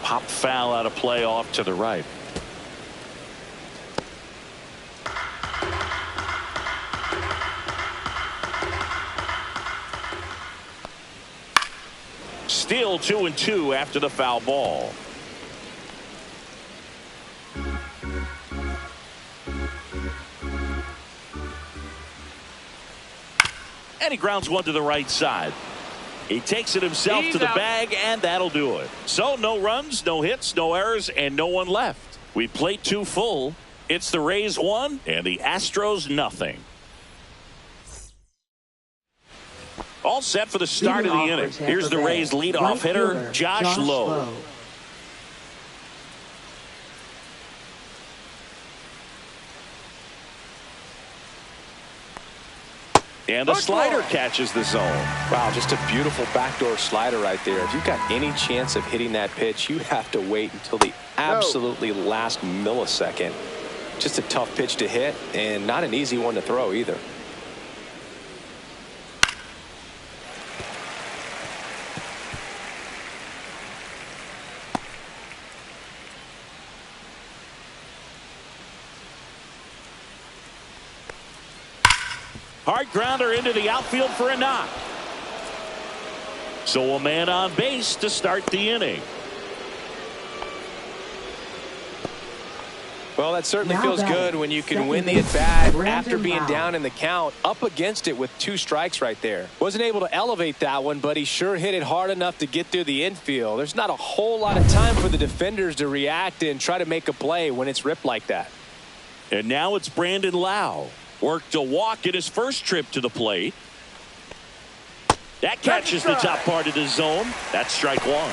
Pop foul out of play off to the right. Still 2-2 after the foul ball. And he grounds one to the right side. He takes it himself to the bag, and that'll do it. So no runs, no hits, no errors, and no one left. We played 2 full. It's the Rays 1 and the Astros nothing. All set for the start of the inning. Here's the Rays leadoff hitter, Josh Lowe. And the slider catches the zone. Wow, just a beautiful backdoor slider right there. If you've got any chance of hitting that pitch, you have to wait until the absolutely last millisecond. Just a tough pitch to hit, and not an easy one to throw either. Hard grounder into the outfield for a knock. So a man on base to start the inning. Well, that certainly Now feels batting, good when you can second win the base, at-bat Brandon after being Lowe. down in the count, up against it with 2 strikes right there. Wasn't able to elevate that one, but he sure hit it hard enough to get through the infield. There's not a whole lot of time for the defenders to react and try to make a play when it's ripped like that. And now it's Brandon Lowe. Worked a walk in his first trip to the plate. That catches the top part of the zone. That's strike 1.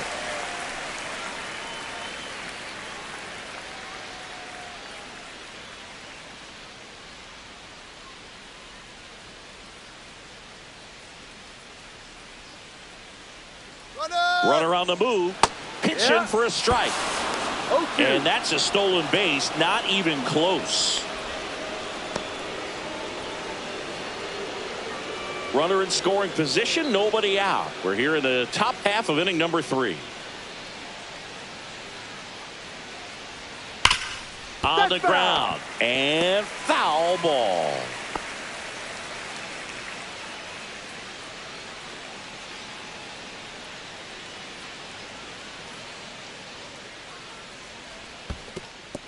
Runner on the move. Pitching for a strike. And that's a stolen base. Not even close. Runner in scoring position, nobody out. We're here in the top half of inning number 3. On the ground, and foul ball.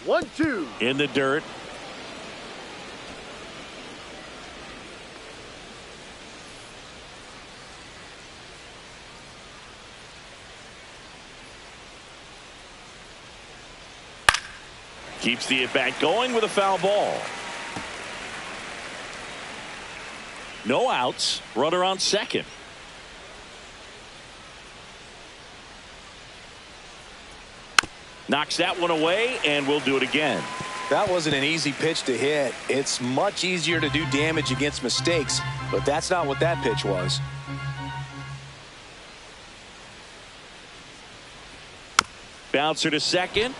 One, two. In the dirt. Keeps the at-bat going with a foul ball. No outs. Runner on second. Knocks that one away, and we'll do it again. That wasn't an easy pitch to hit. It's much easier to do damage against mistakes, but that's not what that pitch was. Bouncer to second.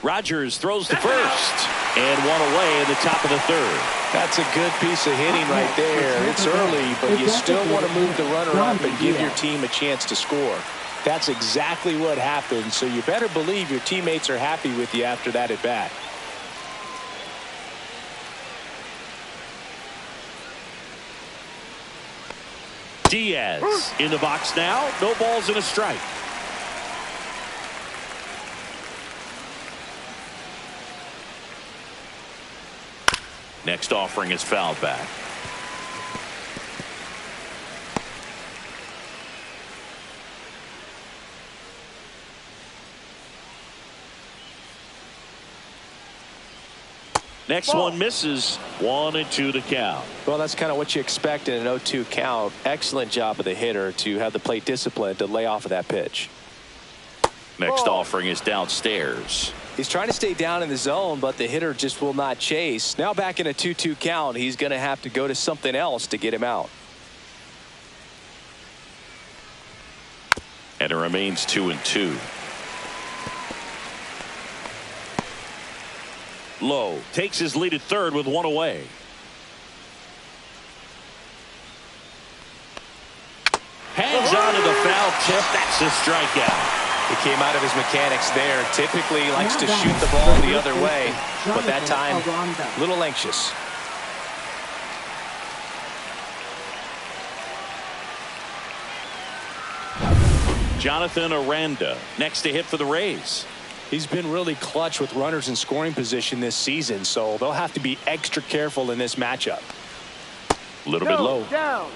Rogers throws to first, and one away in the top of the 3rd. That's a good piece of hitting right there. It's early, but you still want to move the runner up and give your team a chance to score. That's exactly what happened, so you better believe your teammates are happy with you after that at bat. Diaz in the box now. No balls and a strike. Next offering is fouled back. Next one misses. 1-2 to count. Well, that's kind of what you expect in an 0-2 count. Excellent job of the hitter to have the plate discipline to lay off of that pitch. Next offering is downstairs. He's trying to stay down in the zone, but the hitter just will not chase. Now back in a 2-2 count, he's going to have to go to something else to get him out. And it remains 2-2. Lowe takes his lead at third with one away. Hangs on to the foul tip. That's a strikeout. He came out of his mechanics there. Typically likes to shoot the ball the other way, but that time a little anxious. Jonathan Aranda next to hit for the Rays. He's been really clutch with runners in scoring position this season, so they'll have to be extra careful in this matchup. A little bit low. Down.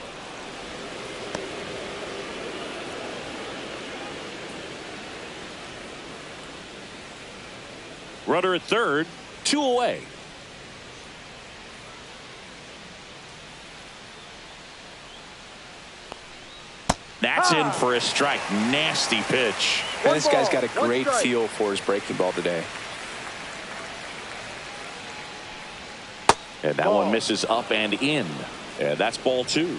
Runner at third, 2 away. That's in for a strike. Nasty pitch. And this guy's got a great feel for his breaking ball today. And that one misses up and in. And that's ball 2.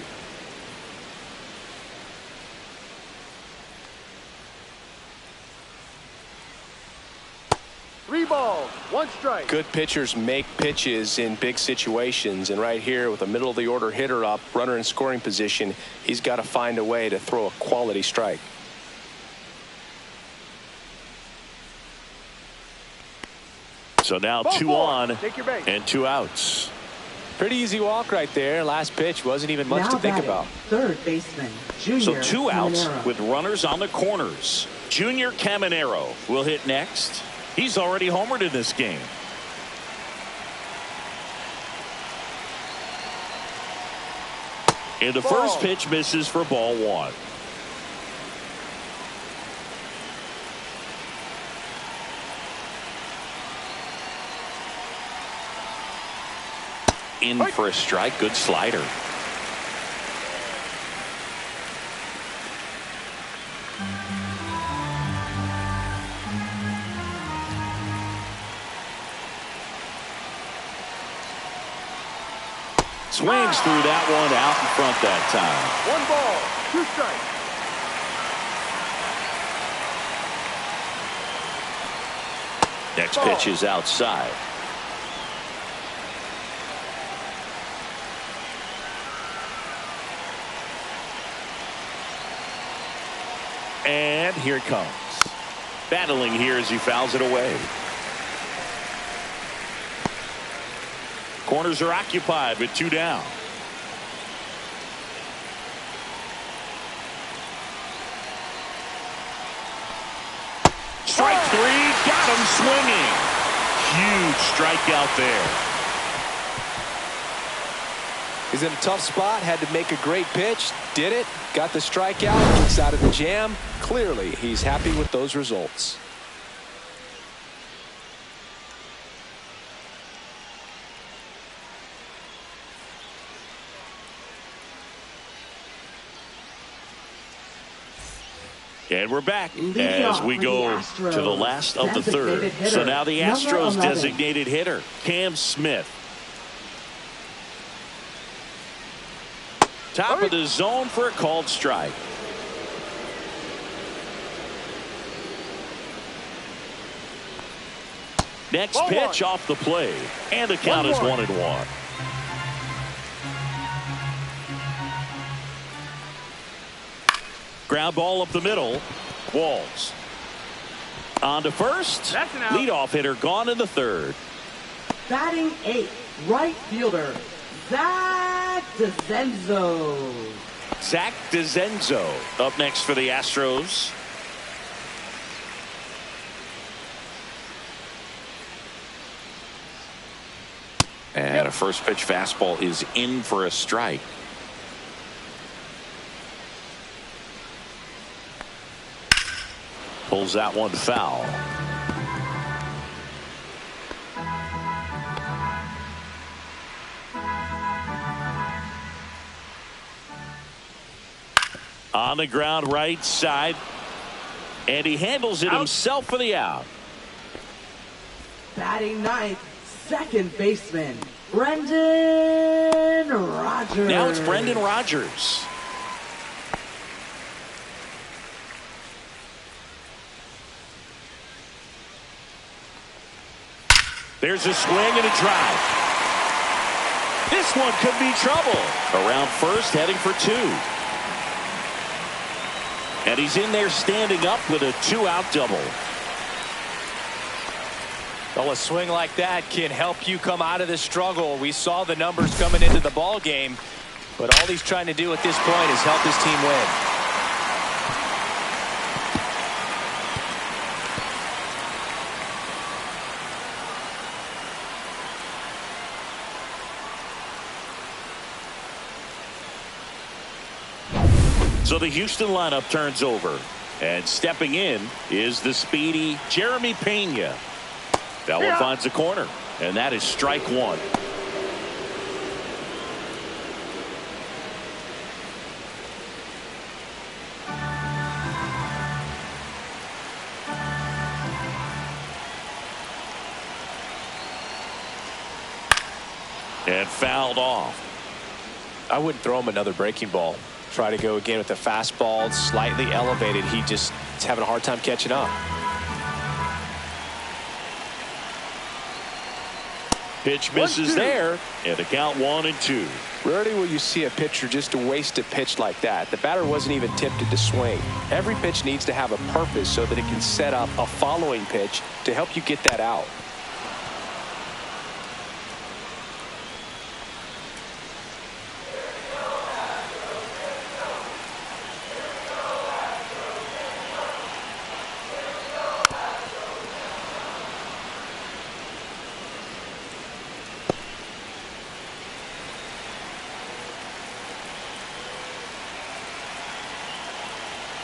Three balls, one strike. Good pitchers make pitches in big situations, and right here with a middle of the order hitter up, runner in scoring position, he's got to find a way to throw a quality strike. So now 2 on and 2 outs. Pretty easy walk right there. Last pitch wasn't even much Now to think batting, about. Third baseman, Junior So 2 outs Caminero. with runners on the corners. Junior Caminero will hit next. He's already homered in this game. And the first pitch misses for ball 1. In for a strike. Good slider. Swings through that one out in front that time. 1 ball, 2 strikes. Next pitch is outside. And here it comes. Battling here as he fouls it away. Corners are occupied with 2 down. Strike 3, got him swinging. Huge strikeout there. He's in a tough spot, had to make a great pitch, did it, got the strikeout, gets out of the jam. Clearly, he's happy with those results. And we're back Leading as off we for go the Astros, to the last of the third. designated So hitter, now the number Astros 11. designated hitter, Cam Smith. Top of the zone for a called strike. Next Ball pitch 1. off the plate. And the count is 1-1. Ground ball up the middle. Walls. On to first. That's an out. Leadoff hitter gone in the third. Batting 8th, right fielder, Zach DeZenzo. Zach DeZenzo up next for the Astros. And a first pitch fastball is in for a strike. Pulls that one foul. On the ground right side. And he handles it himself for the out. Batting ninth, second baseman, Brendan Rodgers. Now it's Brendan Rodgers. There's a swing and a drive. This one could be trouble. Around first, heading for two. And he's in there standing up with a two-out double. Well, a swing like that can help you come out of this struggle. We saw the numbers coming into the ball game, but all he's trying to do at this point is help his team win. So the Houston lineup turns over, and stepping in is the speedy Jeremy Pena. That one finds the corner, and that is strike one. And fouled off. I wouldn't throw him another breaking ball. Try to go again with the fastball, slightly elevated. He just is having a hard time catching up. Pitch misses there, and the count 1-2. Rarely will you see a pitcher just waste a pitch like that. The batter wasn't even tempted to swing. Every pitch needs to have a purpose so that it can set up a following pitch to help you get that out.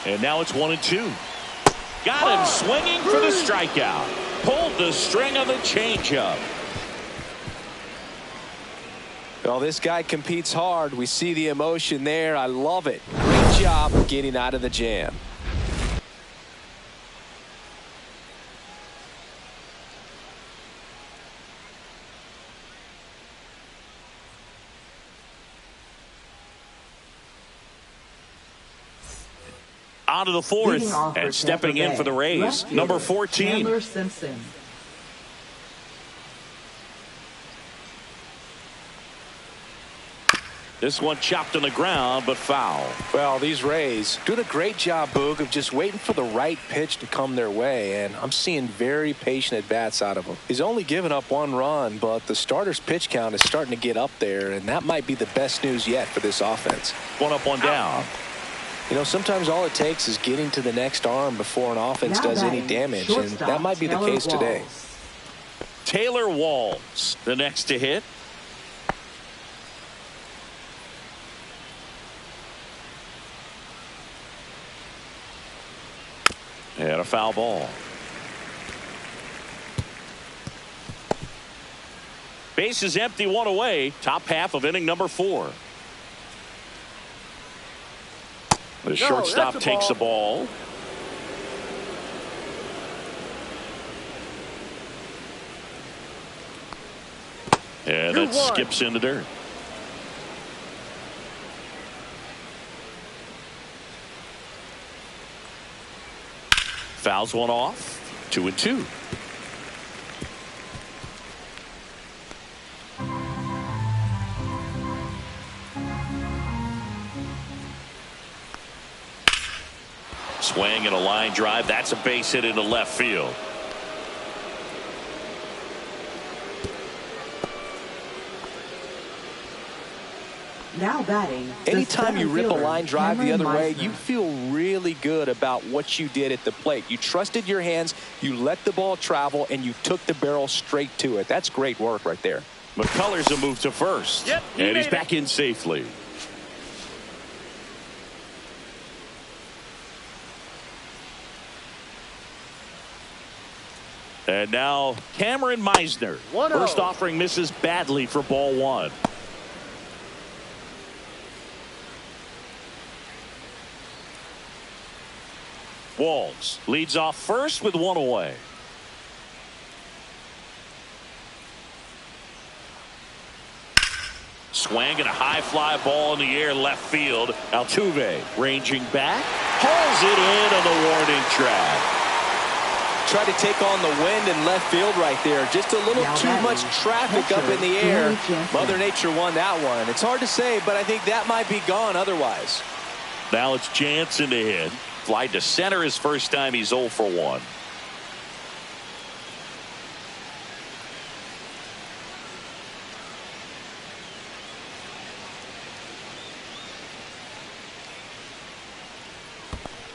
And now it's 1-2. Got him swinging for the strikeout. Pulled the string of the changeup. Well, this guy competes hard. We see the emotion there. I love it. Great job getting out of the jam. On to the fourth, and stepping in for the Rays, number 14. Simpson. This one chopped on the ground, but foul. Well, these Rays doing a great job, Boog, of just waiting for the right pitch to come their way, and I'm seeing very patient at-bats out of him. He's only given up one run, but the starter's pitch count is starting to get up there, and that might be the best news yet for this offense. One up, one down. You know, sometimes all it takes is getting to the next arm before an offense does any damage, and that might be the case today. Taylor Walls, the next to hit. And a foul ball. Base is empty, one away. Top half of inning number 4. The shortstop takes the ball. And that skips in the dirt. Fouls one off. 2-2. Swing and a line drive. That's a base hit into left field. Now batting. Anytime you rip a line drive the other way, Meisner. you feel really good about what you did at the plate. You trusted your hands, you let the ball travel, and you took the barrel straight to it. That's great work right there. McCullers a move to first. Yep, and he's back in safely. And now Cameron Meisner. 1-0. First offering misses badly for ball one. Walls leads off first with one away. Swing and a high fly ball in the air left field. Altuve ranging back. Hauls it in on the warning track. Tried to take on the wind in left field right there. Just a little too much traffic up in the air. Mother Nature won that one. It's hard to say, but I think that might be gone otherwise. Now it's Jansen to hit. Fly to center his first time. He's 0 for 1.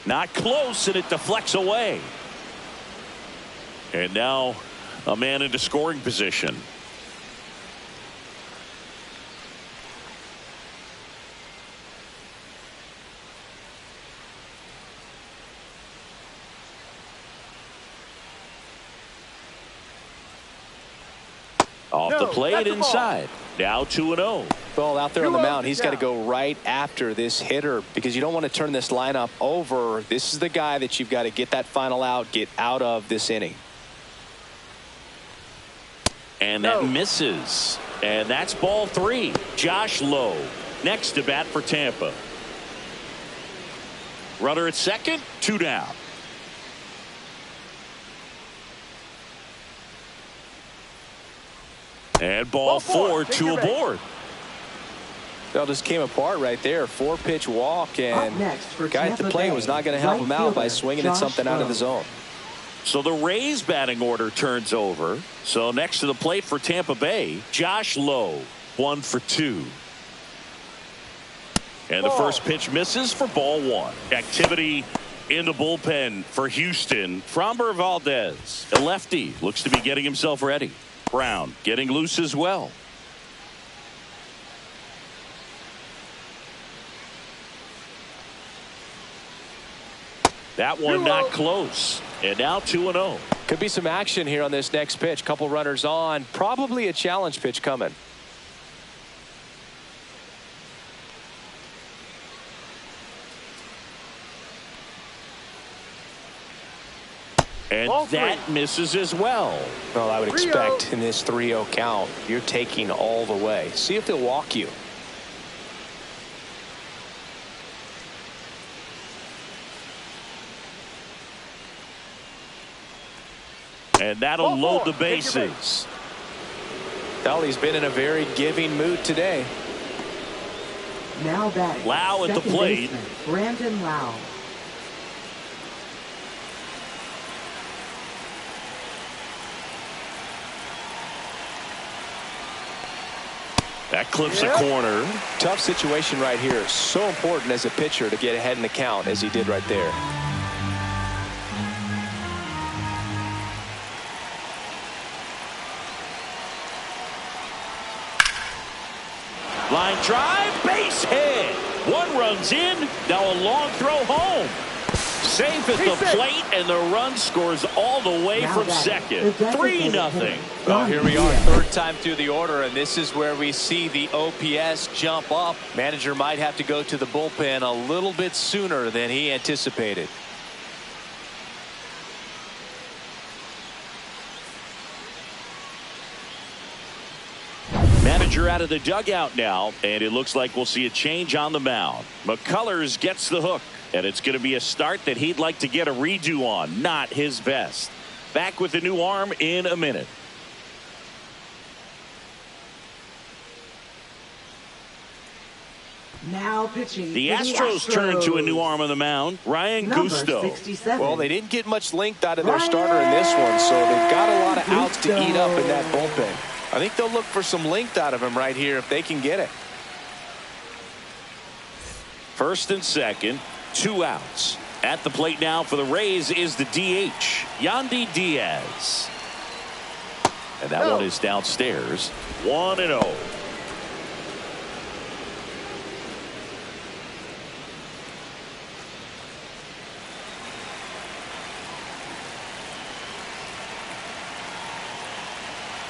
Not close, and it deflects away. And now a man into scoring position. Off the plate inside. Now 2-0. Well, out there on the mound, he's got to go right after this hitter because you don't want to turn this lineup over. This is the guy that you've got to get that final out, get out of this inning. And that misses. And that's ball 3. Josh Lowe next to bat for Tampa. Runner at second, 2 down. And ball 4, 2 aboard. It all just came apart right there. 4-pitch walk, and guy at the plate was not going to help him out by swinging at something out of the zone. So the Rays batting order turns over. So next to the plate for Tampa Bay, Josh Lowe, 1 for 2. And the first pitch misses for ball 1. Activity in the bullpen for Houston. Framber Valdez, a lefty, looks to be getting himself ready. Brown getting loose as well. That one not close. And now 2-0. Could be some action here on this next pitch. Couple runners on. Probably a challenge pitch coming. And that misses as well. Well, I would expect in this 3-0 count, you're taking all the way. See if they'll walk you. And that'll load the bases. Well, he's been in a very giving mood today. Now batting. Lau at the plate. Brandon Lau. That clips a corner. Tough situation right here. So important as a pitcher to get ahead in the count as he did right there. Line drive, base hit. 1 runs in. Now a long throw home. Safe at the plate, and the run scores all the way from second. 3-0. Well, here we are, third time through the order, and this is where we see the OPS jump up. Manager might have to go to the bullpen a little bit sooner than he anticipated. Manager out of the dugout now, and it looks like we'll see a change on the mound. McCullers gets the hook, and it's going to be a start that he'd like to get a redo on. Not his best. Back with the new arm in a minute. Now pitching. The Astros turn to a new arm on the mound. Ryan Gusto. 67. Well, they didn't get much length out of their starter in this one, so they've got a lot of outs to eat up in that bullpen. I think they'll look for some length out of him right here if they can get it. First and second, 2 outs. At the plate now for the Rays is the DH, Yandy Diaz. And that one is downstairs. 1-0.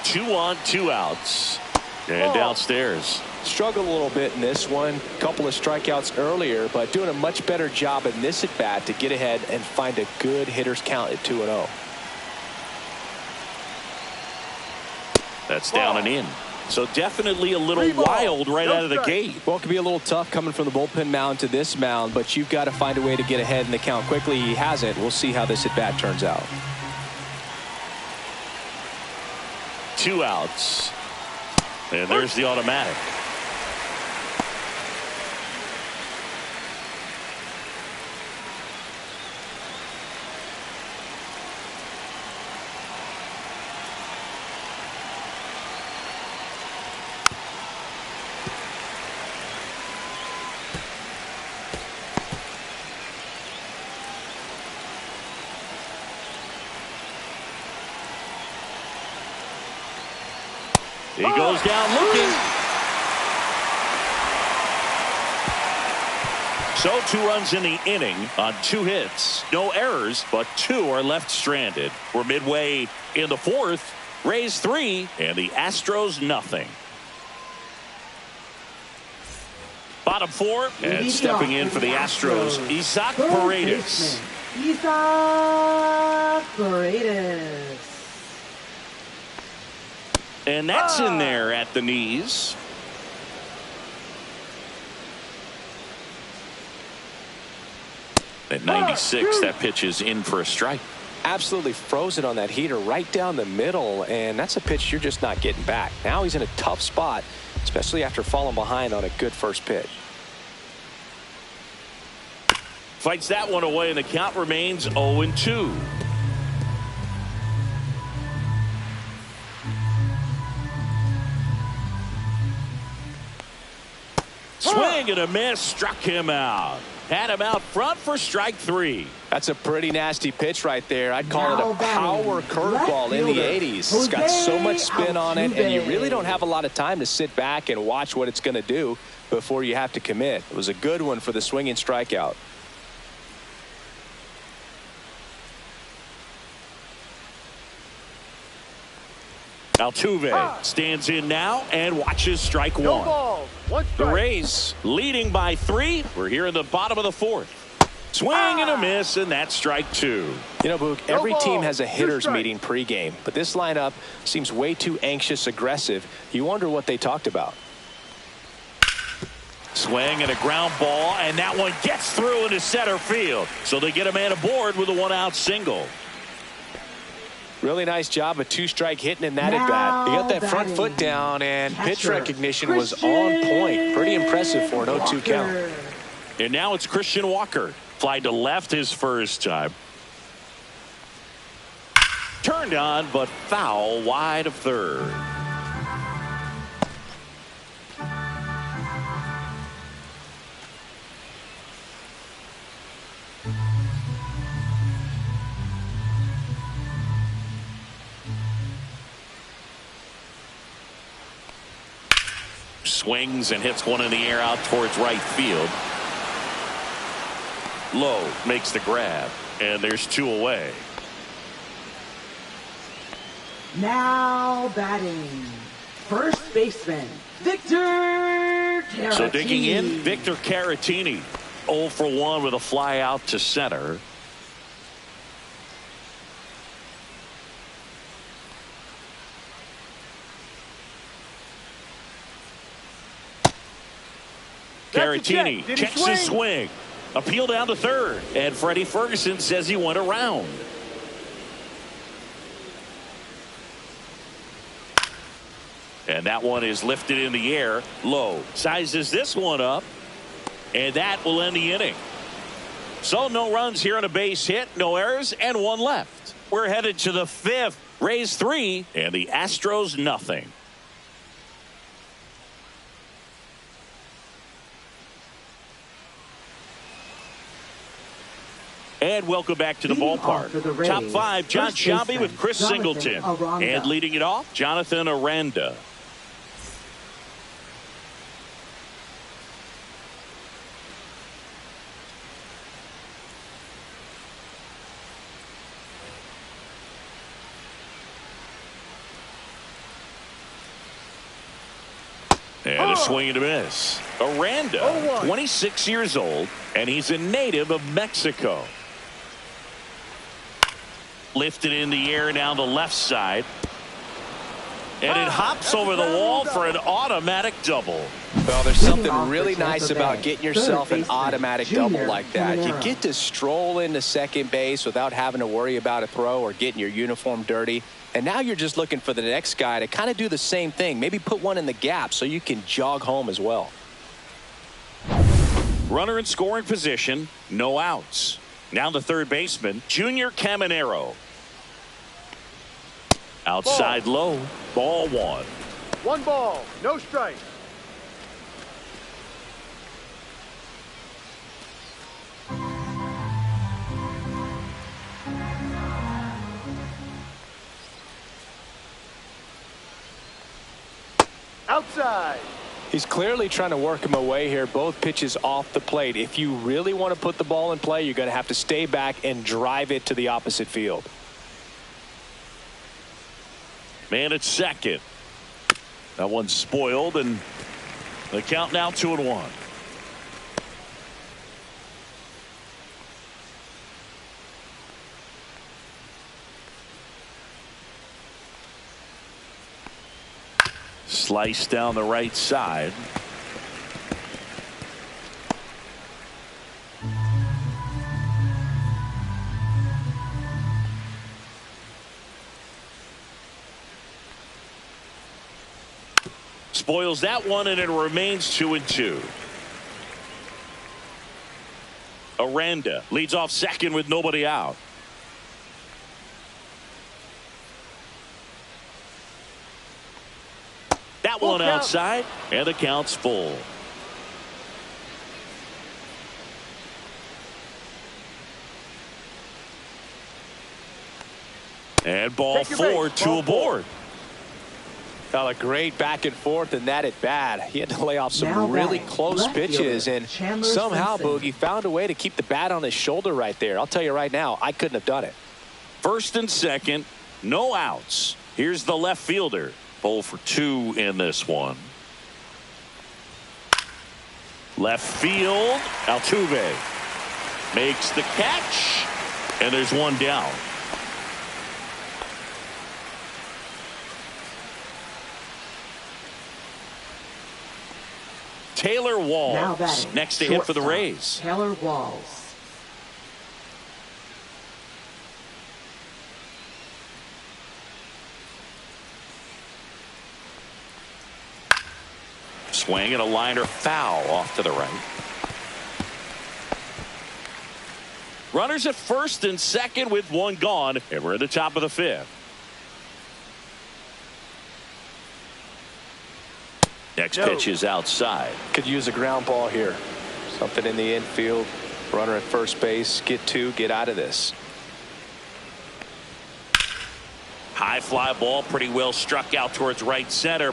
Two on, two outs. And downstairs. Struggled a little bit in this one. Couple of strikeouts earlier, but doing a much better job in this at bat to get ahead and find a good hitter's count at 2-0. That's down and in. So definitely a little wild right out of the gate. Well, it could be a little tough coming from the bullpen mound to this mound, but you've got to find a way to get ahead in the count quickly. He hasn't. We'll see how this at bat turns out. 2 outs. And there's the automatic. He goes down looking. So 2 runs in the inning on 2 hits. No errors, but 2 are left stranded. We're midway in the 4th. Rays 3 and the Astros nothing. Bottom 4 and stepping in for the Astros, Isaac Paredes. Isaac Paredes. And that's in there at the knees. At 96, that pitch is in for a strike. Absolutely frozen on that heater right down the middle, and that's a pitch you're just not getting back. Now he's in a tough spot, especially after falling behind on a good first pitch. Fights that one away, and the count remains 0-2. Swing and a miss, struck him out. Had him out front for strike 3. That's a pretty nasty pitch right there. I'd call it a power curveball in the 80s. It's got so much spin on it, and you really don't have a lot of time to sit back and watch what it's going to do before you have to commit. It was a good one for the swinging strikeout. Altuve stands in now and watches strike 1. The Rays leading by 3. We're here in the bottom of the 4th. Swing and a miss, and that's strike 2. You know, Boog, every team has a hitters meeting pregame, but this lineup seems way too anxious, aggressive. You wonder what they talked about. Swing and a ground ball, and that one gets through into center field. So they get a man aboard with a 1-out single. Really nice job of 2-strike hitting in that at bat. He got that front foot down, and pitch recognition was on point. Pretty impressive for an 0-2 count. And now it's Christian Walker. Fly to left his first time. Turned on, but foul wide of third. Swings and hits one in the air out towards right field. Lowe makes the grab, and there's 2 away. Now batting, first baseman, Victor Caratini. So digging in, Victor Caratini. 0 for 1 with a fly out to center. Caratini checks his swing. Appeal down to third. And Freddie Ferguson says he went around. And that one is lifted in the air. Low sizes this one up. And that will end the inning. So no runs here on a base hit. No errors and 1 left. We're headed to the 5th. Rays 3 and the Astros nothing. And welcome back to the ballpark. Top 5, John Sciambi with Chris Singleton. And leading it off, Jonathan Aranda. And a swing and a miss. Aranda, 26 years old, and he's a native of Mexico. Lifted in the air down the left side. And it hops over the wall for an automatic double. Well, there's something really nice about getting yourself an automatic double like that. You get to stroll into second base without having to worry about a throw or getting your uniform dirty. And now you're just looking for the next guy to kind of do the same thing. Maybe put one in the gap so you can jog home as well. Runner in scoring position, no outs. Now the third baseman, Junior Caminero. Outside low, ball 1. 1 ball, no strike. Outside. He's clearly trying to work him away here. Both pitches off the plate. If you really want to put the ball in play, you're going to have to stay back and drive it to the opposite field. Man at second. That one's spoiled, and the count now 2-1. Slice down the right side. Spoils that one, and it remains 2-2. Aranda leads off second with nobody out. That one outside, and the count's full. And ball 4, 2 aboard. Well, a great back and forth in that at bat. He had to lay off some really close pitches, and somehow Boogie found a way to keep the bat on his shoulder right there. I'll tell you right now, I couldn't have done it. First and second, no outs. Here's the left fielder. 0 for 2 in this one. Left field, Altuve makes the catch, and there's one down. Taylor Walls next to hit for the Rays. Taylor Walls. Swing and a liner foul off to the right. Runners at first and second with one gone, and we're at the top of the 5th. Next pitch is outside. Could use a ground ball here. Something in the infield. Runner at first base. Get 2. Get out of this. High fly ball, pretty well struck out towards right center.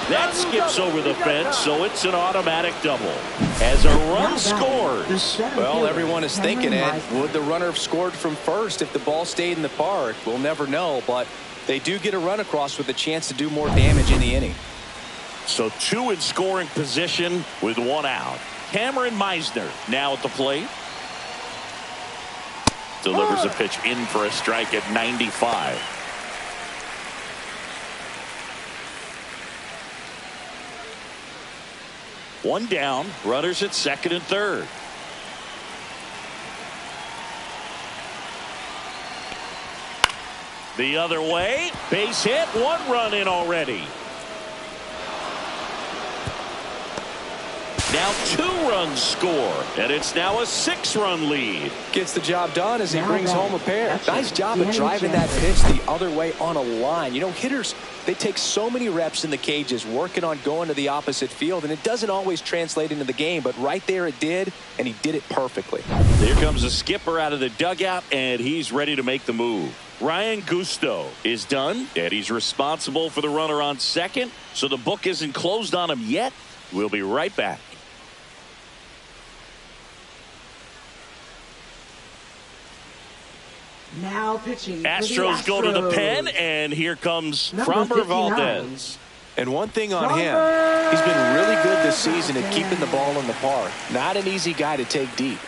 That skips over the fence, so it's an automatic double. As a run scores. Well, everyone is thinking it. Would the runner have scored from first if the ball stayed in the park? We'll never know, but they do get a run across with a chance to do more damage in the inning. So 2 in scoring position with 1 out. Cameron Meisner now at the plate. Delivers a pitch in for a strike at 95. One down, runners at second and third. The other way, base hit, 1 run in already. Now 2 runs score, and it's now a 6-run lead. Gets the job done as he brings home a pair. Nice job of driving that Jansen. pitch the other way on a line. You know, hitters, they take so many reps in the cages working on going to the opposite field, and it doesn't always translate into the game, but right there it did, and he did it perfectly. Here comes the skipper out of the dugout, and he's ready to make the move. Ryan Gusto is done, and he's responsible for the runner on second, so the book isn't closed on him yet. We'll be right back. Now pitching. Astros go to the pen, and here comes Number Framber 59. Valdez. And one thing on him, he's been really good this season at keeping the ball in the park. Not an easy guy to take deep.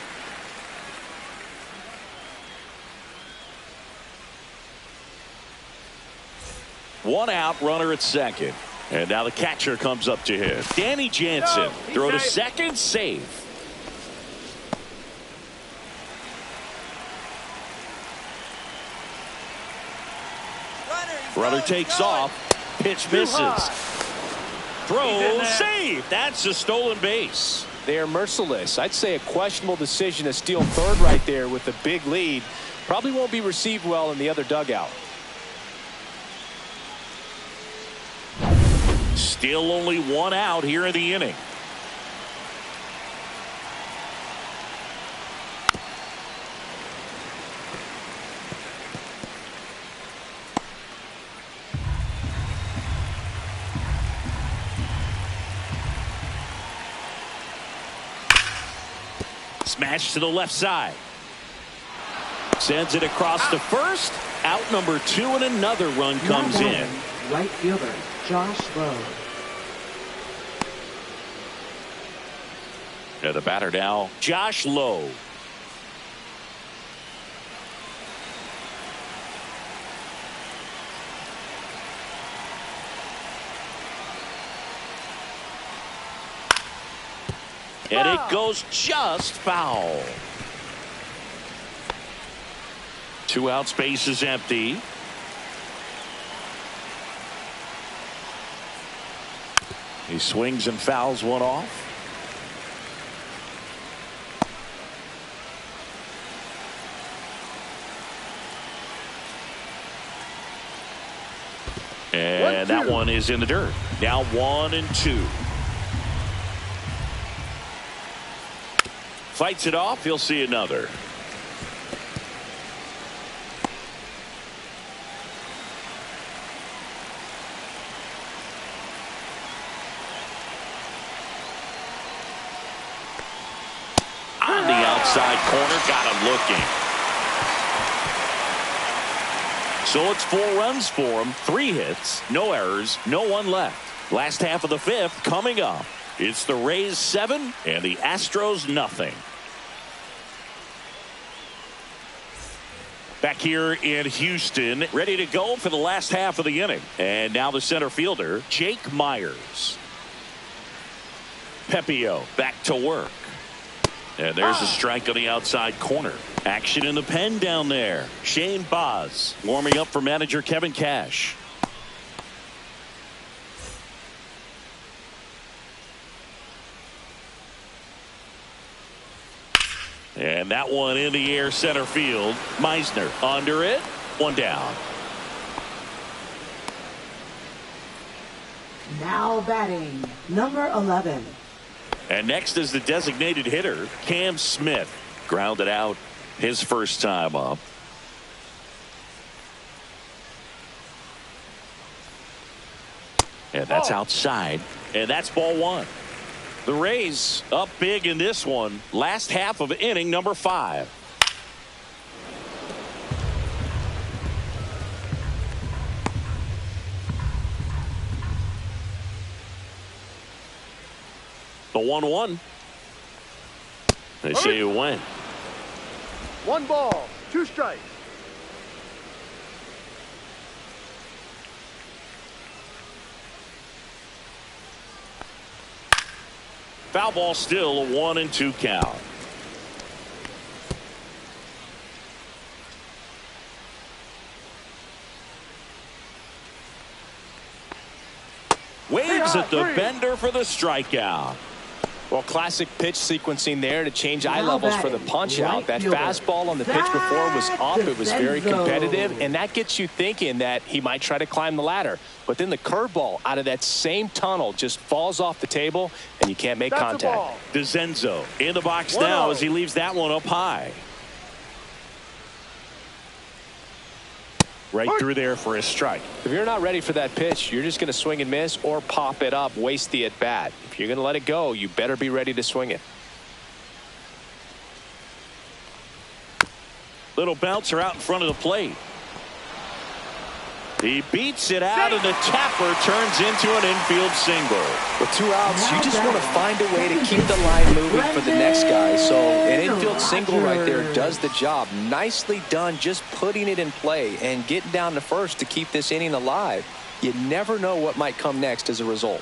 One out, runner at second. And now the catcher comes up to him. Danny Jansen, throw to second, safe. Runner takes off. Pitch misses. Throw, save. That's a stolen base. They are merciless. I'd say a questionable decision to steal third right there with a big lead. Probably won't be received well in the other dugout. Still only 1 out here in the inning. Smash to the left side. Sends it across to first. Out number 2, and another run comes in. Right fielder, Josh Lowe. And the batter now, Josh Lowe. And it goes just foul. 2 out, space is empty. He swings and fouls one off. And that one is in the dirt. Now 1-2. Fights it off. He'll see another. On the outside corner, got him looking. So it's 4 runs for him, 3 hits, no errors, no one left. Last half of the 5th coming up. It's the Rays 7 and the Astros nothing. Back here in Houston, ready to go for the last half of the inning. And now the center fielder, Jake Myers. Pepio back to work. And there's a strike on the outside corner. Action in the pen down there. Shane Baz warming up for manager Kevin Cash. And that one in the air center field. Meisner under it. 1 down. Now batting, number 11. And next is the designated hitter, Cam Smith. Grounded out his first time up. And that's outside. And that's ball 1. The Rays up big in this one. Last half of inning number 5. The 1-1. They say you win. 1 ball, 2 strikes. Foul ball, still a 1-2 count. Waves at the bender for the strikeout. Well, classic pitch sequencing there to change eye Now levels for the batting, punch right out. That fielder. fastball on the pitch before was up. It was very Defenso. competitive, and that gets you thinking that he might try to climb the ladder. But then the curveball out of that same tunnel just falls off the table, and you can't make That's a contact. ball. DeZenzo in the box 1-0. now as he leaves that one up high. Right through there for a strike. If you're not ready for that pitch, you're just going to swing and miss or pop it up, waste the at-bat. If you're going to let it go, you better be ready to swing it. Little bouncer out in front of the plate. He beats it out, and the tapper turns into an infield single. With 2 outs, you just want to find a way to keep the line moving for the next guy. So an infield single right there does the job. Nicely done, just putting it in play and getting down to first to keep this inning alive. You never know what might come next as a result.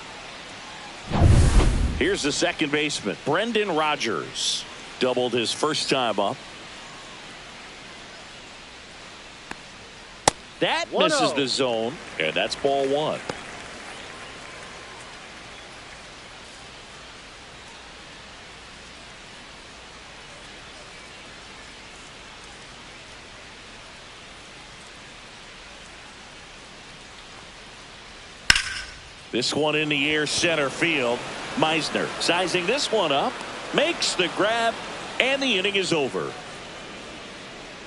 Here's the second baseman, Brendan Rodgers. Doubled his first time up. That 1-0. misses the zone, and that's ball one. This one in the air center field. Meisner sizing this one up, makes the grab, and the inning is over.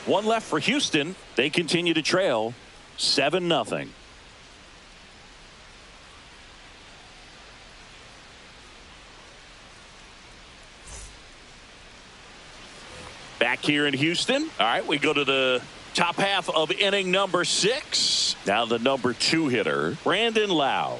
One left for Houston. They continue to trail 7-0. Back here in Houston. All right, we go to the top half of inning number 6. Now the number 2 hitter, Brandon Lau.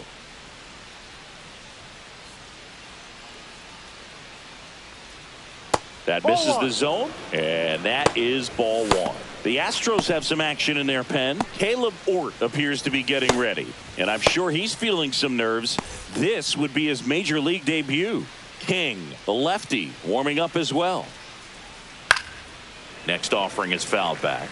That misses the zone, and that is ball one. The Astros have some action in their pen. Caleb Ort appears to be getting ready, and I'm sure he's feeling some nerves. This would be his major league debut. King, the lefty, warming up as well. Next offering is fouled back.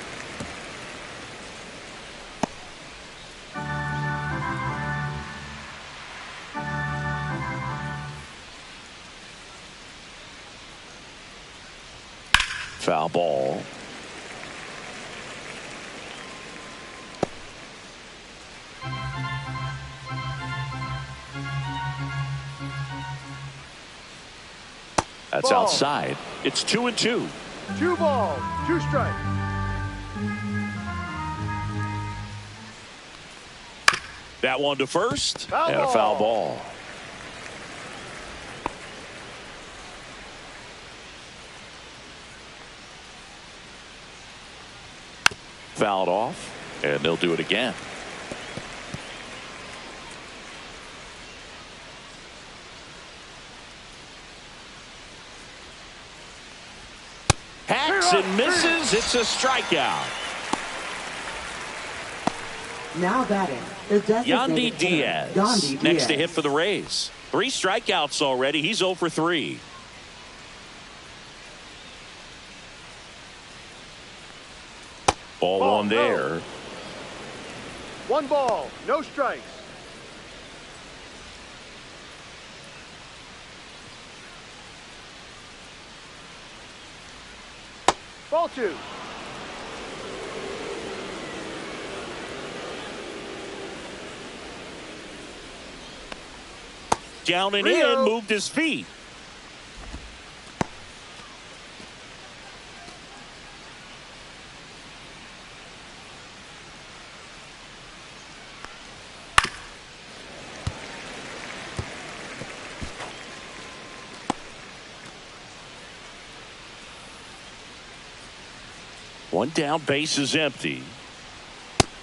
Foul ball. That's Ball. outside. It's 2-2. 2 balls, 2 strikes. That one to first, Foul and a ball. foul ball. Fouled off, and they'll do it again. Hacks and misses. It's a strikeout. Now batting, the Yandy designated hitter, Diaz Yandy next to Diaz. hit for the Rays. 3 strikeouts already. He's 0 for 3. Ball Ball, one no. there. 1 ball, no strikes. Ball 2. Down and Rio. in, moved his feet. One down, base is empty.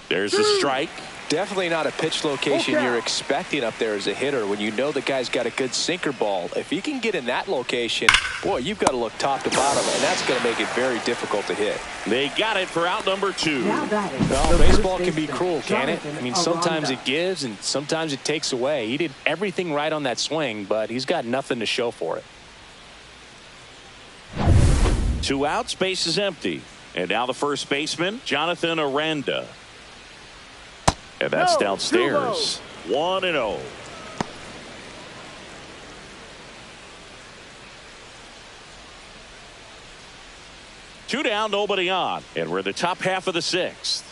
There's a strike. Definitely not a pitch location Okay. you're expecting up there as a hitter when you know the guy's got a good sinker ball. If he can get in that location, boy, you've got to look top to bottom, and that's going to make it very difficult to hit. They got it for out number 2. Now batting, Well, the baseball first can be baseman, cruel, can it? Jonathan I mean, sometimes Aranda. it gives and sometimes it takes away. He did everything right on that swing, but he's got nothing to show for it. 2 outs, base is empty. And now the first baseman, Jonathan Aranda. And that's No, downstairs. 1-0. 2 down, nobody on. And we're in the top half of the 6th.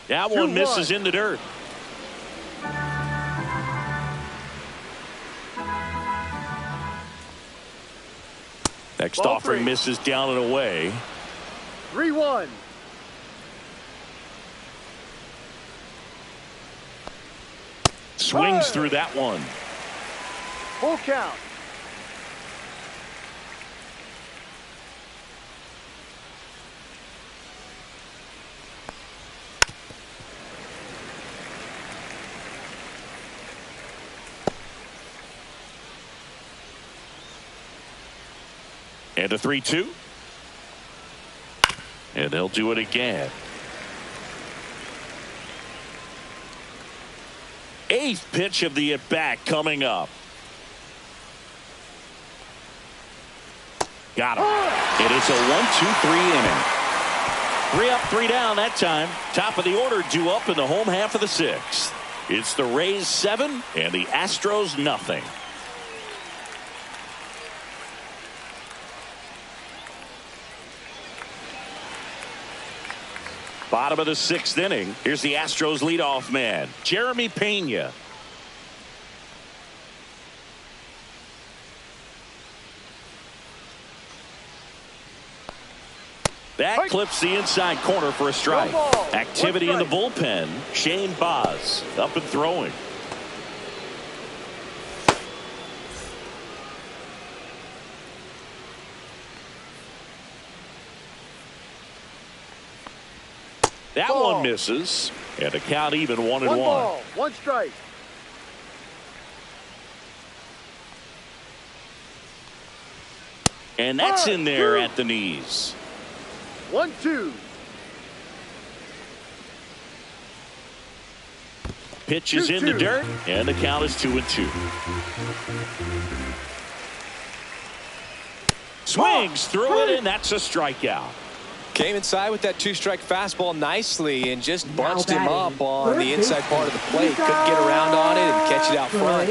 That one misses in the dirt. Next offering misses down and away. 3-1. Swings through that one. Full count. And a 3-2. And they'll do it again. 8th pitch of the at-bat coming up. Got him. It is a 1-2-3 inning. 3 up, 3 down that time. Top of the order due up in the home half of the 6th. It's the Rays 7 and the Astros nothing. Bottom of the 6th inning. Here's the Astros leadoff man, Jeremy Pena. That clips the inside corner for a strike. Activity in the bullpen. Shane Baz up and throwing. That one misses, and the count even 1-1. 1 ball, 1 strike. And that's in there at the knees. 1-2. Pitch is in the dirt, and the count is 2-2. Swings through it, and that's a strikeout. Came inside with that 2-strike fastball nicely and just bunched him up on the inside part of the plate. Couldn't get around on it and catch it out front.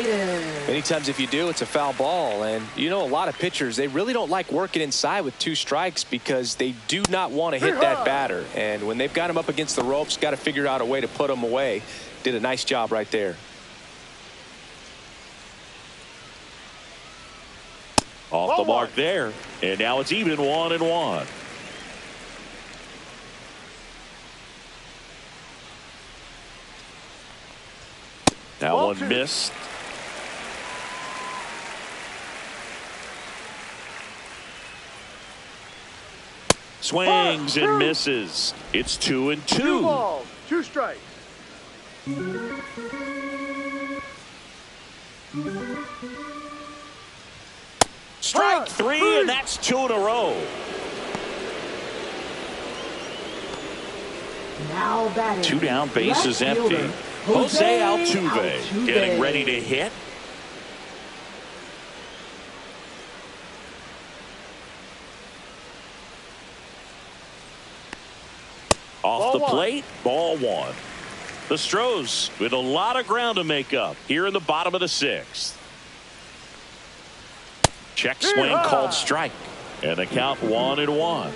Many times if you do, it's a foul ball. And you know, a lot of pitchers, they really don't like working inside with 2 strikes because they do not want to hit that batter. And when they've got him up against the ropes, got to figure out a way to put him away. Did a nice job right there. Off the mark there. And now it's even 1-1. That one missed. Swings and misses. It's 2-2. 2 balls, 2 strikes. Strike 3, and that's 2 in a row. Now batting. 2 down, bases empty. Jose Altuve getting ready to hit. Off the plate, ball 1. The Stros with a lot of ground to make up here in the bottom of the 6th. Check swing called strike, and the count 1-1.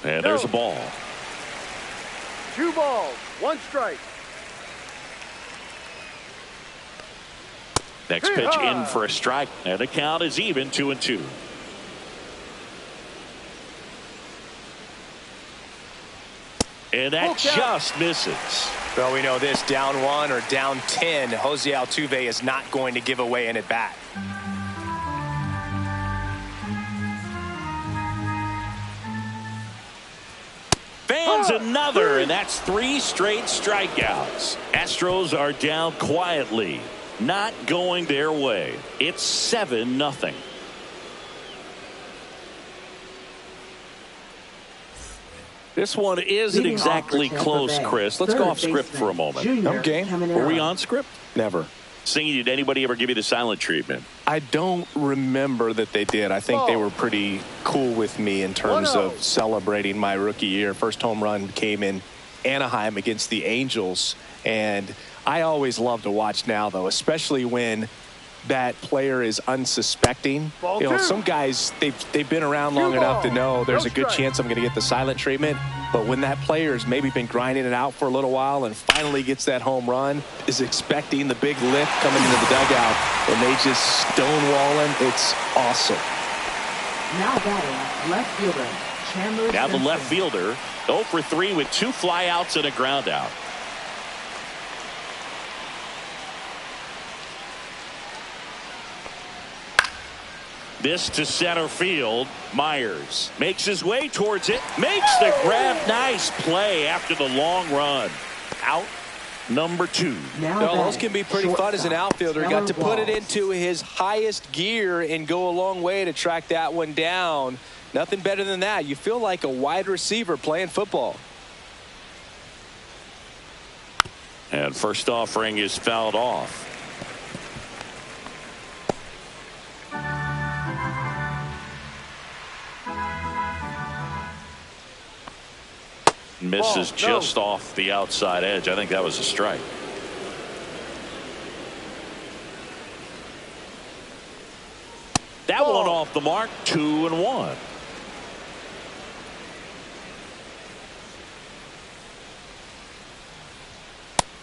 And there's a ball. 2 balls, 1 strike. Next pitch in for a strike, and the count is even 2-2. And that just misses. Well, we know this, down 1 or down 10, Jose Altuve is not going to give away an at bat. Fans another, and that's 3 straight strikeouts. Astros are down quietly, not going their way. It's 7-0. This one isn't exactly close, Chris. Let's go off script for a moment. Okay. Were we on script? Never. Singing, did anybody ever give you the silent treatment? I don't remember that they did. I think they were pretty cool with me in terms of celebrating my rookie year. First home run came in Anaheim against the Angels, and I always love to watch now, though, especially when that player is unsuspecting. You know, some guys, they've been around long enough to know there's a good chance I'm going to get the silent treatment. But when that player's maybe been grinding it out for a little while and finally gets that home run, is expecting the big lift coming into the dugout, and they just stonewall him, it's awesome. Now batting, left fielder, Chandler. Now the left fielder, 0 for 3 with 2 flyouts and a ground out. This to center field. Myers makes his way towards it. Makes the grab. Nice play after the long run. Out number 2. Now those can be pretty fun as an outfielder. Got to put it into his highest gear and go a long way to track that one down. Nothing better than that. You feel like a wide receiver playing football. And first offering is fouled off. Misses just off the outside edge. I think that was a strike. That one off the mark. 2-1.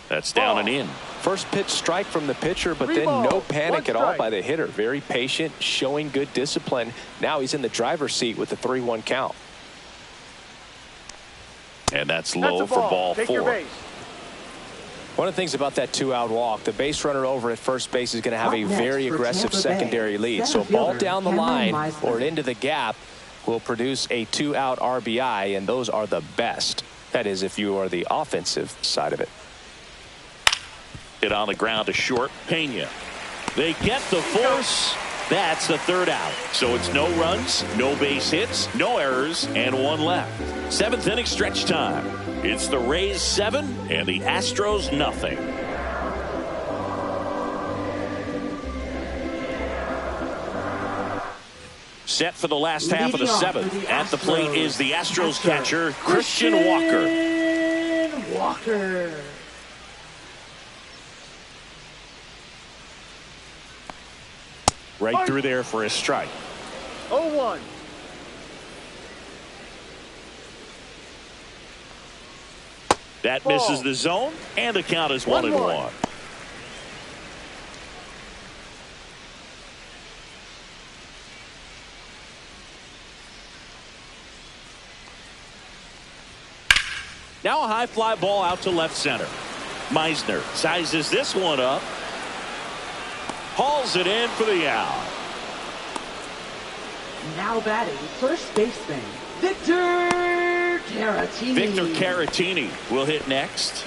That's down and in. First pitch strike from the pitcher, but then no panic at all by the hitter. Very patient, showing good discipline. Now he's in the driver's seat with the 3-1 count. And that's low for ball 4. One of the things about that 2-out walk, the base runner over at first base is going to have a very aggressive secondary lead. So a ball down the line or into the gap will produce a 2-out RBI, and those are the best. That is, if you are the offensive side of it. Hit on the ground to short. Pena. They get the force. That's the 3rd out. So it's no runs, no base hits, no errors, and 1 left. 7th inning stretch time. It's the Rays 7 and the Astros nothing. Set for the last half of the 7th. At the plate is the Astros catcher, Christian Walker. Right through there for a strike. 0-1. That misses the zone, and the count is 1-1. Now a high fly ball out to left center. Meisner sizes this one up. Hauls it in for the out. Now batting, first baseman, Victor Caratini. Victor Caratini will hit next.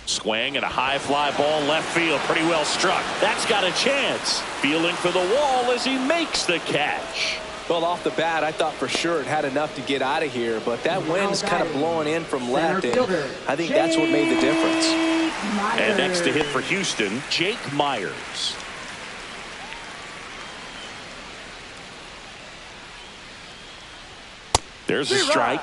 Swing and a high fly ball left field. Pretty well struck. That's got a chance. Feeling for the wall as he makes the catch. Well, off the bat, I thought for sure it had enough to get out of here, but that wind's kind of blowing in from left, and I think that's what made the difference. And next to hit for Houston, Jake Myers. There's a strike.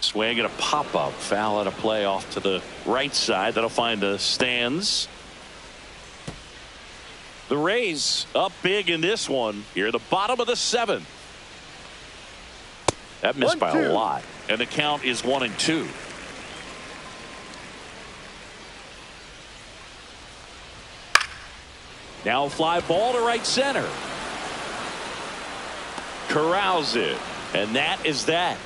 Swing and a pop-up foul at a play off to the right side. That'll find the stands. The Rays up big in this one here, the bottom of the 7th. That missed by a lot, and the count is 1-2. Now a fly ball to right center. Corrals it, and that is that.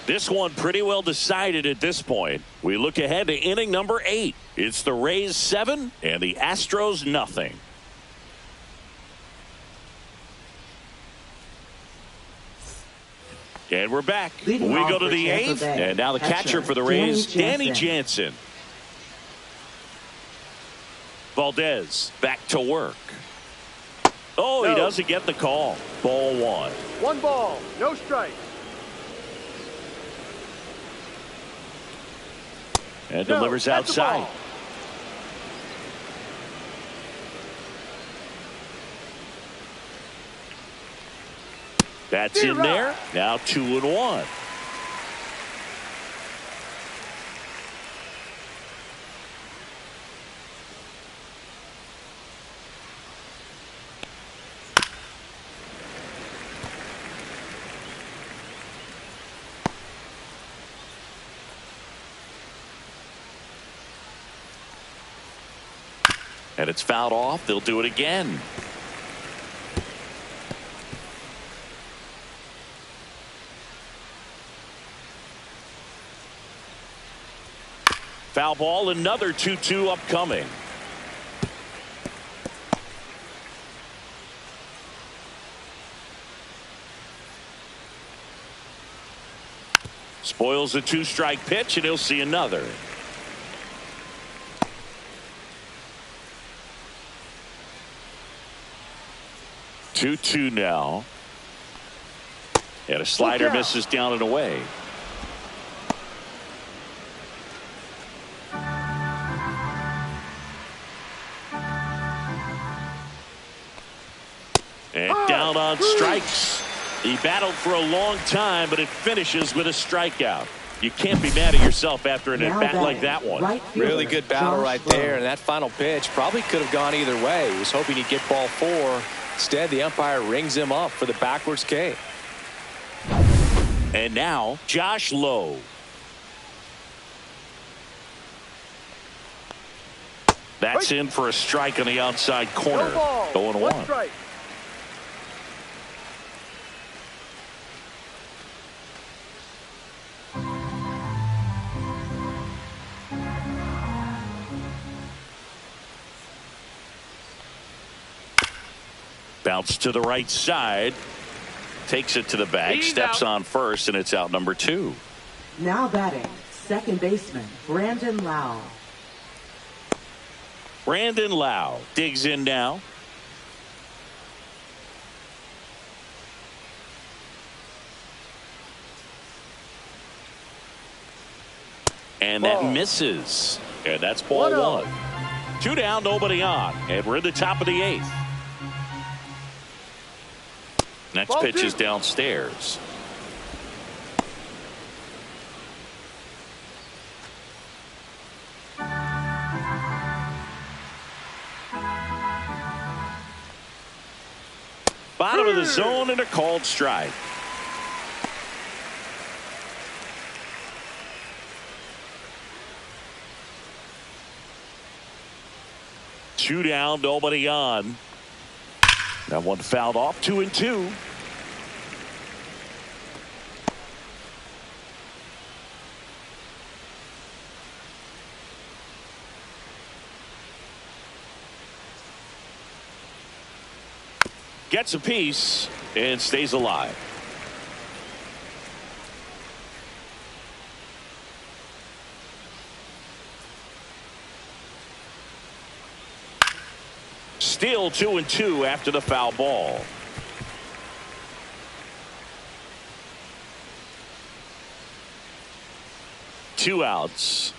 This one pretty well decided at this point. We look ahead to inning number 8. It's the Rays 7 and the Astros nothing. And we're back. Leading We off go to for the Tampa 8th. Bay, And now the catcher for the Rays, Danny Jansen. Valdez back to work. Oh, he No. doesn't get the call. Ball 1. 1 ball, no strikes. And No, delivers that's the outside. ball. That's in there. Now 2-1. And it's fouled off. They'll do it again. Foul ball, another 2-2 upcoming. Spoils a 2-strike pitch, and he'll see another. Two now. And a slider misses down and away. And down on strikes. He battled for a long time, but it finishes with a strikeout. You can't be mad at yourself after an at-bat like that one. Right fielder, Really good battle Josh right Lowe. there. And that final pitch probably could have gone either way. He was hoping he'd get ball 4. Instead, the umpire rings him up for the backwards K. And now, Josh Lowe. That's in for a strike on the outside corner. No ball, 1 0-1. strike. Bounce to the right side. Takes it to the bag. He's Steps out. on first, and it's out number 2. Now batting, second baseman, Brandon Lau. Brandon Lau digs in now. And that Ball. misses. And that's ball 1-0. 1. 2 down, nobody on. And we're in the top of the 8th. Next Ball pitch 2. is downstairs. Bottom of the zone and a called strike. Two down, nobody on. That one fouled off. 2-2. Gets a piece and stays alive. Still 2-2 after the foul ball. Two outs.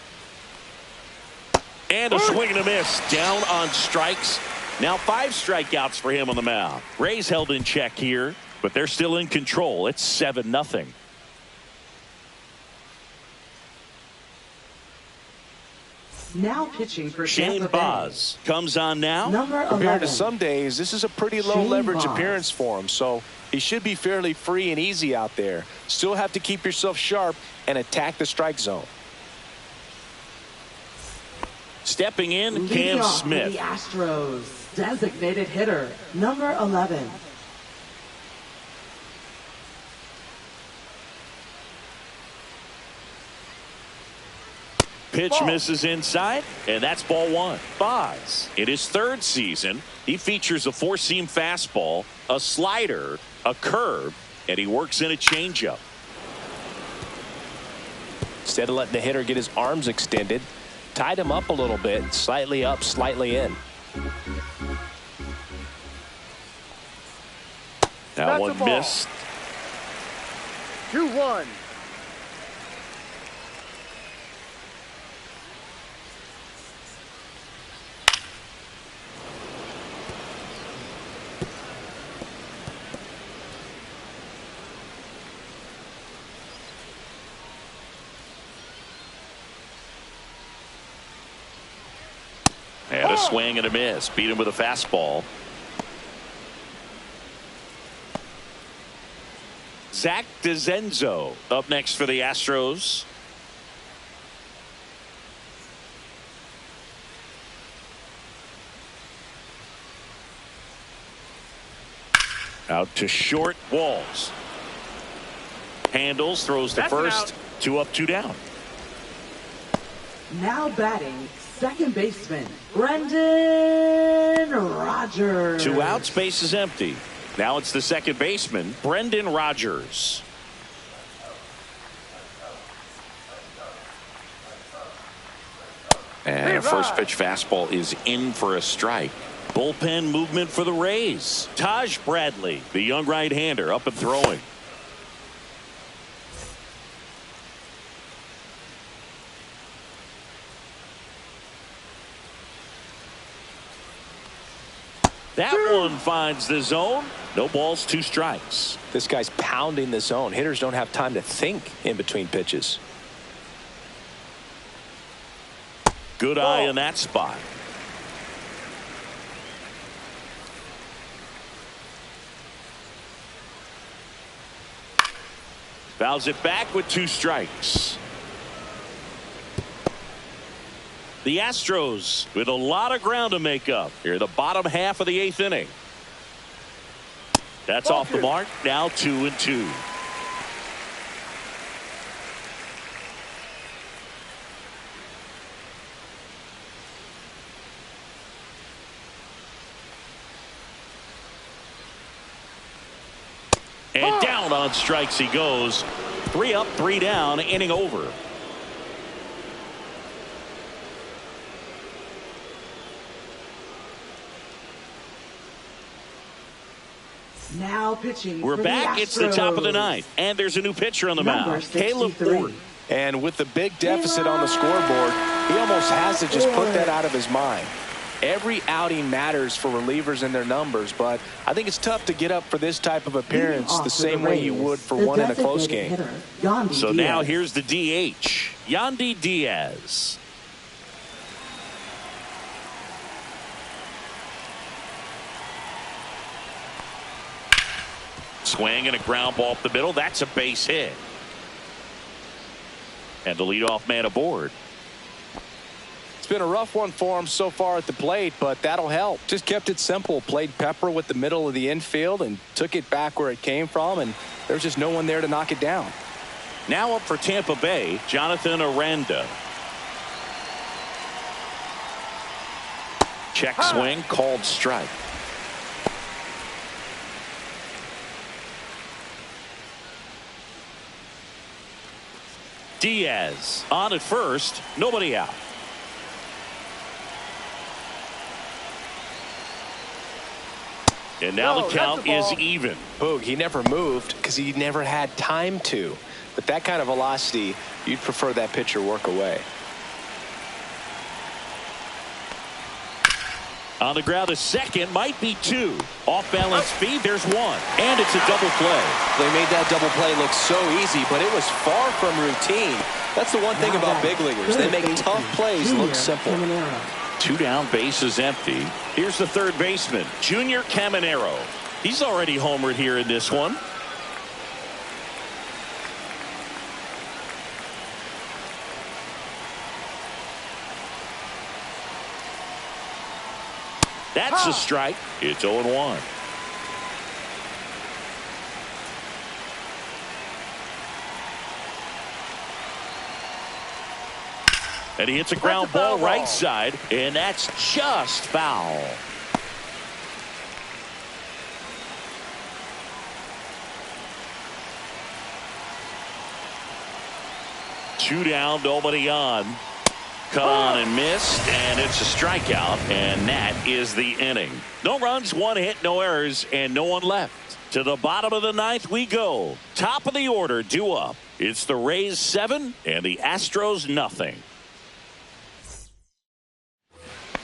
And a swing and a miss. Down on strikes. Now 5 strikeouts for him on the mound. Rays held in check here, but they're still in control. It's 7-0. Now pitching for Shane Tampa Bay. Baz comes on now. Number 11. Compared to some days, this is a pretty low Shane leverage Baz. appearance for him. So he should be fairly free and easy out there. Still have to keep yourself sharp and attack the strike zone. Stepping in, Leading Cam off for Smith. the Astros, designated hitter, number 11. Pitch Ball. misses inside, and that's ball 1. Baz, in his 3rd season, he features a 4-seam fastball, a slider, a curve, and he works in a changeup. Instead of letting the hitter get his arms extended, tied him up a little bit, slightly up, slightly in. That one missed. 2-1. And a swing and a miss. Beat him with a fastball. Zach DeZenzo up next for the Astros. Out to short. Walls. Handles. Throws to first. 2 up, 2 down. Now batting, second baseman, Brendan Rodgers. 2 outs, base is empty. Now it's the second baseman, Brendan Rodgers. And a first pitch fastball is in for a strike. Bullpen movement for the Rays. Taj Bradley, the young right-hander, up and throwing. That one finds the zone. No balls, 2 strikes. This guy's pounding the zone. Hitters don't have time to think in between pitches. Good eye in that spot. Fouls it back with 2 strikes. The Astros with a lot of ground to make up here, the bottom half of the 8th inning. That's off the mark. Now 2-2. And down on strikes he goes. 3 up, 3 down, inning over. Now pitching. We're back. It's the top of the 9th. And there's a new pitcher on the mound. Caleb Ford. And with the big deficit on the scoreboard, he almost has to just put that out of his mind. Every outing matters for relievers and their numbers, but I think it's tough to get up for this type of appearance the same way you would for one in a close game. So now here's the DH, Yandy Diaz. Swing and a ground ball up the middle. That's a base hit. And the leadoff man aboard. It's been a rough one for him so far at the plate, but that'll help. Just kept it simple. Played pepper with the middle of the infield and took it back where it came from, and there's just no one there to knock it down. Now up for Tampa Bay, Jonathan Aranda. Check swing, called strike. Diaz on at first, nobody out. And now the count is even. Boog, he never moved because he never had time to. But that kind of velocity, you'd prefer that pitcher work away. On the ground, a second, might be 2. Off balance speed, there's 1. And it's a double play. They made that double play look so easy, but it was far from routine. That's the one thing about big leaguers. They make tough plays look simple. 2 down, base is empty. Here's the third baseman, Junior Caminero. He's already homered here in this one. That's a strike. It's 0-1. And he hits a ground ball right side, and that's just foul. 2 down, nobody on. Cut on and missed, and it's a strikeout, and that is the inning. No runs, 1 hit, no errors, and no one left. To the bottom of the 9th we go. Top of the order, due up. It's the Rays 7 and the Astros nothing.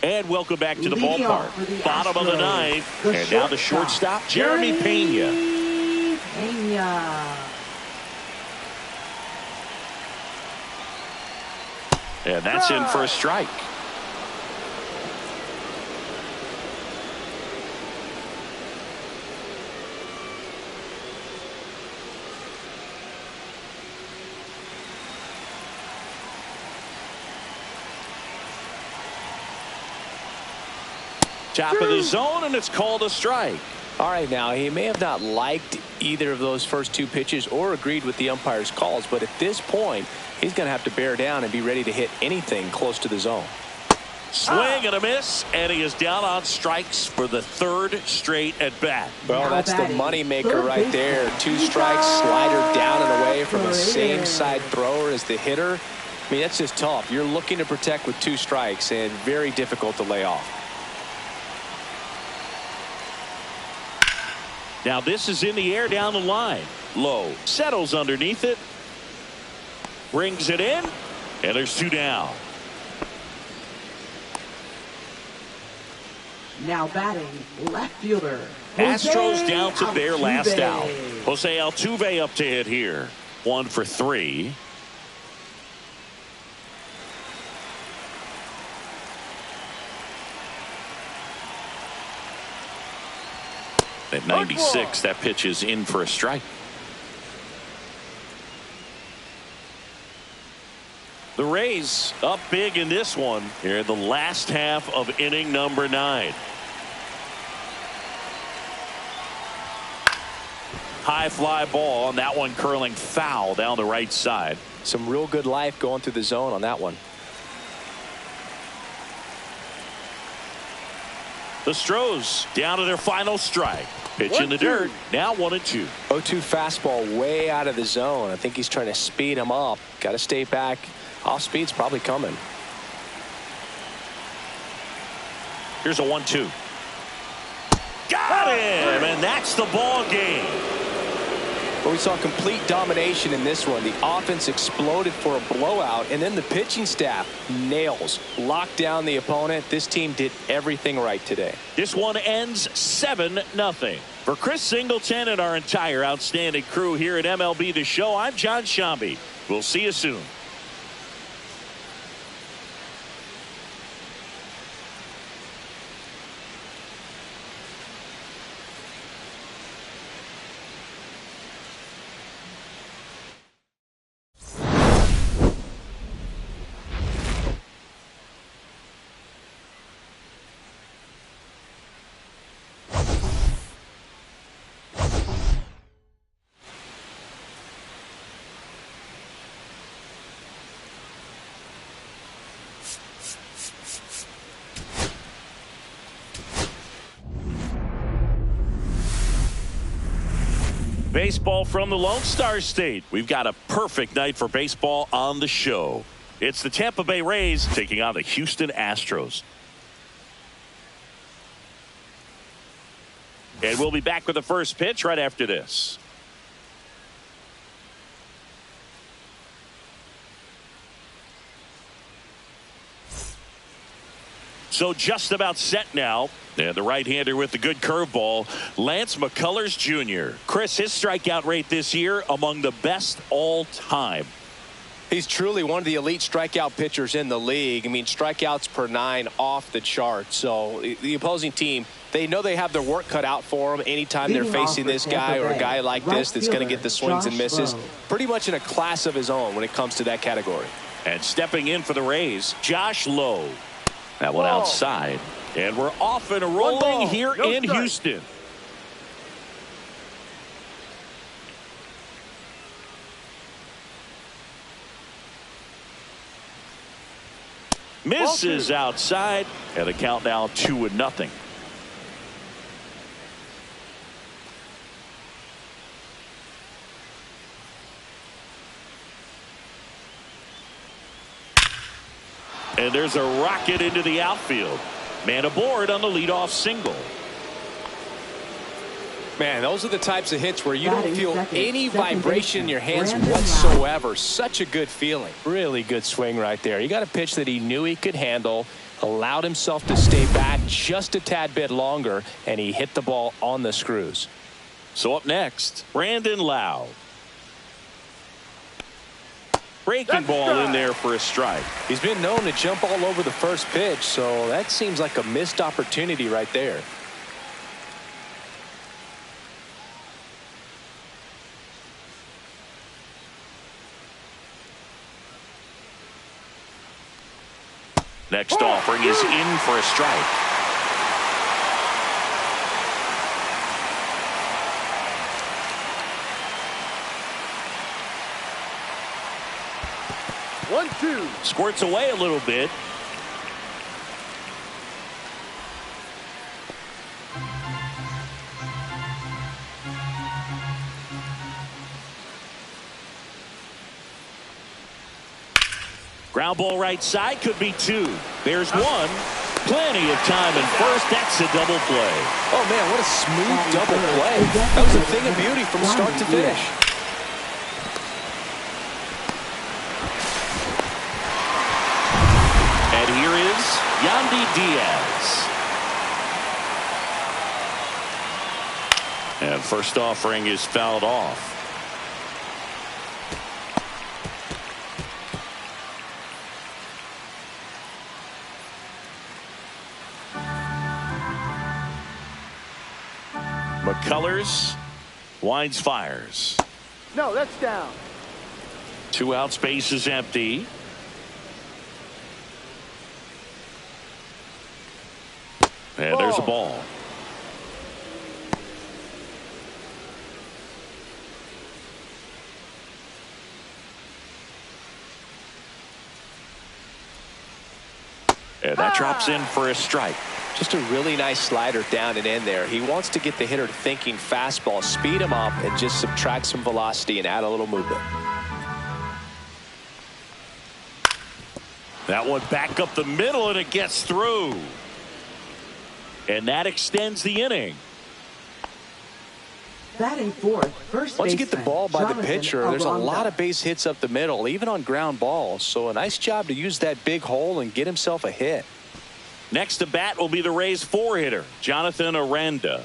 And welcome back to the ballpark. Bottom of the 9th, and now the shortstop, Jeremy Pena. And that's in for a strike. Top of the zone, and it's called a strike. All right, now he may have not liked either of those first 2 pitches or agreed with the umpire's calls, but at this point he's going to have to bear down and be ready to hit anything close to the zone. Swing and a miss, and he is down on strikes for the 3rd straight at bat. Well, that's the money maker right there. 2 strikes, slider down and away from the same side thrower as the hitter. I mean, that's just tough. You're looking to protect with 2 strikes, and very difficult to lay off. Now this is in the air down the line. Low. Settles underneath it. Brings it in. And there's 2 down. Now batting, left fielder. Astros down to their last out. Jose Altuve up to hit here. 1 for 3. At 96, that pitch is in for a strike. The Rays up big in this one here in the last half of inning number 9. High fly ball, and that one curling foul down the right side. Some real good life going through the zone on that one. The Stros down to their final strike. Pitch in the dirt. Now 1-2. 0-2 fastball way out of the zone. I think he's trying to speed him up. Got to stay back. Off speed's probably coming. Here's a 1-2. Got him, and that's the ball game. Well, we saw complete domination in this one. The offense exploded for a blowout, and then the pitching staff nails, locked down the opponent. This team did everything right today. This one ends 7-0. For Chris Singleton and our entire outstanding crew here at MLB The Show, I'm John Shambi. We'll see you soon. Baseball from the Lone Star State. We've got a perfect night for baseball on the show. It's the Tampa Bay Rays taking on the Houston Astros. And we'll be back with the first pitch right after this. So just about set now. And the right-hander with the good curveball, Lance McCullers Jr. Chris, his strikeout rate this year among the best all time. He's truly one of the elite strikeout pitchers in the league. I mean, strikeouts per 9 off the chart. So the opposing team, they know they have their work cut out for them anytime they're facing this guy or a guy like this that's going to get the swings and misses. Pretty much in a class of his own when it comes to that category. And stepping in for the Rays, Josh Lowe. That one outside. And we're off and rolling here in Houston. Misses outside, and the count now 2-0. And there's a rocket into the outfield. Man aboard on the leadoff single. Man, those are the types of hits where you don't feel any second vibration in your hands Brandon whatsoever. Such a good feeling. Really good swing right there. He got a pitch that he knew he could handle, allowed himself to stay back just a tad bit longer, and he hit the ball on the screws. So up next, Brandon Lau. Breaking ball in there for a strike. He's been known to jump all over the first pitch, so that seems like a missed opportunity right there. Next offering is in for a strike. One, two. Squirts away a little bit. Ground ball right side, could be two. There's one. Plenty of time in first. That's a double play. Oh, man, what a smooth double play. That was a thing of beauty from start to finish. And here is Yandy Diaz. And first offering is fouled off. McCullers winds, fires. No, that's down. 2 out, space is empty. And there's a ball. And that drops in for a strike. Just a really nice slider down and in there. He wants to get the hitter thinking fastball, speed him up, and just subtract some velocity and add a little movement. That one back up the middle, and it gets through. And that extends the inning. Batting fourth, first Once you get the baseman, ball by the Jonathan pitcher, there's a Alonso. lot of base hits up the middle, even on ground balls. So a nice job to use that big hole and get himself a hit. Next to bat will be the Rays' 4-hitter, Jonathan Aranda.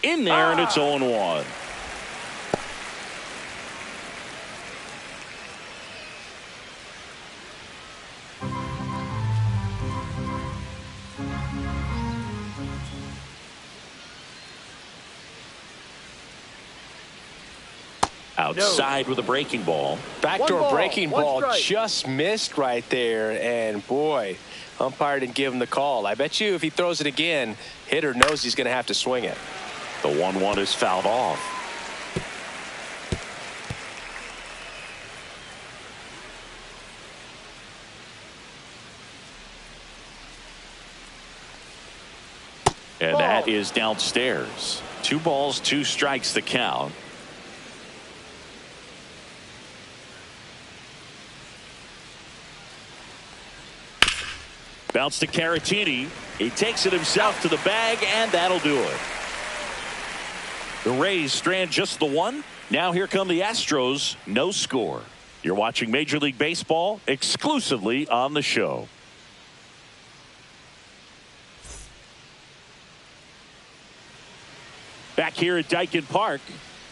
In there, and it's 0-1. Outside with a breaking ball. Backdoor breaking one ball strike. just missed right there. And boy, umpire didn't give him the call. I bet you if he throws it again, hitter knows he's going to have to swing it. The 1-1 is fouled off. And that is downstairs. 2 balls, 2 strikes the count. Bounce to Caratini. He takes it himself to the bag, and that'll do it. The Rays strand just the 1. Now here come the Astros. No score. You're watching Major League Baseball exclusively on the show. Back here at Dyken Park,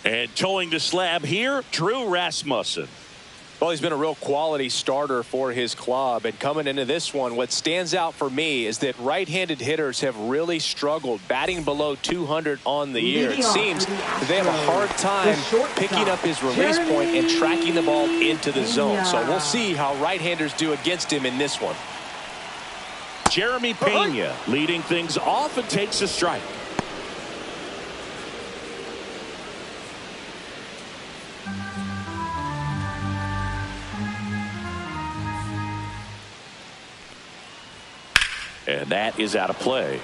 and towing the slab here, Drew Rasmussen. Well, he's been a real quality starter for his club. And coming into this one, what stands out for me is that right-handed hitters have really struggled, batting below 200 on the year. It seems that they have a hard time picking up his release point and tracking the ball into the zone. So we'll see how right-handers do against him in this one. Jeremy Pena leading things off and takes a strike. And that is out of play.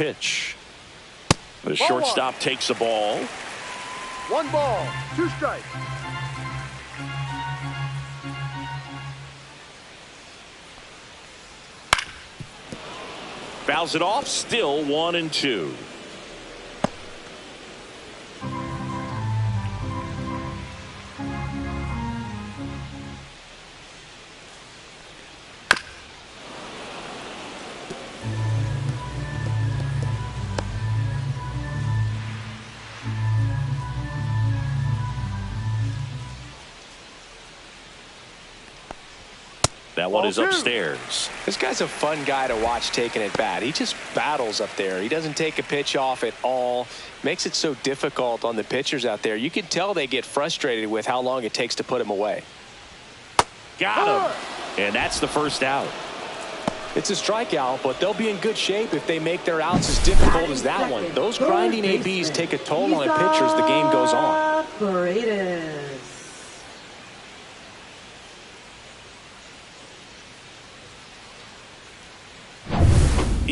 pitch. The shortstop takes the ball. 1 ball, 2 strikes. Fouls it off. Still 1-2. That one is upstairs. This guy's a fun guy to watch taking at bat. He just battles up there. He doesn't take a pitch off at all. Makes it so difficult on the pitchers out there. You can tell they get frustrated with how long it takes to put him away. Got him. And that's the first out. It's a strikeout, but they'll be in good shape if they make their outs as difficult as that one. Those grinding ABs take a toll on a pitcher as the game goes on.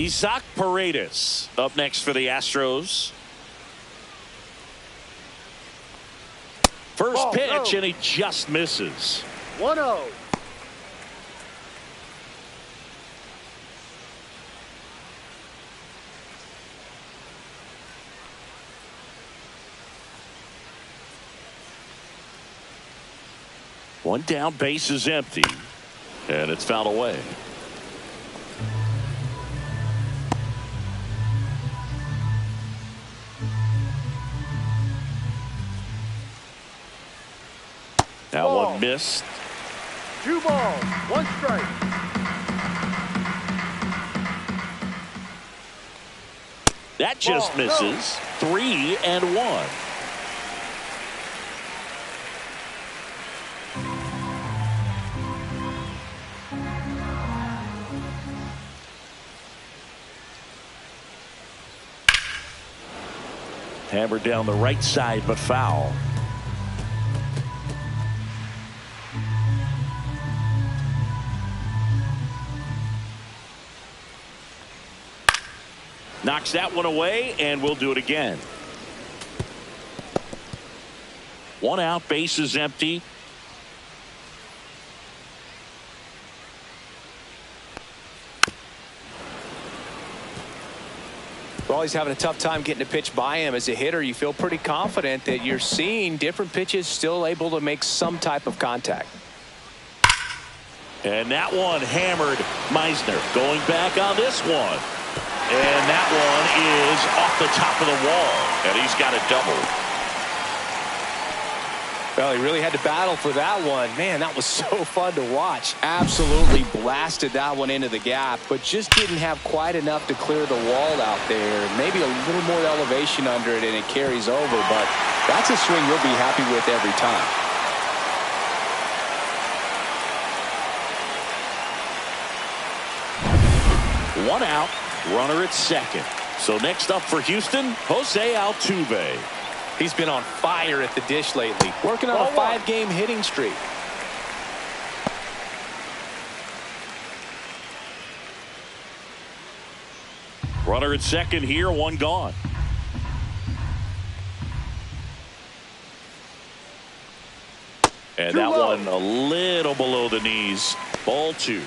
Isaac Paredes up next for the Astros. First pitch, and he just misses. 1-0. One down, base is empty, and it's fouled away. That one missed. 2 balls, 1 strike. That just misses. 3-1. Hammered down the right side, but foul. Knocks that one away, and we'll do it again. 1 out, base is empty. Well, he's having a tough time getting a pitch by him. As a hitter, you feel pretty confident that you're seeing different pitches still able to make some type of contact. And that one hammered. Meisner going back on this one. And that one is off the top of the wall. And he's got a double. Well, he really had to battle for that one. Man, that was so fun to watch. Absolutely blasted that one into the gap, but just didn't have quite enough to clear the wall out there. Maybe a little more elevation under it, and it carries over. But that's a swing you'll be happy with every time. One out. Runner at second. So next up for Houston, Jose Altuve. He's been on fire at the dish lately, working on a 5-game hitting streak. Runner at second here, one gone. And that one a little below the knees. Ball 2.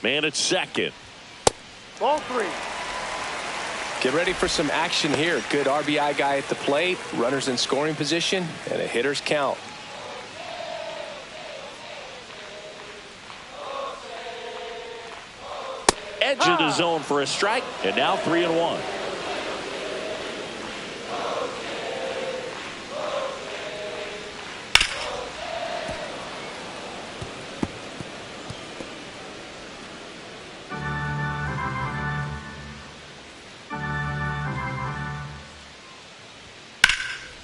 Man at second. Ball 3. Get ready for some action here. Good RBI guy at the plate. Runners in scoring position and a hitter's count. Edge of the zone for a strike, and now 3-1.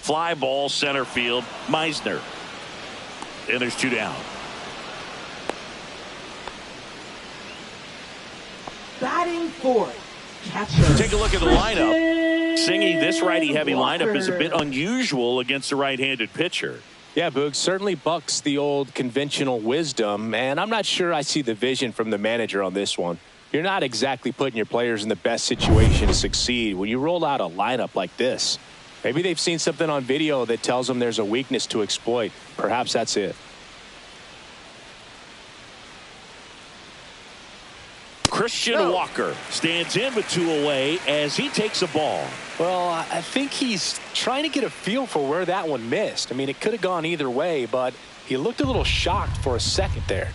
Fly ball center field. Meisner. And there's 2 down. Batting fourth, catcher. Take a look at the lineup. Singy, this righty-heavy lineup is a bit unusual against a right-handed pitcher. Yeah, Boog, certainly bucks the old conventional wisdom, and I'm not sure I see the vision from the manager on this one. You're not exactly putting your players in the best situation to succeed when you roll out a lineup like this. Maybe they've seen something on video that tells them there's a weakness to exploit. Perhaps that's it. Christian Walker stands in with 2 away as he takes a ball. Well, I think he's trying to get a feel for where that one missed. I mean, it could have gone either way, but he looked a little shocked for a second there.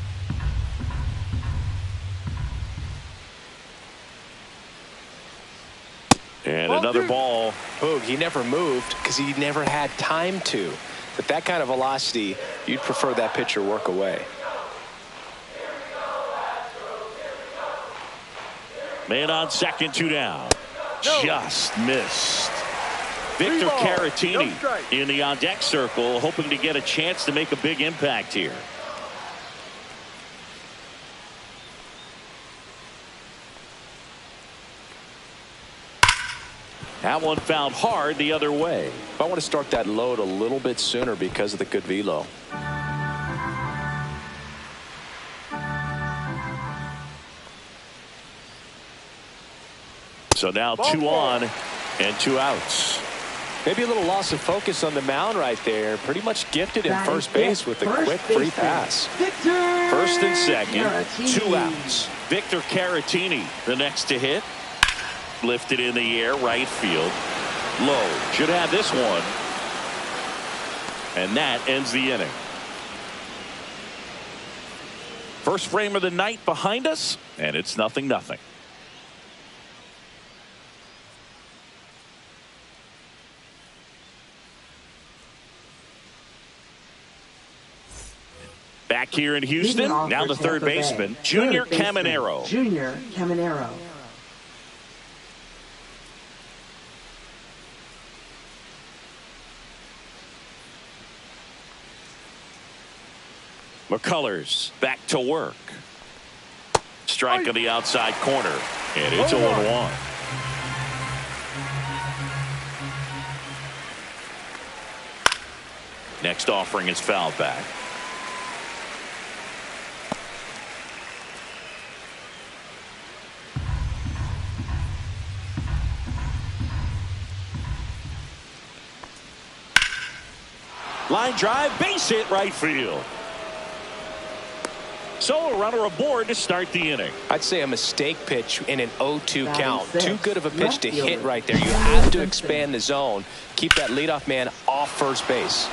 And another ball. Boog, he never moved because he never had time to. With that kind of velocity, you'd prefer that pitcher work away. Man on second, 2 down. Just missed. Victor Caratini in the on-deck circle, hoping to get a chance to make a big impact here. That one found hard the other way. I want to start that load a little bit sooner because of the good velo. So now 2 on and 2 outs. Maybe a little loss of focus on the mound right there. Pretty much gifted in first base with a quick free pass. First and second, 2 outs. Victor Caratini, the next to hit. Lifted in the air, right field. Low. Should have this one. And that ends the inning. First frame of the night behind us, and it's 0-0. Back here in Houston, now the third baseman, Junior Caminero. Junior Caminero. McCullers back to work. Strike on the outside corner, and it's 0-1. Next offering is fouled back. Line drive, base hit, right field. So a runner aboard to start the inning. I'd say a mistake pitch in an 0-2 count. Too good of a pitch to hit right there. You have to expand the zone. Keep that leadoff man off first base.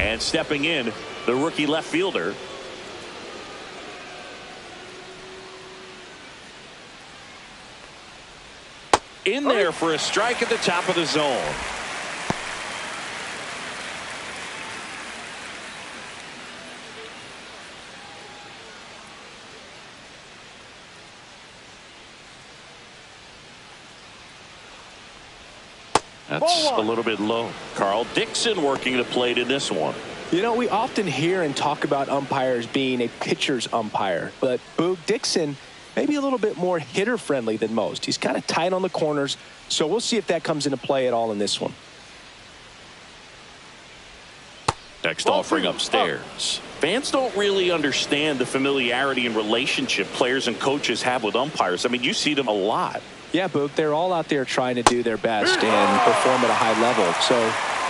And stepping in, the rookie left fielder. In there for a strike at the top of the zone. That's a little bit low. Carl Dixon working the plate in this one. You know, we often hear and talk about umpires being a pitcher's umpire, but Boog Dixon maybe a little bit more hitter friendly than most. He's kind of tight on the corners, so we'll see if that comes into play at all in this one. Next offering upstairs. Fans don't really understand the familiarity and relationship players and coaches have with umpires. I mean, you see them a lot. Yeah, Boog, they're all out there trying to do their best and perform at a high level. So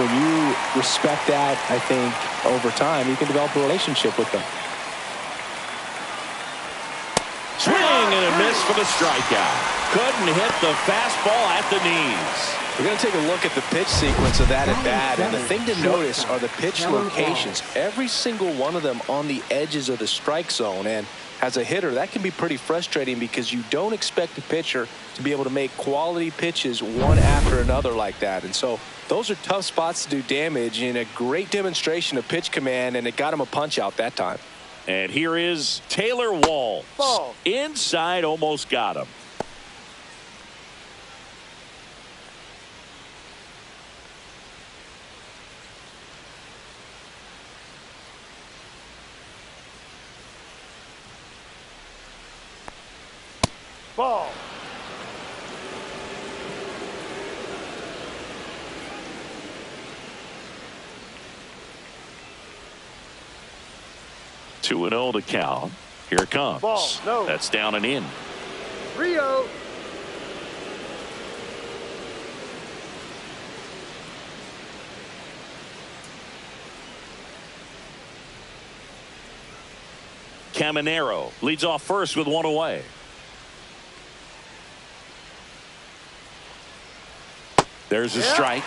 when you respect that, I think over time you can develop a relationship with them. Swing and a miss for the strikeout. Couldn't hit the fastball at the knees. We're going to take a look at the pitch sequence of that at bat, and the thing to notice are the pitch locations. Every single one of them on the edges of the strike zone, and as a hitter, that can be pretty frustrating because you don't expect a pitcher to be able to make quality pitches one after another like that. And so those are tough spots to do damage, and a great demonstration of pitch command, and it got him a punch out that time. And here is Taylor Walls. Inside, almost got him. 2-0 to count. Here it comes. Ball, no. That's down and in. 3-0. Caminero leads off first with 1 away. There's a strike.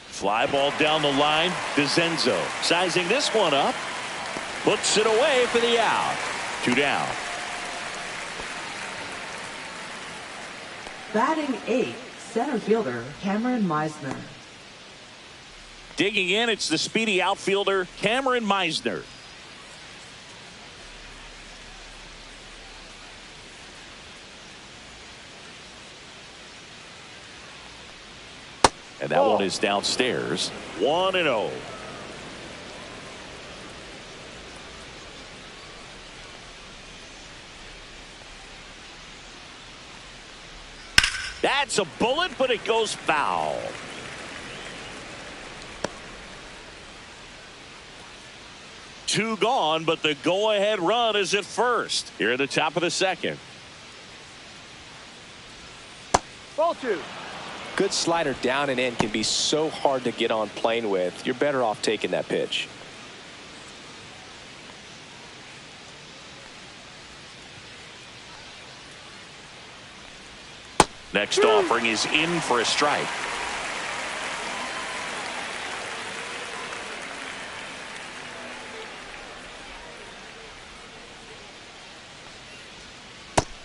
Fly ball down the line. DeZenzo sizing this one up. Puts it away for the out. 2 down. Batting 8th, center fielder Cameron Meisner. Digging in, it's the speedy outfielder Cameron Meisner. And that one is downstairs. 1-0. That's a bullet, but it goes foul. Two gone, but the go-ahead run is at first. Here at the top of the second. Ball 2. Good slider down and in can be so hard to get on plane with. You're better off taking that pitch. Next offering is in for a strike.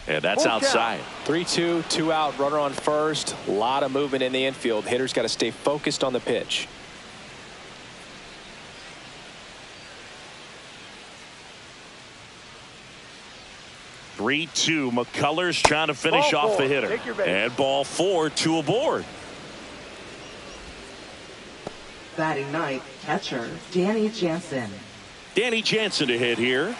And that's outside. 3-2, 2 out, runner on first. A lot of movement in the infield. Hitter's got to stay focused on the pitch. McCullers trying to finish off the hitter. And ball 4, 2 aboard. Batting 9th, catcher Danny Jansen. Danny Jansen to hit here.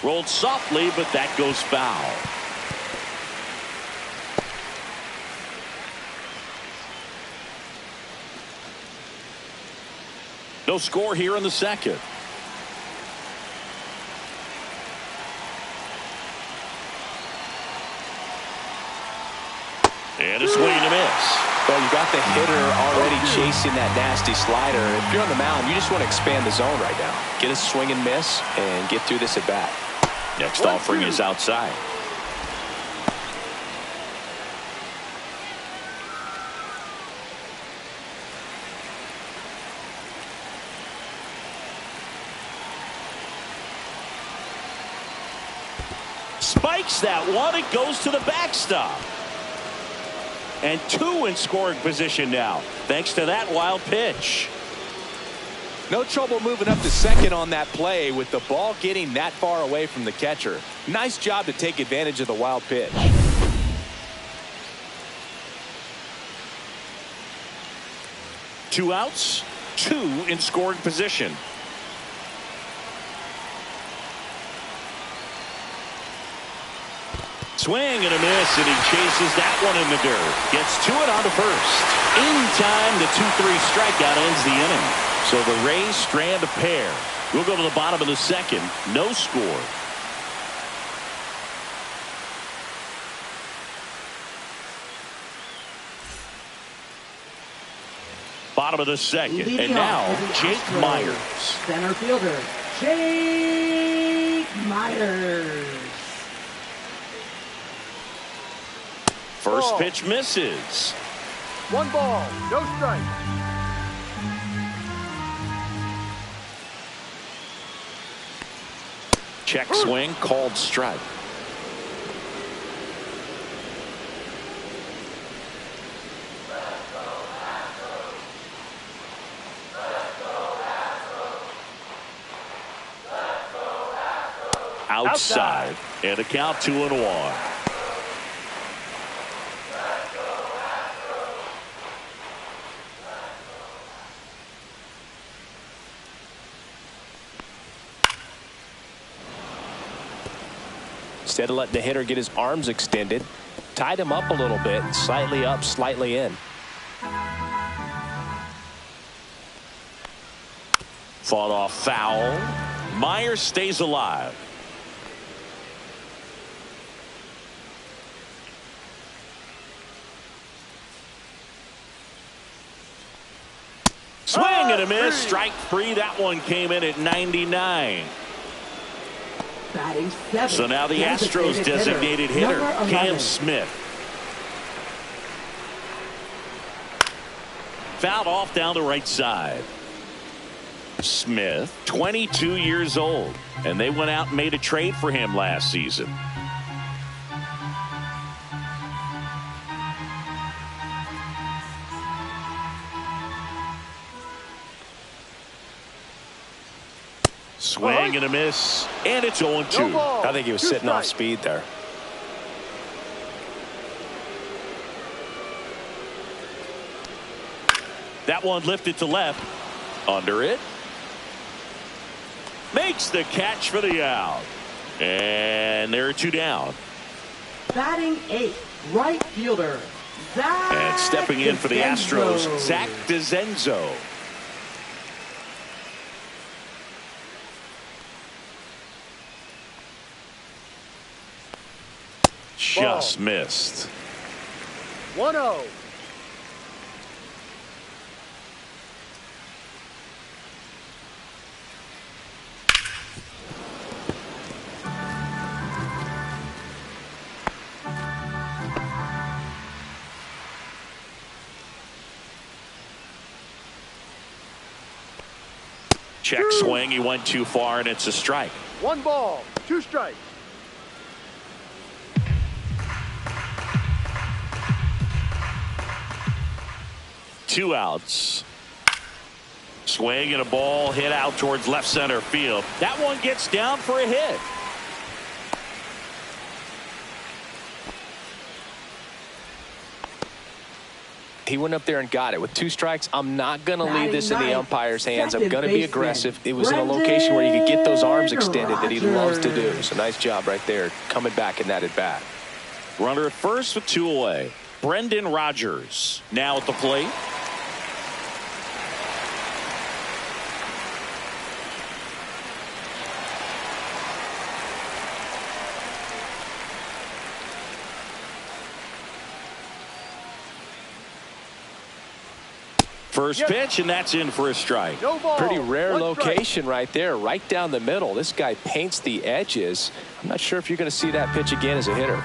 Rolled softly, but that goes foul. No score here in the second. And a swing and a miss. Well, you got the hitter already chasing that nasty slider. If you're on the mound, you just want to expand the zone right now. Get a swing and miss and get through this at bat. Next offering is outside. Spikes that one. It goes to the backstop. And 2 in scoring position now, thanks to that wild pitch. No trouble moving up to second on that play with the ball getting that far away from the catcher. Nice job to take advantage of the wild pitch. Two outs, 2 in scoring position. Swing and a miss, and he chases that one in the dirt. Gets to it on to first. In time, the 2-3 strikeout ends the inning. So the Rays strand a pair. We'll go to the bottom of the second. No score. Bottom of the second. And now, Jake Myers. Center fielder, Jake Myers. First pitch misses. 1 ball, no strike. Check swing, called strike. Outside, and a count 2-1. Instead of letting the hitter get his arms extended, tied him up a little bit, slightly up, slightly in. Fought off foul. Myers stays alive. Swing and a miss. Strike three. That one came in at 99. Batting seventh. So now the Astros designated hitter, Cam Smith. Fouled off down the right side. Smith, 22 years old, and they went out and made a trade for him last season. Swing and a miss, and it's 0-2. I think he was sitting off speed there. That one lifted to left. Under it. Makes the catch for the out. And there are two down. Batting eighth, right fielder, Zach. And stepping in for the Astros, Zach DeZenzo. Just missed. 1-0. Check swing. He went too far, and it's a strike. 1 ball, 2 strikes. Two outs. Swing and a ball hit out towards left center field. That one gets down for a hit. He went up there and got it. With 2 strikes, I'm not going to leave this in the umpire's hands. I'm going to be aggressive. It was in a location where you could get those arms extended that he loves to do. So nice job right there, coming back in that at bat. Runner at first with 2 away. Brendan Rodgers now at the plate. First pitch, and that's in for a strike. No ball. Pretty rare 1 location strike. right there, right down the middle. This guy paints the edges. I'm not sure if you're going to see that pitch again as a hitter.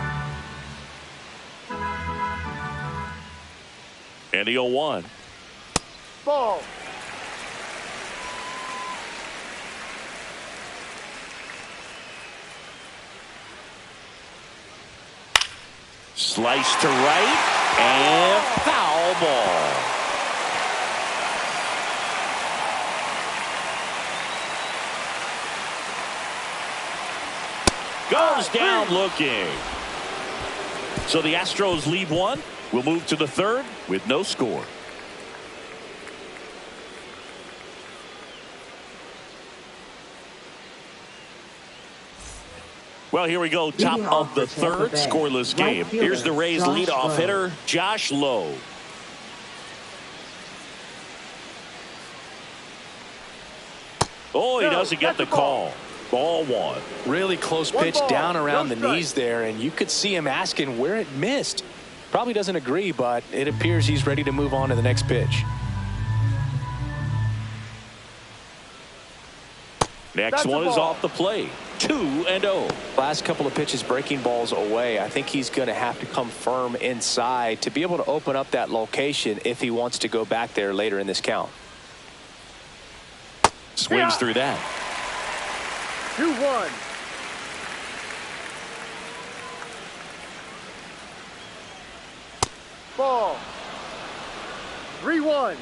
And the 0-1. Ball. Slice to right, and foul ball. Goes down looking. So the Astros lead 1. We'll move to the 3rd with no score. Well, here we go. Top of the 3rd, scoreless game. Here's the Rays' leadoff hitter, Josh Lowe. Oh, he doesn't get the call. Ball 1. Really close pitch down around the knees there, and you could see him asking where it missed. Probably doesn't agree, but it appears he's ready to move on to the next pitch. Next one is off the plate. 2-0. Last couple of pitches breaking balls away. I think he's going to have to come firm inside to be able to open up that location if he wants to go back there later in this count. Swings through that. 2-1. Ball. 3-1.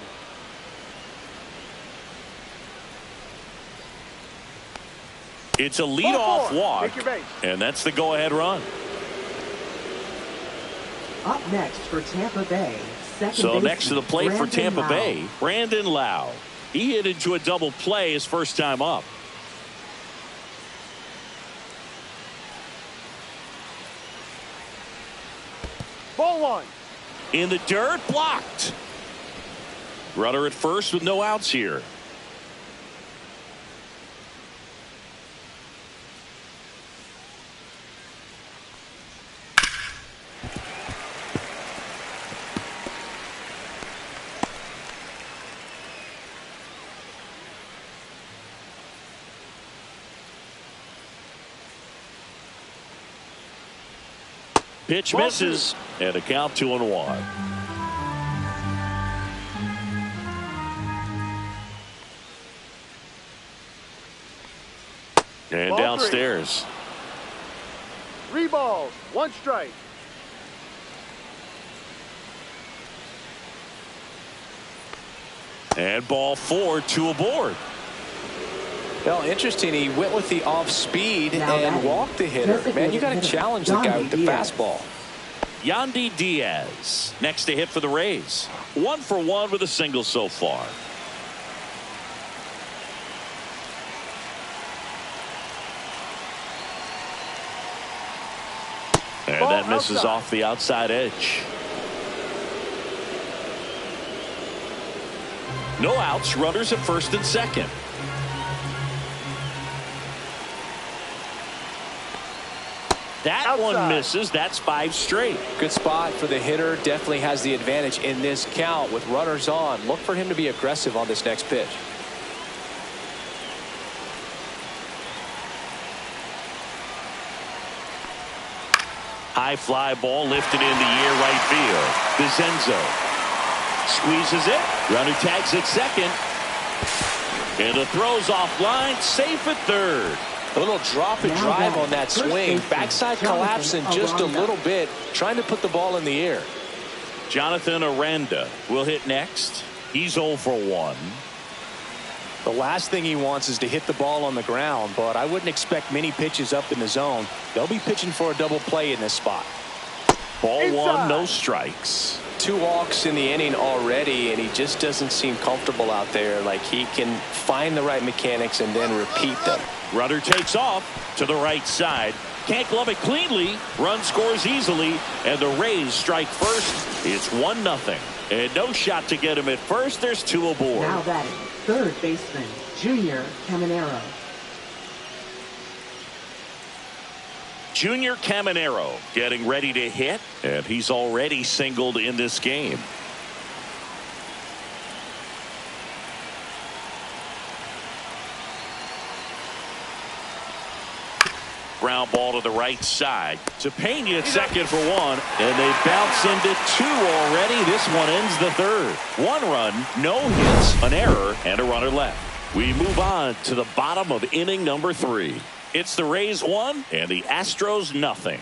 It's a leadoff walk, Take your base. and that's the go-ahead run. Up next for Tampa Bay, So next to the plate for Tampa Lau. Bay, Brandon Lau. He hit into a double play his first time up. Ball one. In the dirt, blocked. Runner at first with no outs here. Pitch misses, and a count 2-1. And Ball downstairs. Three balls, one strike. And ball 4, 2 aboard. Well, interesting. He went with the off speed and walked the hitter. Man, you got to challenge the guy with the fastball. Yandy Diaz next to hit for the Rays. 1 for 1 with a single so far. And that misses off the outside edge. No outs, runners at first and second. That one misses. That's 5 straight. Good spot for the hitter. Definitely has the advantage in this count with runners on. Look for him to be aggressive on this next pitch. High fly ball lifted in the air right field. Vicenzo squeezes it. Runner tags at second. And the throw's offline. Safe at third. A little drop and drive on that swing. Backside collapsing just a little bit. Trying to put the ball in the air. Jonathan Aranda will hit next. He's 0 for 1. The last thing he wants is to hit the ball on the ground, but I wouldn't expect many pitches up in the zone. They'll be pitching for a double play in this spot. Ball 1, no strikes. 2 walks in the inning already, and he just doesn't seem comfortable out there. Like he can find the right mechanics and then repeat them. Runner takes off to the right side. Can't glove it cleanly. Run scores easily, and the Rays strike first. It's 1-0. And no shot to get him at first. There's 2 aboard. Now batting, third baseman, Junior Caminero. Junior Caminero getting ready to hit, and he's already singled in this game. Ground ball to the right side. To Pena at second for 1, and they bounce into 2 already. This one ends the third. 1 run, no hits, an error, and a runner left. We move on to the bottom of inning number 3. It's the Rays 1 and the Astros 0.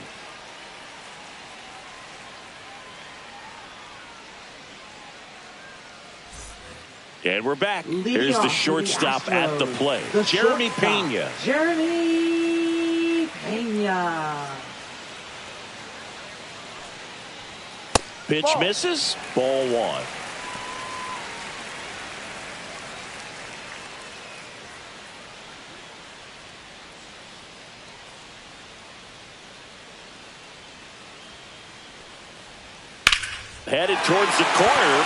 And we're back. Here's the shortstop at the plate. Jeremy Pena. Jeremy Pena. Pitch misses. Ball 1. Headed towards the corner,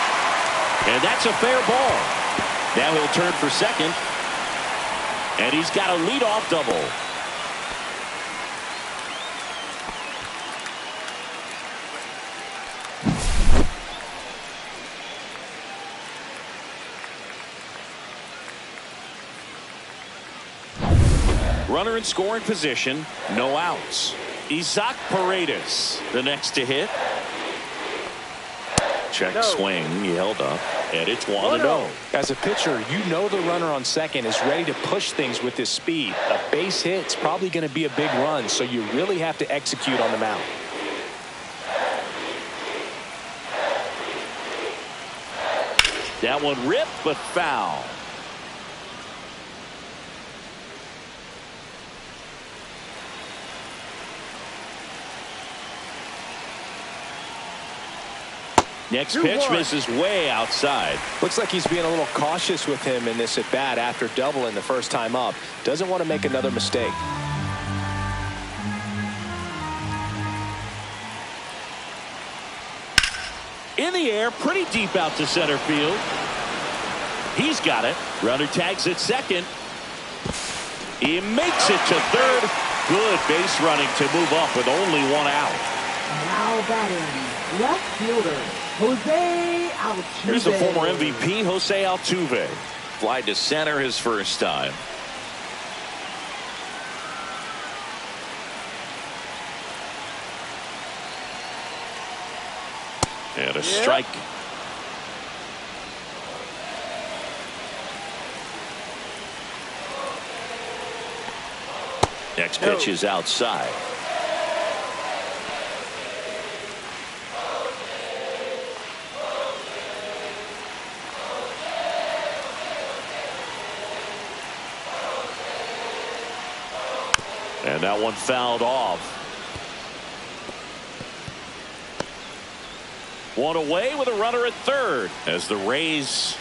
and that's a fair ball. Now he'll turn for second, and he's got a leadoff double. Runner in scoring position, no outs. Isaac Paredes, the next to hit. Check swing, he held up, and it's 1-0. As a pitcher, you know the runner on second is ready to push things with his speed. A base hit's probably going to be a big run, so you really have to execute on the mound. That one ripped, but foul. Next pitch misses way outside. Looks like he's being a little cautious with him in this at bat after doubling the first time up. Doesn't want to make another mistake. In the air, pretty deep out to center field. He's got it. Runner tags at second. He makes it to third. Good base running to move up with only one out. Now batting, left fielder, Jose Altuve. Here's the former MVP, Jose Altuve. Fly to center his first time. And a strike. Next pitch is outside. And that one fouled off. One away with a runner at third as the Rays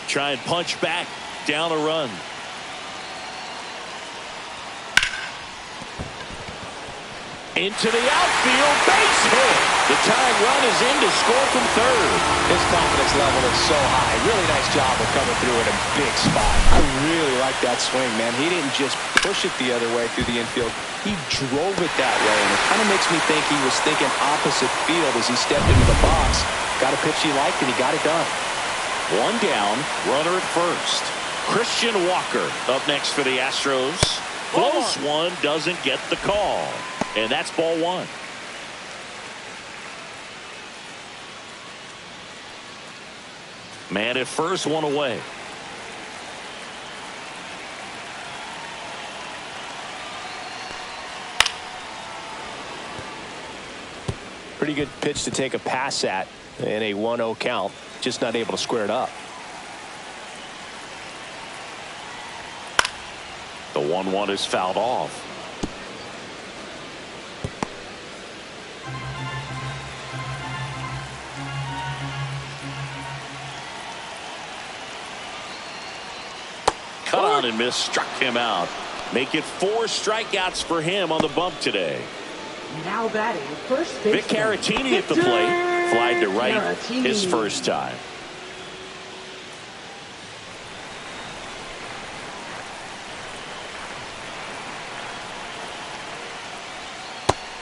try and punch back down a run. Into the outfield, base hit. The tying run is in to score from third. His confidence level is so high. Really nice job of coming through in a big spot. I really like that swing, man. He didn't just push it the other way through the infield. He drove it that way, and it kind of makes me think he was thinking opposite field as he stepped into the box. Got a pitch he liked, and he got it done. One down, runner at first. Christian Walker up next for the Astros. Close one, doesn't get the call. And that's ball one. Man at first, one away. Pretty good pitch to take a pass at in a 1-0 count. Just not able to square it up. The 1-1 is fouled off. Cut on and miss, struck him out. Make it 4 strikeouts for him on the bump today. Now batting, first baseman. Vic Caratini at the plate. Flied to right Caratini. his first time.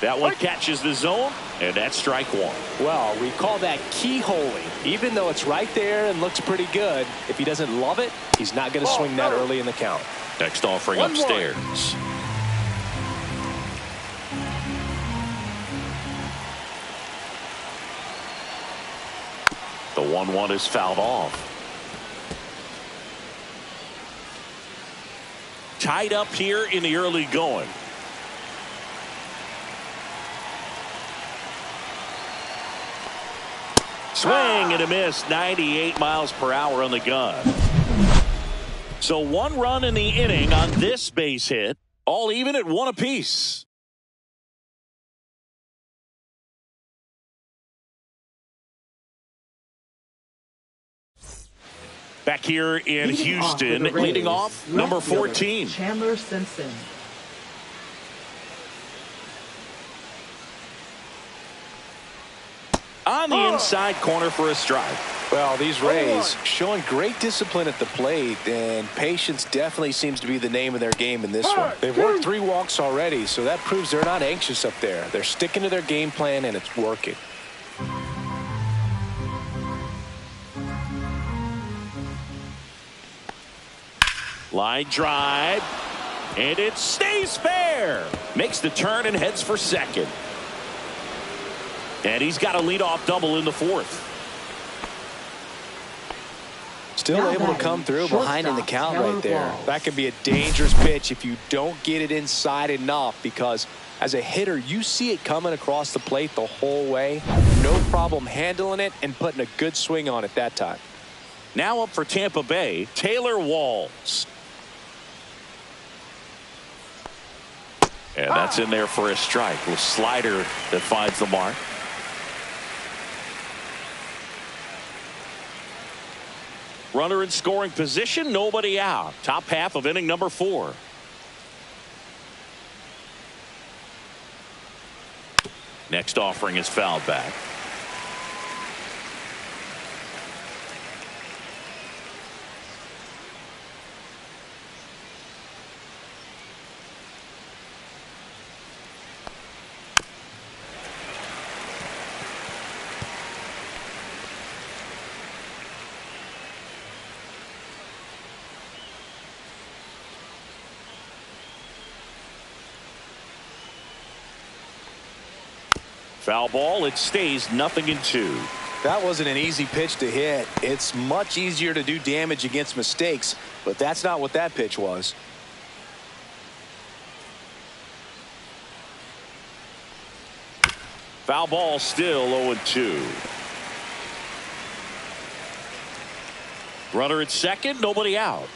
That one catches the zone, and that's strike one. Well, we call that keyholing. Even though it's right there and looks pretty good, if he doesn't love it, he's not going to swing that early in the count. Next offering upstairs. The 1-1 is fouled off. Tied up here in the early going. Swing and a miss. 98 miles per hour on the gun. So 1 run in the inning on this base hit. All even at 1 apiece. Back here in Houston, leading off, number 14. Chandler Simpson. On the inside corner for a strike. Well, these Rays showing great discipline at the plate, and patience definitely seems to be the name of their game in this one. They've worked 3 walks already, so that proves they're not anxious up there. They're sticking to their game plan, and it's working. Line drive, and it stays fair. Makes the turn and heads for second. And he's got a leadoff double in the 4th. Still Now able to batting, come through behind in the shortstop, count right there. Taylor That could be a dangerous pitch if you don't get it inside enough, because as a hitter, you see it coming across the plate the whole way. No problem handling it and putting a good swing on it that time. Now up for Tampa Bay, Taylor Walls. And that's in there for a strike. A slider that finds the mark. Runner in scoring position, nobody out. Top half of inning number 4. Next offering is fouled back. Foul ball. It stays 0-2. That wasn't an easy pitch to hit. It's much easier to do damage against mistakes, but that's not what that pitch was. Foul ball, still 0-2. Runner at second, nobody out.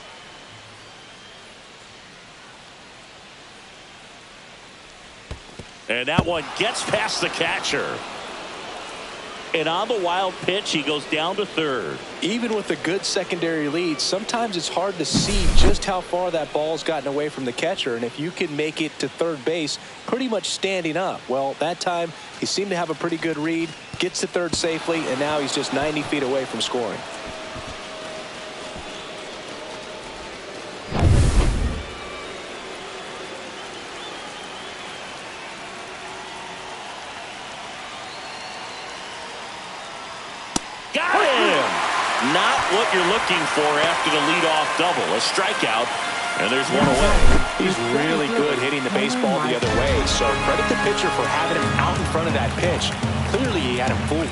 And that one gets past the catcher. And on the wild pitch, he goes down to third. Even with a good secondary lead, sometimes it's hard to see just how far that ball's gotten away from the catcher. And if you can make it to third base pretty much standing up, well, that time he seemed to have a pretty good read, gets to third safely, and now he's just 90 feet away from scoring. Got him! Not what you're looking for after the leadoff double. A strikeout, and there's one away. He's really good hitting the baseball the other way, so credit the pitcher for having him out in front of that pitch. Clearly he had him fooled.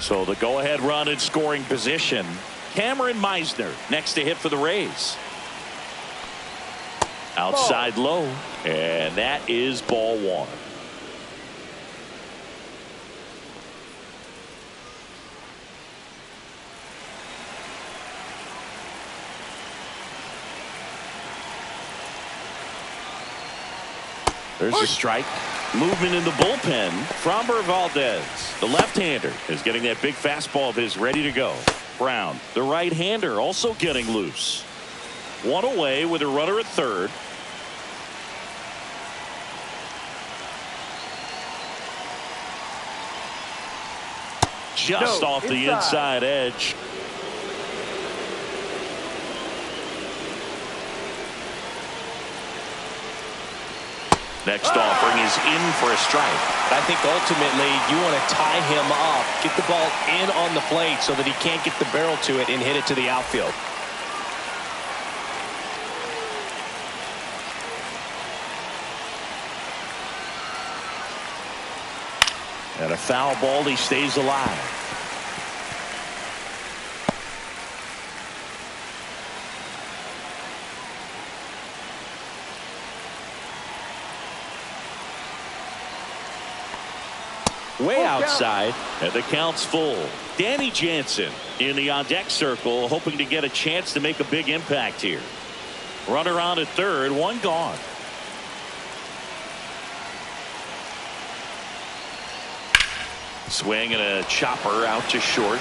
So the go-ahead run in scoring position. Cameron Meisner next to hit for the Rays. Outside low, and that is ball one. There's a strike. Movement in the bullpen. Framber Valdez, the left-hander, is getting that big fastball of his ready to go. Brown, the right-hander, also getting loose. One away with a runner at third. Just off the inside edge. Next offering is in for a strike. I think ultimately you want to tie him up, get the ball in on the plate so that he can't get the barrel to it and hit it to the outfield. And a foul ball, he stays alive. Way outside, and the count's full. Danny Jansen in the on-deck circle, hoping to get a chance to make a big impact here. Runner on at third, one gone. Swing and a chopper out to short.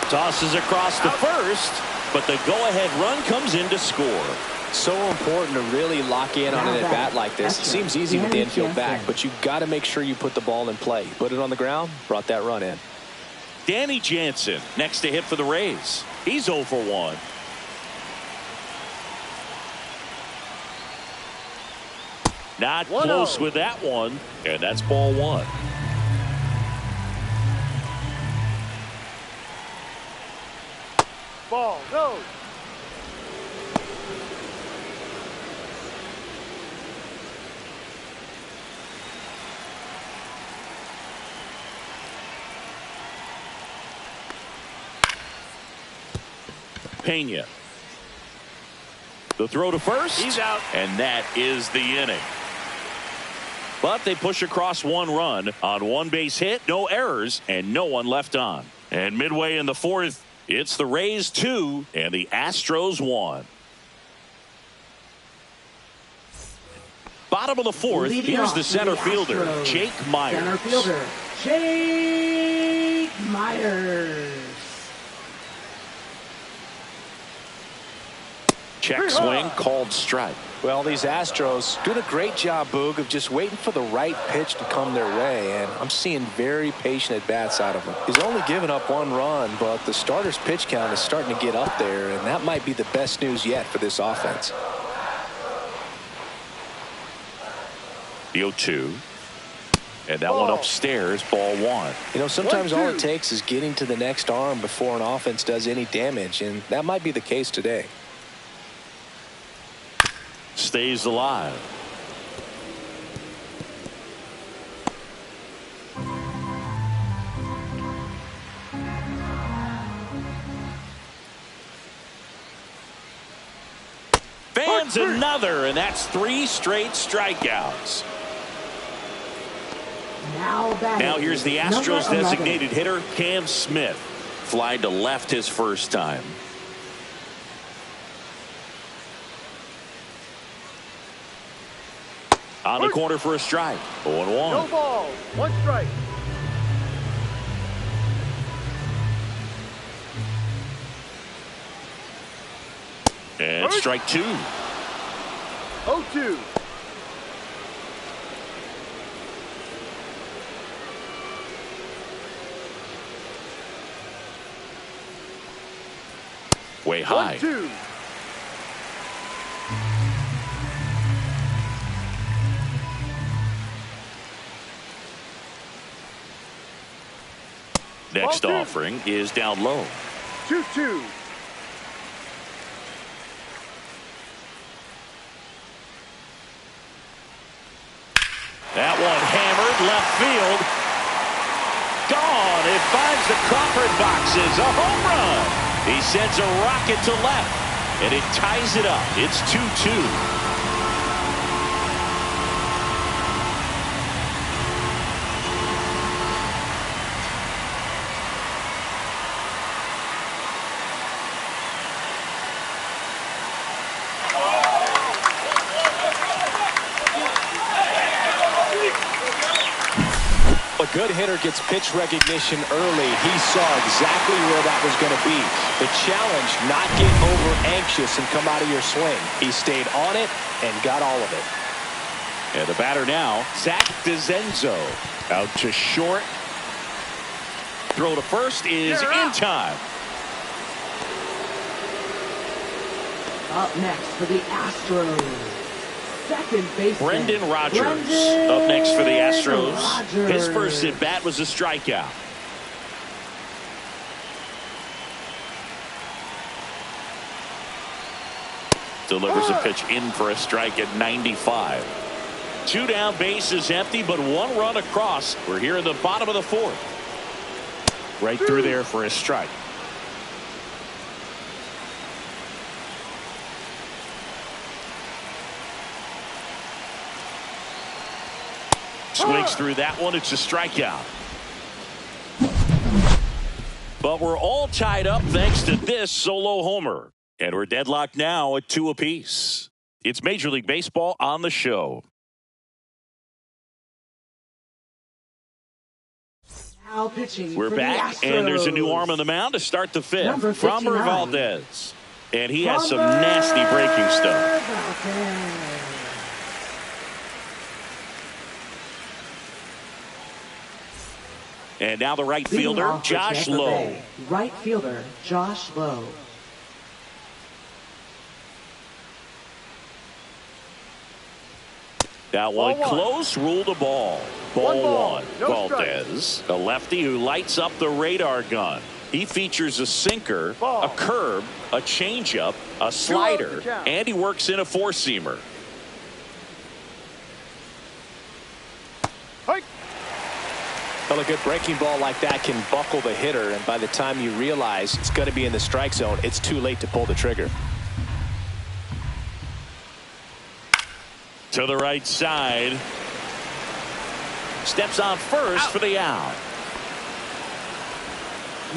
Tosses across the first, but the go-ahead run comes in to score. So important to really lock in on an at-bat like this. It seems easy with the infield back, but you've got to make sure you put the ball in play. Put it on the ground, brought that run in. Danny Jansen next to hit for the Rays. He's 0 for 1. Not close with that one, and that's ball one. Ball, go. Pena. The throw to first. He's out. And that is the inning. But they push across one run on one base hit, no errors, and no one left on. And midway in the fourth, it's the Rays 2 and the Astros 1. Bottom of the fourth, here's the center fielder, Jake Myers. Center fielder, Jake Myers. Check swing, called strike. Well, these Astros doing a great job, Boog, of just waiting for the right pitch to come their way, and I'm seeing very patient at-bats out of him. He's only given up one run, but the starter's pitch count is starting to get up there, and that might be the best news yet for this offense. The 0-2. And that one upstairs, ball one. You know, sometimes all it takes is getting to the next arm before an offense does any damage, and that might be the case today. stays alive. Fans another, and that's 3 straight strikeouts. Now here's the Astros designated hitter, Cam Smith. Fly to left his first time. On the corner for a strike. 0-1. No ball. 1 strike. And strike 2. 0-2. Way high. 1-2. Next offering is down low. 2-2. That one hammered left field. Gone. It finds the Crawford boxes. A home run. He sends a rocket to left, and it ties it up. It's 2-2. A good hitter gets pitch recognition early. He saw exactly where that was going to be. The challenge, not get over anxious and come out of your swing. He stayed on it and got all of it. And the batter now, Zach DeZenzo. Out to short. Throw to first is in time. Up next for the Astros, second baseman Brendan Rodgers up next for the Astros. His first at bat was a strikeout. Delivers a pitch in for a strike at 95. 2 down, bases empty, but 1 run across. We're here in the bottom of the 4th. Right through there for a strike. Swings through that one. It's a strikeout. But we're all tied up thanks to this solo homer. And we're deadlocked now at 2 apiece. It's Major League Baseball on the show. Now pitching We're for back, the and there's a new Astros. arm on the mound to start the 5th. Number Framber 59. Valdez. And he has some nasty breaking stuff. Valdez. And now the right Leading fielder, off for Josh Tampa Lowe. Bay, right fielder, Josh Lowe. That one Ball 1. close, ruled a ball. Ball 1. No Valdez, a lefty who lights up the radar gun. He features a sinker, Ball. a curve, a changeup, a slider, and he works in a 4-seamer. Hike. Well, a good breaking ball like that can buckle the hitter, and by the time you realize it's going to be in the strike zone, it's too late to pull the trigger. To the right side. Steps on first for the out.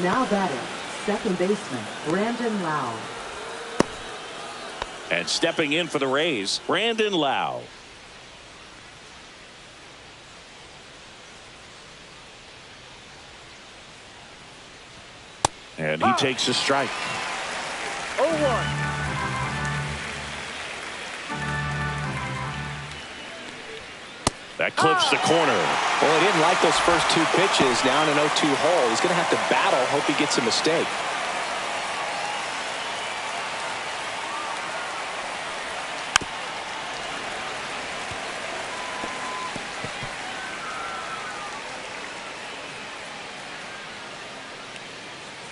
Now batting, second baseman, Brandon Lau. And stepping in for the Rays, Brandon Lau. And he takes a strike. 0-1. That clips the corner. Well, he didn't like those first 2 pitches. Now in an 0-2 hole, he's going to have to battle. Hope he gets a mistake.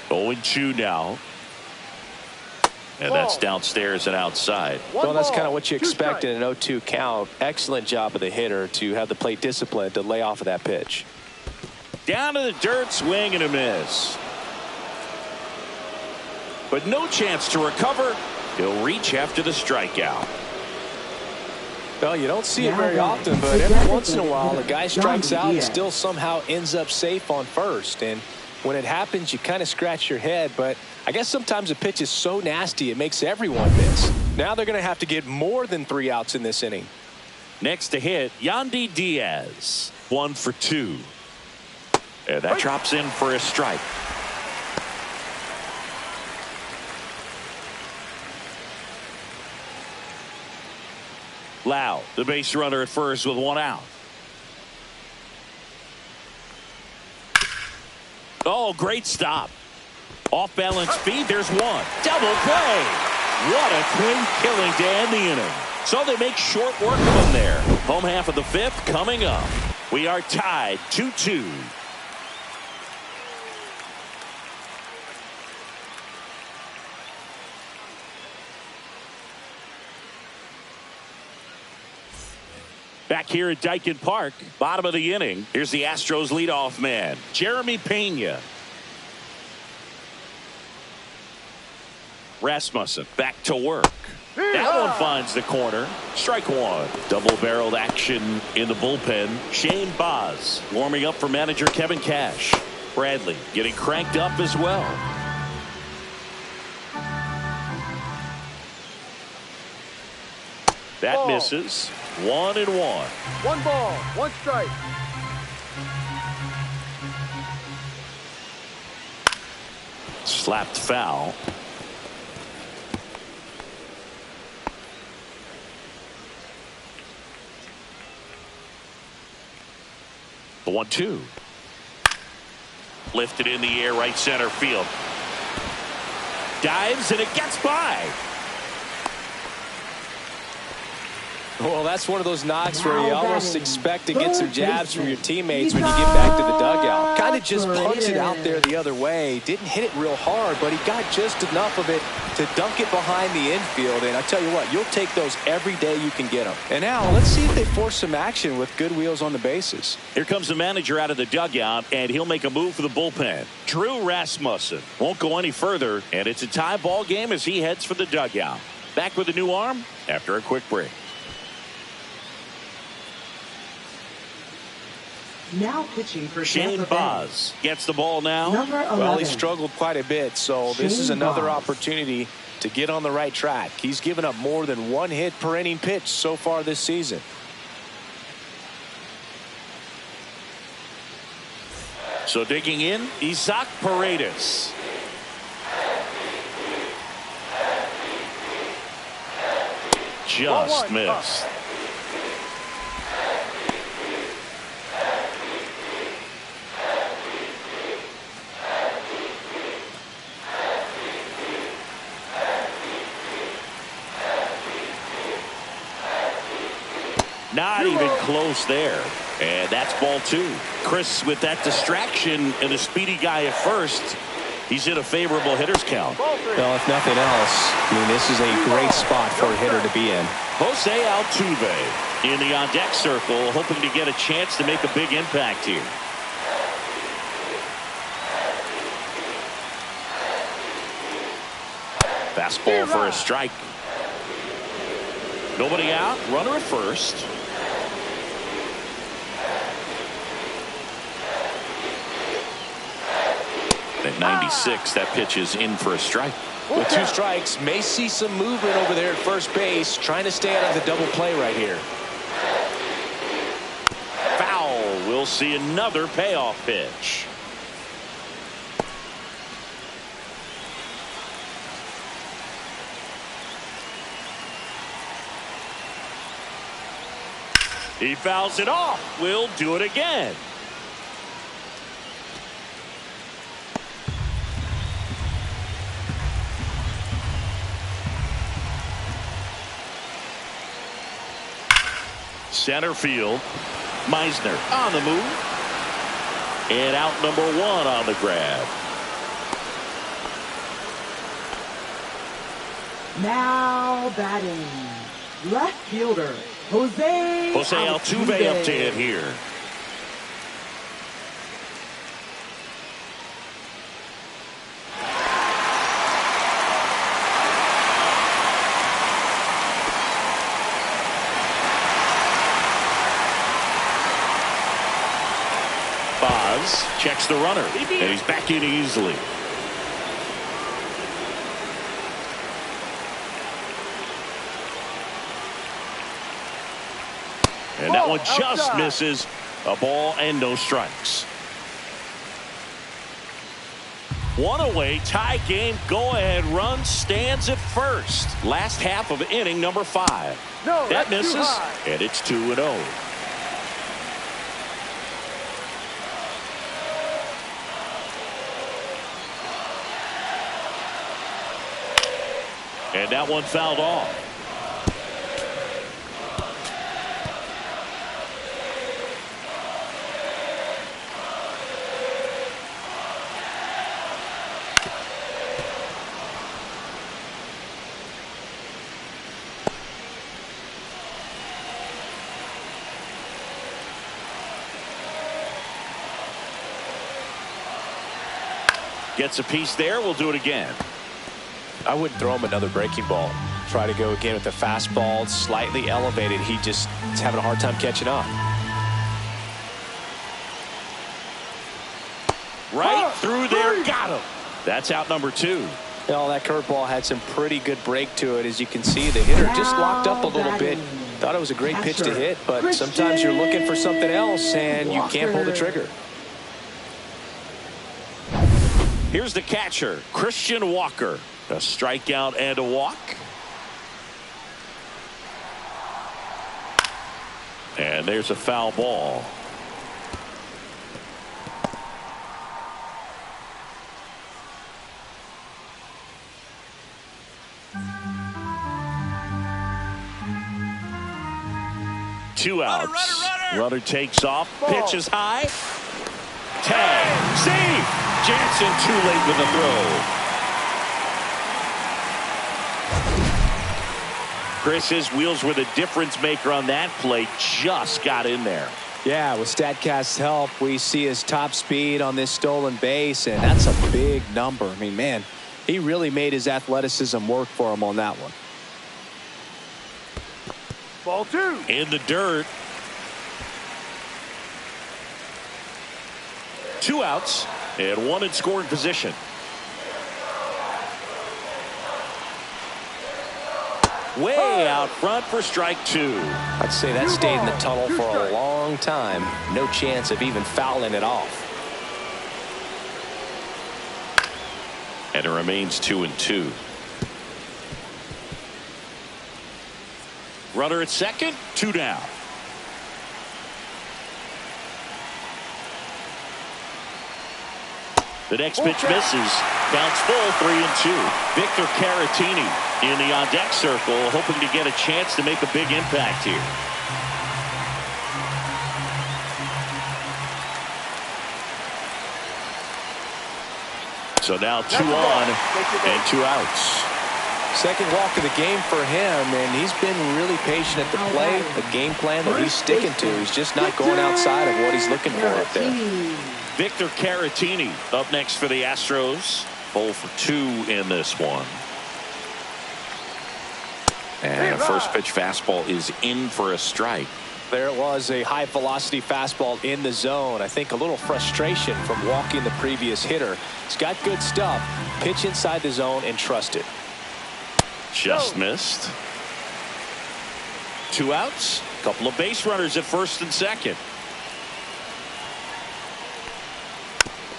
Oh, 0-2 now. And that's downstairs and outside. Well, that's kind of what you expect in an 0-2 count. Excellent job of the hitter to have the plate discipline to lay off of that pitch. Down to the dirt, swing and a miss. But no chance to recover. He'll reach after the strikeout. Well, you don't see it very often, but every once in a while, a guy strikes out and still somehow ends up safe on first. And when it happens, you kind of scratch your head. But I guess sometimes a pitch is so nasty, it makes everyone miss. Now they're going to have to get more than 3 outs in this inning. Next to hit, Yandy Diaz. 1 for 2. And that drops in for a strike. Lau, the base runner at first with 1 out. Oh, great stop. Off balance feed. There's 1. Double play. What a clean killing to end the inning. So they make short work of him there. Home half of the 5th coming up. We are tied 2-2. Back here at Daikin Park, bottom of the inning. Here's the Astros leadoff man, Jeremy Pena. Rasmussen back to work. That one finds the corner. Strike 1. Double-barreled action in the bullpen. Shane Baz warming up for manager Kevin Cash. Bradley getting cranked up as well. That misses. 1-1. 1 ball, 1 strike. Slapped foul. The 1-2. Lifted in the air, right center field. Dives and it gets by. Well, that's one of those knocks where you almost expect to get some jabs from your teammates when you get back to the dugout. Kind of just punched it out there the other way. Didn't hit it real hard, but he got just enough of it to dunk it behind the infield. And I tell you what, you'll take those every day you can get them. And now let's see if they force some action with good wheels on the bases. Here comes the manager out of the dugout, and he'll make a move for the bullpen. Drew Rasmussen won't go any further, and it's a tie ball game as he heads for the dugout. Back with a new arm after a quick break. Now pitching for Shane Baz gets the ball now. Well, he struggled quite a bit, so this is another opportunity to get on the right track. He's given up more than 1 hit per inning pitch so far this season. So digging in, Isaac Paredes. Just missed. Not even close there. And that's ball 2. Chris, with that distraction and a speedy guy at first, he's in a favorable hitter's count. Well, if nothing else, I mean, this is a great spot for a hitter to be in. Jose Altuve in the on-deck circle, hoping to get a chance to make a big impact here. Fastball for a strike. Nobody out. Runner at first. At 96, that pitch is in for a strike. With 2 strikes, may see some movement over there at first base, trying to stay out of the double play right here. Foul. We'll see another payoff pitch. He fouls it off. We'll do it again. Center field. Meisner on the move. And out number 1 on the grab. Now batting, left fielder, Jose Altuve up to hit here. Checks the runner, and he's back in easily. And that one just misses. A ball and no strikes. One away, tie game, go-ahead run stands at first. Last half of inning number 5. No, that misses, and it's 2-0. And that one fouled off. Gets a piece there. We'll do it again. I wouldn't throw him another breaking ball. Try to go again with the fastball, slightly elevated. He just is having a hard time catching up. Right through there, got him. That's out number 2. Well, that curveball had some pretty good break to it. As you can see, the hitter just locked up a little bit. Thought it was a great pitch to hit, but sometimes you're looking for something else and you can't pull the trigger. Here's the catcher, Christian Walker. A strikeout and a walk. And there's a foul ball. Two outs. Runner takes off. Pitch is high. Tag. Save. Jansen too late with the throw. Chris, his wheels were the difference maker on that play. Just got in there. Yeah, with StatCast's help, we see his top speed on this stolen base, and that's a big number. I mean, man, he really made his athleticism work for him on that one. Ball 2. In the dirt. 2 outs and 1 in scoring position. Way out front for strike 2. I'd say that stayed in the tunnel for a long time. No chance of even fouling it off. And it remains 2-2. Runner at second, 2 down. The next pitch misses. Counts full, 3-2. Victor Caratini in the on-deck circle, hoping to get a chance to make a big impact here. So now 2 on and 2 outs. Second walk of the game for him, and he's been really patient at the plate. A game plan that he's sticking to. He's just not going outside of what he's looking for up there. Victor Caratini up next for the Astros. 0 for 2 in this one. And a first pitch fastball is in for a strike. There it was, a high velocity fastball in the zone. I think a little frustration from walking the previous hitter. He's got good stuff. Pitch inside the zone and trust it. Just missed. 2 outs. Couple of base runners at first and second.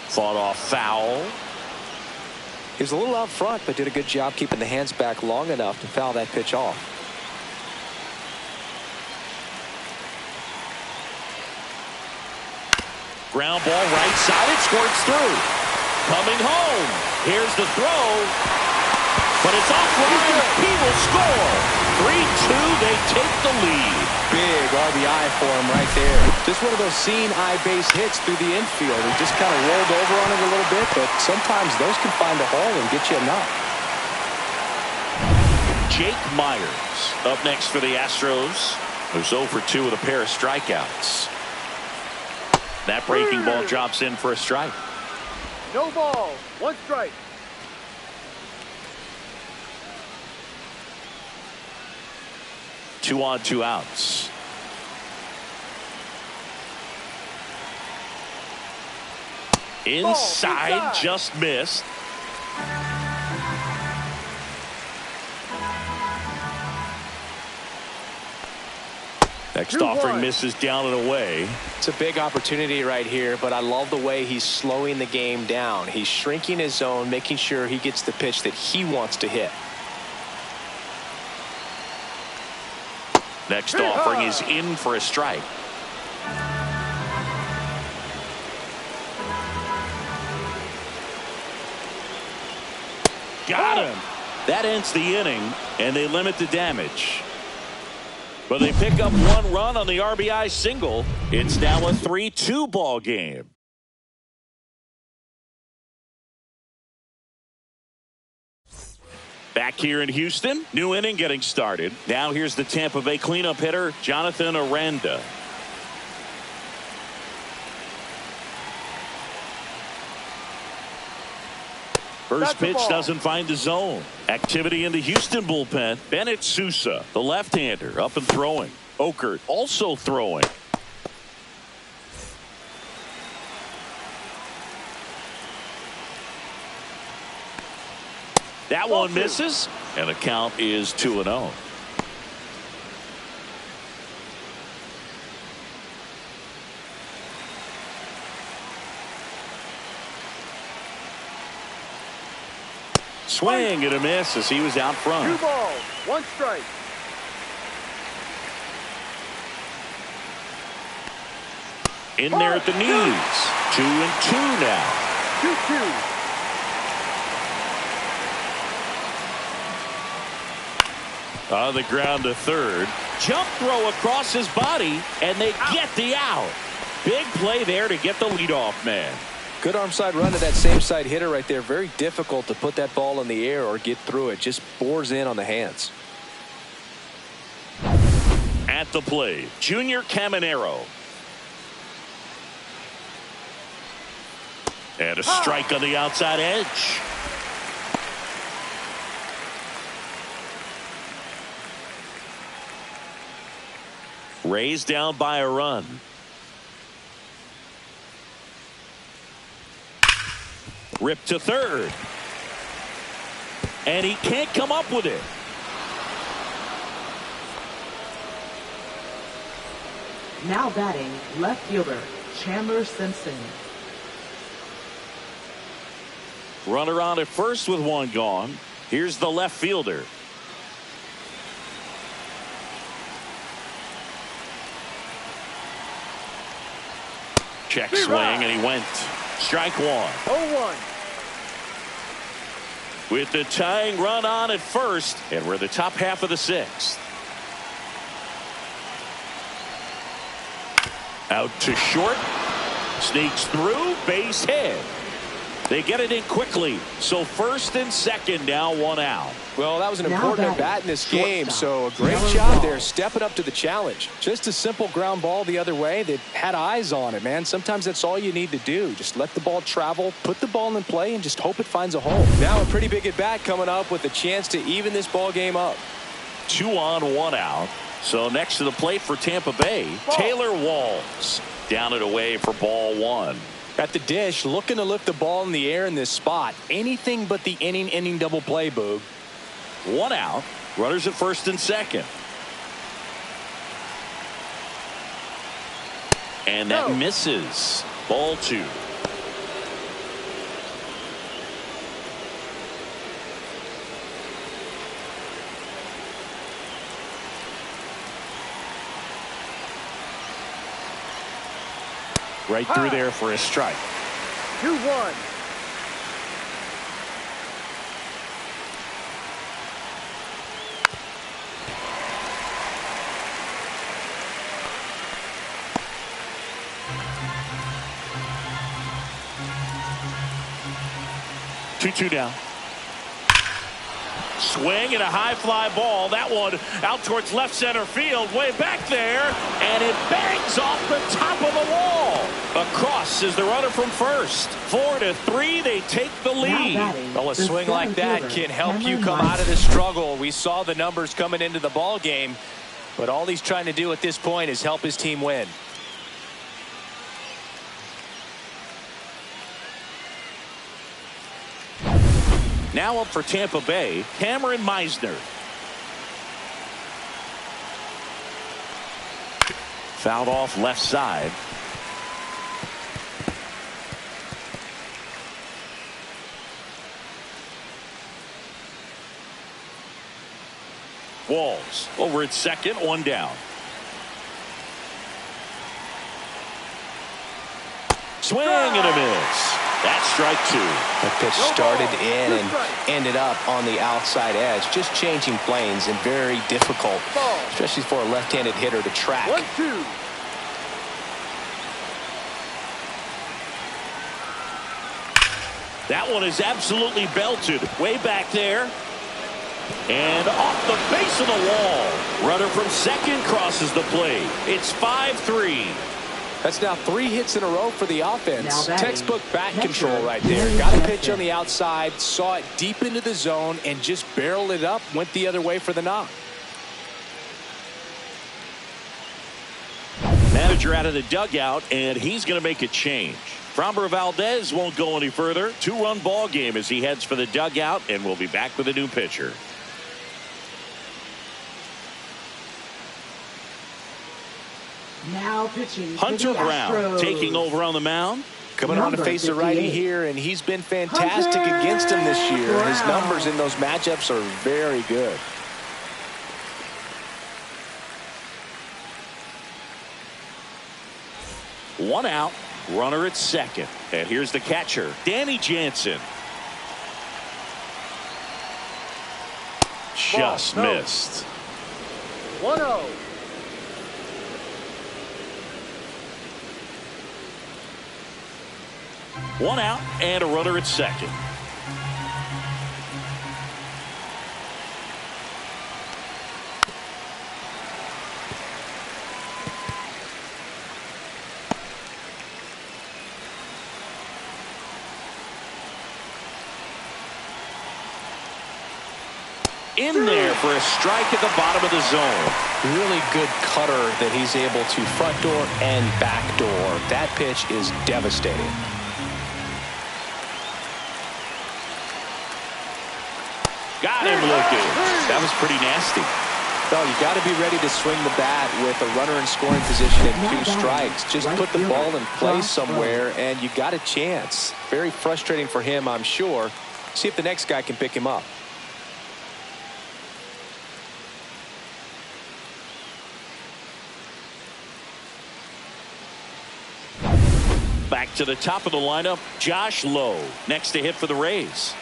Fought off foul. He was a little out front, but did a good job keeping the hands back long enough to foul that pitch off. Ground ball right side. It squirts through. Coming home. Here's the throw. But it's offline. He will score. 3-2. They take the lead. Big RBI for him right there. Just one of those seeing eye base hits through the infield. He just kind of rolled over on it a little bit, but sometimes those can find a hole and get you a knock. Jake Myers up next for the Astros, who's 0 for 2 with a pair of strikeouts. That breaking ball drops in for a strike. No ball. 1 strike. Two on, 2 outs. Inside, just missed. Next offering misses down and away. It's a big opportunity right here, but I love the way he's slowing the game down. He's shrinking his zone, making sure he gets the pitch that he wants to hit. Next offering is in for a strike. Got him. That ends the inning, and they limit the damage. But they pick up 1 run on the RBI single. It's now a 3-2 ball game. Back here in Houston, new inning getting started. Now here's the Tampa Bay cleanup hitter, Jonathan Aranda. First pitch doesn't find the zone. Activity in the Houston bullpen. Bennett Sousa, the left-hander, up and throwing. Okert also throwing. That one misses, and the count is 2-0. Swing and a miss as he was out front. 2 balls, 1 strike. In there at the knees. 2-2 now. 2-2. On the ground to third. Jump throw across his body, and they get the out. Big play there to get the leadoff man. Good arm side run to that same side hitter right there. Very difficult to put that ball in the air or get through it. Just bores in on the hands. At the plate, Junior Caminero. And a strike on the outside edge. Raised down by a run. Ripped to third. And he can't come up with it. Now batting, left fielder, Chandler Simpson. Runner on at first with 1 gone. Here's the left fielder. Check swing, and he went. Strike 1. 0-1. With the tying run on at first, and we're the top half of the 6th. Out to short. Sneaks through. Base hit. They get it in quickly. So first and second now, 1 out. Well, that was an Now important batting, bat in this game, so a great Taylor job Wall. there stepping up to the challenge. Just a simple ground ball the other way that had eyes on it, man. Sometimes that's all you need to do. Just let the ball travel, put the ball in play, and just hope it finds a hole. Now a pretty big at bat coming up with a chance to even this ball game up. 2 on, 1 out. So next to the plate for Tampa Bay, Taylor Walls. Down and away for ball 1. At the dish, looking to lift the ball in the air in this spot. Anything but the inning double play, Boog. 1 out. Runners at first and second. And that misses. Ball 2. Right through there for a strike. 2-1. Swing and a high fly ball. That one out towards left center field. Way back there. And it bangs off the top of the wall. Across is the runner from first. 4-3. They take the lead. Well, a swing like that can help you come out of the struggle. We saw the numbers coming into the ball game. But all he's trying to do at this point is help his team win. Now up for Tampa Bay, Cameron Meisner. Fouled off left side. Walls over at second, one down. Swing and a miss. That's strike two. The pitch started in and ended up on the outside edge. Just changing planes and very difficult, especially for a left-handed hitter to track. 1-2. That one is absolutely belted. Way back there. And off the base of the wall. Runner from second crosses the plate. It's 5-3. That's now 3 hits in a row for the offense. Textbook bat control right there. Got a pitch on the outside, saw it deep into the zone, and just barreled it up, went the other way for the knock. Manager out of the dugout, and he's going to make a change. Framber Valdez won't go any further. 2-run ball game as he heads for the dugout, and we'll be back with a new pitcher. Now pitching Hunter Brown Astros. taking over on the mound. Coming on to face a righty here, and he's been fantastic against him this year. His numbers in those matchups are very good. One out, runner at second. And here's the catcher, Danny Jansen. Just missed. 1-0. One out and a runner at second. In there for a strike at the bottom of the zone. Really good cutter that he's able to front door and back door. That pitch is devastating. Got him looking. That was pretty nasty. Well, you got to be ready to swing the bat with a runner in scoring position and 2 strikes. Just put the ball in place somewhere, and you got a chance. Very frustrating for him, I'm sure. See if the next guy can pick him up. Back to the top of the lineup, Josh Lowe. Next to hit for the Rays.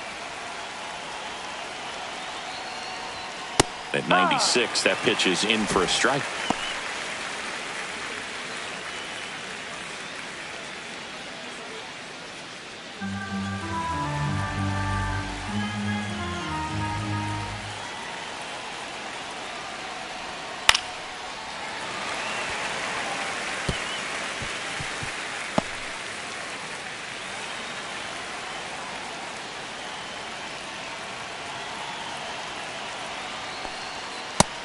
At 96, that pitch is in for a strike.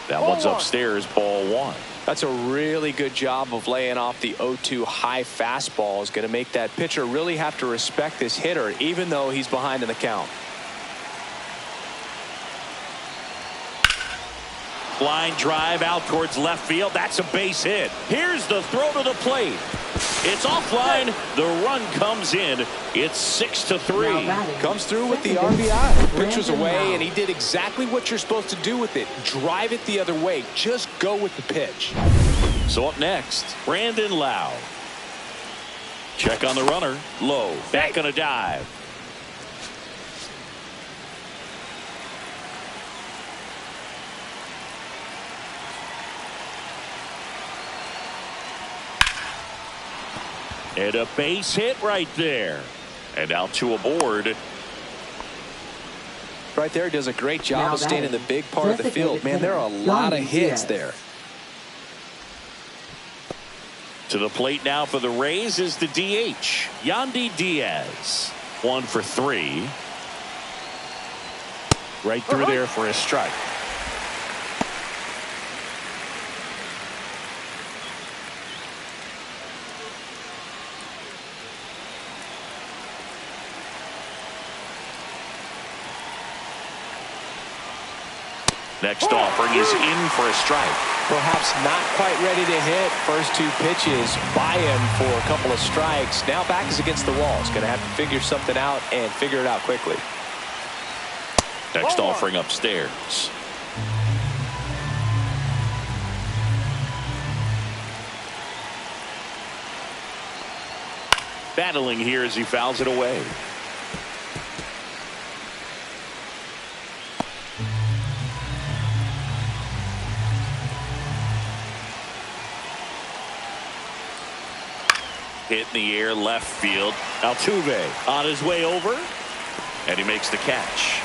That one's upstairs, ball one. That's a really good job of laying off the 0-2 high fastball. Is going to make that pitcher really have to respect this hitter, even though he's behind in the count. Line drive out towards left field. That's a base hit. Here's the throw to the plate. It's offline. The run comes in. It's 6-3. Comes through with the RBI. Pitcher's away, and he did exactly what you're supposed to do with it. Drive it the other way. Just go with the pitch. So up next, Brandon Lau. Check on the runner. Low. Back on a dive. And a base hit right there. And now 2 aboard right there. Does a great job Now of staying in the big part of the field. Man, there are a Yandy lot of hits Diaz. there. To the plate now for the Rays is the DH, Yandy Diaz. 1 for 3. Right through there for a strike. Next offering is in for a strike. Perhaps not quite ready to hit. First 2 pitches by him for a couple of strikes. Now back is against the wall. He's going to have to figure something out and figure it out quickly. Next offering upstairs. Battling here as he fouls it away. Hit in the air left field. Altuve on his way over, and he makes the catch.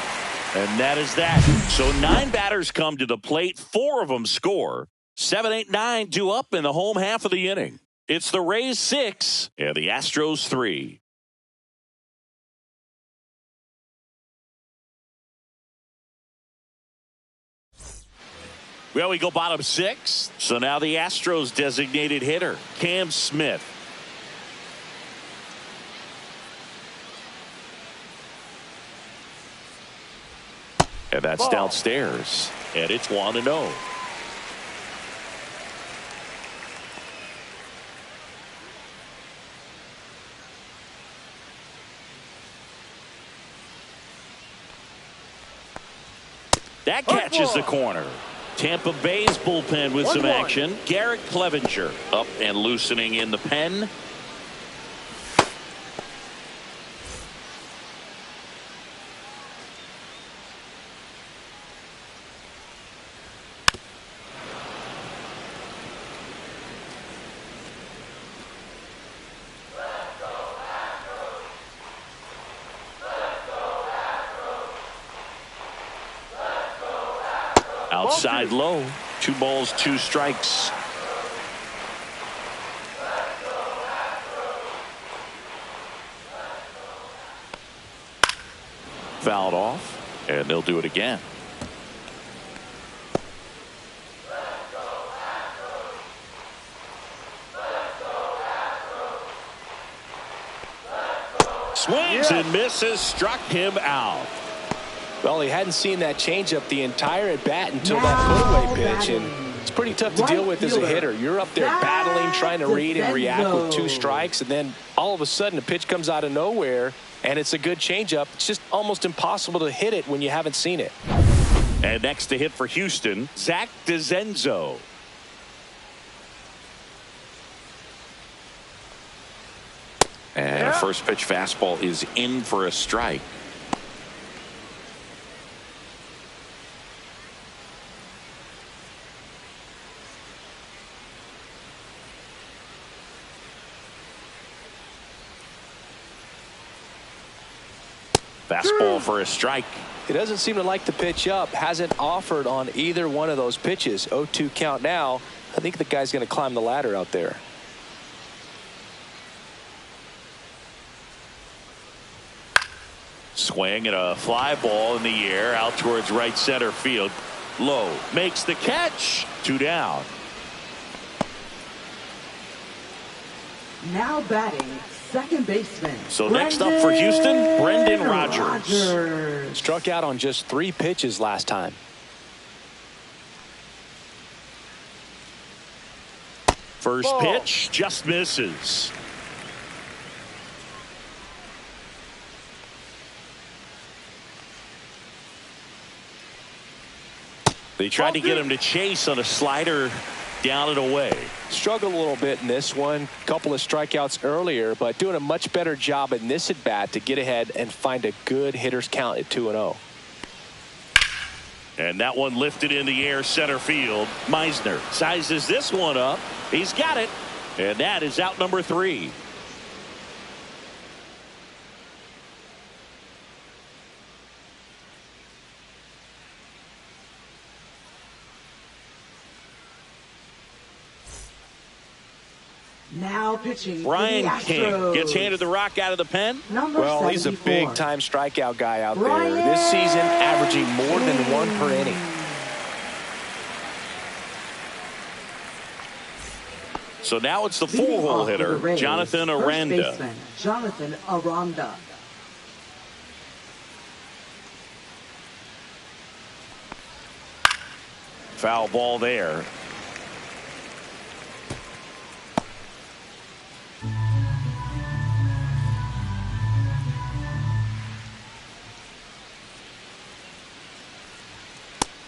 And that is that. So 9 batters come to the plate. 4 of them score. 7, 8, 9 due up in the home half of the inning. It's the Rays 6 and the Astros 3. Well, we go bottom 6. So now the Astros designated hitter, Cam Smith. And that's downstairs. And it's 1-0. That catches the corner. Tampa Bay's bullpen with some action. Garrett Clevenger up and loosening in the pen. Outside low. 2 balls, 2 strikes. Fouled off, and they'll do it again. Swings and misses, struck him out. Well, he hadn't seen that changeup the entire at bat until that put-away pitch, and it's pretty tough to deal with as a hitter. You're up there battling, trying to read and react with 2 strikes, and then all of a sudden a pitch comes out of nowhere, and it's a good changeup. It's just almost impossible to hit it when you haven't seen it. And next to hit for Houston, Zach DeZenzo. And first pitch fastball is in for a strike. Fastball for a strike. He doesn't seem to like the pitch up. Hasn't offered on either one of those pitches. 0-2 count now. I think the guy's going to climb the ladder out there. Swing and a fly ball in the air out towards right center field. Low makes the catch. 2 down. Now batting, second baseman. So next up for Houston, Brendan Rodgers. Struck out on just 3 pitches last time. First pitch just misses. They tried to get him to chase on a slider down and away. Struggled a little bit in this one. Couple of strikeouts earlier, but doing a much better job in this at bat to get ahead and find a good hitter's count at 2-0. And that one lifted in the air center field. Meisner sizes this one up. He's got it. And that is out number 3. Now pitching. Brian for the King Astros. gets handed the rock out of the pen. Number Well, he's a 74. big-time strikeout guy out Brian there. This season, averaging more than one per inning. So now it's the Leading four-hole off for the hitter, Rays, Jonathan first Aranda. baseman, Jonathan Aranda. Foul ball there.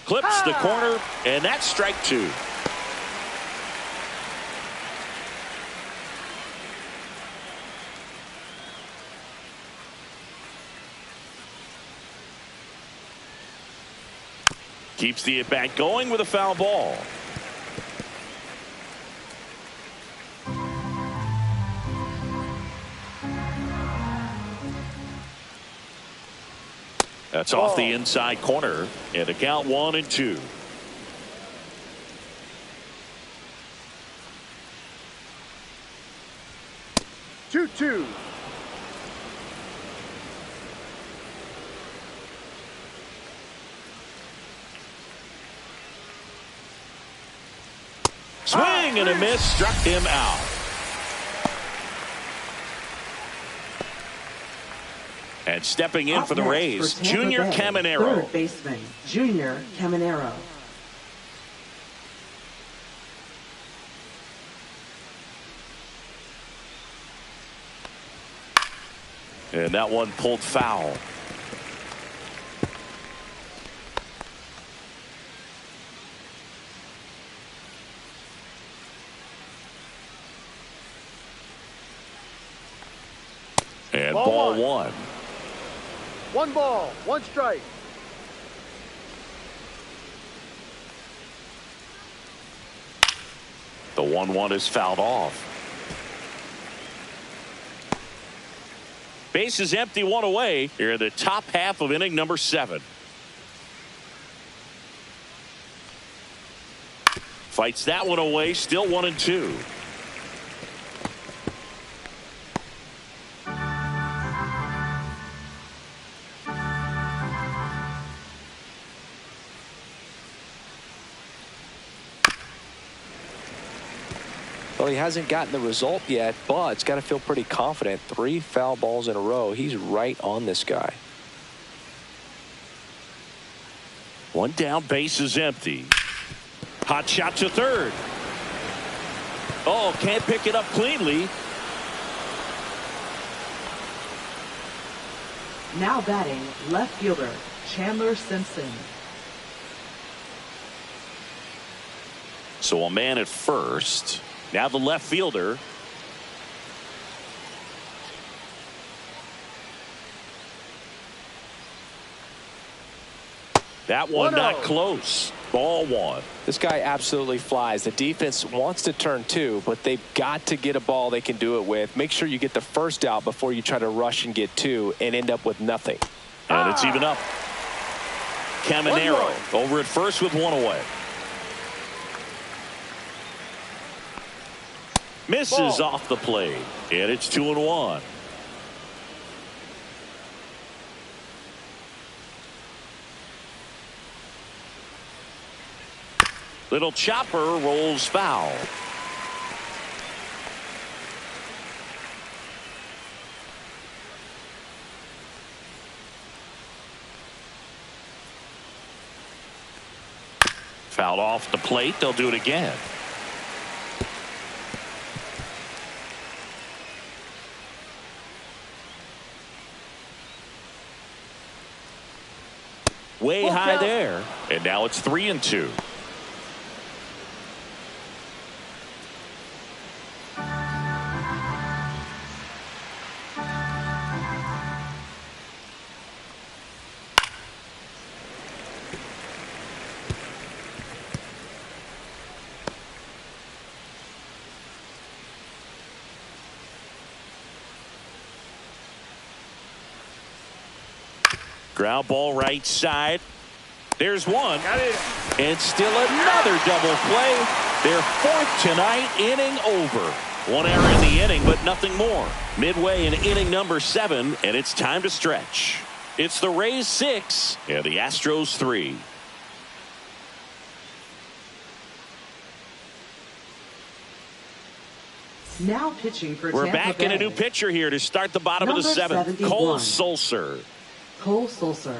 Clips the corner, and that's strike two. Keeps the at-bat going with a foul ball. That's off the inside corner, and the count 1-2. Two. Swing and a miss, struck him out. And stepping in Up for the next Rays, for Tampa Junior Bay, Caminero. Third baseman, Junior Caminero. And that one pulled foul. And ball one. 1 ball, 1 strike. The 1-1 is fouled off. Base is empty, one away here in the top half of inning number 7. Fights that one away, still 1-2. Well, he hasn't gotten the result yet, but it's got to feel pretty confident. 3 foul balls in a row. He's right on this guy. One down, base is empty. Hot shot to third. Oh, can't pick it up cleanly. Now batting, left fielder, Chandler Simpson. So a man at first. Now the left fielder. That one not close. Ball one. This guy absolutely flies. The defense wants to turn 2, but they've got to get a ball they can do it with. Make sure you get the first out before you try to rush and get 2 and end up with nothing. And it's even up. Caminero over at first with 1 away. Misses off the plate, and it's 2-1. Little chopper rolls foul. Fouled off the plate. They'll do it again. Way high there. And now it's 3-2. Ground ball right side. There's one. And still another double play. Their 4th tonight, inning over. One error in the inning, but nothing more. Midway in inning number 7, and it's time to stretch. It's the Rays 6 and the Astros 3. Now pitching for We're Tampa back Bay. in a new pitcher here to start the bottom of the Number 7th. 71. Cole Sulser. Cole Sulser.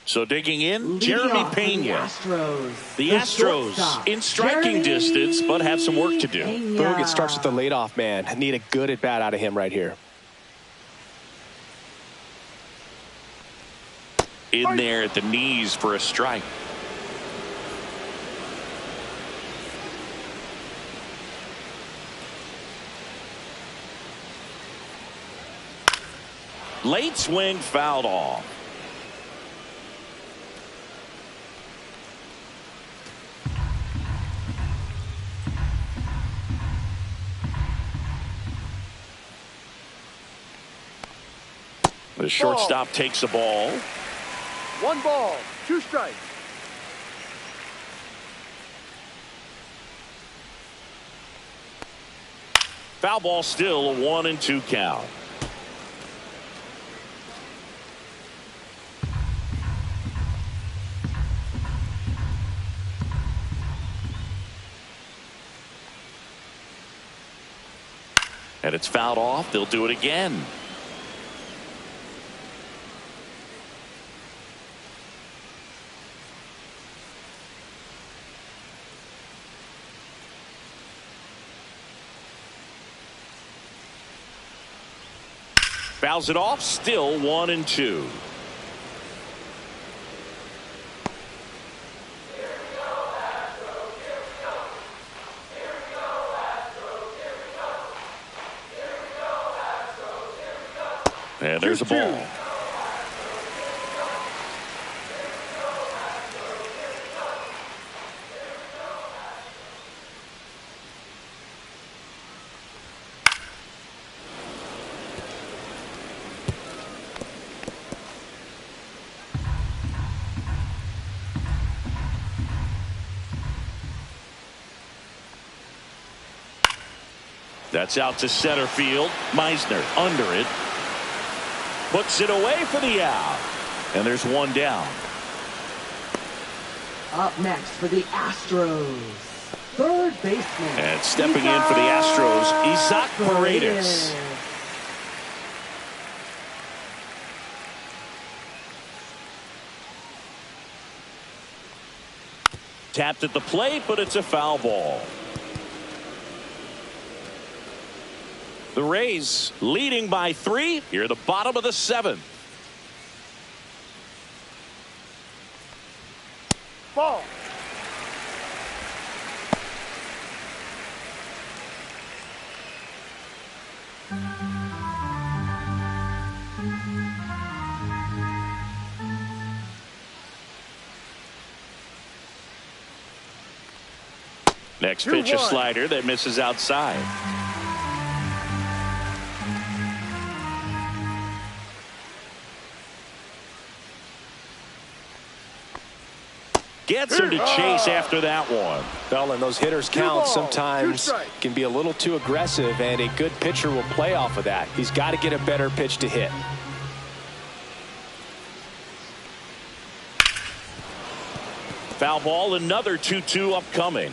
So digging in, Leading Jeremy off for Pena. The Astros. The shortstop, Astros in striking Jeremy distance, but have some work to do. Pena. Boog, it starts with the leadoff man. Need a good at bat out of him right here. In there at the knees for a strike. Late swing fouled off. The shortstop takes the ball. 1 ball, 2 strikes. Foul ball, still a 1-2 count. And it's fouled off. They'll do it again. Fouls it off. Still 1-2. And there's a ball. That's out to center field. Meisner under it. Puts it away for the out. And there's one down. Up next for the Astros, third baseman. And stepping in for the Astros, Isaac Paredes. Tapped at the plate, but it's a foul ball. The Rays leading by 3 here at the bottom of the 7th. Ball. Next pitch, a slider that misses outside. Gets him to chase after that one. Well, and those hitters count balls, 2 sometimes strikes. can be a little too aggressive, and a good pitcher will play off of that. He's got to get a better pitch to hit. Foul ball, another 2-2 upcoming.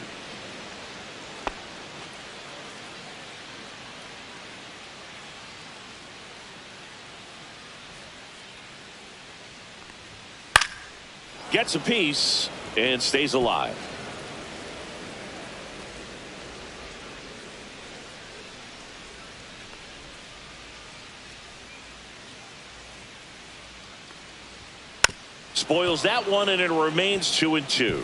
Gets a piece and stays alive. Spoils that one, and it remains 2-2.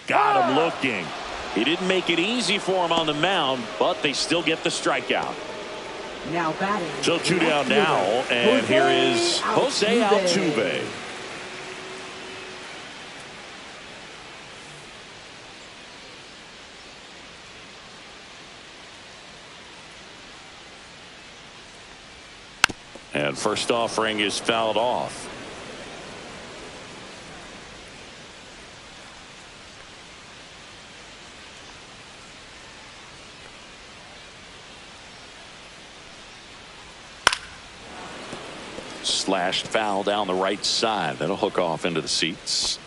Got him working. He didn't make it easy for him on the mound, but they still get the strikeout. Now batting. So 2 down now, and here is Jose Altuve. And first offering is fouled off. Slashed foul down the right side. That'll hook off into the seats.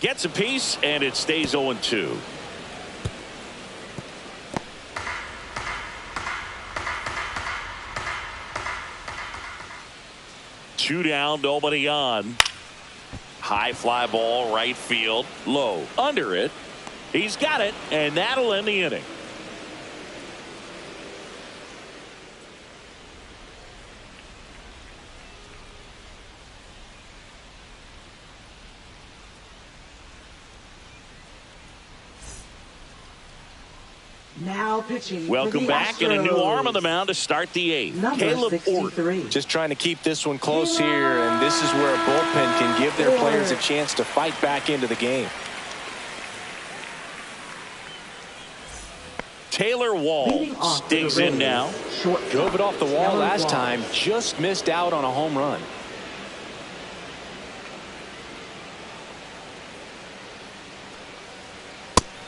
Gets a piece, and it stays 0-2. Two down, nobody on. High fly ball, right field, low, under it. He's got it, and that'll end the inning. Now pitching. Welcome back, and a new arm on the mound to start the 8th. Caleb Ort. Just trying to keep this one close here, and this is where a bullpen can give their players a chance to fight back into the game. Taylor Walls digs in now. Drove it off the wall last time, just missed out on a home run.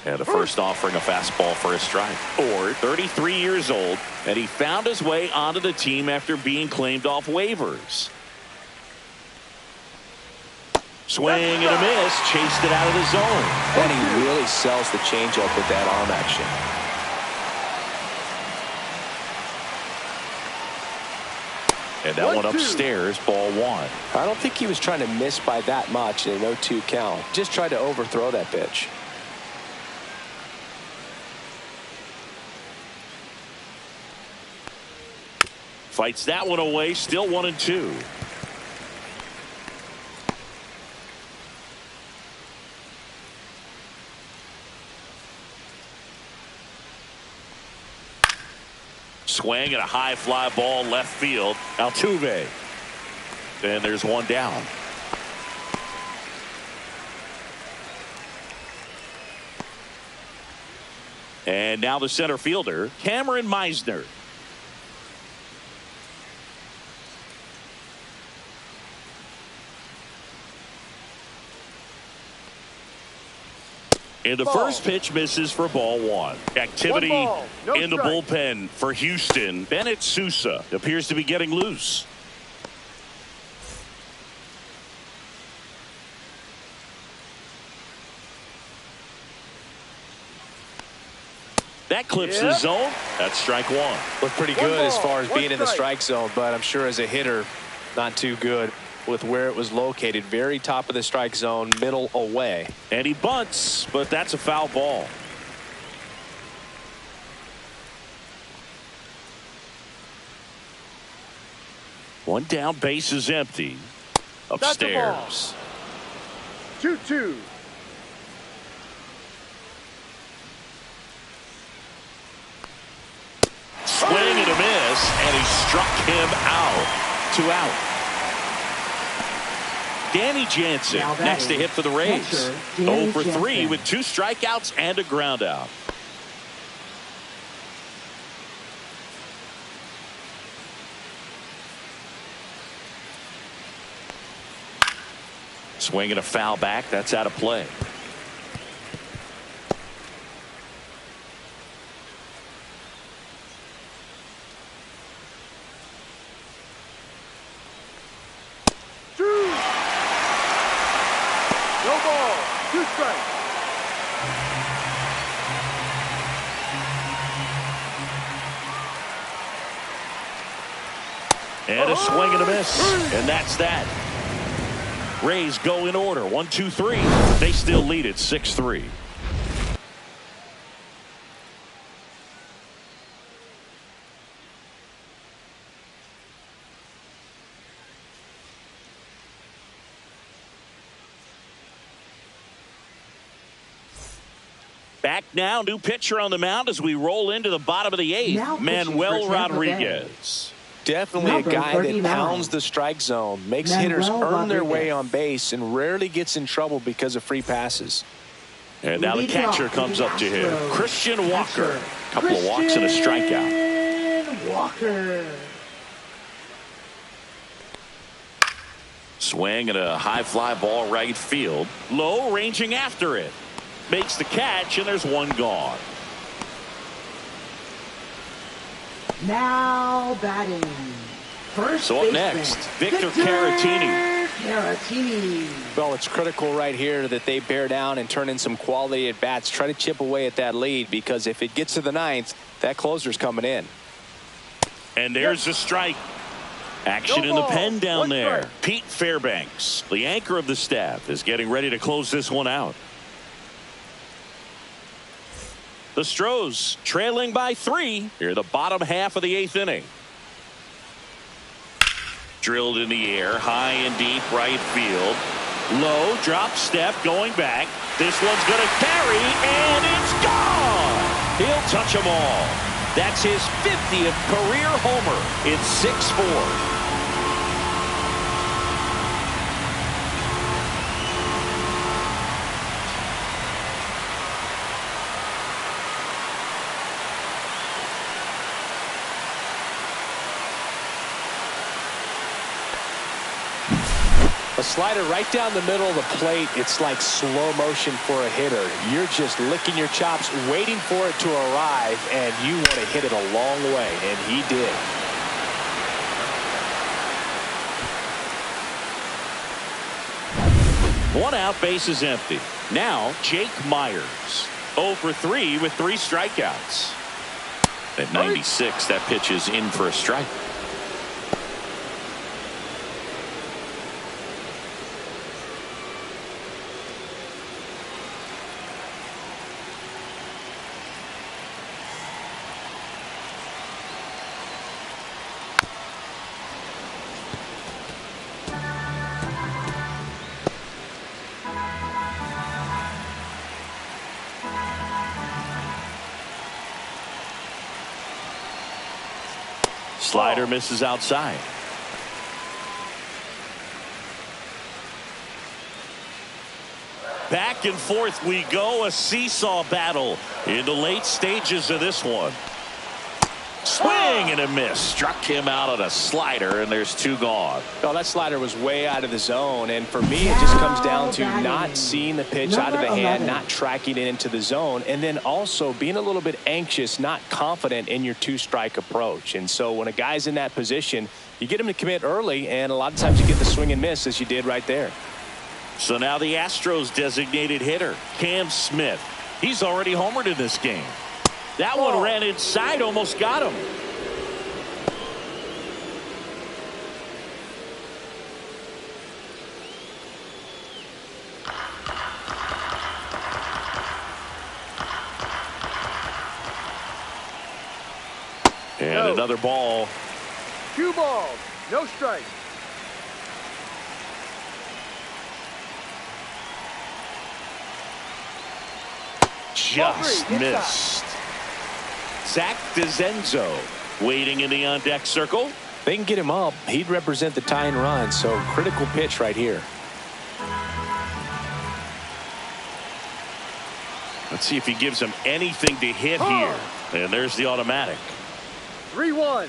And the first offering a fastball for a strike. Ort, 33 years old, and he found his way onto the team after being claimed off waivers. Swing and a miss, chased it out of the zone. And he really sells the changeup with that arm action. And that one upstairs, ball 1. I don't think he was trying to miss by that much in an 0-2 count. Just tried to overthrow that pitch. Fights that one away, still 1-2. Swing and a high fly ball left field. Altuve. And there's one down. And now the center fielder, Cameron Meisner. And the first pitch misses for ball 1. Activity in the bullpen for Houston. Bennett Sousa appears to be getting loose. That clips the zone. That's strike 1. Looked pretty good as far as being in the strike zone, but I'm sure as a hitter, not too good with where it was located. Very top of the strike zone, middle away. And he bunts, but that's a foul ball. One down, base is empty. Upstairs. 2-2. Swing and a miss, and he struck him out. 2 out. Danny Jansen next to hit for the Rays. 0 for 3 with 2 strikeouts and a ground out. Swing and a foul back. That's out of play. And a swing and a miss. And that's that. Rays go in order. 1, 2, 3. They still lead it 6-3. Back now, new pitcher on the mound as we roll into the bottom of the 8th. Now pitching Manuel for Tampa Bay. Rodriguez. Definitely Number a guy 39. that pounds the strike zone, makes Manuel hitters earn their way Rodriguez. on base, and rarely gets in trouble because of free passes. And now the Leading catcher off comes the up to him. Astros. Christian Walker. Catcher, Couple of walks and a strikeout. Christian Walker. Swing and a high fly ball right field. Low ranging after it. Makes the catch, and there's one gone. Now batting. First So up baseman, next, Victor Caratini. Caratini. Well, it's critical right here that they bear down and turn in some quality at bats. Try to chip away at that lead, because if it gets to the 9th, that closer's coming in. And there's the strike. Action in the pen down One there. strike. Pete Fairbanks, the anchor of the staff, is getting ready to close this one out. The Stros trailing by 3 here, the bottom half of the 8th inning. Drilled in the air, high and deep right field. Low drop step going back. This one's going to carry, and it's gone. He'll touch them all. That's his 50th career homer. It's 6-4. A slider right down the middle of the plate. It's like slow motion for a hitter. You're just licking your chops, waiting for it to arrive, and you want to hit it a long way, and he did. One out, base is empty. Now Jake Myers, 0 for 3 with 3 strikeouts. At 96, that pitch is in for a strike. Slider misses outside. Back and forth we go, a seesaw battle in the late stages of this one. Swing and a miss. Struck him out on a slider, and there's 2 gone. Well, that slider was way out of the zone, and for me, it just comes down to not seeing the pitch out of the hand, not tracking it into the zone, and then also being a little bit anxious, not confident in your 2-strike approach. And so when a guy's in that position, you get him to commit early, and a lot of times you get the swing and miss, as you did right there. So now the Astros designated hitter, Cam Smith. He's already homered in this game. That one ran inside, almost got him. And another ball. 2 balls, no strikes. Just missed. Zach DeZenzo waiting in the on-deck circle. They can get him up. He'd represent the tying run, so critical pitch right here. Let's see if he gives him anything to hit here. And there's the automatic. 3-1.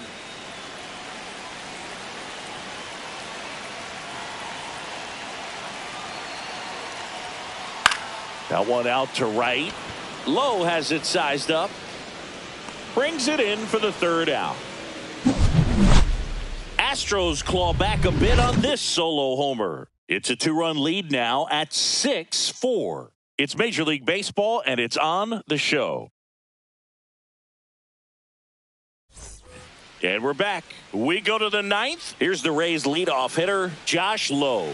That one out to right. Lowe has it sized up. Brings it in for the 3rd out. Astros claw back a bit on this solo homer. It's a 2-run lead now at 6-4. It's Major League Baseball, and it's on the show. And we're back. We go to the 9th. Here's the Rays leadoff hitter, Josh Lowe.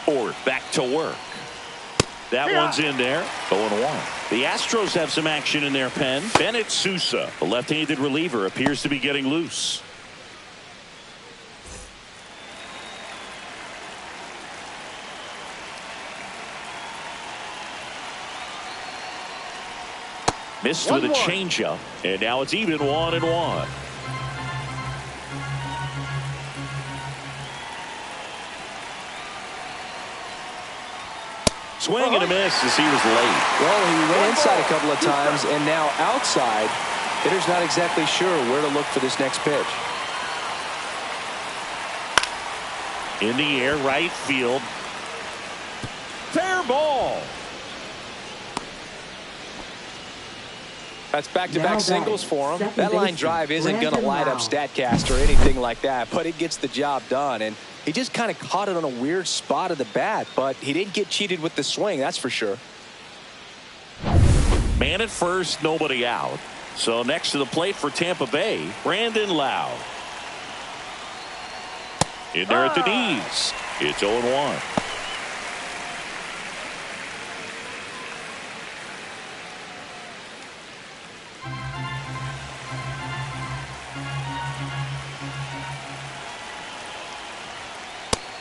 Ford back to work. That one's in there. 0-1. The Astros have some action in their pen. Bennett Sousa, the left-handed reliever, appears to be getting loose. Missed with a changeup, and now it's even 1-1. Swing and a miss as he was late. Well, he went inside a couple of times, and now outside. Hitter's not exactly sure where to look for this next pitch. In the air, right field. Fair ball. That's back-to-back singles for him. That line drive isn't going to light up StatCast or anything like that, but it gets the job done. And he just kind of caught it on a weird spot of the bat, but he didn't get cheated with the swing, that's for sure. Man at first, nobody out. So next to the plate for Tampa Bay, Brandon Lowe. In there at the knees. It's 0-1.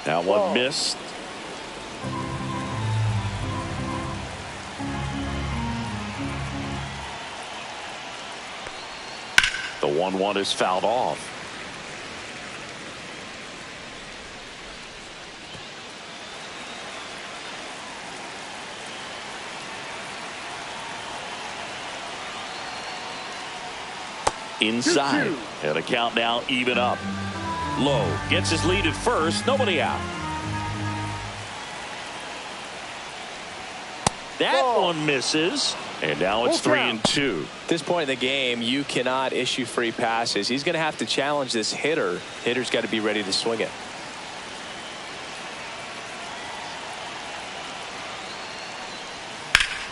Now one missed. The 1-1 is fouled off. Inside. And a count now even up. Lowe gets his lead at first. Nobody out. That one misses. And now it's 3-2. At this point in the game, you cannot issue free passes. He's going to have to challenge this hitter. Hitter's got to be ready to swing it.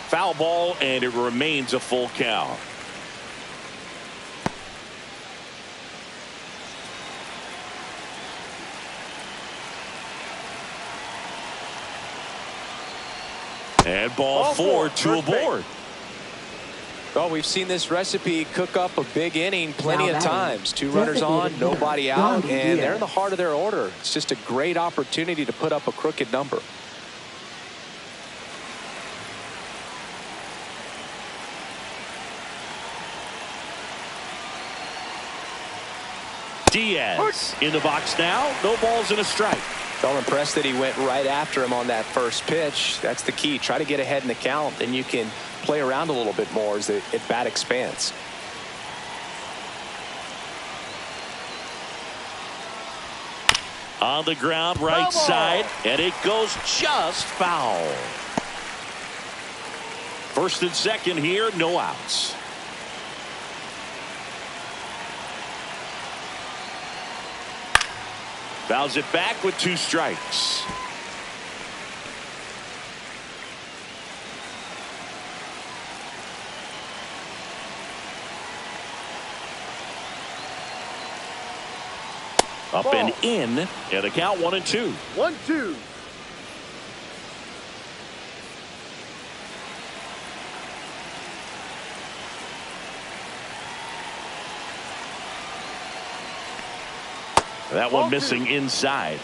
Foul ball, and it remains a full count. And ball four, two aboard. Well, we've seen this recipe cook up a big inning plenty of times. Two runners on, nobody out, and they're in the heart of their order. It's just a great opportunity to put up a crooked number. Diaz in the box now. No balls and a strike. Felt impressed that he went right after him on that first pitch. That's the key. Try to get ahead in the count, then you can play around a little bit more as the at bat expands. On the ground, right side, and it goes just foul. First and second here, no outs. Fouls it back with two strikes. Up and in, and a count 1-2. 1-2. That one missing inside.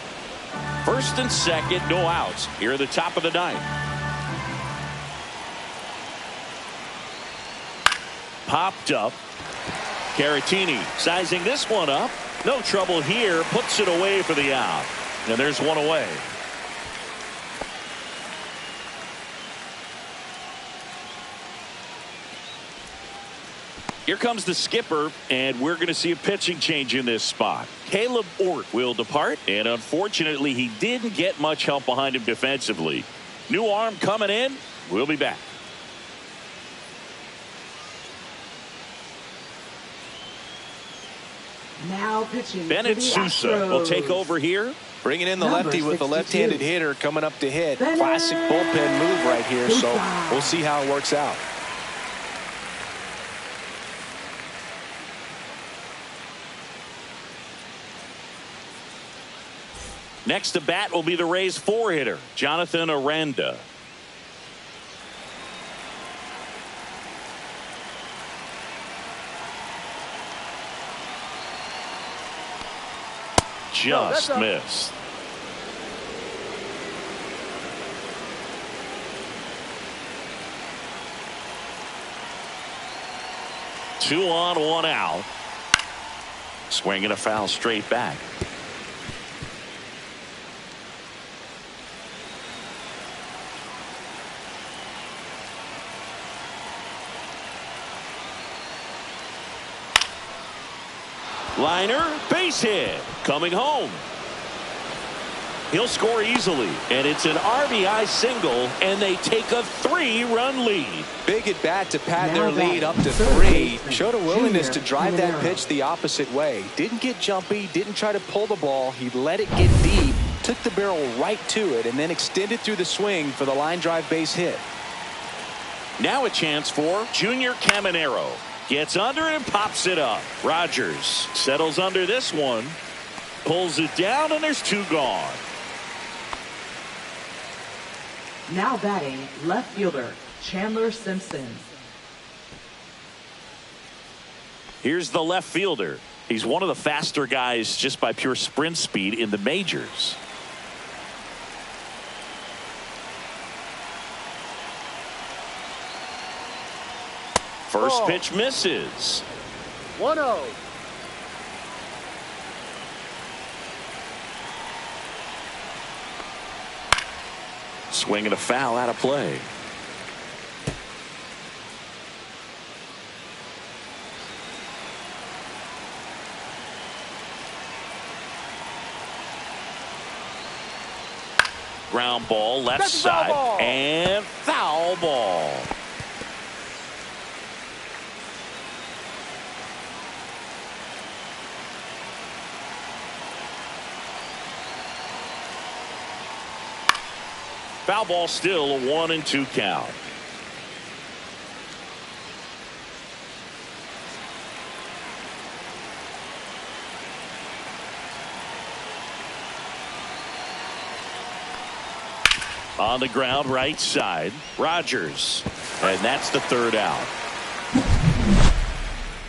First and second, no outs. Here at the top of the ninth. Popped up. Caratini sizing this one up. No trouble here. Puts it away for the out. And there's one away. Here comes the skipper, and we're going to see a pitching change in this spot. Caleb Ort will depart, and unfortunately, he didn't get much help behind him defensively. New arm coming in. We'll be back. Now pitching. Bennett Sousa will take over here. Bringing in the lefty with the left-handed hitter coming up to hit. Classic bullpen move right here, so we'll see how it works out. Next to bat will be the Rays four-hitter, Jonathan Aranda. Just missed. 2 on, 1 out. Swinging a foul straight back. Liner, base hit, coming home. He'll score easily, and it's an RBI single, and they take a 3-run lead. Big at bat to pad their lead up to 3. Showed a willingness to drive that pitch the opposite way. Didn't get jumpy, didn't try to pull the ball. He let it get deep, took the barrel right to it, and then extended through the swing for the line drive base hit. Now a chance for Junior Caminero. Gets under and pops it up. Rogers settles under this one. Pulls it down, and there's 2 gone. Now batting, left fielder, Chandler Simpson. Here's the left fielder. He's one of the faster guys just by pure sprint speed in the majors. First pitch misses. 1-0. Swinging a foul out of play. Ground ball left side and foul ball. Foul ball, still a 1-2 count. On the ground, right side, Rogers, and that's the 3rd out.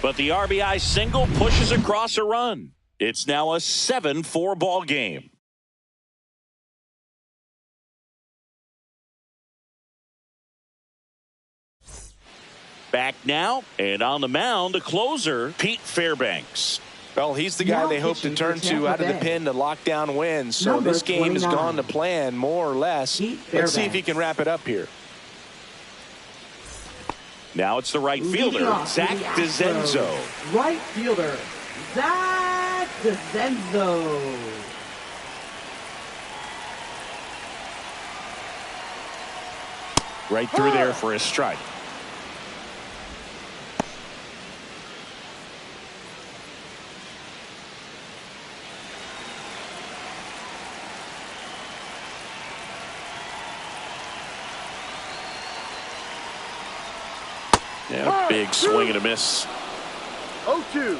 But the RBI single pushes across a run. It's now a 7-4 ball game. Back now, and on the mound, a closer, Pete Fairbanks. Well, he's the guy they hope to turn to out of the pen to lock down wins. So this game has gone to plan, more or less. Let's see if he can wrap it up here. Now it's the right fielder, Zach DeZenzo. Right fielder, Zach DeZenzo. Right through there for a strike. Yeah, big swing and a miss. 0-2.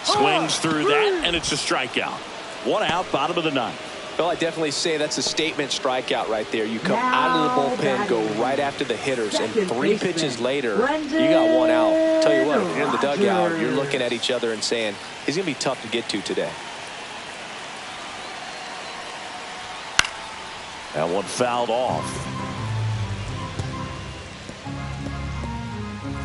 Swings through that, and it's a strikeout. 1 out, bottom of the 9th. Well, I definitely say that's a statement strikeout right there. You come out of the bullpen, go right after the hitters, and 3 pitches later, you got 1 out. Tell you what, if you're in the dugout, you're looking at each other and saying, he's going to be tough to get to today. That one fouled off.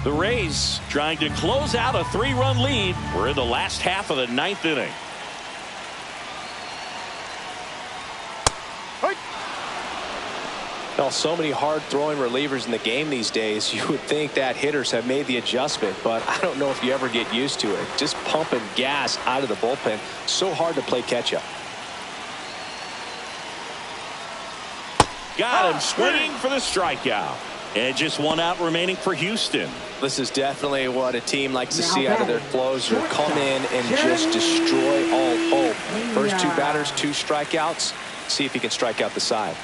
The Rays trying to close out a 3-run lead. We're in the last half of the 9th inning. Well, so many hard-throwing relievers in the game these days, you would think that hitters have made the adjustment, but I don't know if you ever get used to it. Just pumping gas out of the bullpen, so hard to play catch-up. Got him swinging for the strikeout. And just 1 out remaining for Houston. This is definitely what a team likes to see out of their closer. Come in and just destroy all hope. First 2 batters, 2 strikeouts. See if he can strike out the side.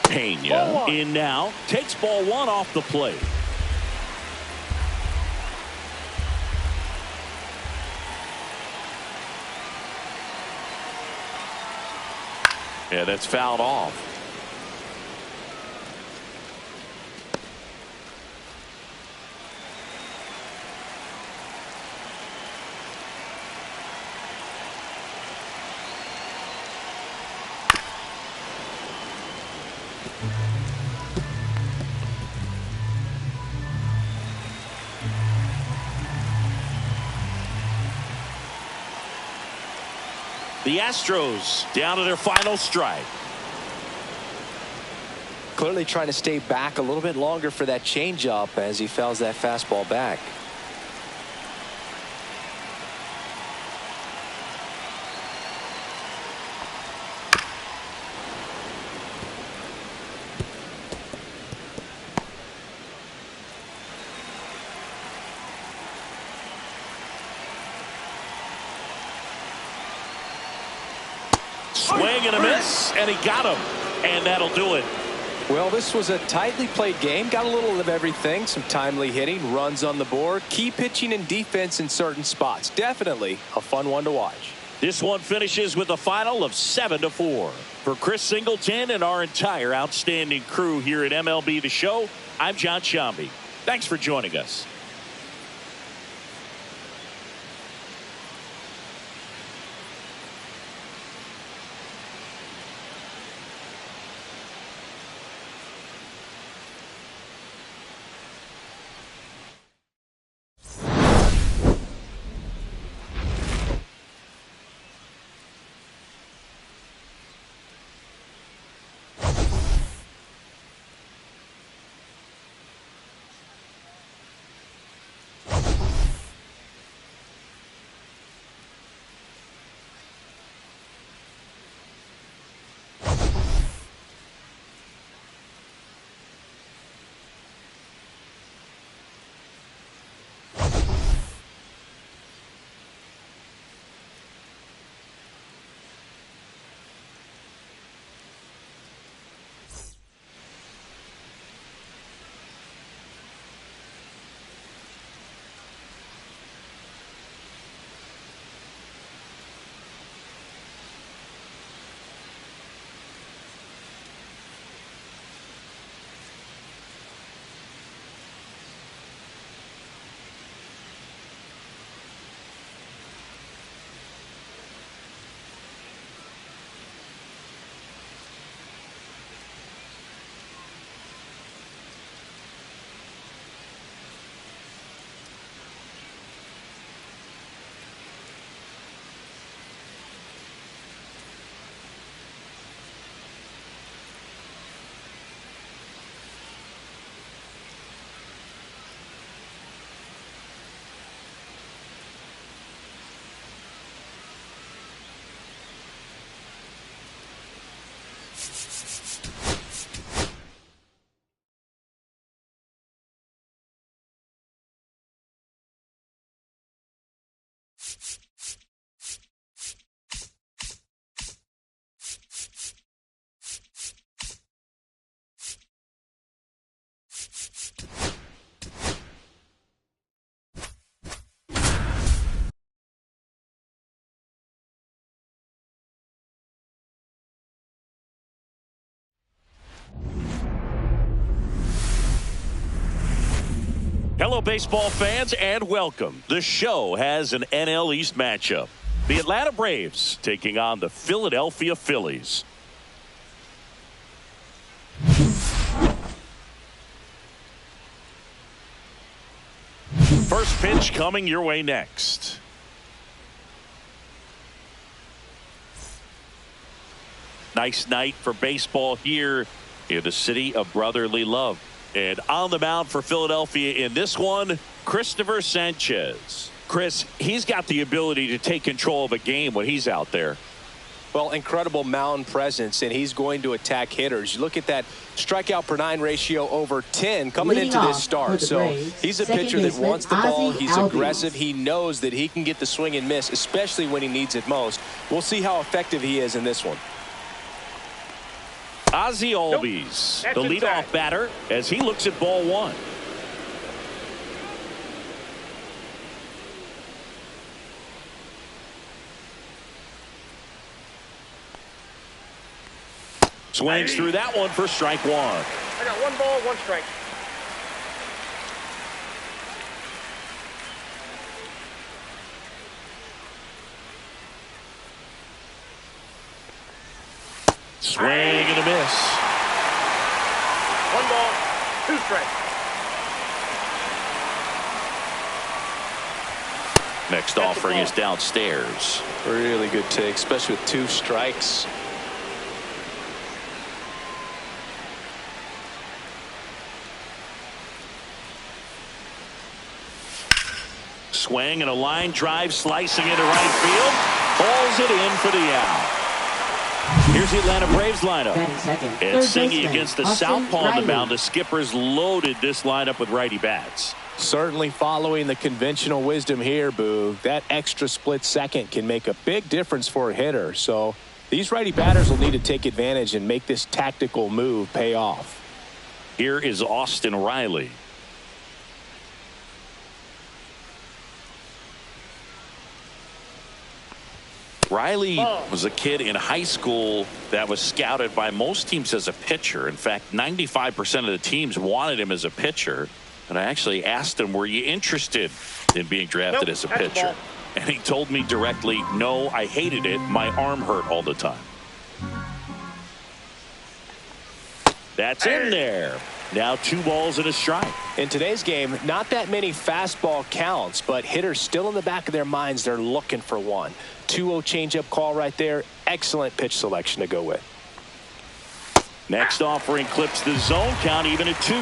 Pena in now. Takes ball 1 off the plate. Yeah, that's fouled off. The Astros down to their final strike. Clearly trying to stay back a little bit longer for that changeup as he fouls that fastball back. Swing and a miss, and he got him, and that'll do it. Well, this was a tightly played game. Got a little of everything. Some timely hitting, runs on the board, key pitching and defense in certain spots. Definitely a fun one to watch. This one finishes with a final of 7-4. For Chris Singleton and our entire outstanding crew here at MLB The Show, I'm John Shambi. Thanks for joining us. Hello, baseball fans, and welcome. The show has an NL East matchup. The Atlanta Braves taking on the Philadelphia Phillies. First pitch coming your way next. Nice night for baseball here in the city of brotherly love. And on the mound for Philadelphia in this one, Christopher Sanchez. Chris, he's got the ability to take control of a game when he's out there. Well, incredible mound presence, and he's going to attack hitters. You look at that strikeout per 9 ratio over 10 coming into this start. So he's a pitcher that wants the ball. He's aggressive. He knows that he can get the swing and miss, especially when he needs it most. We'll see how effective he is in this one. Ozzie Albies, the leadoff batter, as he looks at ball one. Swings through that one for strike one. I got 1 ball, 1 strike. Swing and a miss. 1 ball, 2 strikes. Next offering is downstairs. Really good take, especially with 2 strikes. Swing and a line drive slicing into right field. Pulls it in for the out. Here's the Atlanta Braves lineup. And Singy against the southpaw on the mound. The Skippers loaded this lineup with righty bats. Certainly following the conventional wisdom here, Boo. That extra split second can make a big difference for a hitter. So these righty batters will need to take advantage and make this tactical move pay off. Here is Austin Riley. Riley was a kid in high school that was scouted by most teams as a pitcher. In fact, 95% of the teams wanted him as a pitcher. And I actually asked him, were you interested in being drafted as a pitcher? And he told me directly, no, I hated it. My arm hurt all the time. That's in there. Now 2 balls and a strike. In today's game, not that many fastball counts, but hitters still in the back of their minds, they're looking for one. 2-0 changeup call right there. Excellent pitch selection to go with. Next offering clips the zone count even at 2.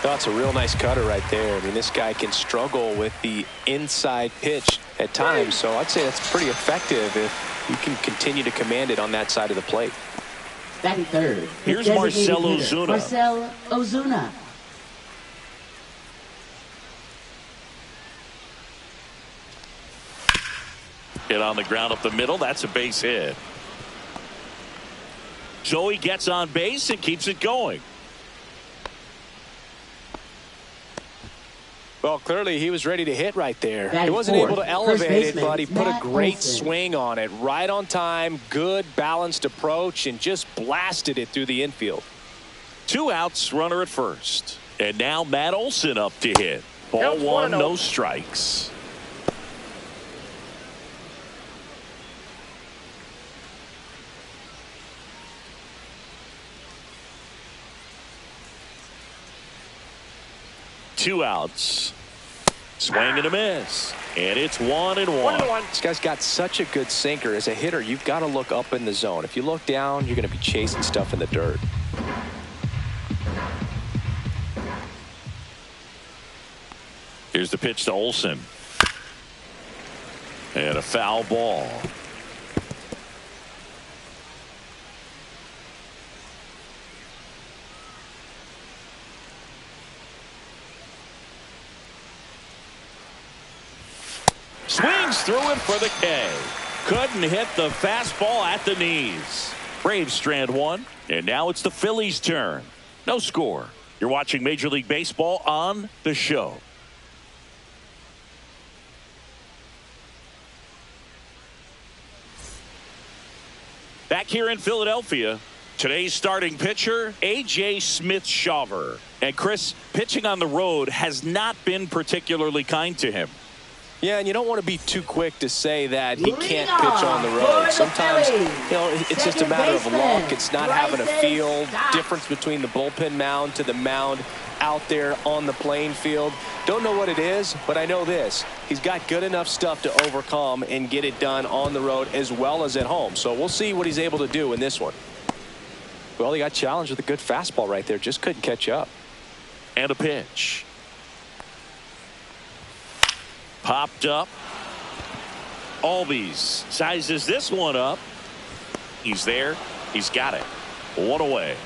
That's a real nice cutter right there. I mean, this guy can struggle with the inside pitch at times, so I'd say that's pretty effective if you can continue to command it on that side of the plate. Batting third. Here's Marcell Ozuna. Marcell Ozuna. Hit on the ground up the middle. That's a base hit. Joey gets on base and keeps it going. Well, clearly he was ready to hit right there. Batting He wasn't fourth. able to elevate it, but he put a Matt great Olson. swing on it. Right on time, good balanced approach, and just blasted it through the infield. 2 outs, runner at first. And now Matt Olson up to hit. Ball Counts 1, 1-0. no strikes. Two outs. Swing and a miss. And it's 1-1. 1-1. This guy's got such a good sinker. As a hitter, you've got to look up in the zone. If you look down, you're going to be chasing stuff in the dirt. Here's the pitch to Olson. And a foul ball. Swings through it for the K. Couldn't hit the fastball at the knees. Braves strand 1. And now it's the Phillies' turn. No score. You're watching Major League Baseball on The Show. Back here in Philadelphia, today's starting pitcher, A.J. Smith-Shawver. And Chris, pitching on the road has not been particularly kind to him. Yeah, and you don't want to be too quick to say that he can't pitch on the road. Sometimes, it's just a matter of luck. It's not having a feel. Difference between the bullpen mound to the mound out there on the playing field. Don't know what it is, but I know this. He's got good enough stuff to overcome and get it done on the road as well as at home. So we'll see what he's able to do in this one. Well, he got challenged with a good fastball right there. Just couldn't catch up. And a pitch. Popped up. Albies sizes this one up. He's there. He's got it. 1 away.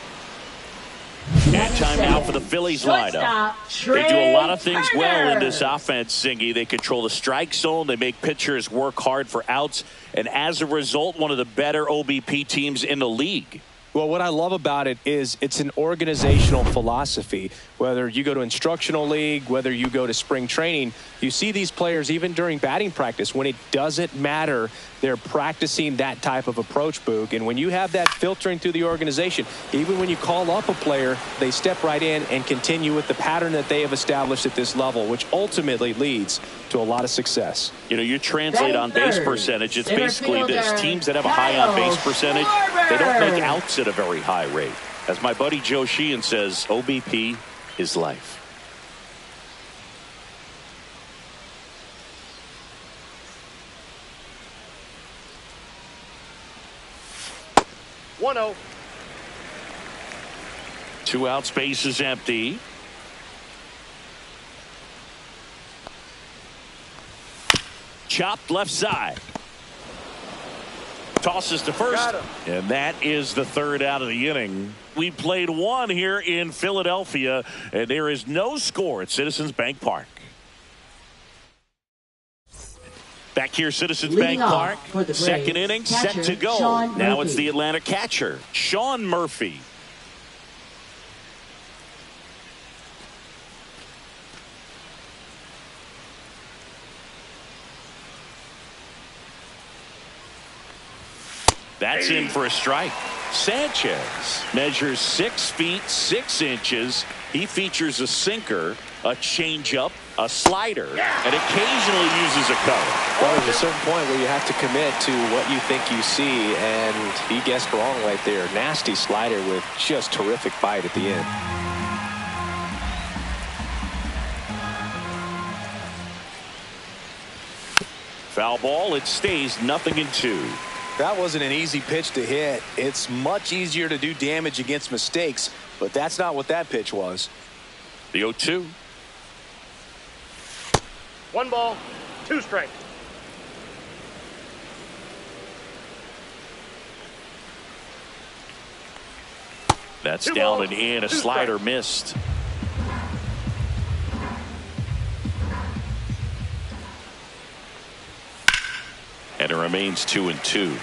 And time out for the Phillies lineup. They do a lot of things well in this offense, Singy. They control the strike zone. They make pitchers work hard for outs. And as a result, one of the better OBP teams in the league. Well, what I love about it is it's an organizational philosophy. Whether you go to instructional league, whether you go to spring training, you see these players even during batting practice. When it doesn't matter, they're practicing that type of approach, Boog. And when you have that filtering through the organization, even when you call up a player, they step right in and continue with the pattern that they have established at this level, which ultimately leads to a lot of success. You know, you translate on base percentage, it's basically this. Teams that have a high on base percentage, they don't make outs at a very high rate. As my buddy Joe Sheehan says, OBP is life. 1-0. 2 outs, base is empty. Chopped left side. Tosses to first. Got him. And that is the 3rd out of the inning. We played 1 here in Philadelphia, and there is no score at Citizens Bank Park. Back here, Citizens Leading Bank off Park. for the Braves, 2nd inning, set catcher, to go. Sean Now Murphy. it's the Atlanta catcher, Sean Murphy. That's in for a strike. Sanchez measures 6 feet 6 inches. He features a sinker, a changeup, a slider, and occasionally uses a cutter. Well, there's a certain point where you have to commit to what you think you see, and he guessed wrong right there. Nasty slider with just terrific bite at the end. Foul ball. It stays 0-2. That wasn't an easy pitch to hit. It's much easier to do damage against mistakes, but that's not what that pitch was. The 0-2. 1 ball, 2 strikes. That's 2 down balls, and in. A 2 slider strikes. missed. And it remains 2-2.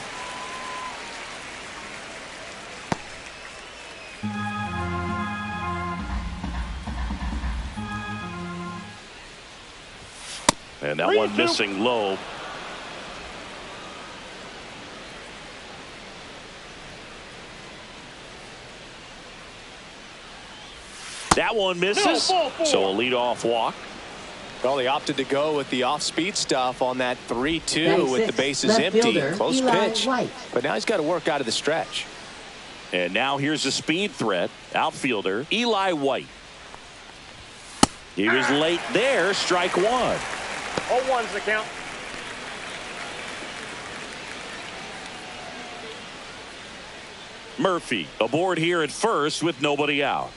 And that one 3-2. missing low. That one misses. No, ball 4. So a leadoff walk. Well, they opted to go with the off-speed stuff on that 3-2 Batting with the sixth, bases left empty. fielder, Close Eli pitch. White. But now he's got to work out of the stretch. And now here's a speed threat. Outfielder Eli White. He was late there. Strike 1. 0-1's the count. Murphy aboard here at first with nobody out.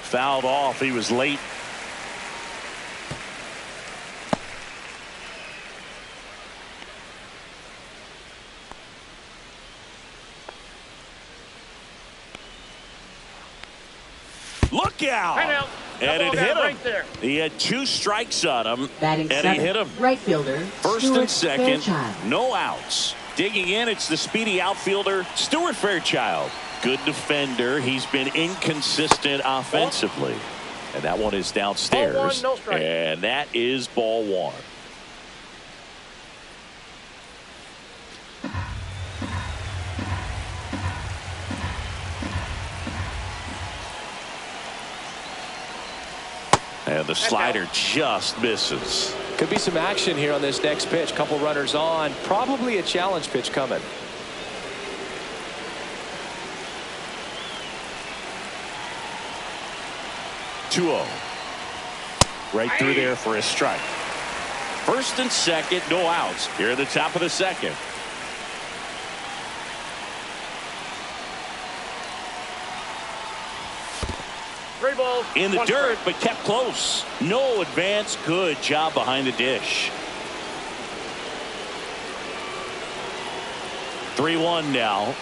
Fouled off. He was late. Look out! Hang out. And That it ball hit got him. right there. He had 2 strikes on him, Batting and 7th, he hit him. right fielder, First Stuart and second, Fairchild. no outs. Digging in, it's the speedy outfielder, Stuart Fairchild. Good defender. He's been inconsistent offensively. And that one is downstairs. Ball 1, no strike. And that is ball 1. And the slider just misses. Could be some action here on this next pitch. Couple runners on. Probably a challenge pitch coming. Right through there for a strike. First and second, no outs. Here at the top of the second. Three balls. In the 1 dirt, strike. but kept close. No advance. Good job behind the dish. 3-1 now.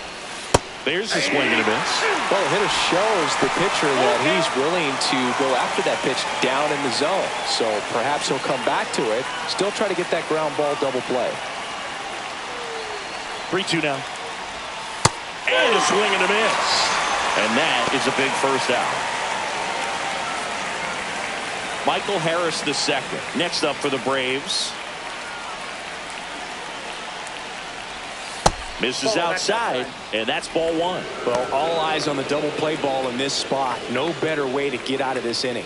There's a swing and a miss. Well, the hitter shows the pitcher that he's willing to go after that pitch down in the zone. So perhaps he'll come back to it. Still try to get that ground ball double play. 3-2 now. And a swing and a miss. And that is a big first out. Michael Harris the second. Next up for the Braves. Misses outside, and that's ball 1. Well, all eyes on the double play ball in this spot. No better way to get out of this inning.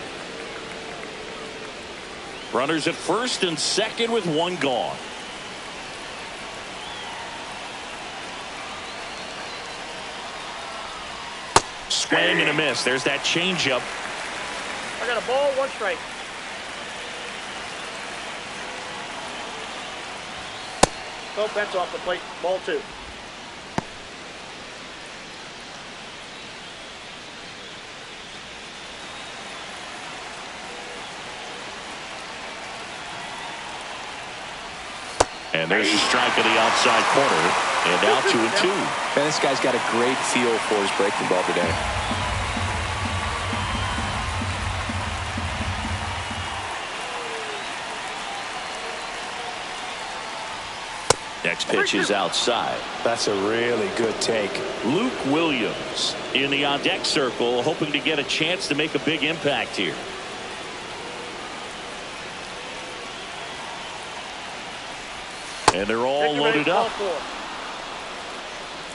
Runners at first and second with 1 gone. Swing and a miss. There's that changeup. I got a ball, 1 strike. Nope, that's off the plate. Ball 2. And there's a strike in the outside corner. And now 2-2. Man, this guy's got a great feel for his breaking ball today. Next pitch is outside. That's a really good take. Luke Williams in the on-deck circle, hoping to get a chance to make a big impact here. And they're all loaded up.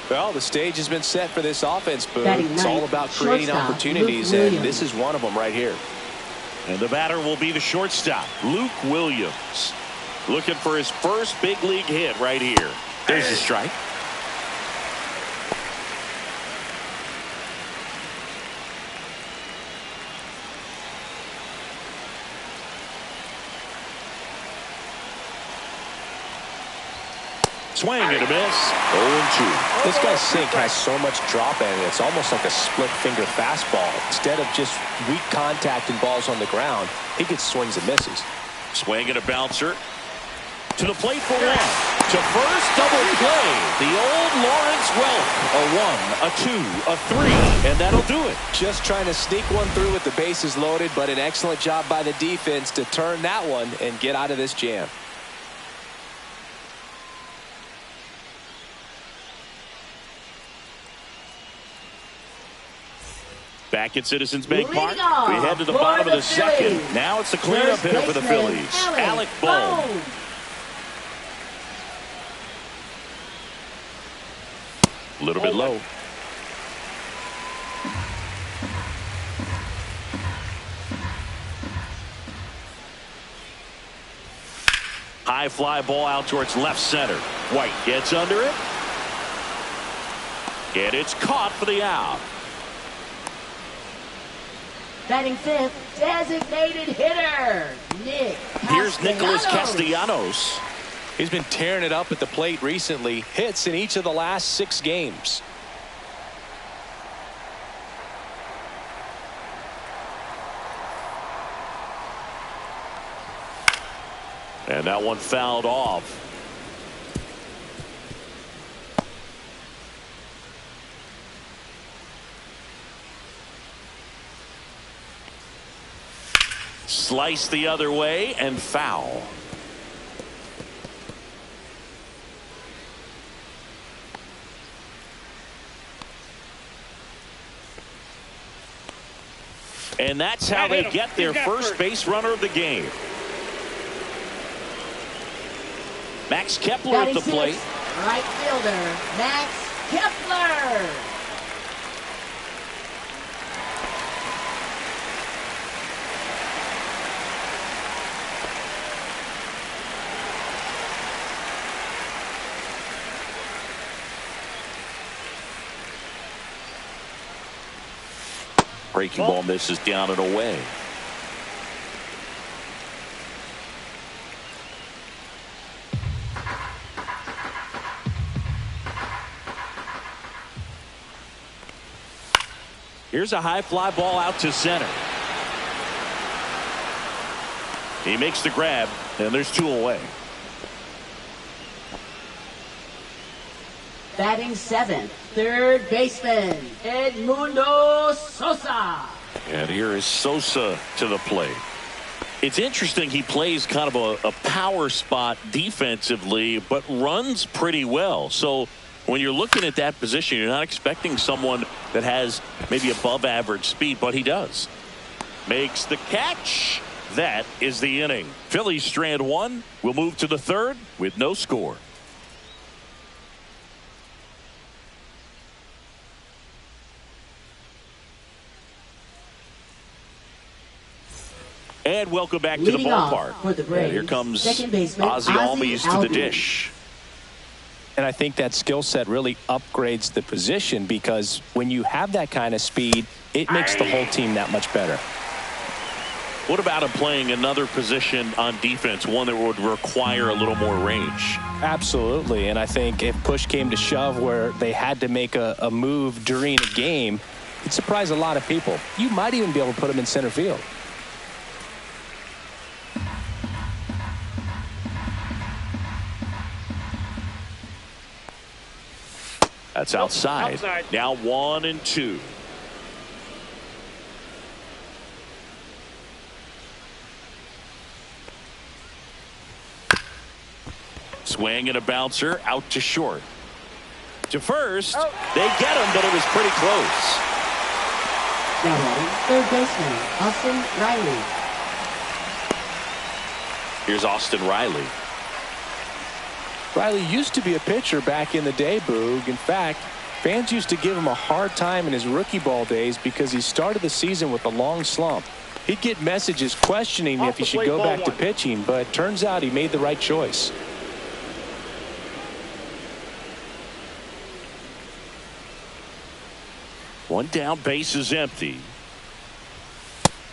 Well, the stage has been set for this offense, Boone. It's all about Shortstop, creating opportunities, and this is one of them right here. And the batter will be the shortstop, Luke Williams. Looking for his first big league hit right here. There's a strike. Swing and a miss. 0-2. This guy's sink has so much drop in it. It's almost like a split finger fastball. Instead of just weak contact and balls on the ground, he gets swings and misses. Swing and a bouncer. To the plate for one. To first, double play. The old Lawrence Welk. A 1, a 2, a 3, and that'll do it. Just trying to sneak one through with the bases loaded, but an excellent job by the defense to turn that one and get out of this jam. Back at Citizens Bank Park, Leading off we head to the for bottom of the the second. Phillies. Now it's the cleanup First hitter for the baseman, Phillies, Alec Alec Bohm. Bohm. A little bit low. High fly ball out towards left center. White gets under it. And it's caught for the out. Batting 5th, designated hitter, Nick Here's Nicholas Castellanos. Castellanos. He's been tearing it up at the plate recently. Hits in each of the last 6 games. And that one fouled off. Slice the other way and foul. And that's how they get their first base runner of the game. Max Kepler at Batting the plate. 6th, right fielder, Max Kepler. Breaking ball misses down and away. Here's a high fly ball out to center. He makes the grab, and there's 2 away. Batting 7th, third baseman, Edmundo Sosa. And here is Sosa to the plate. It's interesting, he plays kind of a power spot defensively, but runs pretty well. So when you're looking at that position, you're not expecting someone that has maybe above average speed, but he does. Makes the catch. That is the inning. Phillies strand 1. We'll move to the 3rd with no score. And welcome back to the Leading off ballpark. for the Braves, And here comes second baseman, Ozzie Ozzie Albies to the Albies. dish. And I think that skill set really upgrades the position, because when you have that kind of speed, it makes the whole team that much better. What about him playing another position on defense, one that would require a little more range? Absolutely, and I think if push came to shove where they had to make a move during a game, it'd surprise a lot of people. You might even be able to put him in center field. That's outside. Now 1-2. Swing and a bouncer out to short. To first. Oh. They get him, but it was pretty close. Now batting, third baseman, Austin Riley. Here's Austin Riley. Riley used to be a pitcher back in the day, Boog. In fact, fans used to give him a hard time in his rookie ball days because he started the season with a long slump. He'd get messages questioning if he should go back to pitching, but turns out he made the right choice. One down, base is empty.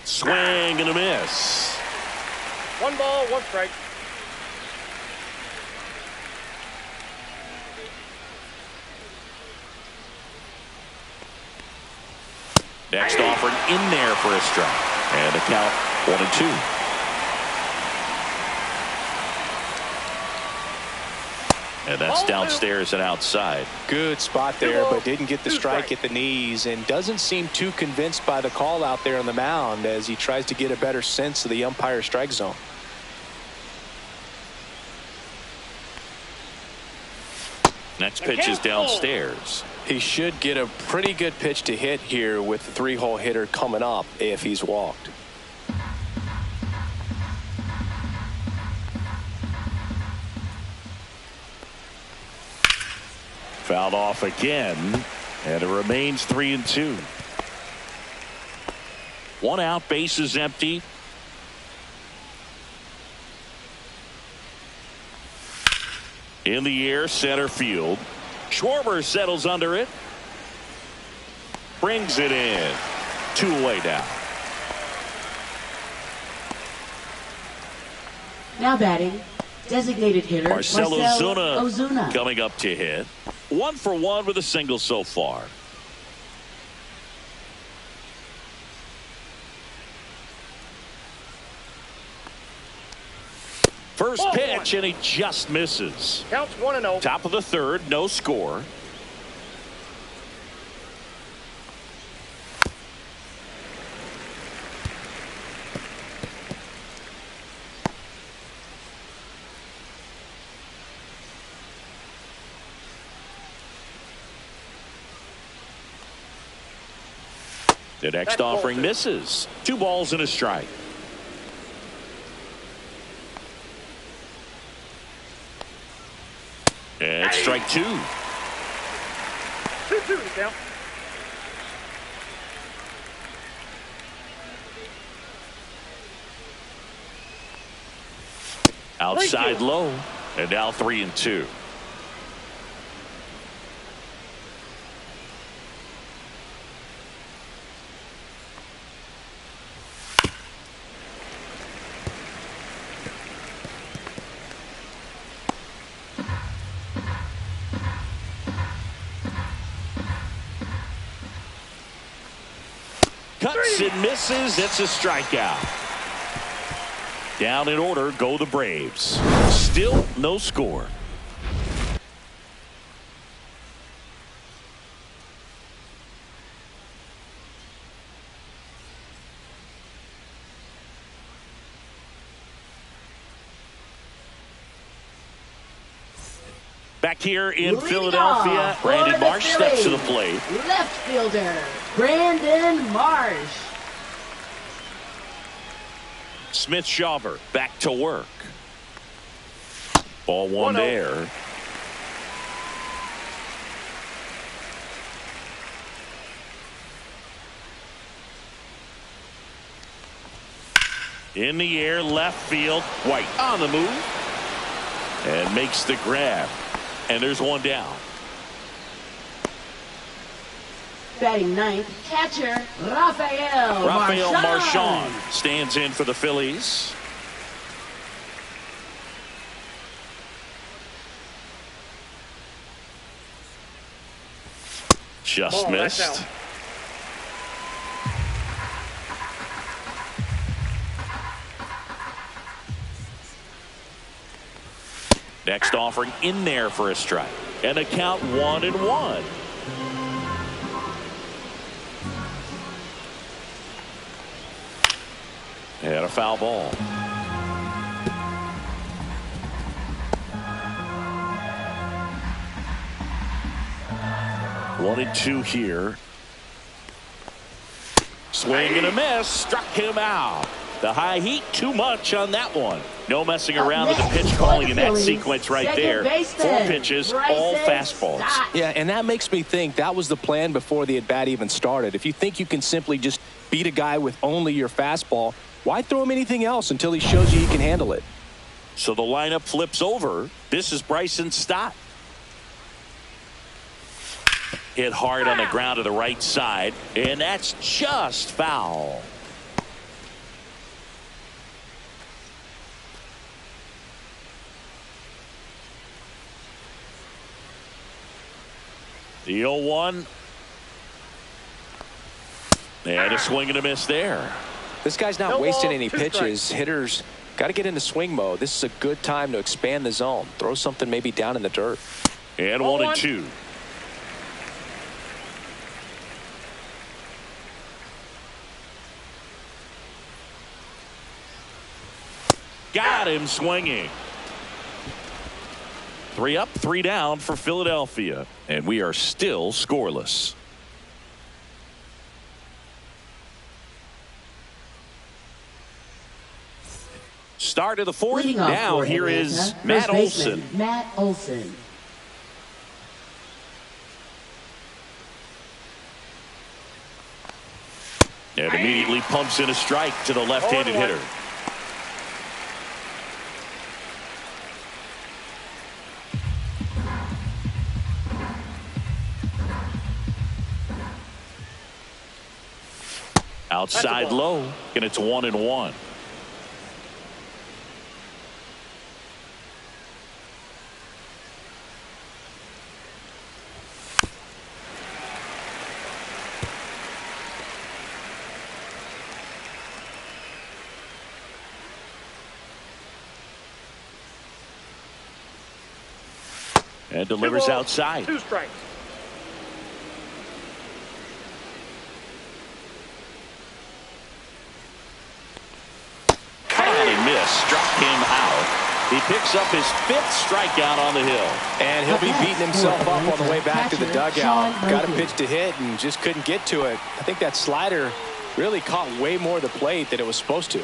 Swing and a miss. 1 ball, 1 strike. Next offering in there for a strike. And the count 1-2. And that's downstairs and outside. Good spot there, but didn't get the strike at the knees and doesn't seem too convinced by the call out there on the mound as he tries to get a better sense of the umpire strike zone. Next pitch is downstairs. He should get a pretty good pitch to hit here with the 3-hole hitter coming up if he's walked. Fouled off again, and it remains 3-2. 1 out, base is empty. In the air, center field. Schwarber settles under it. Brings it in. 2 away now. Now batting, designated hitter Marcell Ozuna coming up to hit. 1 for 1 with a single so far. First pitch, and he just misses. Counts 1-0. Top of the third, no score. The next offering misses. 2 balls and a strike. And strike 2. 2-2 to count. Outside low. And now 3-2. Cuts and misses. It's a strikeout. Down in order go the Braves. Still no score. Back here in Philadelphia, Brandon Marsh steps to the plate. Left fielder, Brandon Marsh. Smith Shawver back to work. Ball 1 there. In the air, left field. White on the move. And makes the grab. And there's 1 down. batting ninth, catcher Rafael Marchand stands in for the Phillies. Just missed. Next offering in there for a strike. And a count 1-1. And a foul ball. One and two here. Swing and a miss. Struck him out. The high heat, too much on that one. No messing around with the pitch calling in that sequence right there. 4 pitches, all fastballs. Yeah, and that makes me think that was the plan before the at-bat even started. If you think you can simply just beat a guy with only your fastball, why throw him anything else until he shows you he can handle it? So the lineup flips over. This is Bryson Stott. Hit hard on the ground to the right side, and that's just foul. The 0-1. And a swing and a miss there. This guy's not wasting any pitches. Hitters got to get into swing mode. This is a good time to expand the zone. Throw something maybe down in the dirt. And 1-2. Got him swinging. 3 up, 3 down for Philadelphia. And we are still scoreless. Start of the 4th. Now here is Matt Olson. Matt Olson. And immediately pumps in a strike to the left-handed hitter. Outside low, and it's 1-1. And delivers outside. 2 strikes. Struck him out. He picks up his 5th strikeout on the hill. And he'll be beating himself up on the way back to the dugout. Got a pitch to hit and just couldn't get to it. I think that slider really caught way more of the plate than it was supposed to.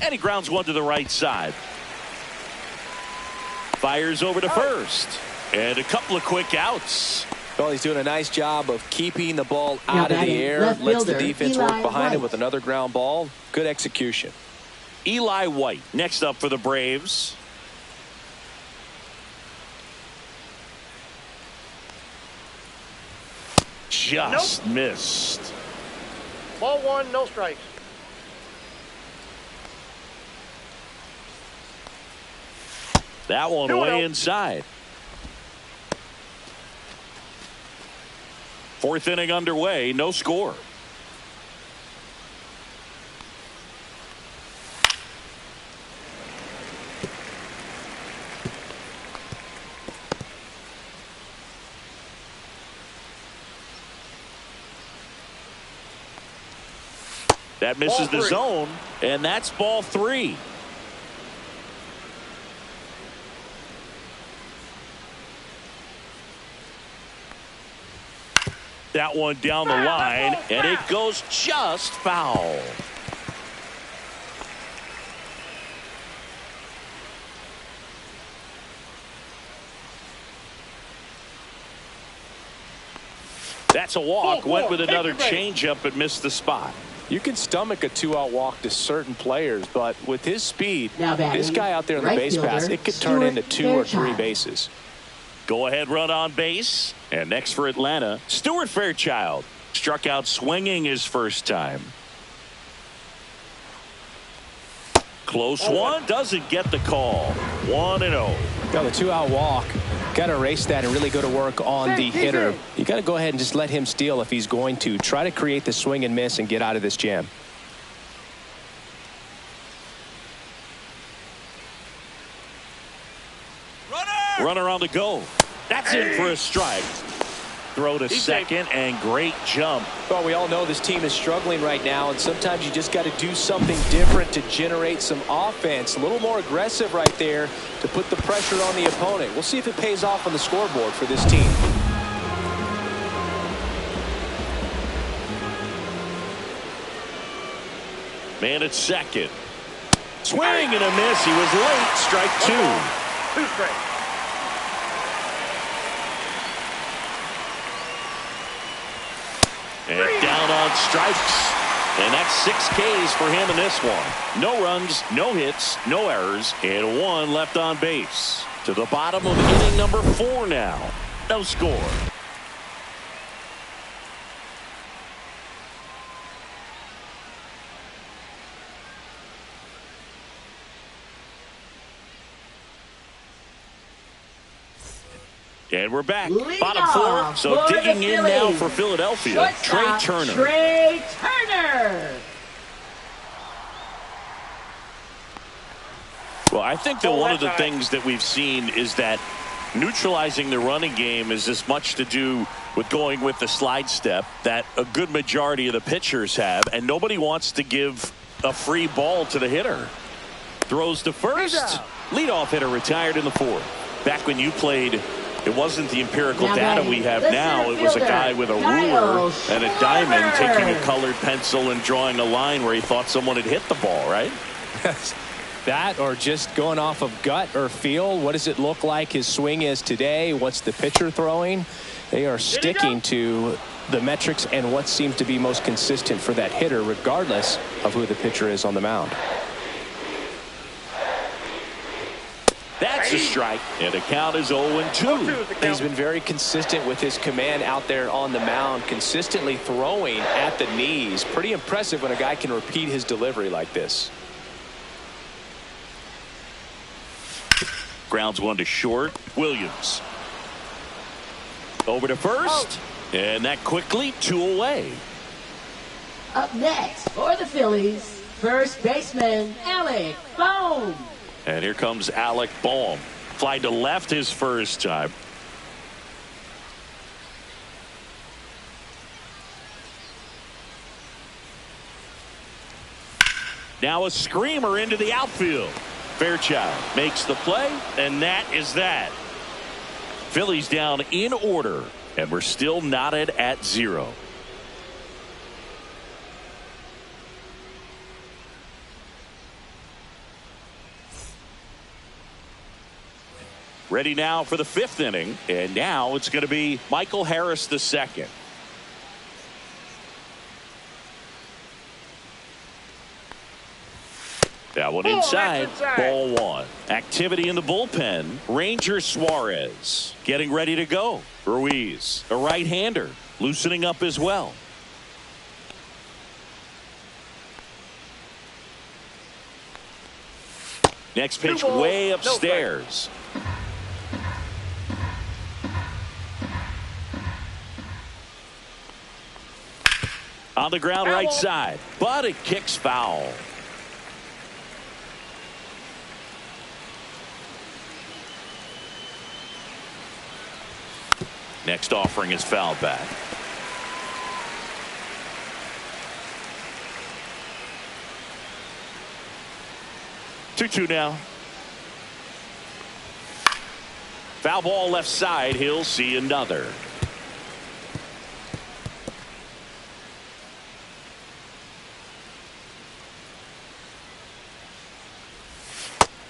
And he grounds one to the right side. Fires over to first. And a couple of quick outs. Well, he's doing a nice job of keeping the ball out of the air. Lets the defense work behind it with another ground ball. Good execution. Eli White next up for the Braves. Just missed. Ball 1, no strikes. That one way inside. 4th inning underway, no score. That misses the zone, and that's ball 3. That one down the line, and it goes just foul. That's a walk. Went with another changeup but missed the spot. You can stomach a 2-out walk to certain players, but with his speed, Now batting, this guy out there in the right base pass, fielder, it could turn into 2 or 3 Fairchild. bases. Go ahead run on base. And next for Atlanta, Stuart Fairchild. Struck out swinging his first time. Close one. Doesn't get the call. 1-0. Got a 2-out walk. Got to erase that and really go to work on the hitter. You got to go ahead and just let him steal if he's going to. Try to create the swing and miss and get out of this jam. Runner on the go. That's in for a strike. Throw to second and great jump. Well, we all know this team is struggling right now, and sometimes you just got to do something different to generate some offense. A little more aggressive right there to put the pressure on the opponent. We'll see if it pays off on the scoreboard for this team. Man at second. Swing and a miss. He was late. Strike 2. 2 strikes. And down on strikes. And that's 6 Ks for him in this one. No runs, no hits, no errors, and 1 left on base. To the bottom of inning number 4 now. No score. And we're back. Lead Bottom off 4. So for digging the in now Phillies. for Philadelphia. Trey Shortstop, Turner. Trey Turner. Well, I think that one of the things that we've seen is that neutralizing the running game is as much to do with going with the slide step that a good majority of the pitchers have, and nobody wants to give a free ball to the hitter. Throws to first. Leadoff hitter retired in the 4th. Back when you played, it wasn't the empirical Now data batting, we have the now. center It was a fielder, guy with a Kyle ruler and a diamond Schwarber. taking a colored pencil and drawing a line where he thought someone had hit the ball, right? That or just going off of gut or feel. What does it look like his swing is today? What's the pitcher throwing? They are sticking to the metrics and what seems to be most consistent for that hitter, regardless of who the pitcher is on the mound. That's a strike, and the count is 0-2. He's been very consistent with his command out there on the mound, consistently throwing at the knees. Pretty impressive when a guy can repeat his delivery like this. Grounds 1 to short. Williams. Over to first. And that quickly 2 away. Up next for the Phillies, first baseman Alec Bohm. And here comes Alec Bohm. Fly to left his first time. Now a screamer into the outfield. Fairchild makes the play, and that is that. Phillies down in order, and we're still knotted at 0. Ready now for the 5th inning, and now it's going to be Michael Harris II. That one inside. Ball 1. Activity in the bullpen. Ranger Suarez getting ready to go. Ruiz, a right-hander, loosening up as well. Next pitch way upstairs. On the ground right side, but it kicks foul. Next offering is fouled back. Two now. Foul ball left side. He'll see another.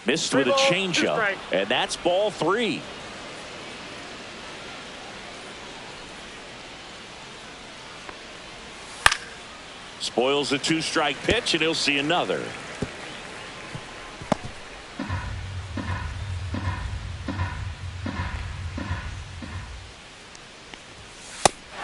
Missed with a changeup, and that's ball 3. Spoils a 2-strike pitch, and he'll see another.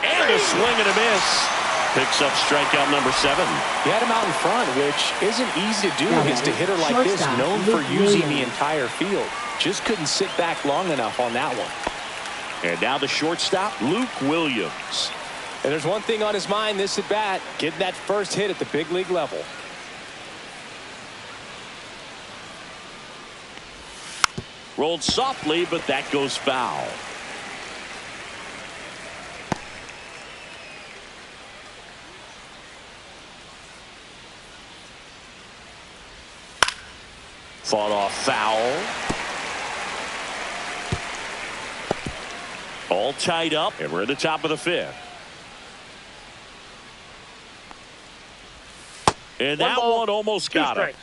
And a swing and a miss. Picks up strikeout number 7. He had him out in front, which isn't easy to do against a hitter like this, known for using the entire field. Just couldn't sit back long enough on that one. And now the shortstop, Luke Williams. And there's one thing on his mind this at bat, getting that first hit at the big league level. Rolled softly, but that goes foul. Fought off foul. All tied up, and we're at the top of the 5th. And that one almost got him.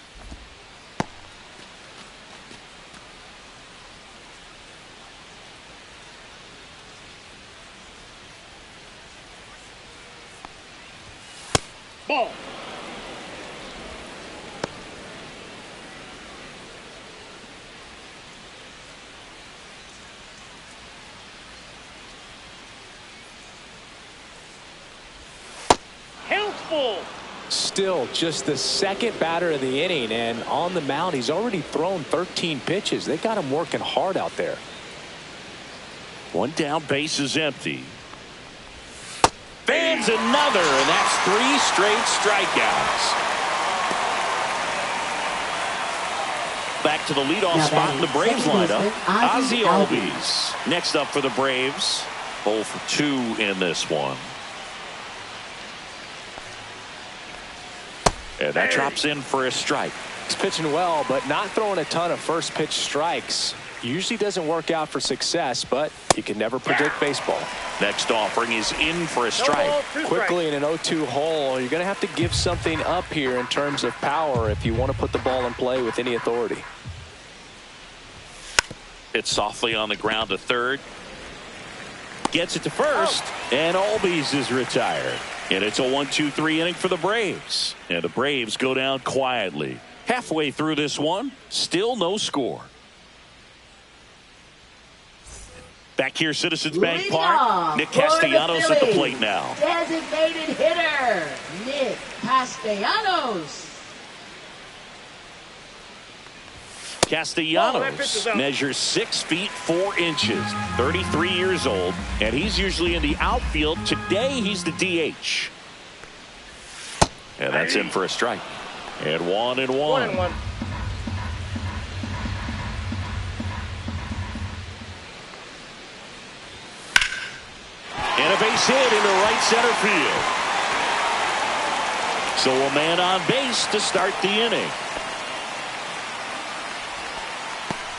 Ball. Still just the second batter of the inning, and on the mound he's already thrown 13 pitches. They got him working hard out there. One down, base is empty. Fans another, and that's 3 straight strikeouts. Back to the leadoff spot in the Braves lineup, Ozzie Albies. Next up for the Braves, 0 for 2 in this one. And that drops in for a strike. He's pitching well, but not throwing a ton of first pitch strikes. Usually doesn't work out for success, but you can never predict baseball. Next offering is in for a strike. Quickly in an 0-2 hole, you're going to have to give something up here in terms of power if you want to put the ball in play with any authority. It's softly on the ground to third. Gets it to first, and Albies is retired. And it's a 1-2-3 inning for the Braves. And the Braves go down quietly. Halfway through this one, still no score. Back here, Citizens Bank Park. Nick Castellanos at the plate now. Designated hitter, Nick Castellanos. Castellanos measures 6 feet 4 inches, 33 years old, and he's usually in the outfield. Today he's the DH. And that's in for a strike. And 1-1. 1-1. And a base hit into right center field. So a man on base to start the inning.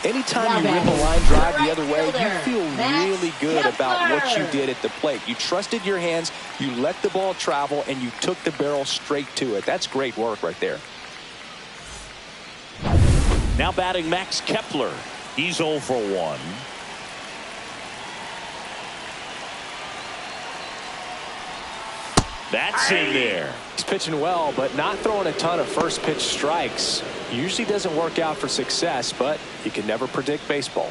Anytime you rip a line drive the other way, you feel really good about what you did at the plate. You trusted your hands, you let the ball travel, and you took the barrel straight to it. That's great work right there. Now batting Max Kepler. He's 0 for 1. That's in there. He's pitching well, but not throwing a ton of first pitch strikes. Usually doesn't work out for success, but you can never predict baseball.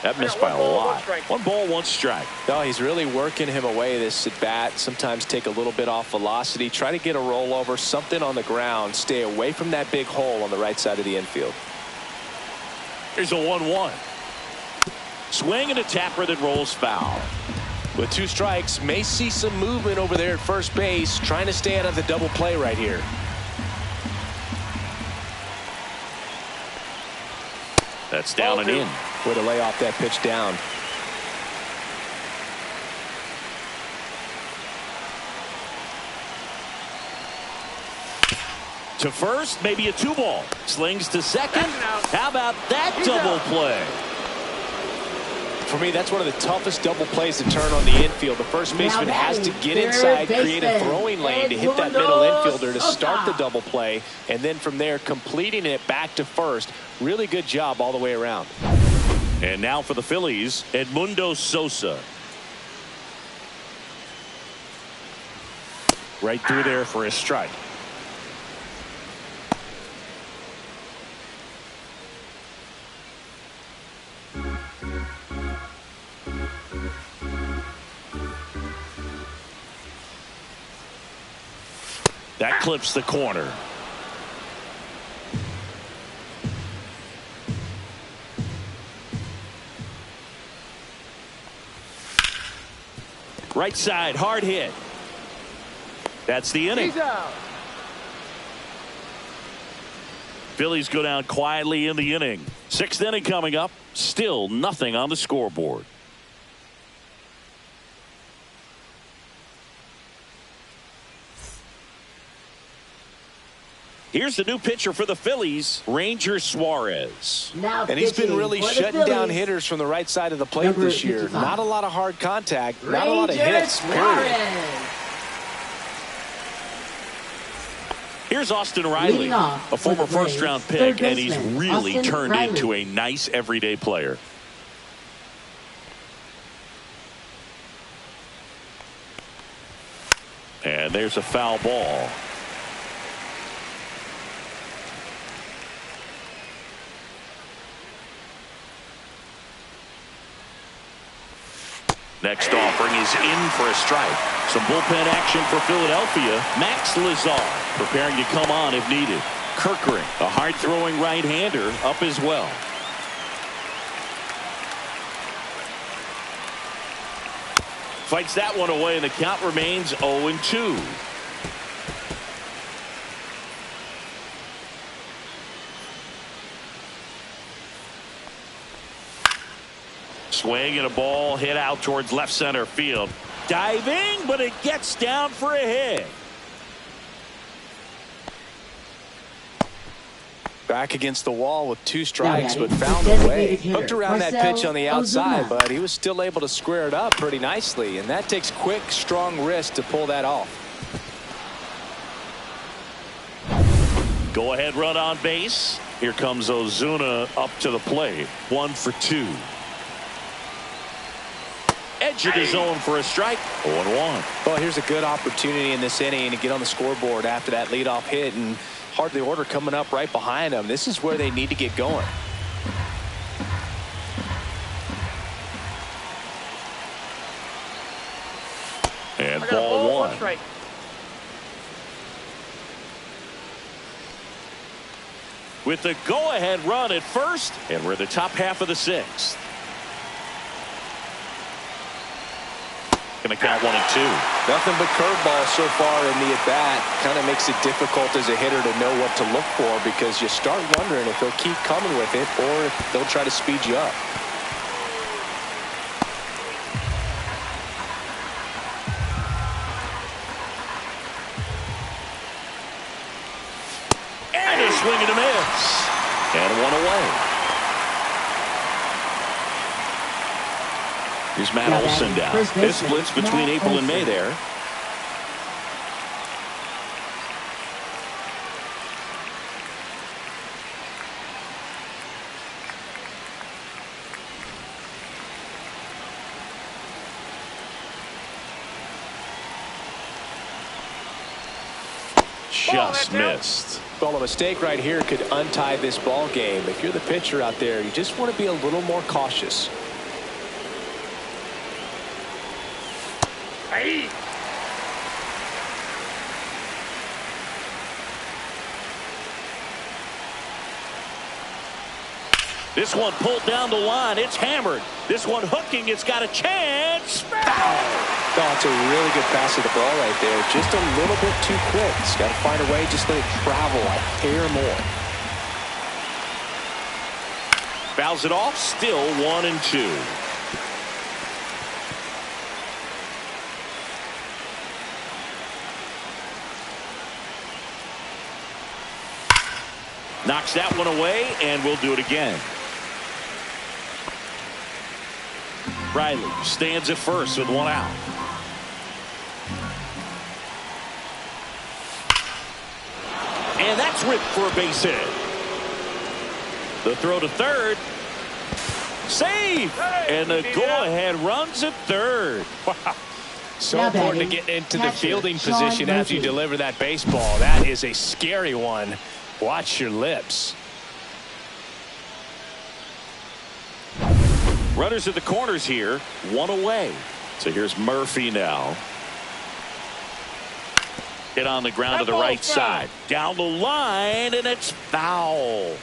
That missed by a lot. 1 ball, 1 strike. No, he's really working him away this at bat. Sometimes take a little bit off velocity. Try to get a rollover, something on the ground. Stay away from that big hole on the right side of the infield. Here's a 1-1. Swing and a tapper that rolls foul. With 2 strikes, may see some movement over there at first base, trying to stay out of the double play right here. That's down and in. Way to lay off that pitch down. To first, maybe a 2-ball. Slings to second. How about that double play? For me, that's one of the toughest double plays to turn on the infield. The first baseman has to get inside, create a throwing lane to hit that middle infielder to start the double play, and then from there completing it back to first. Really good job all the way around. And now for the Phillies, Edmundo Sosa. Right through there for a strike. That clips the corner. Right side, hard hit. That's the inning. He's out. Phillies go down quietly in the inning. 6th inning coming up. Still nothing on the scoreboard. Here's the new pitcher for the Phillies, Ranger Suarez. Now and he's been really for the shutting down Phillies, hitters from the right side of the plate number this year. 55. Not a lot of hard contact, not a lot of Ranger hits, period. Suarez. Here's Austin Riley, Leading off a former for the Braves, first-round third pick, and he's baseman, really Austin turned Riley. into a nice everyday player. And there's a foul ball. Next offering is in for a strike. Some bullpen action for Philadelphia. Max Lazar preparing to come on if needed. Kirkering, a hard-throwing right-hander, up as well. Fights that one away, and the count remains 0-2. Swing and a ball hit out towards left center field. Diving, but it gets down for a hit. Back against the wall with 2 strikes, but batting, found the a way. designated hitter, Hooked around that Marcell pitch on the outside, Ozuna. but he was still able to square it up pretty nicely, and that takes quick, strong wrist to pull that off. Go ahead run on base. Here comes Ozuna up to the plate. 1 for 2. Edge of the zone for a strike. 0-1. Well, here's a good opportunity in this inning to get on the scoreboard after that leadoff hit, and hardly order coming up right behind them. This is where they need to get going. And I got ball 1. strike. With the go-ahead run at first, and we're in the top half of the 6th. Going to count 1 and 2. Nothing but curveballs so far in the at-bat. Kind of makes it difficult as a hitter to know what to look for, because you start wondering if they'll keep coming with it or if they'll try to speed you up. And a swing and a miss. And 1 away. Here's Matt Olson down. This splits between April and May there. Just missed. Well, a mistake right here could untie this ball game. If you're the pitcher out there, you just want to be a little more cautious. Hey. This one pulled down the line. It's hammered. This one hooking. It's got a chance. Foul. Oh, it's a really good pass of the ball right there. Just a little bit too quick. It's got to find a way. Just let it travel a hair more. Fouls it off. Still 1 and 2. Knocks that one away, and we'll do it again. Riley stands at first with one out. And that's ripped for a base hit. The throw to third. Save. And the go-ahead runs at third. Wow. So Now important to batting, get into the catcher, fielding Sean position as you Murphy. deliver that baseball. That is a scary one. Watch your lips. Runners at the corners here, one away. So here's Murphy now. Hit on the ground to the right side. Down the line, and it's foul.